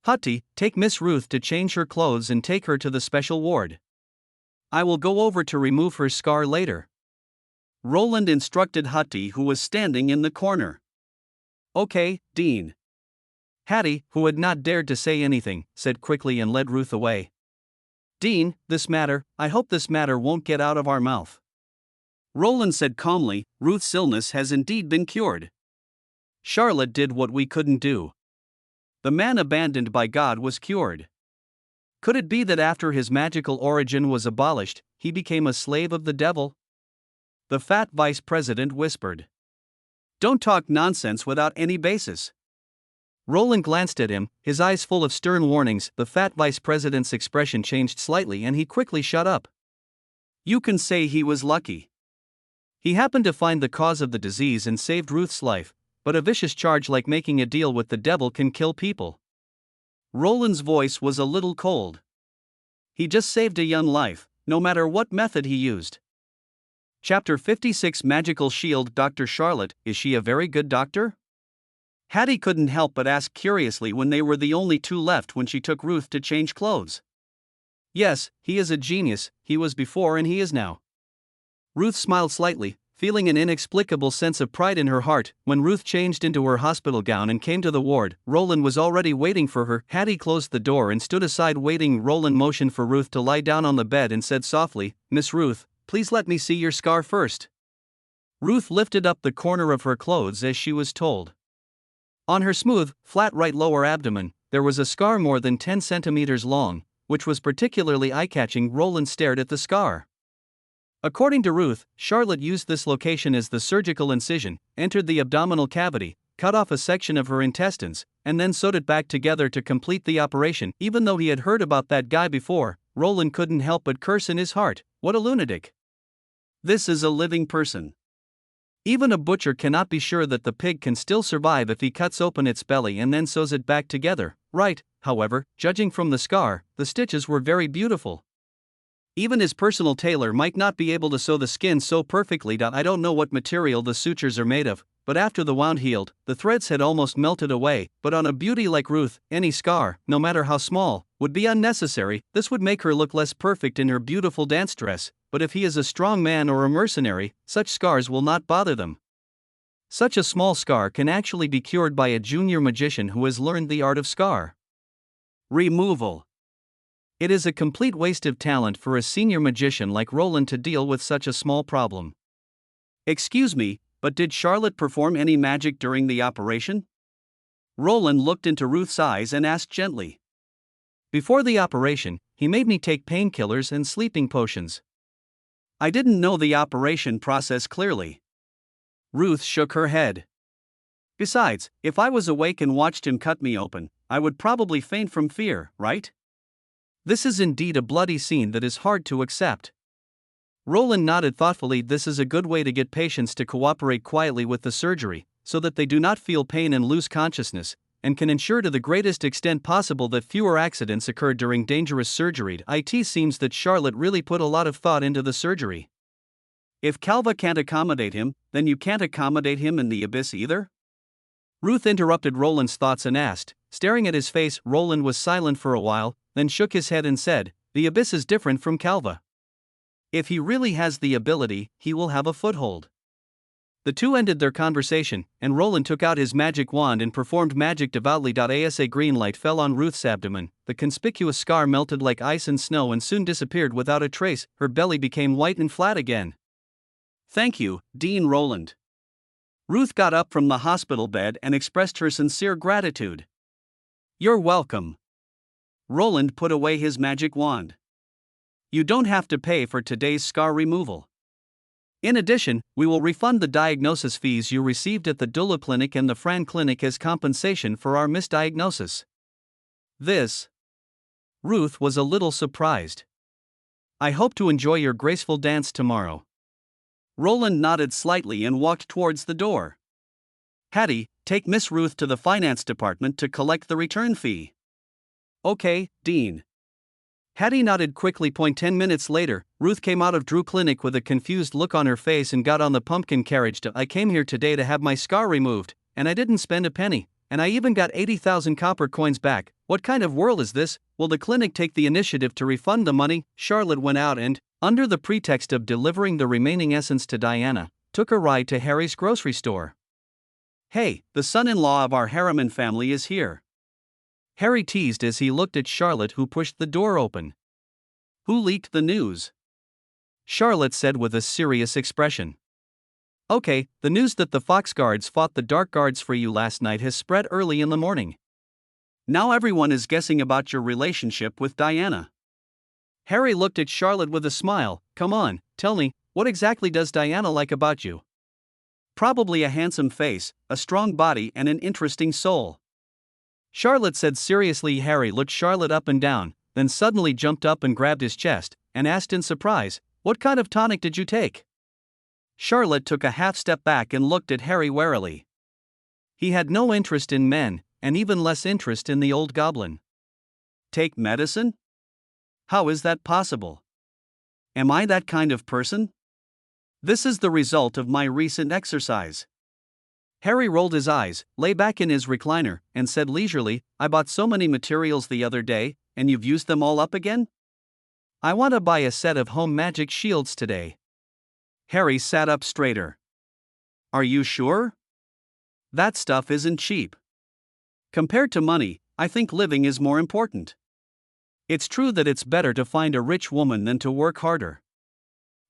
Hutty, take Miss Ruth to change her clothes and take her to the special ward. I will go over to remove her scar later. Roland instructed Hutty, who was standing in the corner. Okay, Dean. Hattie, who had not dared to say anything, said quickly and led Ruth away. Dean, I hope this matter won't get out of our mouth. Roland said calmly, Ruth's illness has indeed been cured. Charlotte did what we couldn't do. The man abandoned by God was cured. Could it be that after his magical origin was abolished, he became a slave of the devil? The fat vice president whispered. Don't talk nonsense without any basis. Roland glanced at him, his eyes full of stern warnings. The fat vice president's expression changed slightly and he quickly shut up. You can say he was lucky. He happened to find the cause of the disease and saved Ruth's life, but a vicious charge like making a deal with the devil can kill people. Roland's voice was a little cold. He just saved a young life, no matter what method he used. Chapter 56 Magical Shield. Dr. Charlotte, is she a very good doctor? Hattie couldn't help but ask curiously when they were the only two left when she took Ruth to change clothes. Yes, he is a genius, he was before and he is now. Ruth smiled slightly, feeling an inexplicable sense of pride in her heart. When Ruth changed into her hospital gown and came to the ward, Roland was already waiting for her. Hattie closed the door and stood aside waiting. Roland motioned for Ruth to lie down on the bed and said softly, "Miss Ruth, please let me see your scar first." Ruth lifted up the corner of her clothes as she was told. On her smooth, flat right lower abdomen, there was a scar more than 10 centimeters long, which was particularly eye-catching. Roland stared at the scar. According to Ruth, Charlotte used this location as the surgical incision, entered the abdominal cavity, cut off a section of her intestines, and then sewed it back together to complete the operation. Even though he had heard about that guy before, Roland couldn't help but curse in his heart. What a lunatic. This is a living person. Even a butcher cannot be sure that the pig can still survive if he cuts open its belly and then sews it back together, right? However, judging from the scar, the stitches were very beautiful. Even his personal tailor might not be able to sew the skin so perfectly. I don't know what material the sutures are made of, but after the wound healed, the threads had almost melted away. But on a beauty like Ruth, any scar, no matter how small, would be unnecessary. This would make her look less perfect in her beautiful dance dress, but if he is a strong man or a mercenary, such scars will not bother them. Such a small scar can actually be cured by a junior magician who has learned the art of scar removal. It is a complete waste of talent for a senior magician like Roland to deal with such a small problem. Excuse me, but did Charlotte perform any magic during the operation? Roland looked into Ruth's eyes and asked gently. Before the operation, he made me take painkillers and sleeping potions. I didn't know the operation process clearly. Ruth shook her head. Besides, if I was awake and watched him cut me open, I would probably faint from fear, right? This is indeed a bloody scene that is hard to accept. Roland nodded thoughtfully. This is a good way to get patients to cooperate quietly with the surgery, so that they do not feel pain and lose consciousness, and can ensure to the greatest extent possible that fewer accidents occur during dangerous surgery. It seems that Charlotte really put a lot of thought into the surgery. If Calva can't accommodate him, then you can't accommodate him in the abyss either? Ruth interrupted Roland's thoughts and asked, staring at his face. Roland was silent for a while, then shook his head and said, "The abyss is different from Calva. If he really has the ability, he will have a foothold." The two ended their conversation, and Roland took out his magic wand and performed magic devoutly. As a green light fell on Ruth's abdomen, the conspicuous scar melted like ice and snow and soon disappeared without a trace. Her belly became white and flat again. "Thank you, Dean Roland." Ruth got up from the hospital bed and expressed her sincere gratitude. "You're welcome." Roland put away his magic wand. "You don't have to pay for today's scar removal. In addition, we will refund the diagnosis fees you received at the Dula Clinic and the Fran Clinic as compensation for our misdiagnosis." This. Ruth was a little surprised. "I hope to enjoy your graceful dance tomorrow." Roland nodded slightly and walked towards the door. "Hattie, take Miss Ruth to the finance department to collect the return fee." "Okay, Dean." Hattie nodded quickly. 10 minutes later, Ruth came out of Drew Clinic with a confused look on her face and got on the pumpkin carriage. "I came here today to have my scar removed, and I didn't spend a penny, and I even got 80,000 copper coins back. What kind of world is this? Will the clinic take the initiative to refund the money?" Charlotte went out and, under the pretext of delivering the remaining essence to Diana, took a ride to Harry's grocery store. "Hey, the son-in-law of our Harriman family is here," Harry teased as he looked at Charlotte, who pushed the door open. "Who leaked the news?" Charlotte said with a serious expression. "Okay, the news that the Fox Guards fought the Dark Guards for you last night has spread early in the morning. Now everyone is guessing about your relationship with Diana." Harry looked at Charlotte with a smile. "Come on, tell me, what exactly does Diana like about you?" "Probably a handsome face, a strong body and an interesting soul," Charlotte said seriously. Harry looked Charlotte up and down, then suddenly jumped up and grabbed his chest, and asked in surprise, "What kind of tonic did you take?" Charlotte took a half step back and looked at Harry warily. He had no interest in men, and even less interest in the old goblin. "Take medicine? How is that possible? Am I that kind of person? This is the result of my recent exercise." Harry rolled his eyes, lay back in his recliner, and said leisurely, "I bought so many materials the other day, and you've used them all up again? I want to buy a set of home magic shields today." Harry sat up straighter. Are you sure? That stuff isn't cheap. Compared to money, I think living is more important. It's true that it's better to find a rich woman than to work harder.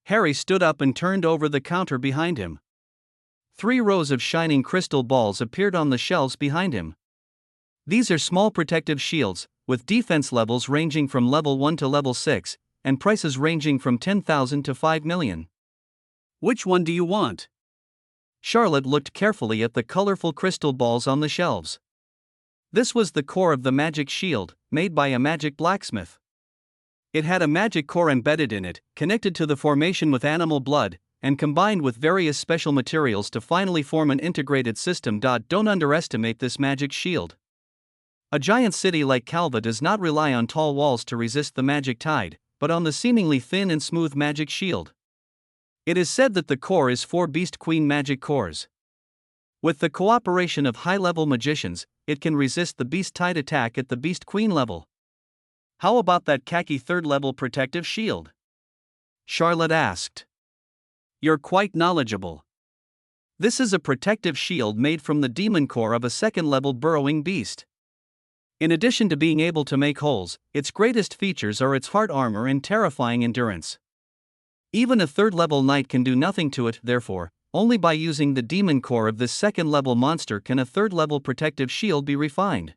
Harry stood up and turned over the counter behind him. 3 rows of shining crystal balls appeared on the shelves behind him. These are small protective shields, with defense levels ranging from level 1 to level 6, and prices ranging from 10,000 to 5 million. Which one do you want? Charlotte looked carefully at the colorful crystal balls on the shelves. This was the core of the magic shield, made by a magic blacksmith. It had a magic core embedded in it, connected to the formation with animal blood, and combined with various special materials to finally form an integrated system. Don't underestimate this magic shield. A giant city like Calva does not rely on tall walls to resist the magic tide, but on the seemingly thin and smooth magic shield. It is said that the core is 4 Beast Queen magic cores. With the cooperation of high-level magicians, it can resist the Beast Tide attack at the Beast Queen level. How about that khaki 3rd-level protective shield? Charlotte asked. You're quite knowledgeable. This is a protective shield made from the demon core of a 2nd-level burrowing beast. In addition to being able to make holes, its greatest features are its heart armor and terrifying endurance. Even a 3rd-level knight can do nothing to it, therefore, only by using the demon core of this 2nd-level monster can a 3rd-level protective shield be refined.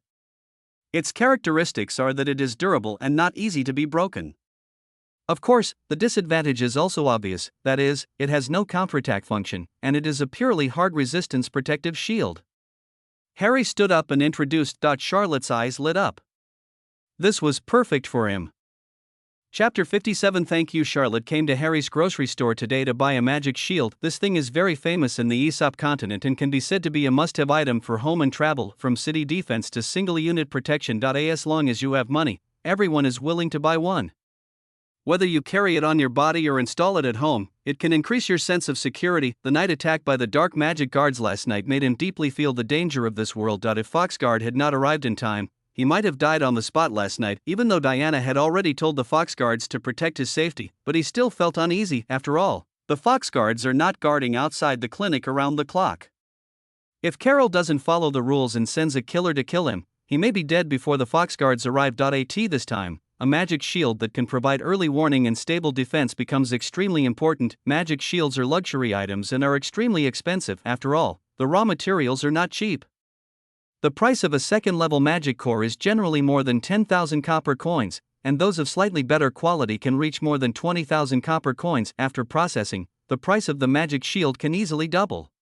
Its characteristics are that it is durable and not easy to be broken. Of course, the disadvantage is also obvious, that is, it has no counterattack function, and it is a purely hard resistance protective shield. Harry stood up and introduced. Charlotte's eyes lit up. This was perfect for him. Chapter 57. Thank you. Charlotte came to Harry's grocery store today to buy a magic shield. This thing is very famous in the Aesop continent and can be said to be a must-have item for home and travel, from city defense to single-unit protection. As long as you have money, everyone is willing to buy one. Whether you carry it on your body or install it at home, it can increase your sense of security. The night attack by the dark magic guards last night made him deeply feel the danger of this world. If Foxguard had not arrived in time, he might have died on the spot last night, even though Diana had already told the Foxguards to protect his safety, but he still felt uneasy. After all, the Foxguards are not guarding outside the clinic around the clock. If Carol doesn't follow the rules and sends a killer to kill him, he may be dead before the Foxguards arrive. This time, a magic shield that can provide early warning and stable defense becomes extremely important. Magic shields are luxury items and are extremely expensive. After all, the raw materials are not cheap. The price of a 2nd-level magic core is generally more than 10,000 copper coins, and those of slightly better quality can reach more than 20,000 copper coins. After processing, the price of the magic shield can easily double.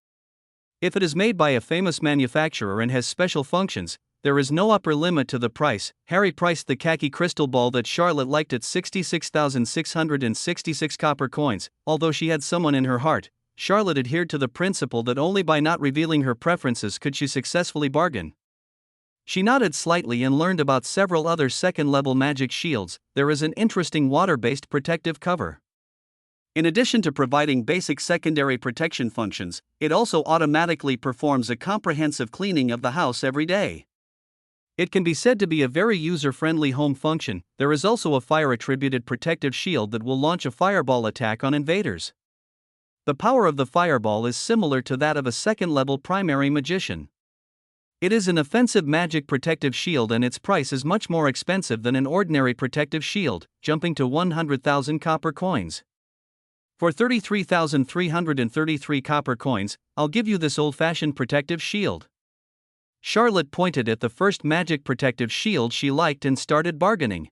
If it is made by a famous manufacturer and has special functions, there is no upper limit to the price. Harry priced the khaki crystal ball that Charlotte liked at 66,666 copper coins. Although she had someone in her heart, Charlotte adhered to the principle that only by not revealing her preferences could she successfully bargain. She nodded slightly and learned about several other 2nd-level magic shields. There is an interesting water-based protective cover. In addition to providing basic secondary protection functions, it also automatically performs a comprehensive cleaning of the house every day. It can be said to be a very user-friendly home function. There is also a fire-attributed protective shield that will launch a fireball attack on invaders. The power of the fireball is similar to that of a 2nd-level primary magician. It is an offensive magic protective shield and its price is much more expensive than an ordinary protective shield, jumping to 100,000 copper coins. For 33,333 copper coins, I'll give you this old-fashioned protective shield. Charlotte pointed at the first magic protective shield she liked and started bargaining.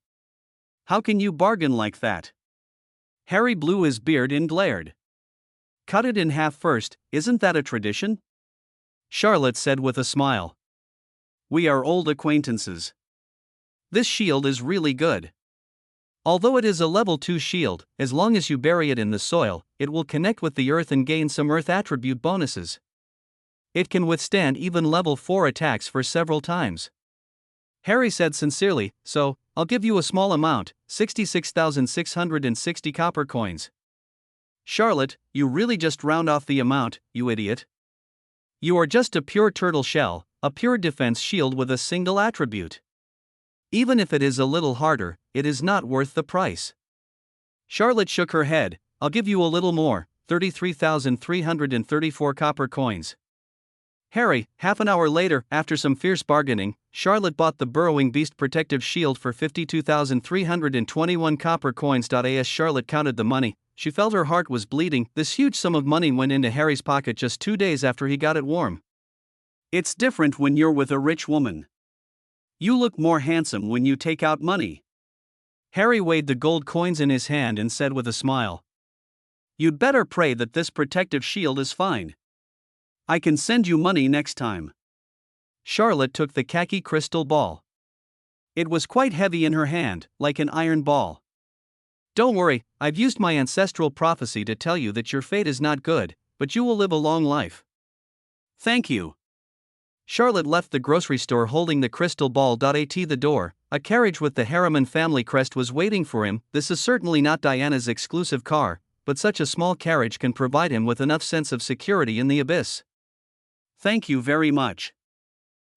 How can you bargain like that? Harry blew his beard and glared. Cut it in half first, isn't that a tradition? Charlotte said with a smile. We are old acquaintances. This shield is really good. Although it is a level 2 shield, as long as you bury it in the soil, it will connect with the earth and gain some earth attribute bonuses. It can withstand even level 4 attacks for several times. Harry said sincerely, so, I'll give you a small amount, 66,660 copper coins. Charlotte, you really just round off the amount, you idiot. You are just a pure turtle shell, a pure defense shield with a single attribute. Even if it is a little harder, it is not worth the price. Charlotte shook her head. I'll give you a little more, 33,334 copper coins. Harry, half an hour later, after some fierce bargaining, Charlotte bought the burrowing beast protective shield for 52,321 copper coins. As Charlotte counted the money, she felt her heart was bleeding. This huge sum of money went into Harry's pocket just 2 days after he got it warm. It's different when you're with a rich woman. You look more handsome when you take out money. Harry weighed the gold coins in his hand and said with a smile, "You'd better pray that this protective shield is fine. I can send you money next time." Charlotte took the khaki crystal ball. It was quite heavy in her hand, like an iron ball. "Don't worry, I've used my ancestral prophecy to tell you that your fate is not good, but you will live a long life." "Thank you." Charlotte left the grocery store holding the crystal ball. At the door, a carriage with the Harriman family crest was waiting for him. This is certainly not Diana's exclusive car, but such a small carriage can provide him with enough sense of security in the abyss. "Thank you very much."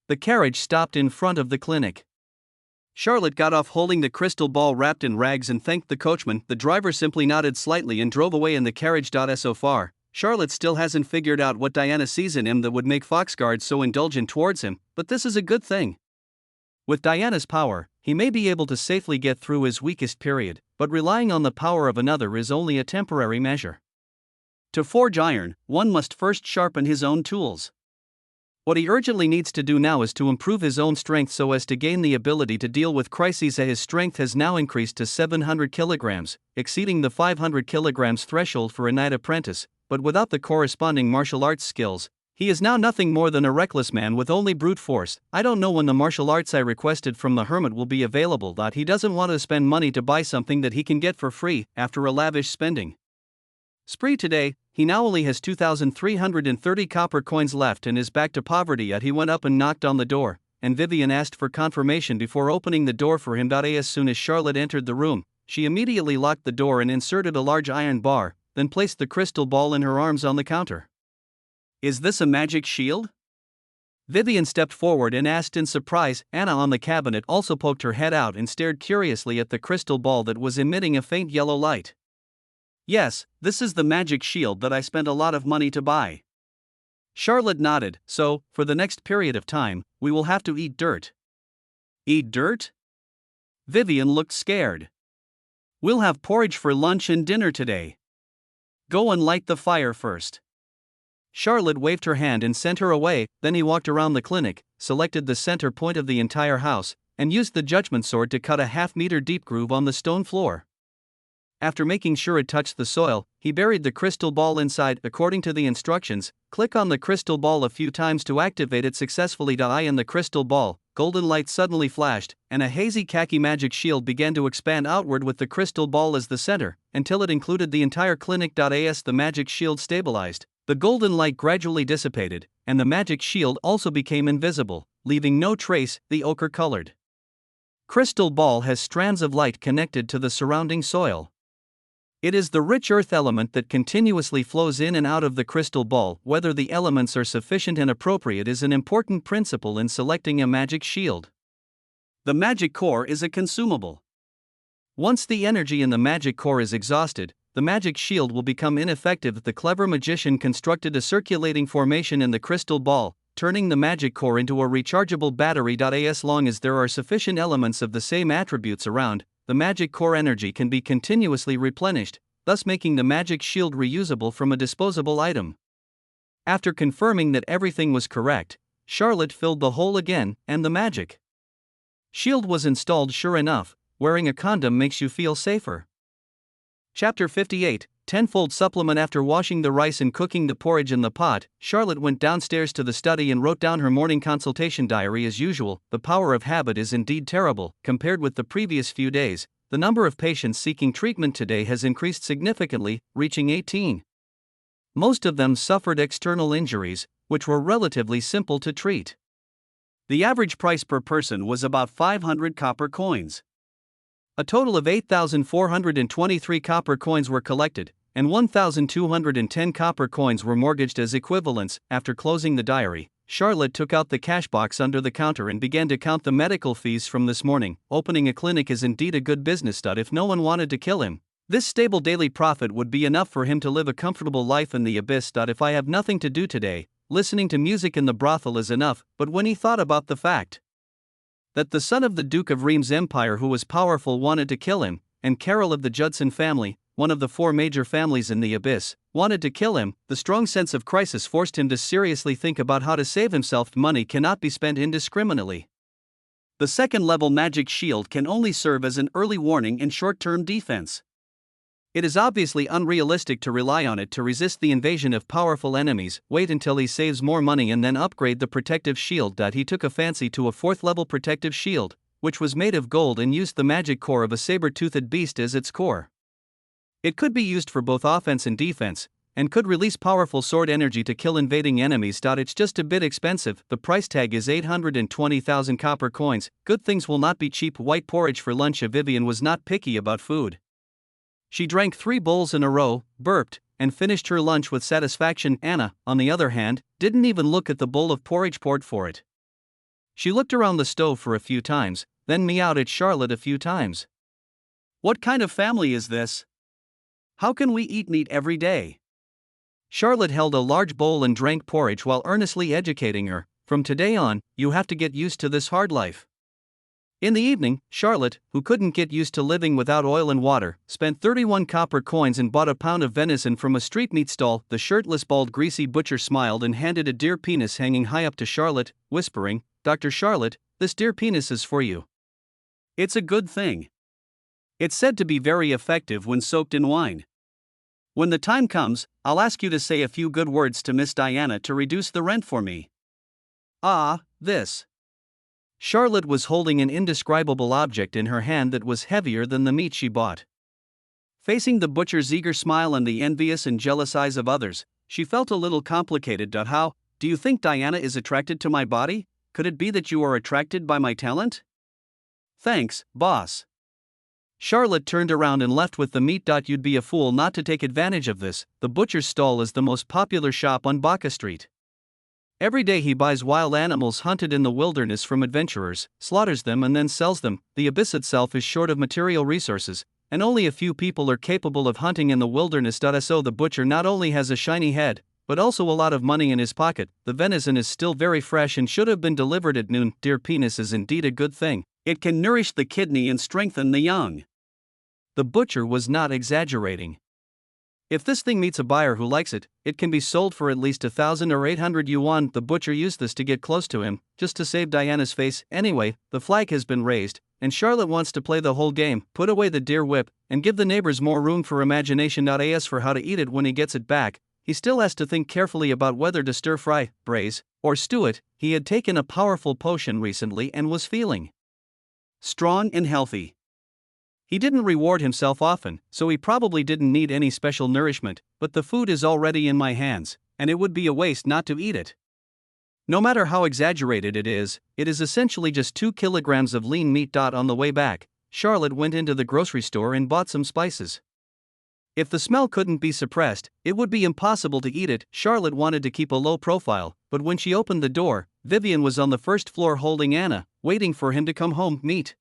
The carriage stopped in front of the clinic. Charlotte got off holding the crystal ball wrapped in rags and thanked the coachman. The driver simply nodded slightly and drove away in the carriage. So far, Charlotte still hasn't figured out what Diana sees in him that would make Foxguard so indulgent towards him, but this is a good thing. With Diana's power, he may be able to safely get through his weakest period, but relying on the power of another is only a temporary measure. To forge iron, one must first sharpen his own tools. What he urgently needs to do now is to improve his own strength so as to gain the ability to deal with crises. His strength has now increased to 700 kilograms, exceeding the 500 kilograms threshold for a knight apprentice, but without the corresponding martial arts skills, he is now nothing more than a reckless man with only brute force. "I don't know when the martial arts I requested from the hermit will be available." He doesn't want to spend money to buy something that he can get for free after a lavish spending spree today. He now only has 2,330 copper coins left and is back to poverty. Yet he went up and knocked on the door, and Vivian asked for confirmation before opening the door for him. As soon as Charlotte entered the room, she immediately locked the door and inserted a large iron bar, then placed the crystal ball in her arms on the counter. "Is this a magic shield?" Vivian stepped forward and asked in surprise. Anna on the cabinet also poked her head out and stared curiously at the crystal ball that was emitting a faint yellow light. "Yes, this is the magic shield that I spent a lot of money to buy." Charlotte nodded. "So, for the next period of time, we will have to eat dirt." "Eat dirt?" Vivian looked scared. "We'll have porridge for lunch and dinner today. Go and light the fire first." Charlotte waved her hand and sent her away. Then he walked around the clinic, selected the center point of the entire house, and used the judgment sword to cut a half-meter deep groove on the stone floor. After making sure it touched the soil, he buried the crystal ball inside. According to the instructions, click on the crystal ball a few times to activate it successfully. In the crystal ball, golden light suddenly flashed, and a hazy khaki magic shield began to expand outward with the crystal ball as the center, until it included the entire clinic. As the magic shield stabilized, the golden light gradually dissipated, and the magic shield also became invisible, leaving no trace. The ochre-colored crystal ball has strands of light connected to the surrounding soil. It is the rich earth element that continuously flows in and out of the crystal ball. Whether the elements are sufficient and appropriate is an important principle in selecting a magic shield. The magic core is a consumable. Once the energy in the magic core is exhausted, the magic shield will become ineffective. The clever magician constructed a circulating formation in the crystal ball, turning the magic core into a rechargeable battery. As long as there are sufficient elements of the same attributes around, the magic core energy can be continuously replenished, thus making the magic shield reusable from a disposable item. After confirming that everything was correct, Charlotte filled the hole again, and the magic shield was installed. Sure enough, wearing a condom makes you feel safer. Chapter 58, Tenfold Supplement. After washing the rice and cooking the porridge in the pot, Charlotte went downstairs to the study and wrote down her morning consultation diary as usual. The power of habit is indeed terrible. Compared with the previous few days, the number of patients seeking treatment today has increased significantly, reaching 18. Most of them suffered external injuries, which were relatively simple to treat. The average price per person was about 500 copper coins. A total of 8,423 copper coins were collected, and 1,210 copper coins were mortgaged as equivalents. After closing the diary, Charlotte took out the cash box under the counter and began to count the medical fees from this morning. Opening a clinic is indeed a good business. If no one wanted to kill him, This stable daily profit would be enough for him to live a comfortable life in the abyss. If I have nothing to do today, listening to music in the brothel is enough. But when he thought about the fact that the son of the Duke of Reims' empire who was powerful wanted to kill him, and Carol of the Judson family, one of the 4 major families in the abyss, wanted to kill him, the strong sense of crisis forced him to seriously think about how to save himself. Money cannot be spent indiscriminately. The second-level magic shield can only serve as an early warning and short-term defense. It is obviously unrealistic to rely on it to resist the invasion of powerful enemies. Wait until he saves more money and then upgrade the protective shield. He took a fancy to a 4th-level protective shield, which was made of gold and used the magic core of a saber-toothed beast as its core. It could be used for both offense and defense, and could release powerful sword energy to kill invading enemies. It's just a bit expensive. The price tag is 820,000 copper coins. Good things will not be cheap. White porridge for lunch. Vivian was not picky about food. She drank 3 bowls in a row, burped, and finished her lunch with satisfaction. Anna, on the other hand, didn't even look at the bowl of porridge poured for it. She looked around the stove for a few times, then meowed at Charlotte a few times. What kind of family is this? How can we eat meat every day? Charlotte held a large bowl and drank porridge while earnestly educating her. From today on, you have to get used to this hard life. In the evening, Charlotte, who couldn't get used to living without oil and water, spent 31 copper coins and bought a pound of venison from a street meat stall. The shirtless, bald, greasy butcher smiled and handed a deer penis hanging high up to Charlotte, whispering, "Dr. Charlotte, this deer penis is for you. It's a good thing. It's said to be very effective when soaked in wine. When the time comes, I'll ask you to say a few good words to Miss Diana to reduce the rent for me." This. Charlotte was holding an indescribable object in her hand that was heavier than the meat she bought. Facing the butcher's eager smile and the envious and jealous eyes of others, she felt a little complicated. How, do you think Diana is attracted to my body? Could it be that you are attracted by my talent? Thanks, boss. Charlotte turned around and left with the meat. You'd be a fool not to take advantage of this. The butcher's stall is the most popular shop on Baca Street. Every day he buys wild animals hunted in the wilderness from adventurers, slaughters them and then sells them. The abyss itself is short of material resources, and only a few people are capable of hunting in the wilderness. So the butcher not only has a shiny head, but also a lot of money in his pocket. The venison is still very fresh and should have been delivered at noon. Deer penis is indeed a good thing. It can nourish the kidney and strengthen the young. The butcher was not exaggerating. If this thing meets a buyer who likes it, it can be sold for at least 1,000 or 800 yuan. The butcher used this to get close to him, just to save Diana's face. Anyway, the flag has been raised, and Charlotte wants to play the whole game, put away the deer whip, and give the neighbors more room for imagination. As for how to eat it when he gets it back, he still has to think carefully about whether to stir-fry, braise, or stew it. He had taken a powerful potion recently and was feeling strong and healthy. He didn't reward himself often, so he probably didn't need any special nourishment, but the food is already in my hands, and it would be a waste not to eat it. No matter how exaggerated it is essentially just 2 kilograms of lean meat. On the way back, Charlotte went into the grocery store and bought some spices. If the smell couldn't be suppressed, it would be impossible to eat it. Charlotte wanted to keep a low profile, but when she opened the door, Vivian was on the first floor holding Anna, waiting for him to come home. Meat.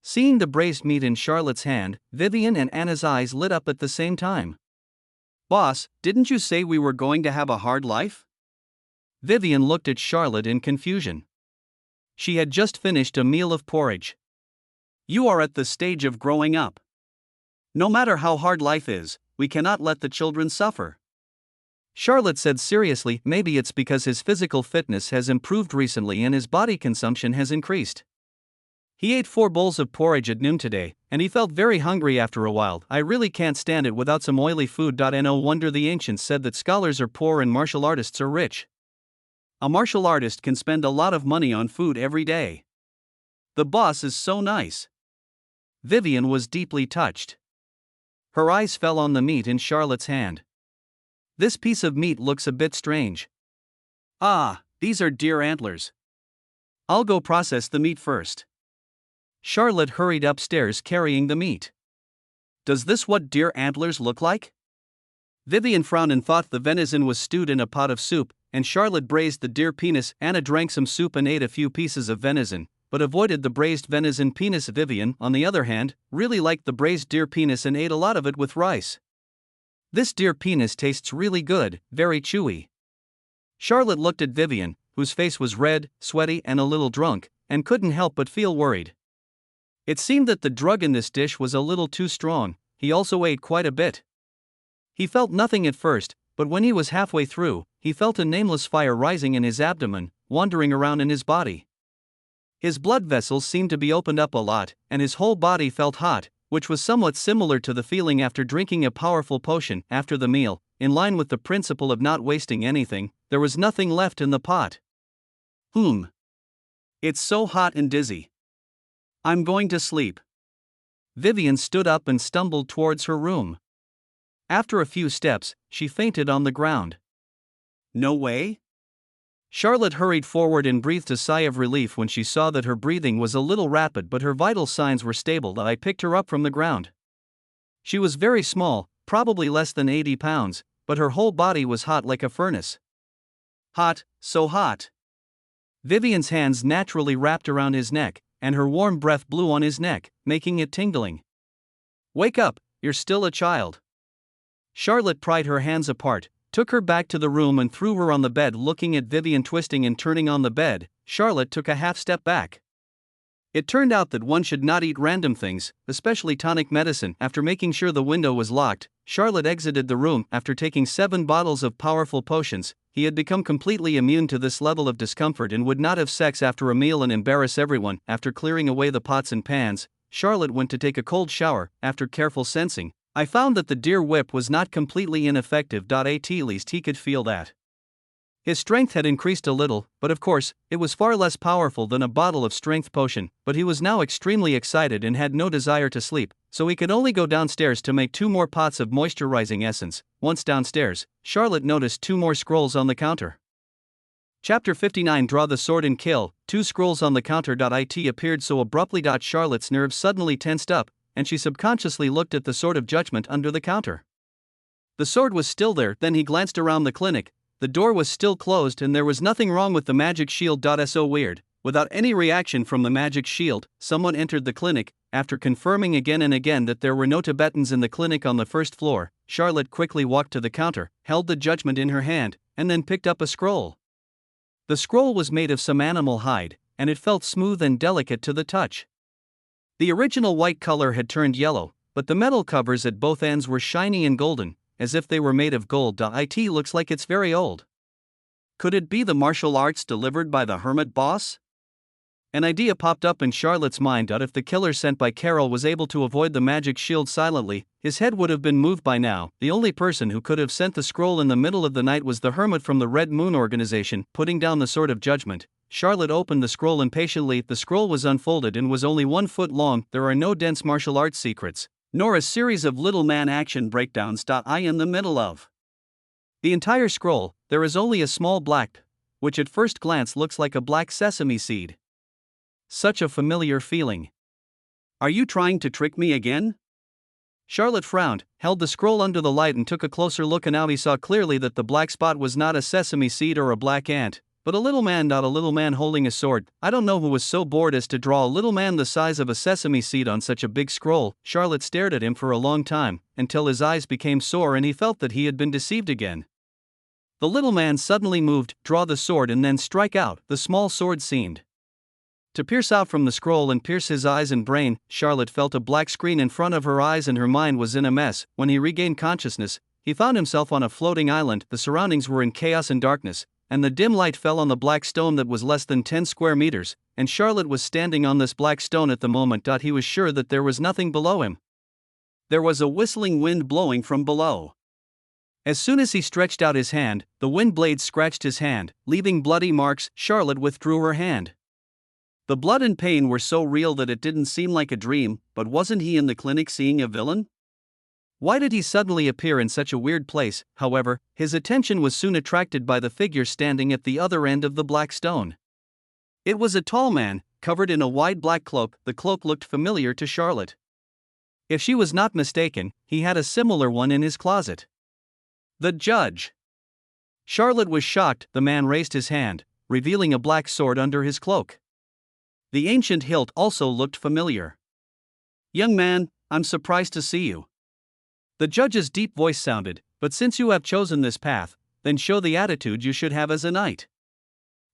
Seeing the braised meat in Charlotte's hand, Vivian and Anna's eyes lit up at the same time. "Boss, didn't you say we were going to have a hard life?" Vivian looked at Charlotte in confusion. She had just finished a meal of porridge. "You are at the stage of growing up. No matter how hard life is, we cannot let the children suffer." Charlotte said seriously, "Maybe it's because his physical fitness has improved recently and his body consumption has increased. He ate 4 bowls of porridge at noon today, and he felt very hungry after a while. I really can't stand it without some oily food. No wonder the ancients said that scholars are poor and martial artists are rich. A martial artist can spend a lot of money on food every day. The boss is so nice." Vivian was deeply touched. Her eyes fell on the meat in Charlotte's hand. "This piece of meat looks a bit strange." These are deer antlers. I'll go process the meat first." Charlotte hurried upstairs carrying the meat. "Does this what deer antlers look like?" Vivian frowned and thought the venison was stewed in a pot of soup, and Charlotte braised the deer penis. Anna drank some soup and ate a few pieces of venison, but avoided the braised venison penis. Vivian, on the other hand, really liked the braised deer penis and ate a lot of it with rice. This deer penis tastes really good, very chewy. Charlotte looked at Vivian, whose face was red, sweaty, and a little drunk, and couldn't help but feel worried. It seemed that the drug in this dish was a little too strong. He also ate quite a bit. He felt nothing at first, but when he was halfway through, he felt a nameless fire rising in his abdomen, wandering around in his body. His blood vessels seemed to be opened up a lot, and his whole body felt hot, which was somewhat similar to the feeling after drinking a powerful potion after the meal. In line with the principle of not wasting anything, there was nothing left in the pot. It's so hot and dizzy. I'm going to sleep. Vivian stood up and stumbled towards her room. After a few steps, she fainted on the ground. No way? Charlotte hurried forward and breathed a sigh of relief when she saw that her breathing was a little rapid but her vital signs were stable. I picked her up from the ground. She was very small, probably less than 80 pounds, but her whole body was hot like a furnace. Hot, so hot. Vivian's hands naturally wrapped around his neck, and her warm breath blew on his neck, making it tingling. Wake up, you're still a child. Charlotte pried her hands apart, took her back to the room and threw her on the bed. Looking at Vivian twisting and turning on the bed, Charlotte took a half step back. It turned out that one should not eat random things, especially tonic medicine. After making sure the window was locked, Charlotte exited the room. After taking 7 bottles of powerful potions, he had become completely immune to this level of discomfort and would not have sex after a meal and embarrass everyone. After clearing away the pots and pans, Charlotte went to take a cold shower. After careful sensing, I found that the deer whip was not completely ineffective. At least he could feel that. His strength had increased a little, but of course, it was far less powerful than a bottle of strength potion. But he was now extremely excited and had no desire to sleep, so he could only go downstairs to make 2 more pots of moisturizing essence. Once downstairs, Charlotte noticed 2 more scrolls on the counter. Chapter 59. Draw the sword and kill. 2 scrolls on the counter. It appeared so abruptly. Charlotte's nerves suddenly tensed up, and she subconsciously looked at the sword of judgment under the counter. The sword was still there. Then he glanced around the clinic. The door was still closed and there was nothing wrong with the magic shield. So weird. Without any reaction from the magic shield, someone entered the clinic. After confirming again and again that there were no Tibetans in the clinic on the first floor, Charlotte quickly walked to the counter, held the judgment in her hand, and then picked up a scroll. The scroll was made of some animal hide, and it felt smooth and delicate to the touch. The original white color had turned yellow, but the metal covers at both ends were shiny and golden, as if they were made of gold. It looks like it's very old. Could it be the martial arts delivered by the hermit boss? An idea popped up in Charlotte's mind. If the killer sent by Carol was able to avoid the magic shield silently, his head would have been moved by now. The only person who could have sent the scroll in the middle of the night was the hermit from the Red Moon organization. Putting down the sword of judgment, Charlotte opened the scroll impatiently. The scroll was unfolded and was only 1 foot long. There are no dense martial arts secrets, nor a series of little man action breakdowns. In the middle of the entire scroll, there is only a small black, which at first glance looks like a black sesame seed. Such a familiar feeling. Are you trying to trick me again? Charlotte frowned, held the scroll under the light and took a closer look, and now he saw clearly that the black spot was not a sesame seed or a black ant, but a little man. A little man holding a sword. I don't know who was so bored as to draw a little man the size of a sesame seed on such a big scroll. Charlotte stared at him for a long time, until his eyes became sore and he felt that he had been deceived again. The little man suddenly moved, draw the sword and then strike out. The small sword seemed to pierce out from the scroll and pierce his eyes and brain. Charlotte felt a black screen in front of her eyes and her mind was in a mess. When he regained consciousness, he found himself on a floating island. The surroundings were in chaos and darkness, and the dim light fell on the black stone that was less than 10 square meters, and Charlotte was standing on this black stone at the moment. He was sure that there was nothing below him. There was a whistling wind blowing from below. As soon as he stretched out his hand, the wind blade scratched his hand, leaving bloody marks. Charlotte withdrew her hand. The blood and pain were so real that it didn't seem like a dream. But wasn't he in the clinic seeing a villain? Why did he suddenly appear in such a weird place? However, his attention was soon attracted by the figure standing at the other end of the black stone. It was a tall man, covered in a wide black cloak. The cloak looked familiar to Charlotte. If she was not mistaken, he had a similar one in his closet. The judge. Charlotte was shocked. The man raised his hand, revealing a black sword under his cloak. The ancient hilt also looked familiar. "Young man, I'm surprised to see you." The judge's deep voice sounded, "But since you have chosen this path, then show the attitude you should have as a knight.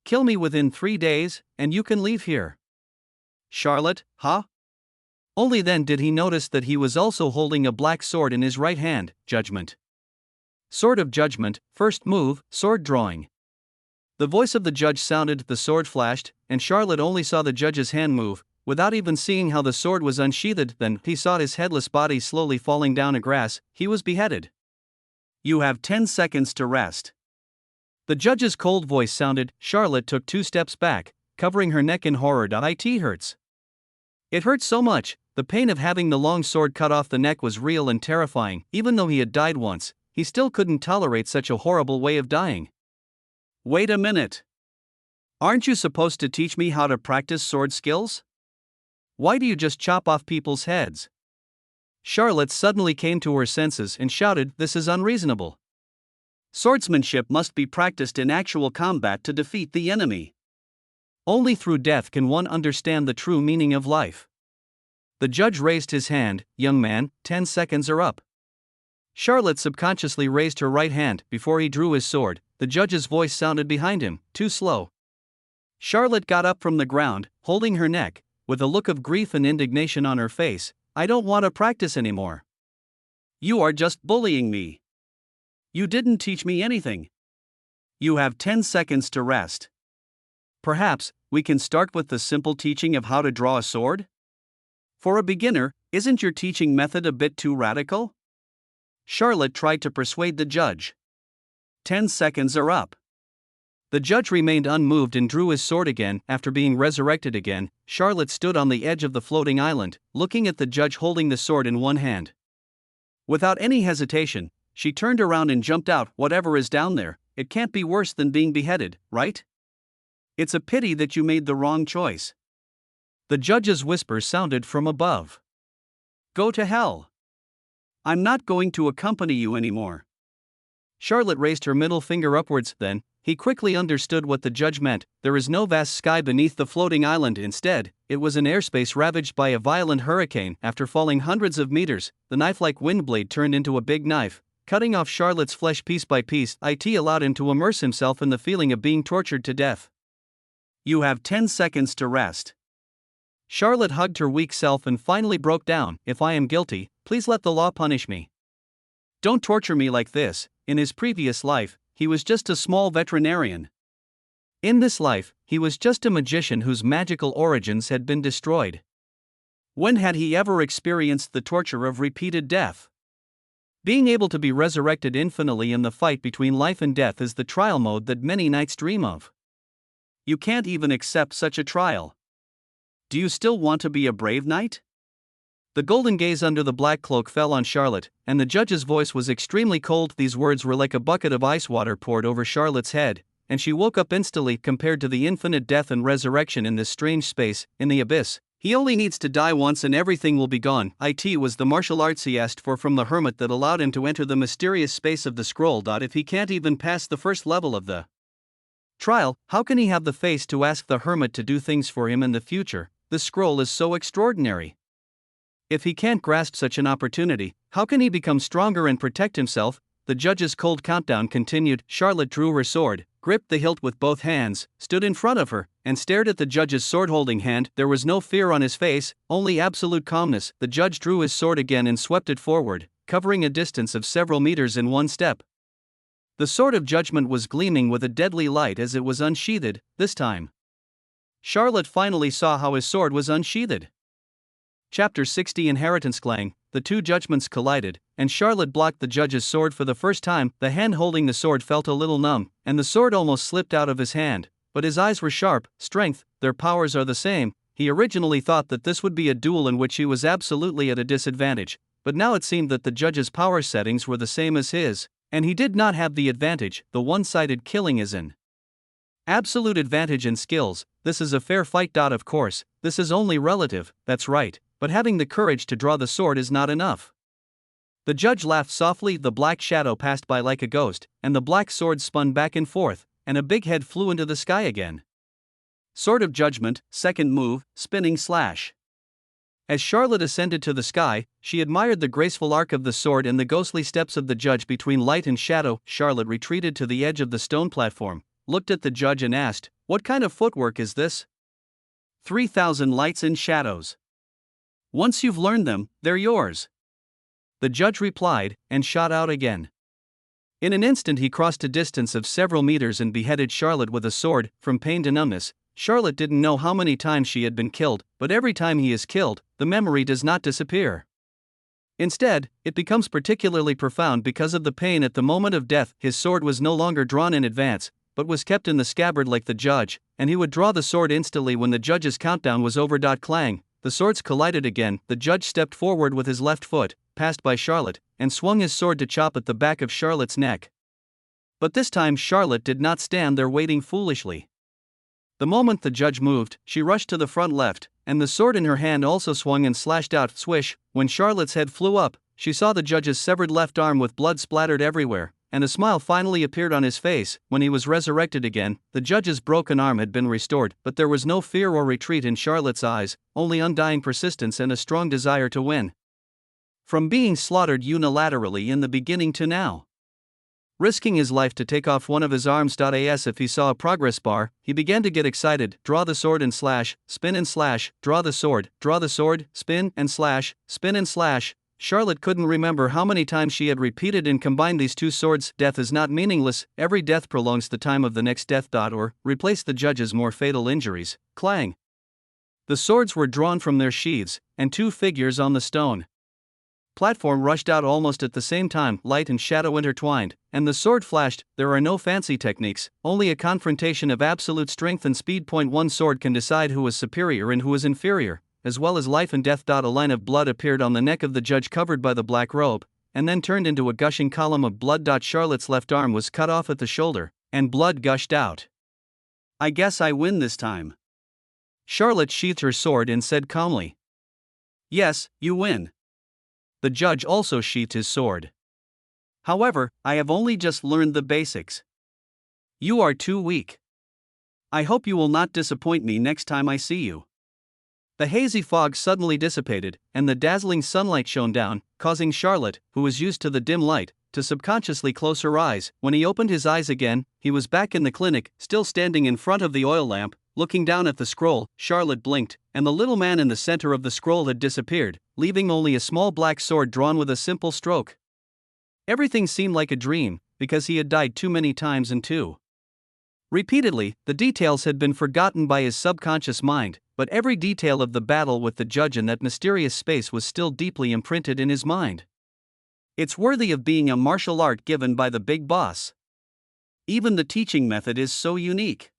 Kill me within 3 days, and you can leave here." "Charlotte, huh?" Only then did he notice that he was also holding a black sword in his right hand. Judgment. Sword of Judgment, first move, sword drawing. The voice of the judge sounded, the sword flashed, and Charlotte only saw the judge's hand move, without even seeing how the sword was unsheathed. Then he saw his headless body slowly falling down a grass. He was beheaded. "You have 10 seconds to rest." The judge's cold voice sounded. Charlotte took 2 steps back, covering her neck in horror. "It hurts. It hurts so much." The pain of having the long sword cut off the neck was real and terrifying. Even though he had died once, he still couldn't tolerate such a horrible way of dying. "Wait a minute. Aren't you supposed to teach me how to practice sword skills? Why do you just chop off people's heads?" Charlotte suddenly came to her senses and shouted, "This is unreasonable. Swordsmanship must be practiced in actual combat to defeat the enemy. Only through death can one understand the true meaning of life." The judge raised his hand. "Young man, 10 seconds are up." Charlotte subconsciously raised her right hand. Before he drew his sword, the judge's voice sounded behind him, "Too slow." Charlotte got up from the ground, holding her neck, with a look of grief and indignation on her face. "I don't want to practice anymore. You are just bullying me. You didn't teach me anything. You have 10 seconds to rest. Perhaps we can start with the simple teaching of how to draw a sword? For a beginner, isn't your teaching method a bit too radical?" Charlotte tried to persuade the judge. 10 seconds are up." The judge remained unmoved and drew his sword again. After being resurrected again, Charlotte stood on the edge of the floating island, looking at the judge holding the sword in one hand. Without any hesitation, she turned around and jumped out. "Whatever is down there, it can't be worse than being beheaded, right? It's a pity that you made the wrong choice." The judge's whisper sounded from above. "Go to hell. I'm not going to accompany you anymore." Charlotte raised her middle finger upwards. Then, he quickly understood what the judge meant. There is no vast sky beneath the floating island. Instead, it was an airspace ravaged by a violent hurricane. After falling hundreds of meters, the knife-like wind blade turned into a big knife, cutting off Charlotte's flesh piece by piece. It allowed him to immerse himself in the feeling of being tortured to death. "You have 10 seconds to rest." Charlotte hugged her weak self and finally broke down. "If I am guilty, please let the law punish me. Don't torture me like this." In his previous life, he was just a small veterinarian. In this life, he was just a magician whose magical origins had been destroyed. When had he ever experienced the torture of repeated death? Being able to be resurrected infinitely in the fight between life and death is the trial mode that many knights dream of. You can't even accept such a trial. Do you still want to be a brave knight? The golden gaze under the black cloak fell on Charlotte, and the judge's voice was extremely cold. These words were like a bucket of ice water poured over Charlotte's head, and she woke up instantly. Compared to the infinite death and resurrection in this strange space, in the abyss, he only needs to die once and everything will be gone. It was the martial arts he asked for from the hermit that allowed him to enter the mysterious space of the scroll. If he can't even pass the first level of the trial, how can he have the face to ask the hermit to do things for him in the future? The scroll is so extraordinary. If he can't grasp such an opportunity, how can he become stronger and protect himself? The judge's cold countdown continued. Charlotte drew her sword, gripped the hilt with both hands, stood in front of her, and stared at the judge's sword-holding hand. There was no fear on his face, only absolute calmness. The judge drew his sword again and swept it forward, covering a distance of several meters in one step. The sword of judgment was gleaming with a deadly light as it was unsheathed. This time, Charlotte finally saw how his sword was unsheathed. Chapter 60 Inheritance Clang. The two judgments collided, and Charlotte blocked the judge's sword for the first time. The hand holding the sword felt a little numb, and the sword almost slipped out of his hand, but his eyes were sharp. Strength, their powers are the same. He originally thought that this would be a duel in which he was absolutely at a disadvantage, but now it seemed that the judge's power settings were the same as his, and he did not have the advantage. The one-sided killing is an absolute advantage in skills. This is a fair fight. Of course, this is only relative, that's right, but having the courage to draw the sword is not enough. The judge laughed softly. The black shadow passed by like a ghost, and the black sword spun back and forth, and a big head flew into the sky again. Sword of Judgment, second move, spinning slash. As Charlotte ascended to the sky, she admired the graceful arc of the sword and the ghostly steps of the judge between light and shadow. Charlotte retreated to the edge of the stone platform, looked at the judge and asked, "What kind of footwork is this?" 3,000 lights and shadows. Once you've learned them, they're yours. The judge replied, and shot out again. In an instant he crossed a distance of several meters and beheaded Charlotte with a sword. From pain to numbness, Charlotte didn't know how many times she had been killed, but every time he is killed, the memory does not disappear. Instead, it becomes particularly profound because of the pain at the moment of death. His sword was no longer drawn in advance, but was kept in the scabbard like the judge, and he would draw the sword instantly when the judge's countdown was over. Clang, the swords collided again. The judge stepped forward with his left foot, passed by Charlotte, and swung his sword to chop at the back of Charlotte's neck. But this time Charlotte did not stand there waiting foolishly. The moment the judge moved, she rushed to the front left, and the sword in her hand also swung and slashed out. Swish! When Charlotte's head flew up, she saw the judge's severed left arm with blood splattered everywhere, and a smile finally appeared on his face. When he was resurrected again, the judge's broken arm had been restored, but there was no fear or retreat in Charlotte's eyes, only undying persistence and a strong desire to win. From being slaughtered unilaterally in the beginning to now, risking his life to take off one of his arms. As if he saw a progress bar, he began to get excited. Draw the sword and slash, spin and slash, draw the sword, spin and slash, spin and slash. Charlotte couldn't remember how many times she had repeated and combined these two swords. Death is not meaningless, every death prolongs the time of the next death. Or replace the judge's more fatal injuries. Clang! The swords were drawn from their sheaths, and two figures on the stone platform rushed out almost at the same time. Light and shadow intertwined, and the sword flashed. There are no fancy techniques, only a confrontation of absolute strength and speed. One sword can decide who is superior and who is inferior, as well as life and death. A line of blood appeared on the neck of the judge covered by the black robe, and then turned into a gushing column of blood. Charlotte's left arm was cut off at the shoulder, and blood gushed out. "I guess I win this time." Charlotte sheathed her sword and said calmly, "Yes, you win." The judge also sheathed his sword. "However, I have only just learned the basics. You are too weak. I hope you will not disappoint me next time I see you." The hazy fog suddenly dissipated, and the dazzling sunlight shone down, causing Charlotte, who was used to the dim light, to subconsciously close her eyes. When he opened his eyes again, he was back in the clinic, still standing in front of the oil lamp, looking down at the scroll. Charlotte blinked, and the little man in the center of the scroll had disappeared, leaving only a small black sword drawn with a simple stroke. Everything seemed like a dream, because he had died too many times and too repeatedly. The details had been forgotten by his subconscious mind, but every detail of the battle with the judge in that mysterious space was still deeply imprinted in his mind. It's worthy of being a martial art given by the big boss. Even the teaching method is so unique.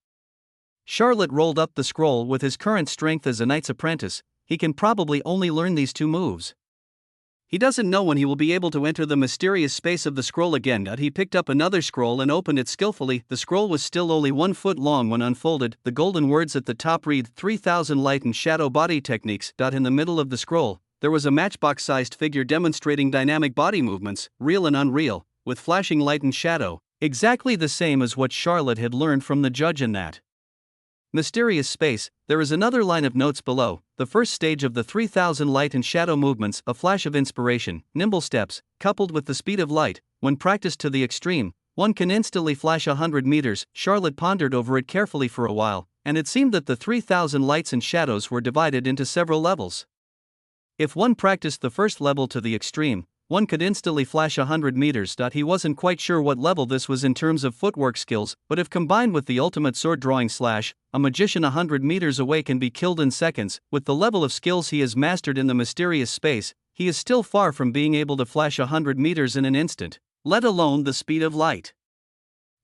Charlotte rolled up the scroll. With his current strength as a knight's apprentice, he can probably only learn these two moves. He doesn't know when he will be able to enter the mysterious space of the scroll again. He picked up another scroll and opened it skillfully. The scroll was still only 1 foot long when unfolded. The golden words at the top read 3,000 light and shadow body techniques. In the middle of the scroll, there was a matchbox-sized figure demonstrating dynamic body movements, real and unreal, with flashing light and shadow, exactly the same as what Charlotte had learned from the judge in that mysterious space. There is another line of notes below. The first stage of the 3,000 light and shadow movements, a flash of inspiration, nimble steps, coupled with the speed of light. When practiced to the extreme, one can instantly flash 100 meters. Charlotte pondered over it carefully for a while, and it seemed that the 3,000 lights and shadows were divided into several levels. If one practiced the first level to the extreme, one could instantly flash 100 meters. He wasn't quite sure what level this was in terms of footwork skills, but if combined with the ultimate sword drawing slash, a magician 100 meters away can be killed in seconds. With the level of skills he has mastered in the mysterious space, he is still far from being able to flash 100 meters in an instant, let alone the speed of light.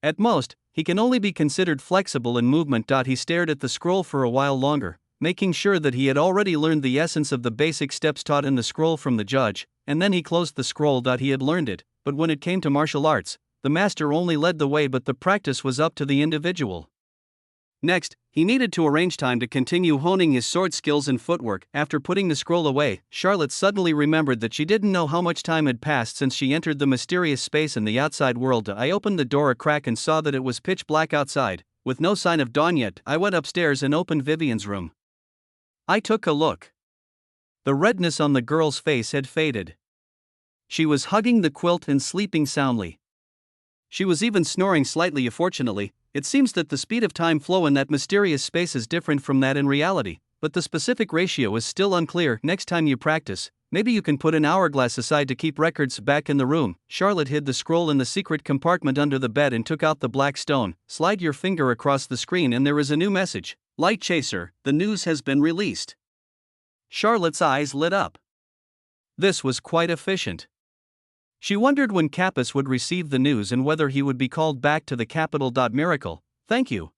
At most, he can only be considered flexible in movement. He stared at the scroll for a while longer, making sure that he had already learned the essence of the basic steps taught in the scroll from the judge, and then he closed the scroll. He had learned it, but when it came to martial arts, the master only led the way, but the practice was up to the individual. Next, he needed to arrange time to continue honing his sword skills and footwork. After putting the scroll away, Charlotte suddenly remembered that she didn't know how much time had passed since she entered the mysterious space in the outside world. I opened the door a crack and saw that it was pitch black outside, with no sign of dawn yet, I went upstairs and opened Vivian's room. I took a look. The redness on the girl's face had faded. She was hugging the quilt and sleeping soundly. She was even snoring slightly. Fortunately, it seems that the speed of time flow in that mysterious space is different from that in reality, but the specific ratio is still unclear. Next time you practice, maybe you can put an hourglass aside to keep records. Back in the room, Charlotte hid the scroll in the secret compartment under the bed and took out the black stone. Slide your finger across the screen and there is a new message. Light Chaser, the news has been released. Charlotte's eyes lit up. This was quite efficient. She wondered when Kappas would receive the news and whether he would be called back to the capital. Miracle, thank you.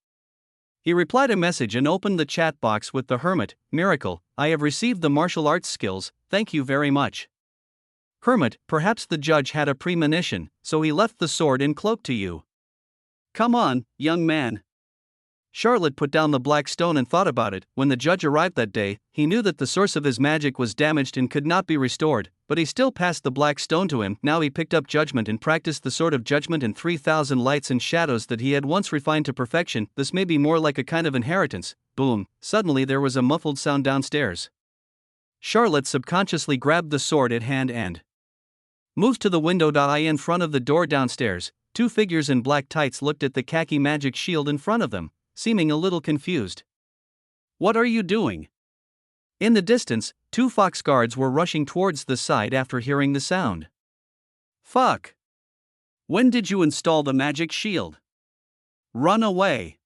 He replied a message and opened the chat box with the Hermit. Miracle, I have received the martial arts skills, thank you very much. Hermit, perhaps the judge had a premonition, so he left the sword and cloak to you. Come on, young man. Charlotte put down the black stone and thought about it. When the judge arrived that day, he knew that the source of his magic was damaged and could not be restored, but he still passed the black stone to him. Now he picked up judgment and practiced the sword of judgment and 3,000 lights and shadows that he had once refined to perfection. This may be more like a kind of inheritance. Boom, suddenly there was a muffled sound downstairs. Charlotte subconsciously grabbed the sword at hand and moved to the window. In front of the door downstairs, two figures in black tights looked at the khaki magic shield in front of them, seeming a little confused. What are you doing? In the distance, two fox guards were rushing towards the side after hearing the sound. Fuck! When did you install the magic shield? Run away!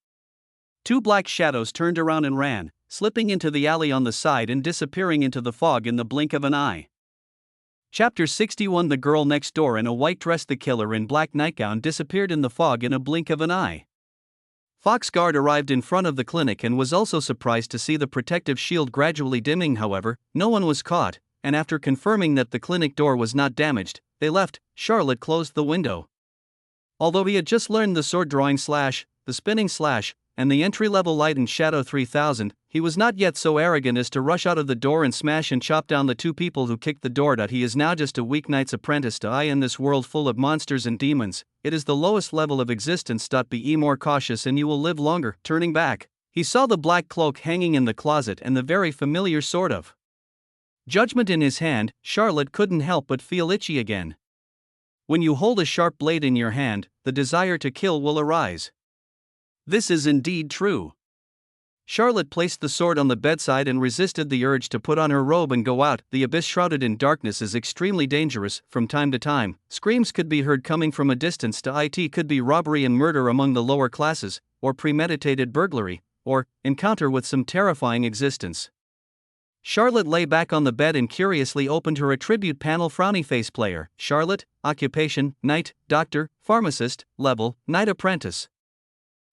Two black shadows turned around and ran, slipping into the alley on the side and disappearing into the fog in the blink of an eye. Chapter 61. The girl next door in a white dress. The killer in black nightgown disappeared in the fog in a blink of an eye. Foxguard arrived in front of the clinic and was also surprised to see the protective shield gradually dimming. However, no one was caught, and after confirming that the clinic door was not damaged, they left. Charlotte closed the window. Although he had just learned the sword drawing slash, the spinning slash, and the entry-level light and shadow 3000, he was not yet so arrogant as to rush out of the door and smash and chop down the two people who kicked the door. He is now just a weak knight's apprentice. In this world full of monsters and demons, it is the lowest level of existence. Be more cautious and you will live longer. Turning back, he saw the black cloak hanging in the closet and the very familiar sword of judgment in his hand. Charlotte couldn't help but feel itchy again. When you hold a sharp blade in your hand, the desire to kill will arise. This is indeed true. Charlotte placed the sword on the bedside and resisted the urge to put on her robe and go out. The abyss shrouded in darkness is extremely dangerous. From time to time, screams could be heard coming from a distance. It could be robbery and murder among the lower classes, or premeditated burglary, or encounter with some terrifying existence. Charlotte lay back on the bed and curiously opened her attribute panel. Frowny face player. Charlotte, occupation, knight, doctor, pharmacist, level, knight apprentice.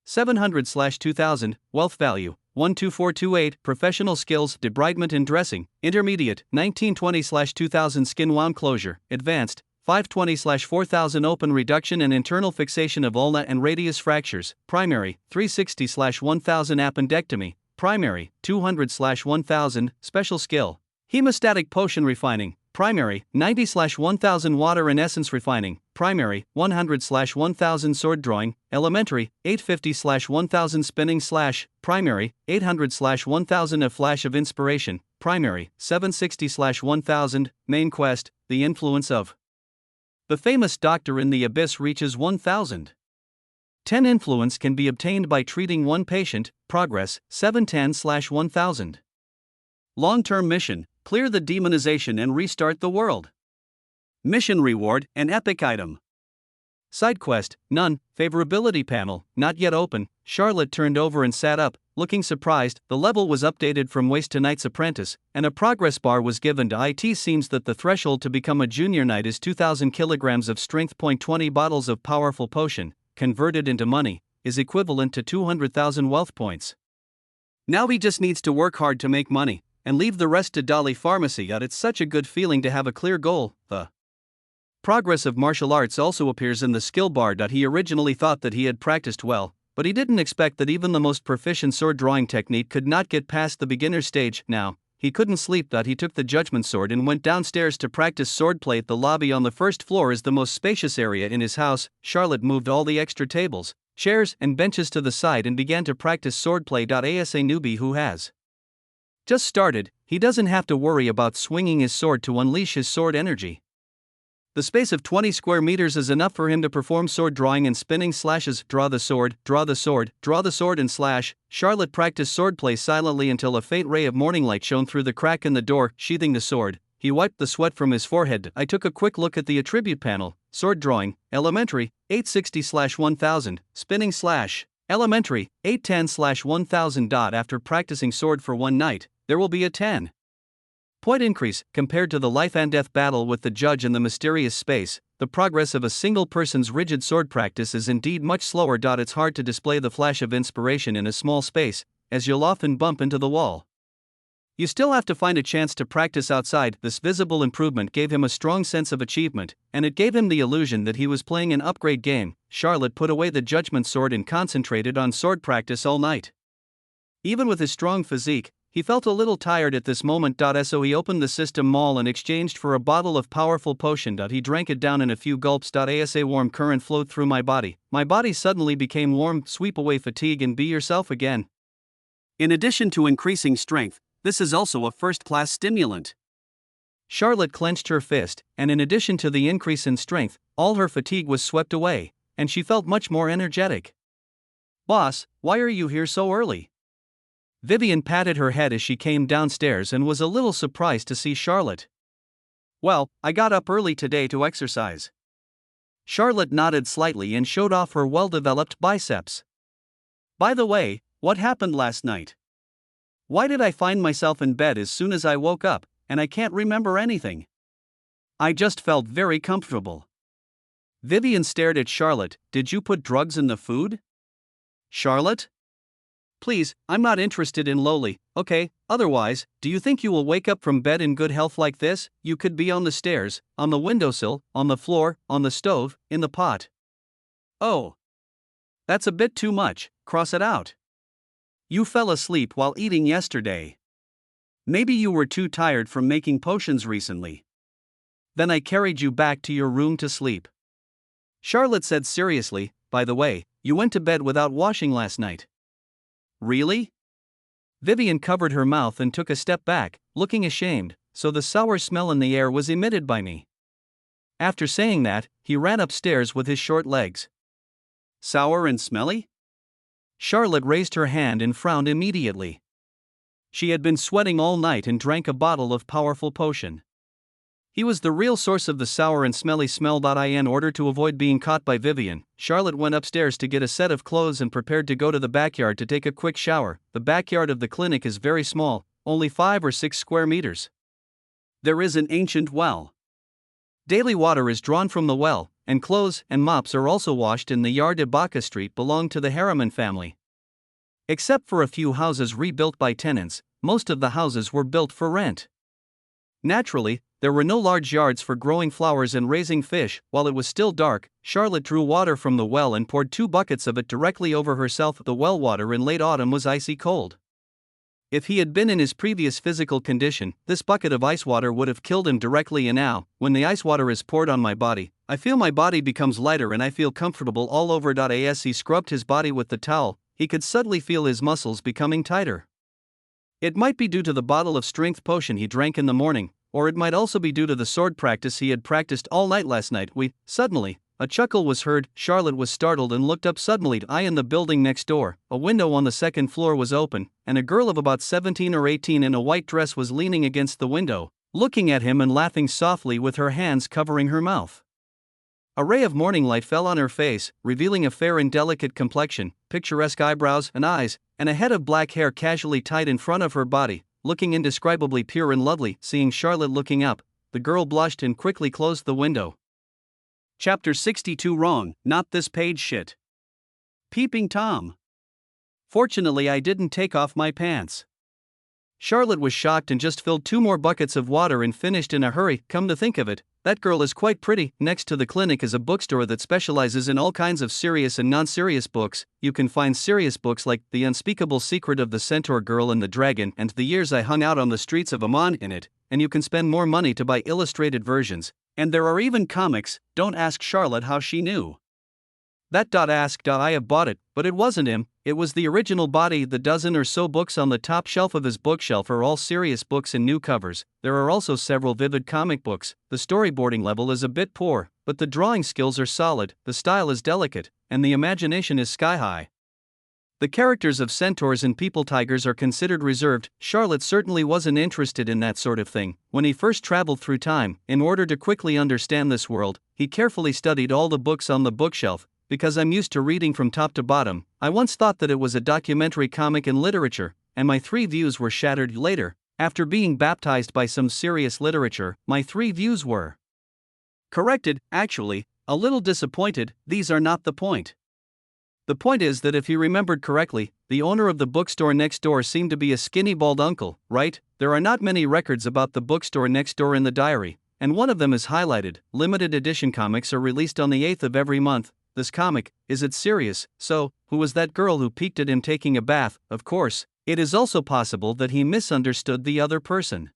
700/2000, wealth value, 12428, professional skills, debridement and dressing, intermediate, 1920/2000, skin wound closure, advanced, 520/4000, open reduction and internal fixation of ulna and radius fractures, primary, 360/1000, appendectomy, primary, 200/1000, special skill, hemostatic potion refining, primary, 90/1000, water and essence refining, primary, 100/1000, sword drawing, elementary, 850/1000, spinning slash, primary, 800/1000, a flash of inspiration, primary, 760/1000, main quest, the influence of the famous doctor in the abyss reaches 1000. 10 influence can be obtained by treating one patient, progress, 710/1000. Long-term mission, clear the demonization and restart the world. Mission reward, an epic item. Side quest, none, favorability panel, not yet open. Charlotte turned over and sat up, looking surprised. The level was updated from waste to knight's apprentice, and a progress bar was given to it. Seems that the threshold to become a junior knight is 2000 kilograms of strength. 20 bottles of powerful potion, converted into money, is equivalent to 200,000 wealth points. Now he just needs to work hard to make money, and leave the rest to Dolly Pharmacy. It's such a good feeling to have a clear goal. The progress of martial arts also appears in the skill bar. He originally thought that he had practiced well, but he didn't expect that even the most proficient sword drawing technique could not get past the beginner stage. Now, he couldn't sleep. He took the judgment sword and went downstairs to practice swordplay. The lobby on the first floor is the most spacious area in his house. Charlotte moved all the extra tables, chairs, and benches to the side and began to practice swordplay. As a newbie who has just started, he doesn't have to worry about swinging his sword to unleash his sword energy. The space of 20 square meters is enough for him to perform sword drawing and spinning slashes. Draw the sword, draw the sword, draw the sword, and slash. Charlotte practiced swordplay silently until a faint ray of morning light shone through the crack in the door. Sheathing the sword, he wiped the sweat from his forehead. I took a quick look at the attribute panel. Sword drawing, elementary, 860/1000, spinning slash, elementary, 810/1000. After practicing sword for one night, there will be a 10-point increase compared to the life and death battle with the judge in the mysterious space. The progress of a single person's rigid sword practice is indeed much slower. It's hard to display the flash of inspiration in a small space, as you'll often bump into the wall. You still have to find a chance to practice outside. This visible improvement gave him a strong sense of achievement, and it gave him the illusion that he was playing an upgrade game. Charlotte put away the judgment sword and concentrated on sword practice all night. Even with his strong physique, he felt a little tired at this moment. So he opened the system mall and exchanged for a bottle of powerful potion. He drank it down in a few gulps. As a warm current flowed through my body suddenly became warm. Sweep away fatigue and be yourself again. In addition to increasing strength, this is also a first-class stimulant. Charlotte clenched her fist, and in addition to the increase in strength, all her fatigue was swept away, and she felt much more energetic. "Boss, why are you here so early?" Vivian patted her head as she came downstairs and was a little surprised to see Charlotte. "Well, I got up early today to exercise." Charlotte nodded slightly and showed off her well-developed biceps. "By the way, what happened last night? Why did I find myself in bed as soon as I woke up, and I can't remember anything? I just felt very comfortable." Vivian stared at Charlotte. "Did you put drugs in the food?" "Charlotte? Please, I'm not interested in lowly, okay? Otherwise, do you think you will wake up from bed in good health like this? You could be on the stairs, on the windowsill, on the floor, on the stove, in the pot." "Oh. That's a bit too much, cross it out. You fell asleep while eating yesterday. Maybe you were too tired from making potions recently. Then I carried you back to your room to sleep." Charlotte said seriously, "By the way, you went to bed without washing last night." "Really?" Vivian covered her mouth and took a step back, looking ashamed, so the sour smell in the air was emitted by me. After saying that, he ran upstairs with his short legs. "Sour and smelly?" Charlotte raised her hand and frowned immediately. She had been sweating all night and drank a bottle of powerful potion. He was the real source of the sour and smelly smell. In order to avoid being caught by Vivian, Charlotte went upstairs to get a set of clothes and prepared to go to the backyard to take a quick shower. The backyard of the clinic is very small, only 5 or 6 square meters. There is an ancient well. Daily water is drawn from the well, and clothes and mops are also washed in the yard. Ibaka Street belonged to the Harriman family. Except for a few houses rebuilt by tenants, most of the houses were built for rent. Naturally, there were no large yards for growing flowers and raising fish. While it was still dark, Charlotte drew water from the well and poured 2 buckets of it directly over herself. The well water in late autumn was icy cold. If he had been in his previous physical condition, this bucket of ice water would have killed him directly. And now, when the ice water is poured on my body, I feel my body becomes lighter and I feel comfortable all over. As he scrubbed his body with the towel, he could suddenly feel his muscles becoming tighter. It might be due to the bottle of strength potion he drank in the morning, or it might also be due to the sword practice he had practiced all night last night. Suddenly, a chuckle was heard. Charlotte was startled and looked up suddenly. In the building next door, a window on the second floor was open, and a girl of about 17 or 18 in a white dress was leaning against the window, looking at him and laughing softly with her hands covering her mouth. A ray of morning light fell on her face, revealing a fair and delicate complexion, picturesque eyebrows and eyes, and a head of black hair casually tied in front of her body, looking indescribably pure and lovely. Seeing Charlotte looking up, the girl blushed and quickly closed the window. Chapter 62. Wrong, not this page shit. Peeping Tom. Fortunately, I didn't take off my pants. Charlotte was shocked and just filled 2 more buckets of water and finished in a hurry. Come to think of it, that girl is quite pretty. Next to the clinic is a bookstore that specializes in all kinds of serious and non-serious books. You can find serious books like The Unspeakable Secret of the Centaur Girl and the Dragon and The Years I Hung Out on the Streets of Amman in it, and you can spend more money to buy illustrated versions, and there are even comics. Don't ask Charlotte how she knew. That asked, I have bought it, but it wasn't him, it was the original body. The dozen or so books on the top shelf of his bookshelf are all serious books in new covers. There are also several vivid comic books. The storyboarding level is a bit poor, but the drawing skills are solid, the style is delicate, and the imagination is sky high. The characters of centaurs and people tigers are considered reserved. Charlotte certainly wasn't interested in that sort of thing. When he first traveled through time, in order to quickly understand this world, he carefully studied all the books on the bookshelf. Because I'm used to reading from top to bottom, I once thought that it was a documentary comic in literature, and my 3 views were shattered later. After being baptized by some serious literature, my 3 views were corrected. Actually, a little disappointed. These are not the point. The point is that if he remembered correctly, the owner of the bookstore next door seemed to be a skinny bald uncle, right? There are not many records about the bookstore next door in the diary, and one of them is highlighted. Limited edition comics are released on the 8th of every month. This comic, is it serious? So, who was that girl who peeked at him taking a bath? Of course, it is also possible that he misunderstood the other person.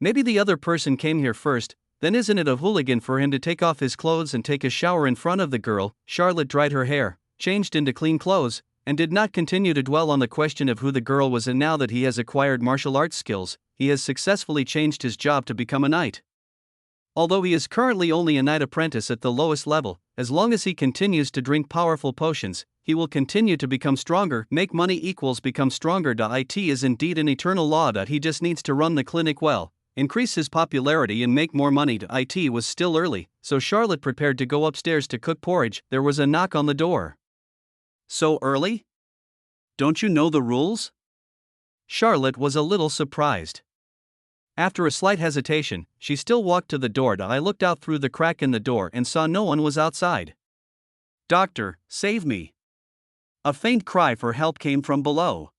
Maybe the other person came here first, then isn't it a hooligan for him to take off his clothes and take a shower in front of the girl? Charlotte dried her hair, changed into clean clothes, and did not continue to dwell on the question of who the girl was. And now that he has acquired martial arts skills, he has successfully changed his job to become a knight. Although he is currently only a knight apprentice at the lowest level, as long as he continues to drink powerful potions, he will continue to become stronger. Make money equals become stronger. It is indeed an eternal law. He just needs to run the clinic well, increase his popularity and make more money. It was still early, so Charlotte prepared to go upstairs to cook porridge. There was a knock on the door. So early? Don't you know the rules? Charlotte was a little surprised. After a slight hesitation, she still walked to the door. I looked out through the crack in the door and saw no one was outside. Doctor, save me! A faint cry for help came from below.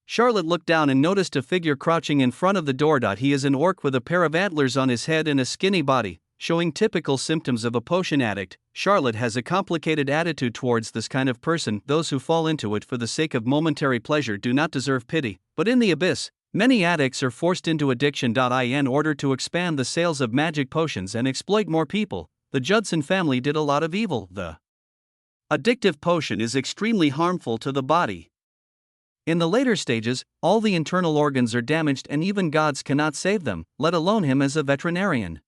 Charlotte looked down and noticed a figure crouching in front of the door. He is an orc with a pair of antlers on his head and a skinny body, showing typical symptoms of a potion addict. Charlotte has a complicated attitude towards this kind of person. Those who fall into it for the sake of momentary pleasure do not deserve pity, but in the abyss, many addicts are forced into addiction. In order to expand the sales of magic potions and exploit more people, the Judson family did a lot of evil. The addictive potion is extremely harmful to the body. In the later stages, all the internal organs are damaged and even gods cannot save them, let alone him as a veterinarian.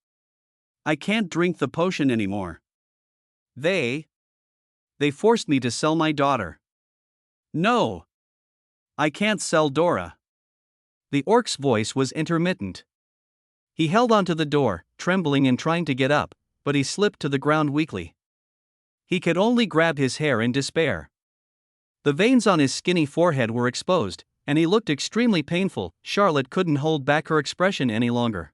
I can't drink the potion anymore. They forced me to sell my daughter. No. I can't sell Dora. The orc's voice was intermittent. He held onto the door, trembling and trying to get up, but he slipped to the ground weakly. He could only grab his hair in despair. The veins on his skinny forehead were exposed, and he looked extremely painful. Charlotte couldn't hold back her expression any longer.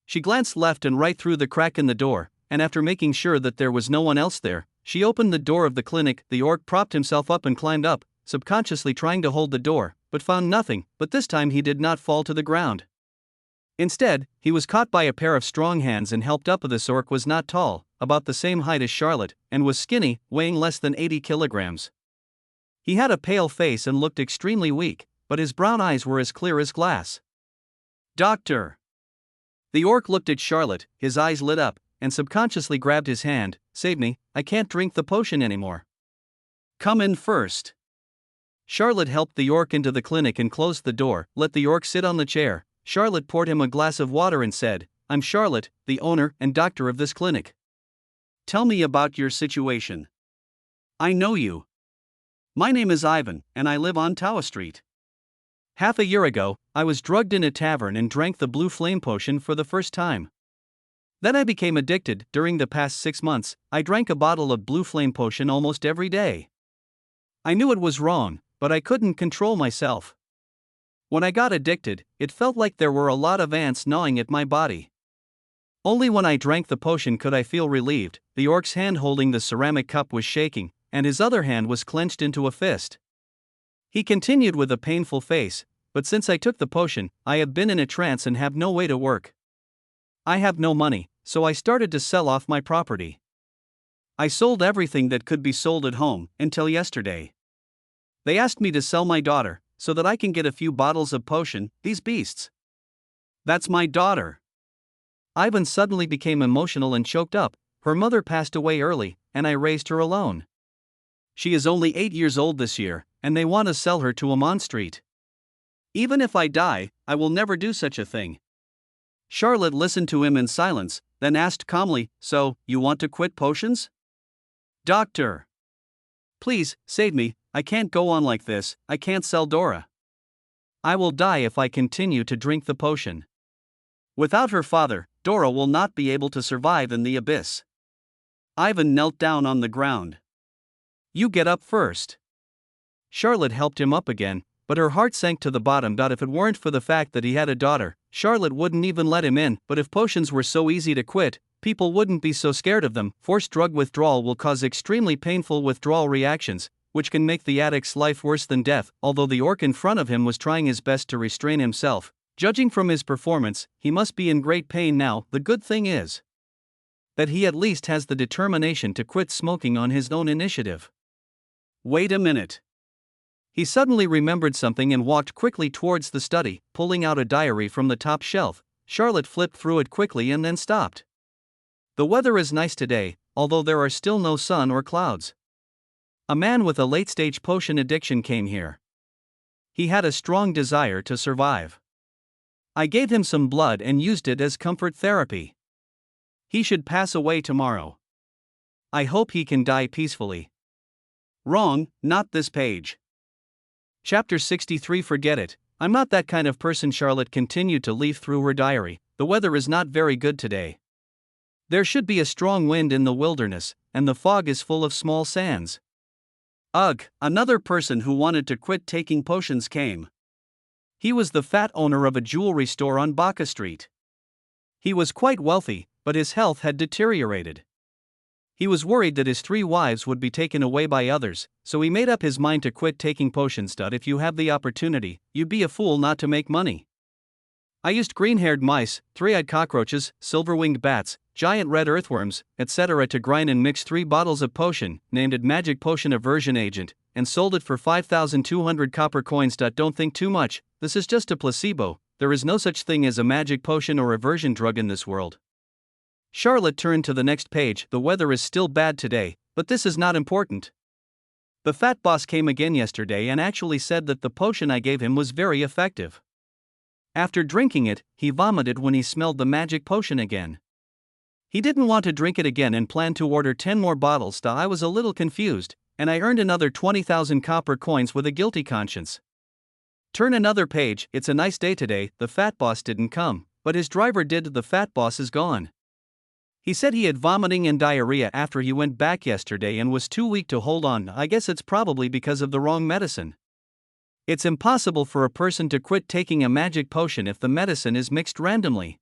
She glanced left and right through the crack in the door, and after making sure that there was no one else there, she opened the door of the clinic. The orc propped himself up and climbed up, subconsciously trying to hold the door, but found nothing. But this time he did not fall to the ground. Instead, he was caught by a pair of strong hands and helped up. This orc was not tall, about the same height as Charlotte, and was skinny, weighing less than 80 kilograms. He had a pale face and looked extremely weak, but his brown eyes were as clear as glass. Doctor! The orc looked at Charlotte, his eyes lit up, and subconsciously grabbed his hand. Save me, I can't drink the potion anymore. Come in first. Charlotte helped the orc into the clinic and closed the door. Let the orc sit on the chair. Charlotte poured him a glass of water and said, I'm Charlotte, the owner and doctor of this clinic. Tell me about your situation. I know you. My name is Ivan, and I live on Tower Street. Half a year ago, I was drugged in a tavern and drank the blue flame potion for the first time. Then I became addicted. During the past 6 months, I drank a bottle of blue flame potion almost every day. I knew it was wrong, but I couldn't control myself. When I got addicted, it felt like there were a lot of ants gnawing at my body. Only when I drank the potion could I feel relieved. The orc's hand holding the ceramic cup was shaking, and his other hand was clenched into a fist. He continued with a painful face, but since I took the potion, I have been in a trance and have no way to work. I have no money, so I started to sell off my property. I sold everything that could be sold at home, until yesterday. They asked me to sell my daughter, so that I can get a few bottles of potion. These beasts. That's my daughter. Ivan suddenly became emotional and choked up. Her mother passed away early, and I raised her alone. She is only 8 years old this year, and they want to sell her to Amon Street. Even if I die, I will never do such a thing." Charlotte listened to him in silence, then asked calmly, "So, you want to quit potions?" "Doctor, please, save me, I can't go on like this, I can't sell Dora. I will die if I continue to drink the potion. Without her father, Dora will not be able to survive in the abyss." Ivan knelt down on the ground. "You get up first." Charlotte helped him up again, but her heart sank to the bottom. If it weren't for the fact that he had a daughter, Charlotte wouldn't even let him in. But if potions were so easy to quit, people wouldn't be so scared of them. Forced drug withdrawal will cause extremely painful withdrawal reactions, which can make the addict's life worse than death. Although the orc in front of him was trying his best to restrain himself, judging from his performance, he must be in great pain now. The good thing is that he at least has the determination to quit smoking on his own initiative. Wait a minute. He suddenly remembered something and walked quickly towards the study, pulling out a diary from the top shelf. Charlotte flipped through it quickly and then stopped. The weather is nice today, although there are still no sun or clouds. A man with a late-stage potion addiction came here. He had a strong desire to survive. I gave him some blood and used it as comfort therapy. He should pass away tomorrow. I hope he can die peacefully. Wrong, not this page. Chapter 63. Forget it, I'm not that kind of person. Charlotte continued to leaf through her diary. The weather is not very good today. There should be a strong wind in the wilderness, and the fog is full of small sands. Ugh, another person who wanted to quit taking potions came. He was the fat owner of a jewelry store on Baca Street. He was quite wealthy, but his health had deteriorated. He was worried that his 3 wives would be taken away by others, so he made up his mind to quit taking potions. If you have the opportunity, you'd be a fool not to make money. I used green-haired mice, 3-eyed cockroaches, silver-winged bats, giant red earthworms, etc. to grind and mix 3 bottles of potion, named it Magic Potion Aversion Agent, and sold it for 5,200 copper coins. Don't think too much, this is just a placebo. There is no such thing as a magic potion or aversion drug in this world. Charlotte turned to the next page. The weather is still bad today, but this is not important. The fat boss came again yesterday and actually said that the potion I gave him was very effective. After drinking it, he vomited when he smelled the magic potion again. He didn't want to drink it again and planned to order 10 more bottles. I was a little confused, and I earned another 20,000 copper coins with a guilty conscience. Turn another page. It's a nice day today. The fat boss didn't come, but his driver did. The fat boss is gone. He said he had vomiting and diarrhea after he went back yesterday and was too weak to hold on. I guess it's probably because of the wrong medicine. It's impossible for a person to quit taking a magic potion if the medicine is mixed randomly.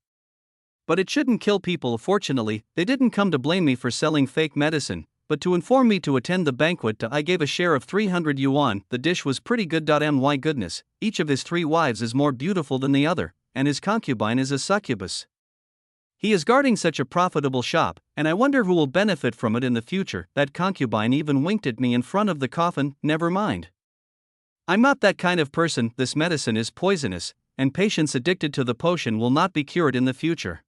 But it shouldn't kill people. Fortunately, they didn't come to blame me for selling fake medicine, but to inform me to attend the banquet. I gave a share of 300 yuan. The dish was pretty good. My goodness, each of his 3 wives is more beautiful than the other, and his concubine is a succubus. He is guarding such a profitable shop, and I wonder who will benefit from it in the future. That concubine even winked at me in front of the coffin. Never mind. I'm not that kind of person. This medicine is poisonous, and patients addicted to the potion will not be cured in the future.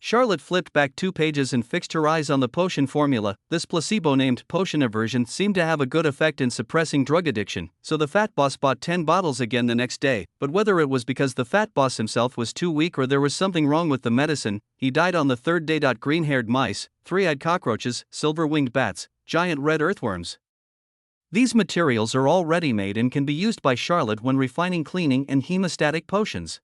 Charlotte flipped back 2 pages and fixed her eyes on the potion formula. This placebo named Potion Aversion seemed to have a good effect in suppressing drug addiction, so the fat boss bought 10 bottles again the next day. But whether it was because the fat boss himself was too weak or there was something wrong with the medicine, he died on the 3rd day. Green-haired mice, 3-eyed cockroaches, silver-winged bats, giant red earthworms. These materials are all ready-made and can be used by Charlotte when refining cleaning and hemostatic potions.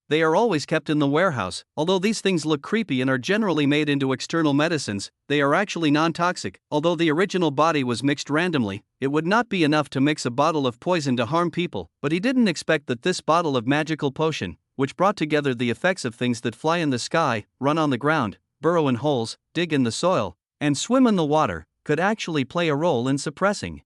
They are always kept in the warehouse. Although these things look creepy and are generally made into external medicines, they are actually non-toxic. Although the original body was mixed randomly, it would not be enough to mix a bottle of poison to harm people. But he didn't expect that this bottle of magical potion, which brought together the effects of things that fly in the sky, run on the ground, burrow in holes, dig in the soil, and swim in the water, could actually play a role in suppressing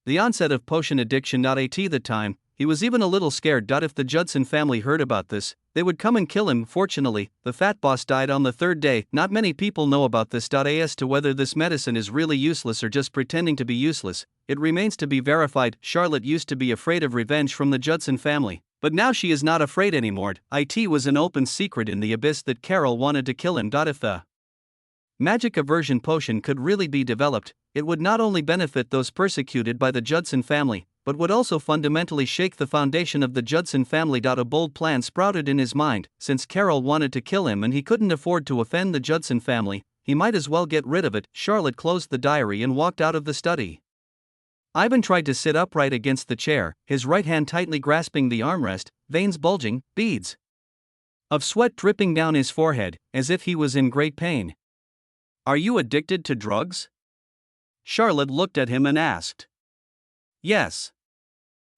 the onset of potion addiction. At the time, he was even a little scared. If the Judson family heard about this, they would come and kill him. Fortunately, the fat boss died on the 3rd day. Not many people know about this. As to whether this medicine is really useless or just pretending to be useless, it remains to be verified. Charlotte used to be afraid of revenge from the Judson family, but now she is not afraid anymore. It was an open secret in the abyss that Carol wanted to kill him. If the magic aversion potion could really be developed, it would not only benefit those persecuted by the Judson family, but would also fundamentally shake the foundation of the Judson family. A bold plan sprouted in his mind. Since Carol wanted to kill him and he couldn't afford to offend the Judson family, he might as well get rid of it. Charlotte closed the diary and walked out of the study. Ivan tried to sit upright against the chair, his right hand tightly grasping the armrest, veins bulging, beads of sweat dripping down his forehead, as if he was in great pain. "Are you addicted to drugs?" Charlotte looked at him and asked. "Yes."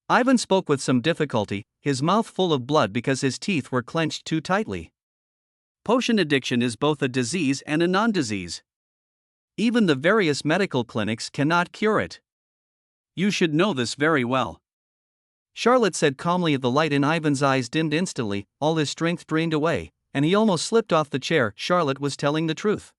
Ivan spoke with some difficulty, his mouth full of blood because his teeth were clenched too tightly. Potion addiction is both a disease and a non-disease. Even the various medical clinics cannot cure it. You should know this very well. Charlotte said calmly. The light in Ivan's eyes dimmed instantly, all his strength drained away, and he almost slipped off the chair. Charlotte was telling the truth.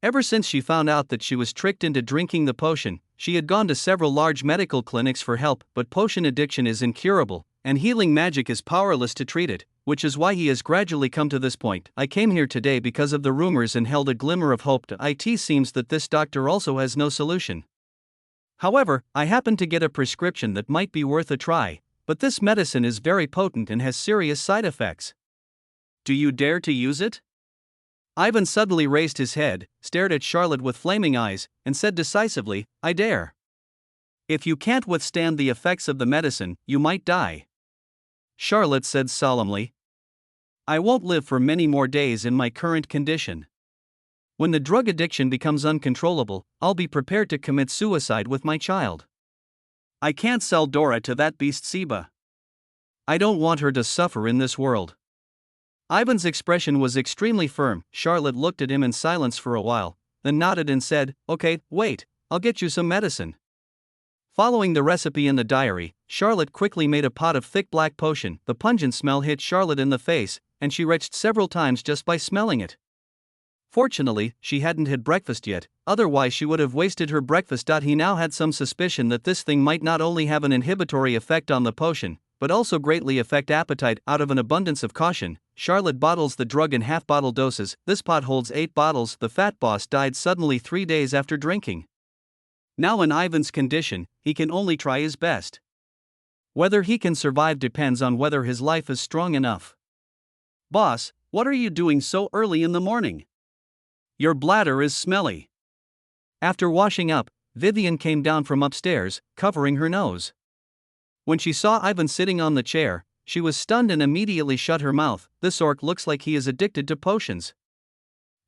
Ever since she found out that she was tricked into drinking the potion, she had gone to several large medical clinics for help, but potion addiction is incurable, and healing magic is powerless to treat it, which is why he has gradually come to this point. "I came here today because of the rumors and held a glimmer of hope. It seems that this doctor also has no solution. However, I happen to get a prescription that might be worth a try, but this medicine is very potent and has serious side effects. Do you dare to use it?" Ivan suddenly raised his head, stared at Charlotte with flaming eyes, and said decisively, "I dare. If you can't withstand the effects of the medicine, you might die." Charlotte said solemnly, "I won't live for many more days in my current condition. When the drug addiction becomes uncontrollable, I'll be prepared to commit suicide with my child. I can't sell Dora to that beast Seba. I don't want her to suffer in this world." Ivan's expression was extremely firm. Charlotte looked at him in silence for a while, then nodded and said, "Okay, wait, I'll get you some medicine." Following the recipe in the diary, Charlotte quickly made a pot of thick black potion. The pungent smell hit Charlotte in the face, and she retched several times just by smelling it. Fortunately, she hadn't had breakfast yet, otherwise she would have wasted her breakfast. He now had some suspicion that this thing might not only have an inhibitory effect on the potion, but also greatly affect appetite. Out of an abundance of caution, Charlotte bottles the drug in half-bottle doses. This pot holds 8 bottles. The fat boss died suddenly 3 days after drinking. Now in Ivan's condition, he can only try his best. Whether he can survive depends on whether his life is strong enough. "Boss, what are you doing so early in the morning? Your bladder is smelly." After washing up, Vivian came down from upstairs, covering her nose. When she saw Ivan sitting on the chair, she was stunned and immediately shut her mouth. "This orc looks like he is addicted to potions.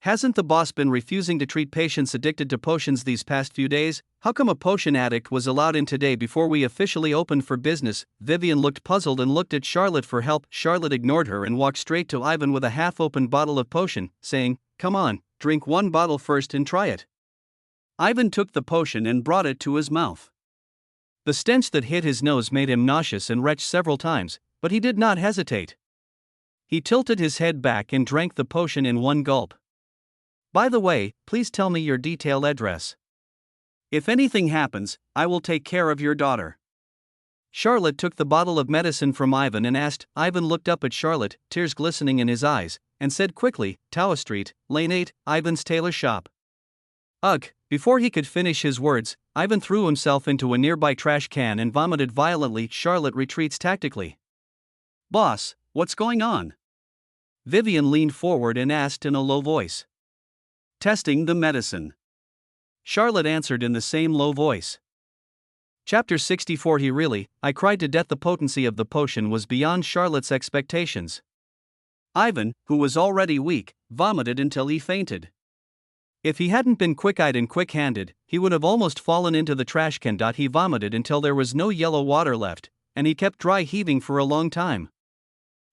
Hasn't the boss been refusing to treat patients addicted to potions these past few days? How come a potion addict was allowed in today before we officially opened for business?" Vivian looked puzzled and looked at Charlotte for help. Charlotte ignored her and walked straight to Ivan with a half-opened bottle of potion, saying, "Come on, drink 1 bottle first and try it." Ivan took the potion and brought it to his mouth. The stench that hit his nose made him nauseous and retched several times, but he did not hesitate. He tilted his head back and drank the potion in one gulp. "By the way, please tell me your detailed address. If anything happens, I will take care of your daughter." Charlotte took the bottle of medicine from Ivan and asked. Ivan looked up at Charlotte, tears glistening in his eyes, and said quickly, "Tower Street, Lane 8, Ivan's tailor shop." Ugh! Before he could finish his words, Ivan threw himself into a nearby trash can and vomited violently. Charlotte retreats tactically. "Boss, what's going on?" Vivian leaned forward and asked in a low voice. "Testing the medicine." Charlotte answered in the same low voice. Chapter 64. I cried to death. The potency of the potion was beyond Charlotte's expectations. Ivan, who was already weak, vomited until he fainted. If he hadn't been quick-eyed and quick-handed, he would have almost fallen into the trash can. He vomited until there was no yellow water left, and he kept dry heaving for a long time.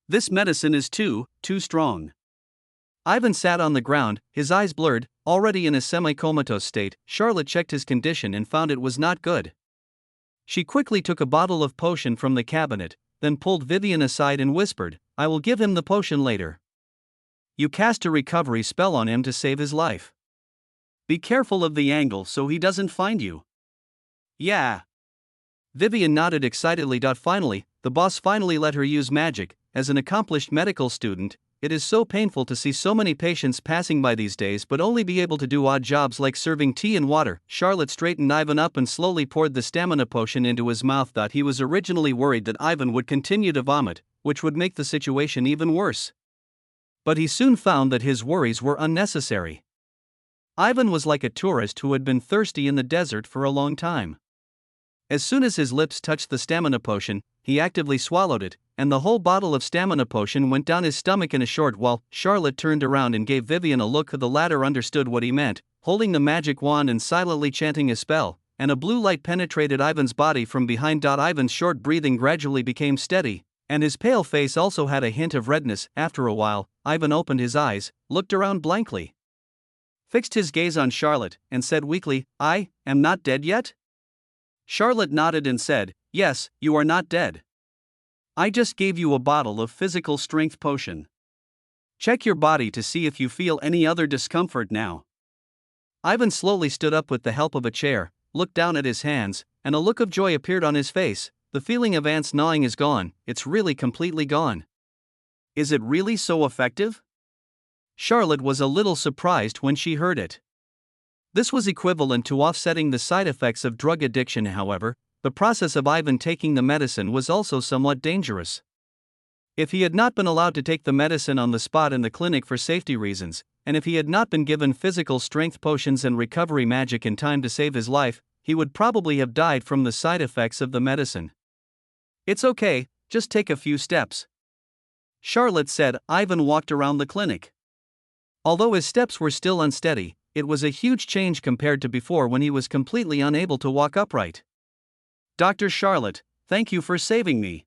"This medicine is too strong." Ivan sat on the ground, his eyes blurred, already in a semi-comatose state. Charlotte checked his condition and found it was not good. She quickly took a bottle of potion from the cabinet, then pulled Vivian aside and whispered, "I will give him the potion later. You cast a recovery spell on him to save his life. Be careful of the angle so he doesn't find you." "Yeah." Vivian nodded excitedly. Finally, the boss finally let her use magic. As an accomplished medical student, it is so painful to see so many patients passing by these days but only be able to do odd jobs like serving tea and water. Charlotte straightened Ivan up and slowly poured the stamina potion into his mouth. He was originally worried that Ivan would continue to vomit, which would make the situation even worse. But he soon found that his worries were unnecessary. Ivan was like a tourist who had been thirsty in the desert for a long time. As soon as his lips touched the stamina potion, he actively swallowed it, and the whole bottle of stamina potion went down his stomach in a short while. Charlotte turned around and gave Vivian a look. The latter understood what he meant, holding the magic wand and silently chanting a spell, and a blue light penetrated Ivan's body from behind. Ivan's short breathing gradually became steady, and his pale face also had a hint of redness. After a while, Ivan opened his eyes, looked around blankly, fixed his gaze on Charlotte, and said weakly, "I am not dead yet?" Charlotte nodded and said, "Yes, you are not dead. I just gave you a bottle of physical strength potion. Check your body to see if you feel any other discomfort now." Ivan slowly stood up with the help of a chair, looked down at his hands, and a look of joy appeared on his face. "The feeling of ants gnawing is gone, it's really completely gone." "Is it really so effective?" Charlotte was a little surprised when she heard it. This was equivalent to offsetting the side effects of drug addiction. However, the process of Ivan taking the medicine was also somewhat dangerous. If he had not been allowed to take the medicine on the spot in the clinic for safety reasons, and if he had not been given physical strength potions and recovery magic in time to save his life, he would probably have died from the side effects of the medicine. "It's okay, just take a few steps," Charlotte said. Ivan walked around the clinic. Although his steps were still unsteady, it was a huge change compared to before when he was completely unable to walk upright. "Dr. Charlotte, thank you for saving me."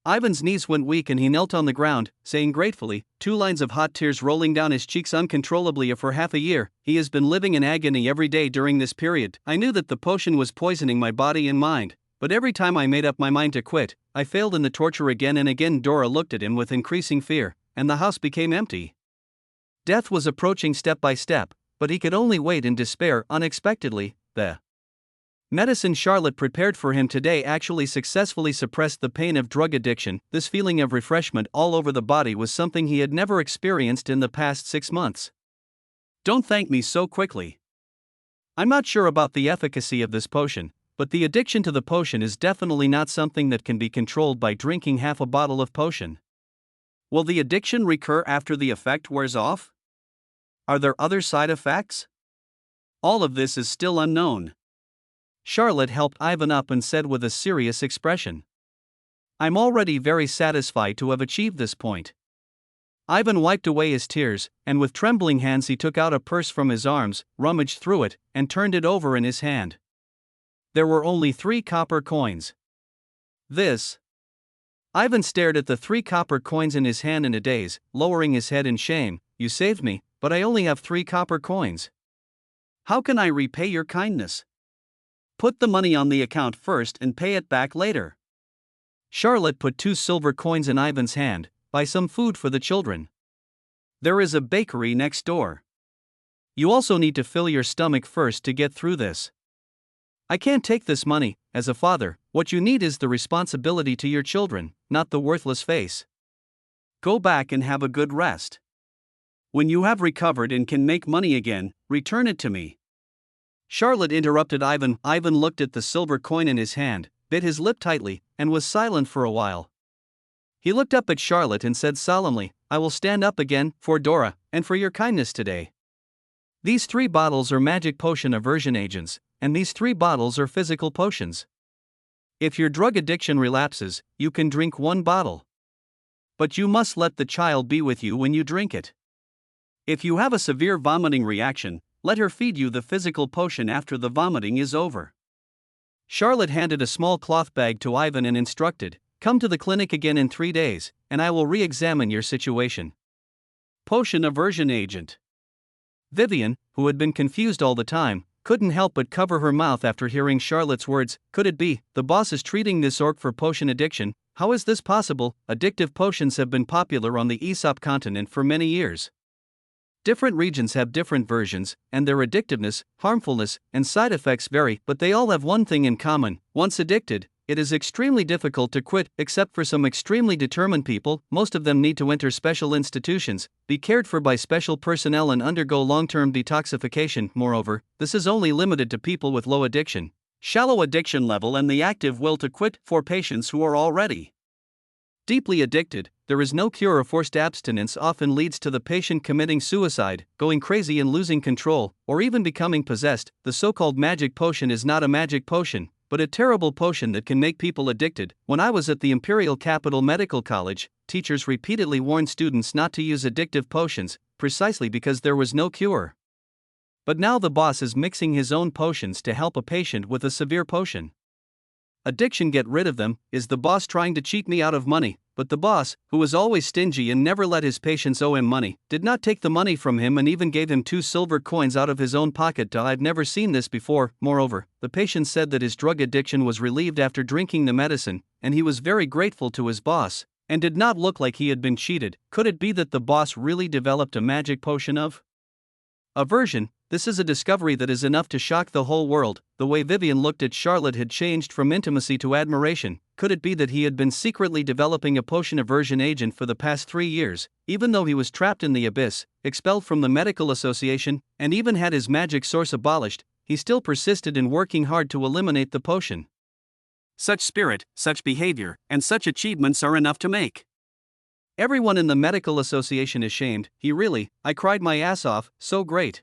Ivan's knees went weak and he knelt on the ground, saying gratefully, 2 lines of hot tears rolling down his cheeks uncontrollably. For half a year, he has been living in agony every day during this period. "I knew that the potion was poisoning my body and mind, but every time I made up my mind to quit, I failed in the torture again and again." Dora looked at him with increasing fear, and the house became empty. Death was approaching step by step, but he could only wait in despair. Unexpectedly, the medicine Charlotte prepared for him today actually successfully suppressed the pain of drug addiction. This feeling of refreshment all over the body was something he had never experienced in the past 6 months. "Don't thank me so quickly. I'm not sure about the efficacy of this potion, but the addiction to the potion is definitely not something that can be controlled by drinking half a bottle of potion." "Will the addiction recur after the effect wears off? Are there other side effects?" "All of this is still unknown." Charlotte helped Ivan up and said with a serious expression, "I'm already very satisfied to have achieved this point." Ivan wiped away his tears, and with trembling hands he took out a purse from his arms, rummaged through it, and turned it over in his hand. There were only 3 copper coins. "This?" Ivan stared at the 3 copper coins in his hand in a daze, lowering his head in shame. "You saved me, but I only have 3 copper coins. How can I repay your kindness?" "Put the money on the account first and pay it back later." Charlotte put 2 silver coins in Ivan's hand. "Buy some food for the children. There is a bakery next door. You also need to fill your stomach first to get through this. I can't take this money. As a father, what you need is the responsibility to your children, not the worthless face. Go back and have a good rest. When you have recovered and can make money again, return it to me." Charlotte interrupted Ivan. Ivan looked at the silver coin in his hand, bit his lip tightly, and was silent for a while. He looked up at Charlotte and said solemnly, "I will stand up again, for Dora, and for your kindness today. These 3 bottles are magic potion aversion agents, and these 3 bottles are physical potions. If your drug addiction relapses, you can drink 1 bottle. But you must let the child be with you when you drink it. If you have a severe vomiting reaction, let her feed you the physical potion after the vomiting is over." Charlotte handed a small cloth bag to Ivan and instructed, "Come to the clinic again in 3 days, and I will re-examine your situation." Potion aversion agent. Vivian, who had been confused all the time, couldn't help but cover her mouth after hearing Charlotte's words. Could it be, the boss is treating this orc for potion addiction? How is this possible? Addictive potions have been popular on the Aesop continent for many years. Different regions have different versions, and their addictiveness, harmfulness, and side effects vary, but they all have one thing in common: once addicted, it is extremely difficult to quit, except for some extremely determined people. Most of them need to enter special institutions, be cared for by special personnel, and undergo long-term detoxification. Moreover, this is only limited to people with low addiction, shallow addiction level, and the active will to quit. For patients who are already deeply addicted, there is no cure, or forced abstinence often leads to the patient committing suicide, going crazy and losing control, or even becoming possessed. The so-called magic potion is not a magic potion, but a terrible potion that can make people addicted. When I was at the Imperial Capital Medical College, teachers repeatedly warned students not to use addictive potions, precisely because there was no cure. But now the boss is mixing his own potions to help a patient with a severe potion. Addiction, get rid of them. Is the boss trying to cheat me out of money? But the boss, who was always stingy and never let his patients owe him money, did not take the money from him and even gave him 2 silver coins out of his own pocket. I've never seen this before. Moreover, the patient said that his drug addiction was relieved after drinking the medicine, and he was very grateful to his boss, and did not look like he had been cheated. Could it be that the boss really developed a magic potion of aversion? This is a discovery that is enough to shock the whole world. The way Vivian looked at Charlotte had changed from intimacy to admiration. Could it be that he had been secretly developing a potion aversion agent for the past 3 years, even though he was trapped in the abyss, expelled from the medical association, and even had his magic source abolished? He still persisted in working hard to eliminate the potion. Such spirit, such behavior, and such achievements are enough to make everyone in the medical association ashamed. I cried my ass off, so great.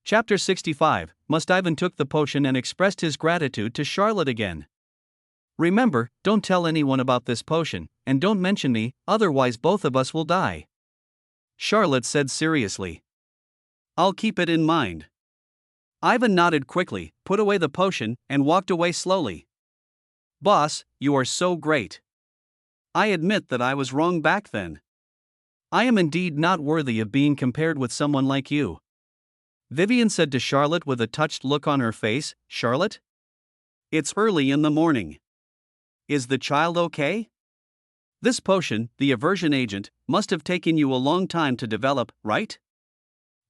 Chapter 65. Must Ivan took the potion and expressed his gratitude to Charlotte again. Remember, don't tell anyone about this potion, and don't mention me, otherwise both of us will die, Charlotte said seriously. I'll keep it in mind. Ivan nodded quickly, put away the potion, and walked away slowly. Boss, you are so great. I admit that I was wrong back then. I am indeed not worthy of being compared with someone like you, Vivian said to Charlotte with a touched look on her face. Charlotte? It's early in the morning. Is the child okay? This potion, the aversion agent, must have taken you a long time to develop, right?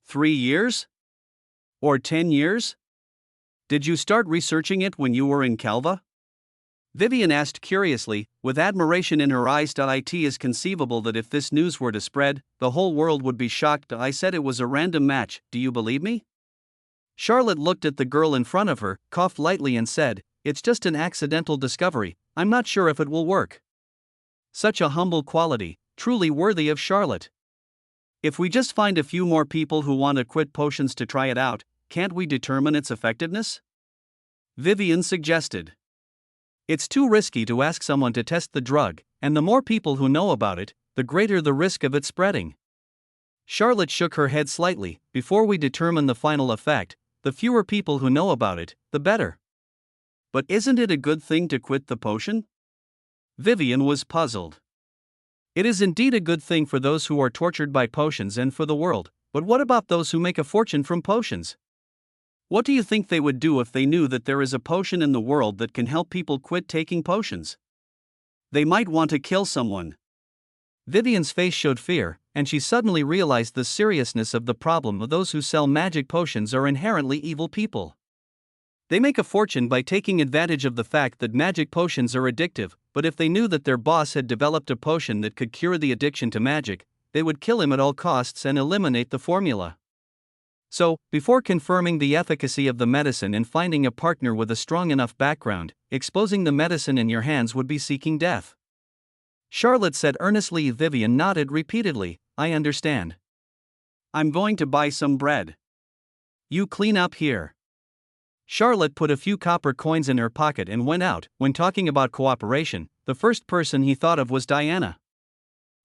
3 years? Or 10 years? Did you start researching it when you were in Calva? Vivian asked curiously, with admiration in her eyes. It is conceivable that if this news were to spread, the whole world would be shocked. I said it was a random match. Do you believe me? Charlotte looked at the girl in front of her, coughed lightly, and said, It's just an accidental discovery. I'm not sure if it will work. Such a humble quality, truly worthy of Charlotte. If we just find a few more people who want to quit potions to try it out, can't we determine its effectiveness? Vivian suggested. It's too risky to ask someone to test the drug, and the more people who know about it, the greater the risk of it spreading. Charlotte shook her head slightly. Before we determine the final effect, the fewer people who know about it, the better. But isn't it a good thing to quit the potion? Vivian was puzzled. It is indeed a good thing for those who are tortured by potions and for the world, but what about those who make a fortune from potions? What do you think they would do if they knew that there is a potion in the world that can help people quit taking potions? They might want to kill someone. Vivian's face showed fear, and she suddenly realized the seriousness of the problem. Those who sell magic potions are inherently evil people. They make a fortune by taking advantage of the fact that magic potions are addictive, but if they knew that their boss had developed a potion that could cure the addiction to magic, they would kill him at all costs and eliminate the formula. So, before confirming the efficacy of the medicine and finding a partner with a strong enough background, exposing the medicine in your hands would be seeking death, Charlotte said earnestly. Vivian nodded repeatedly. I understand. I'm going to buy some bread. You clean up here. Charlotte put a few copper coins in her pocket and went out. When talking about cooperation, the first person he thought of was Diana.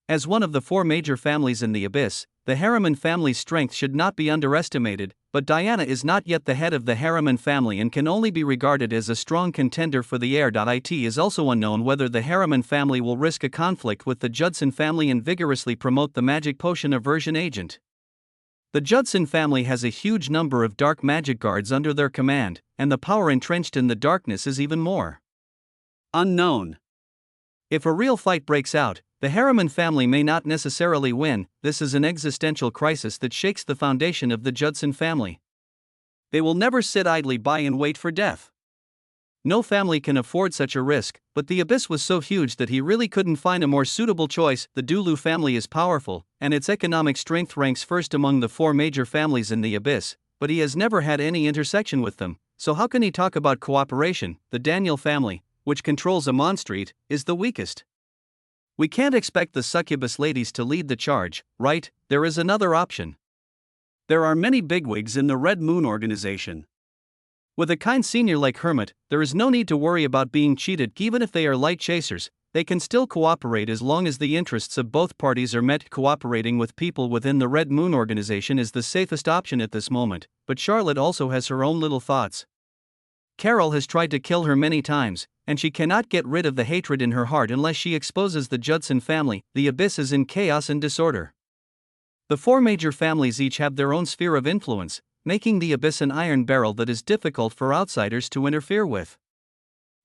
As one of the 4 major families in the Abyss, the Harriman family's strength should not be underestimated, but Diana is not yet the head of the Harriman family and can only be regarded as a strong contender for the heir. It is also unknown whether the Harriman family will risk a conflict with the Judson family and vigorously promote the magic potion aversion agent. The Judson family has a huge number of dark magic guards under their command, and the power entrenched in the darkness is even more unknown. If a real fight breaks out, the Harriman family may not necessarily win. This is an existential crisis that shakes the foundation of the Judson family. They will never sit idly by and wait for death. No family can afford such a risk, but the abyss was so huge that he really couldn't find a more suitable choice. The Dulu family is powerful, and its economic strength ranks first among the 4 major families in the abyss, but he has never had any intersection with them, so how can he talk about cooperation? The Daniel family, which controls Amon Street, is the weakest. We can't expect the succubus ladies to lead the charge, right? There is another option. There are many bigwigs in the Red Moon organization. With a kind senior like Hermit, there is no need to worry about being cheated. Even if they are light chasers, they can still cooperate as long as the interests of both parties are met. Cooperating with people within the Red Moon organization is the safest option at this moment, but Charlotte also has her own little thoughts. Carol has tried to kill her many times, and she cannot get rid of the hatred in her heart unless she exposes the Judson family. The abyss is in chaos and disorder. The 4 major families each have their own sphere of influence, making the abyss an iron barrel that is difficult for outsiders to interfere with.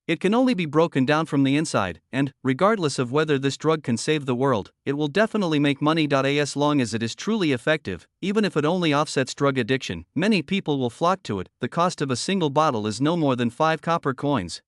It can only be broken down from the inside, and, regardless of whether this drug can save the world, it will definitely make money. As long as it is truly effective, even if it only offsets drug addiction, many people will flock to it. The cost of a single bottle is no more than 5 copper coins.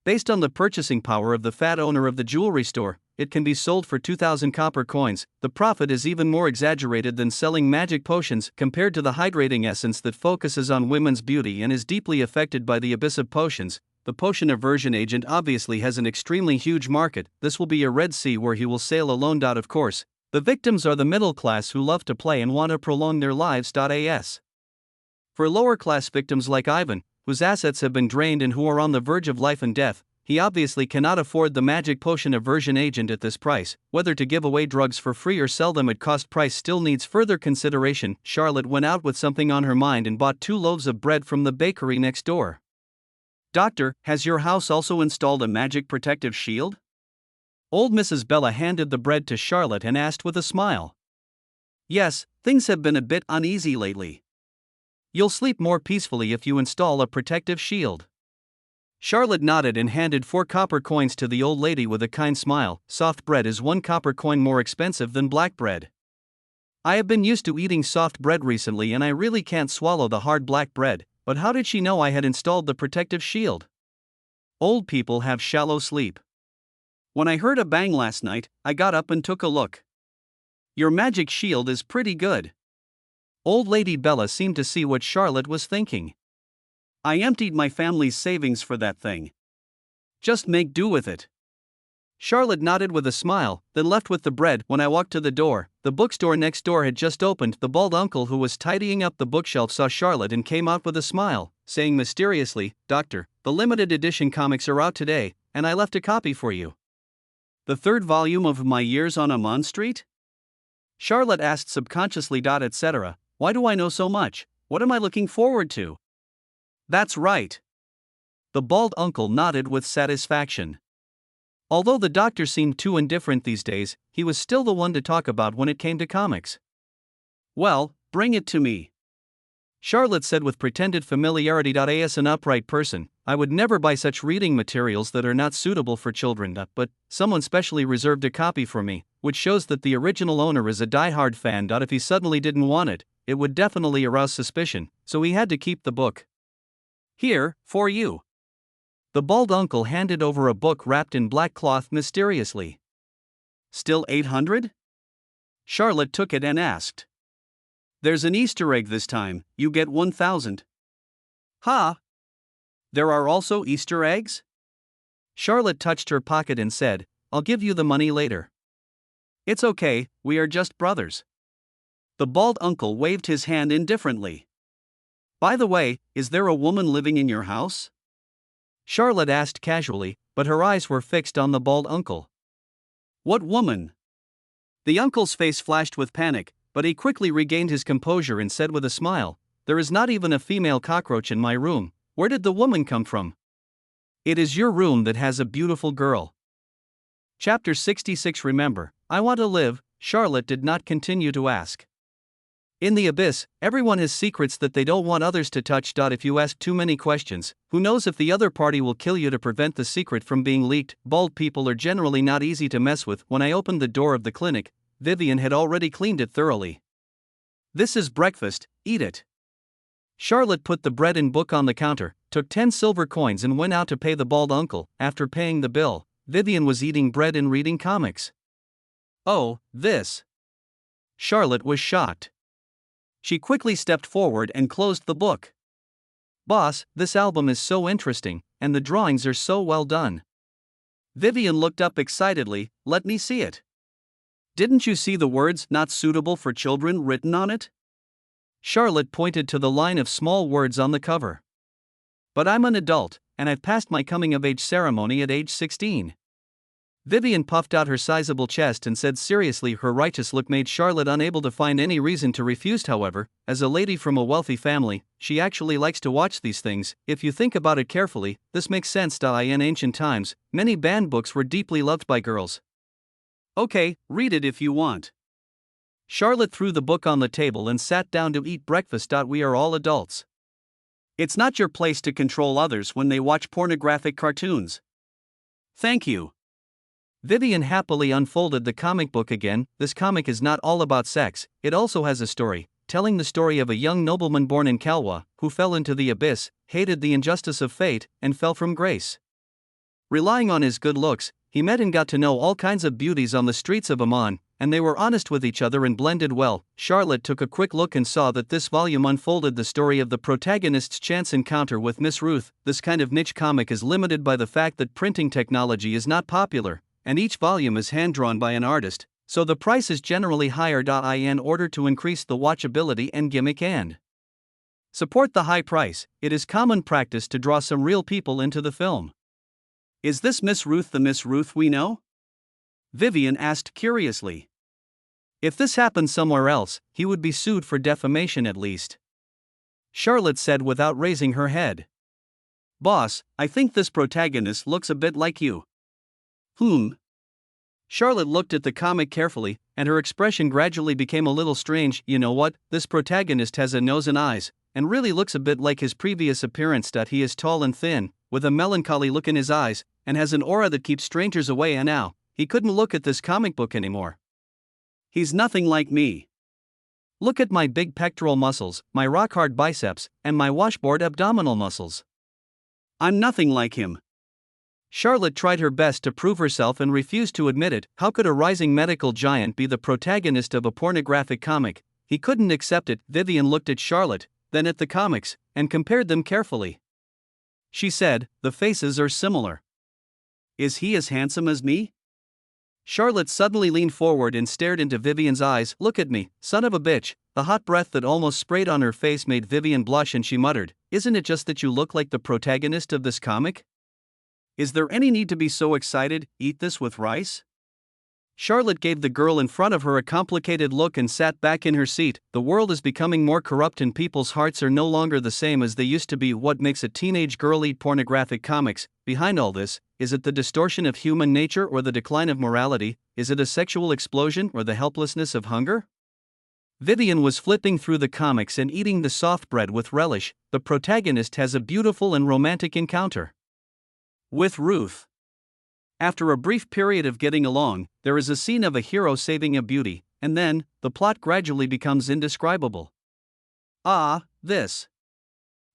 Based on the purchasing power of the fat owner of the jewelry store, it can be sold for 2,000 copper coins. The profit is even more exaggerated than selling magic potions. Compared to the hydrating essence that focuses on women's beauty and is deeply affected by the abyss of potions, the potion aversion agent obviously has an extremely huge market. This will be a Red Sea where he will sail alone. Of course, the victims are the middle class who love to play and want to prolong their lives. As for lower class victims like Ivan, whose assets have been drained and who are on the verge of life and death, he obviously cannot afford the magic potion aversion agent at this price. Whether to give away drugs for free or sell them at cost price still needs further consideration. Charlotte went out with something on her mind and bought 2 loaves of bread from the bakery next door. Doctor, has your house also installed a magic protective shield? Old Mrs. Bella handed the bread to Charlotte and asked with a smile. Yes, things have been a bit uneasy lately. You'll sleep more peacefully if you install a protective shield. Charlotte nodded and handed 4 copper coins to the old lady with a kind smile. Soft bread is 1 copper coin more expensive than black bread. I have been used to eating soft bread recently and I really can't swallow the hard black bread, but how did she know I had installed the protective shield? Old people have shallow sleep. When I heard a bang last night, I got up and took a look. Your magic shield is pretty good. Old Lady Bella seemed to see what Charlotte was thinking. I emptied my family's savings for that thing. Just make do with it. Charlotte nodded with a smile, then left with the bread. When I walked to the door, the bookstore next door had just opened. The bald uncle who was tidying up the bookshelf saw Charlotte and came out with a smile, saying mysteriously, "Doctor, the limited edition comics are out today, and I left a copy for you." The 3rd volume of My Years on Amon Street? Charlotte asked subconsciously. Etc. Why do I know so much? What am I looking forward to? That's right. The bald uncle nodded with satisfaction. Although the doctor seemed too indifferent these days, he was still the one to talk about when it came to comics. Well, bring it to me. Charlotte said with pretended familiarity. As an upright person, I would never buy such reading materials that are not suitable for children, but someone specially reserved a copy for me, which shows that the original owner is a die-hard fan. If he suddenly didn't want it, it would definitely arouse suspicion, so he had to keep the book. Here, for you. The bald uncle handed over a book wrapped in black cloth mysteriously. Still 800? Charlotte took it and asked. There's an Easter egg this time, you get 1,000. Ha! There are also Easter eggs? Charlotte touched her pocket and said, I'll give you the money later. It's okay, we are just brothers. The bald uncle waved his hand indifferently. By the way, is there a woman living in your house? Charlotte asked casually, but her eyes were fixed on the bald uncle. What woman? The uncle's face flashed with panic, but he quickly regained his composure and said with a smile, There is not even a female cockroach in my room. Where did the woman come from? It is your room that has a beautiful girl. Chapter 66. Remember, I want to live. Charlotte did not continue to ask. In the abyss, everyone has secrets that they don't want others to touch. If you ask too many questions, who knows if the other party will kill you to prevent the secret from being leaked. Bald people are generally not easy to mess with. When I opened the door of the clinic, Vivian had already cleaned it thoroughly. This is breakfast, eat it. Charlotte put the bread and book on the counter, took 10 silver coins and went out to pay the bald uncle. After paying the bill, Vivian was eating bread and reading comics. Oh, this. Charlotte was shocked. She quickly stepped forward and closed the book. Boss, this album is so interesting, and the drawings are so well done. Vivian looked up excitedly. Let me see it. Didn't you see the words "not suitable for children" written on it? Charlotte pointed to the line of small words on the cover. But I'm an adult, and I've passed my coming-of-age ceremony at age 16. Vivian puffed out her sizable chest and said seriously. Her righteous look made Charlotte unable to find any reason to refuse. However, as a lady from a wealthy family, she actually likes to watch these things. If you think about it carefully, this makes sense. In ancient times, many banned books were deeply loved by girls. Okay, read it if you want. Charlotte threw the book on the table and sat down to eat breakfast. We are all adults. It's not your place to control others when they watch pornographic cartoons. Thank you. Vivian happily unfolded the comic book again. This comic is not all about sex, it also has a story, telling the story of a young nobleman born in Kalwa, who fell into the abyss, hated the injustice of fate, and fell from grace. Relying on his good looks, he met and got to know all kinds of beauties on the streets of Amman, and they were honest with each other and blended well. Charlotte took a quick look and saw that this volume unfolded the story of the protagonist's chance encounter with Miss Ruth. This kind of niche comic is limited by the fact that printing technology is not popular, and each volume is hand-drawn by an artist, so the price is generally higher. In order to increase the watchability and gimmick and support the high price, it is common practice to draw some real people into the film. Is this Miss Ruth the Miss Ruth we know? Vivian asked curiously. If this happened somewhere else, he would be sued for defamation at least. Charlotte said without raising her head. Boss, I think this protagonist looks a bit like you. Charlotte looked at the comic carefully, and her expression gradually became a little strange. You know what, this protagonist has a nose and eyes, and really looks a bit like his previous appearance. He is tall and thin, with a melancholy look in his eyes, and has an aura that keeps strangers away. And now, he couldn't look at this comic book anymore. He's nothing like me. Look at my big pectoral muscles, my rock-hard biceps, and my washboard abdominal muscles. I'm nothing like him. Charlotte tried her best to prove herself and refused to admit it. How could a rising medical giant be the protagonist of a pornographic comic? He couldn't accept it. Vivian looked at Charlotte, then at the comics, and compared them carefully. She said, the faces are similar. Is he as handsome as me? Charlotte suddenly leaned forward and stared into Vivian's eyes. Look at me, son of a bitch. The hot breath that almost sprayed on her face made Vivian blush, and she muttered, isn't it just that you look like the protagonist of this comic? Is there any need to be so excited? Eat this with rice? Charlotte gave the girl in front of her a complicated look and sat back in her seat. The world is becoming more corrupt and people's hearts are no longer the same as they used to be. What makes a teenage girl eat pornographic comics? Behind all this, is it the distortion of human nature or the decline of morality? Is it a sexual explosion or the helplessness of hunger? Vivian was flipping through the comics and eating the soft bread with relish. The protagonist has a beautiful and romantic encounter with Ruth. After a brief period of getting along, there is a scene of a hero saving a beauty, and then, the plot gradually becomes indescribable. This.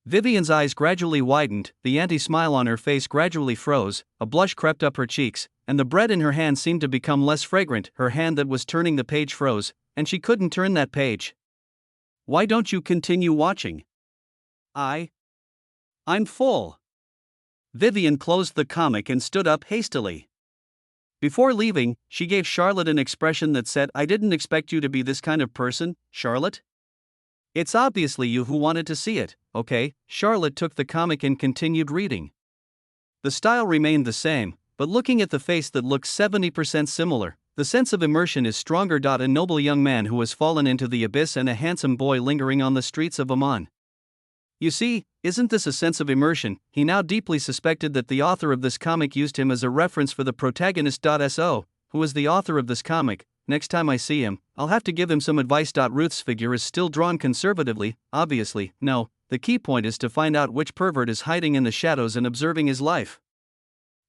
Vivian's eyes gradually widened, the anti-smile on her face gradually froze, a blush crept up her cheeks, and the bread in her hand seemed to become less fragrant. Her hand that was turning the page froze, and she couldn't turn that page. Why don't you continue watching? I'm full. Vivian closed the comic and stood up hastily. Before leaving, she gave Charlotte an expression that said, I didn't expect you to be this kind of person, Charlotte. It's obviously you who wanted to see it, okay? Charlotte took the comic and continued reading. The style remained the same, but looking at the face that looked 70% similar, the sense of immersion is stronger. A noble young man who has fallen into the abyss and a handsome boy lingering on the streets of Amman. You see, isn't this a sense of immersion? He now deeply suspected that the author of this comic used him as a reference for the protagonist. So, who is the author of this comic? Next time I see him, I'll have to give him some advice. Ruth's figure is still drawn conservatively, obviously. No, the key point is to find out which pervert is hiding in the shadows and observing his life.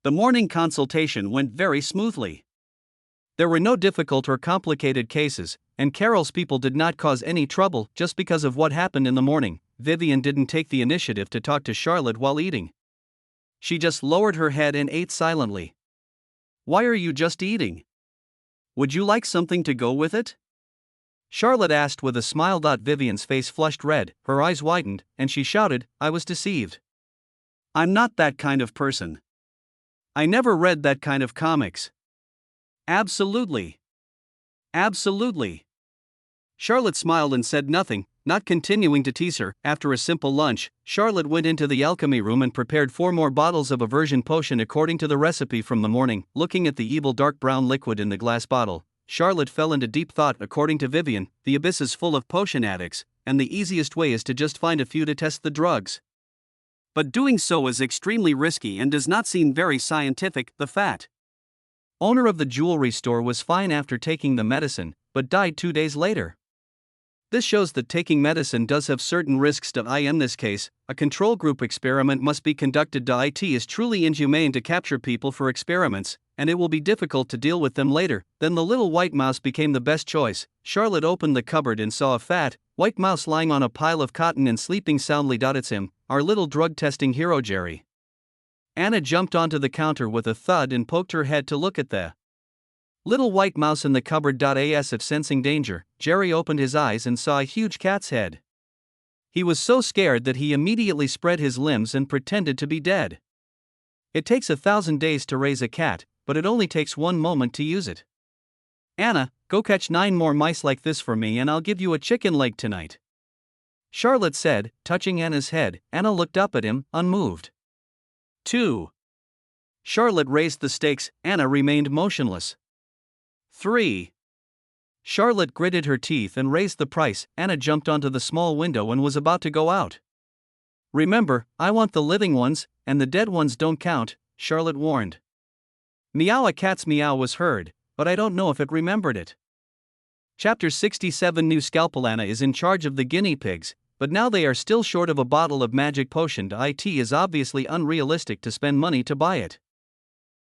The morning consultation went very smoothly. There were no difficult or complicated cases, and Carol's people did not cause any trouble just because of what happened in the morning. Vivian didn't take the initiative to talk to Charlotte while eating. She just lowered her head and ate silently. "Why are you just eating? Would you like something to go with it?" Charlotte asked with a smile. Vivian's face flushed red, her eyes widened, and she shouted, "I was deceived. I'm not that kind of person. I never read that kind of comics." "Absolutely. Absolutely." Charlotte smiled and said nothing, not continuing to tease her. After a simple lunch, Charlotte went into the alchemy room and prepared 4 more bottles of aversion potion according to the recipe from the morning. Looking at the evil dark brown liquid in the glass bottle, Charlotte fell into deep thought. According to Vivian, the abyss is full of potion addicts, and the easiest way is to just find a few to test the drugs. But doing so is extremely risky and does not seem very scientific. The fat owner of the jewelry store was fine after taking the medicine, but died 2 days later. This shows that taking medicine does have certain risks. In this case, a control group experiment must be conducted. It is truly inhumane to capture people for experiments, and it will be difficult to deal with them later. Then the little white mouse became the best choice. Charlotte opened the cupboard and saw a fat, white mouse lying on a pile of cotton and sleeping soundly. It's him, our little drug testing hero Jerry. Anna jumped onto the counter with a thud and poked her head to look at the little white mouse in the cupboard. As if sensing danger, Jerry opened his eyes and saw a huge cat's head. He was so scared that he immediately spread his limbs and pretended to be dead. It takes 1,000 days to raise a cat, but it only takes 1 moment to use it. "Anna, go catch 9 more mice like this for me and I'll give you a chicken leg tonight," Charlotte said, touching Anna's head. Anna looked up at him, unmoved. 2. Charlotte raised the stakes. Anna remained motionless. 3. Charlotte gritted her teeth and raised the price. Anna jumped onto the small window and was about to go out. "Remember, I want the living ones, and the dead ones don't count," Charlotte warned. Meow. A cat's meow was heard, but I don't know if it remembered it. Chapter 67. New Scalpel. Anna is in charge of the guinea pigs, but now they are still short of a bottle of magic potion. It is obviously unrealistic to spend money to buy it.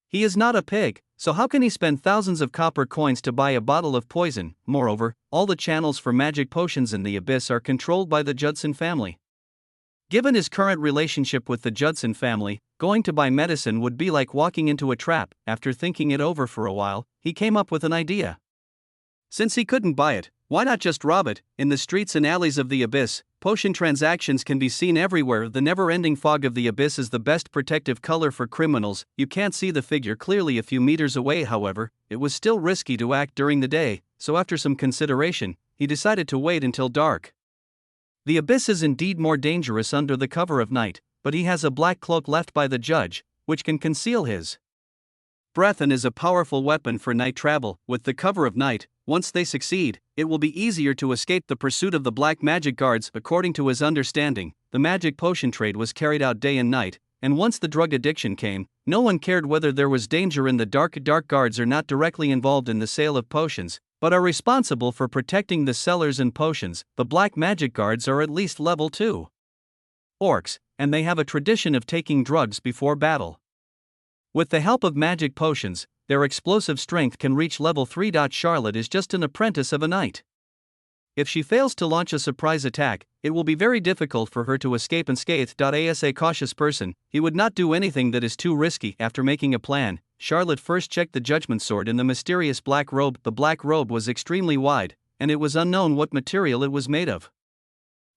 He is not a pig, so how can he spend thousands of copper coins to buy a bottle of poison? Moreover, all the channels for magic potions in the abyss are controlled by the Judson family. Given his current relationship with the Judson family, going to buy medicine would be like walking into a trap. After thinking it over for a while, he came up with an idea. Since he couldn't buy it, why not just rob it? In the streets and alleys of the abyss, potion transactions can be seen everywhere. The never-ending fog of the abyss is the best protective color for criminals. You can't see the figure clearly a few meters away. However, it was still risky to act during the day, so after some consideration, he decided to wait until dark. The abyss is indeed more dangerous under the cover of night, but he has a black cloak left by the judge, which can conceal his breath and is a powerful weapon for night travel. With the cover of night, once they succeed, it will be easier to escape the pursuit of the black magic guards. According to his understanding, the magic potion trade was carried out day and night, and once the drug addiction came, no one cared whether there was danger in the dark. Dark guards are not directly involved in the sale of potions, but are responsible for protecting the sellers and potions. The black magic guards are at least level 2 orcs, and they have a tradition of taking drugs before battle. With the help of magic potions, their explosive strength can reach level 3. Charlotte is just an apprentice of a knight. If she fails to launch a surprise attack, it will be very difficult for her to escape unscathed. As a cautious person, he would not do anything that is too risky. After making a plan, Charlotte first checked the judgment sword in the mysterious black robe. The black robe was extremely wide, and it was unknown what material it was made of.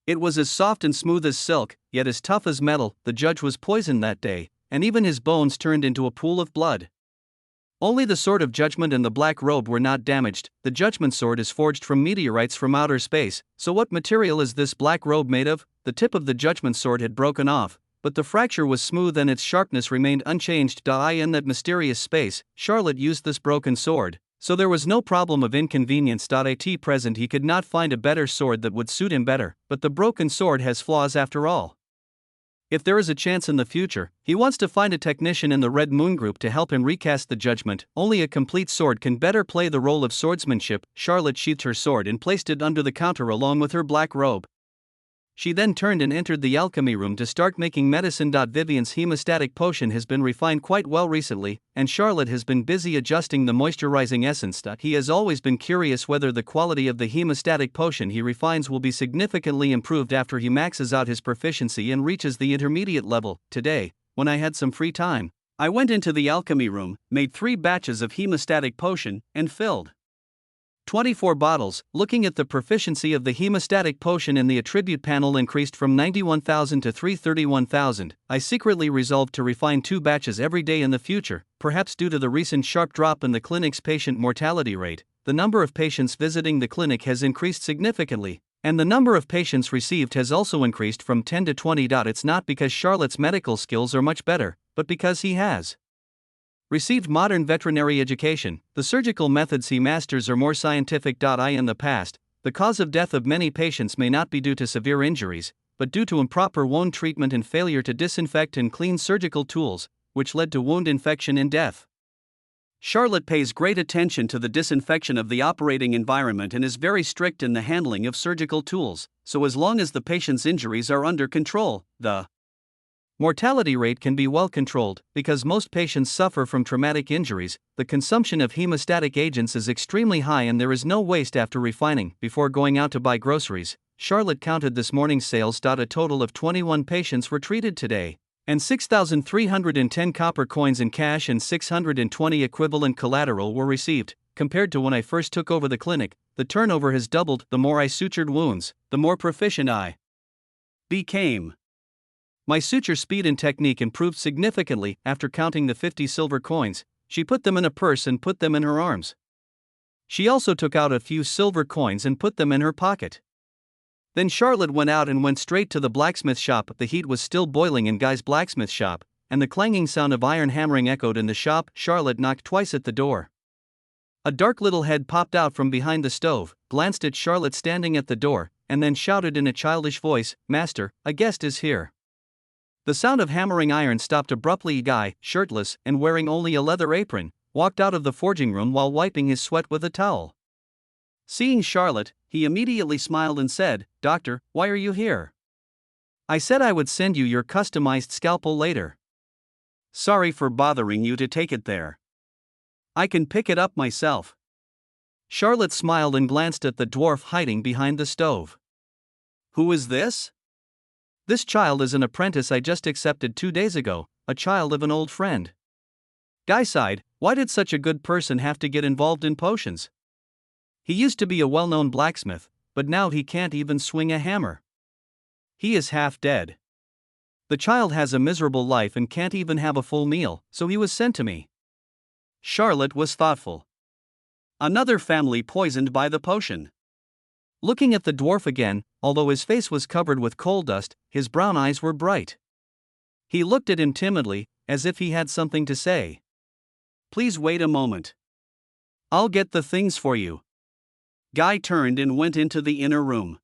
It was as soft and smooth as silk, yet as tough as metal. The judge was poisoned that day, and even his bones turned into a pool of blood. Only the Sword of Judgment and the black robe were not damaged. The Judgment Sword is forged from meteorites from outer space. So what material is this black robe made of? The tip of the Judgment Sword had broken off, but the fracture was smooth and its sharpness remained unchanged. In that mysterious space, Charlotte used this broken sword, so there was no problem of inconvenience. At present he could not find a better sword that would suit him better, but the broken sword has flaws after all. If there is a chance in the future, he wants to find a technician in the Red Moon Group to help him recast the judgment. Only a complete sword can better play the role of swordsmanship. Charlotte sheathed her sword and placed it under the counter along with her black robe. She then turned and entered the alchemy room to start making medicine. Vivian's hemostatic potion has been refined quite well recently, and Charlotte has been busy adjusting the moisturizing essence. He has always been curious whether the quality of the hemostatic potion he refines will be significantly improved after he maxes out his proficiency and reaches the intermediate level. Today, when I had some free time, I went into the alchemy room, made 3 batches of hemostatic potion, and filled 24 bottles. Looking at the proficiency of the hemostatic potion in the attribute panel increased from 91,000 to 331,000, I secretly resolved to refine 2 batches every day in the future. Perhaps due to the recent sharp drop in the clinic's patient mortality rate, the number of patients visiting the clinic has increased significantly, and the number of patients received has also increased from 10 to 20. It's not because Charlotte's medical skills are much better, but because he has received modern veterinary education. The surgical methods he masters are more scientific. In the past, the cause of death of many patients may not be due to severe injuries, but due to improper wound treatment and failure to disinfect and clean surgical tools, which led to wound infection and death. Charlotte pays great attention to the disinfection of the operating environment and is very strict in the handling of surgical tools, so as long as the patient's injuries are under control, the mortality rate can be well controlled. Because most patients suffer from traumatic injuries, the consumption of hemostatic agents is extremely high and there is no waste after refining. Before going out to buy groceries, Charlotte counted this morning's sales. A total of 21 patients were treated today, and 6,310 copper coins in cash and 620 equivalent collateral were received. Compared to when I first took over the clinic, the turnover has doubled. The more I sutured wounds, the more proficient I became. My suture speed and technique improved significantly. After counting the 50 silver coins, she put them in a purse and put them in her arms. She also took out a few silver coins and put them in her pocket. Then Charlotte went out and went straight to the blacksmith shop. The heat was still boiling in Guy's blacksmith shop, and the clanging sound of iron hammering echoed in the shop. Charlotte knocked twice at the door. A dark little head popped out from behind the stove, glanced at Charlotte standing at the door, and then shouted in a childish voice, "Master, a guest is here." The sound of hammering iron stopped abruptly. Guy, shirtless and wearing only a leather apron, walked out of the forging room while wiping his sweat with a towel. Seeing Charlotte, he immediately smiled and said, "Doctor, why are you here?" "I said I would send you your customized scalpel later." "Sorry for bothering you to take it there. I can pick it up myself." Charlotte smiled and glanced at the dwarf hiding behind the stove. "Who is this?" "This child is an apprentice I just accepted 2 days ago, a child of an old friend." Guy sighed. Why did such a good person have to get involved in potions? He used to be a well-known blacksmith, but now he can't even swing a hammer. He is half dead. The child has a miserable life and can't even have a full meal, so he was sent to me. Charlotte was thoughtful. Another family poisoned by the potion. Looking at the dwarf again, although his face was covered with coal dust, his brown eyes were bright. He looked at him timidly, as if he had something to say. "Please wait a moment. I'll get the things for you." Guy turned and went into the inner room.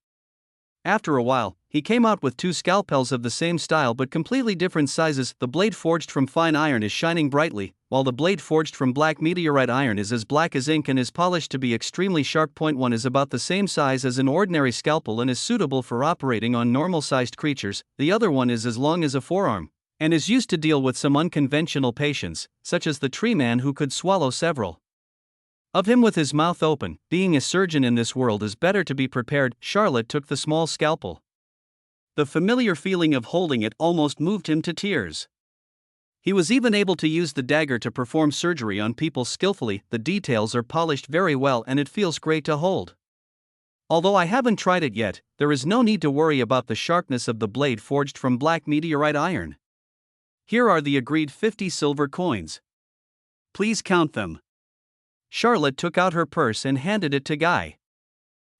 After a while, he came out with 2 scalpels of the same style but completely different sizes. The blade forged from fine iron is shining brightly, while the blade forged from black meteorite iron is as black as ink and is polished to be extremely sharp. One is about the same size as an ordinary scalpel and is suitable for operating on normal-sized creatures. The other one is as long as a forearm, and is used to deal with some unconventional patients, such as the tree man who could swallow several of him with his mouth open. Being a surgeon in this world is better to be prepared. Charlotte took the small scalpel. The familiar feeling of holding it almost moved him to tears. He was even able to use the dagger to perform surgery on people skillfully. The details are polished very well and it feels great to hold. Although I haven't tried it yet, there is no need to worry about the sharpness of the blade forged from black meteorite iron. Here are the agreed 50 silver coins. Please count them. Charlotte took out her purse and handed it to Guy.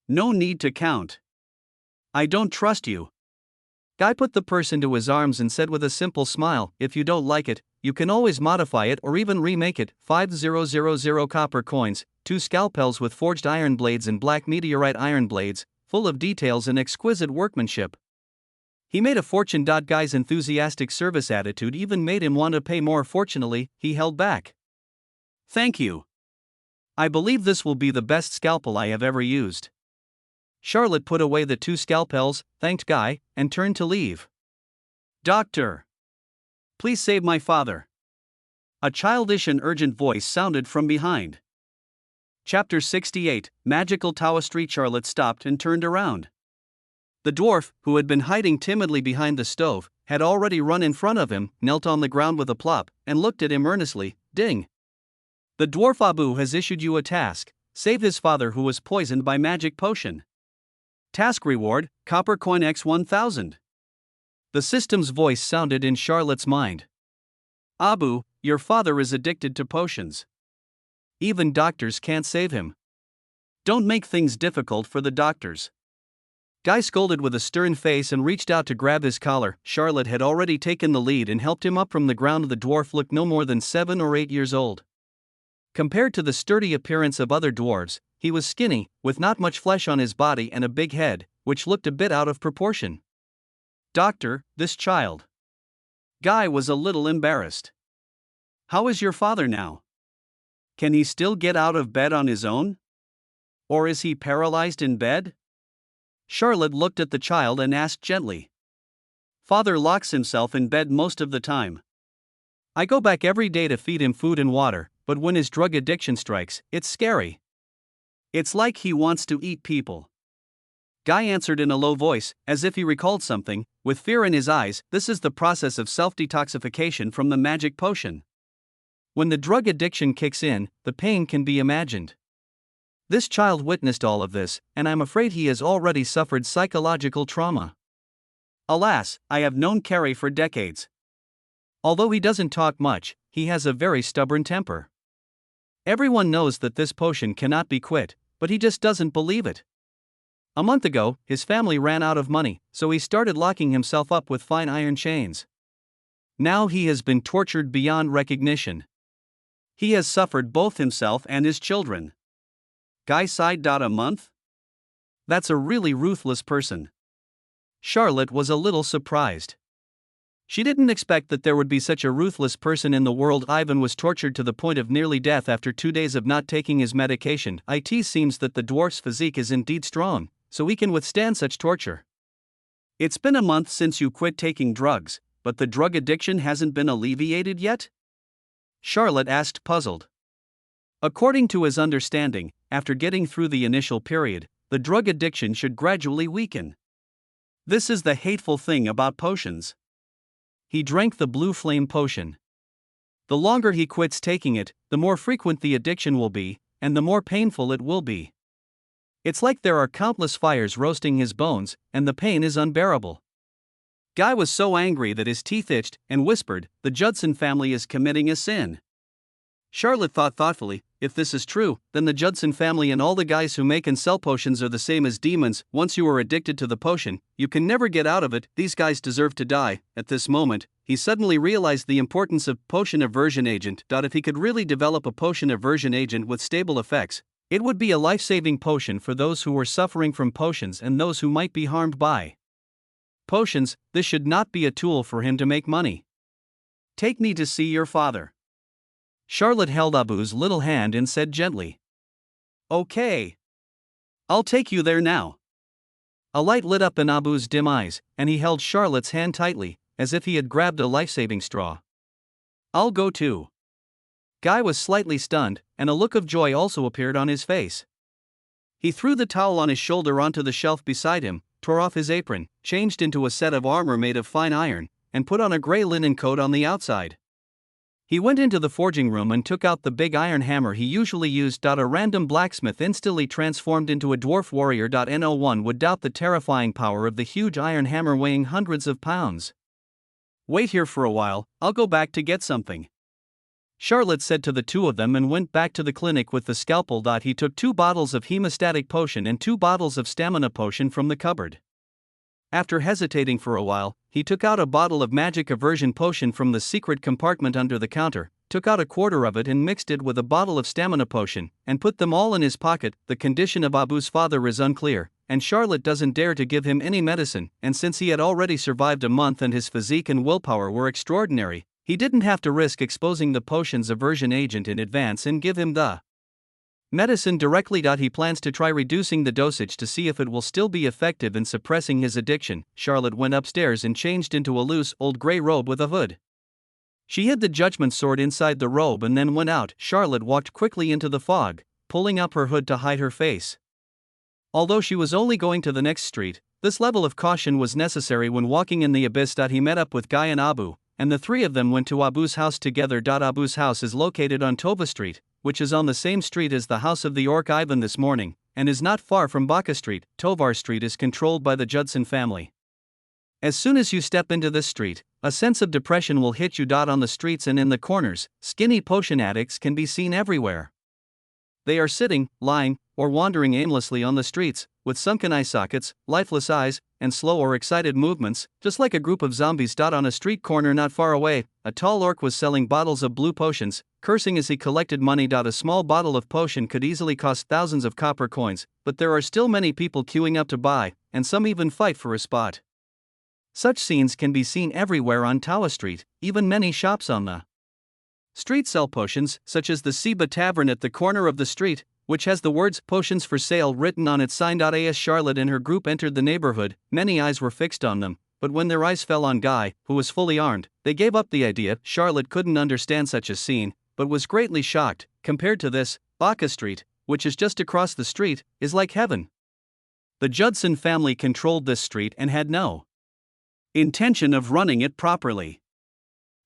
"No need to count. I don't trust you." Guy put the purse into his arms and said with a simple smile, "If you don't like it, you can always modify it or even remake it." 5000 copper coins, 2 scalpels with forged iron blades and black meteorite iron blades, full of details and exquisite workmanship. He made a fortune. Guy's enthusiastic service attitude even made him want to pay more. Fortunately, he held back. "Thank you. I believe this will be the best scalpel I have ever used." Charlotte put away the 2 scalpels, thanked Guy, and turned to leave. "Doctor! Please save my father!" A childish and urgent voice sounded from behind. Chapter 68, Magical Tower Street. Charlotte stopped and turned around. The dwarf, who had been hiding timidly behind the stove, had already run in front of him, knelt on the ground with a plop, and looked at him earnestly. "Ding! The dwarf Abu has issued you a task: save his father who was poisoned by magic potion. Task reward, copper coin x 1000. The system's voice sounded in Charlotte's mind. "Abu, your father is addicted to potions. Even doctors can't save him. Don't make things difficult for the doctors." Guy scolded with a stern face and reached out to grab his collar. Charlotte had already taken the lead and helped him up from the ground. The dwarf looked no more than 7 or 8 years old. Compared to the sturdy appearance of other dwarves, he was skinny, with not much flesh on his body and a big head, which looked a bit out of proportion. "Doctor, this child." Guy was a little embarrassed. "How is your father now? Can he still get out of bed on his own? Or is he paralyzed in bed?" Charlotte looked at the child and asked gently. "Father locks himself in bed most of the time. I go back every day to feed him food and water, but when his drug addiction strikes, it's scary. It's like he wants to eat people." Guy answered in a low voice, as if he recalled something, with fear in his eyes. "This is the process of self-detoxification from the magic potion. When the drug addiction kicks in, the pain can be imagined. This child witnessed all of this, and I'm afraid he has already suffered psychological trauma. Alas, I have known Carrie for decades. Although he doesn't talk much, he has a very stubborn temper. Everyone knows that this potion cannot be quit, but he just doesn't believe it. A month ago, his family ran out of money, so he started locking himself up with fine iron chains. Now he has been tortured beyond recognition. He has suffered both himself and his children." Guy sighed. "A month? That's a really ruthless person." Charlotte was a little surprised. She didn't expect that there would be such a ruthless person in the world. Ivan was tortured to the point of nearly death after 2 days of not taking his medication. It seems that the dwarf's physique is indeed strong, so he can withstand such torture. "It's been a month since you quit taking drugs, but the drug addiction hasn't been alleviated yet?" Charlotte asked, puzzled. According to his understanding, after getting through the initial period, the drug addiction should gradually weaken. This is the hateful thing about potions. He drank the blue flame potion. The longer he quits taking it, the more frequent the addiction will be, and the more painful it will be. It's like there are countless fires roasting his bones, and the pain is unbearable. Guy was so angry that his teeth itched and whispered, "The Judson family is committing a sin." Charlotte thought thoughtfully, if this is true, then the Judson family and all the guys who make and sell potions are the same as demons. Once you are addicted to the potion, you can never get out of it. These guys deserve to die. At this moment, he suddenly realized the importance of potion aversion agent. If he could really develop a potion aversion agent with stable effects, it would be a life-saving potion for those who were suffering from potions and those who might be harmed by potions. This should not be a tool for him to make money. "Take me to see your father." Charlotte held Abu's little hand and said gently, "Okay. I'll take you there now." A light lit up in Abu's dim eyes, and he held Charlotte's hand tightly, as if he had grabbed a life-saving straw. "I'll go too." Guy was slightly stunned, and a look of joy also appeared on his face. He threw the towel on his shoulder onto the shelf beside him, tore off his apron, changed into a set of armor made of fine iron, and put on a gray linen coat on the outside. He went into the forging room and took out the big iron hammer he usually used. A random blacksmith instantly transformed into a dwarf warrior. No one would doubt the terrifying power of the huge iron hammer weighing hundreds of pounds. "Wait here for a while, I'll go back to get something," Charlotte said to the two of them and went back to the clinic with the scalpel. He took 2 bottles of hemostatic potion and 2 bottles of stamina potion from the cupboard. After hesitating for a while, he took out a bottle of magic aversion potion from the secret compartment under the counter, took out a quarter of it and mixed it with a bottle of stamina potion, and put them all in his pocket. The condition of Abu's father is unclear, and Charlotte doesn't dare to give him any medicine, and since he had already survived a month and his physique and willpower were extraordinary, he didn't have to risk exposing the potion's aversion agent in advance and give him the medicine directly. He plans to try reducing the dosage to see if it will still be effective in suppressing his addiction. Charlotte went upstairs and changed into a loose, old gray robe with a hood. She hid the judgment sword inside the robe and then went out. Charlotte walked quickly into the fog, pulling up her hood to hide her face. Although she was only going to the next street, this level of caution was necessary when walking in the abyss. He met up with Guy and Abu, and the three of them went to Abu's house together. Abu's house is located on Tova Street, which is on the same street as the house of the orc Ivan this morning, and is not far from Baka Street. Tovar Street is controlled by the Judson family. As soon as you step into this street, a sense of depression will hit you. On the streets and in the corners, skinny potion addicts can be seen everywhere. They are sitting, lying, or wandering aimlessly on the streets, with sunken eye sockets, lifeless eyes, and slow or excited movements, just like a group of zombies. On a street corner not far away, a tall orc was selling bottles of blue potions, cursing as he collected money. A small bottle of potion could easily cost thousands of copper coins, but there are still many people queuing up to buy, and some even fight for a spot. Such scenes can be seen everywhere on Tawa Street. Even many shops on the street sell potions, such as the Seba Tavern at the corner of the street, which has the words "Potions for Sale" written on its sign. As Charlotte and her group entered the neighborhood, many eyes were fixed on them, but when their eyes fell on Guy, who was fully armed, they gave up the idea. Charlotte couldn't understand such a scene, but was greatly shocked. Compared to this, Baka Street, which is just across the street, is like heaven. The Judson family controlled this street and had no intention of running it properly.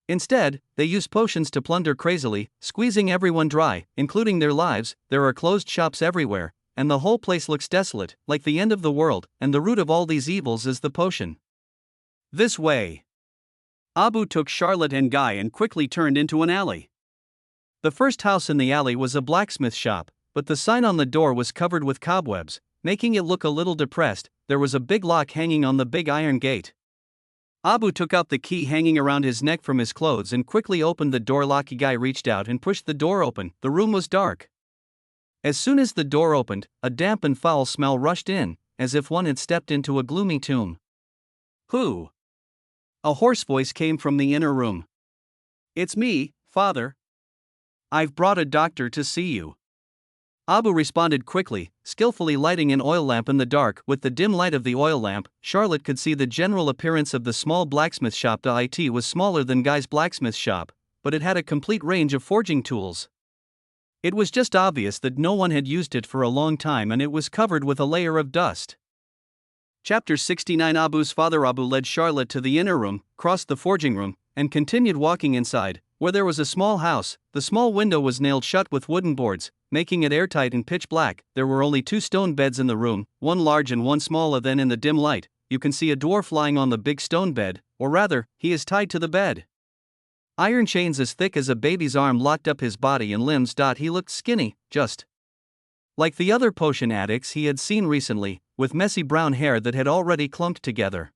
Instead, they use potions to plunder crazily, squeezing everyone dry, including their lives. There are closed shops everywhere, and the whole place looks desolate, like the end of the world, and the root of all these evils is the potion. This way. Abu took Charlotte and Guy and quickly turned into an alley. The first house in the alley was a blacksmith shop, but the sign on the door was covered with cobwebs, making it look a little depressed. There was a big lock hanging on the big iron gate. Abu took out the key hanging around his neck from his clothes and quickly opened the door lock. Guy reached out and pushed the door open. The room was dark. As soon as the door opened, a damp and foul smell rushed in, as if one had stepped into a gloomy tomb. Who? A hoarse voice came from the inner room. It's me, Father. I've brought a doctor to see you. Abu responded quickly, skillfully lighting an oil lamp in the dark. With the dim light of the oil lamp, Charlotte could see the general appearance of the small blacksmith shop. It was smaller than Guy's blacksmith shop, but it had a complete range of forging tools. It was just obvious that no one had used it for a long time, and it was covered with a layer of dust. Chapter 69. Abu's father. Abu led Charlotte to the inner room, crossed the forging room, and continued walking inside, where there was a small house. The small window was nailed shut with wooden boards, making it airtight and pitch black. There were only 2 stone beds in the room, one large and one smaller. Then in the dim light, you can see a dwarf lying on the big stone bed, or rather, he is tied to the bed. Iron chains as thick as a baby's arm locked up his body and limbs. He looked skinny, just like the other potion addicts he had seen recently, with messy brown hair that had already clumped together.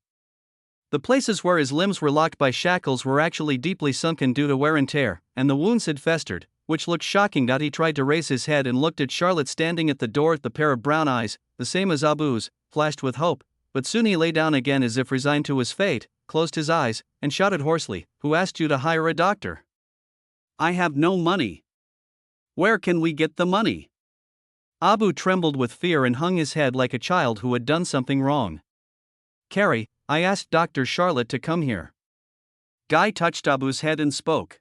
The places where his limbs were locked by shackles were actually deeply sunken due to wear and tear, and the wounds had festered, which looked shocking. He tried to raise his head and looked at Charlotte standing at the door. The pair of brown eyes, the same as Abu's, flashed with hope, but soon he lay down again as if resigned to his fate, closed his eyes, and shouted hoarsely, "Who asked you to hire a doctor? I have no money. Where can we get the money?" Abu trembled with fear and hung his head like a child who had done something wrong. "Carrie, I asked Dr. Charlotte to come here." Guy touched Abu's head and spoke.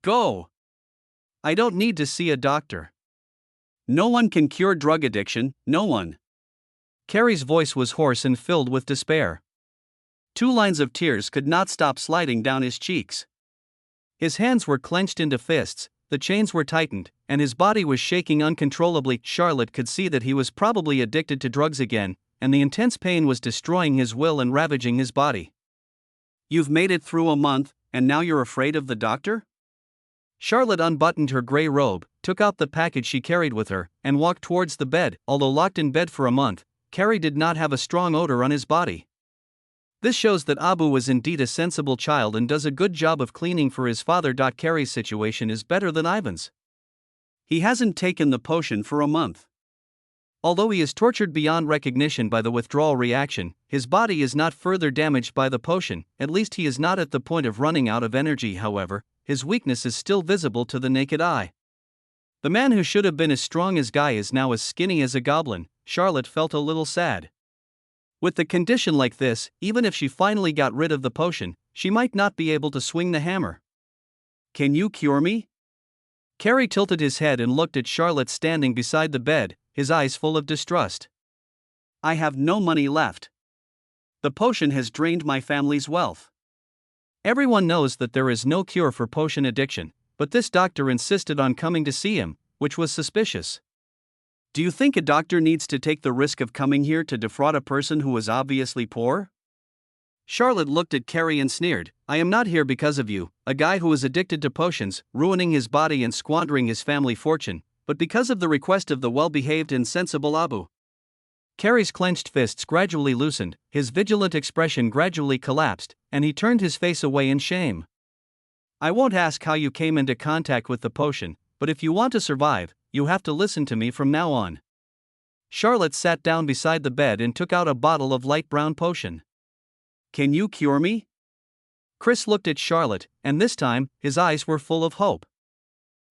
"Go. I don't need to see a doctor. No one can cure drug addiction, no one." Carrie's voice was hoarse and filled with despair. 2 lines of tears could not stop sliding down his cheeks. His hands were clenched into fists, the chains were tightened, and his body was shaking uncontrollably. Charlotte could see that he was probably addicted to drugs again, and the intense pain was destroying his will and ravaging his body. "You've made it through a month, and now you're afraid of the doctor?" Charlotte unbuttoned her gray robe, took out the package she carried with her, and walked towards the bed. Although locked in bed for a month, Carrie did not have a strong odor on his body. This shows that Abu was indeed a sensible child and does a good job of cleaning for his father. Carrie's situation is better than Ivan's. He hasn't taken the potion for a month. Although he is tortured beyond recognition by the withdrawal reaction, his body is not further damaged by the potion. At least he is not at the point of running out of energy. However, his weakness is still visible to the naked eye. The man who should have been as strong as Guy is now as skinny as a goblin. Charlotte felt a little sad. With the condition like this, even if she finally got rid of the potion, she might not be able to swing the hammer. Can you cure me? Carrie tilted his head and looked at Charlotte standing beside the bed, his eyes full of distrust. I have no money left. The potion has drained my family's wealth. Everyone knows that there is no cure for potion addiction, but this doctor insisted on coming to see him, which was suspicious. Do you think a doctor needs to take the risk of coming here to defraud a person who is obviously poor? Charlotte looked at Carrie and sneered, I am not here because of you, a guy who is addicted to potions, ruining his body and squandering his family fortune, but because of the request of the well-behaved and sensible Abu. Carrie's clenched fists gradually loosened, his vigilant expression gradually collapsed, and he turned his face away in shame. I won't ask how you came into contact with the potion, but if you want to survive, you have to listen to me from now on. Charlotte sat down beside the bed and took out a bottle of light brown potion. Can you cure me? Chris looked at Charlotte, and this time, his eyes were full of hope.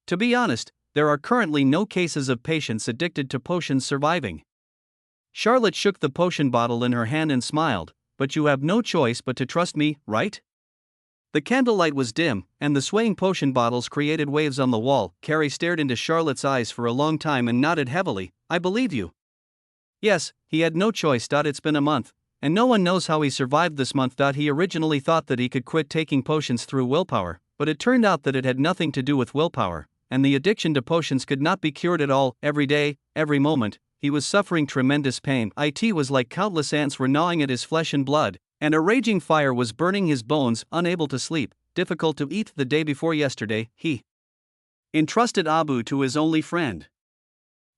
To be honest, there are currently no cases of patients addicted to potions surviving. Charlotte shook the potion bottle in her hand and smiled, but you have no choice but to trust me, right? The candlelight was dim, and the swaying potion bottles created waves on the wall. Carrie stared into Charlotte's eyes for a long time and nodded heavily. I believe you. Yes, he had no choice. It's been a month, and no one knows how he survived this month. He originally thought that he could quit taking potions through willpower, but it turned out that it had nothing to do with willpower, and the addiction to potions could not be cured at all. Every day, every moment, he was suffering tremendous pain. It was like countless ants were gnawing at his flesh and blood, and a raging fire was burning his bones. Unable to sleep, difficult to eat. The day before yesterday, he entrusted Abu to his only friend.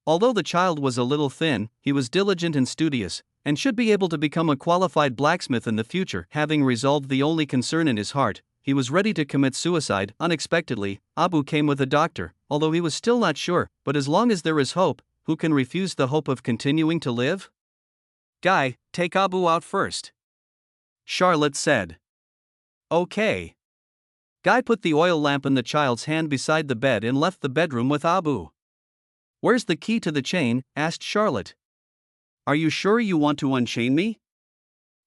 Although the child was a little thin, he was diligent and studious, and should be able to become a qualified blacksmith in the future. Having resolved the only concern in his heart, he was ready to commit suicide. Unexpectedly, Abu came with a doctor, although he was still not sure, but as long as there is hope, who can refuse the hope of continuing to live? Guy, take Abu out first, Charlotte said. Okay. Guy put the oil lamp in the child's hand beside the bed and left the bedroom with Abu. Where's the key to the chain? Asked Charlotte. Are you sure you want to unchain me?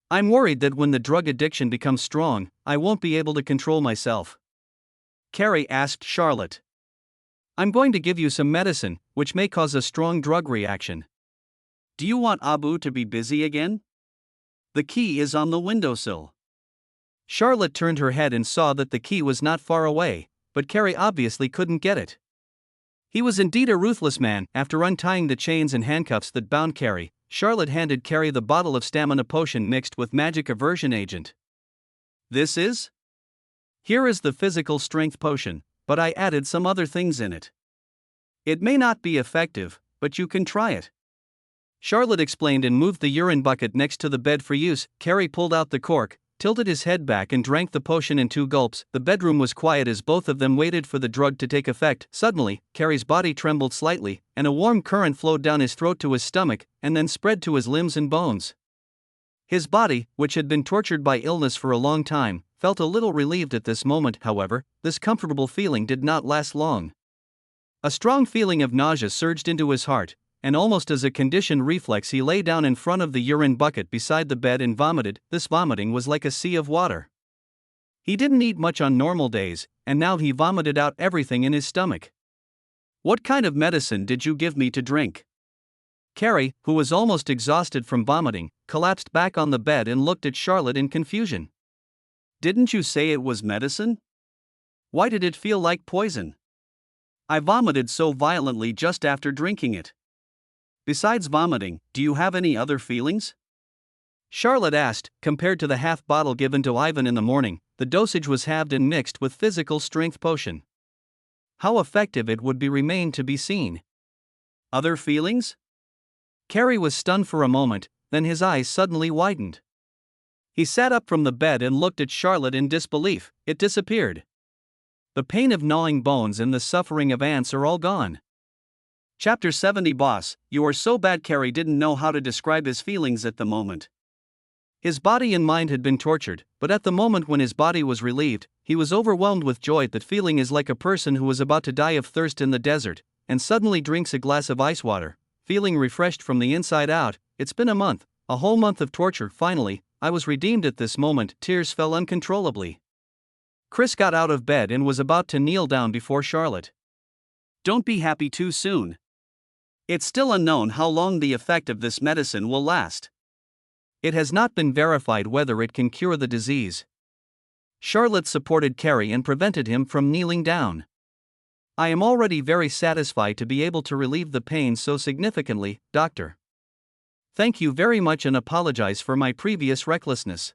I'm worried that when the drug addiction becomes strong, I won't be able to control myself. Carrie asked Charlotte. I'm going to give you some medicine, which may cause a strong drug reaction. Do you want Abu to be busy again? The key is on the windowsill. Charlotte turned her head and saw that the key was not far away, but Carrie obviously couldn't get it. He was indeed a ruthless man. After untying the chains and handcuffs that bound Carrie, Charlotte handed Carrie the bottle of stamina potion mixed with magic aversion agent. This is? Here is the physical strength potion, but I added some other things in it. It may not be effective, but you can try it. Charlotte explained and moved the urine bucket next to the bed for use. Carrie pulled out the cork, tilted his head back and drank the potion in 2 gulps. The bedroom was quiet as both of them waited for the drug to take effect. Suddenly, Carrie's body trembled slightly, and a warm current flowed down his throat to his stomach, and then spread to his limbs and bones. His body, which had been tortured by illness for a long time, felt a little relieved at this moment. However, this comfortable feeling did not last long. A strong feeling of nausea surged into his heart, and almost as a conditioned reflex he lay down in front of the urine bucket beside the bed and vomited. This vomiting was like a sea of water. He didn't eat much on normal days, and now he vomited out everything in his stomach. What kind of medicine did you give me to drink? Carrie, who was almost exhausted from vomiting, collapsed back on the bed and looked at Charlotte in confusion. Didn't you say it was medicine? Why did it feel like poison? I vomited so violently just after drinking it. Besides vomiting, do you have any other feelings? Charlotte asked. Compared to the half bottle given to Ivan in the morning, the dosage was halved and mixed with physical strength potion. How effective it would be remained to be seen. Other feelings? Carrie was stunned for a moment, then his eyes suddenly widened. He sat up from the bed and looked at Charlotte in disbelief. It disappeared. The pain of gnawing bones and the suffering of ants are all gone. Chapter 70. Boss, you are so bad. Carrie didn't know how to describe his feelings at the moment. His body and mind had been tortured, but at the moment when his body was relieved, he was overwhelmed with joy. That feeling is like a person who was about to die of thirst in the desert, and suddenly drinks a glass of ice water, feeling refreshed from the inside out. It's been a month, a whole month of torture. Finally, I was redeemed at this moment. Tears fell uncontrollably. Chris got out of bed and was about to kneel down before Charlotte. Don't be happy too soon. It's still unknown how long the effect of this medicine will last. It has not been verified whether it can cure the disease. Charlotte supported Carrie and prevented him from kneeling down. I am already very satisfied to be able to relieve the pain so significantly, doctor. Thank you very much and apologize for my previous recklessness.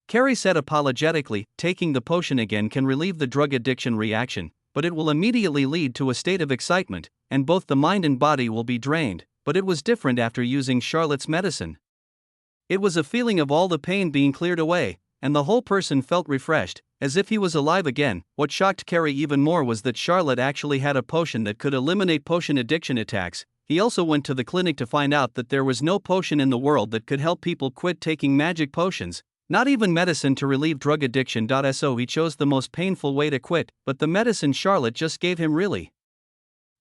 Carrie said apologetically. Taking the potion again can relieve the drug addiction reaction, but it will immediately lead to a state of excitement, and both the mind and body will be drained. But it was different after using Charlotte's medicine. It was a feeling of all the pain being cleared away, and the whole person felt refreshed, as if he was alive again. What shocked Carrie even more was that Charlotte actually had a potion that could eliminate potion addiction attacks. He also went to the clinic to find out that there was no potion in the world that could help people quit taking magic potions, not even medicine to relieve drug addiction. So he chose the most painful way to quit, but the medicine Charlotte just gave him really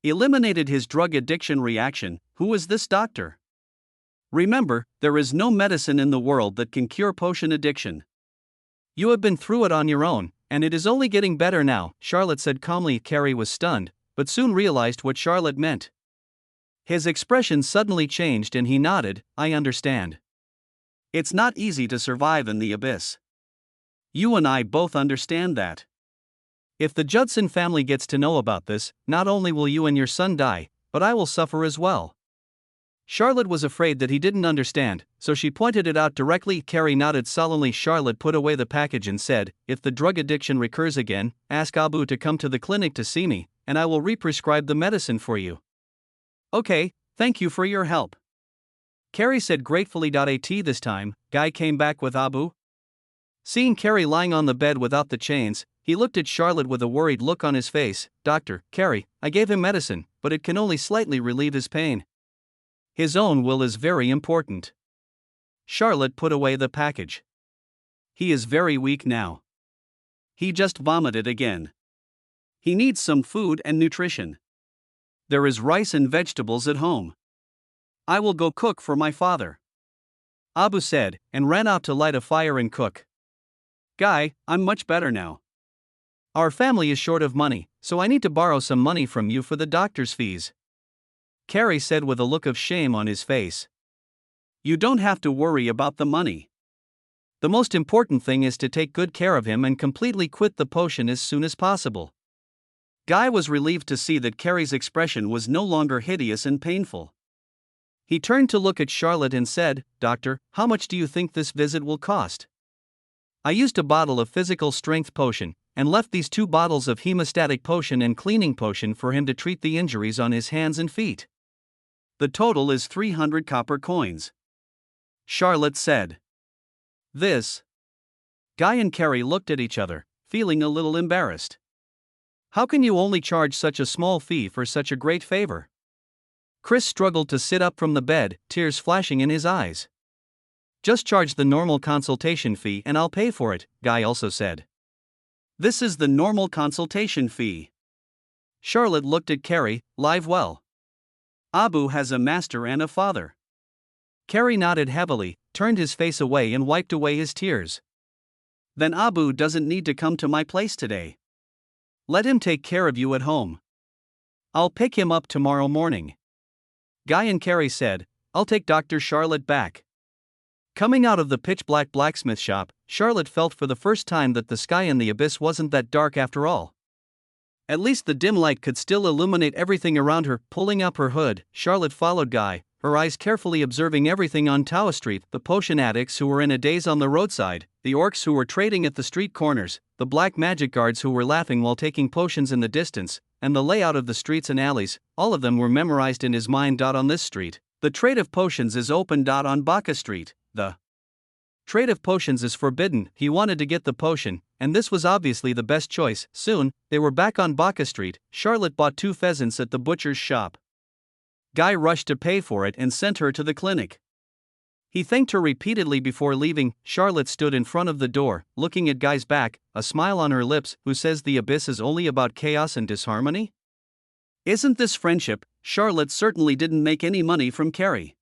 eliminated his drug addiction reaction. Who is this doctor? Remember, there is no medicine in the world that can cure potion addiction. You have been through it on your own, and it is only getting better now, Charlotte said calmly. Carrie was stunned, but soon realized what Charlotte meant. His expression suddenly changed and he nodded. I understand. It's not easy to survive in the abyss. You and I both understand that. If the Judson family gets to know about this, not only will you and your son die, but I will suffer as well. Charlotte was afraid that he didn't understand, so she pointed it out directly. Carrie nodded solemnly. Charlotte put away the package and said, if the drug addiction recurs again, ask Abu to come to the clinic to see me, and I will re-prescribe the medicine for you. Okay, thank you for your help. Carrie said gratefully. At this time, Guy came back with Abu. Seeing Carrie lying on the bed without the chains, he looked at Charlotte with a worried look on his face. Doctor, Carrie, I gave him medicine, but it can only slightly relieve his pain. His own will is very important. Charlotte put away the package. He is very weak now. He just vomited again. He needs some food and nutrition. There is rice and vegetables at home. I will go cook for my father. Abu said, and ran out to light a fire and cook. Guy, I'm much better now. Our family is short of money, so I need to borrow some money from you for the doctor's fees. Carrie said with a look of shame on his face. You don't have to worry about the money. The most important thing is to take good care of him and completely quit the potion as soon as possible. Guy was relieved to see that Carrie's expression was no longer hideous and painful. He turned to look at Charlotte and said, Doctor, how much do you think this visit will cost? I used a bottle of physical strength potion, and left these 2 bottles of hemostatic potion and cleaning potion for him to treat the injuries on his hands and feet. The total is 300 copper coins. Charlotte said. This. Guy and Carrie looked at each other, feeling a little embarrassed. How can you only charge such a small fee for such a great favor? Chris struggled to sit up from the bed, tears flashing in his eyes. Just charge the normal consultation fee and I'll pay for it, Guy also said. This is the normal consultation fee. Charlotte looked at Carrie. Live well. Abu has a master and a father. Carrie nodded heavily, turned his face away and wiped away his tears. Then Abu doesn't need to come to my place today. Let him take care of you at home. I'll pick him up tomorrow morning. Guy and Carrie said, I'll take Dr. Charlotte back. Coming out of the pitch-black blacksmith shop, Charlotte felt for the first time that the sky in the abyss wasn't that dark after all. At least the dim light could still illuminate everything around her. Pulling up her hood, Charlotte followed Guy, her eyes carefully observing everything on Tower Street, the potion addicts who were in a daze on the roadside, the orcs who were trading at the street corners, the black magic guards who were laughing while taking potions in the distance, and the layout of the streets and alleys. All of them were memorized in his mind. On this street, the trade of potions is open. On Baka Street, the trade of potions is forbidden. He wanted to get the potion, and this was obviously the best choice. Soon, they were back on Baka Street. Charlotte bought 2 pheasants at the butcher's shop. Guy rushed to pay for it and sent her to the clinic. He thanked her repeatedly before leaving. Charlotte stood in front of the door, looking at Guy's back, a smile on her lips. Who says the abyss is only about chaos and disharmony? Isn't this friendship? Charlotte certainly didn't make any money from Carrie.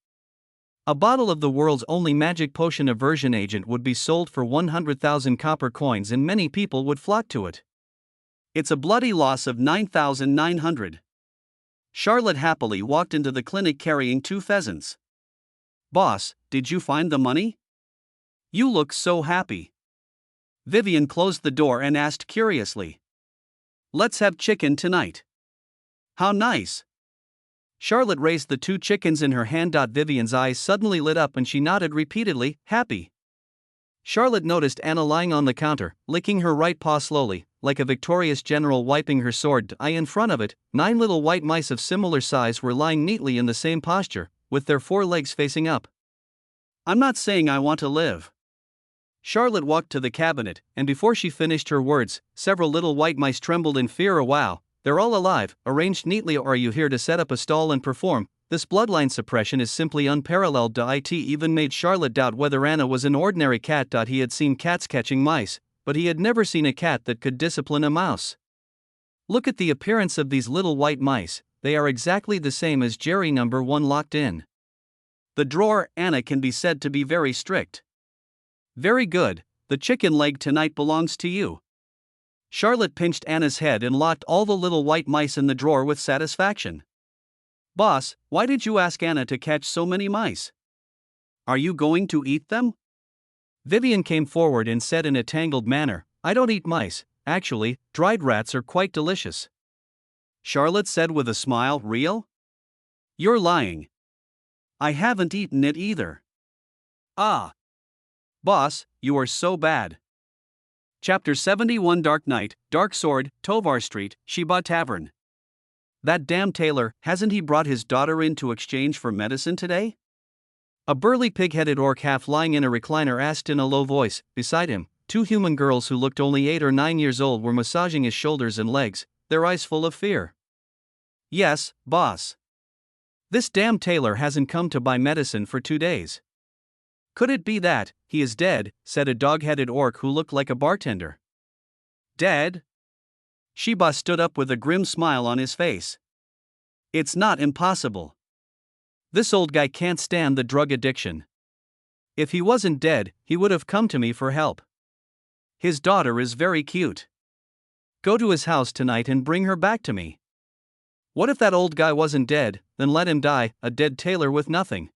A bottle of the world's only magic potion aversion agent would be sold for 100,000 copper coins and many people would flock to it. It's a bloody loss of 9,900. Charlotte happily walked into the clinic carrying 2 pheasants. Boss, did you find the money? You look so happy. Vivian closed the door and asked curiously. Let's have chicken tonight. How nice. Charlotte raised the 2 chickens in her hand. Vivian's eyes suddenly lit up and she nodded repeatedly, happy. Charlotte noticed Anna lying on the counter, licking her right paw slowly, like a victorious general wiping her sword. In front of it, 9 little white mice of similar size were lying neatly in the same posture, with their 4 legs facing up. I'm not saying I want to live. Charlotte walked to the cabinet, and before she finished her words, several little white mice trembled in fear. Wow, they're all alive, arranged neatly. Or are you here to set up a stall and perform? This bloodline suppression is simply unparalleled. It even made Charlotte doubt whether Anna was an ordinary cat. He had seen cats catching mice, but he had never seen a cat that could discipline a mouse. Look at the appearance of these little white mice, they are exactly the same as Jerry number 1 locked in the drawer. Anna can be said to be very strict. Very good, the chicken leg tonight belongs to you. Charlotte pinched Anna's head and locked all the little white mice in the drawer with satisfaction. Boss, why did you ask Anna to catch so many mice? Are you going to eat them? Vivian came forward and said in a tangled manner, I don't eat mice, actually, dried rats are quite delicious. Charlotte said with a smile, real? You're lying. I haven't eaten it either. Ah. Boss, you are so bad. Chapter 71 Dark Night, Dark Sword, Tovar Street, Sheba Tavern. That damn tailor, hasn't he brought his daughter in to exchange for medicine today? A burly pig-headed orc half lying in a recliner asked in a low voice. Beside him, 2 human girls who looked only 8 or 9 years old were massaging his shoulders and legs, their eyes full of fear. Yes, boss. This damn tailor hasn't come to buy medicine for 2 days. Could it be that he is dead? Said a dog-headed orc who looked like a bartender. Dead? Sheba stood up with a grim smile on his face. It's not impossible. This old guy can't stand the drug addiction. If he wasn't dead, he would have come to me for help. His daughter is very cute. Go to his house tonight and bring her back to me. What if that old guy wasn't dead? Then let him die, a dead tailor with nothing.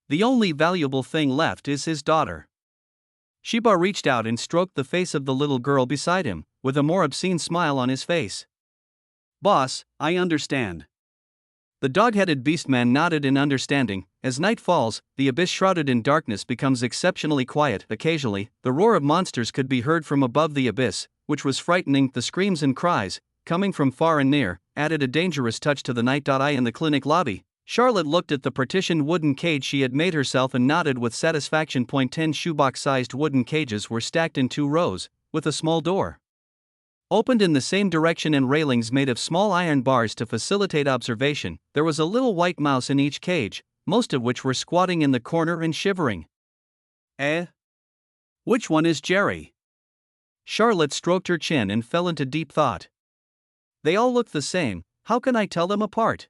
The only valuable thing left is his daughter. Sheba reached out and stroked the face of the little girl beside him, with a more obscene smile on his face. Boss, I understand. The dog-headed beastman nodded in understanding. As night falls, the abyss shrouded in darkness becomes exceptionally quiet. Occasionally, the roar of monsters could be heard from above the abyss, which was frightening. The screams and cries, coming from far and near, added a dangerous touch to the night. In the clinic lobby, Charlotte looked at the partitioned wooden cage she had made herself and nodded with satisfaction. 10 shoebox-sized wooden cages were stacked in 2 rows, with a small door opened in the same direction and railings made of small iron bars to facilitate observation. There was a little white mouse in each cage, most of which were squatting in the corner and shivering. Which one is Jerry? Charlotte stroked her chin and fell into deep thought. They all look the same, how can I tell them apart?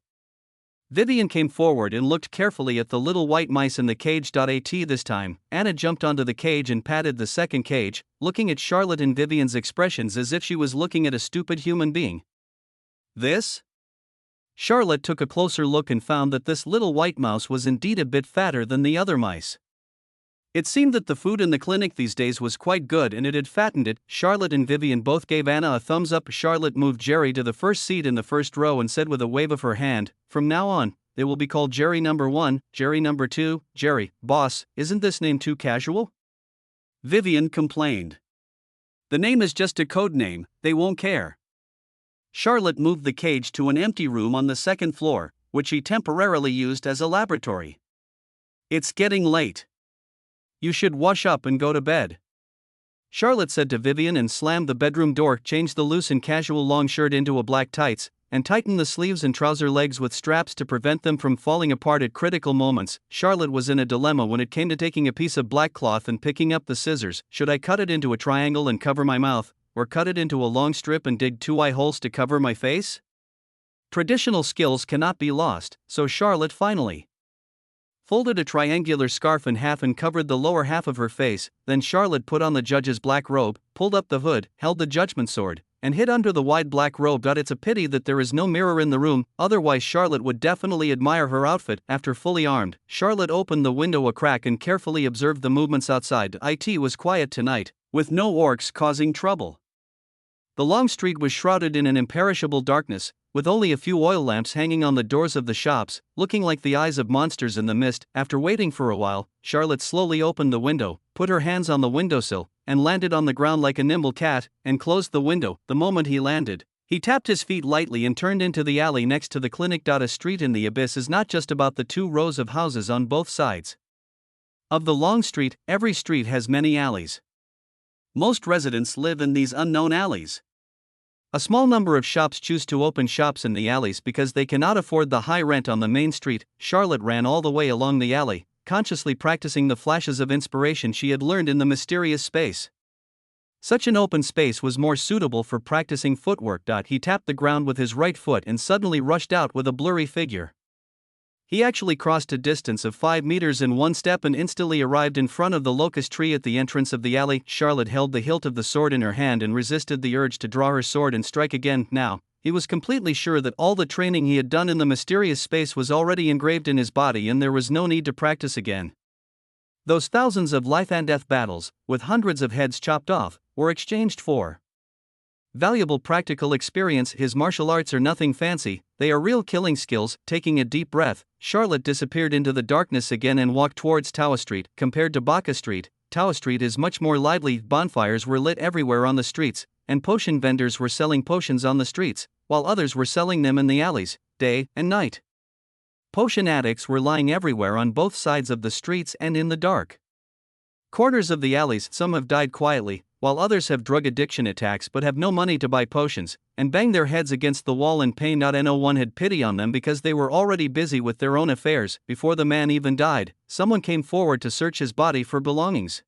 Vivian came forward and looked carefully at the little white mice in the cage. This time, Anna jumped onto the cage and patted the second cage, looking at Charlotte and Vivian's expressions as if she was looking at a stupid human being. This? Charlotte took a closer look and found that this little white mouse was indeed a bit fatter than the other mice. It seemed that the food in the clinic these days was quite good and it had fattened it. Charlotte and Vivian both gave Anna a thumbs up. Charlotte moved Jerry to the first seat in the first row and said with a wave of her hand, from now on, they will be called Jerry number 1, Jerry number 2, Jerry. Boss, isn't this name too casual? Vivian complained. The name is just a code name, they won't care. Charlotte moved the cage to an empty room on the second floor, which she temporarily used as a laboratory. It's getting late. You should wash up and go to bed. Charlotte said to Vivian and slammed the bedroom door. Changed the loose and casual long shirt into a black tights, and tightened the sleeves and trouser legs with straps to prevent them from falling apart at critical moments. Charlotte was in a dilemma when it came to taking a piece of black cloth and picking up the scissors. Should I cut it into a triangle and cover my mouth, or cut it into a long strip and dig 2 eye holes to cover my face? Traditional skills cannot be lost, so Charlotte finally folded a triangular scarf in half and covered the lower half of her face. Then Charlotte put on the judge's black robe, pulled up the hood, held the judgment sword, and hid under the wide black robe. It's a pity that there is no mirror in the room, otherwise Charlotte would definitely admire her outfit. After fully armed, Charlotte opened the window a crack and carefully observed the movements outside. It was quiet tonight, with no orcs causing trouble. The long street was shrouded in an imperishable darkness, with only a few oil lamps hanging on the doors of the shops, looking like the eyes of monsters in the mist. After waiting for a while, Charlotte slowly opened the window, put her hands on the windowsill, and landed on the ground like a nimble cat, and closed the window. The moment he landed, he tapped his feet lightly and turned into the alley next to the clinic. A street in the abyss is not just about the 2 rows of houses on both sides of the long street. Every street has many alleys. Most residents live in these unknown alleys. A small number of shops choose to open shops in the alleys because they cannot afford the high rent on the main street. Charlotte ran all the way along the alley, consciously practicing the flashes of inspiration she had learned in the mysterious space. Such an open space was more suitable for practicing footwork. He tapped the ground with his right foot and suddenly rushed out with a blurry figure. He actually crossed a distance of 5 meters in one step and instantly arrived in front of the locust tree at the entrance of the alley. Charlotte held the hilt of the sword in her hand and resisted the urge to draw her sword and strike again. Now, he was completely sure that all the training he had done in the mysterious space was already engraved in his body and there was no need to practice again. Those thousands of life and death battles, with hundreds of heads chopped off, were exchanged for valuable practical experience. His martial arts are nothing fancy, they are real killing skills. Taking a deep breath, Charlotte disappeared into the darkness again and walked towards Tower Street. Compared to Baca Street, Tower Street is much more lively. Bonfires were lit everywhere on the streets, and potion vendors were selling potions on the streets, while others were selling them in the alleys, day and night. Potion addicts were lying everywhere on both sides of the streets and in the dark corners of the alleys. Some have died quietly, while others have drug addiction attacks but have no money to buy potions, and bang their heads against the wall in pain. No one had pity on them because they were already busy with their own affairs. Before the man even died, someone came forward to search his body for belongings.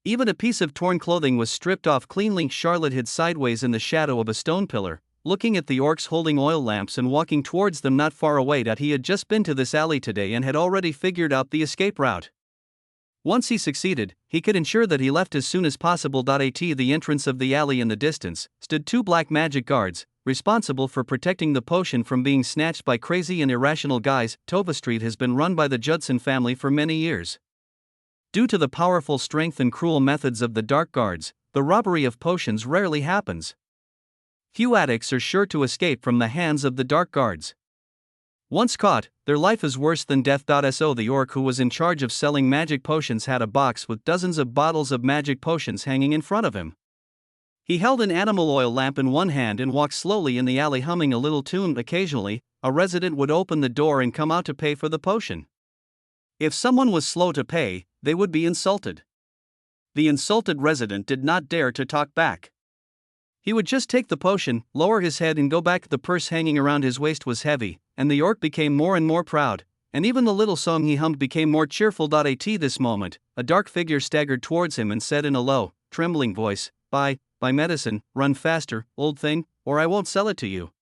Even a piece of torn clothing was stripped off cleanly. Charlotte hid sideways in the shadow of a stone pillar, looking at the orcs holding oil lamps and walking towards them not far away. He had just been to this alley today and had already figured out the escape route. Once he succeeded, he could ensure that he left as soon as possible. At the entrance of the alley in the distance stood 2 black magic guards, responsible for protecting the potion from being snatched by crazy and irrational guys. Tova Street has been run by the Judson family for many years. Due to the powerful strength and cruel methods of the Dark Guards, the robbery of potions rarely happens. Few addicts are sure to escape from the hands of the Dark Guards. Once caught, their life is worse than death. So the orc who was in charge of selling magic potions had a box with dozens of bottles of magic potions hanging in front of him. He held an animal oil lamp in one hand and walked slowly in the alley humming a little tune. Occasionally, a resident would open the door and come out to pay for the potion. If someone was slow to pay, they would be insulted. The insulted resident did not dare to talk back. He would just take the potion, lower his head and go back. The purse hanging around his waist was heavy, and the orc became more and more proud, and even the little song he hummed became more cheerful. At this moment, a dark figure staggered towards him and said in a low, trembling voice, Buy medicine, run faster, old thing, or I won't sell it to you."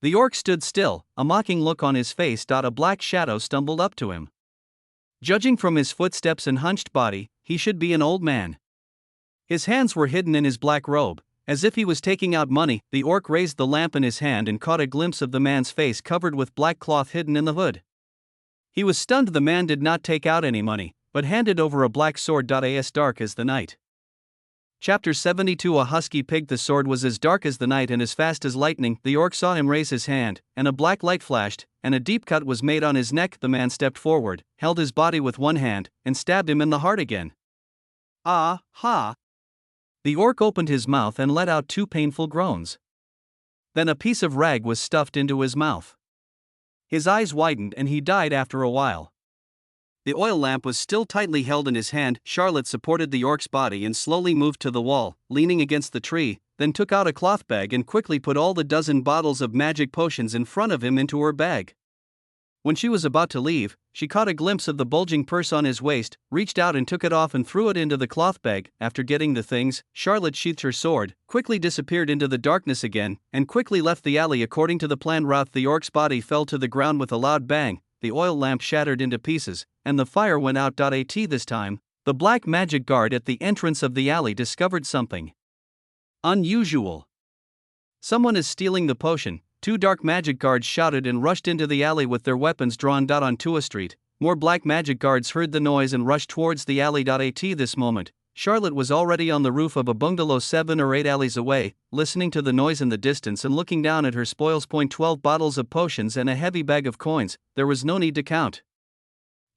The orc stood still, a mocking look on his face. A black shadow stumbled up to him. Judging from his footsteps and hunched body, he should be an old man. His hands were hidden in his black robe, as if he was taking out money. The orc raised the lamp in his hand and caught a glimpse of the man's face covered with black cloth hidden in the hood. He was stunned. The man did not take out any money, but handed over a black sword. As dark as the night. Chapter 72. A husky pig. The sword was as dark as the night and as fast as lightning. The orc saw him raise his hand, and a black light flashed, and a deep cut was made on his neck. The man stepped forward, held his body with one hand, and stabbed him in the heart again. Ah, ha! The orc opened his mouth and let out 2 painful groans. Then a piece of rag was stuffed into his mouth. His eyes widened and he died after a while. The oil lamp was still tightly held in his hand. Charlotte supported the orc's body and slowly moved to the wall, leaning against the tree, then took out a cloth bag and quickly put all the dozen bottles of magic potions in front of him into her bag. When she was about to leave, she caught a glimpse of the bulging purse on his waist, reached out and took it off and threw it into the cloth bag. After getting the things, Charlotte sheathed her sword, quickly disappeared into the darkness again, and quickly left the alley according to the planned route. The orc's body fell to the ground with a loud bang, the oil lamp shattered into pieces, and the fire went out. At this time, the black magic guard at the entrance of the alley discovered something unusual. Someone is stealing the potion. Two dark magic guards shouted and rushed into the alley with their weapons drawn. On Tua Street, more black magic guards heard the noise and rushed towards the alley. At this moment, Charlotte was already on the roof of a bungalow 7 or 8 alleys away, listening to the noise in the distance and looking down at her spoils. 12 bottles of potions and a heavy bag of coins. There was no need to count.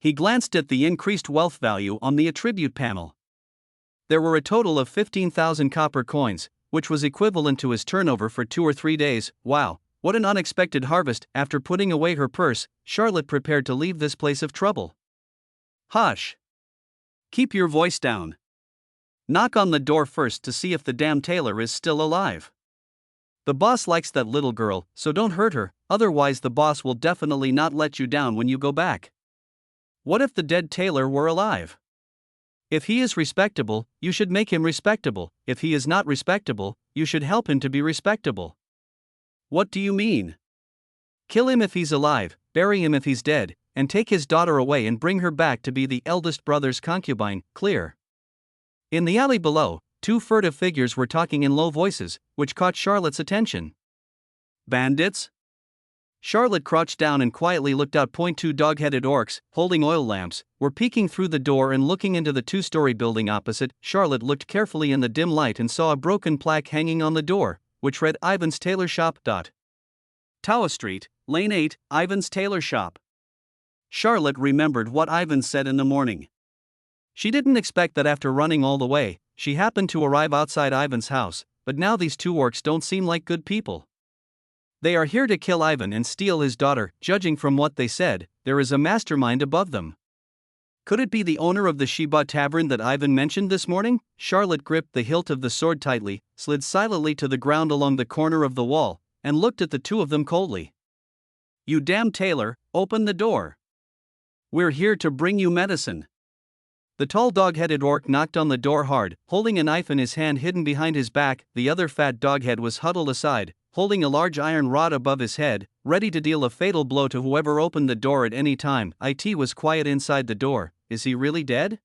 He glanced at the increased wealth value on the attribute panel. There were a total of 15,000 copper coins, which was equivalent to his turnover for 2 or 3 days. Wow, what an unexpected harvest! After putting away her purse, Charlotte prepared to leave this place of trouble. Hush! Keep your voice down. Knock on the door first to see if the damn tailor is still alive. The boss likes that little girl, so don't hurt her, otherwise the boss will definitely not let you down when you go back. What if the dead tailor were alive? If he is respectable, you should make him respectable. If he is not respectable, you should help him to be respectable. What do you mean? Kill him if he's alive, bury him if he's dead, and take his daughter away and bring her back to be the eldest brother's concubine. Clear. In the alley below, 2 furtive figures were talking in low voices, which caught Charlotte's attention. Bandits? Charlotte crouched down and quietly looked out. 2 dog-headed orcs, holding oil lamps, were peeking through the door and looking into the 2-story building opposite. Charlotte looked carefully in the dim light and saw a broken plaque hanging on the door, which read Ivan's Tailor Shop. Tua Street, Lane 8, Ivan's Tailor Shop. Charlotte remembered what Ivan said in the morning. She didn't expect that after running all the way, she happened to arrive outside Ivan's house, but now these 2 orcs don't seem like good people. They are here to kill Ivan and steal his daughter. Judging from what they said, there is a mastermind above them. Could it be the owner of the Sheba Tavern that Ivan mentioned this morning? Charlotte gripped the hilt of the sword tightly, slid silently to the ground along the corner of the wall, and looked at the 2 of them coldly. You damn tailor, open the door. We're here to bring you medicine. The tall dog-headed orc knocked on the door hard, holding a knife in his hand hidden behind his back. The other fat doghead was huddled aside, holding a large iron rod above his head, ready to deal a fatal blow to whoever opened the door at any time. It was quiet inside the door. Is he really dead?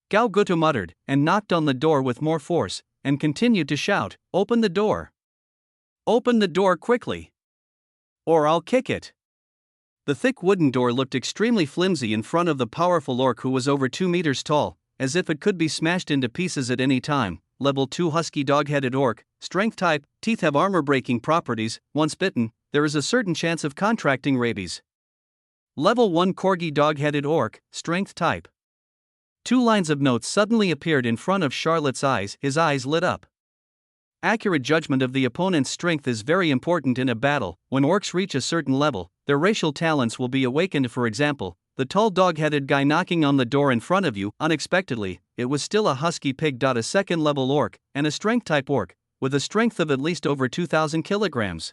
Gao Gutu muttered, and knocked on the door with more force, and continued to shout, Open the door! Open the door quickly! Or I'll kick it! The thick wooden door looked extremely flimsy in front of the powerful orc who was over 2 meters tall, as if it could be smashed into pieces at any time. Level 2 husky dog-headed orc, strength type, teeth have armor-breaking properties. Once bitten, there is a certain chance of contracting rabies. Level 1 corgi dog-headed orc, strength type. 2 lines of notes suddenly appeared in front of Charlotte's eyes. His eyes lit up. Accurate judgment of the opponent's strength is very important in a battle. When orcs reach a certain level, their racial talents will be awakened. For example, the tall dog-headed guy knocking on the door in front of you, unexpectedly, it was still a husky pig. A second-level orc, and a strength-type orc, with a strength of at least over 2,000 kilograms.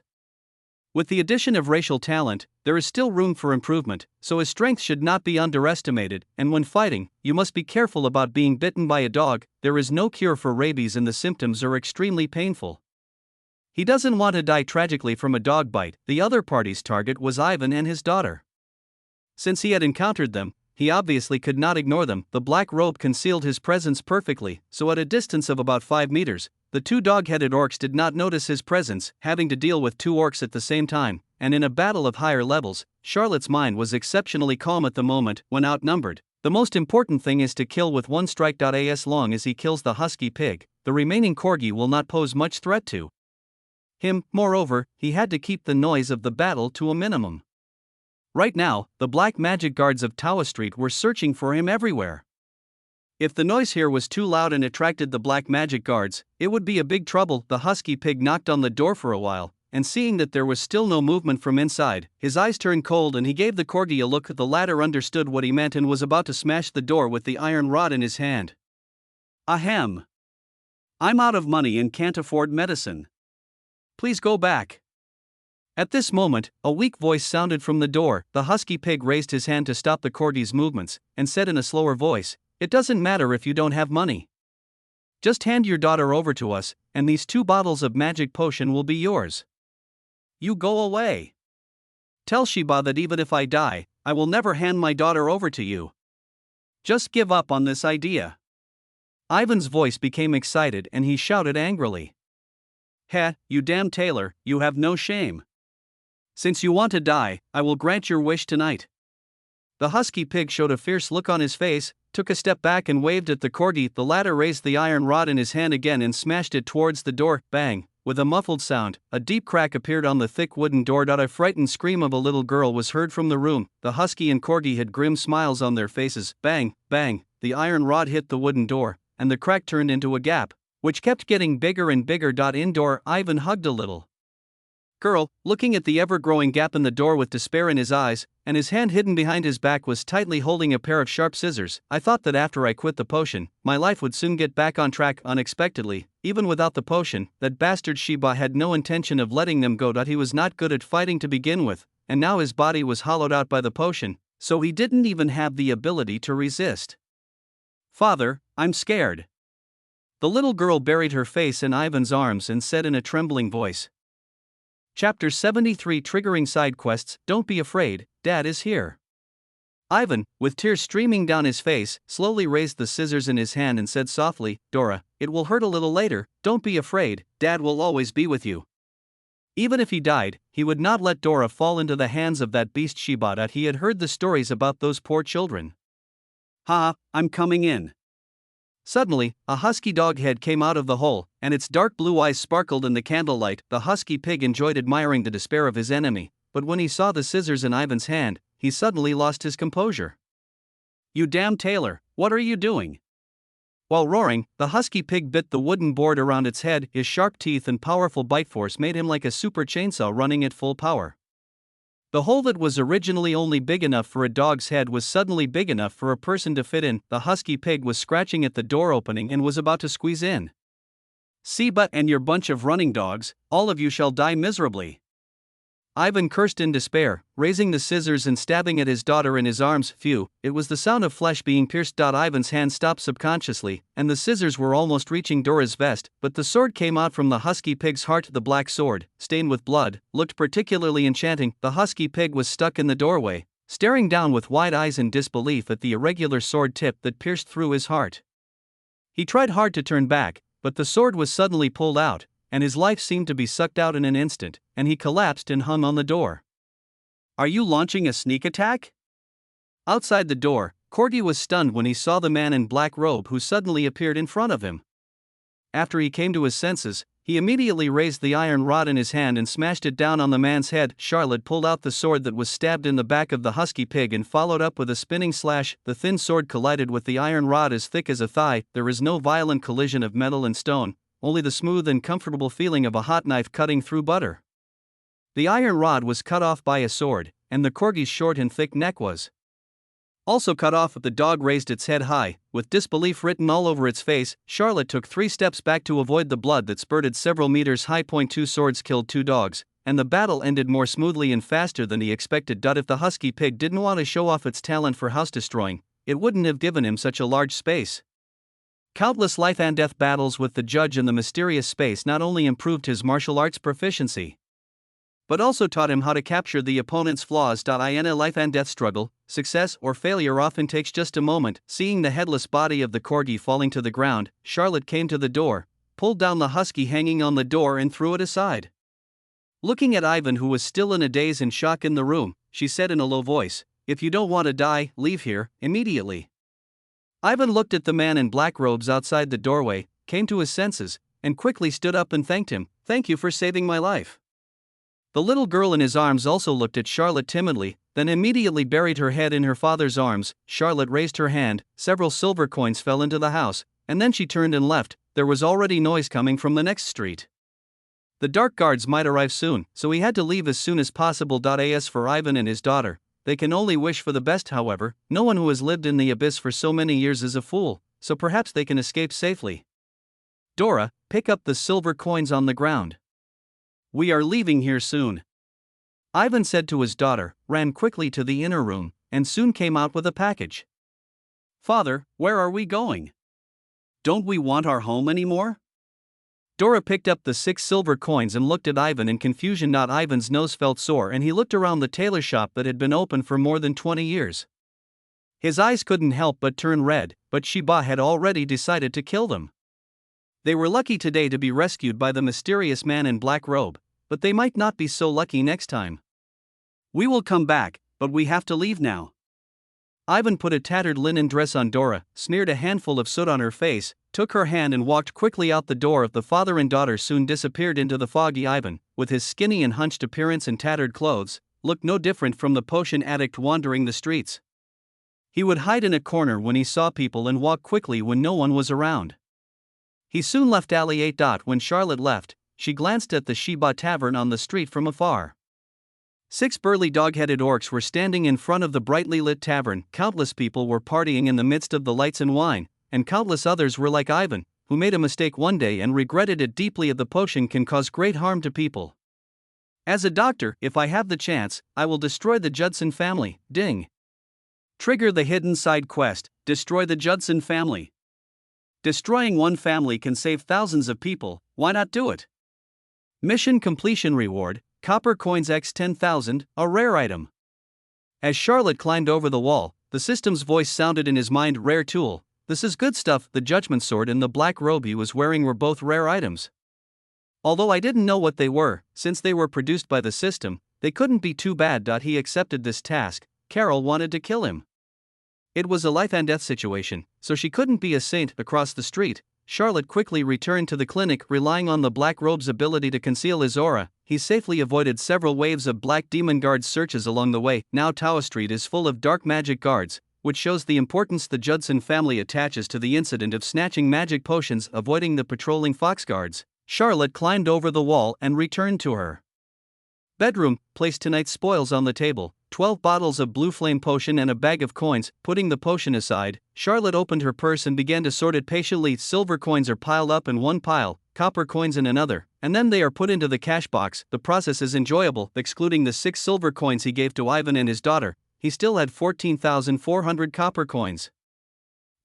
With the addition of racial talent, there is still room for improvement, so his strength should not be underestimated, and when fighting, you must be careful about being bitten by a dog. There is no cure for rabies and the symptoms are extremely painful. He doesn't want to die tragically from a dog bite. The other party's target was Ivan and his daughter. Since he had encountered them, he obviously could not ignore them. The black robe concealed his presence perfectly, so at a distance of about 5 meters, the 2 dog-headed orcs did not notice his presence. Having to deal with 2 orcs at the same time, and in a battle of higher levels, Charlotte's mind was exceptionally calm at the moment. When outnumbered, the most important thing is to kill with 1 strike. As long as he kills the husky pig, the remaining corgi will not pose much threat to him. Moreover, he had to keep the noise of the battle to a minimum. Right now, the black magic guards of Tua Street were searching for him everywhere. If the noise here was too loud and attracted the black magic guards, it would be a big trouble. The husky pig knocked on the door for a while, and seeing that there was still no movement from inside, his eyes turned cold and he gave the corgi a look. The latter understood what he meant and was about to smash the door with the iron rod in his hand. Ahem. I'm out of money and can't afford medicine. Please go back. At this moment, a weak voice sounded from the door. The husky pig raised his hand to stop the corgi's movements, and said in a slower voice, "It doesn't matter if you don't have money. Just hand your daughter over to us, and these 2 bottles of magic potion will be yours. You go away. Tell Sheba that even if I die, I will never hand my daughter over to you. Just give up on this idea." Ivan's voice became excited and he shouted angrily, "Heh, you damn tailor, you have no shame. Since you want to die, I will grant your wish tonight." The husky pig showed a fierce look on his face, took a step back and waved at the corgi. The latter raised the iron rod in his hand again and smashed it towards the door. Bang! With a muffled sound, a deep crack appeared on the thick wooden door. A frightened scream of a little girl was heard from the room. The husky and corgi had grim smiles on their faces. Bang! Bang! The iron rod hit the wooden door, and the crack turned into a gap, which kept getting bigger and bigger. Indoor, Ivan hugged a little girl, looking at the ever-growing gap in the door with despair in his eyes, and his hand hidden behind his back was tightly holding a pair of sharp scissors. "I thought that after I quit the potion, my life would soon get back on track." Unexpectedly, even without the potion, that bastard Sheba had no intention of letting them go. He was not good at fighting to begin with, and now his body was hollowed out by the potion, so he didn't even have the ability to resist. "Father, I'm scared." The little girl buried her face in Ivan's arms and said in a trembling voice. Chapter 73 Triggering Side Quests. Don't be afraid, Dad is here. Ivan, with tears streaming down his face, slowly raised the scissors in his hand and said softly, "Dora, it will hurt a little later, don't be afraid, Dad will always be with you." Even if he died, he would not let Dora fall into the hands of that beast Sheba. He had heard the stories about those poor children. "Ha, I'm coming in." Suddenly, a husky dog head came out of the hole, and its dark blue eyes sparkled in the candlelight. The husky pig enjoyed admiring the despair of his enemy, but when he saw the scissors in Ivan's hand, he suddenly lost his composure. "You damn tailor, what are you doing?" While roaring, the husky pig bit the wooden board around its head. His sharp teeth and powerful bite force made him like a super chainsaw running at full power. The hole that was originally only big enough for a dog's head was suddenly big enough for a person to fit in. The husky pig was scratching at the door opening and was about to squeeze in. "Sheba and your bunch of running dogs, all of you shall die miserably." Ivan cursed in despair, raising the scissors and stabbing at his daughter in his arms. Phew, it was the sound of flesh being pierced. Ivan's hand stopped subconsciously, and the scissors were almost reaching Dora's vest, but the sword came out from the husky pig's heart. The black sword, stained with blood, looked particularly enchanting. The husky pig was stuck in the doorway, staring down with wide eyes in disbelief at the irregular sword tip that pierced through his heart. He tried hard to turn back, but the sword was suddenly pulled out, and his life seemed to be sucked out in an instant, and he collapsed and hung on the door. "Are you launching a sneak attack?" Outside the door, Corgi was stunned when he saw the man in black robe who suddenly appeared in front of him. After he came to his senses, he immediately raised the iron rod in his hand and smashed it down on the man's head. Charlotte pulled out the sword that was stabbed in the back of the husky pig and followed up with a spinning slash. The thin sword collided with the iron rod as thick as a thigh. There is no violent collision of metal and stone, only the smooth and comfortable feeling of a hot knife cutting through butter. The iron rod was cut off by a sword, and the corgi's short and thick neck was also cut off. The dog raised its head high, with disbelief written all over its face. Charlotte took 3 steps back to avoid the blood that spurted several meters high. 2 swords killed 2 dogs, and the battle ended more smoothly and faster than he expected. If the husky pig didn't want to show off its talent for house destroying, it wouldn't have given him such a large space. Countless life and death battles with the judge in the mysterious space not only improved his martial arts proficiency, but also taught him how to capture the opponent's flaws. In a life and death struggle, success or failure often takes just a moment. Seeing the headless body of the corgi falling to the ground, Charlotte came to the door, pulled down the husky hanging on the door and threw it aside. Looking at Ivan, who was still in a daze and shock in the room, she said in a low voice, "If you don't want to die, leave here, immediately." Ivan looked at the man in black robes outside the doorway, came to his senses, and quickly stood up and thanked him. "Thank you for saving my life." The little girl in his arms also looked at Charlotte timidly, then immediately buried her head in her father's arms. Charlotte raised her hand, several silver coins fell into the house, and then she turned and left. There was already noise coming from the next street. The dark guards might arrive soon, so he had to leave as soon as possible. As for Ivan and his daughter, they can only wish for the best. However, no one who has lived in the abyss for so many years is a fool, so perhaps they can escape safely. "Dora, pick up the silver coins on the ground. We are leaving here soon." Ivan said to his daughter, ran quickly to the inner room, and soon came out with a package. "Father, where are we going? Don't we want our home anymore?" Dora picked up the 6 silver coins and looked at Ivan in confusion. Ivan's nose felt sore and he looked around the tailor shop that had been open for more than 20 years. His eyes couldn't help but turn red, but Sheba had already decided to kill them. They were lucky today to be rescued by the mysterious man in black robe, but they might not be so lucky next time. "We will come back, but we have to leave now." Ivan put a tattered linen dress on Dora, smeared a handful of soot on her face, took her hand and walked quickly out the door. The father and daughter soon disappeared into the foggy. Ivan, with his skinny and hunched appearance and tattered clothes, looked no different from the potion addict wandering the streets. He would hide in a corner when he saw people and walk quickly when no one was around. He soon left Alley 8. When Charlotte left, she glanced at the Sheba Tavern on the street from afar. 6 burly dog-headed orcs were standing in front of the brightly lit tavern. Countless people were partying in the midst of the lights and wine, and countless others were like Ivan, who made a mistake one day and regretted it deeply. The potion can cause great harm to people. As a doctor, if I have the chance, I will destroy the Judson family. Ding. Trigger the hidden side quest, destroy the Judson family. Destroying one family can save thousands of people, why not do it? Mission completion reward, copper coins x 10,000, a rare item. As Charlotte climbed over the wall, the system's voice sounded in his mind, rare tool, this is good stuff. The judgment sword and the black robe he was wearing were both rare items. Although I didn't know what they were, since they were produced by the system, they couldn't be too bad. He accepted this task. Carol wanted to kill him. It was a life and death situation, so she couldn't be a saint. Across the street, Charlotte quickly returned to the clinic. Relying on the black robe's ability to conceal his aura, he safely avoided several waves of black demon guards' searches along the way. Now Tower Street is full of dark magic guards, which shows the importance the Judson family attaches to the incident of snatching magic potions. Avoiding the patrolling fox guards, Charlotte climbed over the wall and returned to her bedroom, placed tonight's spoils on the table, 12 bottles of blue flame potion and a bag of coins. Putting the potion aside, Charlotte opened her purse and began to sort it patiently. Silver coins are piled up in one pile, copper coins in another, and then they are put into the cash box. The process is enjoyable. Excluding the 6 silver coins he gave to Ivan and his daughter, he still had 14,400 copper coins.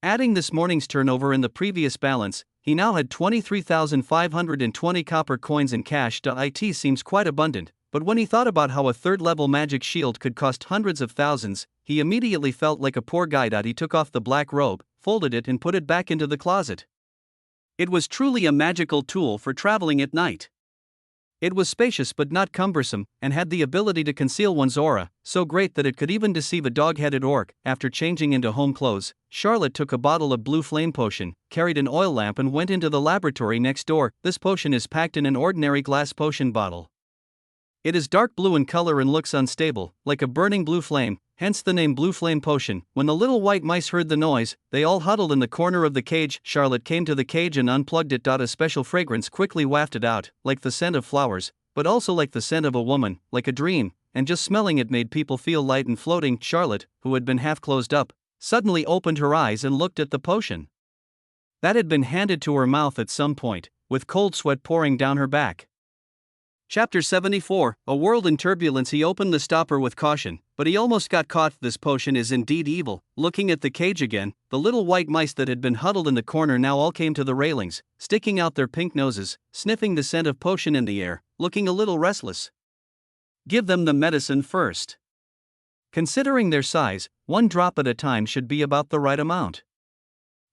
Adding this morning's turnover in the previous balance, he now had 23,520 copper coins in cash. It seems quite abundant, but when he thought about how a third-level magic shield could cost hundreds of thousands, he immediately felt like a poor guy. He took off the black robe, folded it and put it back into the closet. It was truly a magical tool for traveling at night. It was spacious but not cumbersome, and had the ability to conceal one's aura, so great that it could even deceive a dog-headed orc. After changing into home clothes, Charlotte took a bottle of blue flame potion, carried an oil lamp and went into the laboratory next door. This potion is packed in an ordinary glass potion bottle. It is dark blue in color and looks unstable, like a burning blue flame, hence the name Blue Flame Potion. When the little white mice heard the noise, they all huddled in the corner of the cage. Charlotte came to the cage and unplugged it. A special fragrance quickly wafted out, like the scent of flowers, but also like the scent of a woman, like a dream, and just smelling it made people feel light and floating. Charlotte, who had been half closed up, suddenly opened her eyes and looked at the potion that had been handed to her mouth at some point, with cold sweat pouring down her back. Chapter 74, A World in Turbulence. He opened the stopper with caution, but he almost got caught. This potion is indeed evil. Looking at the cage again, the little white mice that had been huddled in the corner now all came to the railings, sticking out their pink noses, sniffing the scent of potion in the air, looking a little restless. Give them the medicine first. Considering their size, 1 drop at a time should be about the right amount.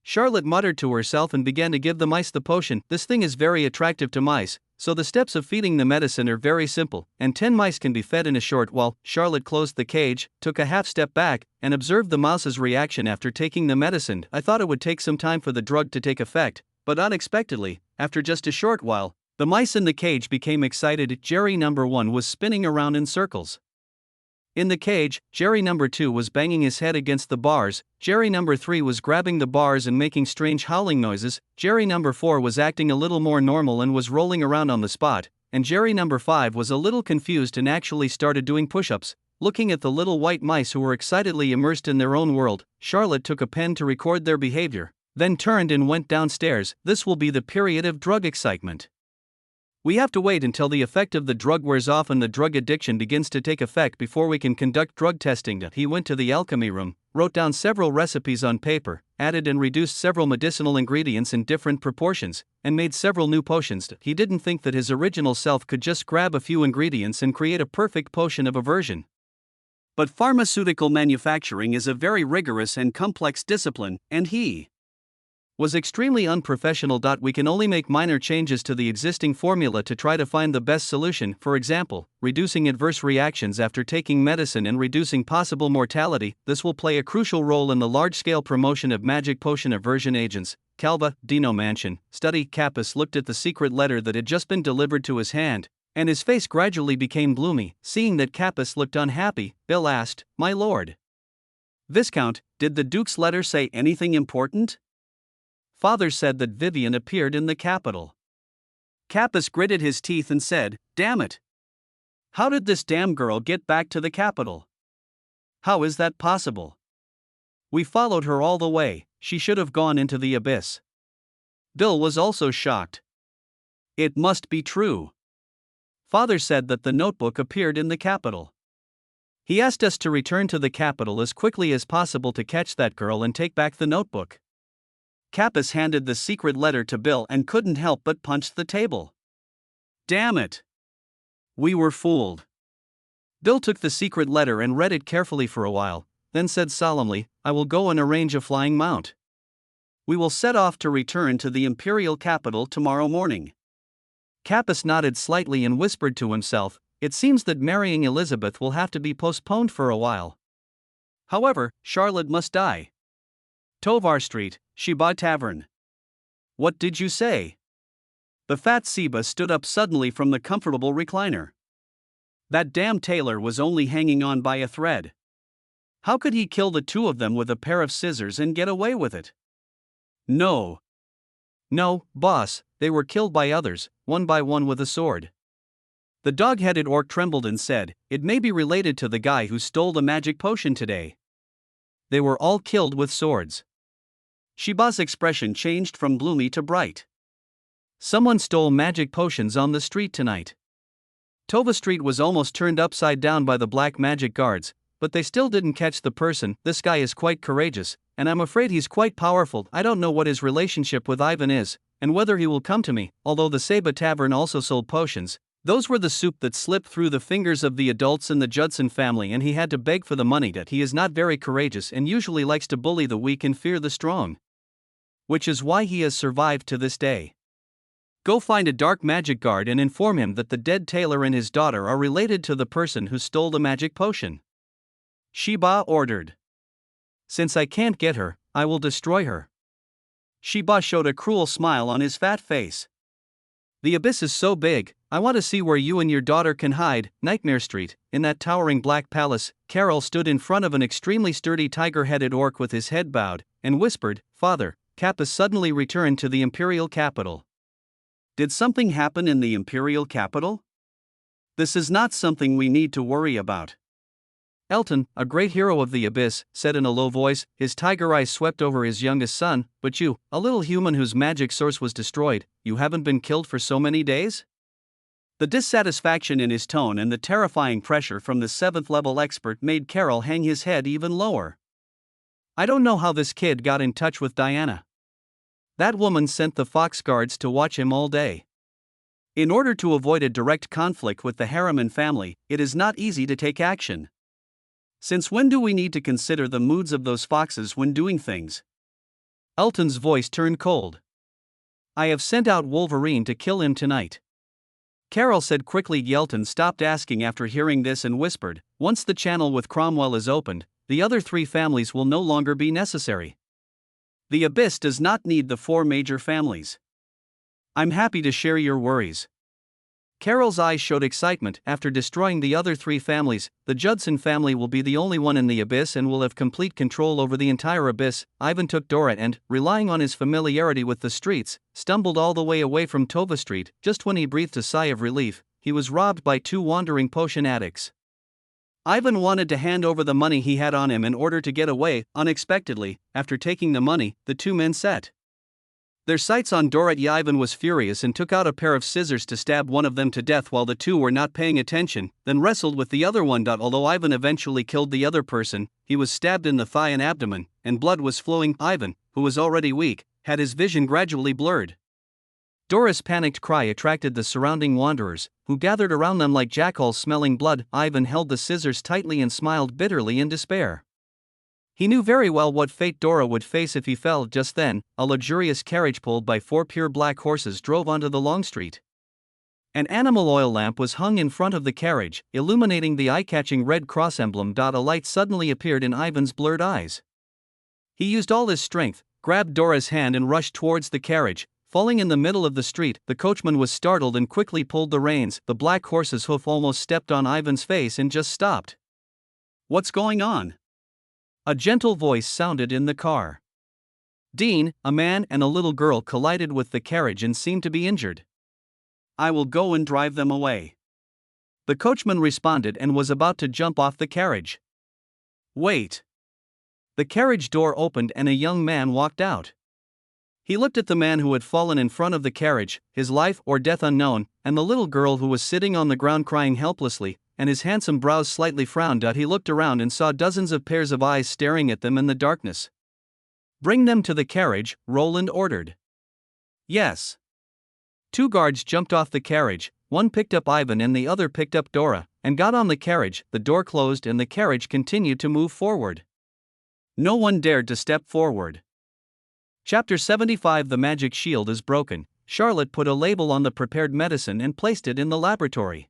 Charlotte muttered to herself and began to give the mice the potion. This thing is very attractive to mice, so the steps of feeding the medicine are very simple, and 10 mice can be fed in a short while. Charlotte closed the cage, took a half step back, and observed the mouse's reaction after taking the medicine. I thought it would take some time for the drug to take effect, but unexpectedly, after just a short while, the mice in the cage became excited. Jerry number 1 was spinning around in circles. In the cage, Jerry number 2 was banging his head against the bars, Jerry number 3 was grabbing the bars and making strange howling noises, Jerry number 4 was acting a little more normal and was rolling around on the spot, and Jerry number 5 was a little confused and actually started doing push-ups. Looking at the little white mice who were excitedly immersed in their own world, Charlotte took a pen to record their behavior, then turned and went downstairs. This will be the period of drug excitement. We have to wait until the effect of the drug wears off and the drug addiction begins to take effect before we can conduct drug testing. He went to the alchemy room, wrote down several recipes on paper, added and reduced several medicinal ingredients in different proportions, and made several new potions. He didn't think that his original self could just grab a few ingredients and create a perfect potion of aversion. But pharmaceutical manufacturing is a very rigorous and complex discipline, and he was extremely unprofessional. We can only make minor changes to the existing formula to try to find the best solution, for example, reducing adverse reactions after taking medicine and reducing possible mortality. This will play a crucial role in the large-scale promotion of magic potion aversion agents. Calva, Dino Mansion, study. Kappas looked at the secret letter that had just been delivered to his hand, and his face gradually became gloomy. Seeing that Kappas looked unhappy, Bill asked, "My lord Viscount, did the Duke's letter say anything important?" Father said that Vivian appeared in the capital. Kappas gritted his teeth and said, "Damn it! How did this damn girl get back to the capital? How is that possible? We followed her all the way, she should have gone into the abyss." Bill was also shocked. "It must be true." Father said that the notebook appeared in the capital. He asked us to return to the capital as quickly as possible to catch that girl and take back the notebook. Kappas handed the secret letter to Bill and couldn't help but punch the table. "Damn it! We were fooled." Bill took the secret letter and read it carefully for a while, then said solemnly, "I will go and arrange a flying mount. We will set off to return to the imperial capital tomorrow morning." Kappas nodded slightly and whispered to himself, "It seems that marrying Elizabeth will have to be postponed for a while. However, Charlotte must die." Tovar Street, Shiba Tavern. "What did you say?" The fat Seba stood up suddenly from the comfortable recliner. "That damn tailor was only hanging on by a thread. How could he kill the two of them with a pair of scissors and get away with it?" No, boss, they were killed by others, one by one with a sword." The dog-headed orc trembled and said, "It may be related to the guy who stole the magic potion today." "They were all killed with swords." Shiba's expression changed from gloomy to bright. "Someone stole magic potions on the street tonight." Tova Street was almost turned upside down by the black magic guards, but they still didn't catch the person. "This guy is quite courageous, and I'm afraid he's quite powerful. I don't know what his relationship with Ivan is, and whether he will come to me." Although the Seba Tavern also sold potions, those were the soup that slipped through the fingers of the adults in the Judson family, and he had to beg for the money. That he is not very courageous and usually likes to bully the weak and fear the strong. Which is why he has survived to this day. Go find a dark magic guard and inform him that the dead tailor and his daughter are related to the person who stole the magic potion. Shiba ordered. "Since I can't get her, I will destroy her." Shiba showed a cruel smile on his fat face. "The abyss is so big, I want to see where you and your daughter can hide." Nightmare Street, in that towering black palace, Carol stood in front of an extremely sturdy tiger-headed orc with his head bowed, and whispered, "Father, Kappas suddenly returned to the imperial capital." "Did something happen in the imperial capital?" "This is not something we need to worry about." Elton, a great hero of the abyss, said in a low voice, his tiger eyes swept over his youngest son, "But you, a little human whose magic source was destroyed, you haven't been killed for so many days?" The dissatisfaction in his tone and the terrifying pressure from the 7th level expert made Carol hang his head even lower. "I don't know how this kid got in touch with Diana. That woman sent the fox guards to watch him all day. In order to avoid a direct conflict with the Harriman family, it is not easy to take action. Since when do we need to consider the moods of those foxes when doing things?" Elton's voice turned cold. "I have sent out Wolverine to kill him tonight." Carol said quickly. Elton stopped asking after hearing this and whispered, "Once the channel with Cromwell is opened, the other 3 families will no longer be necessary. The abyss does not need the 4 major families. I'm happy to share your worries." Carol's eyes showed excitement. "After destroying the other 3 families, the Judson family will be the only one in the abyss and will have complete control over the entire abyss." Ivan took Dora and, relying on his familiarity with the streets, stumbled all the way away from Tova Street. Just when he breathed a sigh of relief, he was robbed by 2 wandering potion addicts. Ivan wanted to hand over the money he had on him in order to get away. Unexpectedly, after taking the money, the 2 men set. Their sights on Dora. Ivan was furious and took out a pair of scissors to stab one of them to death while the two were not paying attention, then wrestled with the other one. Although Ivan eventually killed the other person, he was stabbed in the thigh and abdomen, and blood was flowing. Ivan, who was already weak, had his vision gradually blurred. Dora's panicked cry attracted the surrounding wanderers, who gathered around them like jackals smelling blood. Ivan held the scissors tightly and smiled bitterly in despair. He knew very well what fate Dora would face if he fell. Just then, a luxurious carriage pulled by 4 pure black horses drove onto the long street. An animal oil lamp was hung in front of the carriage, illuminating the eye-catching Red Cross emblem. A light suddenly appeared in Ivan's blurred eyes. He used all his strength, grabbed Dora's hand and rushed towards the carriage. Falling in the middle of the street, the coachman was startled and quickly pulled the reins. The black horse's hoof almost stepped on Ivan's face and just stopped. "What's going on?" A gentle voice sounded in the car. Dean, a man and a little girl collided with the carriage and seemed to be injured. "I will go and drive them away." The coachman responded and was about to jump off the carriage. "Wait." The carriage door opened and a young man walked out. He looked at the man who had fallen in front of the carriage, his life or death unknown, and the little girl who was sitting on the ground crying helplessly, and his handsome brows slightly frowned. He looked around and saw dozens of pairs of eyes staring at them in the darkness. "Bring them to the carriage," Roland ordered. "Yes." 2 guards jumped off the carriage, one picked up Ivan and the other picked up Dora, and got on the carriage. The door closed and the carriage continued to move forward. No one dared to step forward. Chapter 75. The magic shield is broken. Charlotte put a label on the prepared medicine and placed it in the laboratory.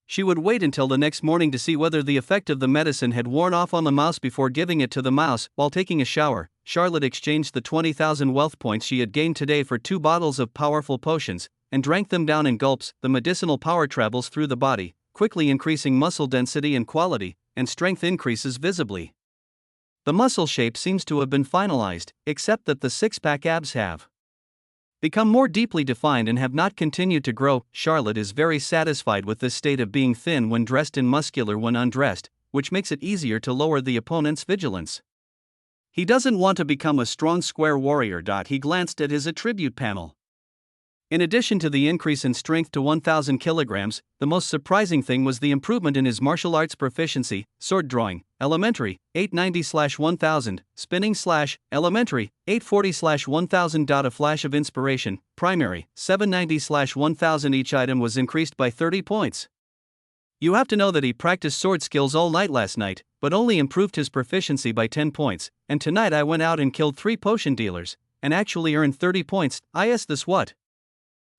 She would wait until the next morning to see whether the effect of the medicine had worn off on the mouse before giving it to the mouse. While taking a shower, Charlotte exchanged the 20,000 wealth points she had gained today for 2 bottles of powerful potions, and drank them down in gulps. The medicinal power travels through the body, quickly increasing muscle density and quality, and strength increases visibly. The muscle shape seems to have been finalized, except that the six-pack abs have become more deeply defined and have not continued to grow. Charlotte is very satisfied with this state of being thin when dressed and muscular when undressed, which makes it easier to lower the opponent's vigilance. He doesn't want to become a strong square warrior. He glanced at his attribute panel. In addition to the increase in strength to 1,000 kilograms, the most surprising thing was the improvement in his martial arts proficiency: sword drawing, elementary, 890/1000, spinning / elementary, 840/1000. A flash of inspiration, primary, 790/1000. Each item was increased by 30 points. You have to know that he practiced sword skills all night last night, but only improved his proficiency by 10 points, and tonight I went out and killed 3 potion dealers, and actually earned 30 points. This what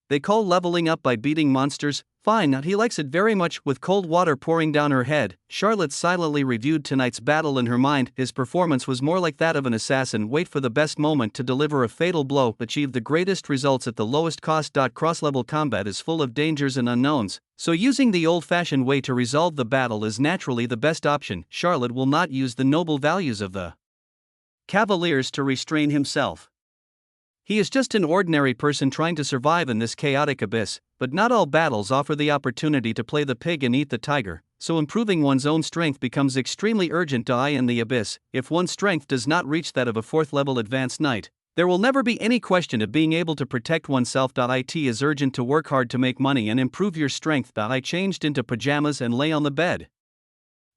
they call leveling up by beating monsters? Fine, he likes it very much. With cold water pouring down her head, Charlotte silently reviewed tonight's battle in her mind. His performance was more like that of an assassin. Wait for the best moment to deliver a fatal blow, achieve the greatest results at the lowest cost. Cross-level combat is full of dangers and unknowns, so using the old-fashioned way to resolve the battle is naturally the best option. Charlotte will not use the noble values of the Cavaliers to restrain himself. He is just an ordinary person trying to survive in this chaotic abyss, but not all battles offer the opportunity to play the pig and eat the tiger, so improving one's own strength becomes extremely urgent. In the abyss, if one's strength does not reach that of a 4th level advanced knight, there will never be any question of being able to protect oneself. It is urgent to work hard to make money and improve your strength. I changed into pajamas and lay on the bed.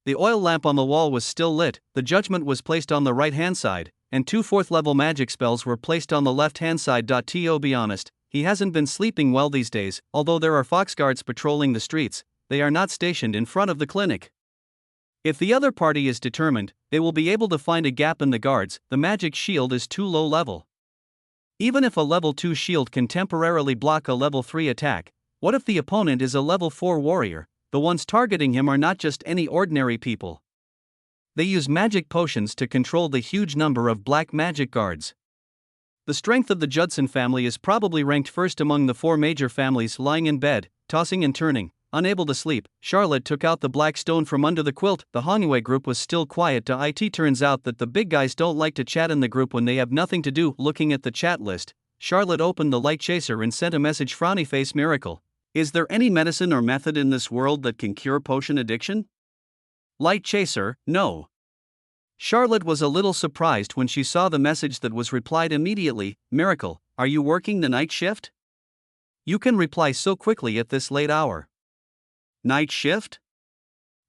The oil lamp on the wall was still lit, the judgment was placed on the right-hand side, and 2 4th-level magic spells were placed on the left-hand side. To be honest, he hasn't been sleeping well these days. Although there are foxguards patrolling the streets, they are not stationed in front of the clinic. If the other party is determined, they will be able to find a gap in the guards. The magic shield is too low level. Even if a level 2 shield can temporarily block a level 3 attack, what if the opponent is a level 4 warrior? The ones targeting him are not just any ordinary people. They use magic potions to control the huge number of black magic guards. The strength of the Judson family is probably ranked first among the 4 major families. Lying in bed, tossing and turning, unable to sleep, Charlotte took out the black stone from under the quilt. The Hongwei group was still quiet. It turns out that the big guys don't like to chat in the group when they have nothing to do. Looking at the chat list, Charlotte opened the light chaser and sent a message: frowny face miracle. Is there any medicine or method in this world that can cure potion addiction? Light chaser, no. Charlotte was a little surprised when she saw the message that was replied immediately: Miracle, are you working the night shift? You can reply so quickly at this late hour. Night shift?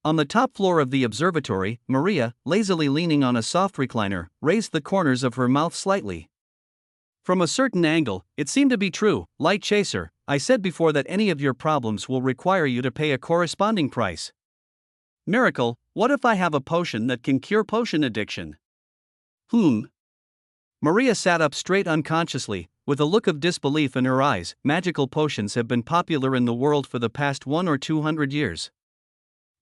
On the top floor of the observatory, Maria, lazily leaning on a soft recliner, raised the corners of her mouth slightly. From a certain angle, it seemed to be true. Light chaser, I said before that any of your problems will require you to pay a corresponding price. Miracle, what if I have a potion that can cure potion addiction? Maria sat up straight unconsciously, with a look of disbelief in her eyes. Magical potions have been popular in the world for the past 100 or 200 years.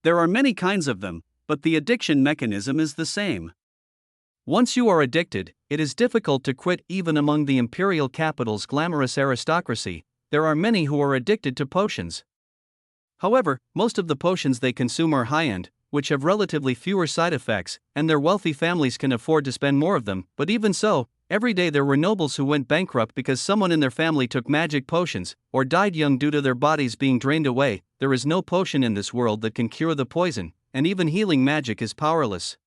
There are many kinds of them, but the addiction mechanism is the same. Once you are addicted, it is difficult to quit. Even among the imperial capital's glamorous aristocracy, there are many who are addicted to potions. However, most of the potions they consume are high-end, which have relatively fewer side effects, and their wealthy families can afford to spend more of them. But even so, every day there were nobles who went bankrupt because someone in their family took magic potions, or died young due to their bodies being drained away. There is no potion in this world that can cure the poison, and even healing magic is powerless.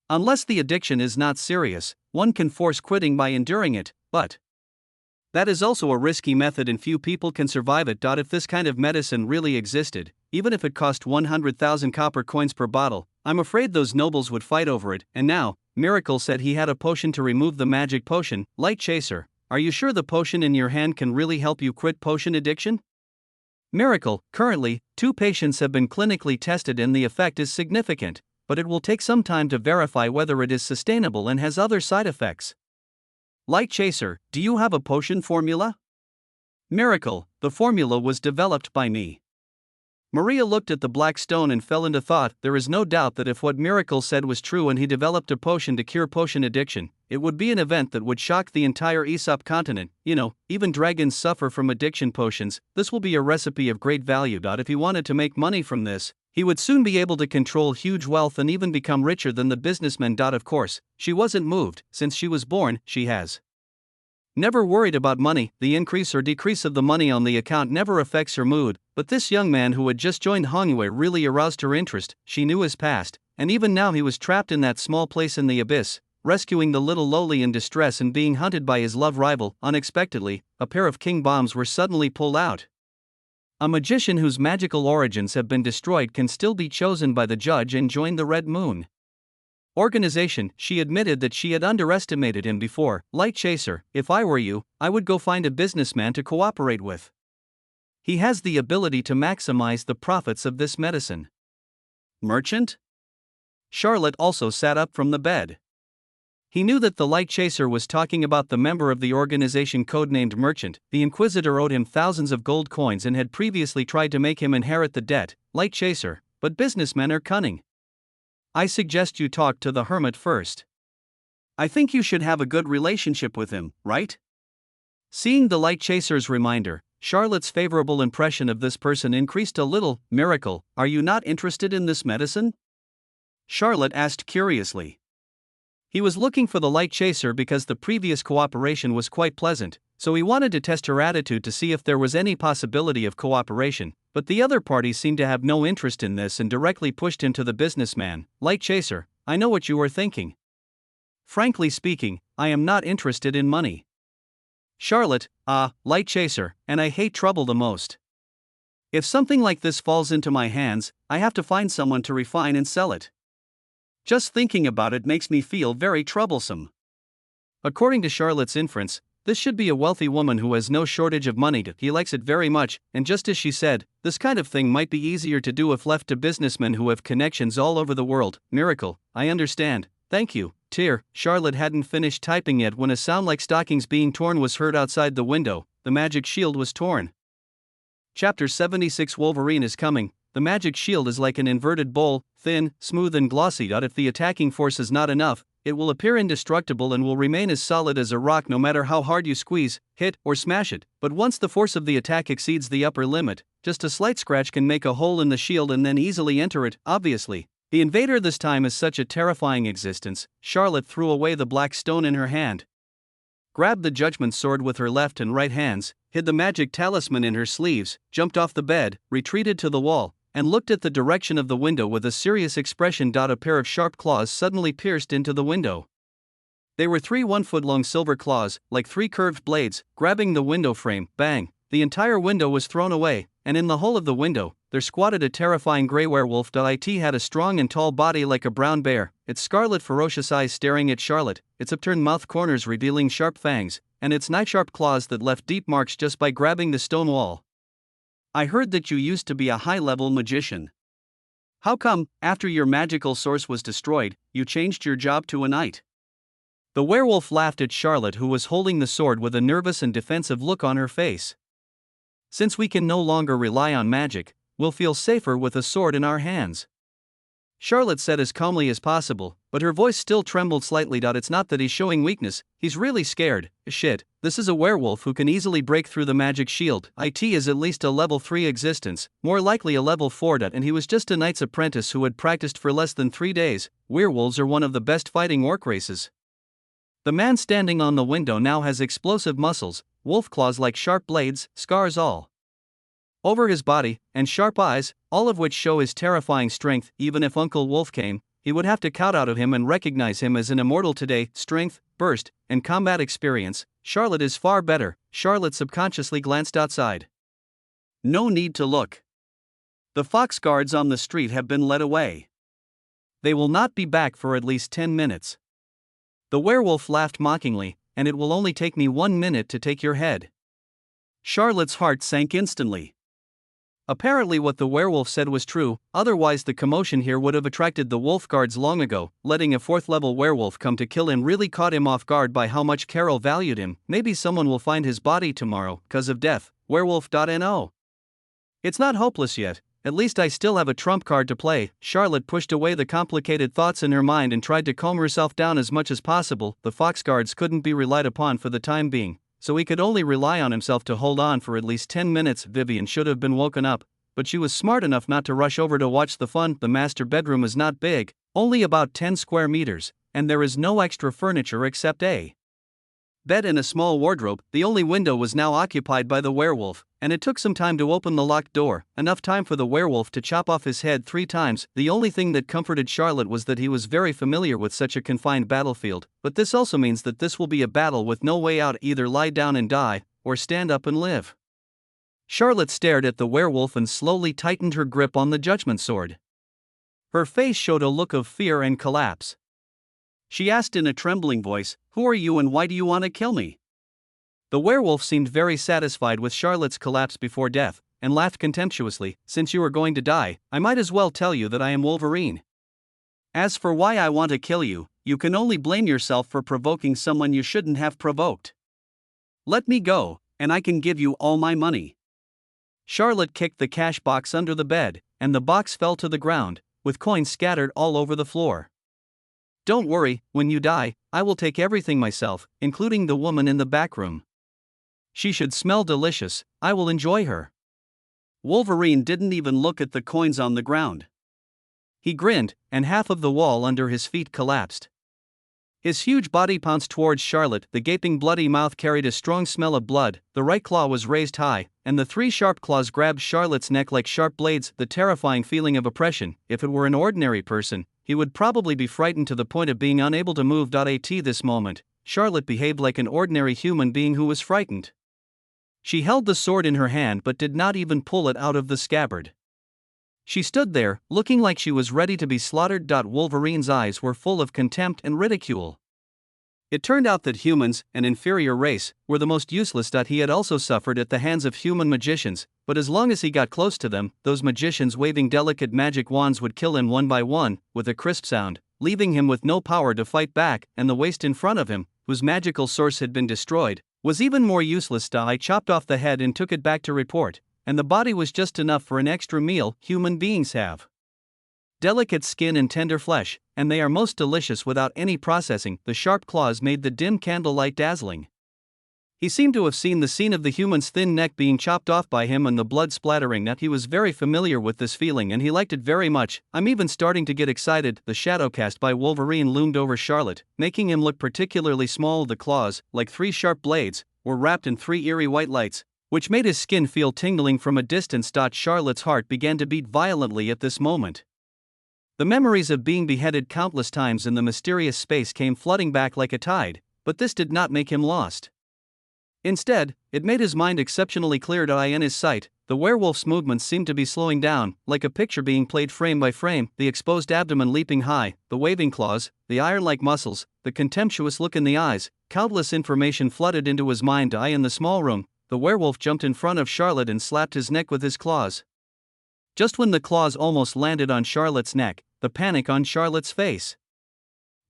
Unless the addiction is not serious, one can force quitting by enduring it, but that is also a risky method and few people can survive it. If this kind of medicine really existed, even if it cost 100,000 copper coins per bottle, I'm afraid those nobles would fight over it. And now, Miracle said he had a potion to remove the magic potion. Light chaser, are you sure the potion in your hand can really help you quit potion addiction? Miracle, currently, 2 patients have been clinically tested and the effect is significant, but it will take some time to verify whether it is sustainable and has other side effects. Light chaser, do you have a potion formula? Miracle, the formula was developed by me. Maria looked at the black stone and fell into thought. There is no doubt that if what Miracle said was true and he developed a potion to cure potion addiction, it would be an event that would shock the entire Aesop continent. Even dragons suffer from addiction potions. This will be a recipe of great value. If he wanted to make money from this, he would soon be able to control huge wealth and even become richer than the businessmen. Of course, she wasn't moved. Since she was born, she has never worried about money. The increase or decrease of the money on the account never affects her mood, but this young man who had just joined Hongwei really aroused her interest. She knew his past, and even now he was trapped in that small place in the abyss, rescuing the little lowly in distress and being hunted by his love rival. Unexpectedly, a pair of king bombs were suddenly pulled out. A magician whose magical origins have been destroyed can still be chosen by the judge and join the Red Moon organization. She admitted that she had underestimated him before. Light chaser, if I were you, I would go find a businessman to cooperate with. He has the ability to maximize the profits of this medicine. Merchant? Charlotte also sat up from the bed. He knew that the light chaser was talking about the member of the organization codenamed Merchant. The Inquisitor owed him thousands of gold coins and had previously tried to make him inherit the debt. Light chaser, but businessmen are cunning. I suggest you talk to the hermit first. I think you should have a good relationship with him, right? Seeing the light chaser's reminder, Charlotte's favorable impression of this person increased a little. Miracle, are you not interested in this medicine? Charlotte asked curiously. He was looking for the light chaser because the previous cooperation was quite pleasant, so he wanted to test her attitude to see if there was any possibility of cooperation, but the other party seemed to have no interest in this and directly pushed him to the businessman. Light chaser, I know what you are thinking. Frankly speaking, I am not interested in money. Charlotte, light chaser, and I hate trouble the most. If something like this falls into my hands, I have to find someone to refine and sell it. Just thinking about it makes me feel very troublesome. According to Charlotte's inference, this should be a wealthy woman who has no shortage of money. He likes it very much, and just as she said, this kind of thing might be easier to do if left to businessmen who have connections all over the world. Miracle, I understand, thank you. Tear, Charlotte hadn't finished typing yet when a sound like stockings being torn was heard outside the window. The magic shield was torn. Chapter 76 Wolverine is coming. The magic shield is like an inverted bowl, thin, smooth and glossy. If the attacking force is not enough, it will appear indestructible and will remain as solid as a rock no matter how hard you squeeze, hit, or smash it. But once the force of the attack exceeds the upper limit, just a slight scratch can make a hole in the shield and then easily enter it. Obviously, the invader this time is such a terrifying existence. Charlotte threw away the black stone in her hand, grabbed the judgment sword with her left and right hands, hid the magic talisman in her sleeves, jumped off the bed, retreated to the wall, and looked at the direction of the window with a serious expression. A pair of sharp claws suddenly pierced into the window. They were 3 1-foot-long silver claws, like 3 curved blades, grabbing the window frame. Bang! The entire window was thrown away, and in the hole of the window, there squatted a terrifying grey werewolf. It had a strong and tall body like a brown bear, its scarlet ferocious eyes staring at Charlotte, its upturned mouth corners revealing sharp fangs, and its knife-sharp claws that left deep marks just by grabbing the stone wall. I heard that you used to be a high-level magician. How come, after your magical source was destroyed, you changed your job to a knight? The werewolf laughed at Charlotte, who was holding the sword with a nervous and defensive look on her face. Since we can no longer rely on magic, we'll feel safer with a sword in our hands, Charlotte said as calmly as possible, but her voice still trembled slightly. It's not that he's showing weakness, he's really scared. Shit, this is a werewolf who can easily break through the magic shield. It is at least a level 3 existence, more likely a level 4. And he was just a knight's apprentice who had practiced for less than 3 days. Werewolves are one of the best fighting orc races. The man standing on the window now has explosive muscles, wolf claws like sharp blades, scars all over his body, and sharp eyes, all of which show his terrifying strength. Even if Uncle Wolf came, he would have to count out of him and recognize him as an immortal today. Strength, burst, and combat experience, Charlotte is far better. Charlotte subconsciously glanced outside. No need to look. The fox guards on the street have been led away. They will not be back for at least 10 minutes. The werewolf laughed mockingly, and it will only take me 1 minute to take your head. Charlotte's heart sank instantly. Apparently what the werewolf said was true, otherwise the commotion here would have attracted the wolf guards long ago. Letting a 4th level werewolf come to kill him really caught him off guard by how much Carol valued him. Maybe someone will find his body tomorrow, 'cause of death. Werewolf.no. It's not hopeless yet, at least I still have a trump card to play. Charlotte pushed away the complicated thoughts in her mind and tried to calm herself down as much as possible. The fox guards couldn't be relied upon for the time being, so he could only rely on himself to hold on for at least 10 minutes. Vivian should have been woken up, but she was smart enough not to rush over to watch the fun. The master bedroom is not big, only about 10 square meters, and there is no extra furniture except a bed and a small wardrobe. The only window was now occupied by the werewolf, and it took some time to open the locked door, enough time for the werewolf to chop off his head 3 times. The only thing that comforted Charlotte was that he was very familiar with such a confined battlefield, but this also means that this will be a battle with no way out. Either lie down and die, or stand up and live. Charlotte stared at the werewolf and slowly tightened her grip on the judgment sword. Her face showed a look of fear and collapse. She asked in a trembling voice, "Who are you and why do you want to kill me?" The werewolf seemed very satisfied with Charlotte's collapse before death, and laughed contemptuously. "Since you are going to die, I might as well tell you that I am Wolverine. As for why I want to kill you, you can only blame yourself for provoking someone you shouldn't have provoked. Let me go, and I can give you all my money." Charlotte kicked the cash box under the bed, and the box fell to the ground, with coins scattered all over the floor. "Don't worry, when you die, I will take everything myself, including the woman in the back room. She should smell delicious, I will enjoy her." Wolverine didn't even look at the coins on the ground. He grinned, and half of the wall under his feet collapsed. His huge body pounced towards Charlotte. The gaping bloody mouth carried a strong smell of blood, the right claw was raised high, and the 3 sharp claws grabbed Charlotte's neck like sharp blades. The terrifying feeling of oppression. If it were an ordinary person, he would probably be frightened to the point of being unable to move. At this moment, Charlotte behaved like an ordinary human being who was frightened. She held the sword in her hand but did not even pull it out of the scabbard. She stood there, looking like she was ready to be slaughtered. Wolverine's eyes were full of contempt and ridicule. It turned out that humans, an inferior race, were the most useless. He had also suffered at the hands of human magicians, but as long as he got close to them, those magicians waving delicate magic wands would kill him one by one, with a crisp sound, leaving him with no power to fight back. And the waste in front of him, whose magical source had been destroyed, was even more useless. I chopped off the head and took it back to report, and the body was just enough for an extra meal. Human beings have delicate skin and tender flesh, and they are most delicious without any processing. The sharp claws made the dim candlelight dazzling. He seemed to have seen the scene of the human's thin neck being chopped off by him and the blood splattering. He was very familiar with this feeling and he liked it very much. "I'm even starting to get excited." The shadow cast by Wolverine loomed over Charlotte, making him look particularly small. The claws, like 3 sharp blades, were wrapped in 3 eerie white lights, which made his skin feel tingling from a distance. Charlotte's heart began to beat violently at this moment. The memories of being beheaded countless times in the mysterious space came flooding back like a tide, but this did not make him lost. Instead, it made his mind exceptionally clear. In his sight, the werewolf's movements seemed to be slowing down, like a picture being played frame by frame, the exposed abdomen leaping high, the waving claws, the iron-like muscles, the contemptuous look in the eyes. Countless information flooded into his mind. In the small room, the werewolf jumped in front of Charlotte and slapped his neck with his claws. Just when the claws almost landed on Charlotte's neck, the panic on Charlotte's face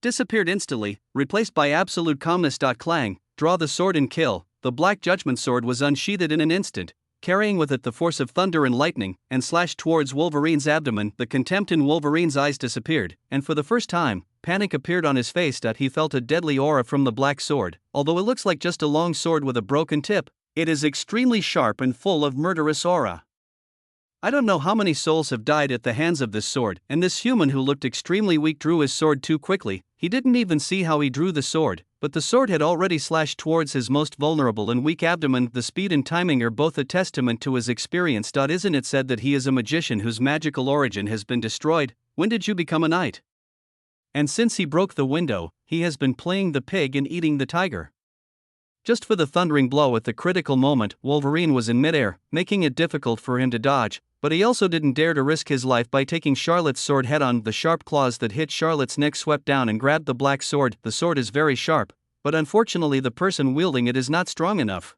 disappeared instantly, replaced by absolute calmness. Clang, draw the sword and kill. The Black Judgment Sword was unsheathed in an instant, carrying with it the force of thunder and lightning, and slashed towards Wolverine's abdomen. The contempt in Wolverine's eyes disappeared, and for the first time, panic appeared on his face. He felt a deadly aura from the black sword. Although it looks like just a long sword with a broken tip, it is extremely sharp and full of murderous aura. I don't know how many souls have died at the hands of this sword, and this human who looked extremely weak drew his sword too quickly. He didn't even see how he drew the sword, but the sword had already slashed towards his most vulnerable and weak abdomen. The speed and timing are both a testament to his experience. Isn't it said that he is a magician whose magical origin has been destroyed? When did you become a knight? And since he broke the window, he has been playing the pig and eating the tiger. Just for the thundering blow at the critical moment, Wolverine was in midair, making it difficult for him to dodge, but he also didn't dare to risk his life by taking Charlotte's sword head-on. The sharp claws that hit Charlotte's neck swept down and grabbed the black sword. The sword is very sharp, but unfortunately the person wielding it is not strong enough.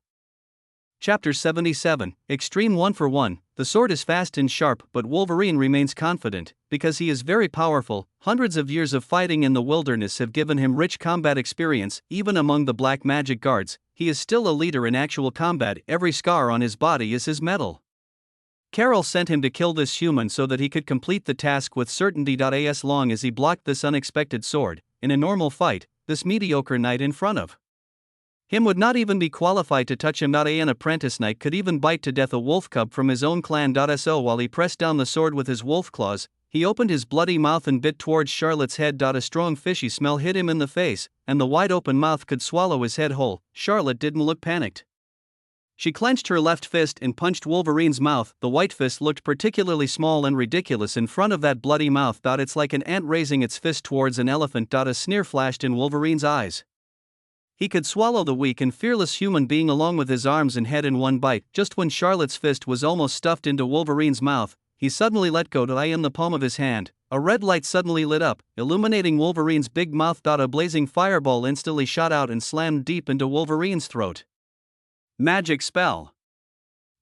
Chapter 77, Extreme 1-for-1. The sword is fast and sharp, but Wolverine remains confident, because he is very powerful. Hundreds of years of fighting in the wilderness have given him rich combat experience. Even among the black magic guards, he is still a leader in actual combat. Every scar on his body is his medal. Carol sent him to kill this human so that he could complete the task with certainty. As long as he blocked this unexpected sword, in a normal fight, this mediocre knight in front of him would not even be qualified to touch him. An apprentice knight could even bite to death a wolf cub from his own clan. So while he pressed down the sword with his wolf claws, he opened his bloody mouth and bit towards Charlotte's head. A strong fishy smell hit him in the face, and the wide open mouth could swallow his head whole. Charlotte didn't look panicked. She clenched her left fist and punched Wolverine's mouth. The white fist looked particularly small and ridiculous in front of that bloody mouth. It's like an ant raising its fist towards an elephant. A sneer flashed in Wolverine's eyes. He could swallow the weak and fearless human being along with his arms and head in one bite. Just when Charlotte's fist was almost stuffed into Wolverine's mouth, he suddenly let go. In the palm of his hand, a red light suddenly lit up, illuminating Wolverine's big mouth. A blazing fireball instantly shot out and slammed deep into Wolverine's throat. Magic spell.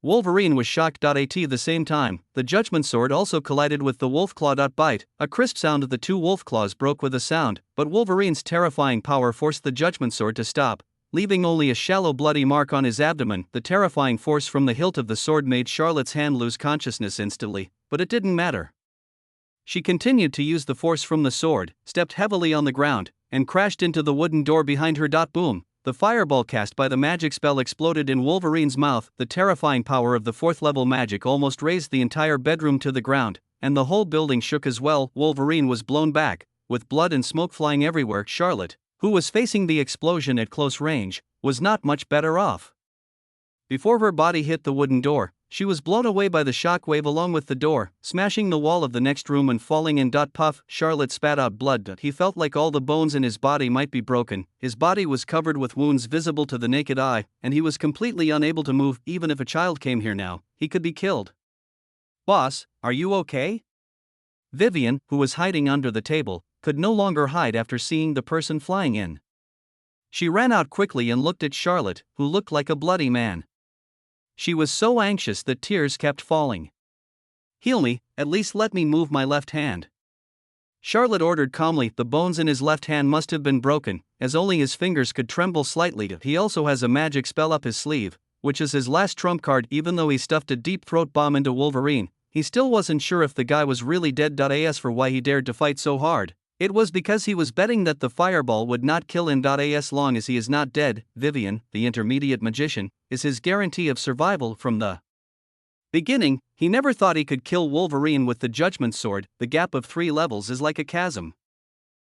Wolverine was shocked. At the same time, the Judgment Sword also collided with the wolf claw. Bite. A crisp sound of the two wolf claws broke with a sound, but Wolverine's terrifying power forced the Judgment Sword to stop, leaving only a shallow bloody mark on his abdomen. The terrifying force from the hilt of the sword made Charlotte's hand lose consciousness instantly, but it didn't matter. She continued to use the force from the sword, stepped heavily on the ground, and crashed into the wooden door behind her. Boom. The fireball cast by the magic spell exploded in Wolverine's mouth. The terrifying power of the 4th level magic almost raised the entire bedroom to the ground, and the whole building shook as well. Wolverine was blown back, with blood and smoke flying everywhere. Charlotte, who was facing the explosion at close range, was not much better off. Before her body hit the wooden door, she was blown away by the shockwave along with the door, smashing the wall of the next room and falling in. Puff. Charlotte spat out blood. He felt like all the bones in his body might be broken. His body was covered with wounds visible to the naked eye, and he was completely unable to move. Even if a child came here now, he could be killed. Boss, are you okay? Vivian, who was hiding under the table, could no longer hide after seeing the person flying in. She ran out quickly and looked at Charlotte, who looked like a bloody man. She was so anxious that tears kept falling. Heal me, at least let me move my left hand. Charlotte ordered calmly. The bones in his left hand must have been broken, as only his fingers could tremble slightly. He also has a magic spell up his sleeve, which is his last trump card. Even though he stuffed a deep throat bomb into Wolverine, he still wasn't sure if the guy was really dead. As for why he dared to fight so hard, it was because he was betting that the fireball would not kill him. As long as he is not dead, Vivian, the intermediate magician, is his guarantee of survival. From the beginning, he never thought he could kill Wolverine with the Judgment Sword. The gap of 3 levels is like a chasm.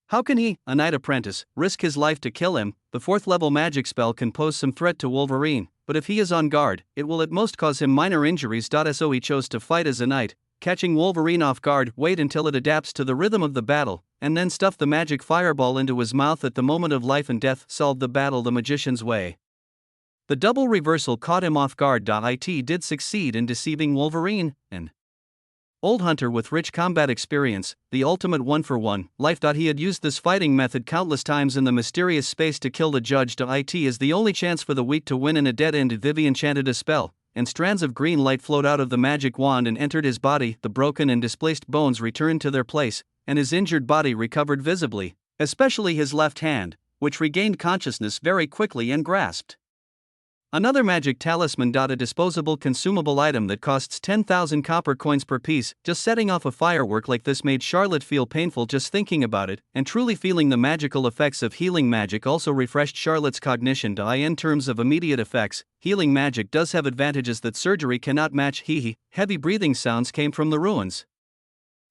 How can he, a knight apprentice, risk his life to kill him? The 4th level magic spell can pose some threat to Wolverine, but if he is on guard, it will at most cause him minor injuries. So he chose to fight as a knight, catching Wolverine off guard. Wait until it adapts to the rhythm of the battle, and then stuff the magic fireball into his mouth at the moment of life and death. Solve the battle the magician's way. The double reversal caught him off guard. It did succeed in deceiving Wolverine, an old hunter with rich combat experience, the ultimate one-for-one life. He had used this fighting method countless times in the mysterious space to kill the judge. It is the only chance for the weak to win in a dead end. Vivian chanted a spell, and strands of green light flowed out of the magic wand and entered his body. The broken and displaced bones returned to their place, and his injured body recovered visibly, especially his left hand, which regained consciousness very quickly and grasped another magic talisman. A disposable consumable item that costs 10,000 copper coins per piece. Just setting off a firework like this made Charlotte feel painful just thinking about it, and truly feeling the magical effects of healing magic also refreshed Charlotte's cognition. In terms of immediate effects, healing magic does have advantages that surgery cannot match. Heavy breathing sounds came from the ruins.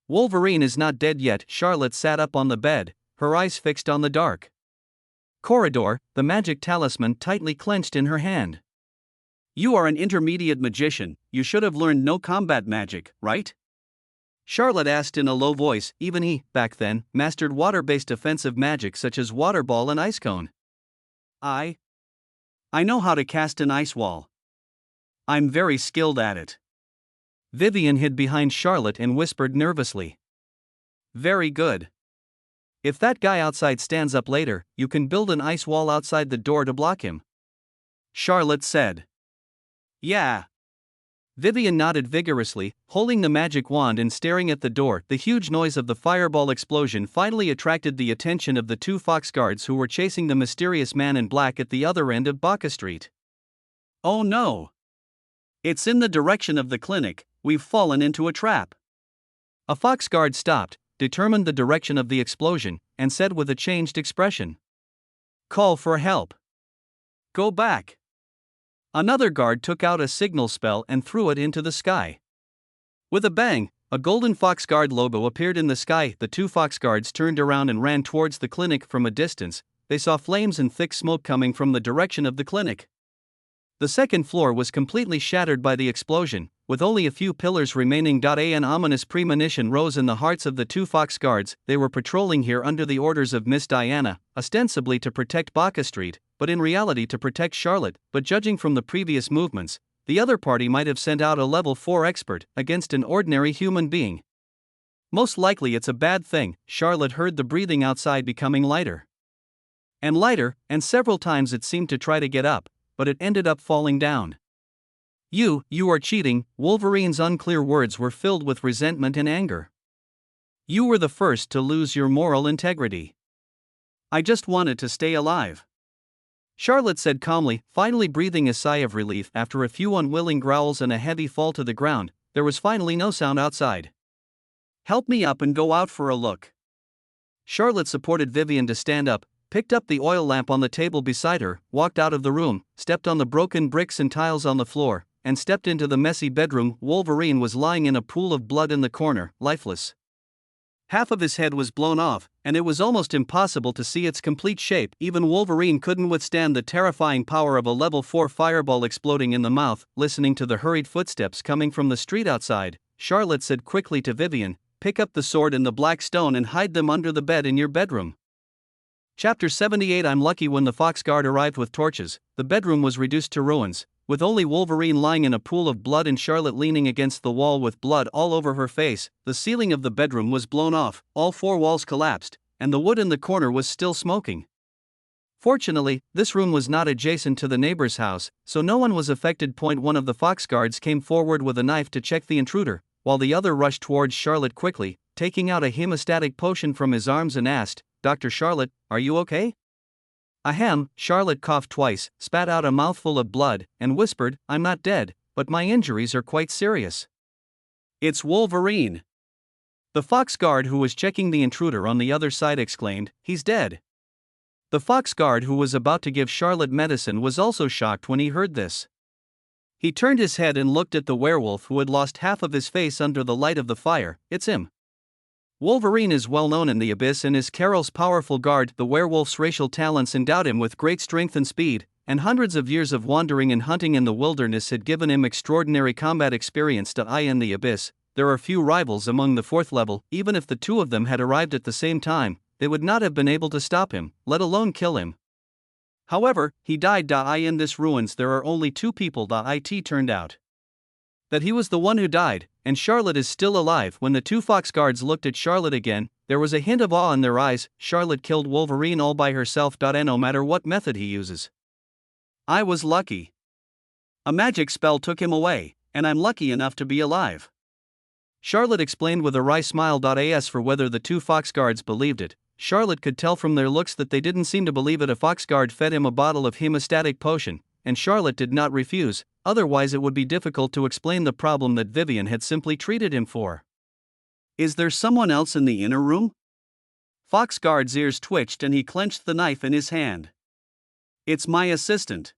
Wolverine is not dead yet. Charlotte sat up on the bed, her eyes fixed on the dark corridor, the magic talisman tightly clenched in her hand. You are an intermediate magician, you should have learned no combat magic, right? Charlotte asked in a low voice. Even he, back then, mastered water-based offensive magic such as water ball and ice cone. I know how to cast an ice wall. I'm very skilled at it. Vivian hid behind Charlotte and whispered nervously. Very good. If that guy outside stands up later, you can build an ice wall outside the door to block him. Charlotte said. Yeah. Vivian nodded vigorously, holding the magic wand and staring at the door. The huge noise of the fireball explosion finally attracted the attention of the two fox guards who were chasing the mysterious man in black at the other end of Baca Street. Oh no! It's in the direction of the clinic, we've fallen into a trap. A fox guard stopped, determined the direction of the explosion, and said with a changed expression. Call for help. Go back. Another guard took out a signal spell and threw it into the sky. With a bang, a golden fox guard logo appeared in the sky. The two fox guards turned around and ran towards the clinic. From a distance, they saw flames and thick smoke coming from the direction of the clinic. The second floor was completely shattered by the explosion, with only a few pillars remaining. An ominous premonition rose in the hearts of the two fox guards. They were patrolling here under the orders of Miss Diana, ostensibly to protect Baca Street, but in reality to protect Charlotte. But judging from the previous movements, the other party might have sent out a level 4 expert against an ordinary human being. Most likely it's a bad thing. Charlotte heard the breathing outside becoming lighter and lighter, and several times it seemed to try to get up, but it ended up falling down. You are cheating. Wolverine's unclear words were filled with resentment and anger. You were the first to lose your moral integrity. I just wanted to stay alive. Charlotte said calmly, finally breathing a sigh of relief after a few unwilling growls and a heavy fall to the ground. There was finally no sound outside. Help me up and go out for a look. Charlotte supported Vivian to stand up, picked up the oil lamp on the table beside her, walked out of the room, stepped on the broken bricks and tiles on the floor, and stepped into the messy bedroom. Wolverine was lying in a pool of blood in the corner, lifeless. Half of his head was blown off, and it was almost impossible to see its complete shape. Even Wolverine couldn't withstand the terrifying power of a level 4 fireball exploding in the mouth. Listening to the hurried footsteps coming from the street outside, Charlotte said quickly to Vivian, pick up the sword and the black stone and hide them under the bed in your bedroom. Chapter 78. I'm lucky. When the fox guard arrived with torches, the bedroom was reduced to ruins, with only Wolverine lying in a pool of blood and Charlotte leaning against the wall with blood all over her face. The ceiling of the bedroom was blown off, all 4 walls collapsed, and the wood in the corner was still smoking. Fortunately, this room was not adjacent to the neighbor's house, so no one was affected. One of the fox guards came forward with a knife to check the intruder, while the other rushed towards Charlotte quickly, taking out a hemostatic potion from his arms and asked, Dr. Charlotte, are you okay? Ahem. Charlotte coughed twice, spat out a mouthful of blood, and whispered, I'm not dead, but my injuries are quite serious. It's Wolverine. The fox guard who was checking the intruder on the other side exclaimed, he's dead. The fox guard who was about to give Charlotte medicine was also shocked when he heard this. He turned his head and looked at the werewolf who had lost half of his face under the light of the fire. It's him. Wolverine is well known in the Abyss and is Carol's powerful guard. The werewolf's racial talents endowed him with great strength and speed, and hundreds of years of wandering and hunting in the wilderness had given him extraordinary combat experience. In the Abyss, there are few rivals among the fourth level. Even if the two of them had arrived at the same time, they would not have been able to stop him, let alone kill him. However, he died. In this ruins there are only two people. It turned out that he was the one who died, and Charlotte is still alive. When the two fox guards looked at Charlotte again, there was a hint of awe in their eyes. Charlotte killed Wolverine all by herself. And no matter what method he uses, I was lucky. A magic spell took him away, and I'm lucky enough to be alive. Charlotte explained with a wry smile. As for whether the two fox guards believed it, Charlotte could tell from their looks that they didn't seem to believe it. A fox guard fed him a bottle of hemostatic potion, and Charlotte did not refuse, otherwise it would be difficult to explain the problem that Vivian had simply treated him for. Is there someone else in the inner room? Fox guard's ears twitched and he clenched the knife in his hand. It's my assistant.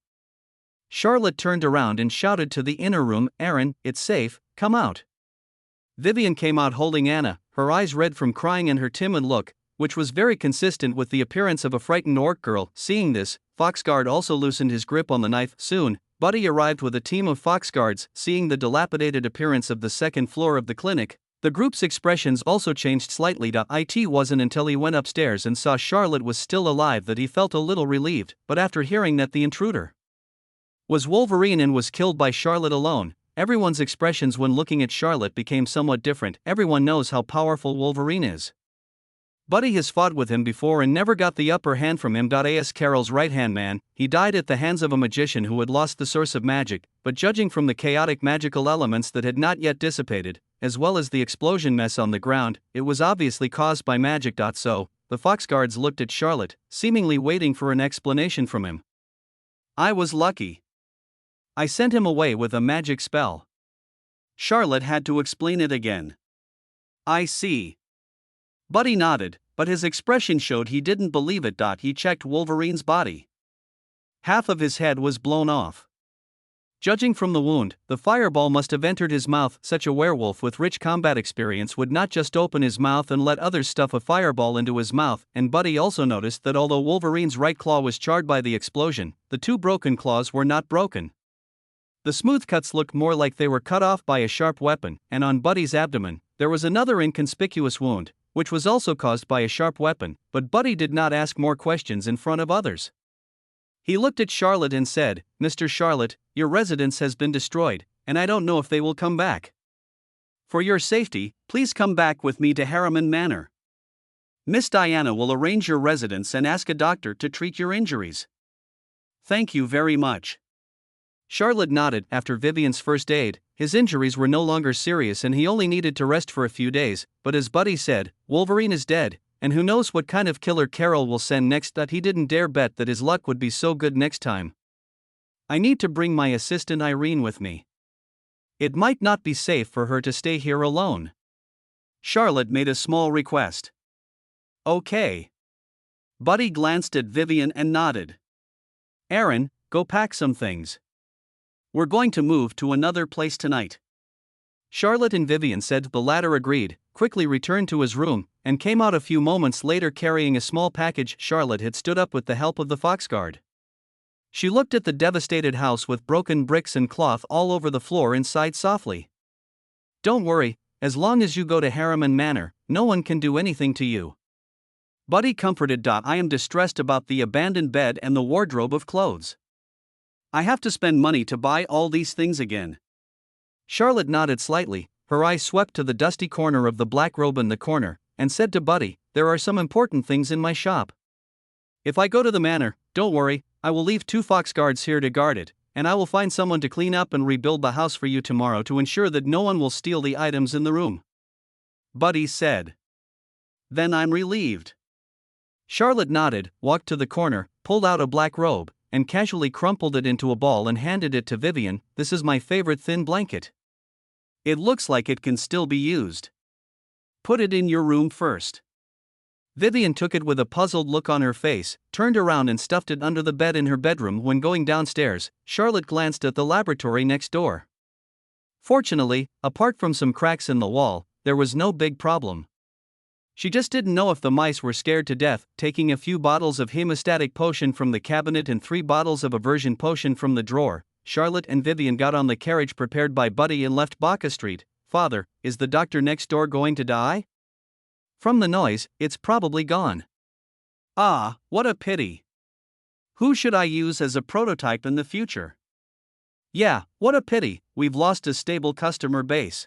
Charlotte turned around and shouted to the inner room, Aaron, it's safe, come out. Vivian came out holding Anna, her eyes red from crying and her timid look, which was very consistent with the appearance of a frightened orc girl. Seeing this, Foxguard also loosened his grip on the knife. Soon, Buddy arrived with a team of Foxguards. Seeing the dilapidated appearance of the second floor of the clinic, the group's expressions also changed slightly. It wasn't until he went upstairs and saw Charlotte was still alive that he felt a little relieved, but after hearing that the intruder was Wolverine and was killed by Charlotte alone, everyone's expressions when looking at Charlotte became somewhat different. Everyone knows how powerful Wolverine is. Buddy has fought with him before and never got the upper hand from him. As Carol's right-hand man, he died at the hands of a magician who had lost the source of magic, but judging from the chaotic magical elements that had not yet dissipated, as well as the explosion mess on the ground, it was obviously caused by magic. So, the Foxguards looked at Charlotte, seemingly waiting for an explanation from him. I was lucky. I sent him away with a magic spell. Charlotte had to explain it again. I see. Buddy nodded, but his expression showed he didn't believe it. He checked Wolverine's body. Half of his head was blown off. Judging from the wound, the fireball must have entered his mouth. Such a werewolf with rich combat experience would not just open his mouth and let others stuff a fireball into his mouth. And Buddy also noticed that although Wolverine's right claw was charred by the explosion, the two broken claws were not broken. The smooth cuts looked more like they were cut off by a sharp weapon, and on Buddy's abdomen, there was another inconspicuous wound, which was also caused by a sharp weapon, but Buddy did not ask more questions in front of others. He looked at Charlotte and said, Mr. Charlotte, your residence has been destroyed, and I don't know if they will come back. For your safety, please come back with me to Harriman Manor. Miss Diana will arrange your residence and ask a doctor to treat your injuries. Thank you very much. Charlotte nodded. After Vivian's first aid, his injuries were no longer serious and he only needed to rest for a few days, but as Buddy said, Wolverine is dead, and who knows what kind of killer Carol will send next. He didn't dare bet that his luck would be so good next time. I need to bring my assistant Irene with me. It might not be safe for her to stay here alone. Charlotte made a small request. Okay. Buddy glanced at Vivian and nodded. Aaron, go pack some things. We're going to move to another place tonight. Charlotte and Vivian said. The latter agreed, quickly returned to his room, and came out a few moments later carrying a small package. Charlotte had stood up with the help of the Foxguard. She looked at the devastated house with broken bricks and cloth all over the floor and sighed softly. Don't worry, as long as you go to Harriman Manor, no one can do anything to you. Buddy comforted. I am distressed about the abandoned bed and the wardrobe of clothes. I have to spend money to buy all these things again. Charlotte nodded slightly, her eyes swept to the dusty corner of the black robe in the corner, and said to Buddy, there are some important things in my shop. If I go to the manor, don't worry, I will leave 2 Foxguards here to guard it, and I will find someone to clean up and rebuild the house for you tomorrow to ensure that no one will steal the items in the room. Buddy said. Then I'm relieved. Charlotte nodded, walked to the corner, pulled out a black robe, and casually crumpled it into a ball and handed it to Vivian. This is my favorite thin blanket. It looks like it can still be used. Put it in your room first. Vivian took it with a puzzled look on her face, turned around and stuffed it under the bed in her bedroom. When going downstairs, Charlotte glanced at the laboratory next door. Fortunately, apart from some cracks in the wall, there was no big problem. She just didn't know if the mice were scared to death. Taking a few bottles of hemostatic potion from the cabinet and 3 bottles of aversion potion from the drawer, Charlotte and Vivian got on the carriage prepared by Buddy and left Baca Street, Father, is the doctor next door going to die? From the noise, it's probably gone. Ah, what a pity. Who should I use as a prototype in the future? Yeah, what a pity, we've lost a stable customer base.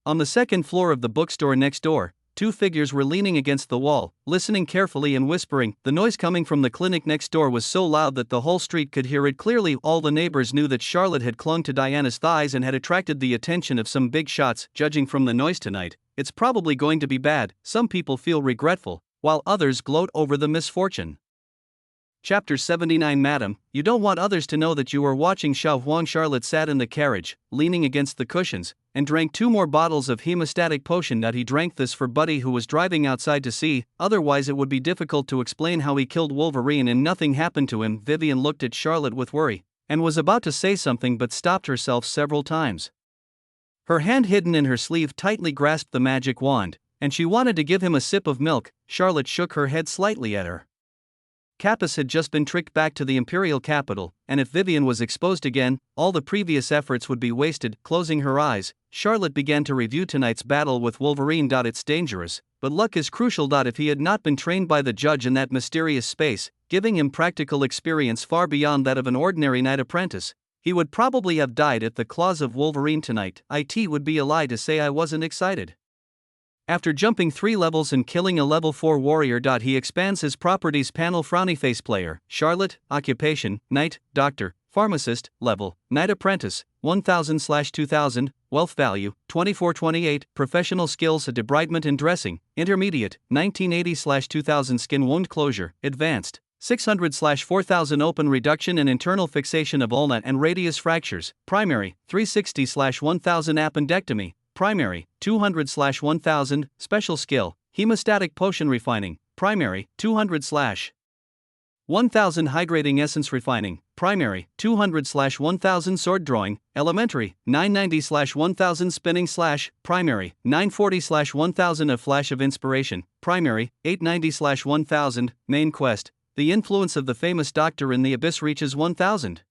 On the second floor of the bookstore next door, two figures were leaning against the wall, listening carefully and whispering. The noise coming from the clinic next door was so loud that the whole street could hear it clearly. All the neighbors knew that Charlotte had clung to Diana's thighs and had attracted the attention of some big shots. Judging from the noise tonight, it's probably going to be bad. Some people feel regretful, while others gloat over the misfortune. Chapter 79. Madam, you don't want others to know that you were watching Xiao Huang. Charlotte sat in the carriage, leaning against the cushions, and drank 2 more bottles of hemostatic potion. He drank this for Buddy, who was driving outside to see, otherwise it would be difficult to explain how he killed Wolverine and nothing happened to him. Vivian looked at Charlotte with worry, and was about to say something but stopped herself several times. Her hand hidden in her sleeve tightly grasped the magic wand, and she wanted to give him a sip of milk. Charlotte shook her head slightly at her. Capus had just been tricked back to the imperial capital, and if Vivian was exposed again, all the previous efforts would be wasted. Closing her eyes, Charlotte began to review tonight's battle with Wolverine. It's dangerous, but luck is crucial. If he had not been trained by the judge in that mysterious space, giving him practical experience far beyond that of an ordinary knight apprentice, he would probably have died at the claws of Wolverine tonight. It would be a lie to say I wasn't excited. After jumping 3 levels and killing a level 4 warrior. He expands his properties panel. Frowny face player, Charlotte, occupation, knight, doctor, pharmacist, level, knight apprentice, 1000/2000, wealth value, 2428, professional skills, debridement and dressing, intermediate, 1980/2000, skin wound closure, advanced, 600/4000, open reduction and internal fixation of ulna and radius fractures, primary, 360/1000, appendectomy, primary, 200/1000, special skill, hemostatic potion refining, primary, 200/1000, hydrating essence refining, primary, 200/1000, sword drawing, elementary, 990/1000, spinning slash, primary, 940/1000, a flash of inspiration, primary, 890/1000, main quest, the influence of the famous doctor in the abyss reaches 1000.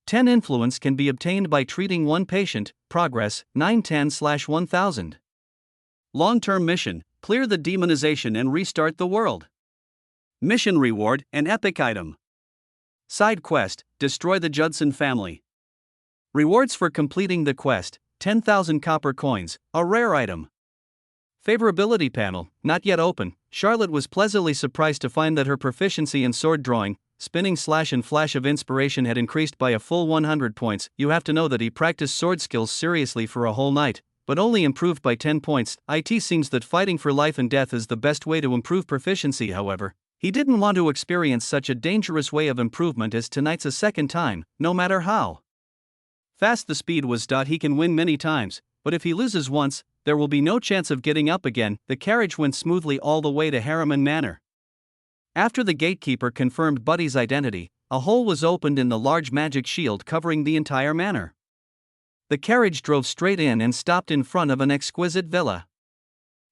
10 influence can be obtained by treating 1 patient, progress, 910/1000. Long-term mission, clear the demonization and restart the world. Mission reward, an epic item. Side quest, destroy the Judson family. Rewards for completing the quest, 10,000 copper coins, a rare item. Favorability panel, not yet open. Charlotte was pleasantly surprised to find that her proficiency in sword drawing, spinning slash and flash of inspiration had increased by a full 100 points. You have to know that he practiced sword skills seriously for a whole night, but only improved by 10 points. It seems that fighting for life and death is the best way to improve proficiency. However, he didn't want to experience such a dangerous way of improvement as tonight's a second time, no matter how fast the speed was. He can win many times, but if he loses once, there will be no chance of getting up again. The carriage went smoothly all the way to Harriman Manor. After the gatekeeper confirmed Buddy's identity, a hole was opened in the large magic shield covering the entire manor. The carriage drove straight in and stopped in front of an exquisite villa.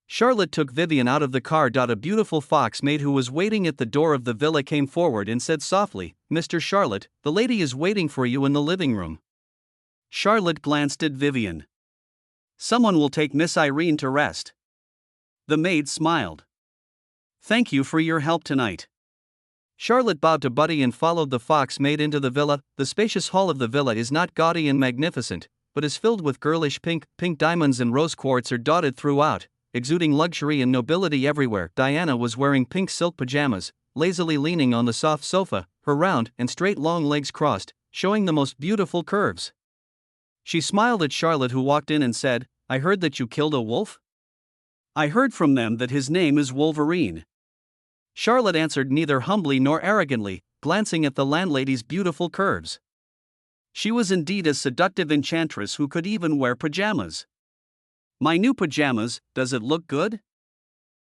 Charlotte took Vivian out of the car. A beautiful fox maid who was waiting at the door of the villa came forward and said softly, "Mr. Charlotte, the lady is waiting for you in the living room." Charlotte glanced at Vivian. "Someone will take Miss Irene to rest." The maid smiled. "Thank you for your help tonight." Charlotte bowed to Buddy and followed the fox maid into the villa. The spacious hall of the villa is not gaudy and magnificent, but is filled with girlish pink diamonds, and rose quartz are dotted throughout, exuding luxury and nobility everywhere. Diana was wearing pink silk pajamas, lazily leaning on the soft sofa, her round and straight long legs crossed, showing the most beautiful curves. She smiled at Charlotte, who walked in, and said, "I heard that you killed a wolf?" "I heard from them that his name is Wolverine." Charlotte answered neither humbly nor arrogantly, glancing at the landlady's beautiful curves. She was indeed a seductive enchantress who could even wear pajamas. "My new pajamas, does it look good?"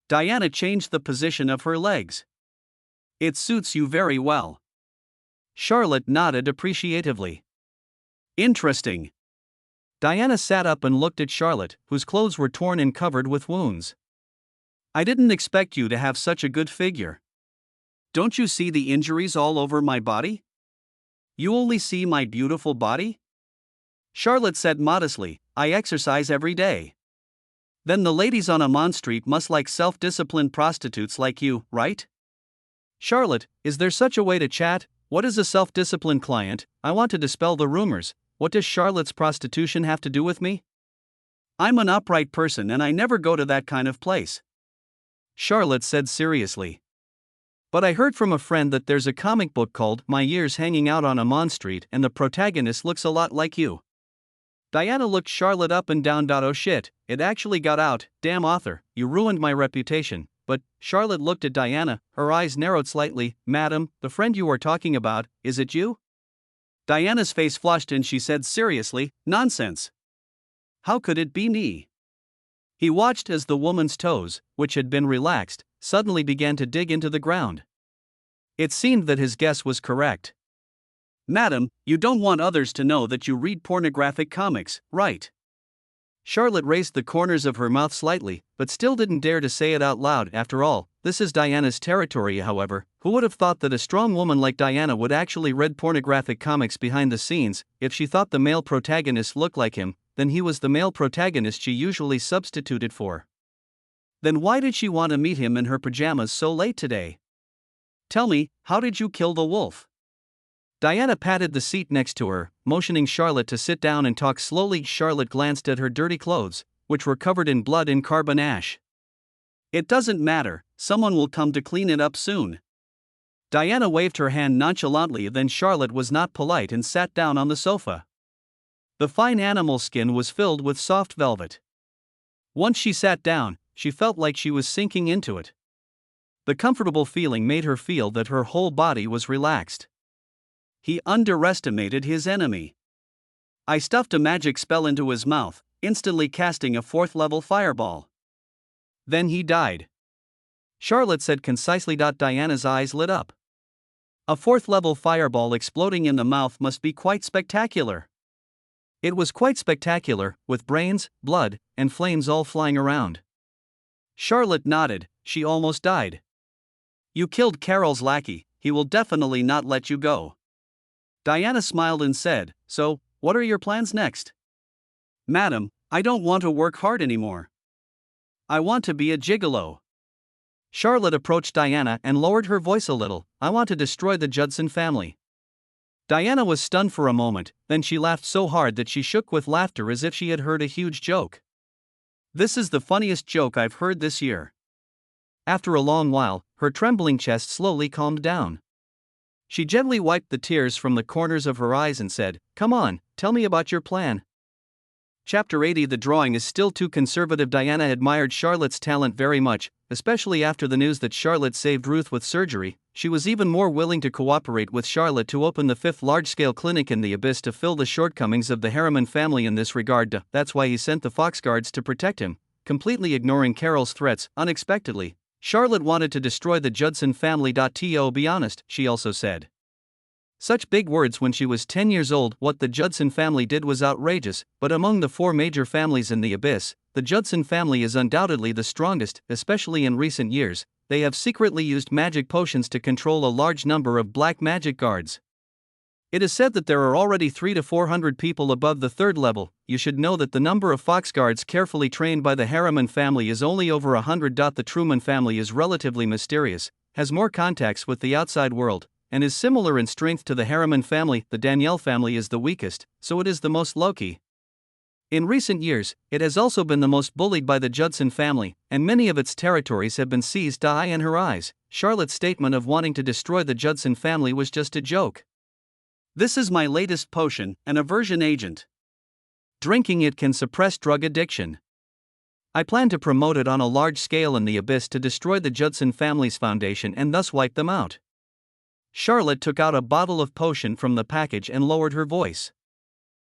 Diana changed the position of her legs. "It suits you very well." Charlotte nodded appreciatively. "Interesting." Diana sat up and looked at Charlotte, whose clothes were torn and covered with wounds. "I didn't expect you to have such a good figure. Don't you see the injuries all over my body? You only see my beautiful body?" Charlotte said modestly, I exercise every day. Then the ladies on Amon Street must like self-disciplined prostitutes like you, right? Charlotte, is there such a way to chat? What is a self-disciplined client? I want to dispel the rumors. What does Charlotte's prostitution have to do with me? I'm an upright person and I never go to that kind of place. Charlotte said seriously. But I heard from a friend that there's a comic book called My Years Hanging Out on Amon Street and the protagonist looks a lot like you. Diana looked Charlotte up and down. Oh shit, it actually got out, damn author, you ruined my reputation. But, Charlotte looked at Diana, her eyes narrowed slightly. Madam, the friend you are talking about, is it you? Diana's face flushed and she said seriously, nonsense. How could it be me? He watched as the woman's toes, which had been relaxed, suddenly began to dig into the ground. It seemed that his guess was correct. Madam, you don't want others to know that you read pornographic comics, right? Charlotte raised the corners of her mouth slightly, but still didn't dare to say it out loud. After all, this is Diana's territory. However, who would have thought that a strong woman like Diana would actually read pornographic comics behind the scenes? If she thought the male protagonist looked like him, then he was the male protagonist she usually substituted for. Then why did she want to meet him in her pajamas so late today? Tell me, how did you kill the wolf? Diana patted the seat next to her, motioning Charlotte to sit down and talk slowly. Charlotte glanced at her dirty clothes, which were covered in blood and carbon ash. It doesn't matter, someone will come to clean it up soon. Diana waved her hand nonchalantly. Then Charlotte was not polite and sat down on the sofa. The fine animal skin was filled with soft velvet. Once she sat down, she felt like she was sinking into it. The comfortable feeling made her feel that her whole body was relaxed. He underestimated his enemy. I stuffed a magic spell into his mouth, instantly casting a 4th-level fireball. Then he died. Charlotte said concisely. Diana's eyes lit up. A 4th-level fireball exploding in the mouth must be quite spectacular. It was quite spectacular, with brains, blood, and flames all flying around. Charlotte nodded. She almost died. You killed Carol's lackey, he will definitely not let you go. Diana smiled and said, so, what are your plans next? Madam, I don't want to work hard anymore. I want to be a gigolo. Charlotte approached Diana and lowered her voice a little. I want to destroy the Judson family. Diana was stunned for a moment, then she laughed so hard that she shook with laughter as if she had heard a huge joke. This is the funniest joke I've heard this year. After a long while, her trembling chest slowly calmed down. She gently wiped the tears from the corners of her eyes and said, come on, tell me about your plan. Chapter 80. The drawing is still too conservative. Diana admired Charlotte's talent very much, especially after the news that Charlotte saved Ruth with surgery. She was even more willing to cooperate with Charlotte to open the 5th large-scale clinic in the Abyss to fill the shortcomings of the Harriman family in this regard. That's why he sent the Fox Guards to protect him, completely ignoring Carol's threats. Unexpectedly, Charlotte wanted to destroy the Judson family. To be honest, she also said. Such big words when she was 10 years old. What the Judson family did was outrageous, but among the 4 major families in the Abyss, the Judson family is undoubtedly the strongest, especially in recent years. They have secretly used magic potions to control a large number of black magic guards. It is said that there are already 300 to 400 people above the 3rd level. You should know that the number of Fox Guards carefully trained by the Harriman family is only over 100. The Truman family is relatively mysterious, has more contacts with the outside world, and is similar in strength to the Harriman family. The Danielle family is the weakest, so it is the most low-key. In recent years, it has also been the most bullied by the Judson family, and many of its territories have been seized. In her eyes, Charlotte's statement of wanting to destroy the Judson family was just a joke. This is my latest potion, an aversion agent. Drinking it can suppress drug addiction. I plan to promote it on a large scale in the Abyss to destroy the Judson family's foundation and thus wipe them out. Charlotte took out a bottle of potion from the package and lowered her voice.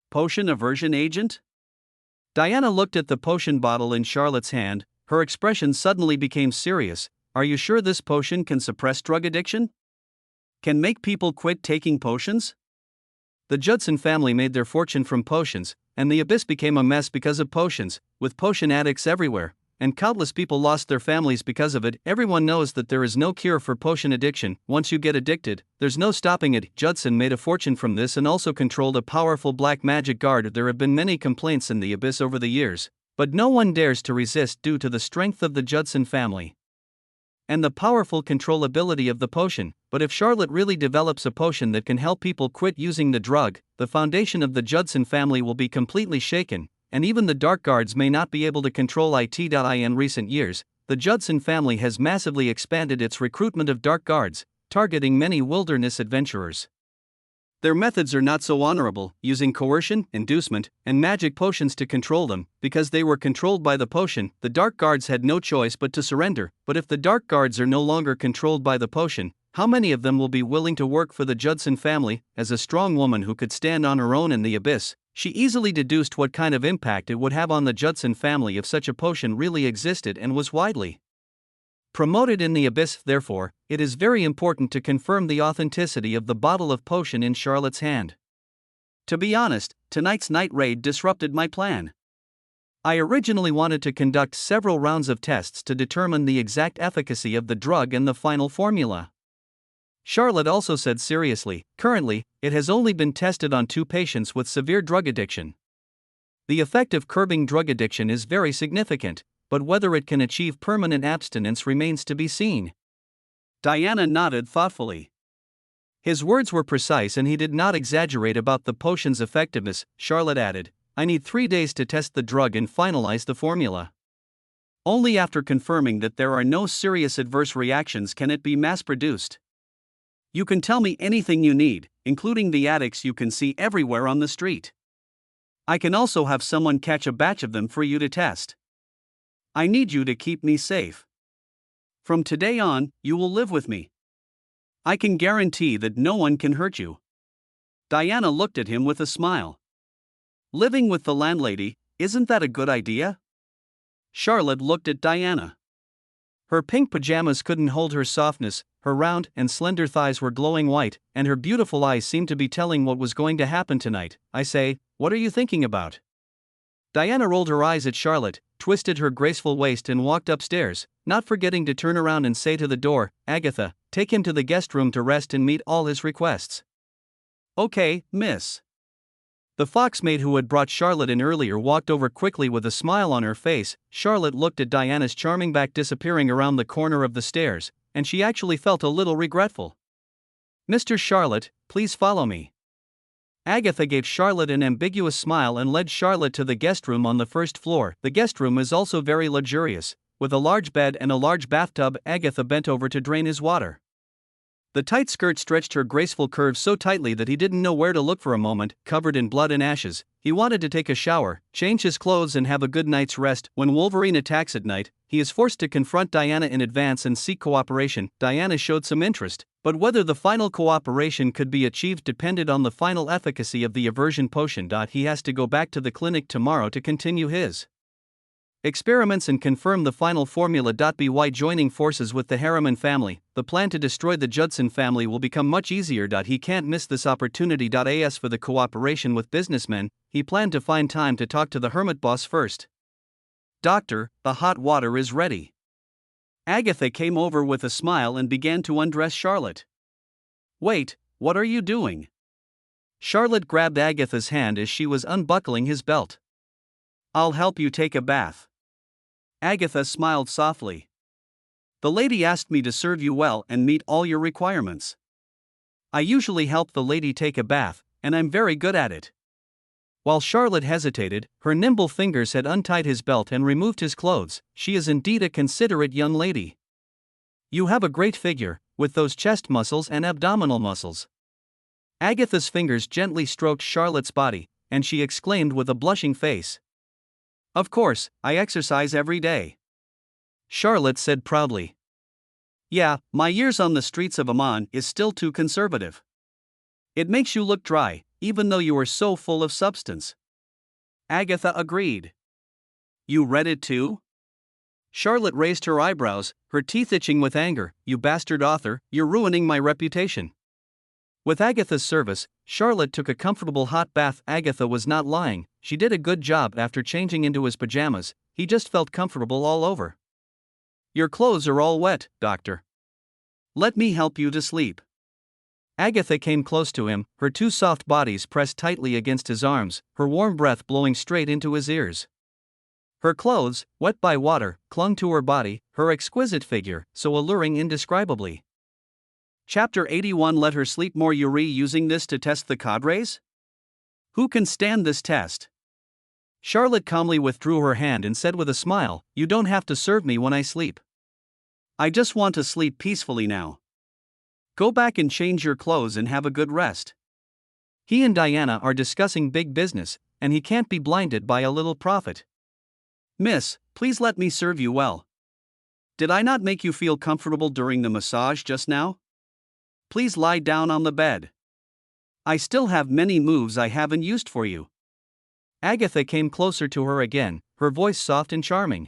Potion aversion agent? Diana looked at the potion bottle in Charlotte's hand. Her expression suddenly became serious. Are you sure this potion can suppress drug addiction? Can make people quit taking potions? The Judson family made their fortune from potions, and the Abyss became a mess because of potions, with potion addicts everywhere. and countless people lost their families because of it. Everyone knows that there is no cure for potion addiction. Once you get addicted, there's no stopping it. Judson made a fortune from this and also controlled a powerful black magic guard. There have been many complaints in the Abyss over the years, but no one dares to resist due to the strength of the Judson family and the powerful controllability of the potion. But if Charlotte really develops a potion that can help people quit using the drug, the foundation of the Judson family will be completely shaken, and even the Dark Guards may not be able to control it. In recent years, the Judson family has massively expanded its recruitment of Dark Guards, targeting many wilderness adventurers. Their methods are not so honorable, using coercion, inducement, and magic potions to control them. Because they were controlled by the potion, the Dark Guards had no choice but to surrender. But if the Dark Guards are no longer controlled by the potion, how many of them will be willing to work for the Judson family? As a strong woman who could stand on her own in the Abyss, she easily deduced what kind of impact it would have on the Judson family if such a potion really existed and was widely promoted in the Abyss. Therefore, it is very important to confirm the authenticity of the bottle of potion in Charlotte's hand. To be honest, tonight's night raid disrupted my plan. I originally wanted to conduct several rounds of tests to determine the exact efficacy of the drug and the final formula. Charlotte also said seriously, currently, it has only been tested on 2 patients with severe drug addiction. The effect of curbing drug addiction is very significant, but whether it can achieve permanent abstinence remains to be seen. Diana nodded thoughtfully. His words were precise and he did not exaggerate about the potion's effectiveness. Charlotte added, I need 3 days to test the drug and finalize the formula. Only after confirming that there are no serious adverse reactions can it be mass-produced. You can tell me anything you need, including the addicts you can see everywhere on the street. I can also have someone catch a batch of them for you to test. I need you to keep me safe. From today on, you will live with me. I can guarantee that no one can hurt you. Diana looked at him with a smile. Living with the landlady, isn't that a good idea? Charlotte looked at Diana. Her pink pajamas couldn't hold her softness, her round and slender thighs were glowing white, and her beautiful eyes seemed to be telling what was going to happen tonight. I say, what are you thinking about? Diana rolled her eyes at Charlotte, twisted her graceful waist and walked upstairs, not forgetting to turn around and say to the door, Agatha, take him to the guest room to rest and meet all his requests. Okay, miss. The foxmaid who had brought Charlotte in earlier walked over quickly with a smile on her face. Charlotte looked at Diana's charming back disappearing around the corner of the stairs, and she actually felt a little regretful. Mr. Charlotte, please follow me. Agatha gave Charlotte an ambiguous smile and led Charlotte to the guest room on the first floor. The guest room is also very luxurious, with a large bed and a large bathtub. Agatha bent over to drain his water. The tight skirt stretched her graceful curves so tightly that he didn't know where to look for a moment. Covered in blood and ashes, he wanted to take a shower, change his clothes and have a good night's rest. When Wolverine attacks at night, he is forced to confront Diana in advance and seek cooperation. Diana showed some interest, but whether the final cooperation could be achieved depended on the final efficacy of the aversion potion. He has to go back to the clinic tomorrow to continue his experiments and confirm the final formula. By joining forces with the Harriman family, the plan to destroy the Judson family will become much easier. He can't miss this opportunity. As for the cooperation with businessmen, he planned to find time to talk to the hermit boss first. Doctor, the hot water is ready. Agatha came over with a smile and began to undress Charlotte. Wait, what are you doing? Charlotte grabbed Agatha's hand as she was unbuckling his belt. I'll help you take a bath. Agatha smiled softly. The lady asked me to serve you well and meet all your requirements. I usually help the lady take a bath, and I'm very good at it. While Charlotte hesitated, her nimble fingers had untied his belt and removed his clothes. She is indeed a considerate young lady. You have a great figure, with those chest muscles and abdominal muscles. Agatha's fingers gently stroked Charlotte's body, and she exclaimed with a blushing face. Of course, I exercise every day. Charlotte said proudly. Yeah, my years on the streets of Amman is still too conservative. It makes you look dry, even though you are so full of substance. Agatha agreed. You read it too? Charlotte raised her eyebrows, her teeth itching with anger. You bastard author, you're ruining my reputation. With Agatha's service, Charlotte took a comfortable hot bath. Agatha was not lying, she did a good job. After changing into his pajamas, he just felt comfortable all over. Your clothes are all wet, doctor. Let me help you to sleep. Agatha came close to him, her two soft bodies pressed tightly against his arms, her warm breath blowing straight into his ears. Her clothes, wet by water, clung to her body, her exquisite figure, so alluring indescribably. Chapter 81. Let her sleep more. Yuri using this to test the cadres? Who can stand this test? Charlotte calmly withdrew her hand and said with a smile, You don't have to serve me when I sleep. I just want to sleep peacefully now. Go back and change your clothes and have a good rest. He and Diana are discussing big business, and he can't be blinded by a little profit. Miss, please let me serve you well. Did I not make you feel comfortable during the massage just now? Please lie down on the bed. I still have many moves I haven't used for you. Agatha came closer to her again, her voice soft and charming.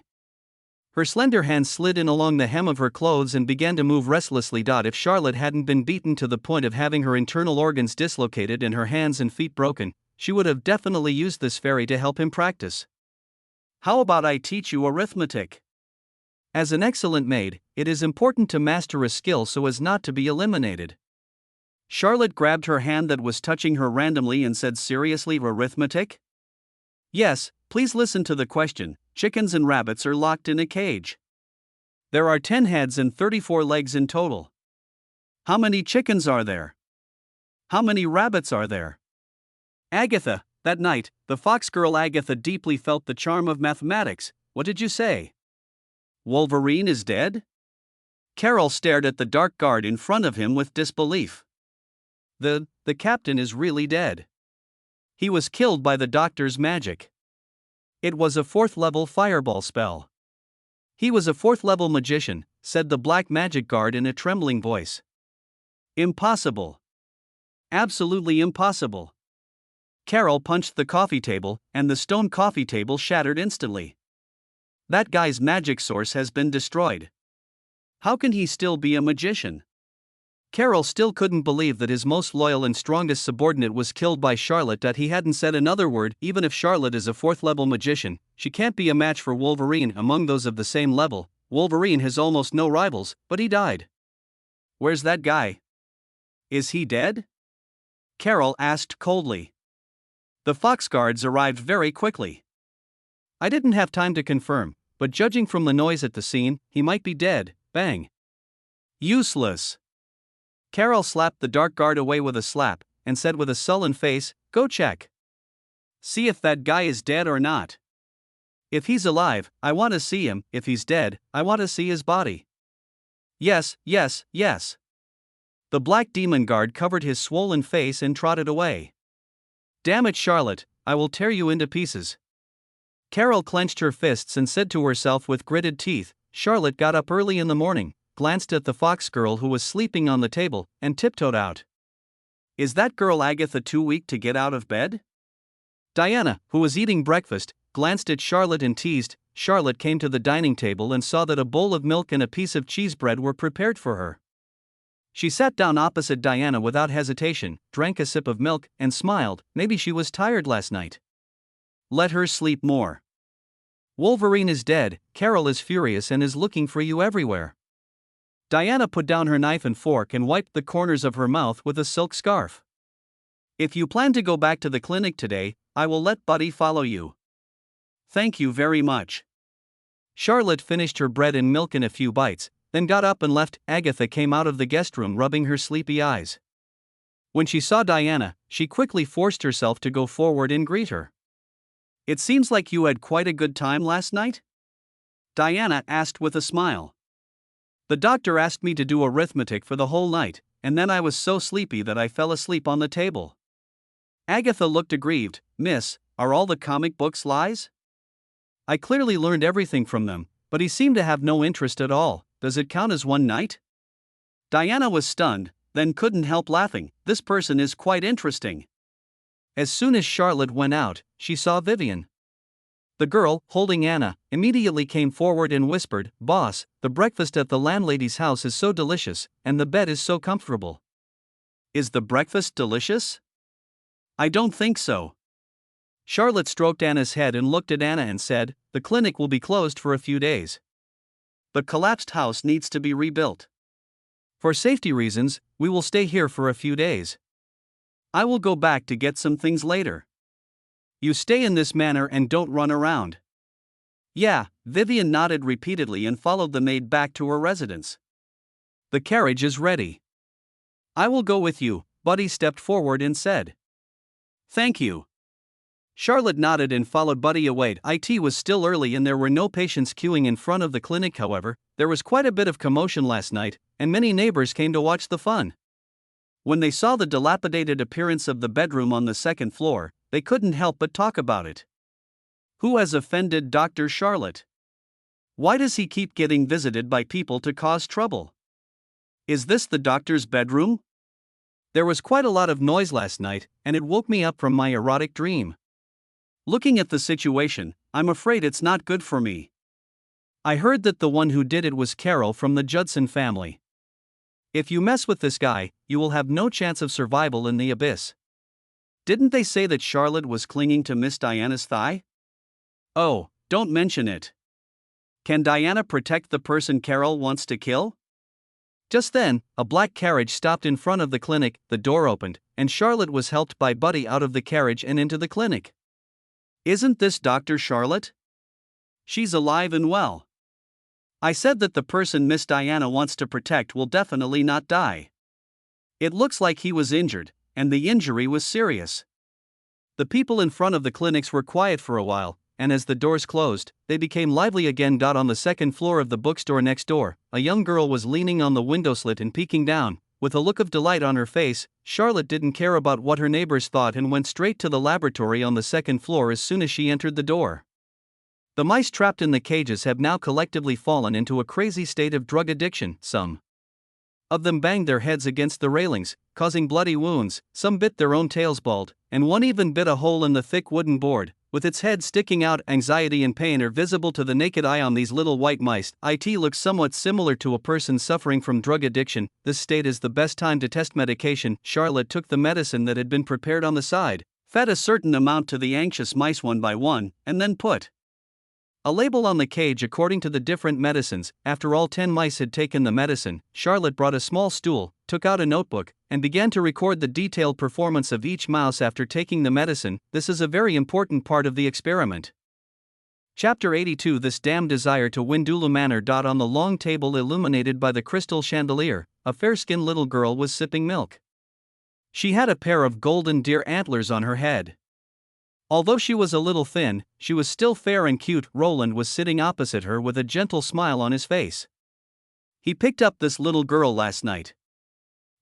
Her slender hands slid in along the hem of her clothes and began to move restlessly. If Charlotte hadn't been beaten to the point of having her internal organs dislocated and her hands and feet broken, she would have definitely used this fairy to help him practice. How about I teach you arithmetic? As an excellent maid, it is important to master a skill so as not to be eliminated. Charlotte grabbed her hand that was touching her randomly and said seriously, Arithmetic? Yes, please listen to the question. Chickens and rabbits are locked in a cage. There are 10 heads and 34 legs in total. How many chickens are there? How many rabbits are there? Agatha, that night, the fox girl Agatha deeply felt the charm of mathematics. What did you say? Wolverine is dead? Carol stared at the dark guard in front of him with disbelief. The captain is really dead. He was killed by the doctor's magic. It was a 4th-level fireball spell. He was a 4th-level magician, said the black magic guard in a trembling voice. Impossible. Absolutely impossible. Carol punched the coffee table, and the stone coffee table shattered instantly. That guy's magic source has been destroyed. How can he still be a magician? Carol still couldn't believe that his most loyal and strongest subordinate was killed by Charlotte. That he hadn't said another word. Even if Charlotte is a 4th-level magician, she can't be a match for Wolverine. Among those of the same level, Wolverine has almost no rivals, but he died. Where's that guy? Is he dead? Carol asked coldly. The fox guards arrived very quickly. I didn't have time to confirm, but judging from the noise at the scene, he might be dead. Bang. Useless. Carol slapped the dark guard away with a slap, and said with a sullen face, Go check. See if that guy is dead or not. If he's alive, I want to see him. If he's dead, I want to see his body. Yes, yes, yes. The black demon guard covered his swollen face and trotted away. Damn it, Charlotte, I will tear you into pieces. Carol clenched her fists and said to herself with gritted teeth. Charlotte got up early in the morning, glanced at the fox girl who was sleeping on the table, and tiptoed out. Is that girl Agatha too weak to get out of bed? Diana, who was eating breakfast, glanced at Charlotte and teased. Charlotte came to the dining table and saw that a bowl of milk and a piece of cheese bread were prepared for her. She sat down opposite Diana without hesitation, drank a sip of milk, and smiled. Maybe she was tired last night. Let her sleep more. Wolverine is dead. Carol is furious and is looking for you everywhere. Diana put down her knife and fork and wiped the corners of her mouth with a silk scarf. If you plan to go back to the clinic today, I will let Buddy follow you. Thank you very much. Charlotte finished her bread and milk in a few bites, then got up and left. Agatha came out of the guest room rubbing her sleepy eyes. When she saw Diana, she quickly forced herself to go forward and greet her. It seems like you had quite a good time last night? Diana asked with a smile. The doctor asked me to do arithmetic for the whole night, and then I was so sleepy that I fell asleep on the table. Agatha looked aggrieved. Miss, are all the comic books lies? I clearly learned everything from them, but he seemed to have no interest at all. Does it count as one night? Diana was stunned, then couldn't help laughing. This person is quite interesting. As soon as Charlotte went out, she saw Vivian. The girl, holding Anna, immediately came forward and whispered, Boss, the breakfast at the landlady's house is so delicious, and the bed is so comfortable. Is the breakfast delicious? I don't think so. Charlotte stroked Anna's head and looked at Anna and said, "The clinic will be closed for a few days. But collapsed house needs to be rebuilt. For safety reasons, we will stay here for a few days. I will go back to get some things later. You stay in this manner and don't run around." "Yeah," Vivian nodded repeatedly and followed the maid back to her residence. "The carriage is ready." "I will go with you," Buddy stepped forward and said. "Thank you." Charlotte nodded and followed Buddy away. It was still early and there were no patients queuing in front of the clinic. However, there was quite a bit of commotion last night, and many neighbors came to watch the fun. When they saw the dilapidated appearance of the bedroom on the second floor, they couldn't help but talk about it. Who has offended Dr. Charlotte? Why does he keep getting visited by people to cause trouble? Is this the doctor's bedroom? There was quite a lot of noise last night, and it woke me up from my erotic dream. Looking at the situation, I'm afraid it's not good for me. I heard that the one who did it was Carol from the Judson family. If you mess with this guy, you will have no chance of survival in the abyss. Didn't they say that Charlotte was clinging to Miss Diana's thigh? Oh, don't mention it. Can Diana protect the person Carol wants to kill? Just then, a black carriage stopped in front of the clinic, the door opened, and Charlotte was helped by Buddy out of the carriage and into the clinic. Isn't this Dr. Charlotte? She's alive and well. I said that the person Miss Diana wants to protect will definitely not die. It looks like he was injured, and the injury was serious. The people in front of the clinics were quiet for a while, and as the doors closed, they became lively again. On the second floor of the bookstore next door, a young girl was leaning on the window slit and peeking down. With a look of delight on her face, Charlotte didn't care about what her neighbors thought and went straight to the laboratory on the second floor as soon as she entered the door. The mice trapped in the cages have now collectively fallen into a crazy state of drug addiction. Some of them banged their heads against the railings, causing bloody wounds, some bit their own tails bald, and one even bit a hole in the thick wooden board. With its head sticking out, anxiety and pain are visible to the naked eye on these little white mice. It looks somewhat similar to a person suffering from drug addiction. This state is the best time to test medication. Charlotte took the medicine that had been prepared on the side, fed a certain amount to the anxious mice one by one, and then put a label on the cage according to the different medicines. After all 10 mice had taken the medicine, Charlotte brought a small stool, took out a notebook, and began to record the detailed performance of each mouse after taking the medicine. This is a very important part of the experiment. Chapter 82. This damn desire to win Dulu Manor. On the long table illuminated by the crystal chandelier, a fair-skinned little girl was sipping milk. She had a pair of golden deer antlers on her head. Although she was a little thin, she was still fair and cute. Roland was sitting opposite her with a gentle smile on his face. He picked up this little girl last night.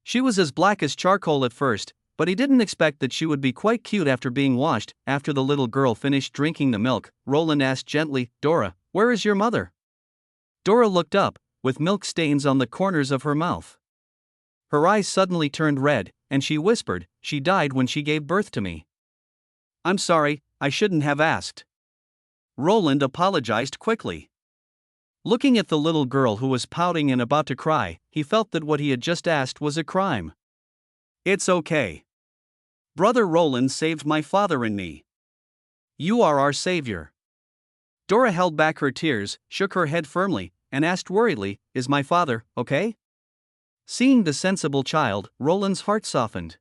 She was as black as charcoal at first, but he didn't expect that she would be quite cute after being washed. After the little girl finished drinking the milk, Roland asked gently, "Dora, where is your mother?" Dora looked up, with milk stains on the corners of her mouth. Her eyes suddenly turned red, and she whispered, "She died when she gave birth to me." "I'm sorry, I shouldn't have asked." Roland apologized quickly. Looking at the little girl who was pouting and about to cry, he felt that what he had just asked was a crime. "It's okay. Brother Roland saved my father and me. You are our savior." Dora held back her tears, shook her head firmly, and asked worriedly, "Is my father okay?" Seeing the sensible child, Roland's heart softened.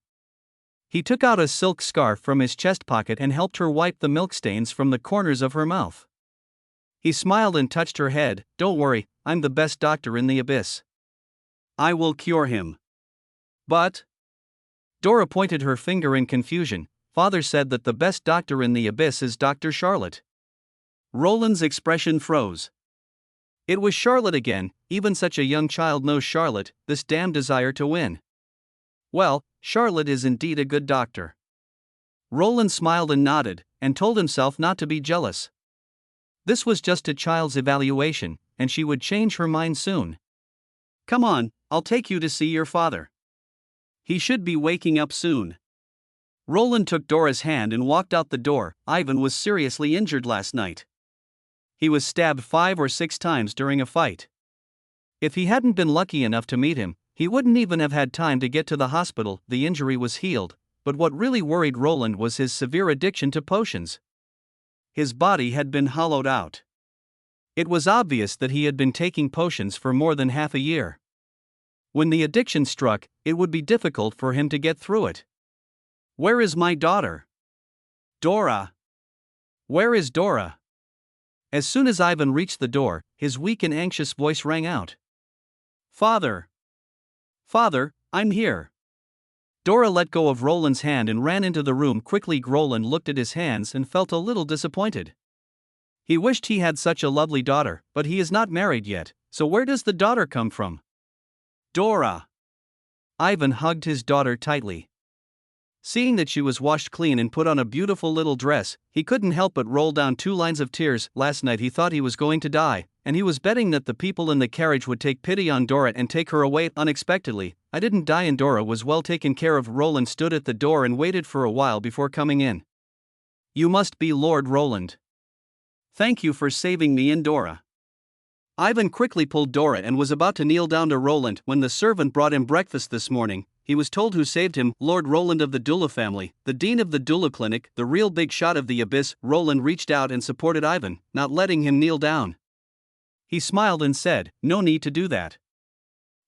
He took out a silk scarf from his chest pocket and helped her wipe the milk stains from the corners of her mouth. He smiled and touched her head. "Don't worry, I'm the best doctor in the abyss. I will cure him." "But..." Dora pointed her finger in confusion. "Father said that the best doctor in the abyss is Dr. Charlotte." Roland's expression froze. It was Charlotte again. Even such a young child knows Charlotte, this damn desire to win. Well, Charlotte is indeed a good doctor. Roland smiled and nodded, and told himself not to be jealous. This was just a child's evaluation, and she would change her mind soon. "Come on, I'll take you to see your father. He should be waking up soon." Roland took Dora's hand and walked out the door. Ivan was seriously injured last night. He was stabbed 5 or 6 times during a fight. If he hadn't been lucky enough to meet him, he wouldn't even have had time to get to the hospital. The injury was healed, but what really worried Roland was his severe addiction to potions. His body had been hollowed out. It was obvious that he had been taking potions for more than half a year. When the addiction struck, it would be difficult for him to get through it. "Where is my daughter? Dora! Where is Dora?" As soon as Ivan reached the door, his weak and anxious voice rang out. "Father! Father, I'm here." Dora let go of Roland's hand and ran into the room quickly. Roland looked at his hands and felt a little disappointed. He wished he had such a lovely daughter, but he is not married yet, so where does the daughter come from? Dora! Ivan hugged his daughter tightly. Seeing that she was washed clean and put on a beautiful little dress, he couldn't help but roll down 2 lines of tears. Last night he thought he was going to die, and he was betting that the people in the carriage would take pity on Dora and take her away unexpectedly. "I didn't die and Dora was well taken care of." Roland stood at the door and waited for a while before coming in. "You must be Lord Roland. Thank you for saving me and Dora." Ivan quickly pulled Dora and was about to kneel down to Roland when the servant brought him breakfast this morning. He was told who saved him, Lord Roland of the Dula family, the dean of the Dula clinic, the real big shot of the abyss. Roland reached out and supported Ivan, not letting him kneel down. He smiled and said, "No need to do that.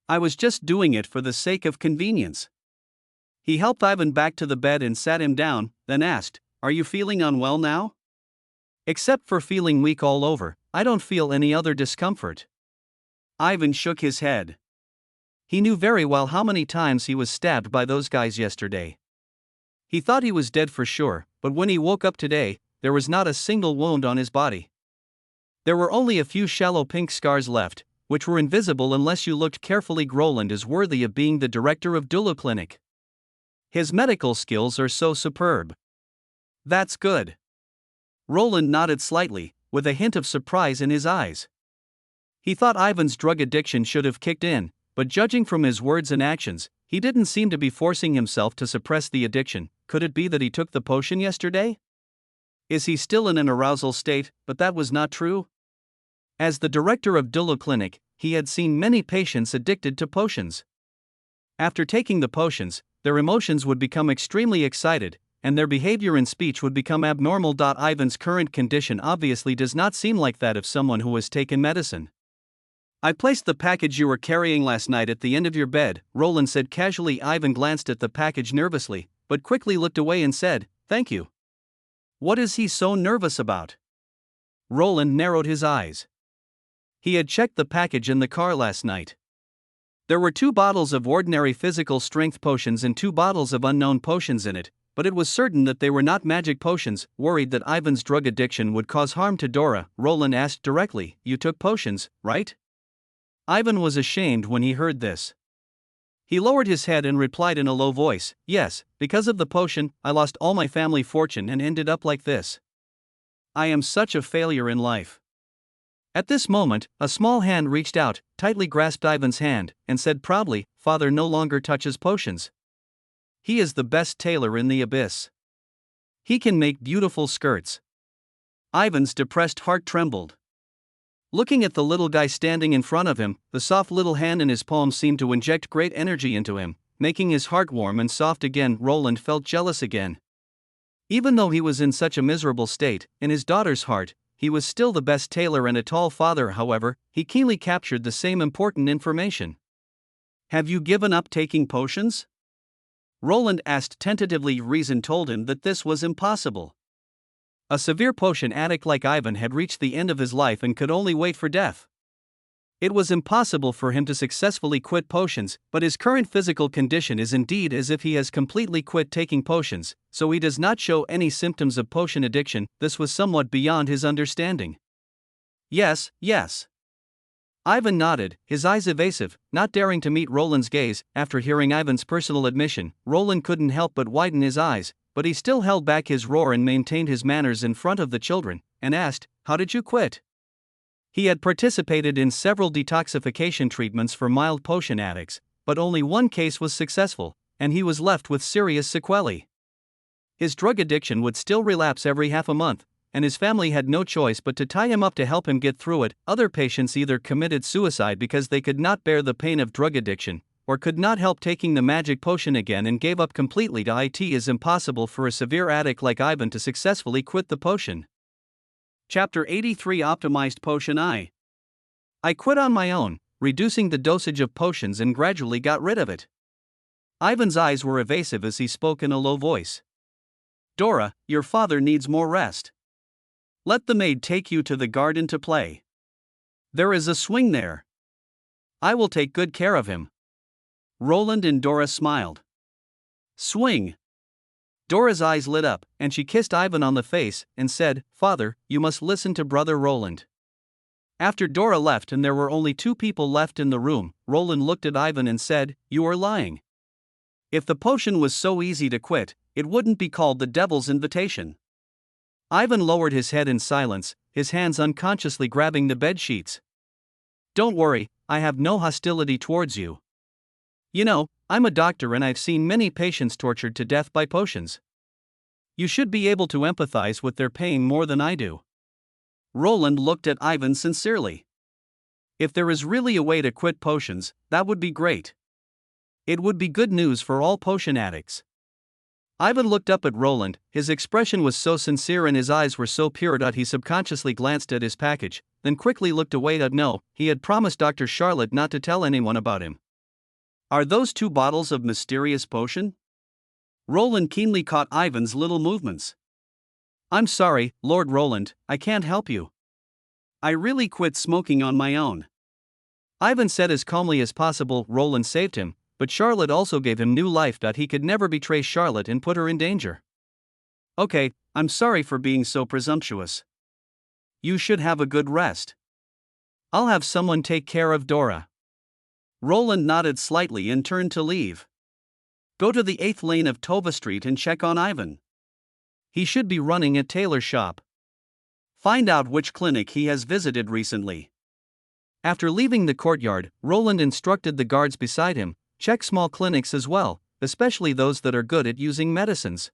I was just doing it for the sake of convenience." He helped Ivan back to the bed and sat him down, then asked, "Are you feeling unwell now?" "Except for feeling weak all over, I don't feel any other discomfort." Ivan shook his head. He knew very well how many times he was stabbed by those guys yesterday. He thought he was dead for sure, but when he woke up today, there was not a single wound on his body. There were only a few shallow pink scars left, which were invisible unless you looked carefully. Roland is worthy of being the director of Dula Clinic. His medical skills are so superb. That's good. Roland nodded slightly, with a hint of surprise in his eyes. He thought Ivan's drug addiction should have kicked in, but judging from his words and actions, he didn't seem to be forcing himself to suppress the addiction. Could it be that he took the potion yesterday? Is he still in an arousal state? But that was not true. As the director of Dula Clinic, he had seen many patients addicted to potions. After taking the potions, their emotions would become extremely excited, and their behavior and speech would become abnormal. Ivan's current condition obviously does not seem like that of someone who has taken medicine. "I placed the package you were carrying last night at the end of your bed," Roland said casually. Ivan glanced at the package nervously, but quickly looked away and said, "Thank you." What is he so nervous about? Roland narrowed his eyes. He had checked the package in the car last night. There were 2 bottles of ordinary physical strength potions and 2 bottles of unknown potions in it, but it was certain that they were not magic potions. Worried that Ivan's drug addiction would cause harm to Dora, Roland asked directly, "You took potions, right?" Ivan was ashamed when he heard this. He lowered his head and replied in a low voice, "Yes, because of the potion, I lost all my family fortune and ended up like this. I am such a failure in life." At this moment, a small hand reached out, tightly grasped Ivan's hand, and said proudly, "Father no longer touches potions. He is the best tailor in the abyss. He can make beautiful skirts." Ivan's depressed heart trembled. Looking at the little guy standing in front of him, the soft little hand in his palm seemed to inject great energy into him, making his heart warm and soft again. Roland felt jealous again. Even though he was in such a miserable state, in his daughter's heart, he was still the best tailor and a tall father. However, he keenly captured the same important information. "Have you given up taking potions?" Roland asked tentatively. Reason told him that this was impossible. A severe potion addict like Ivan had reached the end of his life and could only wait for death. It was impossible for him to successfully quit potions, but his current physical condition is indeed as if he has completely quit taking potions, so he does not show any symptoms of potion addiction. This was somewhat beyond his understanding. "Yes, yes." Ivan nodded, his eyes evasive, not daring to meet Roland's gaze. After hearing Ivan's personal admission, Roland couldn't help but widen his eyes, but he still held back his roar and maintained his manners in front of the children, and asked, "How did you quit?" He had participated in several detoxification treatments for mild potion addicts, but only one case was successful, and he was left with serious sequelae. His drug addiction would still relapse every half a month, and his family had no choice but to tie him up to help him get through it. Other patients either committed suicide because they could not bear the pain of drug addiction, or could not help taking the magic potion again and gave up completely. It is impossible for a severe addict like Ivan to successfully quit the potion. Chapter 83 Optimized Potion. I quit on my own, reducing the dosage of potions and gradually got rid of it. Ivan's eyes were evasive as he spoke in a low voice. Dora, your father needs more rest. Let the maid take you to the garden to play. There is a swing there. I will take good care of him. Roland and Dora smiled. Swing. Dora's eyes lit up, and she kissed Ivan on the face and said, Father, you must listen to Brother Roland. After Dora left and there were only 2 people left in the room, Roland looked at Ivan and said, You are lying. If the potion was so easy to quit, it wouldn't be called the Devil's Invitation. Ivan lowered his head in silence, his hands unconsciously grabbing the bed sheets. Don't worry, I have no hostility towards you. You know, I'm a doctor and I've seen many patients tortured to death by potions. You should be able to empathize with their pain more than I do. Roland looked at Ivan sincerely. If there is really a way to quit potions, that would be great. It would be good news for all potion addicts. Ivan looked up at Roland, his expression was so sincere and his eyes were so pure that he subconsciously glanced at his package, then quickly looked away. No, he had promised Dr. Charlotte not to tell anyone about him. Are those 2 bottles of mysterious potion? Roland keenly caught Ivan's little movements. I'm sorry, Lord Roland, I can't help you. I really quit smoking on my own. Ivan said as calmly as possible. Roland saved him, but Charlotte also gave him new life. He could never betray Charlotte and put her in danger. Okay, I'm sorry for being so presumptuous. You should have a good rest. I'll have someone take care of Dora. Roland nodded slightly and turned to leave. Go to the 8th lane of Tova Street and check on Ivan. He should be running a tailor shop. Find out which clinic he has visited recently. After leaving the courtyard, Roland instructed the guards beside him, check small clinics as well, especially those that are good at using medicines.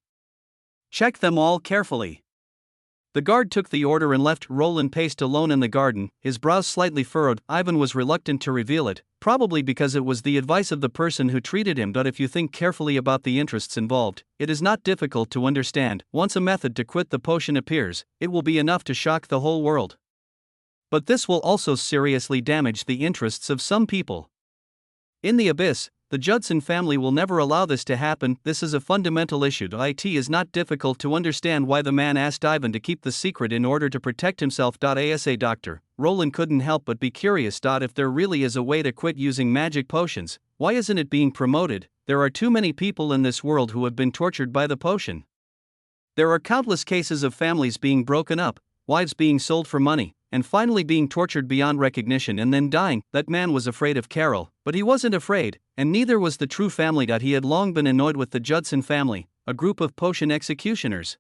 Check them all carefully. The guard took the order and left. Roland paced alone in the garden, his brows slightly furrowed. Ivan was reluctant to reveal it, probably because it was the advice of the person who treated him. But if you think carefully about the interests involved, it is not difficult to understand. Once a method to quit the potion appears, it will be enough to shock the whole world. But this will also seriously damage the interests of some people. In the Abyss, the Judson family will never allow this to happen. This is a fundamental issue. It is not difficult to understand why the man asked Ivan to keep the secret in order to protect himself. As a doctor, Roland couldn't help but be curious. If there really is a way to quit using magic potions, why isn't it being promoted? There are too many people in this world who have been tortured by the potion. There are countless cases of families being broken up, wives being sold for money, and finally being tortured beyond recognition and then dying. That man was afraid of Carol, but he wasn't afraid, and neither was the true family. He had long been annoyed with the Judson family, a group of potion executioners.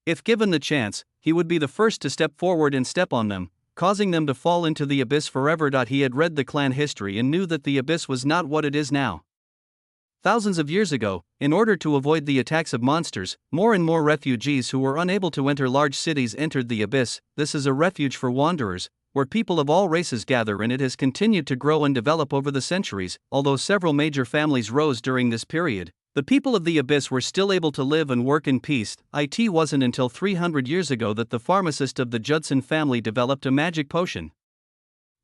If given the chance, he would be the first to step forward and step on them, causing them to fall into the abyss forever. He had read the clan history and knew that the abyss was not what it is now. Thousands of years ago, in order to avoid the attacks of monsters, more and more refugees who were unable to enter large cities entered the abyss. This is a refuge for wanderers, where people of all races gather, and it has continued to grow and develop over the centuries. Although several major families rose during this period, the people of the abyss were still able to live and work in peace. It wasn't until 300 years ago that the pharmacist of the Judson family developed a magic potion.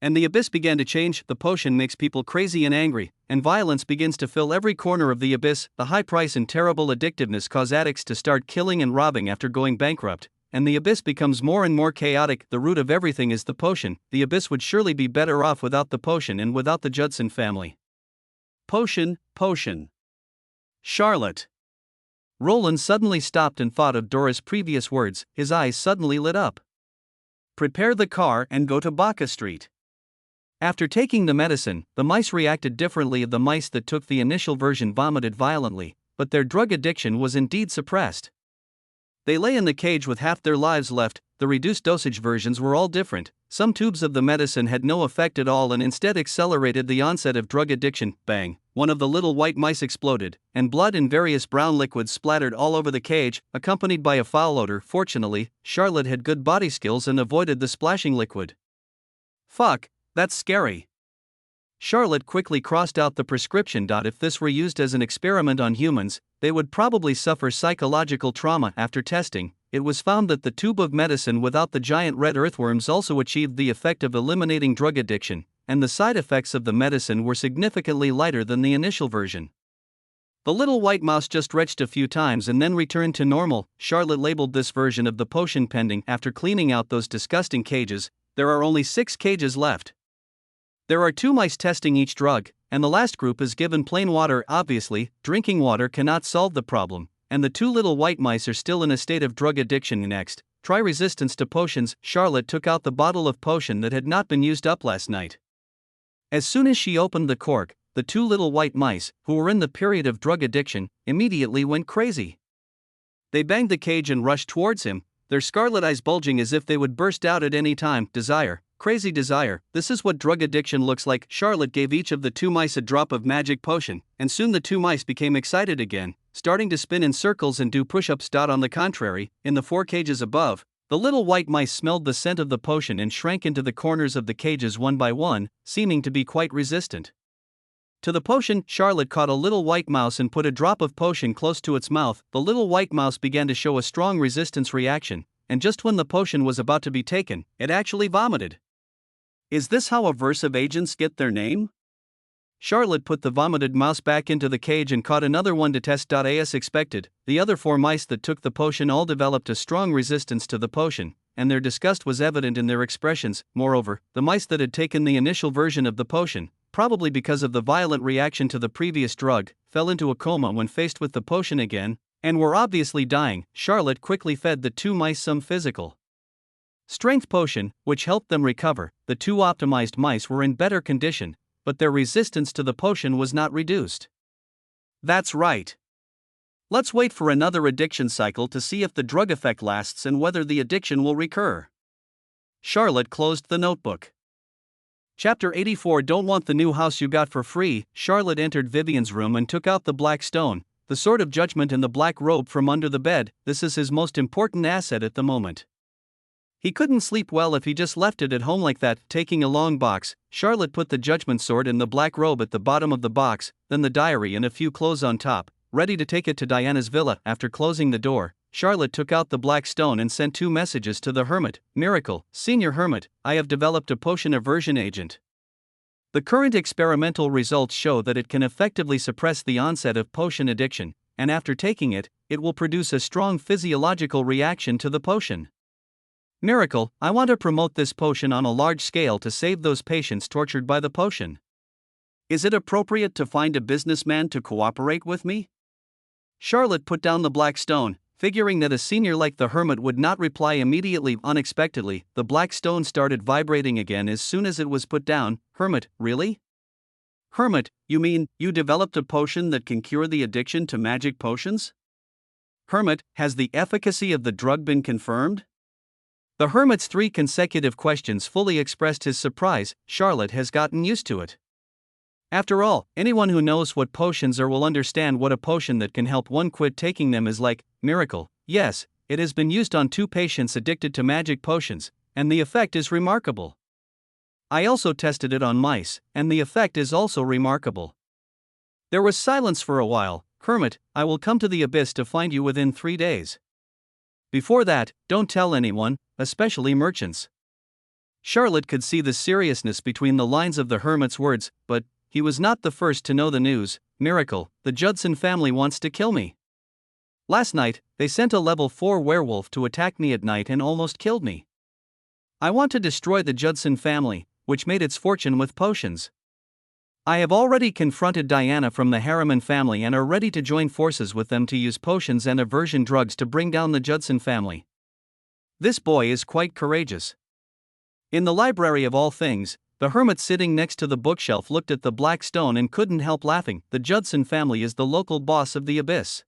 And the abyss began to change. The potion makes people crazy and angry, and violence begins to fill every corner of the abyss. The high price and terrible addictiveness cause addicts to start killing and robbing after going bankrupt, and the abyss becomes more and more chaotic. The root of everything is the potion. The abyss would surely be better off without the potion and without the Judson family. Potion, potion. Charlotte. Roland suddenly stopped and thought of Dora's previous words. His eyes suddenly lit up. Prepare the car and go to Baca Street. After taking the medicine, the mice reacted differently. The mice that took the initial version vomited violently, but their drug addiction was indeed suppressed. They lay in the cage with half their lives left. The reduced dosage versions were all different. Some tubes of the medicine had no effect at all and instead accelerated the onset of drug addiction. Bang! One of the little white mice exploded, and blood and various brown liquids splattered all over the cage, accompanied by a foul odor. Fortunately, Charlotte had good body skills and avoided the splashing liquid. Fuck, that's scary. Charlotte quickly crossed out the prescription. If this were used as an experiment on humans, they would probably suffer psychological trauma. After testing, it was found that the tube of medicine without the giant red earthworms also achieved the effect of eliminating drug addiction, and the side effects of the medicine were significantly lighter than the initial version. The little white mouse just retched a few times and then returned to normal. Charlotte labeled this version of the potion pending. After cleaning out those disgusting cages, there are only 6 cages left. There are 2 mice testing each drug, and the last group is given plain water. Obviously, drinking water cannot solve the problem, and the 2 little white mice are still in a state of drug addiction. Next, try resistance to potions. Charlotte took out the bottle of potion that had not been used up last night. As soon as she opened the cork, the 2 little white mice, who were in the period of drug addiction, immediately went crazy. They banged the cage and rushed towards him, their scarlet eyes bulging as if they would burst out at any time. Desire, crazy desire, this is what drug addiction looks like. Charlotte gave each of the 2 mice a drop of magic potion, and soon the 2 mice became excited again, starting to spin in circles and do push-ups. On the contrary, in the 4 cages above, the little white mice smelled the scent of the potion and shrank into the corners of the cages one by one, seeming to be quite resistant to the potion. Charlotte caught a little white mouse and put a drop of potion close to its mouth. The little white mouse began to show a strong resistance reaction, and just when the potion was about to be taken, it actually vomited. Is this how aversive agents get their name? Charlotte put the vomited mouse back into the cage and caught another one to test. As expected, the other 4 mice that took the potion all developed a strong resistance to the potion, and their disgust was evident in their expressions. Moreover, the mice that had taken the initial version of the potion, probably because of the violent reaction to the previous drug, fell into a coma when faced with the potion again, and were obviously dying. Charlotte quickly fed the 2 mice some physical strength potion, which helped them recover. The 2 optimized mice were in better condition, but their resistance to the potion was not reduced. That's right. Let's wait for another addiction cycle to see if the drug effect lasts and whether the addiction will recur. Charlotte closed the notebook. Chapter 84. Don't want the new house you got for free. Charlotte entered Vivian's room and took out the black stone, the sword of judgment, and the black robe from under the bed. This is his most important asset at the moment. He couldn't sleep well if he just left it at home like that. Taking a long box, Charlotte put the judgment sword and the black robe at the bottom of the box, then the diary and a few clothes on top, ready to take it to Diana's villa. After closing the door, Charlotte took out the black stone and sent 2 messages to the hermit. Miracle, Senior Hermit, I have developed a potion aversion agent. The current experimental results show that it can effectively suppress the onset of potion addiction, and after taking it, it will produce a strong physiological reaction to the potion. Miracle, I want to promote this potion on a large scale to save those patients tortured by the potion. Is it appropriate to find a businessman to cooperate with me? Charlotte put down the black stone, figuring that a senior like the hermit would not reply immediately. Unexpectedly, the black stone started vibrating again as soon as it was put down. Hermit, really? Hermit, you mean, you developed a potion that can cure the addiction to magic potions? Hermit, has the efficacy of the drug been confirmed? The hermit's 3 consecutive questions fully expressed his surprise. Charlotte has gotten used to it. After all, anyone who knows what potions are will understand what a potion that can help one quit taking them is like. Miracle, yes, it has been used on 2 patients addicted to magic potions, and the effect is remarkable. I also tested it on mice, and the effect is also remarkable. There was silence for a while. Hermit, I will come to the abyss to find you within 3 days. Before that, don't tell anyone, especially merchants. Charlotte could see the seriousness between the lines of the hermit's words, but he was not the first to know the news. Miracle, the Judson family wants to kill me. Last night, they sent a level 4 werewolf to attack me at night and almost killed me. I want to destroy the Judson family, which made its fortune with potions. I have already confronted Diana from the Harriman family and are ready to join forces with them to use potions and aversion drugs to bring down the Judson family. This boy is quite courageous. In the library of all things, the hermit sitting next to the bookshelf looked at the black stone and couldn't help laughing. The Judson family is the local boss of the abyss.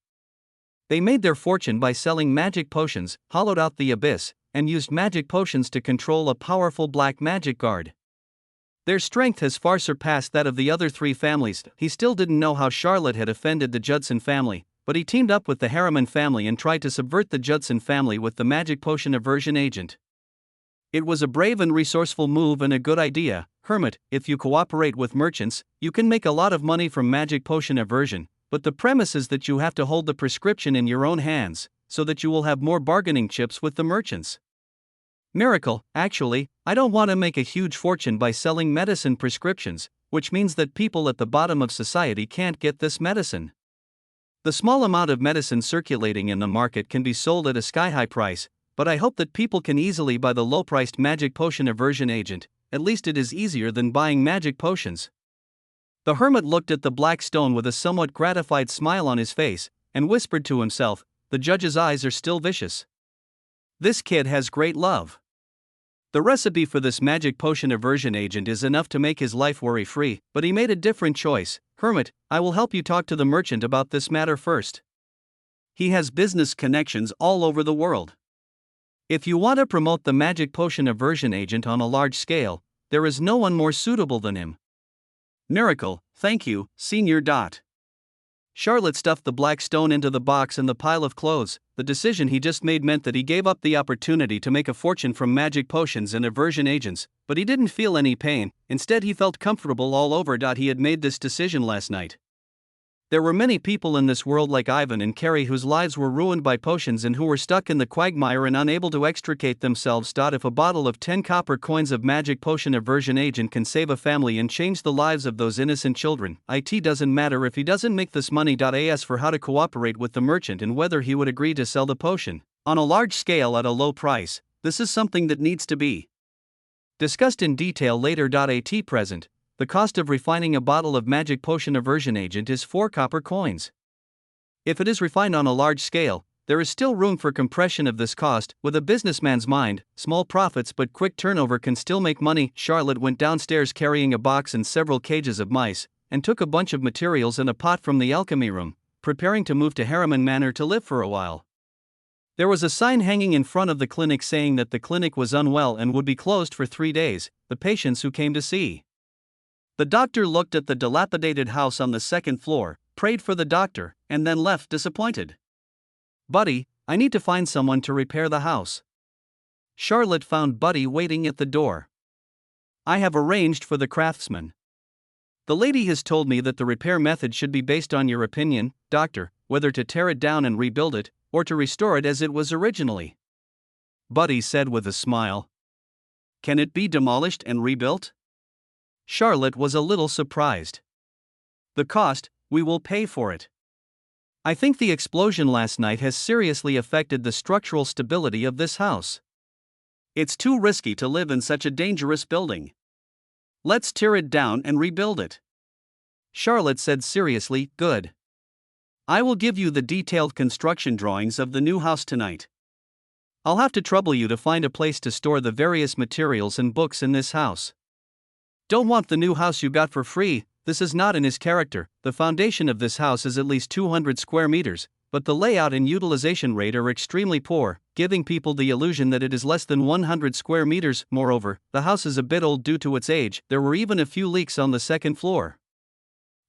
They made their fortune by selling magic potions, hollowed out the abyss, and used magic potions to control a powerful black magic guard. Their strength has far surpassed that of the other 3 families. He still didn't know how Charlotte had offended the Judson family, but he teamed up with the Harriman family and tried to subvert the Judson family with the magic potion aversion agent. It was a brave and resourceful move and a good idea, Hermit. If you cooperate with merchants, you can make a lot of money from magic potion aversion, but the premise is that you have to hold the prescription in your own hands, so that you will have more bargaining chips with the merchants. Miracle, actually, I don't want to make a huge fortune by selling medicine prescriptions, which means that people at the bottom of society can't get this medicine. The small amount of medicine circulating in the market can be sold at a sky-high price, but I hope that people can easily buy the low-priced magic potion aversion agent. At least it is easier than buying magic potions. The hermit looked at the black stone with a somewhat gratified smile on his face, and whispered to himself, "The judge's eyes are still vicious. This kid has great love." The recipe for this magic potion aversion agent is enough to make his life worry-free, but he made a different choice. "Hermit, I will help you talk to the merchant about this matter first. He has business connections all over the world. If you want to promote the magic potion aversion agent on a large scale, there is no one more suitable than him." "Miracle, thank you, Senior. Charlotte stuffed the black stone into the box and the pile of clothes. The decision he just made meant that he gave up the opportunity to make a fortune from magic potions and aversion agents, but he didn't feel any pain. Instead, he felt comfortable all over. He had made this decision last night. There were many people in this world like Ivan and Carrie whose lives were ruined by potions and who were stuck in the quagmire and unable to extricate themselves. If a bottle of 10 copper coins of magic potion aversion agent can save a family and change the lives of those innocent children, it doesn't matter if he doesn't make this money. As for how to cooperate with the merchant and whether he would agree to sell the potion on a large scale at a low price, this is something that needs to be discussed in detail later. At present, the cost of refining a bottle of magic potion aversion agent is 4 copper coins. If it is refined on a large scale, there is still room for compression of this cost. With a businessman's mind, small profits but quick turnover can still make money. Charlotte went downstairs carrying a box and several cages of mice, and took a bunch of materials and a pot from the alchemy room, preparing to move to Harriman Manor to live for a while. There was a sign hanging in front of the clinic saying that the clinic was unwell and would be closed for 3 days. The patients who came to see the doctor looked at the dilapidated house on the 2nd floor, prayed for the doctor, and then left disappointed. "Buddy, I need to find someone to repair the house." Charlotte found Buddy waiting at the door. "I have arranged for the craftsman. The lady has told me that the repair method should be based on your opinion, doctor, whether to tear it down and rebuild it, or to restore it as it was originally." Buddy said with a smile. "Can it be demolished and rebuilt?" Charlotte was a little surprised. "The cost, we will pay for it. I think the explosion last night has seriously affected the structural stability of this house. It's too risky to live in such a dangerous building. Let's tear it down and rebuild it." Charlotte said seriously, "Good. I will give you the detailed construction drawings of the new house tonight. I'll have to trouble you to find a place to store the various materials and books in this house. Don't want the new house you got for free. This is not in his character. The foundation of this house is at least 200 square meters, but the layout and utilization rate are extremely poor, giving people the illusion that it is less than 100 square meters. Moreover, the house is a bit old due to its age. There were even a few leaks on the 2nd floor.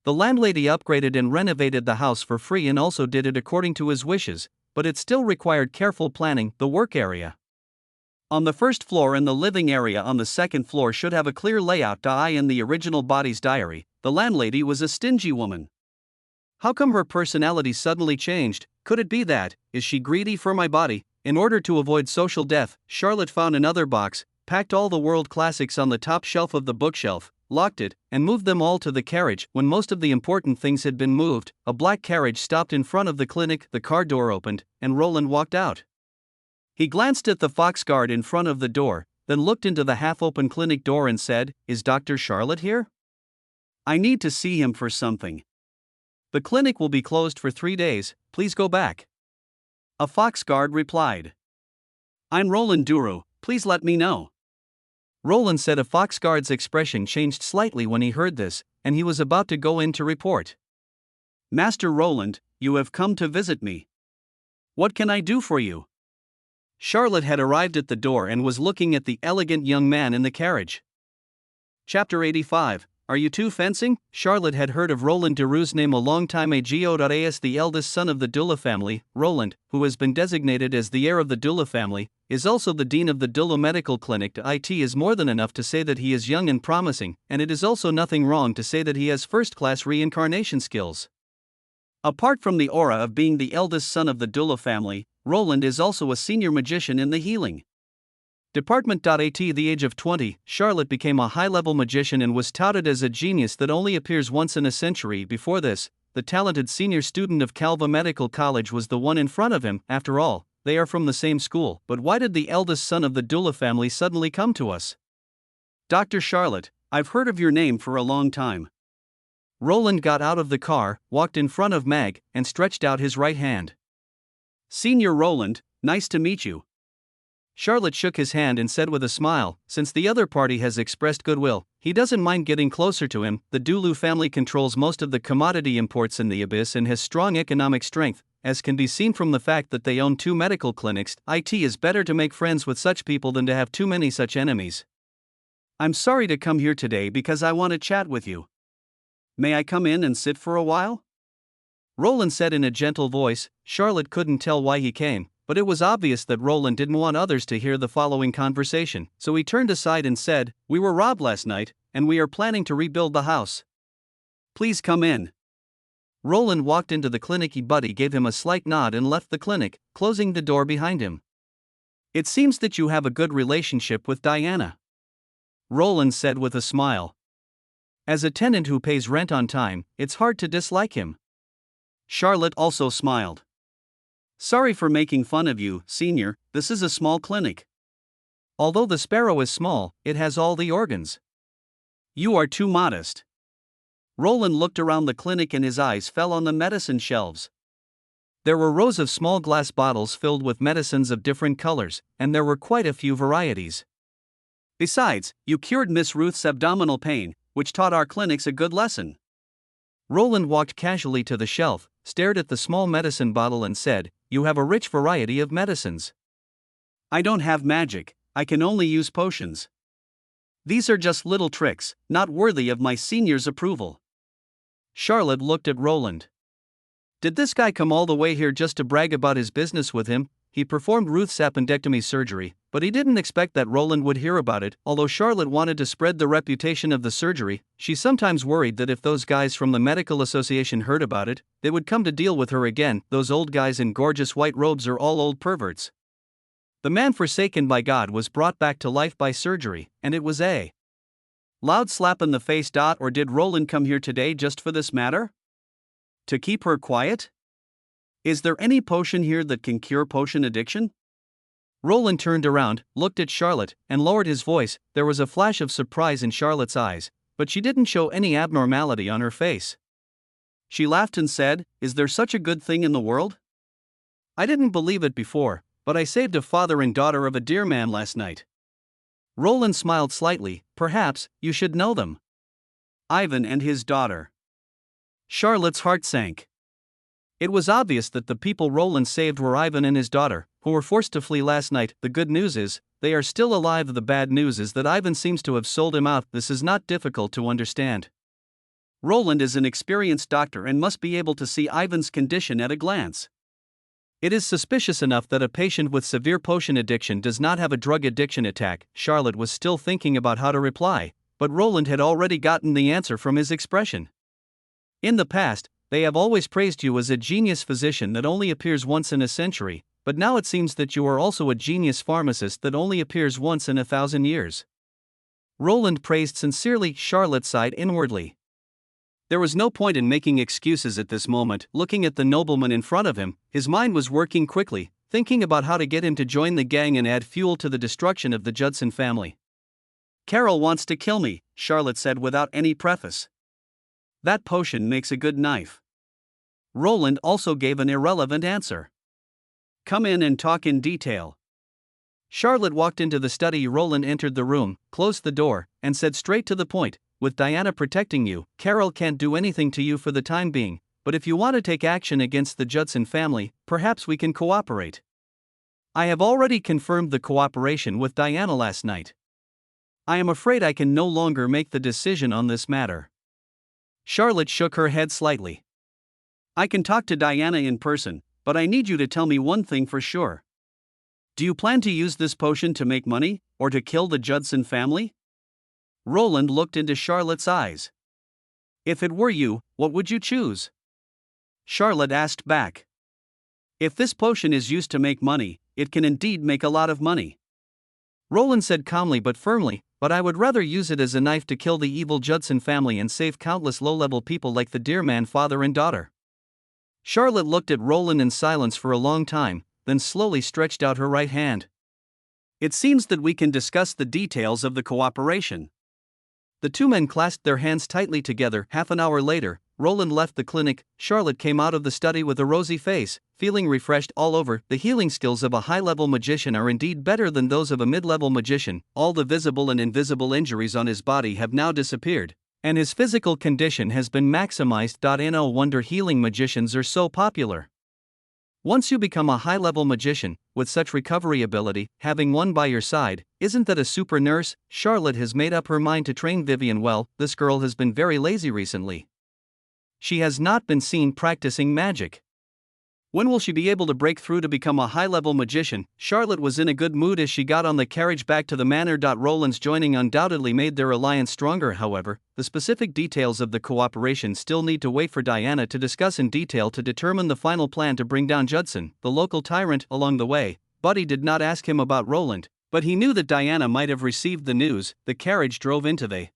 The landlady upgraded and renovated the house for free and also did it according to his wishes, but it still required careful planning. The work area on the 1st floor and the living area on the 2nd floor should have a clear layout. In the original body's diary, the landlady was a stingy woman. How come her personality suddenly changed? Could it be that, is she greedy for my body? In order to avoid social death, Charlotte found another box, packed all the world classics on the top shelf of the bookshelf, locked it, and moved them all to the carriage. When most of the important things had been moved, a black carriage stopped in front of the clinic, the car door opened, and Roland walked out. He glanced at the fox guard in front of the door, then looked into the half-open clinic door and said, "Is Dr. Charlotte here? I need to see him for something. The clinic will be closed for 3 days, please go back." A fox guard replied, "I'm Roland Duru, please let me know." Roland said. A fox guard's expression changed slightly when he heard this, and he was about to go in to report. "Master Roland, you have come to visit me. What can I do for you?" Charlotte had arrived at the door and was looking at the elegant young man in the carriage. Chapter 85, Are you two fencing? Charlotte had heard of Roland Deroux's name a long time ago. As the eldest son of the Dula family, Roland, who has been designated as the heir of the Dula family, is also the dean of the Dula Medical Clinic. It is more than enough to say that he is young and promising, and it is also nothing wrong to say that he has first-class reincarnation skills. Apart from the aura of being the eldest son of the Dula family, Roland is also a senior magician in the healing department. At the age of 20, Charlotte became a high-level magician and was touted as a genius that only appears once in a century. Before this, the talented senior student of Calva Medical College was the one in front of him. After all, they are from the same school. But why did the eldest son of the Dula family suddenly come to us? Dr. Charlotte, I've heard of your name for a long time. Roland got out of the car, walked in front of Mag, and stretched out his right hand. Senior Roland, nice to meet you. Charlotte shook his hand and said with a smile, since the other party has expressed goodwill, he doesn't mind getting closer to him. The Dulu family controls most of the commodity imports in the Abyss and has strong economic strength, as can be seen from the fact that they own 2 medical clinics. It is better to make friends with such people than to have too many such enemies. I'm sorry to come here today because I want to chat with you. May I come in and sit for a while? Roland said in a gentle voice. Charlotte couldn't tell why he came, but it was obvious that Roland didn't want others to hear the following conversation, so he turned aside and said, We were robbed last night, and we are planning to rebuild the house. Please come in. Roland walked into the clinic. Buddy gave him a slight nod and left the clinic, closing the door behind him. It seems that you have a good relationship with Diana, Roland said with a smile. As a tenant who pays rent on time, it's hard to dislike him. Charlotte also smiled. Sorry for making fun of you, Senior, this is a small clinic. Although the sparrow is small, it has all the organs. You are too modest. Roland looked around the clinic and his eyes fell on the medicine shelves. There were rows of small glass bottles filled with medicines of different colors, and there were quite a few varieties. Besides, you cured Miss Ruth's abdominal pain, which taught our clinics a good lesson. Roland walked casually to the shelf, stared at the small medicine bottle and said, You have a rich variety of medicines. I don't have magic, I can only use potions. These are just little tricks, not worthy of my senior's approval. Charlotte looked at Roland. Did this guy come all the way here just to brag about his business with him? He performed Ruth's appendectomy surgery, but he didn't expect that Roland would hear about it. Although Charlotte wanted to spread the reputation of the surgery, she sometimes worried that if those guys from the medical association heard about it, they would come to deal with her again. Those old guys in gorgeous white robes are all old perverts. The man forsaken by God was brought back to life by surgery, and it was a loud slap in the face. Or did Roland come here today just for this matter? To keep her quiet? Is there any potion here that can cure potion addiction? Roland turned around, looked at Charlotte, and lowered his voice. There was a flash of surprise in Charlotte's eyes, but she didn't show any abnormality on her face. She laughed and said, Is there such a good thing in the world? I didn't believe it before, but I saved a father and daughter of a dear man last night. Roland smiled slightly. Perhaps you should know them. Ivan and his daughter. Charlotte's heart sank. It was obvious that the people Roland saved were Ivan and his daughter, who were forced to flee last night. The good news is, they are still alive. The bad news is that Ivan seems to have sold him out. This is not difficult to understand. Roland is an experienced doctor and must be able to see Ivan's condition at a glance. It is suspicious enough that a patient with severe potion addiction does not have a drug addiction attack. Charlotte was still thinking about how to reply, but Roland had already gotten the answer from his expression. In the past, they have always praised you as a genius physician that only appears once in a century, but now it seems that you are also a genius pharmacist that only appears once in 1,000 years. Roland praised sincerely. Charlotte sighed inwardly. There was no point in making excuses at this moment. Looking at the nobleman in front of him, his mind was working quickly, thinking about how to get him to join the gang and add fuel to the destruction of the Judson family. Carol wants to kill me, Charlotte said without any preface. That potion makes a good knife. Roland also gave an irrelevant answer. Come in and talk in detail. Charlotte walked into the study. Roland entered the room, closed the door, and said straight to the point, With Diana protecting you, Carol can't do anything to you for the time being, but if you want to take action against the Judson family, perhaps we can cooperate. I have already confirmed the cooperation with Diana last night. I am afraid I can no longer make the decision on this matter. Charlotte shook her head slightly. I can talk to Diana in person, but I need you to tell me one thing for sure. Do you plan to use this potion to make money, or to kill the Judson family? Roland looked into Charlotte's eyes. If it were you, what would you choose? Charlotte asked back. If this potion is used to make money, it can indeed make a lot of money. Roland said calmly but firmly, but I would rather use it as a knife to kill the evil Judson family and save countless low-level people like the Dearman father and daughter. Charlotte looked at Roland in silence for a long time, then slowly stretched out her right hand. It seems that we can discuss the details of the cooperation. The two men clasped their hands tightly together. Half an hour later, Roland left the clinic. Charlotte came out of the study with a rosy face, feeling refreshed all over. The healing skills of a high-level magician are indeed better than those of a mid-level magician. All the visible and invisible injuries on his body have now disappeared, and his physical condition has been maximized. No wonder healing magicians are so popular. Once you become a high-level magician, with such recovery ability, having one by your side, isn't that a super nurse? Charlotte has made up her mind to train Vivian well. This girl has been very lazy recently. She has not been seen practicing magic. When will she be able to break through to become a high-level magician? Charlotte was in a good mood as she got on the carriage back to the manor. Roland's joining undoubtedly made their alliance stronger. However, the specific details of the cooperation still need to wait for Diana to discuss in detail to determine the final plan to bring down Judson, the local tyrant. Along the way, Buddy did not ask him about Roland, but he knew that Diana might have received the news. The carriage drove into the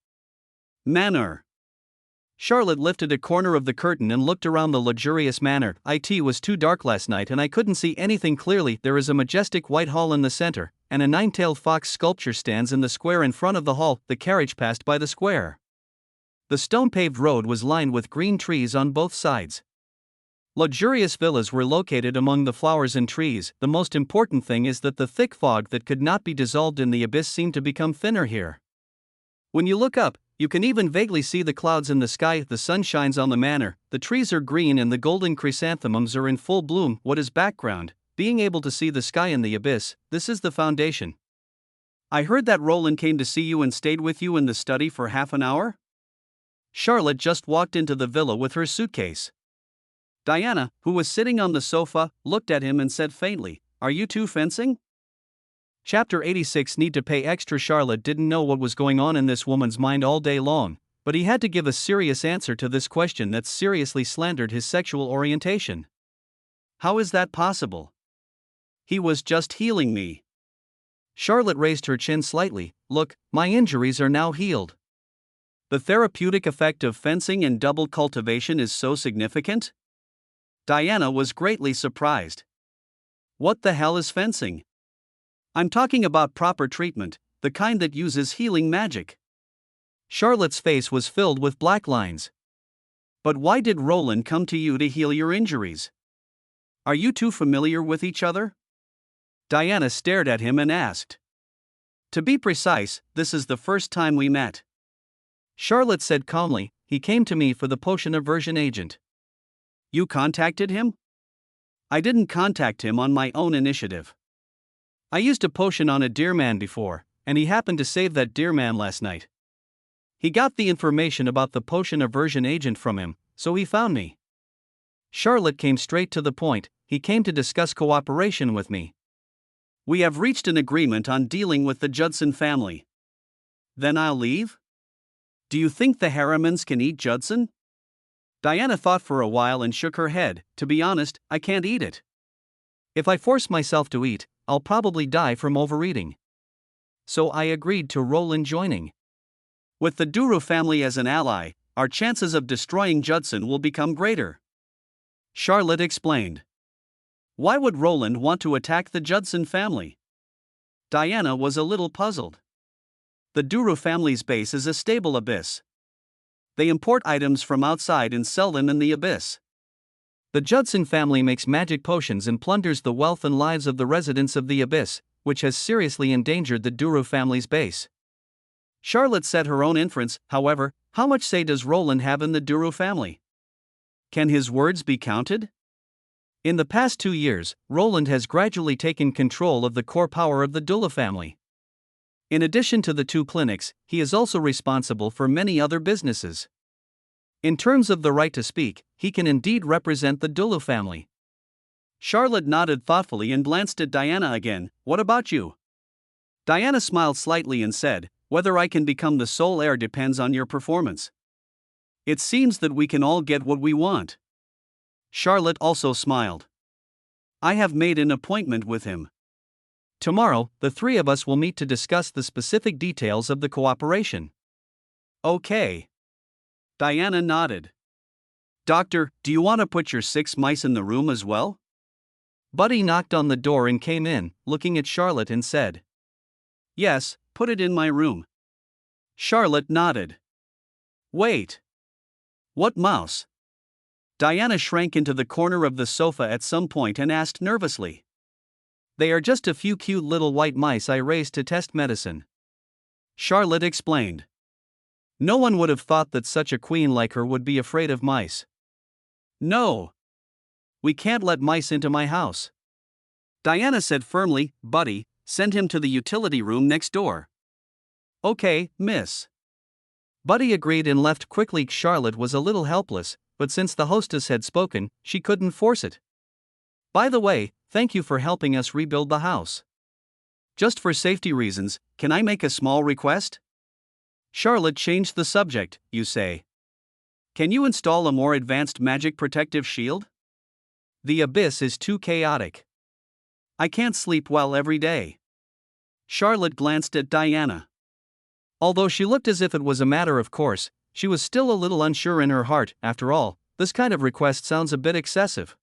manor. Charlotte lifted a corner of the curtain and looked around the luxurious manor. It was too dark last night and I couldn't see anything clearly. There is a majestic white hall in the center, and a nine-tailed fox sculpture stands in the square in front of the hall. The carriage passed by the square. The stone-paved road was lined with green trees on both sides. Luxurious villas were located among the flowers and trees. The most important thing is that the thick fog that could not be dissolved in the abyss seemed to become thinner here. When you look up, you can even vaguely see the clouds in the sky. The sun shines on the manor, the trees are green and the golden chrysanthemums are in full bloom. What is background? Being able to see the sky in the abyss, this is the foundation. I heard that Roland came to see you and stayed with you in the study for half an hour? Charlotte just walked into the villa with her suitcase. Diana, who was sitting on the sofa, looked at him and said faintly, "Are you two fencing?" Chapter 86. Need to pay extra. Charlotte didn't know what was going on in this woman's mind all day long, but he had to give a serious answer to this question that seriously slandered his sexual orientation. How is that possible? He was just healing me. Charlotte raised her chin slightly. Look, my injuries are now healed. The therapeutic effect of fencing and double cultivation is so significant? Diana was greatly surprised. What the hell is fencing? I'm talking about proper treatment, the kind that uses healing magic. Charlotte's face was filled with black lines. But why did Roland come to you to heal your injuries? Are you two familiar with each other? Diana stared at him and asked. To be precise, this is the first time we met. Charlotte said calmly, he came to me for the potion aversion agent. You contacted him? I didn't contact him on my own initiative. I used a potion on a Dearman before, and he happened to save that Dearman last night. He got the information about the potion aversion agent from him, so he found me. Charlotte came straight to the point. He came to discuss cooperation with me. We have reached an agreement on dealing with the Judson family. Then I'll leave? Do you think the Harrimans can eat Judson? Diana thought for a while and shook her head. To be honest, I can't eat it. If I force myself to eat, I'll probably die from overeating. So I agreed to Roland joining. With the Duru family as an ally, our chances of destroying Judson will become greater. Charlotte explained. Why would Roland want to attack the Judson family? Diana was a little puzzled. The Duru family's base is a stable abyss. They import items from outside and sell them in the abyss. The Judson family makes magic potions and plunders the wealth and lives of the residents of the abyss, which has seriously endangered the Duru family's base. Charlotte said her own inference. However, how much say does Roland have in the Duru family? Can his words be counted? In the past 2 years, Roland has gradually taken control of the core power of the Dula family. In addition to the 2 clinics, he is also responsible for many other businesses. In terms of the right to speak, he can indeed represent the Dulu family. Charlotte nodded thoughtfully and glanced at Diana again. What about you? Diana smiled slightly and said, whether I can become the sole heir depends on your performance. It seems that we can all get what we want. Charlotte also smiled. I have made an appointment with him. Tomorrow, the 3 of us will meet to discuss the specific details of the cooperation. Okay. Diana nodded. Doctor, do you want to put your 6 mice in the room as well? Buddy knocked on the door and came in, looking at Charlotte and said, yes, put it in my room. Charlotte nodded. Wait. What mouse? Diana shrank into the corner of the sofa at some point and asked nervously. They are just a few cute little white mice I raised to test medicine. Charlotte explained. No one would have thought that such a queen like her would be afraid of mice. No. We can't let mice into my house. Diana said firmly, Buddy, send him to the utility room next door. Okay, miss. Buddy agreed and left quickly. Charlotte was a little helpless, but since the hostess had spoken, she couldn't force it. By the way, thank you for helping us rebuild the house. Just for safety reasons, can I make a small request? Charlotte changed the subject, you say. Can you install a more advanced magic protective shield? The abyss is too chaotic. I can't sleep well every day. Charlotte glanced at Diana. Although she looked as if it was a matter of course, she was still a little unsure in her heart. After all, this kind of request sounds a bit excessive.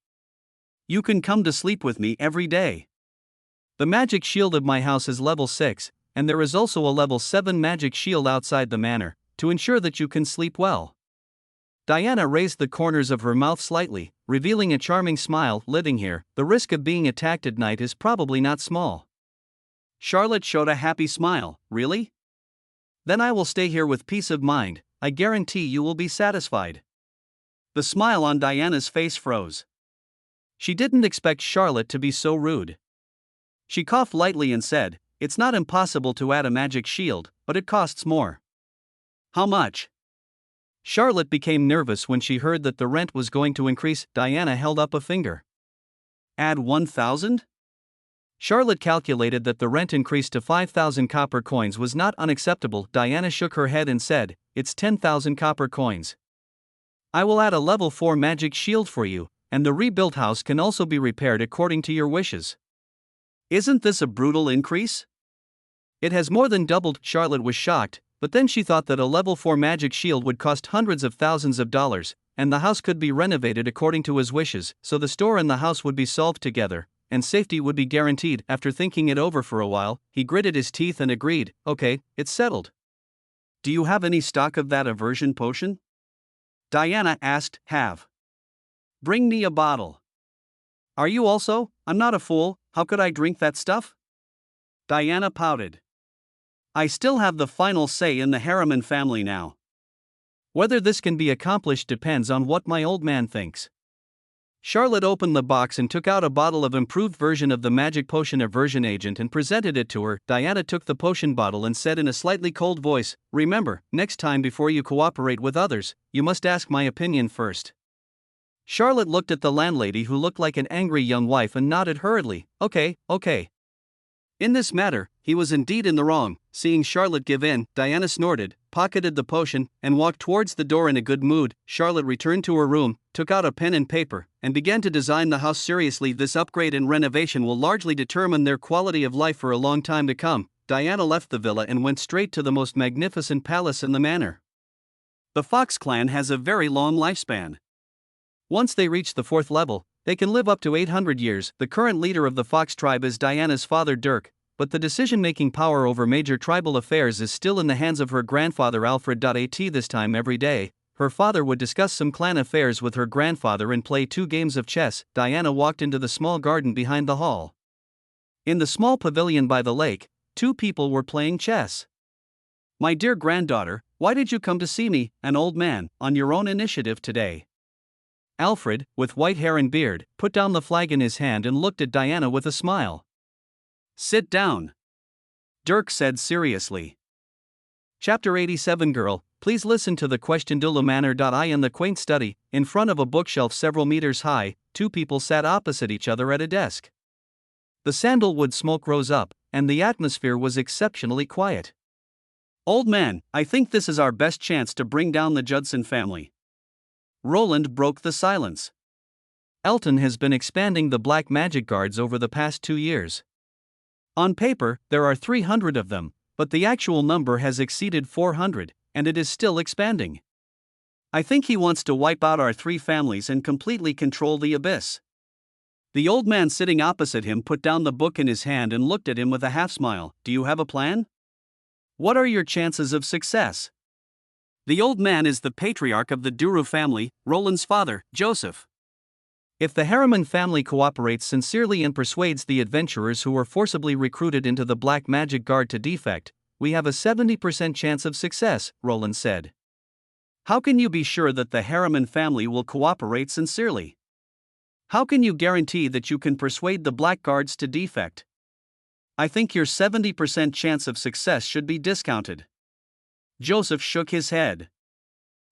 You can come to sleep with me every day. The magic shield of my house is level 6, and there is also a level 7 magic shield outside the manor, to ensure that you can sleep well. Diana raised the corners of her mouth slightly, revealing a charming smile. Living here, the risk of being attacked at night is probably not small. Charlotte showed a happy smile. Really? Then I will stay here with peace of mind. I guarantee you will be satisfied. The smile on Diana's face froze. She didn't expect Charlotte to be so rude. She coughed lightly and said, it's not impossible to add a magic shield, but it costs more. How much? Charlotte became nervous when she heard that the rent was going to increase. Diana held up a finger. Add 1,000? Charlotte calculated that the rent increase to 5,000 copper coins was not unacceptable. Diana shook her head and said, it's 10,000 copper coins. I will add a level 4 magic shield for you, and the rebuilt house can also be repaired according to your wishes. Isn't this a brutal increase? It has more than doubled. Charlotte was shocked, but then she thought that a level 4 magic shield would cost hundreds of thousands of dollars, and the house could be renovated according to his wishes, so the store and the house would be solved together, and safety would be guaranteed. After thinking it over for a while, he gritted his teeth and agreed, okay, it's settled. Do you have any stock of that aversion potion? Diana asked. Have. Bring me a bottle. Are you also? I'm not a fool, how could I drink that stuff? Diana pouted. I still have the final say in the Harriman family now. Whether this can be accomplished depends on what my old man thinks. Charlotte opened the box and took out a bottle of improved version of the magic potion aversion agent and presented it to her. Diana took the potion bottle and said in a slightly cold voice, remember, next time before you cooperate with others, you must ask my opinion first. Charlotte looked at the landlady who looked like an angry young wife and nodded hurriedly, okay. In this matter, he was indeed in the wrong. Seeing Charlotte give in, Diana snorted, pocketed the potion, and walked towards the door in a good mood. Charlotte returned to her room, took out a pen and paper, and began to design the house seriously. This upgrade and renovation will largely determine their quality of life for a long time to come. Diana left the villa and went straight to the most magnificent palace in the manor. The Fox clan has a very long lifespan. Once they reach the 4th level, they can live up to 800 years. The current leader of the Fox tribe is Diana's father Dirk, but the decision-making power over major tribal affairs is still in the hands of her grandfather Alfred. This time every day, her father would discuss some clan affairs with her grandfather and play 2 games of chess. Diana walked into the small garden behind the hall. In the small pavilion by the lake, 2 people were playing chess. My dear granddaughter, why did you come to see me, an old man, on your own initiative today? Alfred, with white hair and beard, put down the flag in his hand and looked at Diana with a smile. Sit down. Dirk said seriously. Chapter 87 Girl, please listen to the question de la manner. In the quaint study, in front of a bookshelf several meters high, two people sat opposite each other at a desk. The sandalwood smoke rose up, and the atmosphere was exceptionally quiet. Old man, I think this is our best chance to bring down the Judson family. Roland broke the silence. Elton has been expanding the black magic guards over the past 2 years. On paper, there are 300 of them, but the actual number has exceeded 400, and it is still expanding. I think he wants to wipe out our 3 families and completely control the abyss. The old man sitting opposite him put down the book in his hand and looked at him with a half smile. Do you have a plan? What are your chances of success? The old man is the patriarch of the Duru family, Roland's father, Joseph. If the Harriman family cooperates sincerely and persuades the adventurers who were forcibly recruited into the Black Magic Guard to defect, we have a 70% chance of success, Roland said. How can you be sure that the Harriman family will cooperate sincerely? How can you guarantee that you can persuade the Black Guards to defect? I think your 70% chance of success should be discounted. Joseph shook his head.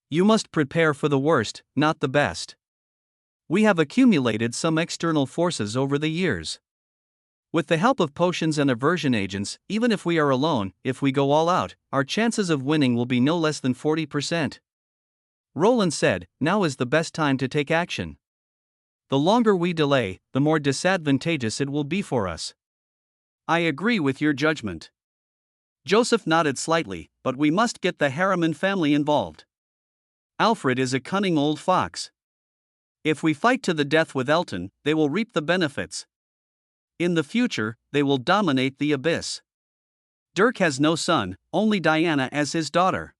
You must prepare for the worst, not the best. We have accumulated some external forces over the years. With the help of potions and aversion agents, even if we are alone, if we go all out, our chances of winning will be no less than 40%. Roland said, now is the best time to take action. The longer we delay, the more disadvantageous it will be for us. I agree with your judgment. Joseph nodded slightly, but we must get the Harriman family involved. Alfred is a cunning old fox. If we fight to the death with Elton, they will reap the benefits. In the future, they will dominate the abyss. Dirk has no son, only Diana as his daughter.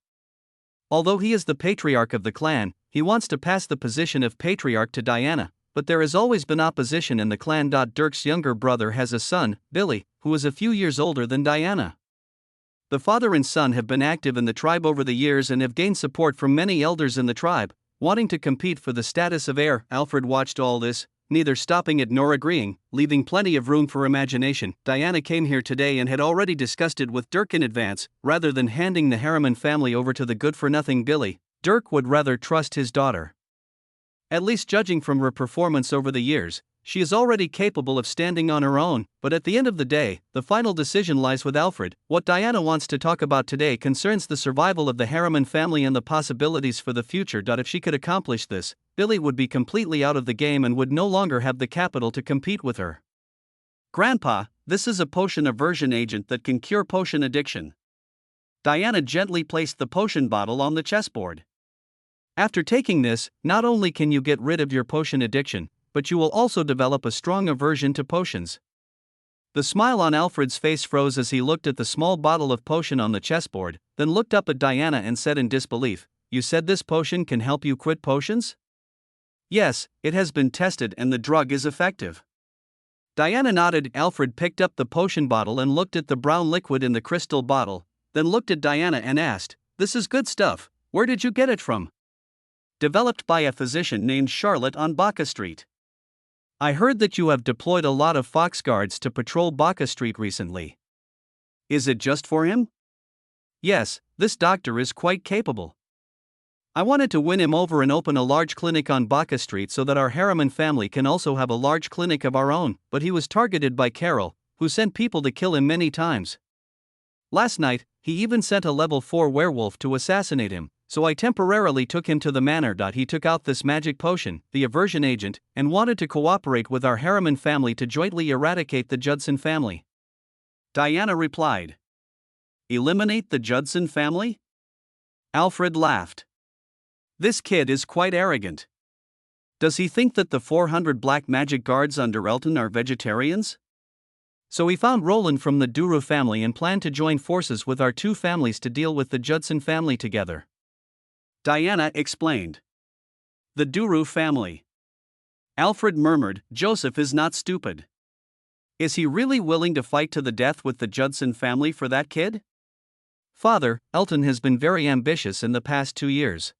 Although he is the patriarch of the clan, he wants to pass the position of patriarch to Diana, but there has always been opposition in the clan. Dirk's younger brother has a son, Billy, who is a few years older than Diana. The father and son have been active in the tribe over the years and have gained support from many elders in the tribe, wanting to compete for the status of heir. Alfred watched all this, neither stopping it nor agreeing, leaving plenty of room for imagination. Diana came here today and had already discussed it with Dirk in advance. Rather than handing the Harriman family over to the good-for-nothing Billy, Dirk would rather trust his daughter. At least judging from her performance over the years, she is already capable of standing on her own, but at the end of the day, the final decision lies with Alfred. What Diana wants to talk about today concerns the survival of the Harriman family and the possibilities for the future. If she could accomplish this, Billy would be completely out of the game and would no longer have the capital to compete with her. Grandpa, this is a potion aversion agent that can cure potion addiction. Diana gently placed the potion bottle on the chessboard. After taking this, not only can you get rid of your potion addiction, but you will also develop a strong aversion to potions. The smile on Alfred's face froze as he looked at the small bottle of potion on the chessboard, then looked up at Diana and said in disbelief, "You said this potion can help you quit potions?" "Yes, it has been tested and the drug is effective." Diana nodded. Alfred picked up the potion bottle and looked at the brown liquid in the crystal bottle, then looked at Diana and asked, "This is good stuff, where did you get it from?" "Developed by a physician named Charlotte on Baca Street." "I heard that you have deployed a lot of fox guards to patrol Baca Street recently. Is it just for him?" "Yes, this doctor is quite capable. I wanted to win him over and open a large clinic on Baca Street so that our Harriman family can also have a large clinic of our own, but he was targeted by Carol, who sent people to kill him many times. Last night, he even sent a level 4 werewolf to assassinate him, so I temporarily took him to the manor. He took out this magic potion, the aversion agent, and wanted to cooperate with our Harriman family to jointly eradicate the Judson family." Diana replied. "Eliminate the Judson family?" Alfred laughed. "This kid is quite arrogant. Does he think that the 400 black magic guards under Elton are vegetarians?" So he found Roland from the Duru family and planned to join forces with our 2 families to deal with the Judson family together. Diana explained. "The Duru family." Alfred murmured, "Joseph is not stupid. Is he really willing to fight to the death with the Judson family for that kid?" "Father, Elton has been very ambitious in the past 2 years.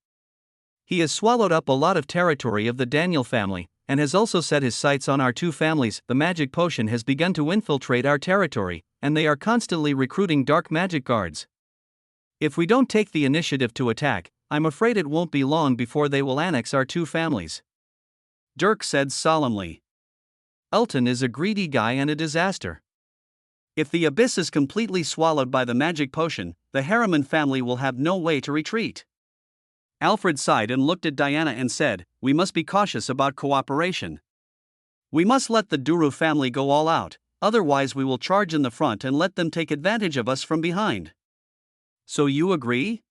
He has swallowed up a lot of territory of the Daniel family, and has also set his sights on our 2 families. The magic potion has begun to infiltrate our territory, and they are constantly recruiting dark magic guards. If we don't take the initiative to attack, I'm afraid it won't be long before they will annex our two families. Dirk said solemnly. Elton is a greedy guy and a disaster. If the abyss is completely swallowed by the magic potion, the Harriman family will have no way to retreat. Alfred sighed and looked at Diana and said, we must be cautious about cooperation. We must let the Duru family go all out, otherwise we will charge in the front and let them take advantage of us from behind. So you agree?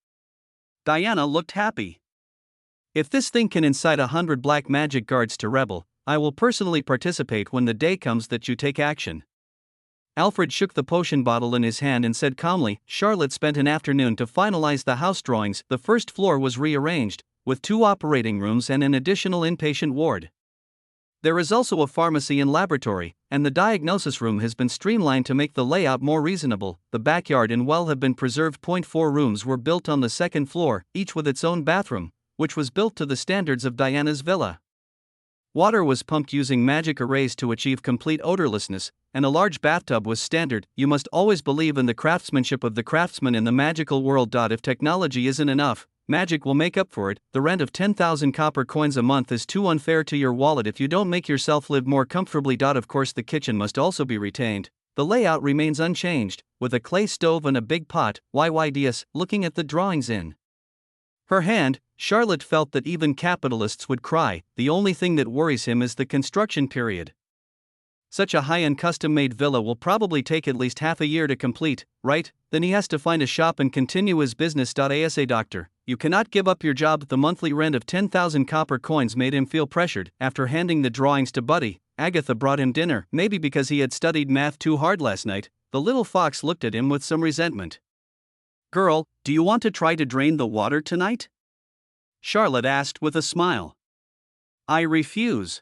Diana looked happy. If this thing can incite 100 black magic guards to rebel, I will personally participate when the day comes that you take action. Alfred shook the potion bottle in his hand and said calmly, Charlotte spent an afternoon to finalize the house drawings. The first floor was rearranged, with 2 operating rooms and an additional inpatient ward. There is also a pharmacy and laboratory, and the diagnosis room has been streamlined to make the layout more reasonable. The backyard and well have been preserved. 4 rooms were built on the second floor, each with its own bathroom, which was built to the standards of Diana's villa. Water was pumped using magic arrays to achieve complete odorlessness, and a large bathtub was standard. You must always believe in the craftsmanship of the craftsman in the magical world. If technology isn't enough, magic will make up for it. The rent of 10,000 copper coins a month is too unfair to your wallet if you don't make yourself live more comfortably. Of course, the kitchen must also be retained. The layout remains unchanged, with a clay stove and a big pot. YYDS, looking at the drawings in her hand, Charlotte felt that even capitalists would cry. The only thing that worries him is the construction period. Such a high-end custom-made villa will probably take at least half a year to complete, right? Then he has to find a shop and continue his business. Asa doctor, you cannot give up your job. The monthly rent of 10,000 copper coins made him feel pressured. After handing the drawings to Buddy, Agatha brought him dinner. Maybe because he had studied math too hard last night, the little fox looked at him with some resentment. Girl, do you want to try to drain the water tonight? Charlotte asked with a smile. I refuse.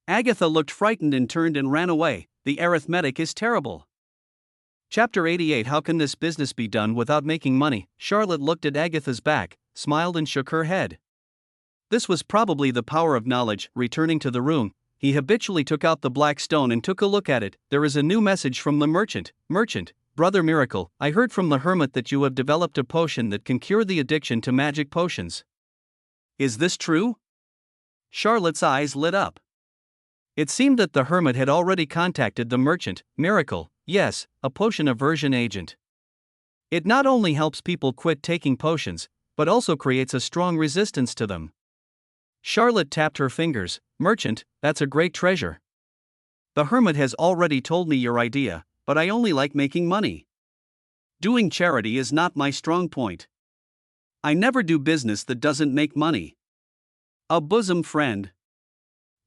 Agatha looked frightened and turned and ran away. The arithmetic is terrible. Chapter 88. How can this business be done without making money? Charlotte looked at Agatha's back, smiled and shook her head. This was probably the power of knowledge. Returning to the room, he habitually took out the black stone and took a look at it. There is a new message from the merchant. Merchant, Brother Miracle, I heard from the hermit that you have developed a potion that can cure the addiction to magic potions. Is this true? Charlotte's eyes lit up. It seemed that the hermit had already contacted the merchant. Miracle, yes, a potion aversion agent. It not only helps people quit taking potions, but also creates a strong resistance to them. Charlotte tapped her fingers. Merchant, that's a great treasure. The hermit has already told me your idea, but I only like making money. Doing charity is not my strong point. I never do business that doesn't make money. A bosom friend.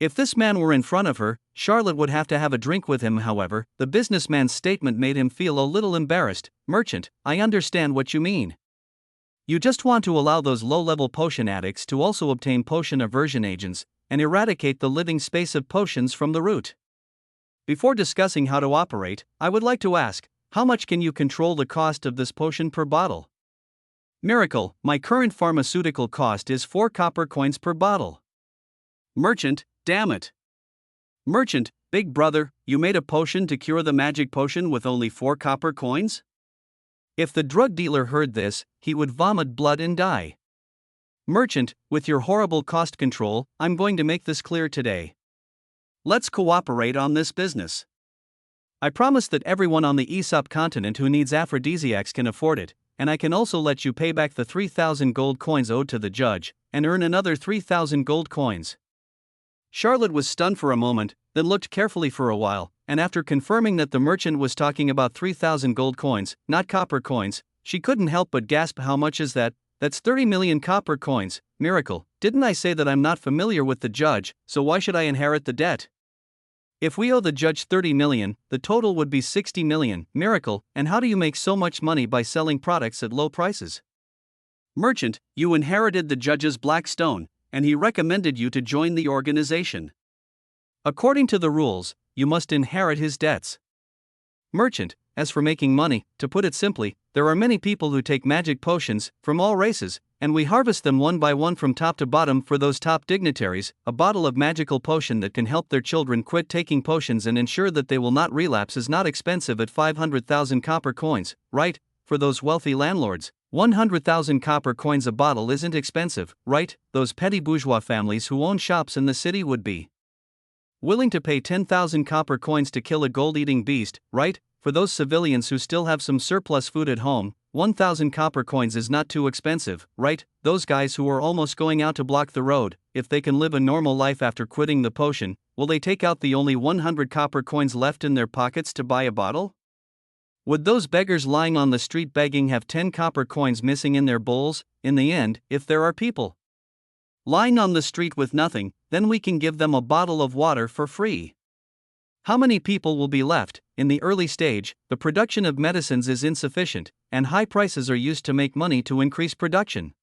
If this man were in front of her, Charlotte would have to have a drink with him. However, the businessman's statement made him feel a little embarrassed. Merchant, I understand what you mean. You just want to allow those low-level potion addicts to also obtain potion aversion agents, and eradicate the living space of potions from the root. Before discussing how to operate, I would like to ask, how much can you control the cost of this potion per bottle? Miracle, my current pharmaceutical cost is 4 copper coins per bottle. Merchant, damn it. Merchant, big brother, you made a potion to cure the magic potion with only 4 copper coins? If the drug dealer heard this, he would vomit blood and die. Merchant, with your horrible cost control, I'm going to make this clear today. Let's cooperate on this business. I promise that everyone on the Aesop continent who needs aphrodisiacs can afford it, and I can also let you pay back the 3,000 gold coins owed to the judge, and earn another 3,000 gold coins. Charlotte was stunned for a moment, then looked carefully for a while, and after confirming that the merchant was talking about 3,000 gold coins, not copper coins, she couldn't help but gasp. How much is that? That's 30 million copper coins. Miracle, didn't I say that I'm not familiar with the judge, so why should I inherit the debt? If we owe the judge 30 million, the total would be 60 million. Miracle, and how do you make so much money by selling products at low prices? Merchant, you inherited the judge's black stone, and he recommended you to join the organization. According to the rules, you must inherit his debts. Merchant, as for making money, to put it simply, there are many people who take magic potions, from all races, and we harvest them one by one from top to bottom for those top dignitaries. A bottle of magical potion that can help their children quit taking potions and ensure that they will not relapse is not expensive at 500,000 copper coins, right? For those wealthy landlords, 100,000 copper coins a bottle isn't expensive, right? Those petty bourgeois families who own shops in the city would be willing to pay 10,000 copper coins to kill a gold-eating beast, right? For those civilians who still have some surplus food at home, 1,000 copper coins is not too expensive, right? Those guys who are almost going out to block the road, if they can live a normal life after quitting the potion, will they take out the only 100 copper coins left in their pockets to buy a bottle? Would those beggars lying on the street begging have 10 copper coins missing in their bowls? In the end, if there are people lying on the street with nothing, then we can give them a bottle of water for free. How many people will be left? In the early stage, the production of medicines is insufficient, and high prices are used to make money to increase production.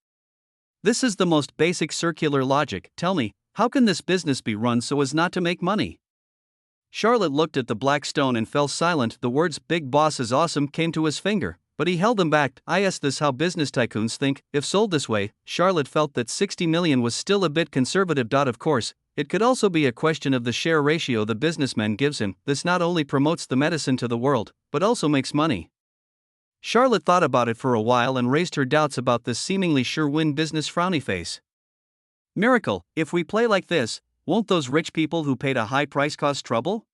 This is the most basic circular logic. Tell me, how can this business be run so as not to make money? Charlotte looked at the black stone and fell silent. The words "Big Boss is awesome" came to his finger, but he held them back. Is this how business tycoons think? If sold this way, Charlotte felt that 60 million was still a bit conservative. Of course, it could also be a question of the share ratio the businessman gives him. This not only promotes the medicine to the world, but also makes money. Charlotte thought about it for a while and raised her doubts about this seemingly sure-win business. Frowny face. Miracle, if we play like this, won't those rich people who paid a high price cause trouble?